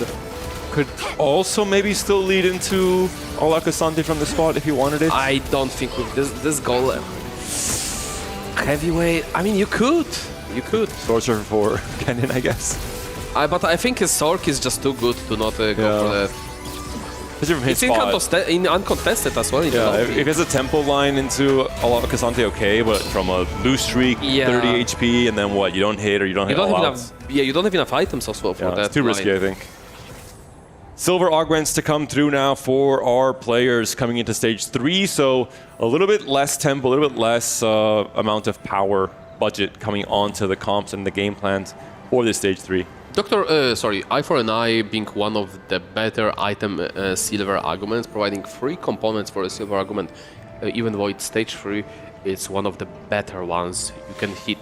Could also maybe still lead into Ola Cassante from the spot if you wanted it. I don't think with this golem. Heavyweight, I mean you could. Sorcerer for Kennen, I guess. But I think his Sork is just too good to not go for that. It's uncontested as well. If it's a tempo line into a lot of Cassante, okay, but from a loose streak, 30 HP, and then what? You don't hit or you don't hit all out. You don't have enough items also for that. It's too risky, I think. Silver augments to come through now for our players coming into stage 3, so a little bit less tempo, a little bit less amount of power budget coming onto the comps and the game plans for this stage 3. Eye for an Eye being one of the better item silver arguments, providing 3 components for a silver argument, even though it's stage 3, it's one of the better ones you can hit.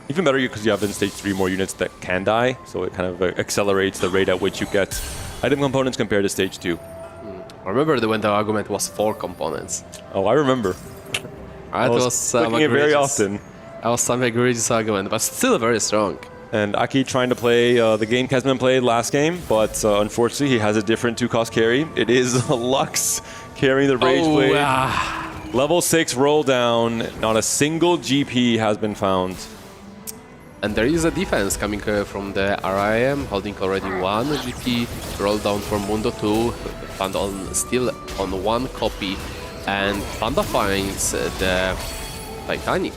Even better because you have in stage 3 more units that can die, so it kind of accelerates the rate at which you get item components compared to stage 2. I remember when the argument was 4 components. Oh, I remember. I was clicking it very often. That was some egregious argument, but still very strong. And Aki trying to play the game Kesman played last game, but unfortunately he has a different 2-cost carry. It is Lux carrying the Rage Blade. Level 6 roll down. Not a single GP has been found. And there is a defense coming from the RIM, holding already one GP, roll down for Mundo 2, Panda still on one copy, and Panda finds the Titanic.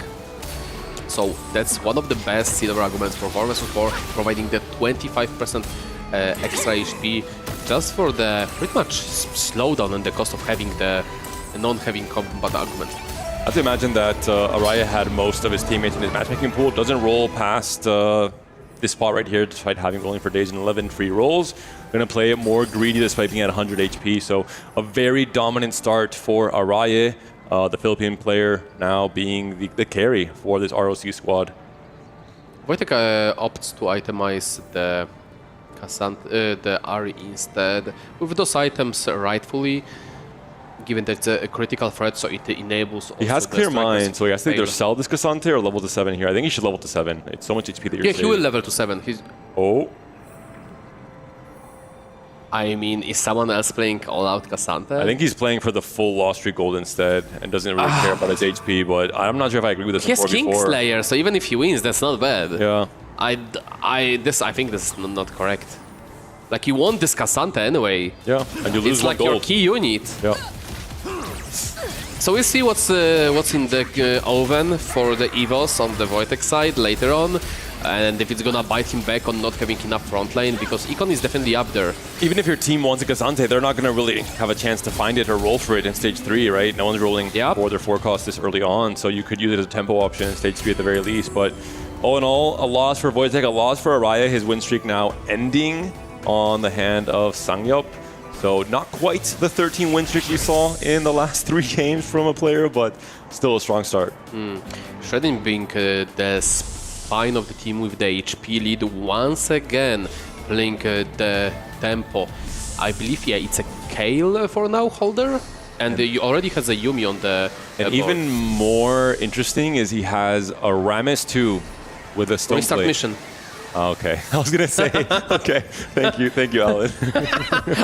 So that's one of the best silver arguments for 4vs4, providing the 25% extra HP just for the pretty much slowdown and the cost of having the non-having combat argument. I have to imagine that Araya had most of his teammates in his matchmaking pool. Doesn't roll past this spot right here, despite having rolling for days and 11 free rolls. Going to play it more greedy despite being at 100 HP. So a very dominant start for Araya, the Philippine player now being the carry for this ROC squad. Wojtek opts to itemize the the Ari instead. With those items rightfully, given that it's a critical threat, so it enables. He has clear mind, so he has to either sell this Cassante or level to 7 here. I think he should level to 7. It's so much HP that you're saving. He will level to 7. Oh. I mean, is someone else playing all-out Cassante? I think he's playing for the full loss streak gold instead and doesn't really care about his HP, but I'm not sure if I agree with this. He has Kingslayer, so even if he wins, that's not bad. Yeah. I think this is not correct. Like, you want this Cassante anyway. Yeah, and you lose it's like gold. Your key unit. Yeah. So we'll see what's in the oven for the Evos on the Wojtek side later on, and if it's gonna bite him back on not having enough front lane, because Econ is definitely up there. Even if your team wants a Cassante, they're not gonna really have a chance to find it or roll for it in stage 3, right? No one's rolling for their forecast this early on, so you could use it as a tempo option in stage 3 at the very least. But all in all, a loss for Wojtek, a loss for Araya, his win streak now ending on the hand of Sangyup. So not quite the 13 win streak we saw in the last 3 games from a player, but still a strong start. Shredding being the spine of the team with the HP lead once again, playing the tempo. I believe, yeah, it's a Kale for now holder, and he already has a Yumi on the And even more interesting is he has a Rammus 2 with a stone Restart plate. mission. Okay, I was gonna say. Okay, thank you, Alan.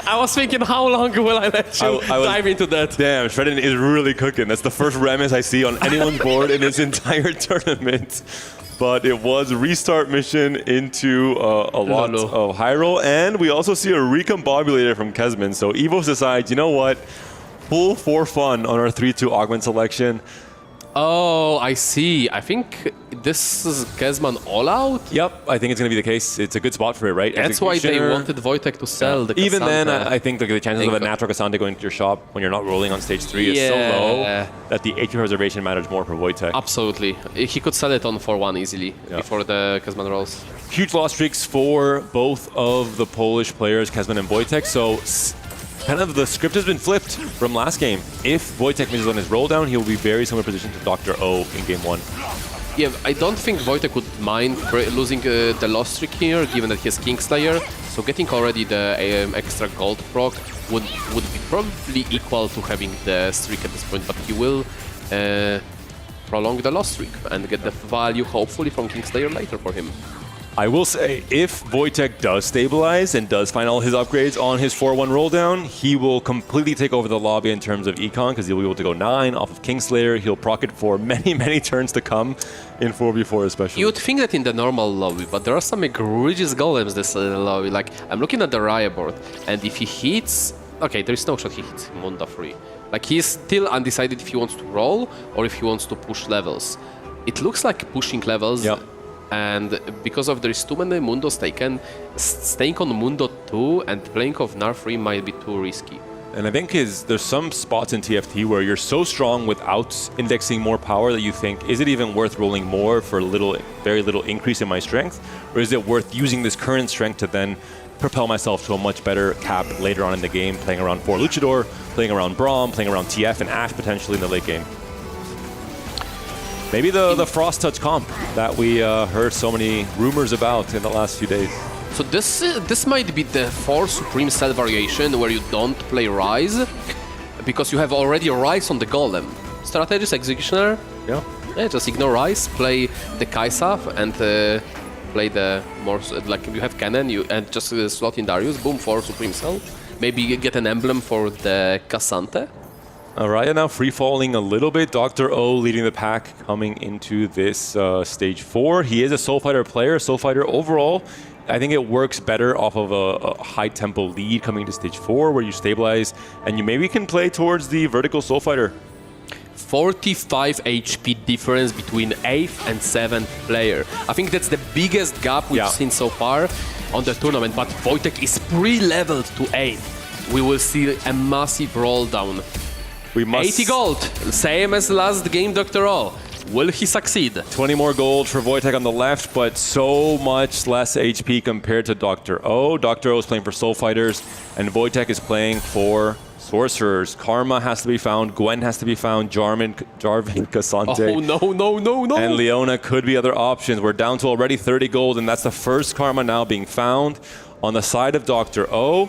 I was thinking, how long will I let you dive into that? Damn, Shredden is really cooking. That's the first Rammus I see on anyone's board in this entire tournament. But it was a restart mission into a lot of high roll, and we also see a recombobulator from Kesman. So Evos decides, you know what, full for fun on our 3-2 augment selection. Oh, I see. I think this is Kesman all out? Yep, I think it's going to be the case. It's a good spot for it, right? That's why they wanted Wojtek to sell the Cassante. Even then, I think the chances of a natural Cassante going to your shop when you're not rolling on stage 3 is so low that the HP preservation matters more for Wojtek. Absolutely. He could sell it on 4-1 easily before the Kesman rolls. Huge loss streaks for both of the Polish players, Kesman and Wojtek. So kind of the script has been flipped from last game. If Wojtek misses on his roll down, he'll be very similar position to Dr. O in game 1. Yeah, I don't think Wojtek would mind losing the loss streak here, given that he has Kingslayer. So getting already the extra gold proc would be probably equal to having the streak at this point, but he will prolong the loss streak and get the value, hopefully, from Kingslayer later for him. I will say, if Wojtek does stabilize and does find all his upgrades on his 4-1 roll down, he will completely take over the lobby in terms of econ, because he'll be able to go 9 off of Kingslayer. He'll proc it for many, many turns to come in 4v4 especially. You would think that in the normal lobby, but there are some egregious golems this lobby. Like, I'm looking at the Raya board, and if he hits... Okay, there is no shot he hits Mundo free. Like, he's still undecided if he wants to roll or if he wants to push levels. It looks like pushing levels. Yep. And because of there is too many Mundos taken, staying on Mundo 2 and playing of Nar 3 might be too risky. And I think there's some spots in TFT where you're so strong without indexing more power that you think, is it even worth rolling more for very little increase in my strength? Or is it worth using this current strength to then propel myself to a much better cap later on in the game, playing around 4 Luchador, playing around Braum, playing around TF and Ashe potentially in the late game? Maybe the Frost Touch comp that we heard so many rumors about in the last few days. So this might be the 4 Supreme Cell variation where you don't play Rise, because you have already Rise on the Golem. Strategist, Executioner, yeah, just ignore Rise, play the Kaisaf and play the more, like you have Cannon and just slot in Darius, boom, 4 Supreme Cell. Maybe get an emblem for the Cassante. Araya now free-falling a little bit. Dr. O leading the pack coming into this stage 4. He is a Soul Fighter player. Soul Fighter overall, I think it works better off of a high-tempo lead coming into stage 4 where you stabilize and you maybe can play towards the vertical Soul Fighter. 45 HP difference between 8th and 7th player. I think that's the biggest gap we've seen so far on the tournament, but Wojtek is pre-leveled to 8th. We will see a massive roll down. 80 gold, same as last game, Dr. O. Will he succeed? 20 more gold for Wojtek on the left, but so much less HP compared to Dr. O. Dr. O is playing for Soul Fighters, and Wojtek is playing for Sorcerers. Karma has to be found, Gwen has to be found, Jarvan Cassante. Oh, no. And Leona could be other options. We're down to already 30 gold, and that's the first Karma now being found. On the side of Dr. O,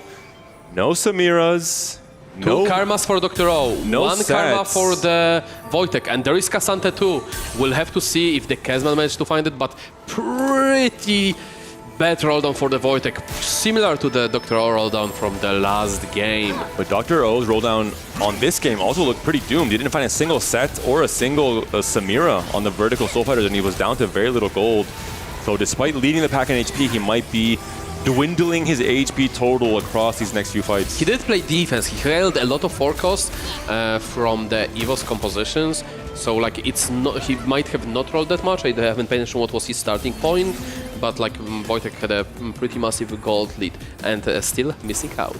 no Samiras. Two karmas for Dr. O, one sets. karma for the Wojtek, and there is Cassante too. We'll have to see if the Kezman managed to find it, but pretty bad roll down for the Wojtek, similar to the Dr. O roll down from the last game. But Dr. O's roll down on this game also looked pretty doomed. He didn't find a single set or a single Samira on the vertical Soul Fighters, and he was down to very little gold. So despite leading the pack in HP, he might be dwindling his HP total across these next few fights. He did play defense. He held a lot of forecast from the Evos compositions. So like it's not, he might have not rolled that much. I haven't paid attention what was his starting point, but like Wojtek had a pretty massive gold lead and still missing out.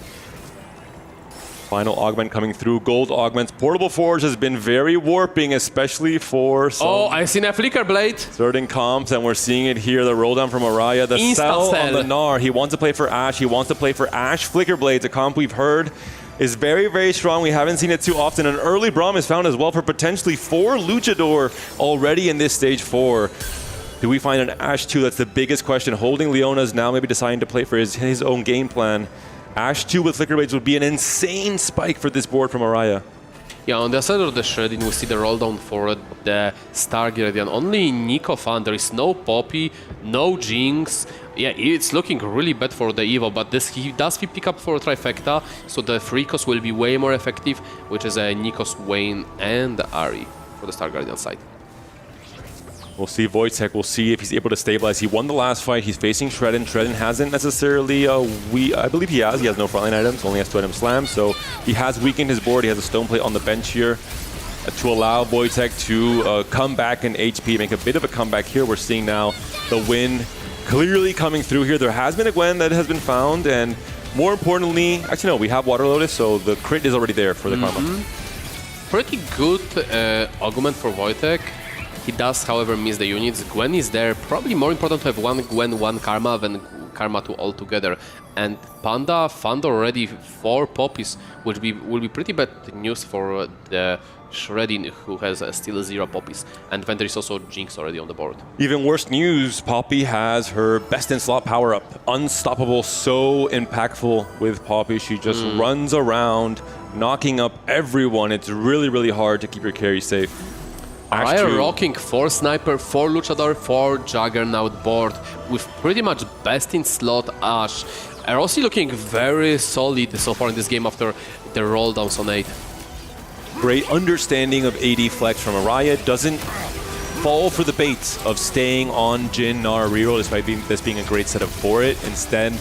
Final augment coming through. Gold augments. Portable Forge has been very warping, especially for some I seen a Flicker Blade. certain comps, and we're seeing it here. The roll down from Araya. The sell on the Gnar. He wants to play for Ashe. He wants to play for Ashe. Flicker Blades, a comp we've heard is very, very strong. We haven't seen it too often. An early Braum is found as well for potentially 4 Luchador already in this stage 4. Do we find an Ashe 2? That's the biggest question. Holding Leona's now maybe deciding to play for his own game plan. Ashe 2 with Flicker Blades would be an insane spike for this board from Araya. Yeah, on the side of the shredding, we see the roll down for the Star Guardian. Only Nico fan. There is no Poppy, no Jinx. Yeah, it's looking really bad for the Evo, but he does pick up for Trifecta, so the free cost will be way more effective, which is a Nikos, Wayne, and Ari for the Star Guardian side. We'll see Wojtek. We'll see if he's able to stabilize. He won the last fight. He's facing Shredden. Shredden hasn't necessarily... I believe he has. He has no frontline items. Only has 2 item slams. So he has weakened his board. He has a stone plate on the bench here to allow Wojtek to come back in HP, make a bit of a comeback here. We're seeing now the win clearly coming through here. There has been a Gwen that has been found. And more importantly... Actually, no. We have Water Lotus. So the crit is already there for the Karma. Pretty good augment for Wojtek. He does, however, miss the units. Gwen is there. Probably more important to have one Gwen, one Karma than Karma 2 altogether. And Panda found already 4 poppies, which will be pretty bad news for the Shredding, who has still 0 poppies. And then there is also Jinx already on the board. Even worse news, Poppy has her best in slot power-up. Unstoppable, so impactful with Poppy. She just runs around, knocking up everyone. It's really, really hard to keep your carry safe. Araya rocking 4 Sniper, 4 Luchador, 4 Juggernaut board with pretty much best in slot Ashe. Rossi looking very solid so far in this game after the roll downs on 8. Great understanding of AD flex from Araya. Doesn't fall for the bait of staying on Jhin, Gnar, reroll despite this being a great setup for it. Instead,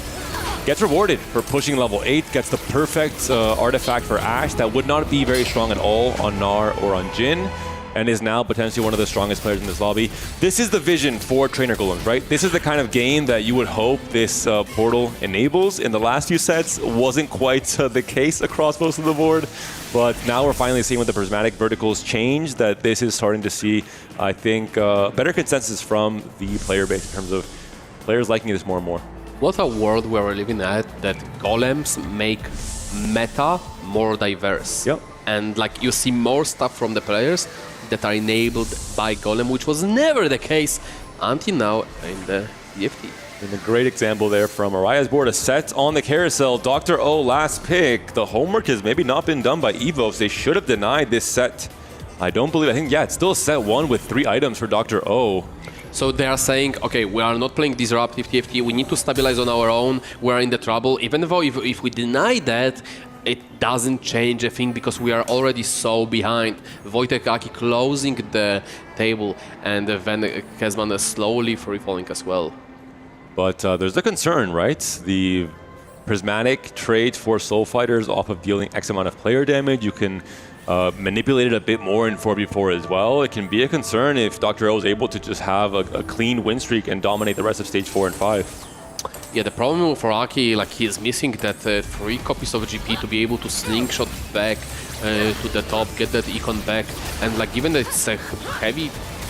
gets rewarded for pushing level 8, gets the perfect artifact for Ashe that would not be very strong at all on Gnar or on Jhin, and is now potentially one of the strongest players in this lobby. This is the vision for Trainer Golems, right? This is the kind of game that you would hope this portal enables. In the last few sets, wasn't quite the case across most of the board, but now we're finally seeing with the prismatic verticals change that this is starting to see, I think, better consensus from the player base in terms of players liking this more and more. What a world we're living at, that golems make meta more diverse. Yep. And like you see more stuff from the players that are enabled by Golem, which was never the case until now in the TFT. And a great example there from Araya's board, a set on the carousel. Dr. O last pick. The homework has maybe not been done by Evos. They should have denied this set. I think, yeah, it's still set 1 with 3 items for Dr. O. So they are saying, okay, we are not playing disruptive TFT, we need to stabilize on our own, we are in the trouble. Even though if we deny that, it doesn't change a thing because we are already so behind. Wojtek Aki closing the table, and then Kezman slowly free falling as well. But there's a concern, right? The prismatic trait for Soul Fighters off of dealing X amount of player damage. You can manipulate it a bit more in 4v4 as well. It can be a concern if Dr. O is able to just have a clean win streak and dominate the rest of stage 4 and 5. Yeah, the problem for Aki, like he's missing that 3 copies of GP to be able to slingshot back to the top, get that econ back, and like given that it's a heavy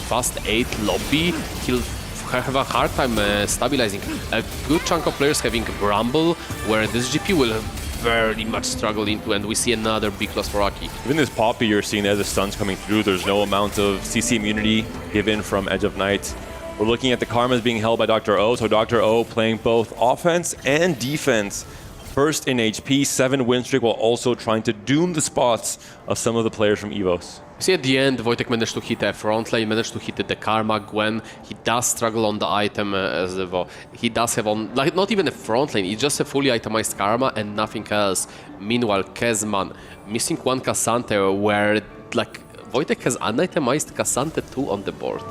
fast 8 lobby, he'll have a hard time stabilizing. A good chunk of players having Rumble, where this GP will very much struggle into, and we see another big loss for Aki. Even this Poppy you're seeing as the stuns coming through, there's no amount of CC immunity given from Edge of Night. We're looking at the Karmas being held by Dr. O, so Dr. O playing both offense and defense. First in HP, 7 win streak, while also trying to doom the spots of some of the players from Evos. See, at the end, Wojtek managed to hit a front lane, managed to hit the Karma Gwen. He does struggle on the item as Evo. He does have on, like, not even a front lane, it's just a fully itemized Karma and nothing else. Meanwhile, Kezman missing one Cassante, where, like, Wojtek has unitemized Cassante 2 on the board.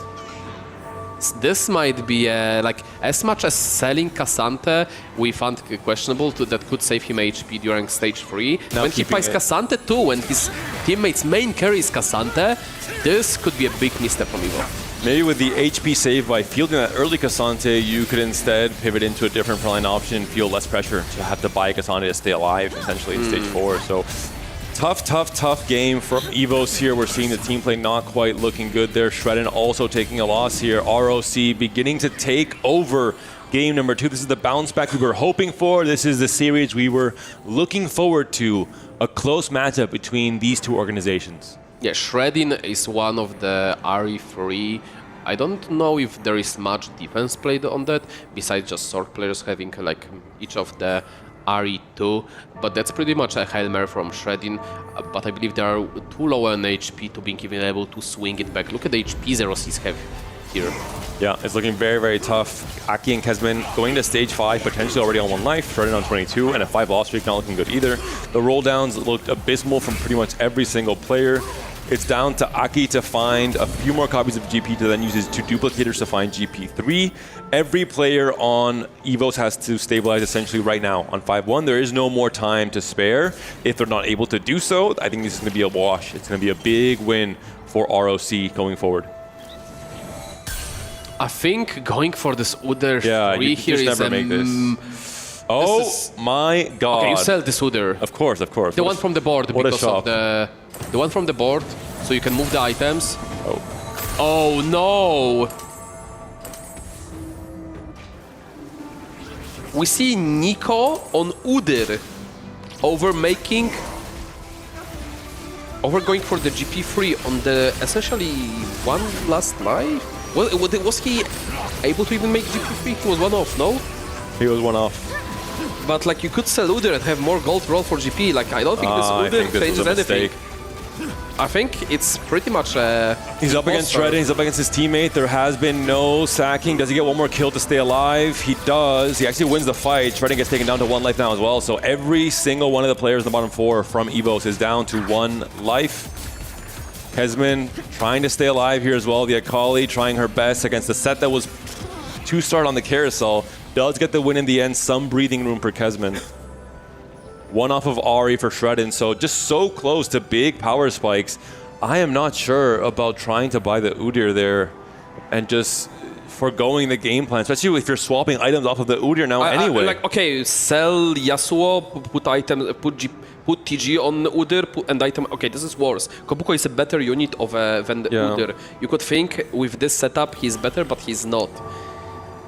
This might be like as much as selling Cassante we found questionable that could save him HP during stage 3. Now when he plays Cassante 2, when his teammate's main carry is Cassante, this could be a big misstep from Evo. Maybe with the HP save by fielding that early Cassante, you could instead pivot into a different frontline option, feel less pressure to have to buy Cassante to stay alive essentially in stage 4. So tough game from Evos here. We're seeing the team play not quite looking good there. Shredden also taking a loss here. ROC beginning to take over game number 2. This is the bounce back we were hoping for. This is the series we were looking forward to. A close matchup between these two organizations. Yeah, Shredding is one of the RE3. I don't know if there is much defense played on that, besides just sword players having like each of the RE2, but that's pretty much a Hail Mary from Shredding, but I believe they are too low on HP to being even able to swing it back. Look at the HP Zerosis have here. Yeah, it's looking very tough. Aki and Kezman going to stage 5, potentially already on 1 life, Shredding on 22, and a 5 loss streak not looking good either. The roll downs looked abysmal from pretty much every single player. It's down to Aki to find a few more copies of GP to then use his 2 duplicators to find GP3. Every player on Evos has to stabilize essentially right now on 5-1. There is no more time to spare. If they're not able to do so, I think this is going to be a wash. It's going to be a big win for ROC going forward. I think going for this Udyr 3 here just is never make this. Oh my god. Okay, you sell this Udyr. Of course. The one from the board because of the one from the board, so you can move the items. Oh no! We see Nico on Udyr over going for the GP3 on the essentially one last life. Well, was he able to even make GP3? He was one off, no? He was one off. But like you could sell Udyr and have more gold roll for GP. Like I don't think this Udyr changes anything. I think it's pretty much he's up against Shredding, he's up against his teammate. There has been no sacking. Does he get one more kill to stay alive? He does. He actually wins the fight. Shredding gets taken down to 1 life now as well. So every single one of the players in the bottom 4 from Evos is down to 1 life. Kezman trying to stay alive here as well. The Akali trying her best against the set that was 2-star on the carousel. Does get the win in the end. Some breathing room for Kezman. 1 off of Ahri for Shredding, so just so close to big power spikes. I am not sure about trying to buy the Udyr there and just foregoing the game plan, especially if you're swapping items off of the Udyr now anyway. Like, okay, sell Yasuo, put items, put TG on Udyr, and item. Okay, this is worse. Kobuko is a better unit than the Udyr. You could think with this setup he's better, but he's not.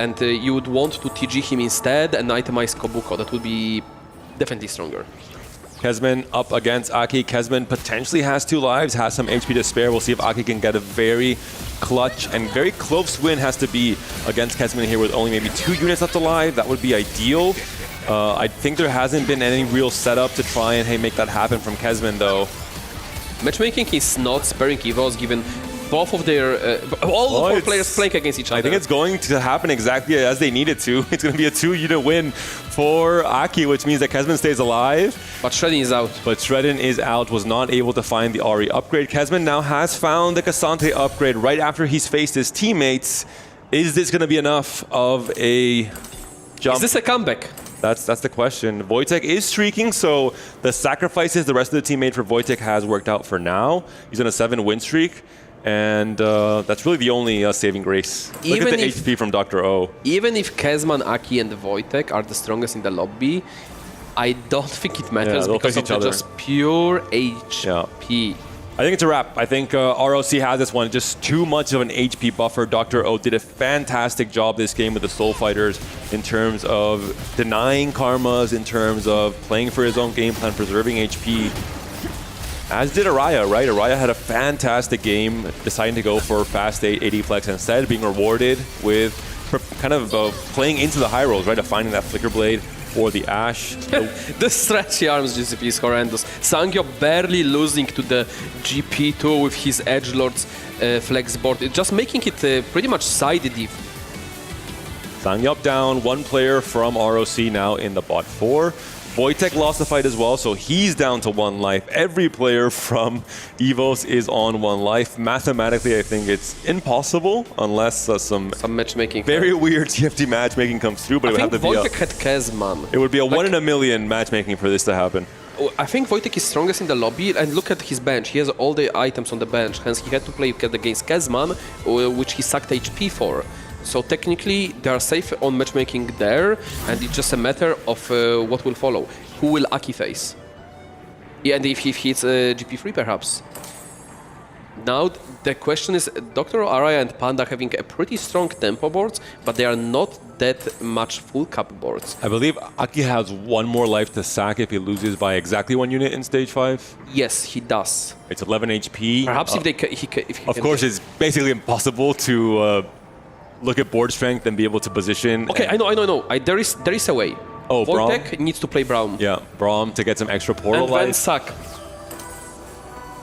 And you would want to TG him instead and itemize Kobuko. That would be definitely stronger. Kezman up against Aki. Kezman potentially has 2 lives, has some HP to spare. We'll see if Aki can get a very clutch and very close win. Has to be against Kezman here with only maybe 2 units left alive. That would be ideal. I think there hasn't been any real setup to try and make that happen from Kezman though. Matchmaking is not sparing Evos given both of their all four players playing against each other. I think it's going to happen exactly as they need it to. It's going to be a 2-unit win for Aki, which means that Kezman stays alive. But Shredden is out. Was not able to find the Ahri upgrade. Kezman now has found the Cassante upgrade right after he's faced his teammates. Is this going to be enough of a jump? Is this a comeback? That's the question. Wojtek is streaking, so the sacrifices the rest of the teammate for Wojtek has worked out for now. He's on a 7-win streak, and that's really the only saving grace. Look at the HP from Dr. O. Even if Kezman, Aki, and Wojtek are the strongest in the lobby, I don't think it matters because of just pure HP. I think it's a wrap. I think ROC has this one. Just too much of an HP buffer. Dr. O did a fantastic job this game with the Soul Fighters in terms of denying karmas, in terms of playing for his own game plan, preserving HP. As did Araya, right? Araya had a fantastic game, deciding to go for fast 8 AD flex instead, being rewarded with kind of playing into the high rolls, right? Of finding that Flicker Blade or the Ash. The stretchy arms GCP is horrendous. Sangyo barely losing to the GP2 with his Edgelord's flex board. It's just making it pretty much sided. Sangyup down, one player from ROC now in the bot 4. Wojtek lost the fight as well, so he's down to 1 life. Every player from Evos is on 1 life. Mathematically, I think it's impossible unless some matchmaking, very weird TFT matchmaking comes through. But it would have to be Wojtek had Kezman. It would be a 1 in a million matchmaking for this to happen. I think Wojtek is strongest in the lobby, and look at his bench. He has all the items on the bench, hence he had to play against Kezman, which he sucked HP for. So technically, they are safe on matchmaking there, and it's just a matter of what will follow. Who will Aki face? Yeah, and if he hits GP3 perhaps. Now the question is, Dr. Araya and Panda having a pretty strong tempo boards, but they are not that much full cap boards. I believe Aki has 1 more life to sack if he loses by exactly 1 unit in stage 5. Yes, he does. It's 11 HP. Perhaps if he of course, it's basically impossible to look at board strength and be able to position. Okay, I know. There is a way. Oh, Wojtek needs to play Braum. Yeah, Braum to get some extra portal and life. then suck.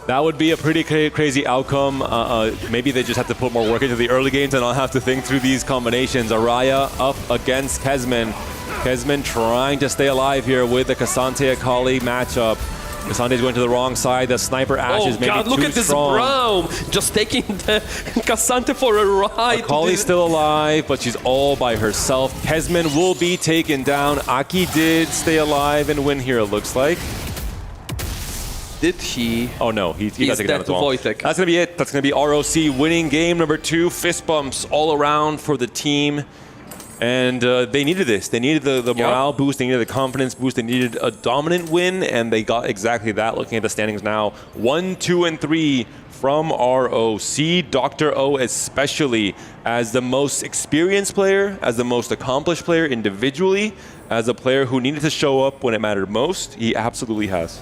That would be a pretty crazy outcome. Maybe they just have to put more work into the early games, and I'll have to think through these combinations. Araya up against Kezman. Kezman trying to stay alive here with the Cassante Akali matchup. Cassante's going to the wrong side. The Sniper Ash is maybe God, look too at this strong. Braum just taking the Cassante for a ride. Akali's still alive, but she's all by herself. Kezman will be taken down. Aki did stay alive and win here, it looks like. Did he? Oh no, he got taken down as well. Wojtek. That's going to be it. That's going to be ROC winning game number 2. Fist bumps all around for the team. And they needed this. They needed the morale boost. They needed the confidence boost. They needed a dominant win, and they got exactly that. Looking at the standings now, 1, 2, and 3 from ROC. Dr. O especially as the most experienced player, as the most accomplished player individually, as a player who needed to show up when it mattered most. He absolutely has.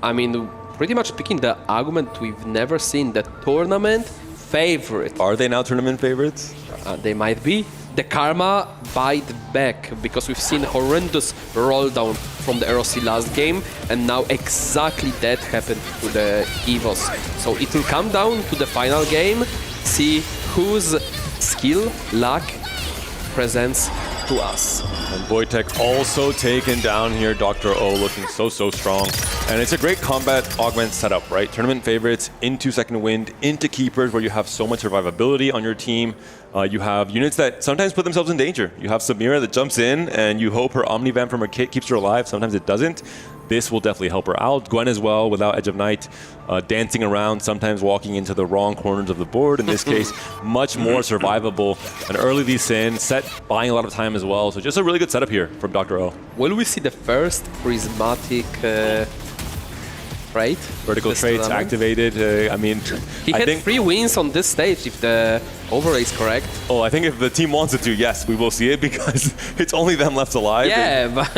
I mean, pretty much picking the argument we've never seen, the tournament favorite. Are they now tournament favorites? They might be. The karma bite back, because we've seen horrendous roll down from the ROC last game, and now exactly that happened to the Evos. So it will come down to the final game, see whose skill, luck presents to us. And Wojtek also taken down here. Dr. O looking so strong. And it's a great combat augment setup, right? Tournament favorites into Second Wind, into Keepers, where you have so much survivability on your team. You have units that sometimes put themselves in danger. You have Samira that jumps in, and you hope her Omnivamp from her kit keeps her alive. Sometimes it doesn't. This will definitely help her out. Gwen as well, without Edge of Night, dancing around, sometimes walking into the wrong corners of the board. In this case, much more survivable. An early descent, set buying a lot of time as well. So just a really good setup here from Dr. O. Will we see the first prismatic trait? Vertical traits activated. I mean, he had 3 wins on this stage, if the overlay is correct. Oh, I think if the team wants it to, yes, we will see it, because it's only them left alive. Yeah, but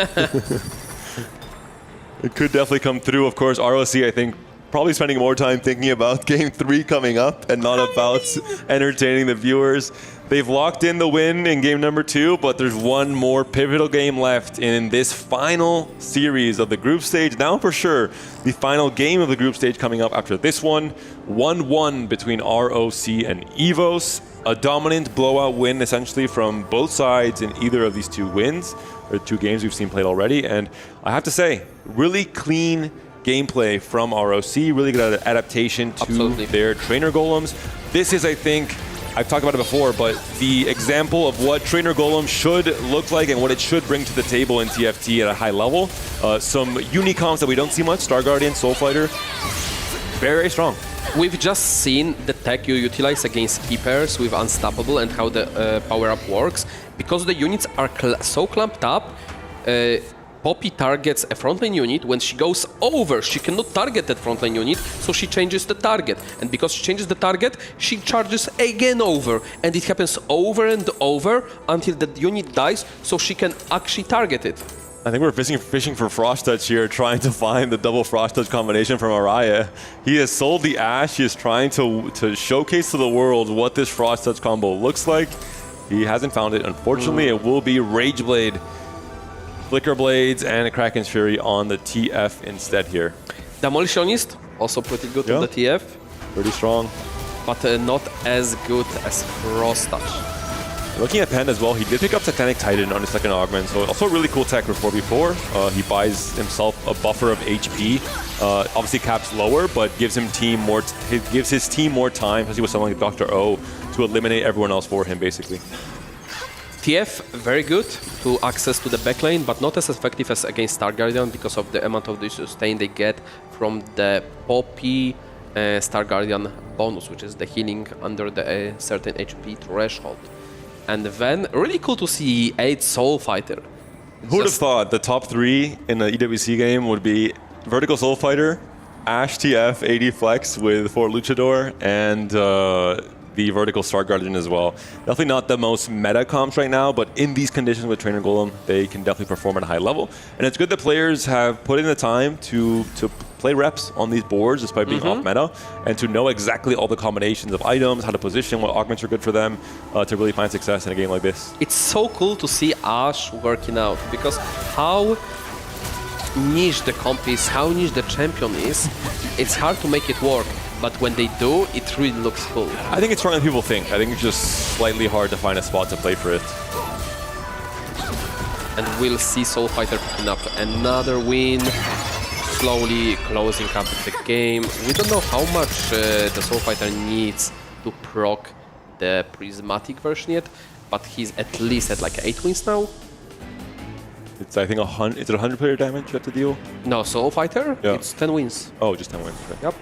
it could definitely come through. Of course, ROC, I think, probably spending more time thinking about Game 3 coming up and not about entertaining the viewers. They've locked in the win in game number 2, but there's one more pivotal game left in this final series of the group stage. Now for sure, the final game of the group stage coming up after this one. 1-1 between ROC and Evos. A dominant blowout win essentially from both sides in either of these 2 wins, or 2 games we've seen played already. And I have to say, really clean gameplay from ROC, really good adaptation to their trainer golems. This is, I think, I've talked about it before, but the example of what trainer golem should look like and what it should bring to the table in TFT at a high level. Some unique comps that we don't see much, Star Guardian, Soul Fighter, very, very strong. We've just seen the tech you utilize against keepers with Unstoppable and how the power-up works. Because the units are so clamped up, Poppy targets a frontline unit. When she goes over, she cannot target that frontline unit, so she changes the target. And because she changes the target, she charges again over. And it happens over and over until the unit dies, so she can actually target it. I think we're fishing for Frost Touch here, trying to find the double Frost Touch combination from Araya. He has sold the Ashe. He is trying to showcase to the world what this Frost Touch combo looks like. He hasn't found it, unfortunately. It will be Rage Blade, Flicker Blades, and a Kraken's Fury on the TF instead here. Demolitionist, also pretty good on the TF. Pretty strong. But not as good as Frost Touch. Looking at Panda as well, he did pick up Titanic Titan on his second augment, so also really cool tech for 4v4. He buys himself a buffer of HP. Obviously caps lower, but gives him gives his team more time, especially with someone like Dr. O, to eliminate everyone else for him, basically. TF, very good to access to the backlane, but not as effective as against Star Guardian because of the amount of the sustain they get from the Poppy Star Guardian bonus, which is the healing under the certain HP threshold. And then, really cool to see 8 Soul Fighter. Who would have thought the top 3 in the EWC game would be Vertical Soul Fighter, Ashe TF, 80 Flex with 4 Luchador, and the Vertical Star Guardian as well. Definitely not the most meta comps right now, but in these conditions with Trainer Golem, they can definitely perform at a high level. And it's good that players have put in the time to play reps on these boards despite being off meta, and to know exactly all the combinations of items, how to position, what augments are good for them to really find success in a game like this. It's so cool to see Ashe working out, because how niche the comp is, how niche the champion is, it's hard to make it work. But when they do, it really looks cool. I think it's stronger than people think. I think it's just slightly hard to find a spot to play for it. And we'll see Soul Fighter picking up another win, slowly closing up the game. We don't know how much the Soul Fighter needs to proc the prismatic version yet, but he's at least at like 8 wins now. It's, I think, 100. Is it 100 player damage you have to deal? No, Soul Fighter, it's 10 wins. Oh, just 10 wins. Okay. Yep.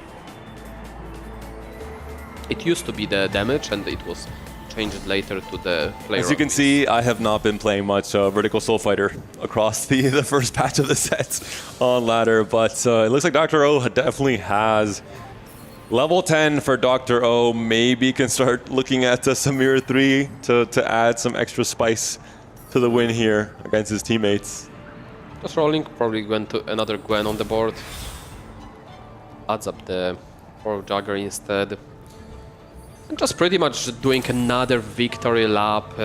It used to be the damage, and it was changed later to the player. As you can see, I have not been playing much Vertical Soul Fighter across the first patch of the set on ladder, but it looks like Dr. O definitely has level 10 for Dr. O. Maybe can start looking at Samira 3 to add some extra spice to the win here against his teammates. Just rolling, probably went to another Gwen on the board. Adds up the 4 Jagger instead. And just pretty much doing another victory lap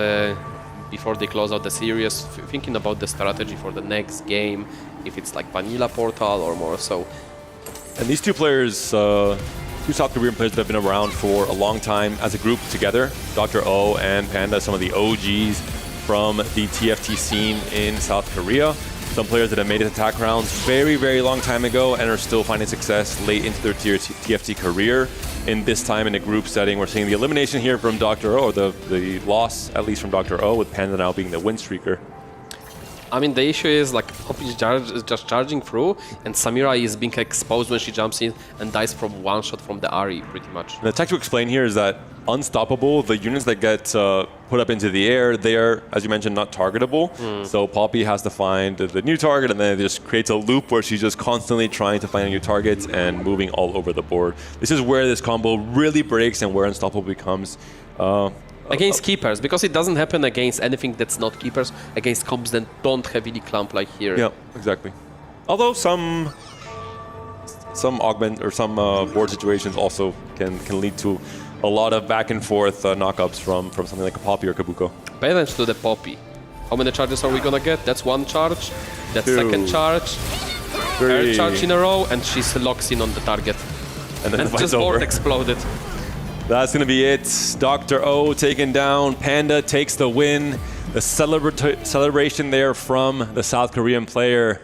before they close out the series, thinking about the strategy for the next game, if it's like Vanilla Portal or more so. And these two players, 2 South Korean players that have been around for a long time as a group together, Dr. O and Panda, some of the OGs from the TFT scene in South Korea. Some players that have made it to attack rounds very, very long time ago and are still finding success late into their TFT career. In this time in a group setting, we're seeing the elimination here from Dr. O, or the loss at least from Dr. O, with Panda now being the win streaker. I mean, the issue is like Poppy is just charging through, and Samira is being exposed when she jumps in and dies from one shot from the Ari, pretty much. And the tech to explain here is that Unstoppable, the units that get put up into the air, they are, as you mentioned, not targetable. So Poppy has to find the new target, and then it just creates a loop where she's just constantly trying to find new targets and moving all over the board. This is where this combo really breaks and where Unstoppable becomes against keepers, because it doesn't happen against anything that's not keepers, against comps that don't heavily clamp like here. Yeah, exactly. Although some some augment or some board situations also can lead to a lot of back and forth knockups from something like a Poppy or Kabuko. Balance to the Poppy. How many charges are we gonna get? That's one charge. That's second charge. Third charge in a row, and she locks in on the target. And then and the fight's just board over. exploded. That's gonna be it. Dr. O taken down. Panda takes the win. The celebration there from the South Korean player.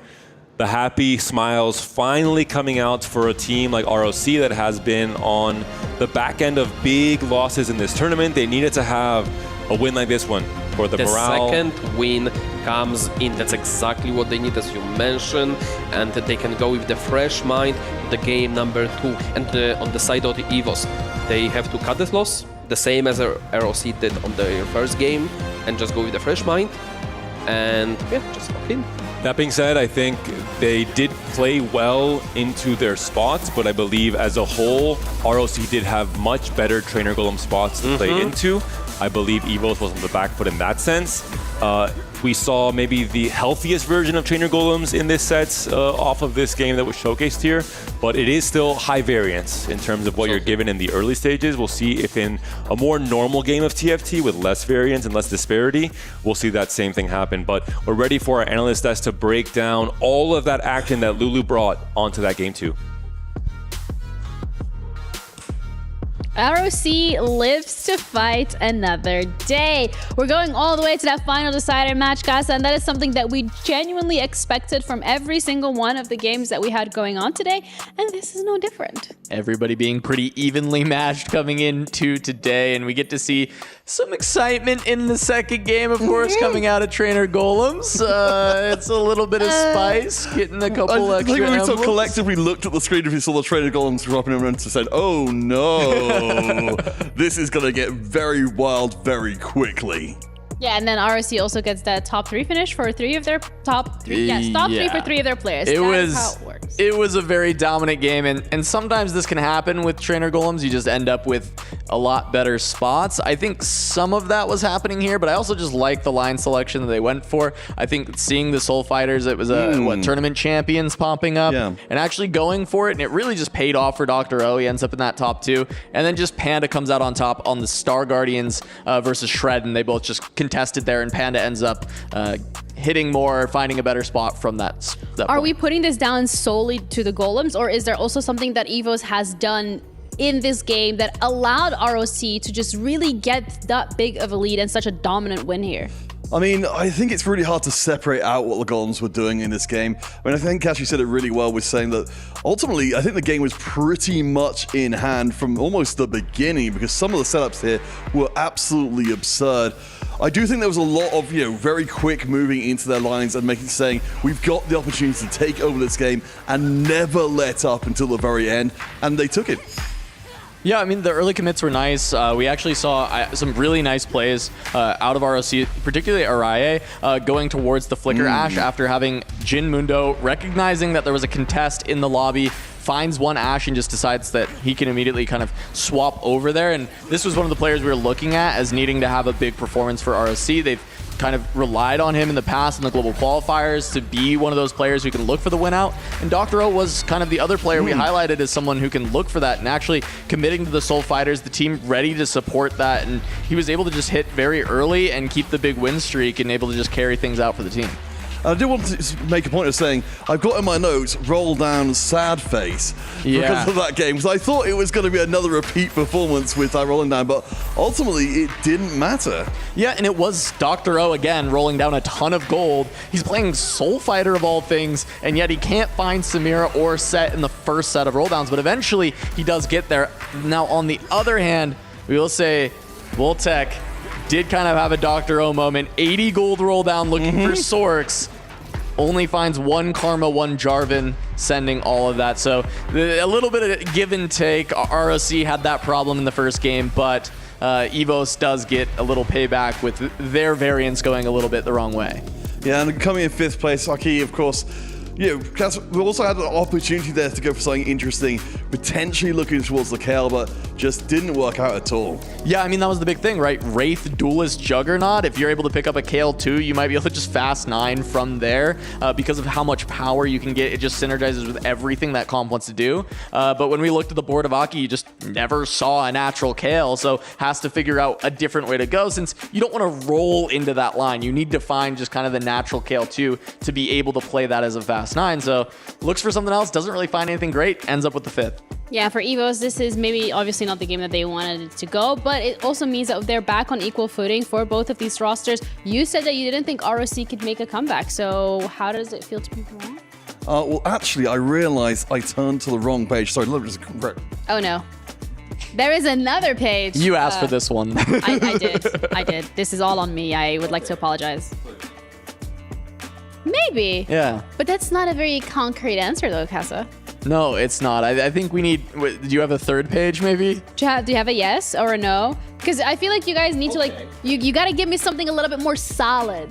The happy smiles finally coming out for a team like ROC that has been on the back end of big losses in this tournament. They needed to have a win like this one for the morale. Second win comes in. That's exactly what they need, as you mentioned, and they can go with the fresh mind the game number 2. And on the side of the Evos, they have to cut this loss, the same as ROC did on their first game, and just go with the fresh mind, and yeah, just lock in. That being said, I think they did play well into their spots, but I believe as a whole, ROC did have much better trainer golem spots to play into. I believe Evos was on the back foot in that sense. We saw maybe the healthiest version of trainer golems in this set off of this game that was showcased here, but it is still high variance in terms of what you're given in the early stages. We'll see if in a more normal game of TFT with less variance and less disparity, we'll see that same thing happen. But we're ready for our analyst desk to break down all of that action that Lulu brought onto that game too. ROC lives to fight another day. We're going all the way to that final decider match, guys, and that is something that we genuinely expected from every single one of the games that we had going on today, and this is no different. Everybody being pretty evenly matched coming into today, and we get to see some excitement in the second game, of course, coming out of Trainer Golems. It's a little bit of spice, getting a couple extra I think we emblems. sort of collectively looked at the screen and we saw the Trainer Golems dropping in and said, oh no, this is going to get very wild very quickly. Yeah, and then ROC also gets that top 3 finish for 3 of their top 3. Yes, top 3 for 3 of their players. That's how it works. It was a very dominant game, and sometimes this can happen with Trainer Golems. You just end up with a lot better spots. I think some of that was happening here, but I also just like the line selection that they went for. I think seeing the Soul Fighters, it was tournament champions popping up and actually going for it, and it really just paid off for Dr. O. He ends up in that top 2, and then just Panda comes out on top on the Star Guardians versus Shred, and they both just contested there, and Panda ends up hitting more, finding a better spot from that Are point. we putting this down solely to the Golems, or is there also something that Evos has done in this game that allowed ROC to just really get that big of a lead and such a dominant win here? I mean, I think it's really hard to separate out what the Golems were doing in this game. I mean, I think Kashi said it really well with saying that ultimately, I think the game was pretty much in hand from almost the beginning, because some of the setups here were absolutely absurd. I do think there was a lot of, very quick moving into their lines and saying, we've got the opportunity to take over this game and never let up until the very end, and they took it. Yeah, I mean, the early commits were nice. We actually saw some really nice plays out of ROC, particularly Araye, going towards the Flicker Ash after having Jin Mundo recognizing that there was a contest in the lobby, finds one Ash and just decides that he can immediately kind of swap over there. And this was one of the players we were looking at as needing to have a big performance for ROC. They've kind of relied on him in the past in the global qualifiers to be one of those players who can look for the win out. And Dr. O was kind of the other player we highlighted as someone who can look for that, and actually committing to the Soul Fighters, the team ready to support that. And he was able to just hit very early and keep the big win streak and able to just carry things out for the team. I do want to make a point of saying, I've got in my notes, roll down sad face because of that game. Because I thought it was going to be another repeat performance with rolling down, but ultimately it didn't matter. Yeah, and it was Dr. O again rolling down a ton of gold. He's playing Soul Fighter of all things, and yet he can't find Samira or Set in the first set of roll downs, but eventually he does get there. Now, on the other hand, we will say Voltec did kind of have a Dr. O moment. 80 gold roll down looking for Sorks. Only finds one Karma, one Jarvan, sending all of that. So a little bit of give and take. ROC had that problem in the first game, but Evos does get a little payback with their variance going a little bit the wrong way. Yeah, and coming in 5th place, Aki, of course, we also had an opportunity there to go for something interesting, potentially looking towards the Kale, but just didn't work out at all. Yeah, I mean, that was the big thing, right? Wraith, Duelist, Juggernaut. If you're able to pick up a Kale too, you might be able to just fast 9 from there because of how much power you can get. It just synergizes with everything that comp wants to do. But when we looked at the board of Aki, you just never saw a natural Kale, so has to figure out a different way to go since you don't want to roll into that line. You need to find just kind of the natural Kale too to be able to play that as a fast 9. So looks for something else, doesn't really find anything great, ends up with the 5th. Yeah, for Evos, this is maybe obviously not the game that they wanted it to go, but it also means that they're back on equal footing for both of these rosters. You said that you didn't think ROC could make a comeback, so how does it feel to be wrong? Well, actually, I realized I turned to the wrong page. Sorry, let me just... Oh no. There is another page. You asked for this one. I did. This is all on me. I would like to apologize. Maybe. Yeah. But that's not a very concrete answer though, Kassa. No, it's not. I think we need... Do you have a third page, maybe? Do you have a yes or a no? Because I feel like you guys need to, you got to give me something a little bit more solid.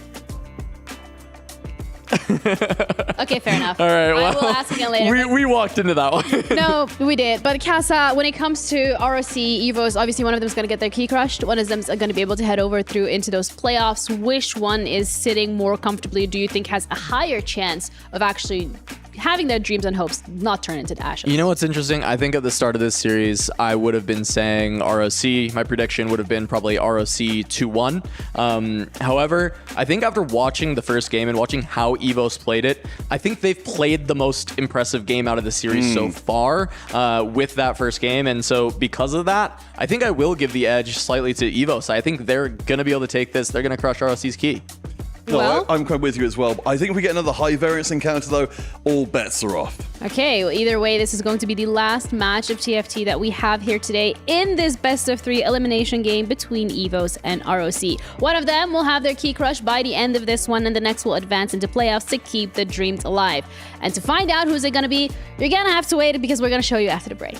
Okay, fair enough. All right, well, I will ask again later. We walked into that one. No, we did. But Kassa, when it comes to ROC, Evos, obviously one of them is going to get their key crushed. One of them is going to be able to head over through into those playoffs. Which one is sitting more comfortably, do you think has a higher chance of actually having their dreams and hopes not turn into ashes? You know what's interesting? I think at the start of this series, I would have been saying ROC. My prediction would have been probably ROC 2-1. However, I think after watching the first game and watching how Evos played it, I think they've played the most impressive game out of the series so far with that first game. And so because of that, I think I will give the edge slightly to Evos. I think they're going to be able to take this. They're going to crush ROC's key. No, I'm quite with you as well. I think if we get another high variance encounter, though, all bets are off. Okay, well, either way, this is going to be the last match of TFT that we have here today in this best-of-3 elimination game between Evos and ROC. One of them will have their key crush by the end of this one, and the next will advance into playoffs to keep the dreams alive. And to find out who's it going to be, you're going to have to wait because we're going to show you after the break.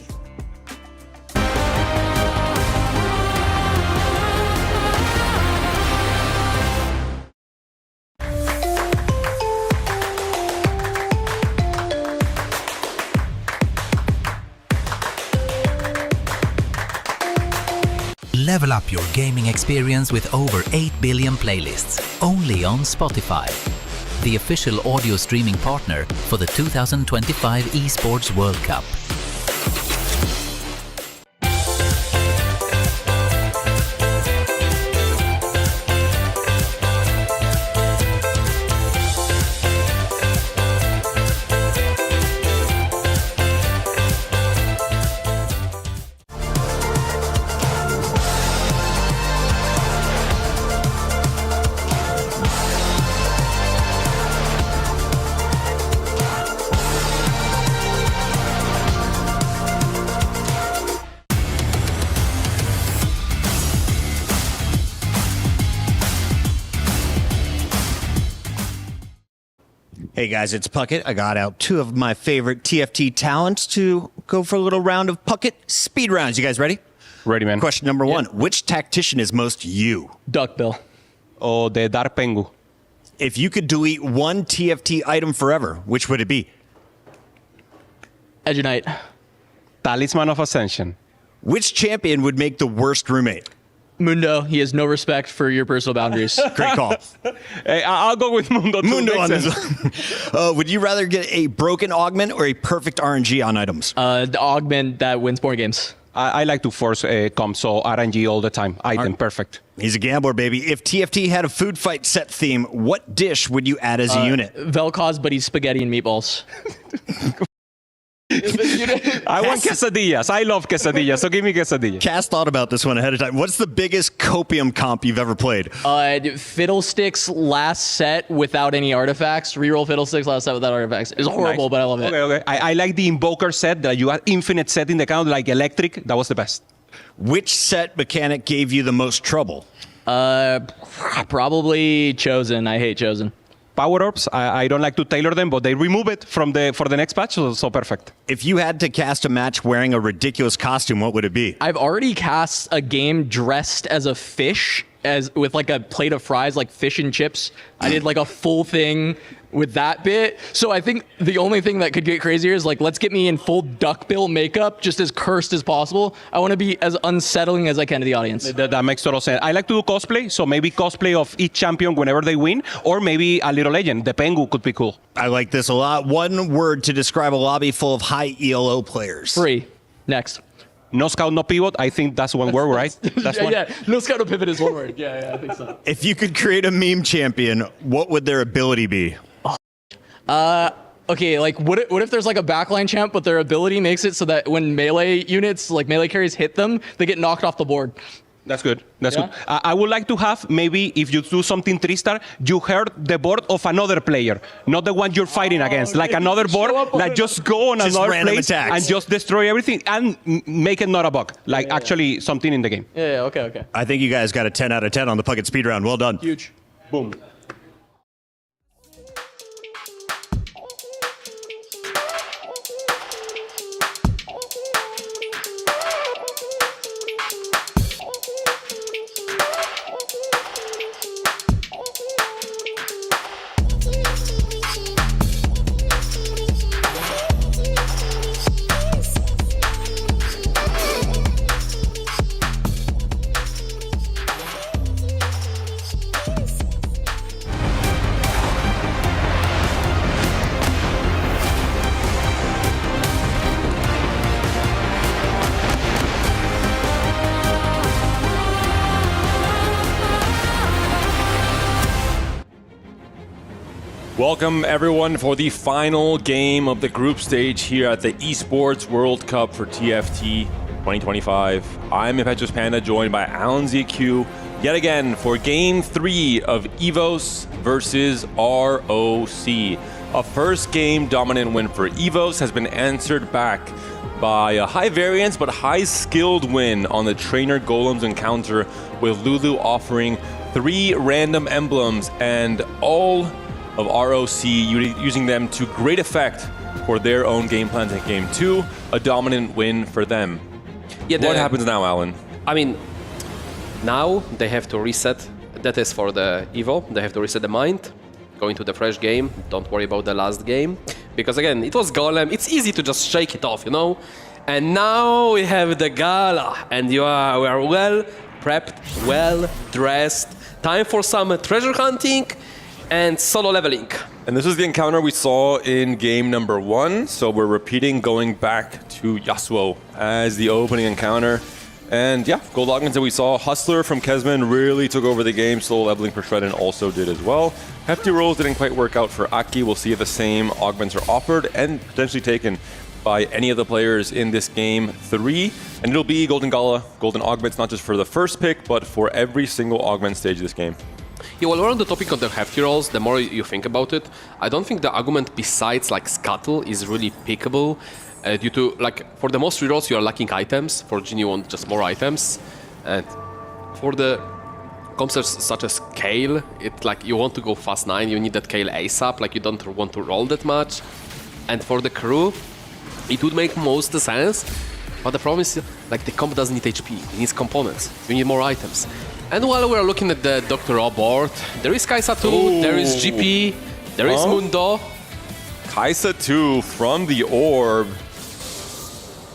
Level up your gaming experience with over 8 billion playlists, only on Spotify, the official audio streaming partner for the 2025 Esports World Cup. Hey guys, it's Puckett. I got out 2 of my favorite TFT talents to go for a little round of Puckett speed rounds. You guys ready? Ready, man. Question number 1. Which tactician is most you? Duckbill. Oh, the Dark Pengu. If you could delete one TFT item forever, which would it be? Edge Knight. Talisman of Ascension. Which champion would make the worst roommate? Mundo. He has no respect for your personal boundaries. Great call. Hey, I'll go with Mundo. Mundo on this one. Would you rather get a broken augment or a perfect RNG on items? The augment that wins more games. I like to force comp, so RNG all the time. Item, perfect. He's a gambler, baby. If TFT had a food fight set theme, what dish would you add as a unit? Vel'Koz, but he's spaghetti and meatballs. I want quesadillas. I love quesadillas, so give me quesadillas. Cass thought about this one ahead of time. What's the biggest copium comp you've ever played? Fiddlesticks last set without any artifacts. Reroll Fiddlesticks last set without artifacts. It's horrible, Nice. but I love it. Okay. I like the Invoker set that you have infinite set in the count, like Electric. That was the best. Which set mechanic gave you the most trouble? Probably Chosen. I hate Chosen. Power Orbs, I don't like to tailor them, but they remove it for the next patch, so perfect. If you had to cast a match wearing a ridiculous costume, what would it be? I've already cast a game dressed as a fish, with like a plate of fries, like fish and chips. I did like a full thing with that bit. So I think the only thing that could get crazier is like, let's get me in full duckbill makeup, just as cursed as possible. I want to be as unsettling as I can to the audience. That makes total sense. I like to do cosplay, so maybe cosplay of each champion whenever they win, or maybe a little legend. The Pengu could be cool. I like this a lot. One word to describe a lobby full of high ELO players. Free. Next. No scout, no pivot. I think that's one word, right? That's one. Yeah, no scout, no pivot is one word. Yeah, I think so. If you could create a meme champion, what would their ability be? Okay, like what if there's like a backline champ, but their ability makes it so that when melee units, like melee carries hit them, they get knocked off the board. That's good. That's good. I would like to have, maybe if you do something 3-star, you hurt the board of another player, not the one you're fighting against. Like another board, like just go on another place and just destroy everything and make it not a bug. Like actually something in the game. Yeah, okay. I think you guys got a 10 out of 10 on the Puckett speed round. Well done. Huge. Boom. Welcome everyone for the final game of the group stage here at the Esports World Cup for TFT 2025. I'm Impetuous Panda, joined by Alan ZQ yet again for Game 3 of Evos versus ROC. A first game dominant win for Evos has been answered back by a high variance but high skilled win on the Trainer Golems encounter, with Lulu offering 3 random emblems and all of ROC using them to great effect for their own game plans in Game 2. A dominant win for them. Yeah, what happens now, Alan? I mean, now they have to reset. That is for the Evo. They have to reset the mind, go into the fresh game. Don't worry about the last game. Because again, it was Golem. It's easy to just shake it off, you know? And now we have the Gala. And we are well prepped, well dressed. Time for some treasure hunting and solo leveling. And this is the encounter we saw in game number 1, so we're repeating, going back to Yasuo as the opening encounter. And yeah, gold augments that we saw. Hustler from Kesman really took over the game. Solo leveling for Shredden also did as well. Hefty rolls didn't quite work out for Aki. We'll see if the same augments are offered and potentially taken by any of the players in this game 3. And it'll be Golden Gala, Golden Augments, not just for the first pick, but for every single augment stage of this game. Yeah, well, we're on the topic of the hefty rolls. The more you think about it, I don't think the argument besides like Scuttle is really pickable due to, like, for the most rerolls you are lacking items. For Jin you want just more items, and for the concepts such as Kale, it's like you want to go fast 9, you need that Kale ASAP, like you don't want to roll that much. And for the crew, it would make most sense, but the problem is like the comp doesn't need HP, it needs components, you need more items. And while we're looking at the Doctor board, there is Kaisa 2, there is GP, there is Mundo. Kaisa 2 from the Orb.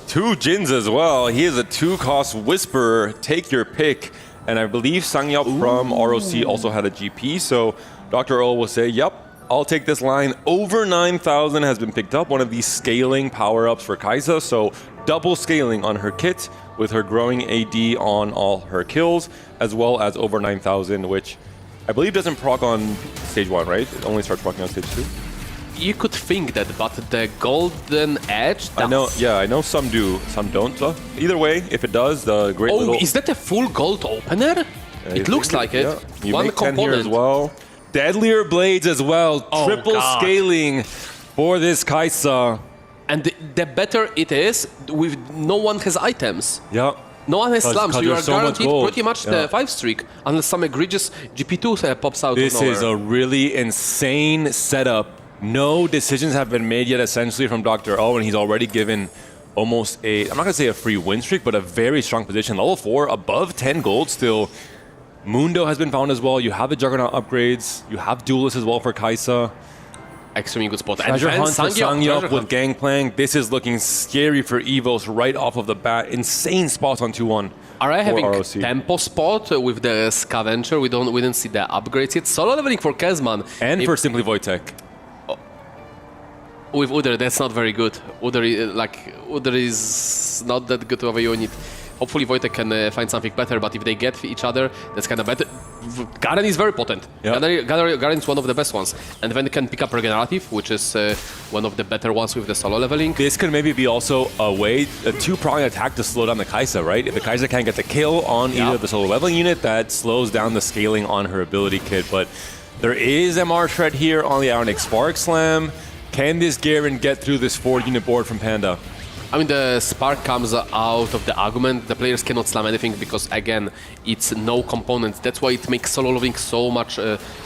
2 Jins as well. He is a 2-cost Whisperer. Take your pick. And I believe Sangyup from ROC also had a GP. So Dr. O will say, yep, I'll take this line. Over 9,000 has been picked up. One of these scaling power-ups for Kaisa. So double scaling on her kit, with her growing AD on all her kills, as well as over 9,000, which I believe doesn't proc on stage 1, right? It only starts procking on stage 2. You could think that, but the golden edge does. I know some do, some don't. So either way, if it does, the great little... is that a full gold opener? It looks like it. Yeah. You One make 10 component here as well. Deadlier Blades as well. Triple scaling for this Kaisa. And the better it is, with no one has items. Yeah. No one has slams, so you are guaranteed pretty much the 5 streak, unless some egregious GP2 pops out. This is a really insane setup. No decisions have been made yet, essentially, from Dr. O, and he's already given almost a, I'm not going to say a free win streak, but a very strong position. Level 4, above 10 gold still. Mundo has been found as well. You have the Juggernaut upgrades. You have Duelist as well for Kaisa. extremely good spot. Treasure and hunt for Sangyup Treasure with Gangplank. This is looking scary for Evos right off of the bat. Insane spots on 2-1. RI having ROC. tempo spot with the Scavenger. We didn't see the upgrades yet. Solo leveling for Kezman. And for Simply Wojtek. With Udyr, that's not very good. Udyr is not that good of a unit. Hopefully Wojtek can find something better, but if they get each other, that's kind of better. Garen is very potent. Yep. Garen is one of the best ones. And then can pick up Regenerative, which is one of the better ones with the solo leveling. This could maybe be also a way, a two-pronged attack to slow down the Kai'Sa, right? If the Kai'Sa can't get the kill on either the solo leveling unit, that slows down the scaling on her ability kit. But there is MR Shred here on the Ionic Spark Slam. Can this Garen get through this 4-unit board from Panda? I mean, the Spark comes out of the argument. The players cannot slam anything because, again, it's no components. That's why it makes solo leveling so much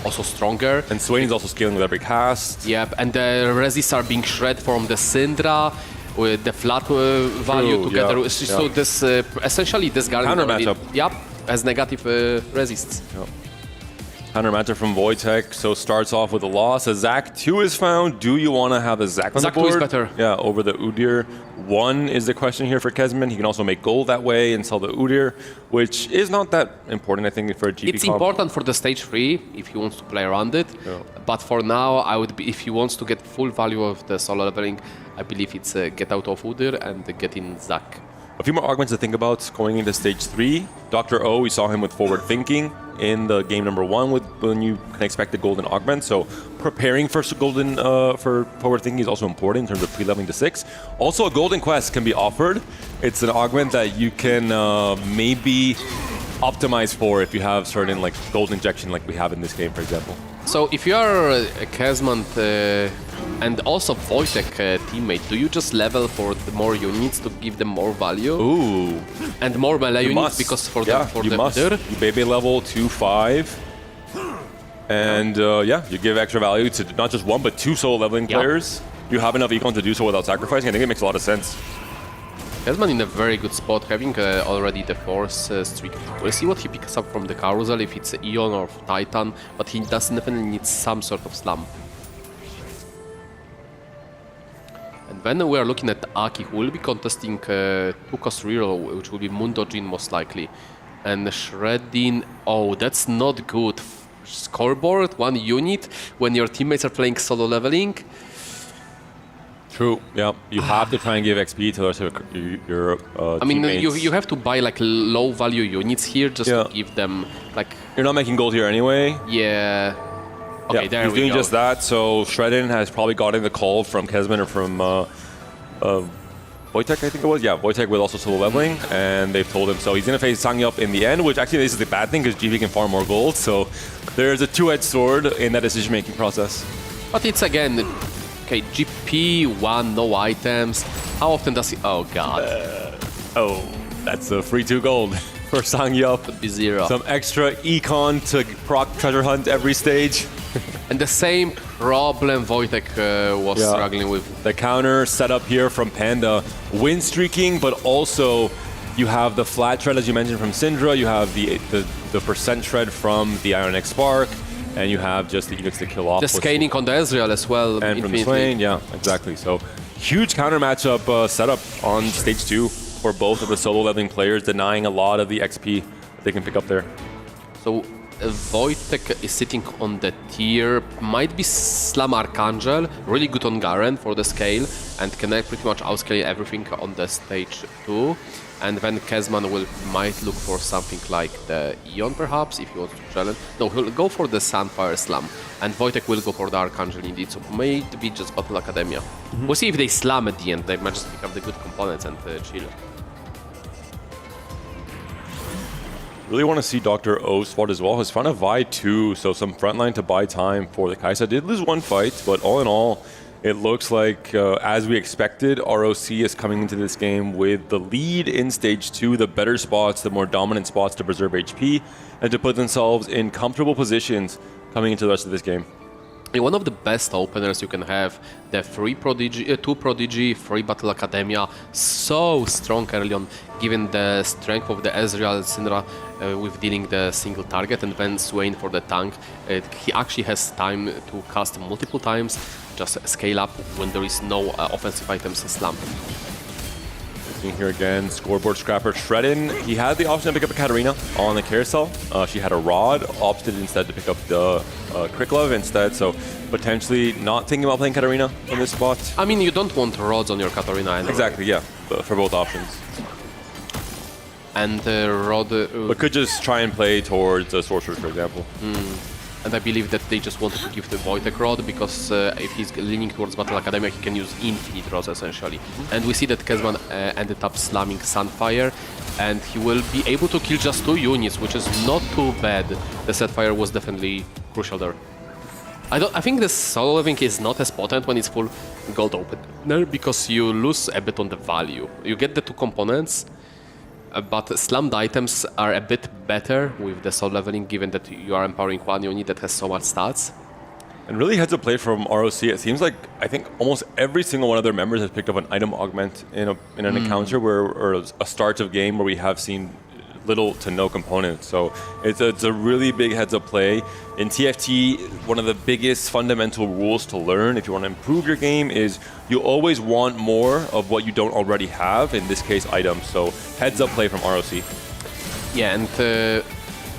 also stronger. And Swain is also scaling with every cast. Yep, and the resists are being shred from the Syndra with the flat value together. Yeah, So this essentially this Garen counter matchup. Yep, has negative resists. Yep. Counter matchup from Wojtek, so starts off with a loss. A Zac 2 is found. Do you want to have a Zac on Zac the board? 2 is better. Yeah, over the Udyr. 1 is the question here for Kezman. He can also make gold that way and sell the Udyr, which is not that important, I think, for a GP It's comp. important for the stage 3 if he wants to play around it. Yeah. But for now, if he wants to get full value of the solo leveling, I believe it's get out of Udyr and get in Zac. A few more augments to think about going into stage 3. Dr. O, we saw him with forward thinking in the game number 1 when you can expect the golden augment. So preparing for golden for forward thinking is also important in terms of pre-leveling to 6. Also, a golden quest can be offered. It's an augment that you can maybe optimize for if you have certain like gold injection like we have in this game, for example. So if you are a Kezman and also Wojtek teammate, do you just level for the more units to give them more value? Ooh. And more melee You units must. because for Yeah, the you must. Udyr? You baby level 2-5. And yeah, you give extra value to not just 1 but 2 solo leveling players. You have enough econ to do so without sacrificing. I think it makes a lot of sense. Kezman in a very good spot, having already the Force streak. We'll see what he picks up from the carousel, if it's Eon or Titan, but he does definitely need some sort of slam. And then we are looking at Aki, who will be contesting 2-cost reroll, which will be Mundo Jin most likely. And Shredding, oh, that's not good. Scoreboard, 1 unit, when your teammates are playing solo leveling. True. Yeah, you have to try and give XP to the rest of your I mean, teammates. you have to buy like low value units here just to give them like. You're not making gold here anyway. Yeah. Okay, Yeah, there he's we doing go. just that. So Shredden has probably gotten the call from Kezman or from Wojtek, I think it was. Yeah, Wojtek with also solo leveling, and they've told him so. He's gonna face Sangyup in the end, which actually this is the bad thing because GP can farm more gold. So there's a two-edged sword in that decision-making process. But it's again, okay, GP 1, no items. How often does he? Oh god. Oh, that's a free 2 gold for Sangyup. Could be 0. Some extra econ to proc treasure hunt every stage. And the same problem Wojtek was struggling with. The counter set up here from Panda. Win streaking, but also you have the flat shred, as you mentioned, from Syndra. You have the percent shred from the Ionic Spark. And you have just the Edicts to kill off. The scaling on the Ezreal as well. And from the Swain, yeah, exactly. So huge counter matchup setup on stage 2 for both of the solo leveling players, denying a lot of the XP that they can pick up there. So Wojtek is sitting on the tier, might be Slam Archangel, really good on Garen for the scale, and can pretty much outscale everything on the stage 2. And then Kezman might look for something like the Eon perhaps, if he wants to challenge. No, he'll go for the Sunfire Slam, and Wojtek will go for the Archangel indeed, so maybe just Battle Academia. We'll see if they slam at the end, they might just pick up the good components and chill. Really want to see Dr. O spot as well. He's found a Vi 2, so some frontline to buy time for the Kai'Sa. Did lose 1 fight, but all in all, it looks like, as we expected, ROC is coming into this game with the lead in stage 2, the better spots, the more dominant spots to preserve HP, and to put themselves in comfortable positions coming into the rest of this game. one of the best openers you can have. The two Prodigy, 3 Battle Academia, so strong early on, given the strength of the Ezreal Syndra with dealing the single target, and then Swain for the tank. He actually has time to cast multiple times, just scale up when there is no offensive items slammed. Here again, scoreboard scrapper Shredden. He had the option to pick up a Katarina on the carousel. She had a Rod, opted instead to pick up the Kriklov instead, so potentially not thinking about playing Katarina in this spot. I mean, you don't want rods on your Katarina anyway. Exactly, yeah, for both options. And Rod... but could just try and play towards Sorcerers, for example. And I believe that they just wanted to give the Wojtek Rod, because if he's leaning towards Battle Academia, he can use infinite rods essentially. And we see that Kezban ended up slamming Sunfire, and he will be able to kill just 2 units, which is not too bad. The Setfire was definitely crucial there. I think the solo leveling is not as potent when it's full gold opener, because you lose a bit on the value. You get the 2 components, but slammed items are a bit better with the solo leveling, given that you are empowering 1 unit that has so much stats. And really heads up play from ROC. It seems like I think almost every single one of their members has picked up an item augment in an encounter or a start of game where we have seen little to no components. So it's a really big heads up play. In TFT, one of the biggest fundamental rules to learn if you want to improve your game is you always want more of what you don't already have, in this case items. So heads up play from ROC. Yeah, and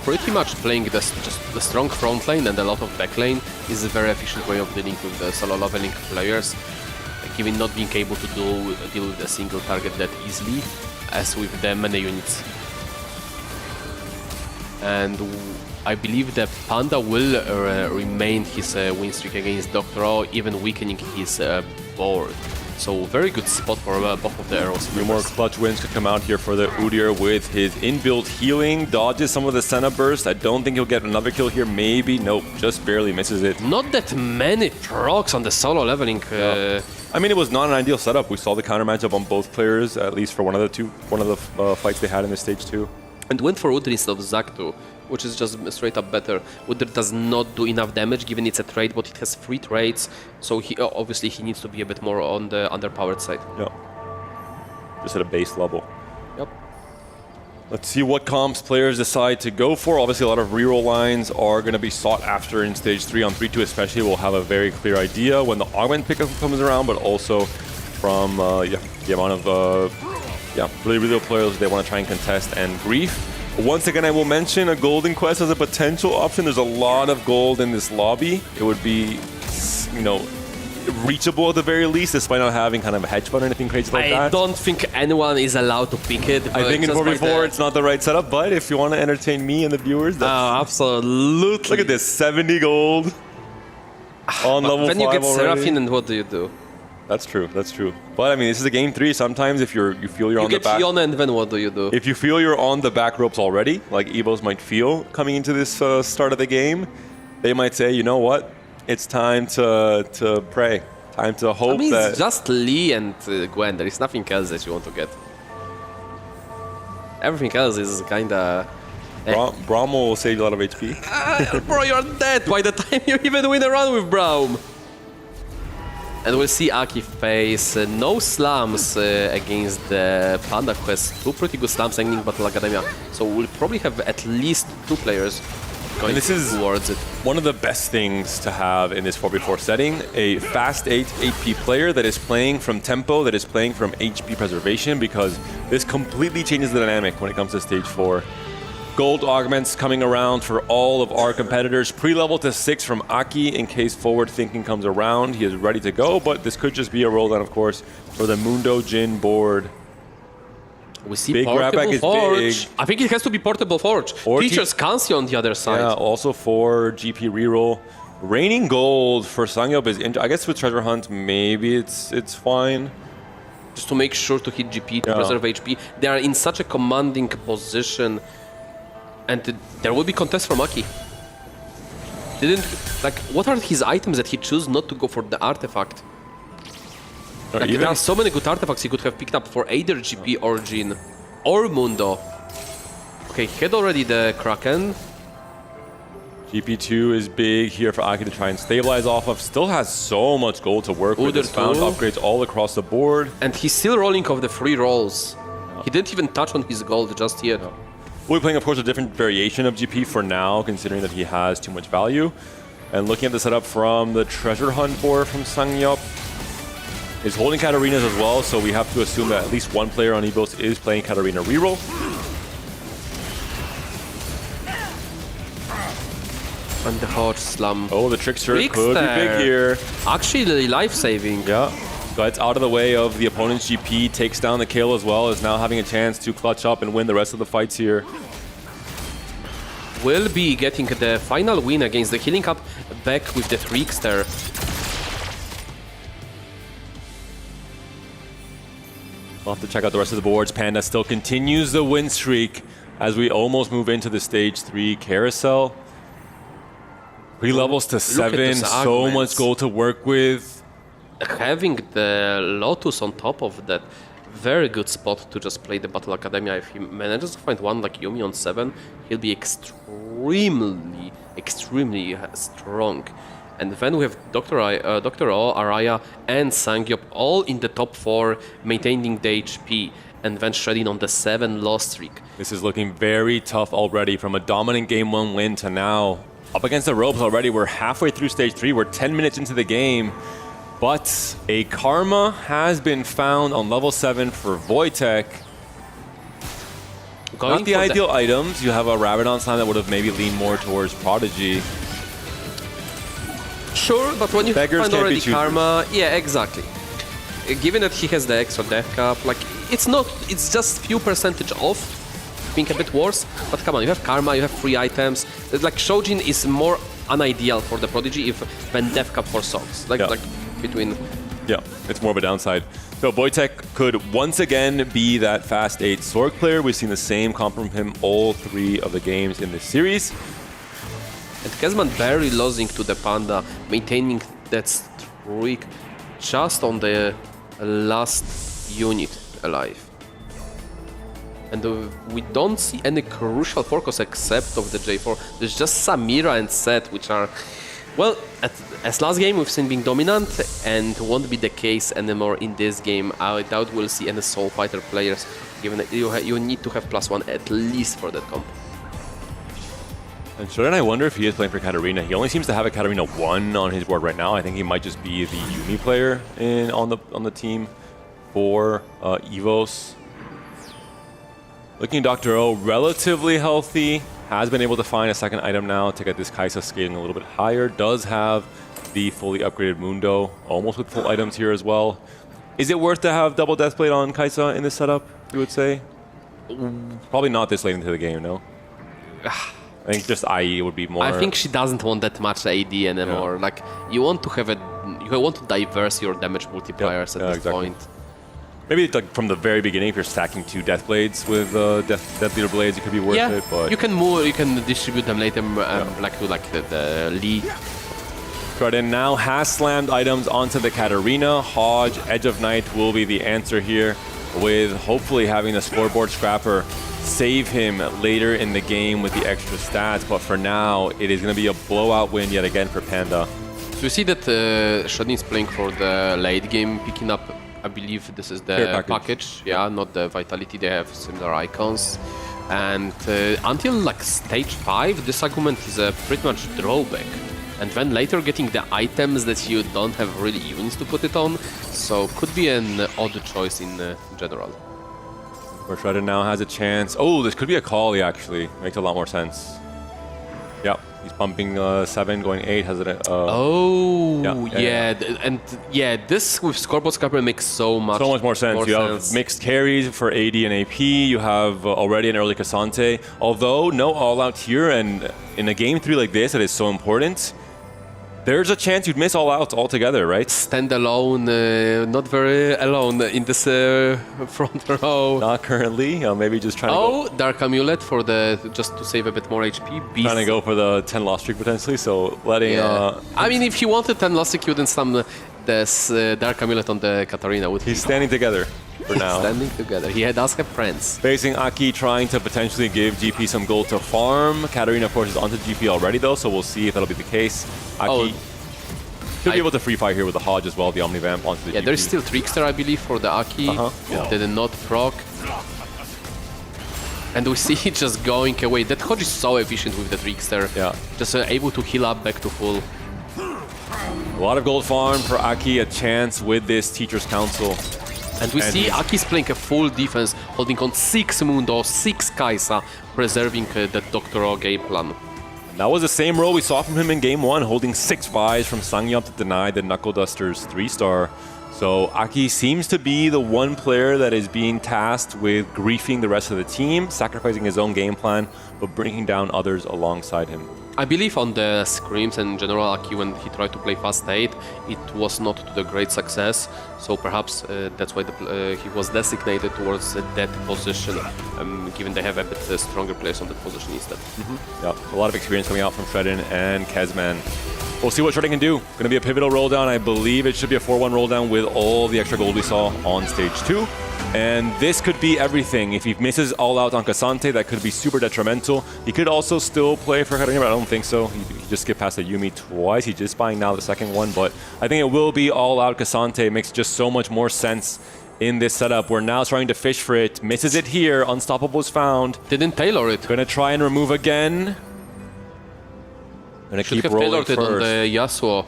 pretty much playing just the strong front lane and a lot of back lane is a very efficient way of dealing with the solo leveling players, given not being able to deal with a single target that easily as with the many units. And I believe that Panda will remain his win streak against Doctor, even weakening his board. So very good spot for both of the arrows. 3 more clutch wins could come out here for the Udyr with his inbuilt healing. Dodges some of the Senna burst. I don't think he'll get another kill here. Maybe. Nope. Just barely misses it. Not that many procs on the solo leveling. I mean, it was not an ideal setup. We saw the counter matchup on both players, at least for one of the fights they had in this stage 2. And went for Udyr instead of Zaktu, which is just straight up better. Udyr does not do enough damage, given it's a trade, but it has 3 trades, so obviously he needs to be a bit more on the underpowered side. Yeah. Just at a base level. Yep. Let's see what comps players decide to go for. Obviously, a lot of reroll lines are going to be sought after in stage 3. On 3-2 especially, we'll have a very clear idea when the augment pickup comes around, but also from the amount of really real players they want to try and contest, and Grief. Once again, I will mention a Golden Quest as a potential option. There's a lot of gold in this lobby. It would be, reachable at the very least, despite not having kind of a hedge fund or anything crazy like that. I don't think anyone is allowed to pick it. I think in 4v4 it's not the right setup, but if you want to entertain me and the viewers, that's... absolutely. Look at this, 70 gold on level 5 Then you get already. Seraphine, and what do you do? That's true, that's true. But I mean, this is a game 3. Sometimes if you feel you're on the back... You get Fiona, and then what do you do? If you feel you're on the back ropes already, like Evos might feel coming into this start of the game, they might say, you know what? It's time to pray. Time to hope that... It's just Lee and Gwen. There is nothing else that you want to get. Everything else is kinda... Braum will save you a lot of HP. Bro, you're dead by the time you even win a run with Braum. And we'll see Aki face no slams against the Panda Quest. 2 pretty good slams ending Battle Academia. So we'll probably have at least 2 players going towards it. One of the best things to have in this 4v4 setting, a fast 8 AP player that is playing from tempo, that is playing from HP preservation, because this completely changes the dynamic when it comes to stage 4. Gold augments coming around for all of our competitors. Pre-level to 6 from Aki in case forward thinking comes around. He is ready to go, but this could just be a roll down, of course, for the Mundo Jin board. We see big portable is forge. big. I think it has to be portable forge. Teacher's Kansi on the other side. Yeah, also for GP reroll. Raining gold for Sangyop is, I guess with Treasure Hunt, maybe it's fine. Just to make sure to hit GP, to preserve HP. They are in such a commanding position. And there will be contest from Aki. What are his items that he chose not to go for the artifact? There are so many good artifacts he could have picked up for either GP or Jin or Mundo. Okay, he had already the Kraken. GP2 is big here for Aki to try and stabilize off of. Still has so much gold to work with. He's found upgrades all across the board. And he's still rolling off the free rolls. He didn't even touch on his gold just yet. We'll be playing, of course, a different variation of GP for now, considering that he has too much value. And looking at the setup from the treasure hunt board from Sangyup, is holding Katarinas as well, so we have to assume that at least one player on Evos is playing Katarina reroll. And the Hodge Slam. Oh, the Trickster could be big here. Actually life-saving. Yeah. Gets out of the way of the opponent's GP, takes down the kill as well, is now having a chance to clutch up and win the rest of the fights here. Will be getting the final win against the Healing Cup back with the Trickster. We'll have to check out the rest of the boards. Panda still continues the win streak as we almost move into the stage 3 carousel. 3 levels to 7, so much gold to work with. Having the Lotus on top of that, very good spot to just play the Battle Academia. If he manages to find one like Yumi on 7, he'll be extremely strong. And then we have Dr. O, Araya, and Sangyup all in the top 4, maintaining the HP, and then shredding on the 7 loss streak. This is looking very tough already, from a dominant Game 1 win to now up against the ropes already. We're halfway through stage 3, we're 10 minutes into the game. But a Karma has been found on level 7 for Wojtek. Not the ideal items. You have a Rabadon Slam that would have maybe leaned more towards Prodigy. Sure, but when you find already Karma, yeah, exactly. Given that he has the extra death cap, like it's just few percentage off, being a bit worse. But come on, you have Karma, you have free items. Like Shojin is more unideal for the Prodigy than death cap for songs. Like between. Yeah, it's more of a downside. So Wojtek could once again be that fast 8 Sorg player. We've seen the same comp from him all 3 of the games in this series. And Kezman barely losing to the Panda, maintaining that streak just on the last unit alive. And we don't see any crucial focus except of the J4. There's just Samira and Seth, which are, well, as last game we've seen being dominant, and won't be the case anymore in this game. I doubt we'll see any Soul Fighter players, given that you need to have +1 at least for that comp. And Shodan, I wonder if he is playing for Katarina. He only seems to have a Katarina 1 on his board right now. I think he might just be the Yumi player on the team for Evos. Looking Dr. O, relatively healthy. Has been able to find a second item now to get this Kaisa skating a little bit higher. Does have the fully upgraded Mundo, almost with full items here as well. Is it worth to have double Deathblade on Kaisa in this setup, you would say? Probably not this late into the game, no? I think just IE would be more. I think she doesn't want that much AD anymore. Yeah. Like you want to diverse your damage multipliers at this point. Maybe like from the very beginning, if you're stacking 2 Death Blades with Death Leader Blades, it could be worth it. But you can distribute them later, like the Lee. Shredin now has slammed items onto the Katarina. Hodge, Edge of Night will be the answer here, with hopefully having the scoreboard scrapper save him later in the game with the extra stats. But for now, it is going to be a blowout win yet again for Panda. So you see that Shredin is playing for the late game, picking up, I believe this is the package. Yeah, not the Vitality. They have similar icons. And until like stage 5, this argument is a pretty much drawback. And then later getting the items that you don't have really units to put it on. So could be an odd choice in general. Where Shredder now has a chance. Oh, this could be a call, actually. Makes a lot more sense. Yep, he's pumping 7, going 8. Has it? This with scoreboard scrapper makes so much more sense. You have mixed carries for AD and AP. You have already an early Cassante. Although no all out here, and in a game 3 like this, that is so important. There's a chance you'd miss all outs altogether, right? Stand alone, not very alone in this front row. Not currently. Maybe just trying to go. Dark Amulet for just to save a bit more HP. Trying to go for the 10 loss streak potentially, so letting... I mean, if he wanted 10 loss streak, you wouldn't slam the Dark Amulet on the Katarina. He's standing together for now. Standing together. He does have friends. Facing Aki, trying to potentially give GP some gold to farm. Katarina, of course, is onto GP already, though, so we'll see if that'll be the case. Aki should be able to free fire here with the Hodge as well, the Omnivamp onto the GP. There's still Trickster, I believe, for the Aki. Yeah. Did not proc. And we see it just going away. That Hodge is so efficient with the Trickster. Yeah. Just able to heal up back to full. A lot of gold farm for Aki, a chance with this Teacher's Council. And we see Aki's playing a full defense, holding on 6 Mundo, 6 Kai'Sa, preserving that Doctor game plan. That was the same role we saw from him in Game 1, holding 6 buys from Sangyup to deny the Knuckle Dusters 3-star. So Aki seems to be the one player that is being tasked with griefing the rest of the team, sacrificing his own game plan, but bringing down others alongside him. I believe on the scrims and in general, Aki, when he tried to play fast 8, it was not to the great success. So perhaps that's why he was designated towards that position, given they have a bit stronger players on that position instead. Yeah, a lot of experience coming out from Shredden and Kezman. We'll see what Shredden can do. Going to be a pivotal roll down. I believe it should be a 4-1 roll down with all the extra gold we saw on stage 2. And this could be everything. If he misses all out on Cassante, that could be super detrimental. He could also still play for Katarina, but I don't think so. He just skipped past the Yuumi twice. He's just buying now the second one, but I think it will be all out Cassante. It makes just so much more sense in this setup. We're now trying to fish for it. Misses it here. Unstoppable is found. Didn't tailor it. Gonna try and remove again. Gonna keep rolling first. Should have tailored it on the Yasuo.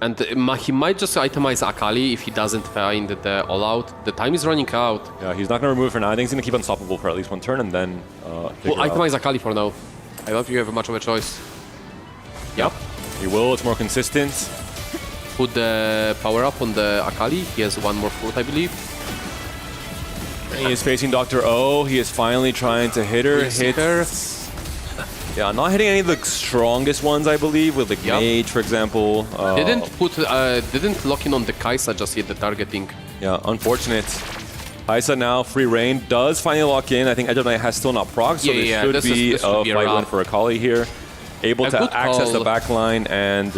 And he might just itemize Akali if he doesn't find the all-out. The time is running out. Yeah, he's not going to remove for now. I think he's going to keep Unstoppable for at least one turn and then itemize Akali for now. I don't think you have much of a choice. Yep. He will. It's more consistent. Put the power up on the Akali. He has one more fruit, I believe. He is facing Dr. O. He is finally trying to hit her. Hit her. Yeah, not hitting any of the strongest ones, I believe, with the Mage, for example. Didn't lock in on the Kai'Sa, just hit the targeting. Yeah, unfortunate. Kai'Sa now, free reign, does finally lock in. I think Edge of Night has still not proc, so this should be a fight win for Akali here. Able to access the backline and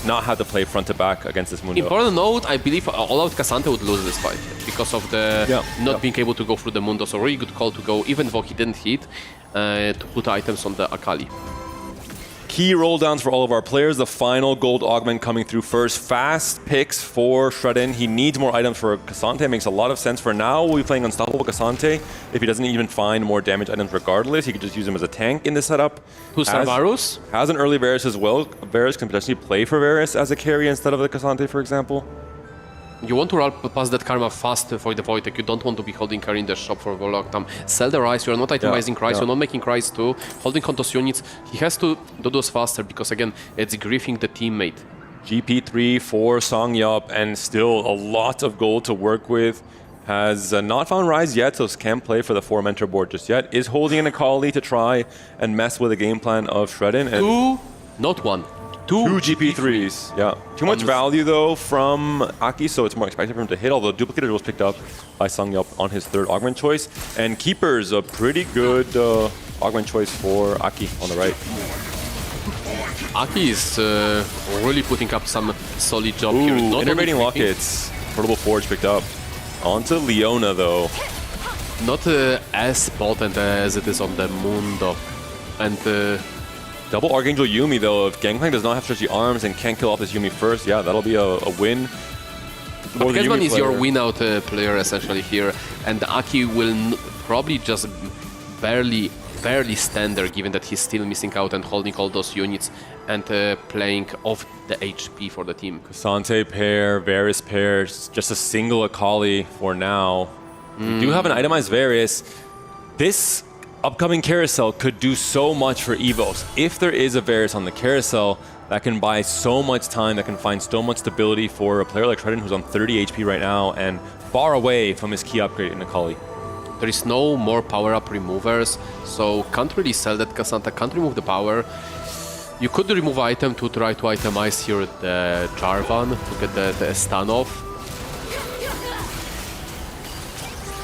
not have to play front to back against this Mundo. Important note, I believe all-out Cassante would lose this fight because of the not being able to go through the Mundo. So really good call to go, even though he didn't hit, to put items on the Akali. Key roll downs for all of our players. The final gold augment coming through first. Fast picks for Shredden. He needs more items for Cassante. Makes a lot of sense for now. We'll be playing Unstoppable Cassante. If he doesn't even find more damage items regardless, he could just use him as a tank in this setup. Who's Varus? Has an early Varus as well. Varus can potentially play for Varus as a carry instead of the Cassante, for example. You want to roll past that Karma fast for the Wojtek. You don't want to be holding her in the shop for a long time. Sell the Rice. You're not itemizing Rice. You're not making Rice too. Holding on those units. He has to do those faster because, again, it's griefing the teammate. GP3 for Sangyup and still a lot of gold to work with. Has not found Rise yet, so can't play for the 4 mentor board just yet. Is holding an Akali to try and mess with the game plan of Shredden. And not one. Two GP3s, yeah. Too much value, though, from Aki, so it's more expected for him to hit, although Duplicator was picked up by Sangyup on his 3rd augment choice. And Keeper's a pretty good augment choice for Aki on the right. Aki is really putting up some solid job here. Not Innervating Lockets. Portable Forge picked up. Onto Leona, though. Not as potent as it is on the Mundo. And double Archangel Yuumi, though. If Gangplank does not have stretchy arms and can't kill off this Yuumi first, yeah, that'll be a win. Kezman is your win-out player, essentially, here. And Aki will probably just barely stand there, given that he's still missing out and holding all those units and playing off the HP for the team. Cassante pair, Varus pair, just a single Akali for now. We do have an itemized Varus. This upcoming carousel could do so much for Evos. If there is a Varus on the carousel, that can buy so much time, that can find so much stability for a player like Shredden, who's on 30 HP right now and far away from his key upgrade in Akali. There is no more power-up removers, so can't really sell that Cassante, can't remove the power. You could remove item to try to itemize here the Jarvan to get the stun off.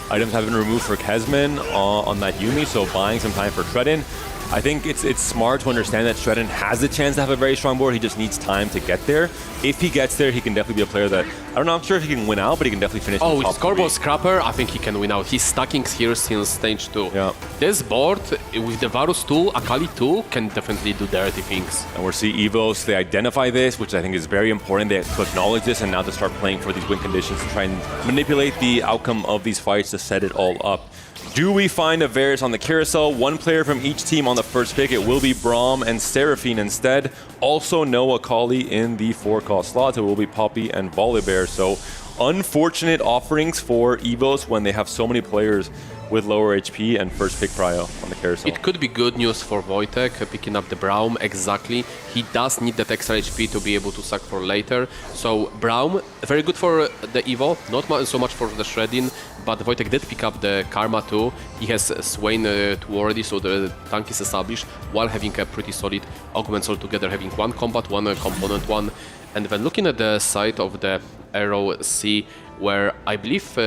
Items have been removed for Kezman on that Yuumi, so buying some time for Shredden. I think it's smart to understand that Shredden has the chance to have a very strong board. He just needs time to get there. If he gets there, he can definitely be a player that, I don't know, I'm sure if he can win out, but he can definitely finish in the with top Scoreboard 3. Scrapper, I think he can win out. He's stacking here since stage 2. Yeah. This board, with the Varus 2, Akali 2, can definitely do dirty things. And we'll see Evos, they identify this, which I think is very important. They have to acknowledge this and now to start playing for these win conditions to try and manipulate the outcome of these fights to set it all up. Do we find a Varus on the carousel? One player from each team on the first pick. It will be Braum and Seraphine instead. Also no Akali in the 4-cost slot. It will be Poppy and Volibear. So unfortunate offerings for Evos when they have so many players with lower HP and first pick prio on the carousel. It could be good news for Wojtek picking up the Braum, exactly. He does need that extra HP to be able to sack for later. So Braum, very good for the Evo, not so much for the Shredding, but Wojtek did pick up the Karma too. He has Swain 2 already, so the tank is established, while having a pretty solid augments all together, having one combat, one component one. And when looking at the side of the Arrow C, where I believe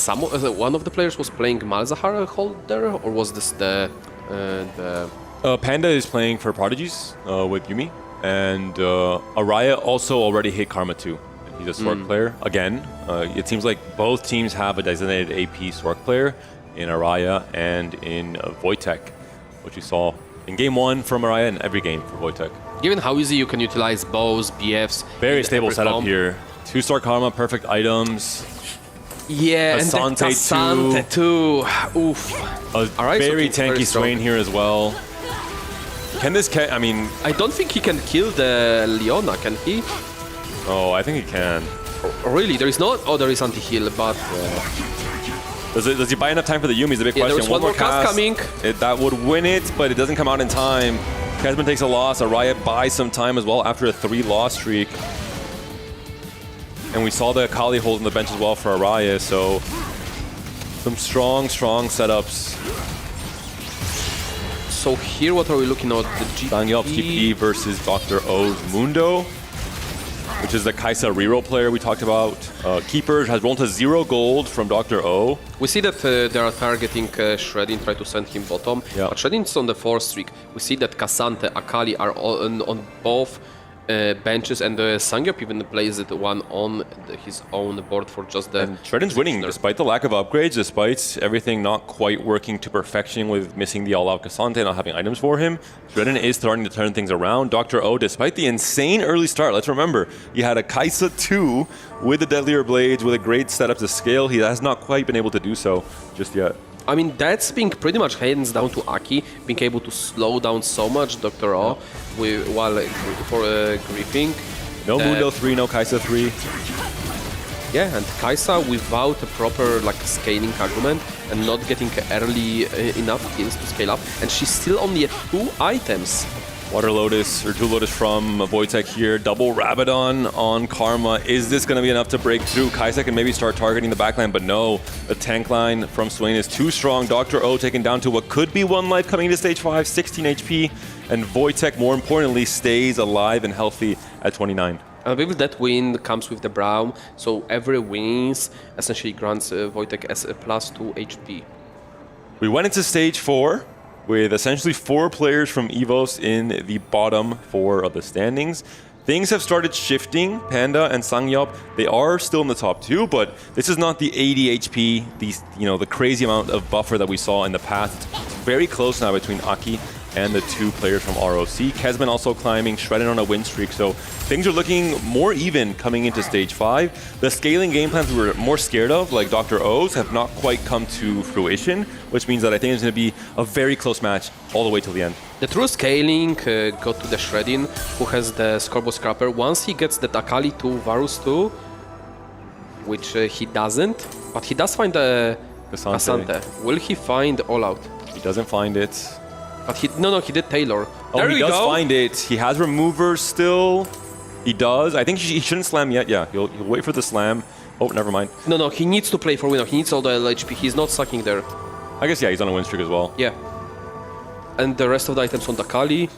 one of the players was playing Malzahar holder, or was this the Panda is playing for Prodigies with Yumi, and Araya also already hit Karma 2. He's a Sork player. Again, it seems like both teams have a designated AP Sork player in Araya and in Wojtek, which you saw in game 1 from Araya and every game for Wojtek. Given how easy you can utilize bows, BFs. Very stable setup here. 2-star Karma, perfect items. Yeah, and Cassante too. Oof. A very tanky Swain here as well. Can this I mean... I don't think he can kill the Leona, can he? Oh, I think he can. Really? There is not? Oh, there is anti-heal, but... Does he buy enough time for the Yumi is the big question. There's one more cast coming. That would win it, but it doesn't come out in time. Kesman takes a loss. Araya buys some time as well after a 3-loss streak. And we saw the Akali hold on the bench as well for Araya, so some strong setups. So here, what are we looking at? The GP? Sangyop's GP versus Dr. O's Mundo, which is the Kaisa reroll player we talked about. Keeper has rolled to 0 gold from Dr. O. We see that they are targeting Shredding, try to send him bottom. Yeah. But Shredding's on the 4th streak. We see that Cassante, Akali are on both benches, and Sangyop even plays it one on his own board for just the... And Shredding's winning despite the lack of upgrades, despite everything not quite working to perfection with missing the all-out Cassante, not having items for him. Shredding is starting to turn things around. Dr. O, despite the insane early start, let's remember, he had a Kaisa 2 with the Deadlier Blades, with a great setup to scale. He has not quite been able to do so just yet. I mean, that's being pretty much hands down to Aki, being able to slow down so much Dr. O while for griefing. No Mundo 3, no Kaisa 3. Yeah, and Kaisa without a proper scaling argument and not getting early enough kills to scale up, and she's still only at 2 items. Water Lotus, or 2 Lotus from Wojtek here. Double Rabadon on Karma. Is this going to be enough to break through? Kaisa can maybe start targeting the backline, but no. The tank line from Swain is too strong. Dr. O taken down to what could be 1 life coming into stage 5, 16 HP. And Wojtek, more importantly, stays alive and healthy at 29. I believe that win comes with the Braum, so every wins essentially grants Wojtek as a +2 HP. We went into stage 4 with essentially 4 players from Evos in the bottom 4 of the standings. Things have started shifting. Panda and Sangyop, they are still in the top 2, but this is not the 80 HP, the crazy amount of buffer that we saw in the past. It's very close now between Aki and the 2 players from ROC. Kesman also climbing, Shredded on a win streak, so things are looking more even coming into stage 5. The scaling game plans we were more scared of, like Dr. O's, have not quite come to fruition, which means that I think it's going to be a very close match all the way till the end. The true scaling got to the Shredding, who has the Scorbo Scrapper. Once he gets the Akali 2, Varus 2, which he doesn't, but he does find the Cassante. Will he find All Out? He doesn't find it. But he did Taylor. Oh, there he does find it. He has removers still. He does. I think he shouldn't slam yet. Yeah, he'll wait for the slam. Oh, never mind. No, he needs to play for winner. He needs all the LHP. He's not sucking there. I guess, yeah, he's on a win streak as well. Yeah. And the rest of the items on Akali.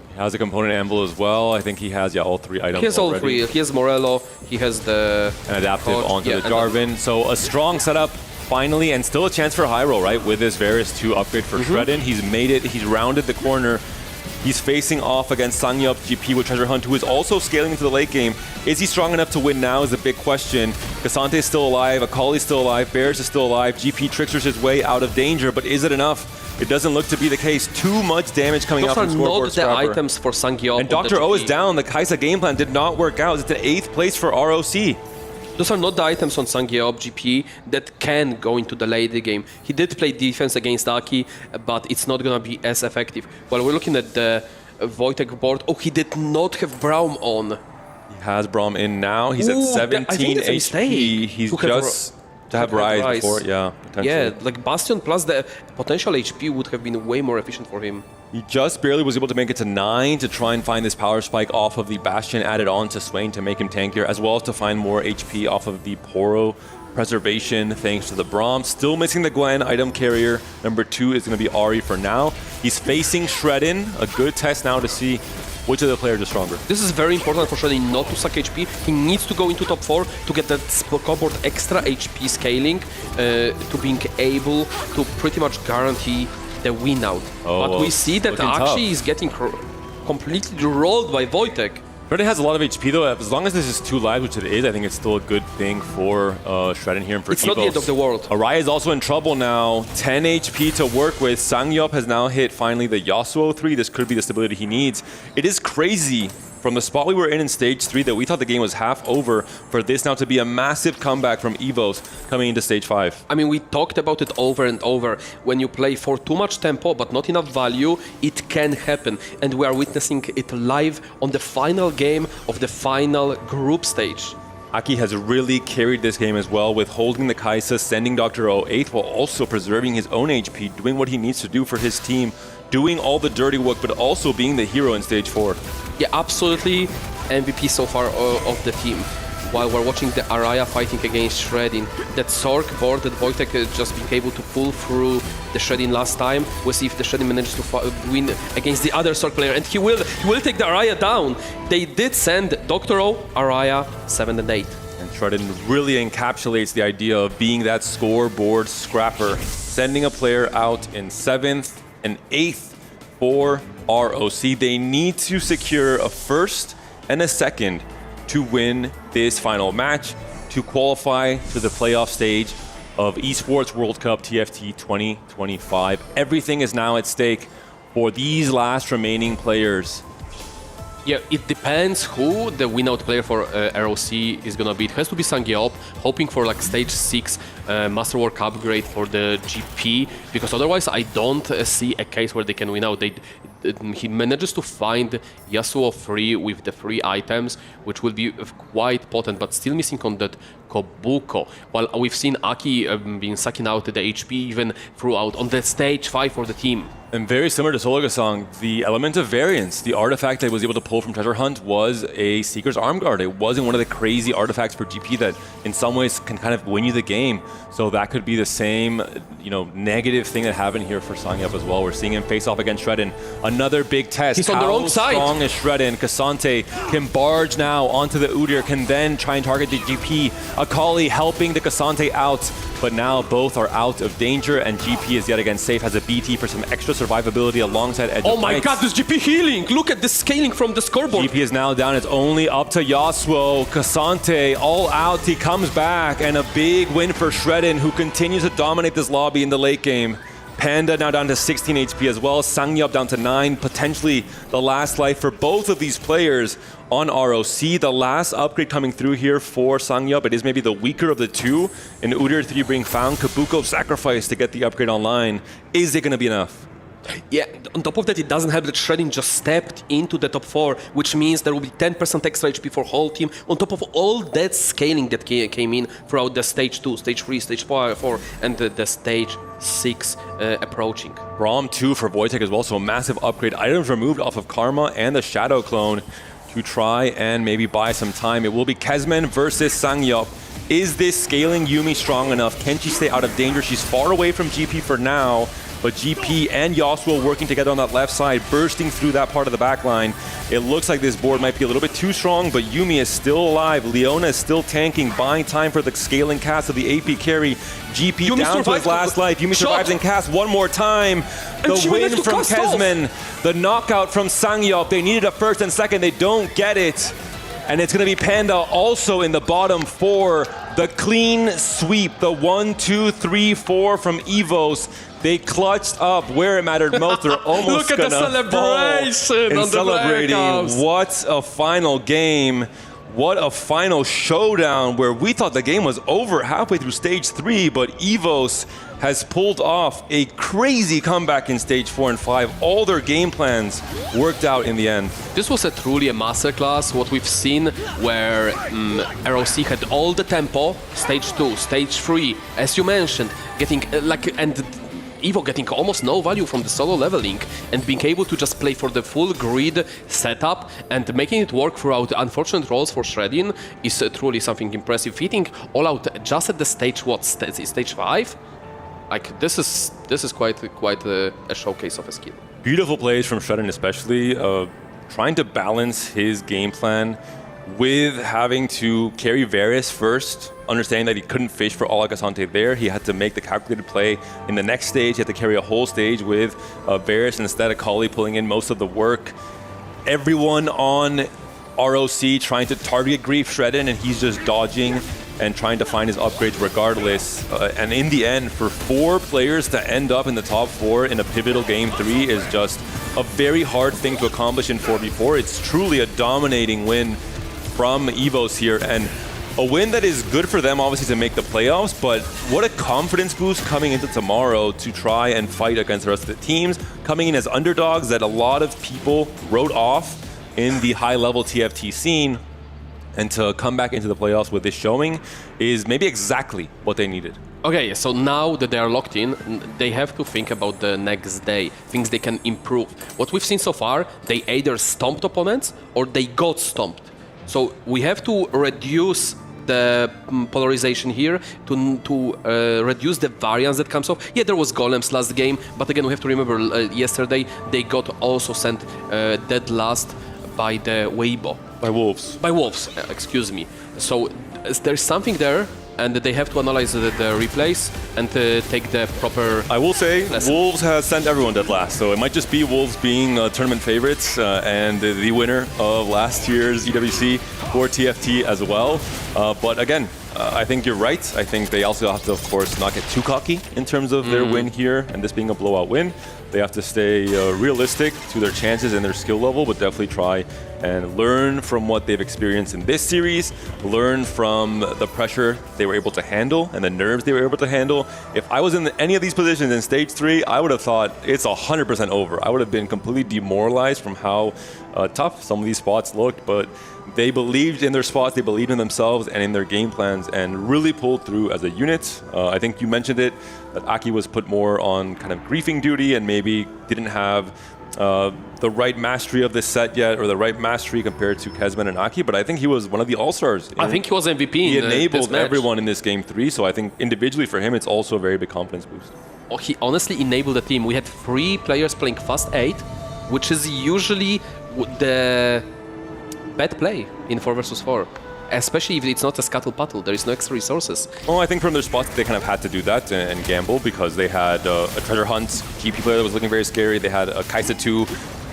He has a component anvil as well. I think he has, all 3 items. He has already. all 3. He has Morello. He has the... An adaptive onto the Jarvan. So a strong setup finally, and still a chance for high roll, right? With this Varus 2 upgrade for Shredden. He's made it, he's rounded the corner. He's facing off against Sangyup GP with Treasure Hunt, who is also scaling into the late game. Is he strong enough to win now is a big question. Kasante is still alive, Akali's still alive, Varus is still alive, GP Trickster's his way out of danger, but is it enough? It doesn't look to be the case. Too much damage coming out from Scoreboard Those are not the Scrapper. items for Sangyup. And Dr. O is down. The Kaisa game plan did not work out. It's an 8th place for ROC. Those are not the items on Sangyup GP that can go into the late game. He did play defense against Aki, but it's not going to be as effective. While we're looking at the Wojtek board, oh, he did not have Braum on. He has Braum in now. He's at 17 HP. He's just to have Rise before, yeah, potentially. Yeah, like Bastion plus the potential HP would have been way more efficient for him. He just barely was able to make it to 9 to try and find this power spike off of the Bastion added on to Swain to make him tankier, as well as to find more HP off of the Poro preservation thanks to the Braum. Still missing the Gwen item carrier. Number 2 is going to be Ari for now. He's facing Shredden. A good test now to see which of the players is stronger. This is very important for Shredden not to suck HP. He needs to go into top 4 to get that scoreboard extra HP scaling to being able to pretty much guarantee the win out. But we see that Ashi is getting completely rolled by Wojtek. Shredden has a lot of HP though. As long as this is 2 lives, which it is, I think it's still a good thing for Shredden here and for It's not the end of the world. Araya is also in trouble now. 10 HP to work with. Sangyup has now hit finally the Yasuo 3. This could be the stability he needs. It is crazy from the spot we were in stage 3 that we thought the game was half over for this now to be a massive comeback from Evos coming into stage 5. I mean, we talked about it over and over. When you play for too much tempo but not enough value, it can happen. And we are witnessing it live on the final game of the final group stage. Aki has really carried this game as well with holding the Kaisa, sending Dr. O 8th while also preserving his own HP, doing what he needs to do for his team, doing all the dirty work, but also being the hero in stage 4. Yeah, absolutely MVP so far of the team. While we're watching the Araya fighting against Shredding, that Sork board that Wojtek just being able to pull through the Shredding last time. We'll see if the Shredding manages to win against the other Sork player, and he will take the Araya down. They did send Dr. O, Araya, 7 and 8. And Shredden really encapsulates the idea of being that scoreboard scrapper, sending a player out in 7th and 8th for ROC. They need to secure a 1st and a 2nd to win this final match to qualify to the playoff stage of Esports World Cup TFT 2025. Everything is now at stake for these last remaining players. Yeah, it depends who the win-out player for ROC is gonna be. It has to be Sangyup, hoping for like stage 6 Masterwork upgrade for the GP, because otherwise I don't see a case where they can win out. He manages to find Yasuo free with the 3 items, which will be quite potent, but still missing on that Kobuko. While we've seen Aki being sucking out the HP even throughout on the stage 5 for the team. And very similar to Sologasong, the element of variance, the artifact that I was able to pull from Treasure Hunt was a Seeker's Arm Guard. It wasn't one of the crazy artifacts for GP that in some ways can kind of win you the game. So that could be the same, negative thing that happened here for Sangyup as well. We're seeing him face off against Shredden. Another big test. He's on the wrong side. How strong is Shredden? Kasante can barge now onto the Udyr, can then try and target the GP. Akali helping the Kasante out, but now both are out of danger, and GP is yet again safe, has a BT for some extra survivability alongside Edge Oh of my Knights. god, this GP healing! Look at the scaling from the scoreboard! GP is now down, it's only up to Yasuo. Kasante all out, he comes back, and a big win for Shredden, who continues to dominate this lobby in the late game. Panda now down to 16 HP as well, Sangyup down to 9, potentially the last life for both of these players on ROC. The last upgrade coming through here for Sangyup, it is maybe the weaker of the two. An Udyr 3 being found, Kabuko sacrifice to get the upgrade online. Is it going to be enough? Yeah, on top of that, it doesn't help that Shredding just stepped into the top 4, which means there will be 10% extra HP for whole team, on top of all that scaling that came in throughout the stage 2, stage 3, stage 4, and the stage 6 approaching. Braum 2 for Wojtek as well, so a massive upgrade. Items removed off of Karma and the Shadow Clone to try and maybe buy some time. It will be Kezmen versus Sangyup. Is this scaling Yuumi strong enough? Can she stay out of danger? She's far away from GP for now. but GP and Yasuo working together on that left side, bursting through that part of the back line. It looks like this board might be a little bit too strong, but Yuumi is still alive. Leona is still tanking, buying time for the scaling cast of the AP carry. GP Yuumi down to his last life. Yuumi survives and casts one more time. The win from Kesman, the knockout from Sangyok. They needed a first and second, they don't get it. And it's going to be Panda also in the bottom four. The clean sweep, the 1, 2, 3, 4 from Evos. They clutched up where it mattered most. They're almost Look at gonna the celebration fall on in celebrating. the What a final game. What a final showdown where we thought the game was over halfway through stage 3, but Evos has pulled off a crazy comeback in stage 4 and 5. All their game plans worked out in the end. This was truly a masterclass, what we've seen, where ROC had all the tempo, stage 2, stage 3, as you mentioned, getting and Evo getting almost no value from the solo leveling and being able to just play for the full grid setup and making it work throughout unfortunate rolls for Shredding is truly something impressive. Hitting all out just at the stage, stage 5? Like this is quite a showcase of a skill. Beautiful plays from Shredding especially, trying to balance his game plan with having to carry Varus first, understanding that he couldn't fish for all Agasante there. He had to make the calculated play in the next stage. He had to carry a whole stage with Varus instead of Kali pulling in most of the work. Everyone on ROC trying to target Grief Shredding, and he's just dodging and trying to find his upgrades regardless. And in the end, for 4 players to end up in the top 4 in a pivotal game 3 is just a very hard thing to accomplish in 4v4. It's truly a dominating win from Evos here, and a win that is good for them, obviously, to make the playoffs, but what a confidence boost coming into tomorrow to try and fight against the rest of the teams, coming in as underdogs that a lot of people wrote off in the high-level TFT scene, and to come back into the playoffs with this showing is maybe exactly what they needed. Okay, so now that they are locked in, they have to think about the next day, things they can improve. What we've seen so far, they either stomped opponents or they got stomped. So we have to reduce the polarization here to reduce the variance that comes off. Yeah, there was golems last game, but again, we have to remember yesterday they got also sent dead last by the Weibo. By Wolves. By Wolves, excuse me. So there's something there, and they have to analyze the replays and take the proper... I will say, lesson. Wolves has sent everyone dead last, so it might just be Wolves being tournament favorites and the winner of last year's EWC for TFT as well. But again, I think you're right. I think they also have to, of course, not get too cocky in terms of their win here, and this being a blowout win. They have to stay realistic to their chances and their skill level, but definitely try and learn from what they've experienced in this series, learn from the pressure they were able to handle and the nerves they were able to handle. If I was in any of these positions in stage 3, I would have thought it's 100% over. I would have been completely demoralized from how tough some of these spots looked, but they believed in their spots, they believed in themselves and in their game plans, and really pulled through as a unit. I think you mentioned it, that Aki was put more on kind of griefing duty and maybe didn't have the right mastery of this set yet, or the right mastery compared to Kesman and Aki, but I think he was one of the all-stars. I think he was MVP. He enabled everyone in this game 3, so I think individually for him, it's also a very big confidence boost. Oh, he honestly enabled the team. We had 3 players playing fast 8, which is usually the bad play in 4 versus 4. Especially if it's not a scuttle-puttle, there is no extra resources. Well, I think from their spots, they kind of had to do that and gamble, because they had a treasure hunt GP player that was looking very scary. They had a Kaisa 2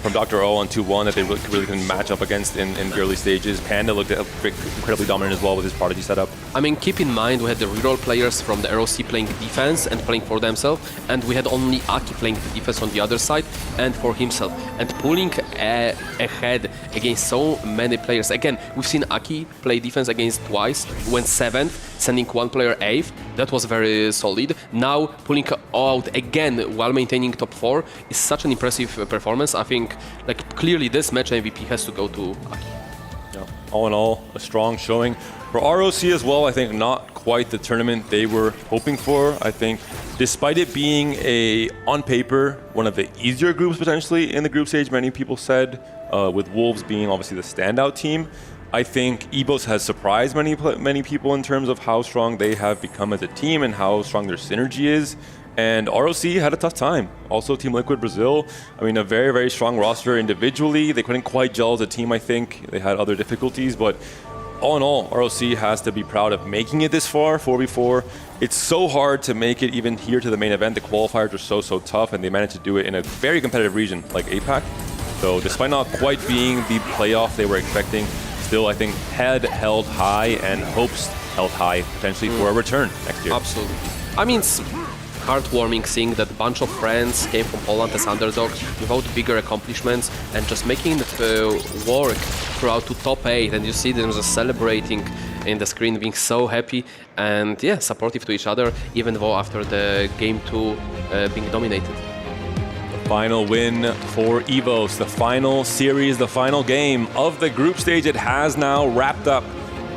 from Dr. O on 2-1 that they really couldn't match up against in the early stages. Panda looked incredibly dominant as well with his Prodigy setup. I mean, keep in mind, we had the reroll players from the ROC playing defense and playing for themselves, and we had only Aki playing the defense on the other side and for himself. And pulling ahead against so many players. Again, we've seen Aki play defense against twice, went 7th, sending 1 player 8th. That was very solid. Now, pulling out again while maintaining top 4 is such an impressive performance. I think, like, clearly this match MVP has to go to Aki. Yeah. All in all, a strong showing. For ROC as well, I think not quite the tournament they were hoping for. I think despite it being on paper, one of the easier groups potentially in the group stage, many people said, with Wolves being obviously the standout team, I think Evos has surprised many people in terms of how strong they have become as a team and how strong their synergy is. And ROC had a tough time. Also, Team Liquid Brazil, I mean, a very, very strong roster individually. They couldn't quite gel as a team, I think. They had other difficulties, but all in all, ROC has to be proud of making it this far, 4v4. It's so hard to make it even here to the main event. The qualifiers are so tough, and they managed to do it in a very competitive region like APAC. So despite not quite being the playoff they were expecting, still, I think, head held high and hopes held high potentially for a return next year. Absolutely. I mean, it's heartwarming seeing that a bunch of friends came from Poland as underdogs without bigger accomplishments and just making it work throughout to top 8, and you see them just celebrating in the screen, being so happy and yeah, supportive to each other, even though after the game 2 being dominated. Final win for Evos, the final series, the final game of the group stage. It has now wrapped up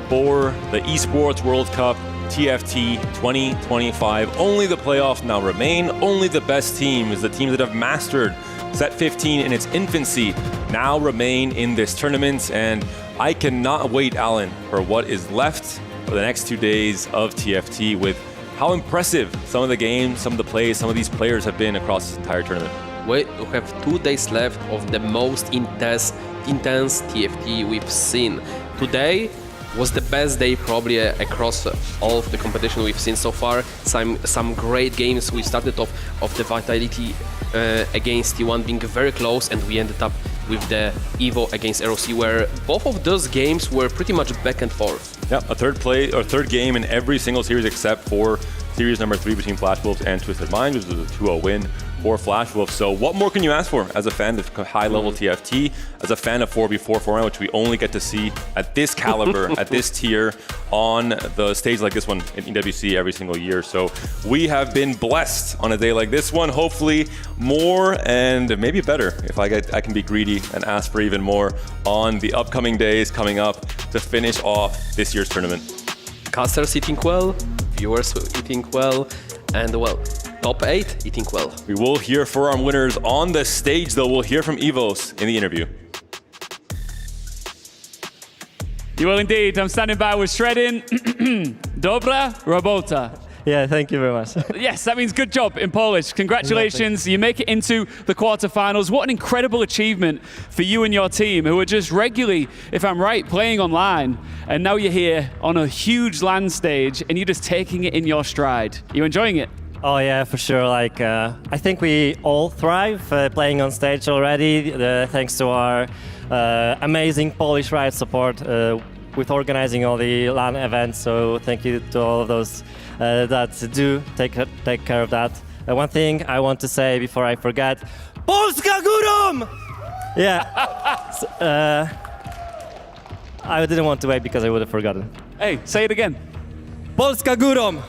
for the Esports World Cup TFT 2025. Only the playoffs now remain. Only the best teams, the teams that have mastered Set 15 in its infancy, now remain in this tournament. And I cannot wait, Alan, for what is left for the next 2 days of TFT, with how impressive some of the games, some of the plays, some of these players have been across this entire tournament. We have 2 days left of the most intense TFT we've seen. Today was the best day probably across all of the competition we've seen so far. Some great games. We started off of the Vitality against T1 being very close, and we ended up with the Evo against ROC, where both of those games were pretty much back and forth. Yeah, a third game in every single series except for series number 3 between Flash Wolves and Twisted Minds, which was a 2-0 win for Flash Wolves. So what more can you ask for as a fan of high-level TFT, as a fan of 4v4 format, which we only get to see at this caliber, at this tier, on the stage like this one in EWC every single year. So we have been blessed on a day like this one. Hopefully more and maybe better if I can be greedy and ask for even more on the upcoming days coming up to finish off this year's tournament. Casters eating well, viewers eating well, and well, top 8 eating well. We will hear for our winners on the stage, though. We'll hear from Evos in the interview. You will indeed. I'm standing by with Shredding. Dobra robota. Yeah, thank you very much. Yes, that means good job in Polish. Congratulations. You make it into the quarterfinals. What an incredible achievement for you and your team, who are just regularly, if I'm right, playing online. And now you're here on a huge LAN stage and you're just taking it in your stride. You enjoying it? Oh yeah, for sure. Like I think we all thrive playing on stage already, thanks to our amazing Polish Riot support with organizing all the LAN events. So thank you to all of those that do take care of that. One thing I want to say before I forget: Polska górą! Yeah. I didn't want to wait because I would have forgotten. Hey, say it again. Polska górą!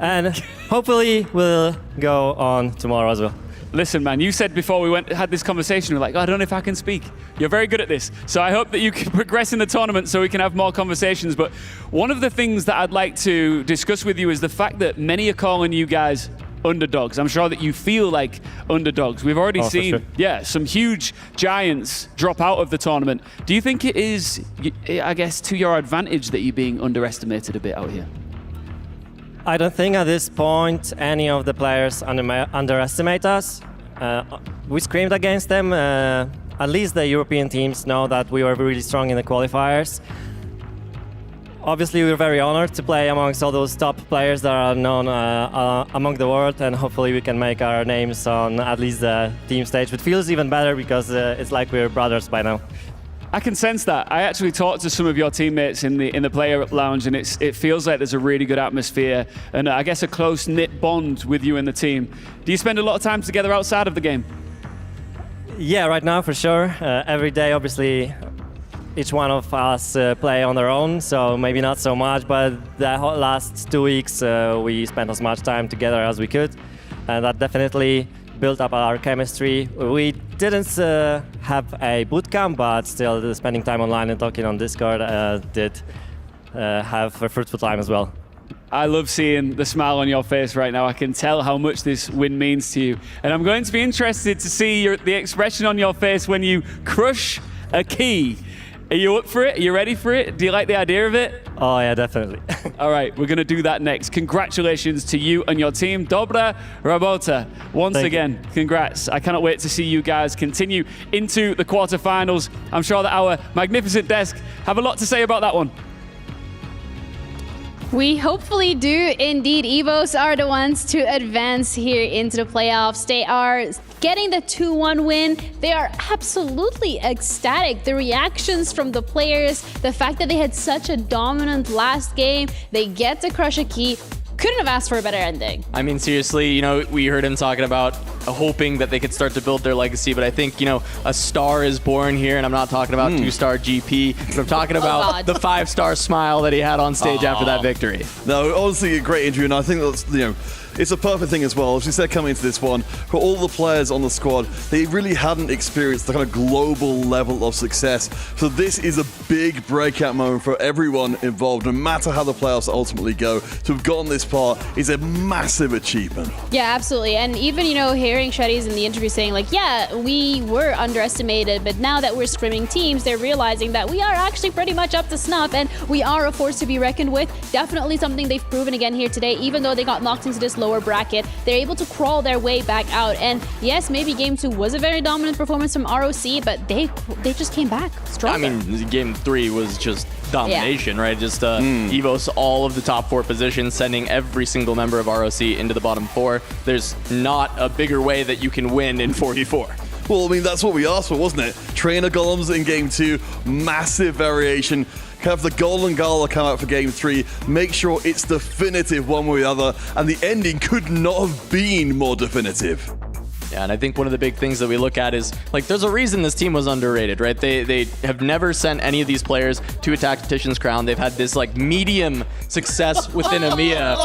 And hopefully we'll go on tomorrow as well. Listen, man, you said before we had this conversation, you're like, oh, I don't know if I can speak. You're very good at this. So I hope that you can progress in the tournament so we can have more conversations. But one of the things that I'd like to discuss with you is the fact that many are calling you guys underdogs. I'm sure that you feel like underdogs. We've already seen, some huge giants drop out of the tournament. Do you think it is, I guess, to your advantage that you're being underestimated a bit out here? I don't think at this point any of the players underestimate us. We screamed against them. At least the European teams know that we were really strong in the qualifiers. Obviously, we're very honored to play amongst all those top players that are known among the world, and hopefully we can make our names on at least the team stage. It feels even better because it's like we're brothers by now. I can sense that. I actually talked to some of your teammates in the player lounge, and it feels like there's a really good atmosphere and I guess a close-knit bond with you and the team. Do you spend a lot of time together outside of the game? Yeah, right now for sure. Every day, obviously, each one of us play on their own, so maybe not so much, but the last 2 weeks we spent as much time together as we could, and that definitely built up our chemistry. We didn't have a boot camp, but still spending time online and talking on Discord did have a fruitful time as well. I love seeing the smile on your face right now. I can tell how much this win means to you. And I'm going to be interested to see the expression on your face when you crush a key Are you up for it? Are you ready for it? Do you like the idea of it? Oh, yeah, definitely. All right, we're going to do that next. Congratulations to you and your team. Dobra Robota. Once again, congrats. I cannot wait to see you guys continue into the quarterfinals. I'm sure that our magnificent desk have a lot to say about that one. We hopefully do indeed. Evos are the ones to advance here into the playoffs. They are getting the 2-1 win. They are absolutely ecstatic. The reactions from the players, the fact that they had such a dominant last game, they get to crush a key. Couldn't have asked for a better ending. I mean, seriously, you know, we heard him talking about hoping that they could start to build their legacy, but I think, you know, a star is born here, and I'm not talking about 2-star GP, but I'm talking about the 5-star smile that he had on stage after that victory. No, honestly, a great injury, and I think that's, you know, it's a perfect thing as well. As you said, coming into this one, for all the players on the squad, they really hadn't experienced the kind of global level of success. So this is a big breakout moment for everyone involved, no matter how the playoffs ultimately go. To have gotten this far is a massive achievement. Yeah, absolutely. And even, you know, hearing Shreddies in the interview saying like, yeah, we were underestimated, but now that we're scrimming teams, they're realizing that we are actually pretty much up to snuff and we are a force to be reckoned with. Definitely something they've proven again here today. Even though they got knocked into this lower bracket, they're able to crawl their way back out. And yes, maybe game 2 was a very dominant performance from ROC, but they just came back stronger. I mean, game 3 was just domination, right? Just Evos all of the top 4 positions, sending every single member of ROC into the bottom 4. There's not a bigger way that you can win in 4v4. Well, I mean, that's what we asked for, wasn't it? Trainer Golems in game 2, massive variation. Have the Golden Gala come out for game 3, make sure it's definitive one way or the other, and the ending could not have been more definitive. Yeah, and I think one of the big things that we look at is, like, there's a reason this team was underrated, right? They have never sent any of these players to a Tactician's Crown. They've had this, like, medium success within EMEA.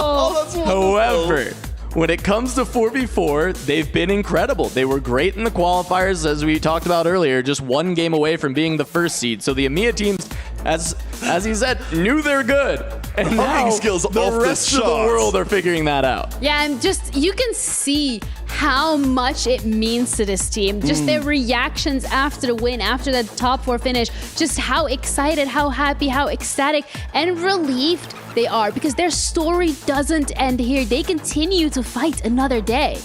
However, when it comes to 4v4, they've been incredible. They were great in the qualifiers, as we talked about earlier, just one game away from being the first seed. So the EMEA teams, as he said, knew they're good. And now skills the rest of the world are figuring that out. Yeah, and just, you can see how much it means to this team. Just their reactions after the win, after the top 4 finish, just how excited, how happy, how ecstatic, and relieved they are, because their story doesn't end here. They continue to fight another day.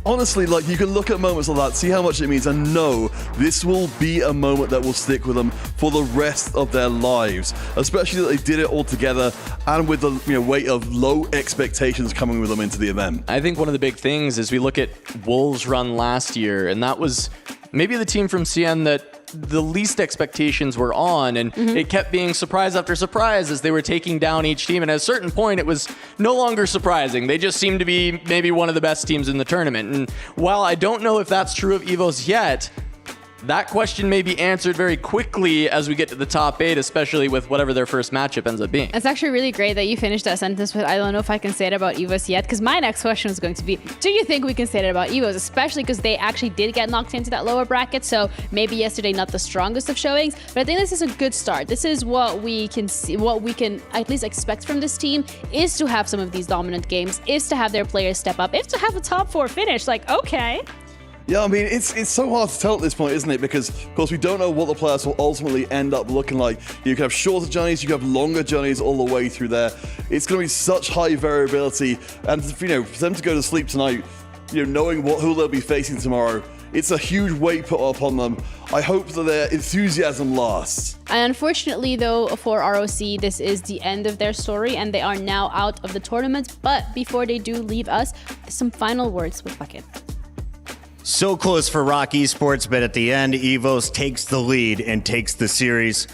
Honestly, like, you can look at moments like that, see how much it means, and know this will be a moment that will stick with them for the rest of their lives. Especially that they did it all together, and with the weight of low expectations coming with them into the event. I think one of the big things is we look at Wolves' run last year, and that was maybe the team from CN that the least expectations were on, and it kept being surprise after surprise as they were taking down each team, and at a certain point it was no longer surprising. They just seemed to be maybe one of the best teams in the tournament, and while I don't know if that's true of Evos yet, that question may be answered very quickly as we get to the top 8, especially with whatever their first matchup ends up being. It's actually really great that you finished that sentence with, I don't know if I can say it about Evos yet, because my next question is going to be, do you think we can say that about Evos? Especially because they actually did get knocked into that lower bracket, so maybe yesterday not the strongest of showings, but I think this is a good start. This is what we can see, what we can at least expect from this team, is to have some of these dominant games, is to have their players step up, is to have a top 4 finish. Like, okay. Yeah, I mean, it's so hard to tell at this point, isn't it? Because, of course, we don't know what the players will ultimately end up looking like. You can have shorter journeys, you can have longer journeys all the way through there. It's going to be such high variability. And, for them to go to sleep tonight, knowing who they'll be facing tomorrow, it's a huge weight put upon them. I hope that their enthusiasm lasts. And unfortunately, though, for ROC, this is the end of their story, and they are now out of the tournament. But before they do leave us, some final words with Bucket. So close for Rock Esports, but at the end, Evos takes the lead and takes the series.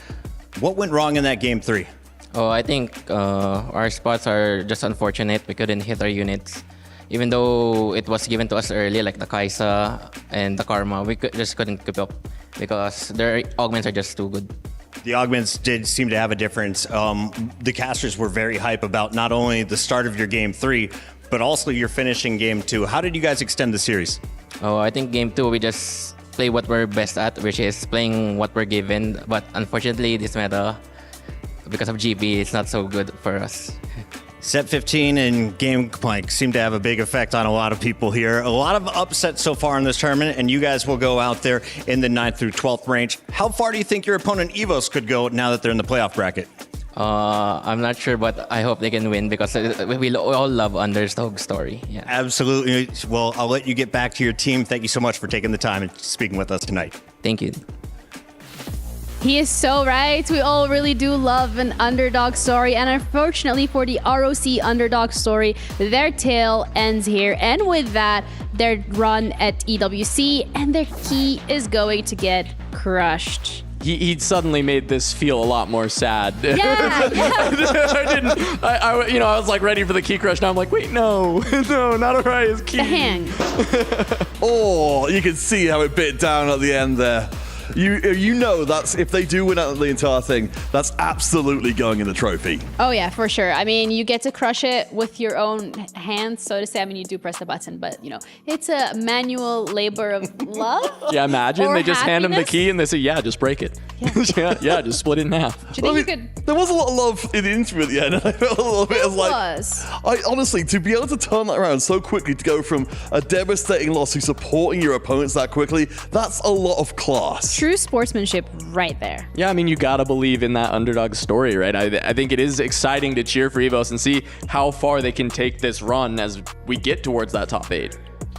What went wrong in that game 3? Oh, I think our spots are just unfortunate. We couldn't hit our units. Even though it was given to us early, like the Kaisa and the Karma, we just couldn't keep up because their augments are just too good. The augments did seem to have a difference. The casters were very hype about not only the start of your game 3, but also your finishing game 2. How did you guys extend the series? Oh, I think game 2, we just play what we're best at, which is playing what we're given. But unfortunately, this meta, because of GB, it's not so good for us. Set 15 and game like seem to have a big effect on a lot of people here. A lot of upsets so far in this tournament, and you guys will go out there in the 9th through 12th range. How far do you think your opponent Evos could go now that they're in the playoff bracket? I'm not sure, but I hope they can win because we all love underdog story. Yeah. Absolutely. Well, I'll let you get back to your team. Thank you so much for taking the time and speaking with us tonight. Thank you. He is so right. We all really do love an underdog story. And unfortunately for the ROC underdog story, their tale ends here. And with that, their run at EWC and their key is going to get crushed. He suddenly made this feel a lot more sad. Yeah. I was like ready for the key crush. Now I'm like, wait, no, not Ariah's key. The hang. Oh, you can see how it bit down at the end there. You know that's if they do win out of the entire thing, that's absolutely going in the trophy. Oh yeah, for sure. I mean, you get to crush it with your own hands, so to say. I mean, you do press the button, but it's a manual labor of love. Yeah, imagine they just hand him the happiness. key and they say, yeah, just break it. Yeah, just split it in half. Do you think you could? There was a lot of love in the interview at the end, and I felt a little bit as like, was. honestly, to be able to turn that around so quickly, to go from a devastating loss to supporting your opponents that quickly, that's a lot of class. True sportsmanship right there. Yeah, I mean, you gotta believe in that underdog story, right? I think it is exciting to cheer for Evos and see how far they can take this run as we get towards that top 8.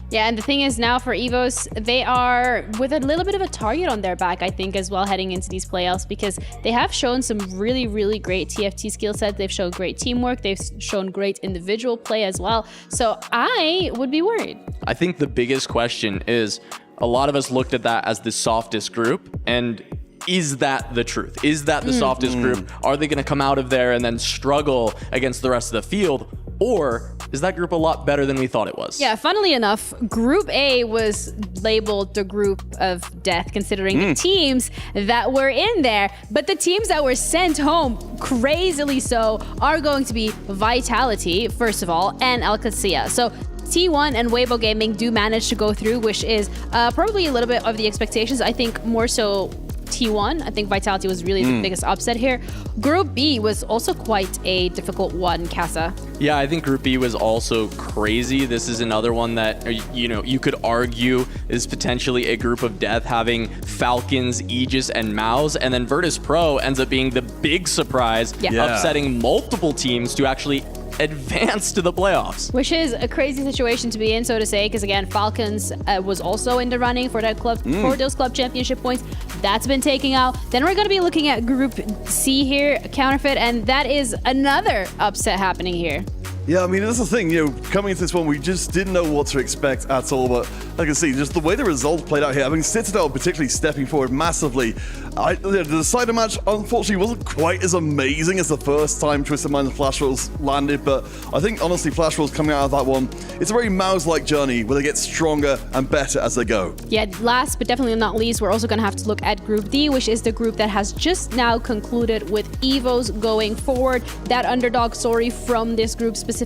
Yeah, and the thing is now for Evos, they are with a little bit of a target on their back, I think, as well, heading into these playoffs, because they have shown some really, really great TFT skill set. They've shown great teamwork. They've shown great individual play as well. So I would be worried. I think the biggest question is, a lot of us looked at that as the softest group, and is that the truth? Is that the softest group? Are they going to come out of there and then struggle against the rest of the field? Or is that group a lot better than we thought it was? Yeah, funnily enough, Group A was labeled the group of death, considering the teams that were in there. But the teams that were sent home, crazily so, are going to be Vitality, first of all, and Alcacia. So T1 and Weibo Gaming do manage to go through, which is probably a little bit of the expectations. I think more so T1. I think Vitality was really the biggest upset here. Group B was also quite a difficult one, Casa. Yeah, I think Group B was also crazy. This is another one that, you could argue is potentially a group of death, having Falcons, Aegis, and Mouse. And then Virtus.pro ends up being the big surprise, upsetting multiple teams to actually advance to the playoffs. Which is a crazy situation to be in, so to say, because again, Falcons was also in the running for that club, for those club championship points. That's been taken out. Then we're going to be looking at Group C here, Counterfeit, and that is another upset happening here. Yeah, I mean, that's the thing, coming into this one, we just didn't know what to expect at all, but like I see, just the way the results played out here, I mean, Citadel particularly stepping forward massively. The decider match, unfortunately, wasn't quite as amazing as the first time Twisted Minds and Flash Rolls landed, but I think, honestly, Flash Rolls coming out of that one, it's a very Mouse-like journey where they get stronger and better as they go. Yeah, last but definitely not least, we're also going to have to look at Group D, which is the group that has just now concluded with Evos going forward, that underdog story from this group specifically.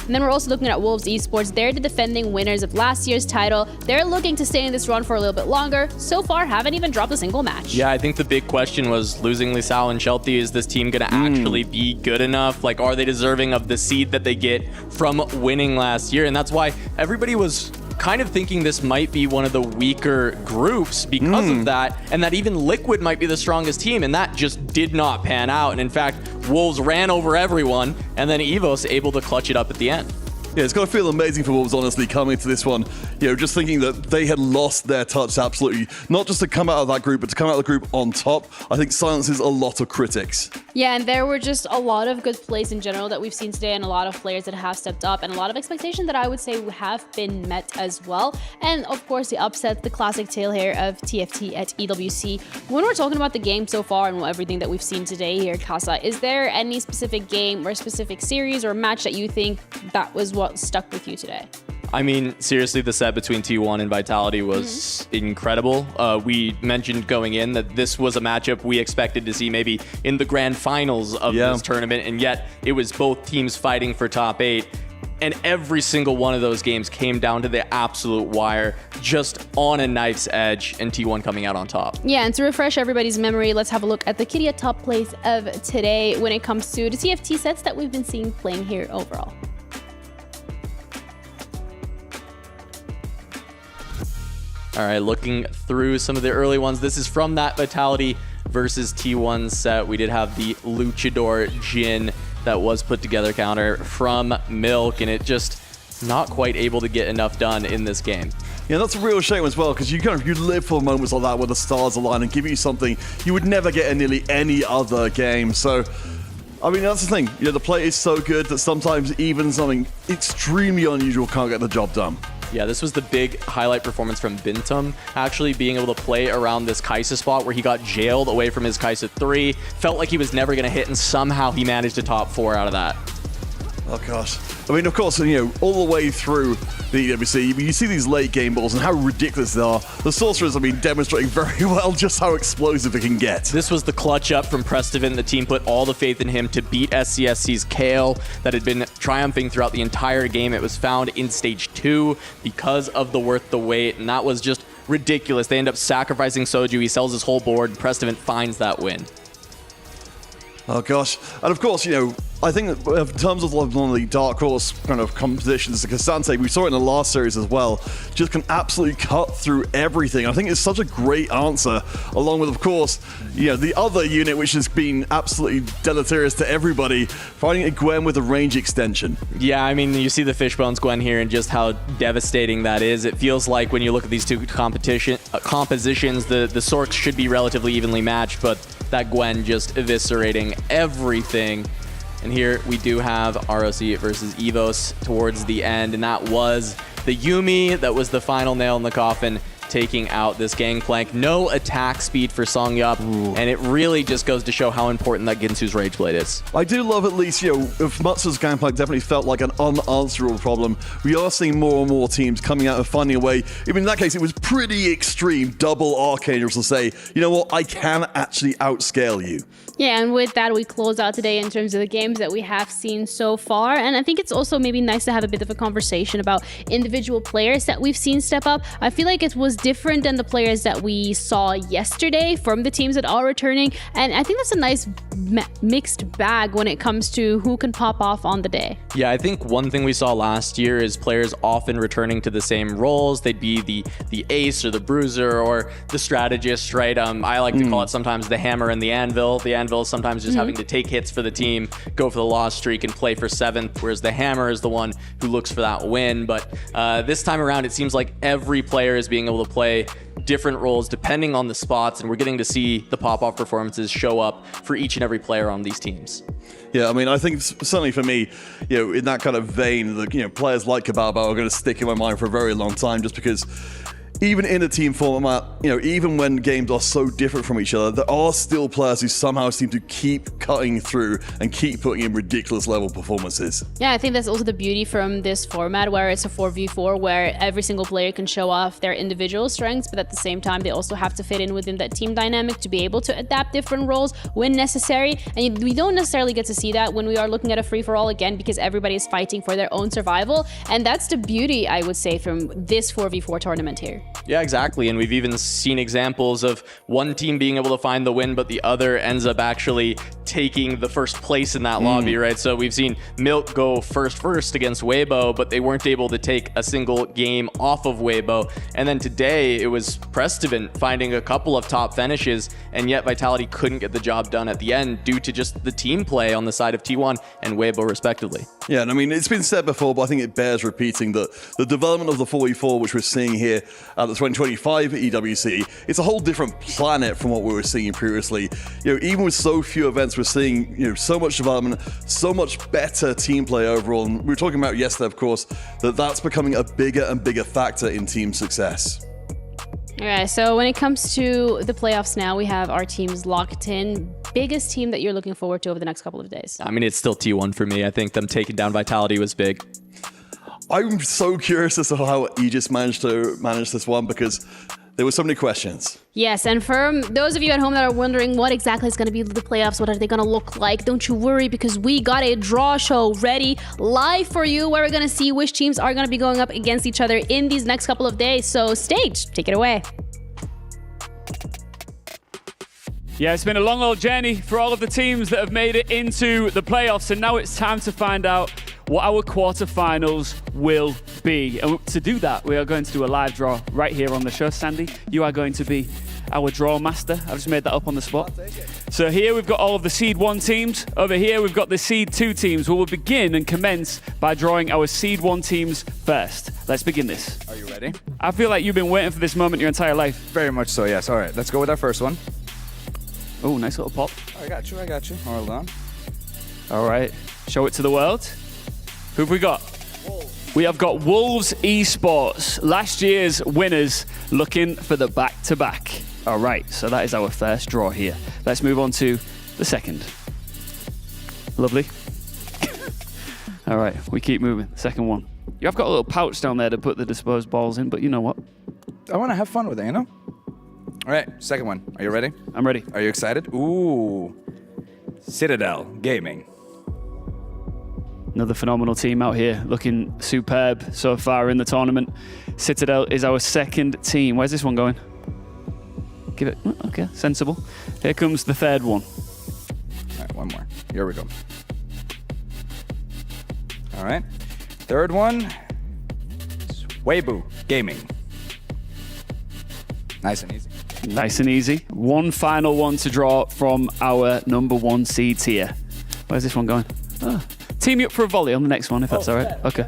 And then we're also looking at Wolves Esports. They're the defending winners of last year's title. They're looking to stay in this run for a little bit longer. So far, haven't even dropped a single match. Yeah, I think the big question was losing Lisao and Shelty. Is this team going to actually be good enough? Like, are they deserving of the seed that they get from winning last year? And that's why everybody was kind of thinking this might be one of the weaker groups because of that, and that even Liquid might be the strongest team, and that just did not pan out. And in fact, Wolves ran over everyone, and then Evos able to clutch it up at the end. Yeah, it's got to feel amazing for Wolves, honestly, coming to this one. Just thinking that they had lost their touch absolutely. Not just to come out of that group, but to come out of the group on top, I think silences a lot of critics. Yeah, and there were just a lot of good plays in general that we've seen today, and a lot of players that have stepped up, and a lot of expectations that I would say have been met as well. And of course, the upset, the classic tale here of TFT at EWC. When we're talking about the game so far and everything that we've seen today here, Casa, is there any specific game or specific series or match that you think that was what stuck with you today? I mean, seriously, the set between T1 and Vitality was incredible. We mentioned going in that this was a matchup we expected to see maybe in the grand finals of this tournament, and yet it was both teams fighting for top 8. And every single one of those games came down to the absolute wire, just on a knife's edge, and T1 coming out on top. Yeah, and to refresh everybody's memory, let's have a look at the Kiria top plays of today when it comes to the TFT sets that we've been seeing playing here overall. All right, looking through some of the early ones. This is from that Vitality versus T1 set. We did have the Luchador Jhin that was put together counter from Milk, and it just not quite able to get enough done in this game. Yeah, that's a real shame as well, because you live for moments like that where the stars align and give you something you would never get in nearly any other game. So, I mean, that's the thing. The play is so good that sometimes even something extremely unusual can't get the job done. Yeah, this was the big highlight performance from Bintum, actually being able to play around this Kai'Sa spot where he got jailed away from his Kai'Sa 3. Felt like he was never going to hit, and somehow he managed to top 4 out of that. Oh, gosh. I mean, of course, all the way through the EWC, you see these late game balls and how ridiculous they are. The Sorcerers have been demonstrating very well just how explosive it can get. This was the clutch up from Prestivan. The team put all the faith in him to beat SCSC's Kale that had been triumphing throughout the entire game. It was found in stage 2 because of the worth the wait, and that was just ridiculous. They end up sacrificing Soju. He sells his whole board. Prestivan finds that win. Oh, gosh. And of course, I think in terms of one of the dark horse kind of compositions, the Cassante, we saw it in the last series as well, just can absolutely cut through everything. I think it's such a great answer, along with, of course, the other unit, which has been absolutely deleterious to everybody, finding a Gwen with a range extension. Yeah, I mean, you see the Fishbones Gwen here and just how devastating that is. It feels like when you look at these two compositions, the Sorks should be relatively evenly matched, but that Gwen just eviscerating everything. And here we do have ROC versus Evos towards the end, and that was the Yuumi that was the final nail in the coffin, taking out this Gangplank. No attack speed for Songyup, and it really just goes to show how important that Ginsu's Rageblade is. I do love at least, if Mutsu's Gangplank definitely felt like an unanswerable problem, we are seeing more and more teams coming out and finding a way. Even in that case, it was pretty extreme. Double Archangels to say, you know what, I can actually outscale you. Yeah, and with that, we close out today in terms of the games that we have seen so far. And I think it's also maybe nice to have a bit of a conversation about individual players that we've seen step up. I feel like it was different than the players that we saw yesterday from the teams that are returning. And I think that's a nice mixed bag when it comes to who can pop off on the day. Yeah, I think one thing we saw last year is players often returning to the same roles. They'd be the ace or the bruiser or the strategist, right? I like to call it sometimes the hammer and the anvil. The anvil is sometimes just having to take hits for the team, go for the loss streak, and play for 7th, whereas the hammer is the one who looks for that win. But this time around, it seems like every player is being able to play different roles depending on the spots, and we're getting to see the pop-off performances show up for each and every player on these teams. Yeah, I mean, I think certainly for me, in that kind of vein, players like Kababa are going to stick in my mind for a very long time, just because even in a team format, even when games are so different from each other, there are still players who somehow seem to keep cutting through and keep putting in ridiculous level performances. Yeah, I think that's also the beauty from this format, where it's a 4v4, where every single player can show off their individual strengths, but at the same time, they also have to fit in within that team dynamic to be able to adapt different roles when necessary. And we don't necessarily get to see that when we are looking at a free-for-all again, because everybody is fighting for their own survival. And that's the beauty, I would say, from this 4v4 tournament here. Yeah, exactly. And we've even seen examples of one team being able to find the win, but the other ends up actually taking the first place in that lobby, right? So we've seen Milk go first against Weibo, but they weren't able to take a single game off of Weibo. And then today, it was Prestivan finding a couple of top finishes, and yet Vitality couldn't get the job done at the end due to just the team play on the side of T1 and Weibo, respectively. Yeah, and I mean, it's been said before, but I think it bears repeating that the development of the 4v4, which we're seeing here at the 2025 EWC, it's a whole different planet from what we were seeing previously. Even with so few events, we're seeing so much development, so much better team play overall. And we were talking about yesterday, of course, that's becoming a bigger and bigger factor in team success. All right, so when it comes to the playoffs now, we have our teams locked in. Biggest team that you're looking forward to over the next couple of days? I mean, it's still T1 for me. I think them taking down Vitality was big. I'm so curious as to how Aegis managed to manage this one, because There were so many questions. Yes, and for those of you at home that are wondering what exactly is going to be the playoffs, what are they going to look like, don't you worry, because we got a draw show ready live for you where we're going to see which teams are going to be going up against each other in these next couple of days. So Stage, take it away. Yeah, it's been a long old journey for all of the teams that have made it into the playoffs, and now it's time to find out what our quarterfinals will be. And to do that, we are going to do a live draw right here on the show. Sandy, you are going to be our draw master. I've just made that up on the spot. So here we've got all of the Seed 1 teams. Over here we've got the Seed 2 teams. We will begin and commence by drawing our Seed 1 teams first. Let's begin this. Are you ready? I feel like you've been waiting for this moment your entire life. Very much so, yes. All right, let's go with our first one. Oh, nice little pop. I got you. Hold on. All right, show it to the world. Who have we got? We have got Wolves Esports, last year's winners, looking for the back-to-back. All right, so that is our first draw here. Let's move on to the second. Lovely. All right, we keep moving. Second one. You have got a little pouch down there to put the disposed balls in, but you know what? I want to have fun with it, you know? All right, second one. Are you ready? I'm ready. Are you excited? Ooh. Citadel Gaming. Another phenomenal team out here, looking superb so far in the tournament. Citadel is our second team. Where's this one going? Give it, okay, sensible. Here comes the third one. All right, one more. Here we go. All right, third one. Weibo Gaming. Nice and easy. Nice and easy. One final one to draw from our number 1 seed tier. Where's this one going? Oh. Team you up for a volley on the next one, if that's all right. Okay.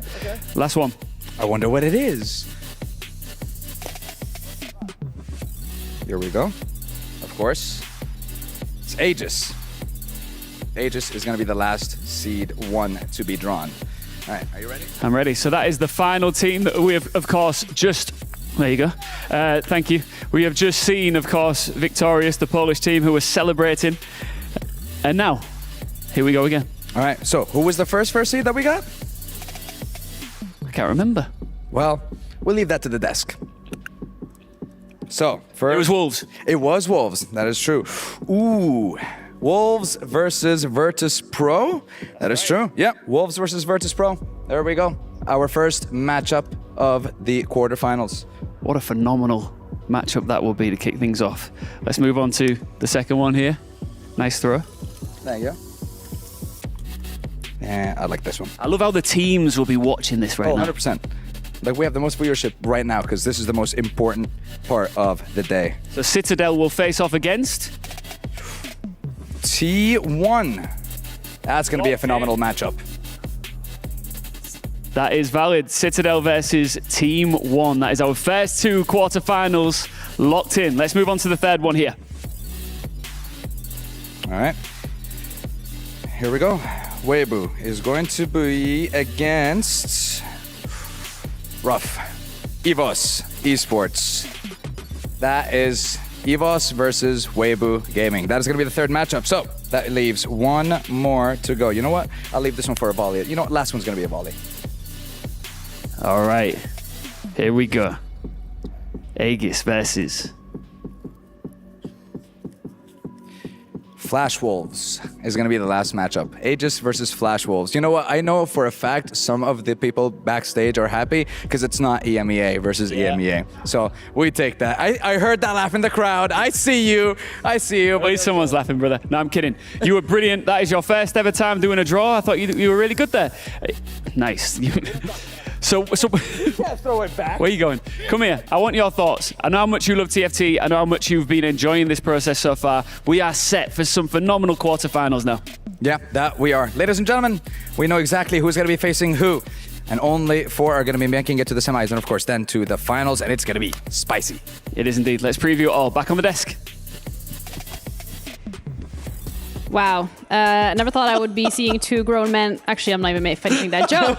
Last one. I wonder what it is. Here we go. Of course. It's Aegis. Aegis is going to be the last seed 1 to be drawn. All right, are you ready? I'm ready. So that is the final team that we have, of course, just... There you go. Thank you. We have just seen, of course, victorious, the Polish team who was celebrating. And now, here we go again. All right, so who was the first seed that we got? I can't remember. Well, we'll leave that to the desk. So, first... It was Wolves. It was Wolves, that is true. Ooh, Wolves versus Virtus.pro. That is true. Yeah, Wolves versus Virtus.pro. There we go. Our first matchup of the quarterfinals. What a phenomenal matchup that will be to kick things off. Let's move on to the second one here. Nice throw. There you go. Yeah, I like this one. I love how the teams will be watching this right now. 100%. Like, we have the most viewership right now because this is the most important part of the day. So Citadel will face off against? T1. That's going to be a phenomenal matchup. That is valid. Citadel versus Team 1. That is our first 2 quarterfinals locked in. Let's move on to the third one here. All right. Here we go. Weibo is going to be against Rough. Evos Esports. That is Evos versus Weibo Gaming. That is going to be the third matchup. So that leaves one more to go. You know what? I'll leave this one for a volley. You know what? Last one's going to be a volley. All right. Here we go. Aegis versus Flash Wolves is going to be the last matchup. Aegis versus Flash Wolves. You know what? I know for a fact some of the people backstage are happy because it's not EMEA versus EMEA. So we take that. I heard that laugh in the crowd. I see you. I see you. At least someone's laughing, brother. No, I'm kidding. You were brilliant. That is your first ever time doing a draw. I thought you were really good there. Nice. So yeah, throw it back. Where are you going? Come here. I want your thoughts. I know how much you love TFT. I know how much you've been enjoying this process so far. We are set for some phenomenal quarterfinals now. Yeah, that we are. Ladies and gentlemen, we know exactly who's going to be facing who. And only 4 are going to be making it to the semis and, of course, then to the finals. And it's going to be spicy. It is indeed. Let's preview it all. Back on the desk. Wow. Never thought I would be seeing 2 grown men. Actually, I'm not even finishing that joke.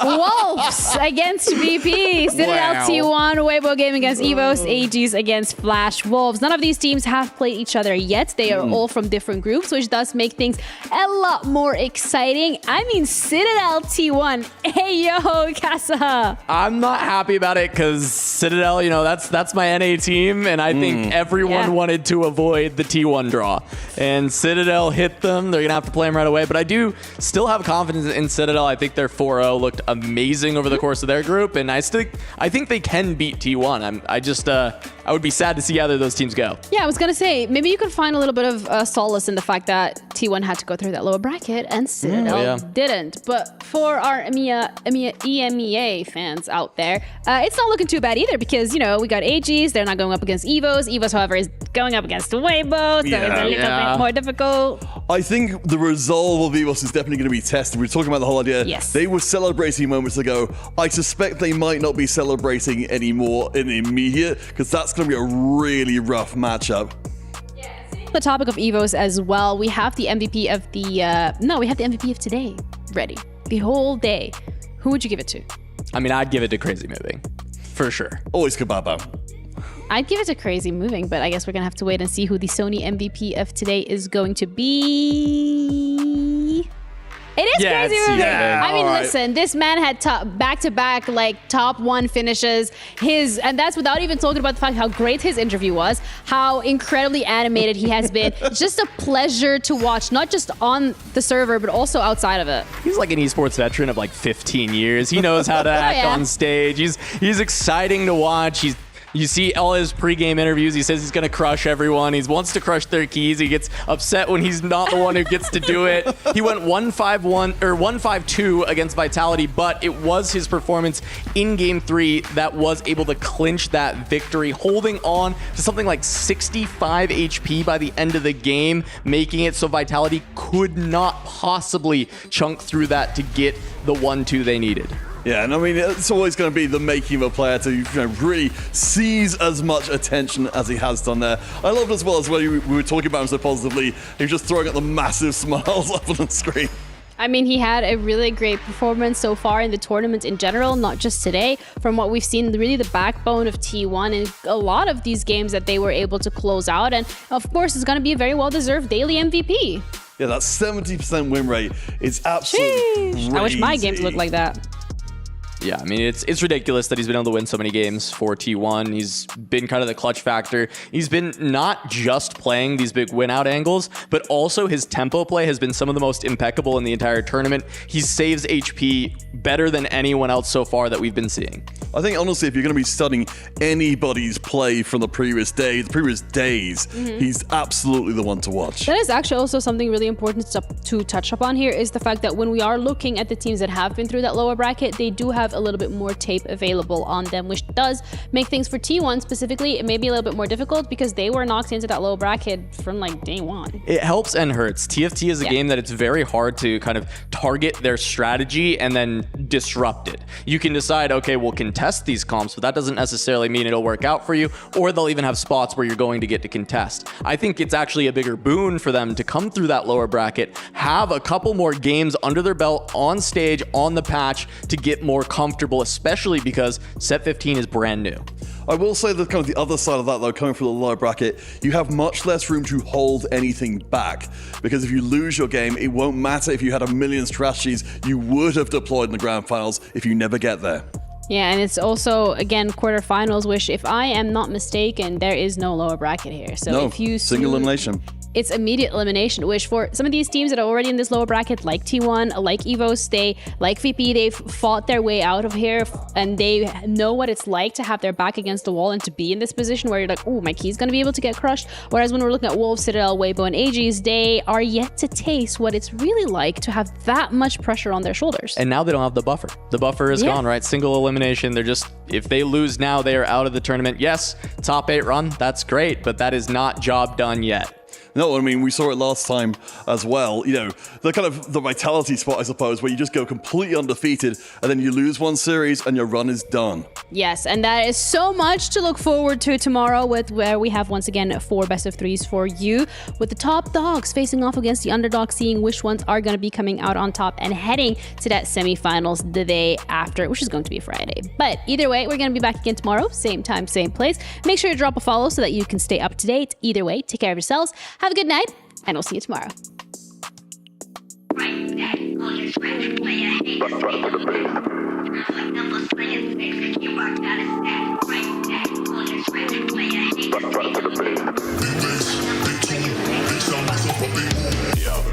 Wolves Wolves against VP. Citadel T1, Weibo Gaming against Evos, AGs against Flash Wolves. None of these teams have played each other yet. They are all from different groups, which does make things a lot more exciting. I mean, Citadel T1. Hey, yo, Casa. I'm not happy about it because Citadel, that's my NA team, and I think everyone wanted to avoid the T1 draw. And Citadel hit them. They're going to have to play them right away. But I do still have confidence in Citadel. I think their 4-0 looked amazing over the course of their group, and I think they can beat T1. I would be sad to see either of those teams go. Yeah, I was going to say, maybe you could find a little bit of solace in the fact that T1 had to go through that lower bracket and Citadel didn't. But for our EMEA fans out there, it's not looking too bad either because, we got AGs. They're not going up against Evos. Evos, however, is going up against Weibo, so it's a little bit more difficult. I think the resolve of Evos is definitely going to be tested. We were talking about the whole idea. Yes. They were celebrating moments ago. I suspect they might not be celebrating anymore in the immediate because that's going to be a really rough matchup. The topic of Evos as well. We have the MVP of we have the MVP of today ready. The whole day. Who would you give it to? I mean, I'd give it to Crazy Moving. For sure. Always Kababa. I'd give it to Crazy Moving, but I guess we're going to have to wait and see who the Sony MVP of today is going to be. It is Crazy Moving. I mean, listen, this man had back-to-back top 1 finishes. And that's without even talking about the fact how great his interview was, how incredibly animated he has been. Just a pleasure to watch, not just on the server, but also outside of it. He's like an esports veteran of 15 years. He knows how to act on stage. He's exciting to watch. You see all his pregame interviews. He says he's going to crush everyone. He wants to crush their keys. He gets upset when he's not the one who gets to do it. He went 1-5-1 or 1-5-2 against Vitality, but it was his performance in Game 3 that was able to clinch that victory, holding on to something like 65 HP by the end of the game, making it so Vitality could not possibly chunk through that to get the 1-2 they needed. Yeah, and I mean, it's always going to be the making of a player to really seize as much attention as he has done there. I loved as well we were talking about him so positively. He was just throwing out the massive smiles up on the screen. I mean, he had a really great performance so far in the tournament in general, not just today. From what we've seen, really the backbone of T1 in a lot of these games that they were able to close out. And of course, it's going to be a very well-deserved daily MVP. Yeah, that 70% win rate is absolutely crazy. I wish my games looked like that. Yeah, I mean, it's ridiculous that he's been able to win so many games for T1. He's been kind of the clutch factor. He's been not just playing these big win-out angles, but also his tempo play has been some of the most impeccable in the entire tournament. He saves HP better than anyone else so far that we've been seeing. I think, honestly, if you're going to be studying anybody's play from the previous days, he's absolutely the one to watch. That is actually also something really important to touch upon here is the fact that when we are looking at the teams that have been through that lower bracket, they do have a little bit more tape available on them, which does make things for T1 specifically, it may be a little bit more difficult because they were knocked into that low bracket from day 1. It helps and hurts. TFT is a game that it's very hard to kind of target their strategy and then disrupt it. You can decide, okay, we'll contest these comps, but that doesn't necessarily mean it'll work out for you, or they'll even have spots where you're going to get to contest. I think it's actually a bigger boon for them to come through that lower bracket, have a couple more games under their belt on stage, on the patch, to get more comfortable, especially because set 15 is brand new. I will say that kind of the other side of that, though, coming from the lower bracket, you have much less room to hold anything back. Because if you lose your game, it won't matter if you had a million strategies you would have deployed in the grand finals if you never get there. Yeah, and it's also, again, quarterfinals, which, if I am not mistaken, there is no lower bracket here. So if you single elimination. It's immediate elimination, which for some of these teams that are already in this lower bracket, like T1, like Evos, like VP, they've fought their way out of here, and they know what it's like to have their back against the wall and to be in this position where you're like, oh, my key's going to be able to get crushed. Whereas when we're looking at Wolves, Citadel, Weibo, and AGs, they are yet to taste what it's really like to have that much pressure on their shoulders. And now they don't have the buffer. The buffer is gone, right? Single elimination. They're just, if they lose now, they are out of the tournament. Yes, top 8 run, that's great, but that is not job done yet. No, I mean, we saw it last time as well. You know, the kind of the vitality spot, I suppose, where you just go completely undefeated and then you lose one series and your run is done. Yes, and that is so much to look forward to tomorrow, with where we have once again 4 best of 3s for you, with the top dogs facing off against the underdogs, seeing which ones are going to be coming out on top and heading to that semifinals the day after, which is going to be Friday. But either way, we're going to be back again tomorrow, same time, same place. Make sure to drop a follow so that you can stay up to date. Either way, take care of yourselves. Have a good night, and we'll see you tomorrow.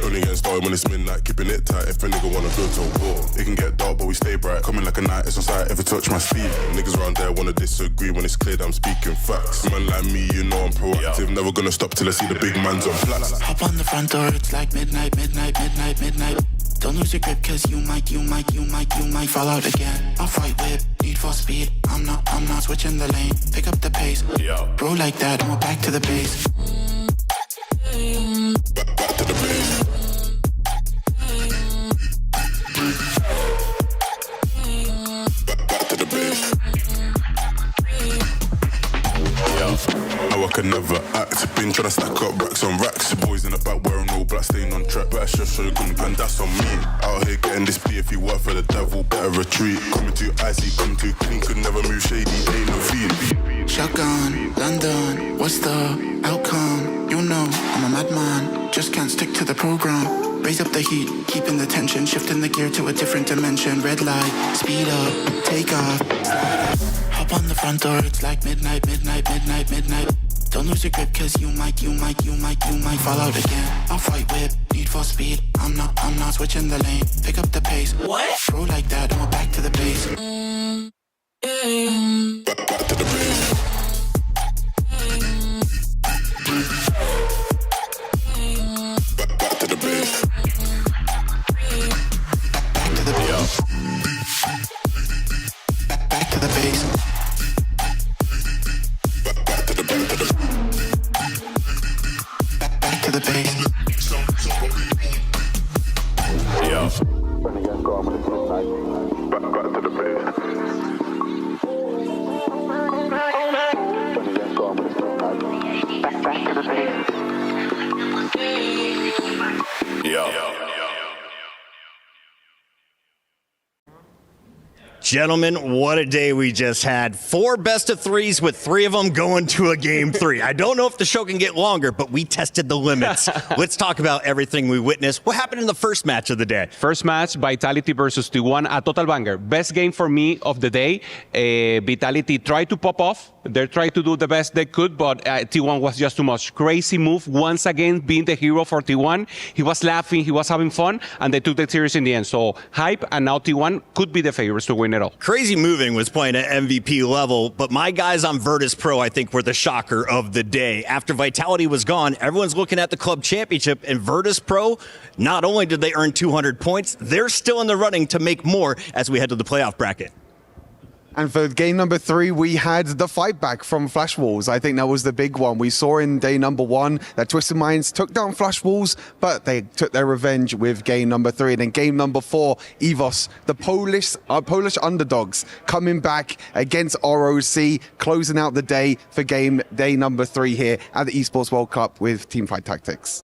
Only getting started when it's midnight, keeping it tight. If a nigga wanna go to war, it can get dark, but we stay bright. Coming like a night, it's on sight. Ever touch my sleeve? Niggas around there wanna disagree when it's clear that I'm speaking facts. Man like me, you know I'm proactive. Never gonna stop till I see the big man's on flats. Hop on the front door, it's like midnight, midnight, midnight, midnight. Don't lose your grip, cause you might fall out again. Off-white whip, need for speed. I'm not switching the lane. Pick up the pace. Bro like that, and we're back to the base. Back to the base. Back to the base. How I could never act. Been trying to stack up racks on racks. Boys in the back wearing all black, staying on track. Better show you gun, and that's on me. Out here getting this plea. If you work for the devil, better retreat. Coming too icy, coming too clean. Could never move shady, ain't no feed. Shotgun, London, what's the outcome? You know, I'm a madman, just can't stick to the program. Raise up the heat, keeping the tension, shifting the gear to a different dimension. Red light, speed up, take off, slide up. Hop on the front door, it's like midnight, midnight, midnight, midnight. Don't lose your grip, cause you might fall out again. Off-white whip, need for speed. I'm not switching the lane. Pick up the pace. What? Bro like that, and we're back to the base. Back to the base. Back to the base. Back to the base. Back to the base. Back to the base. Back to the base. Yeah. Back to the base. Back to the base. Yeah. Gentlemen, what a day we just had. 4 best of 3s with 3 of them going to a game 3. I don't know if the show can get longer, but we tested the limits. Let's talk about everything we witnessed. What happened in the first match of the day? First match, Vitality versus T1, a total banger. Best game for me of the day. Vitality tried to pop off. They tried to do the best they could, but T1 was just too much. Crazy move, once again being the hero for T1. He was laughing, he was having fun, and they took the series in the end. So hype, and now T1 could be the favorites to win it all. Crazy Moving was playing at MVP level, but my guys on Virtus.pro, I think, were the shocker of the day. After Vitality was gone, everyone's looking at the club championship, and Virtus.pro, not only did they earn 200 points, they're still in the running to make more as we head to the playoff bracket. And for game number 3, we had the fight back from Flash Wolves. I think that was the big one. We saw in day number 1 that Twisted Minds took down Flash Wolves, but they took their revenge with game number 3. And then game number 4, Evos, the Polish underdogs, coming back against ROC, closing out the day for day number 3 here at the Esports World Cup with Teamfight Tactics.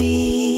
TFT.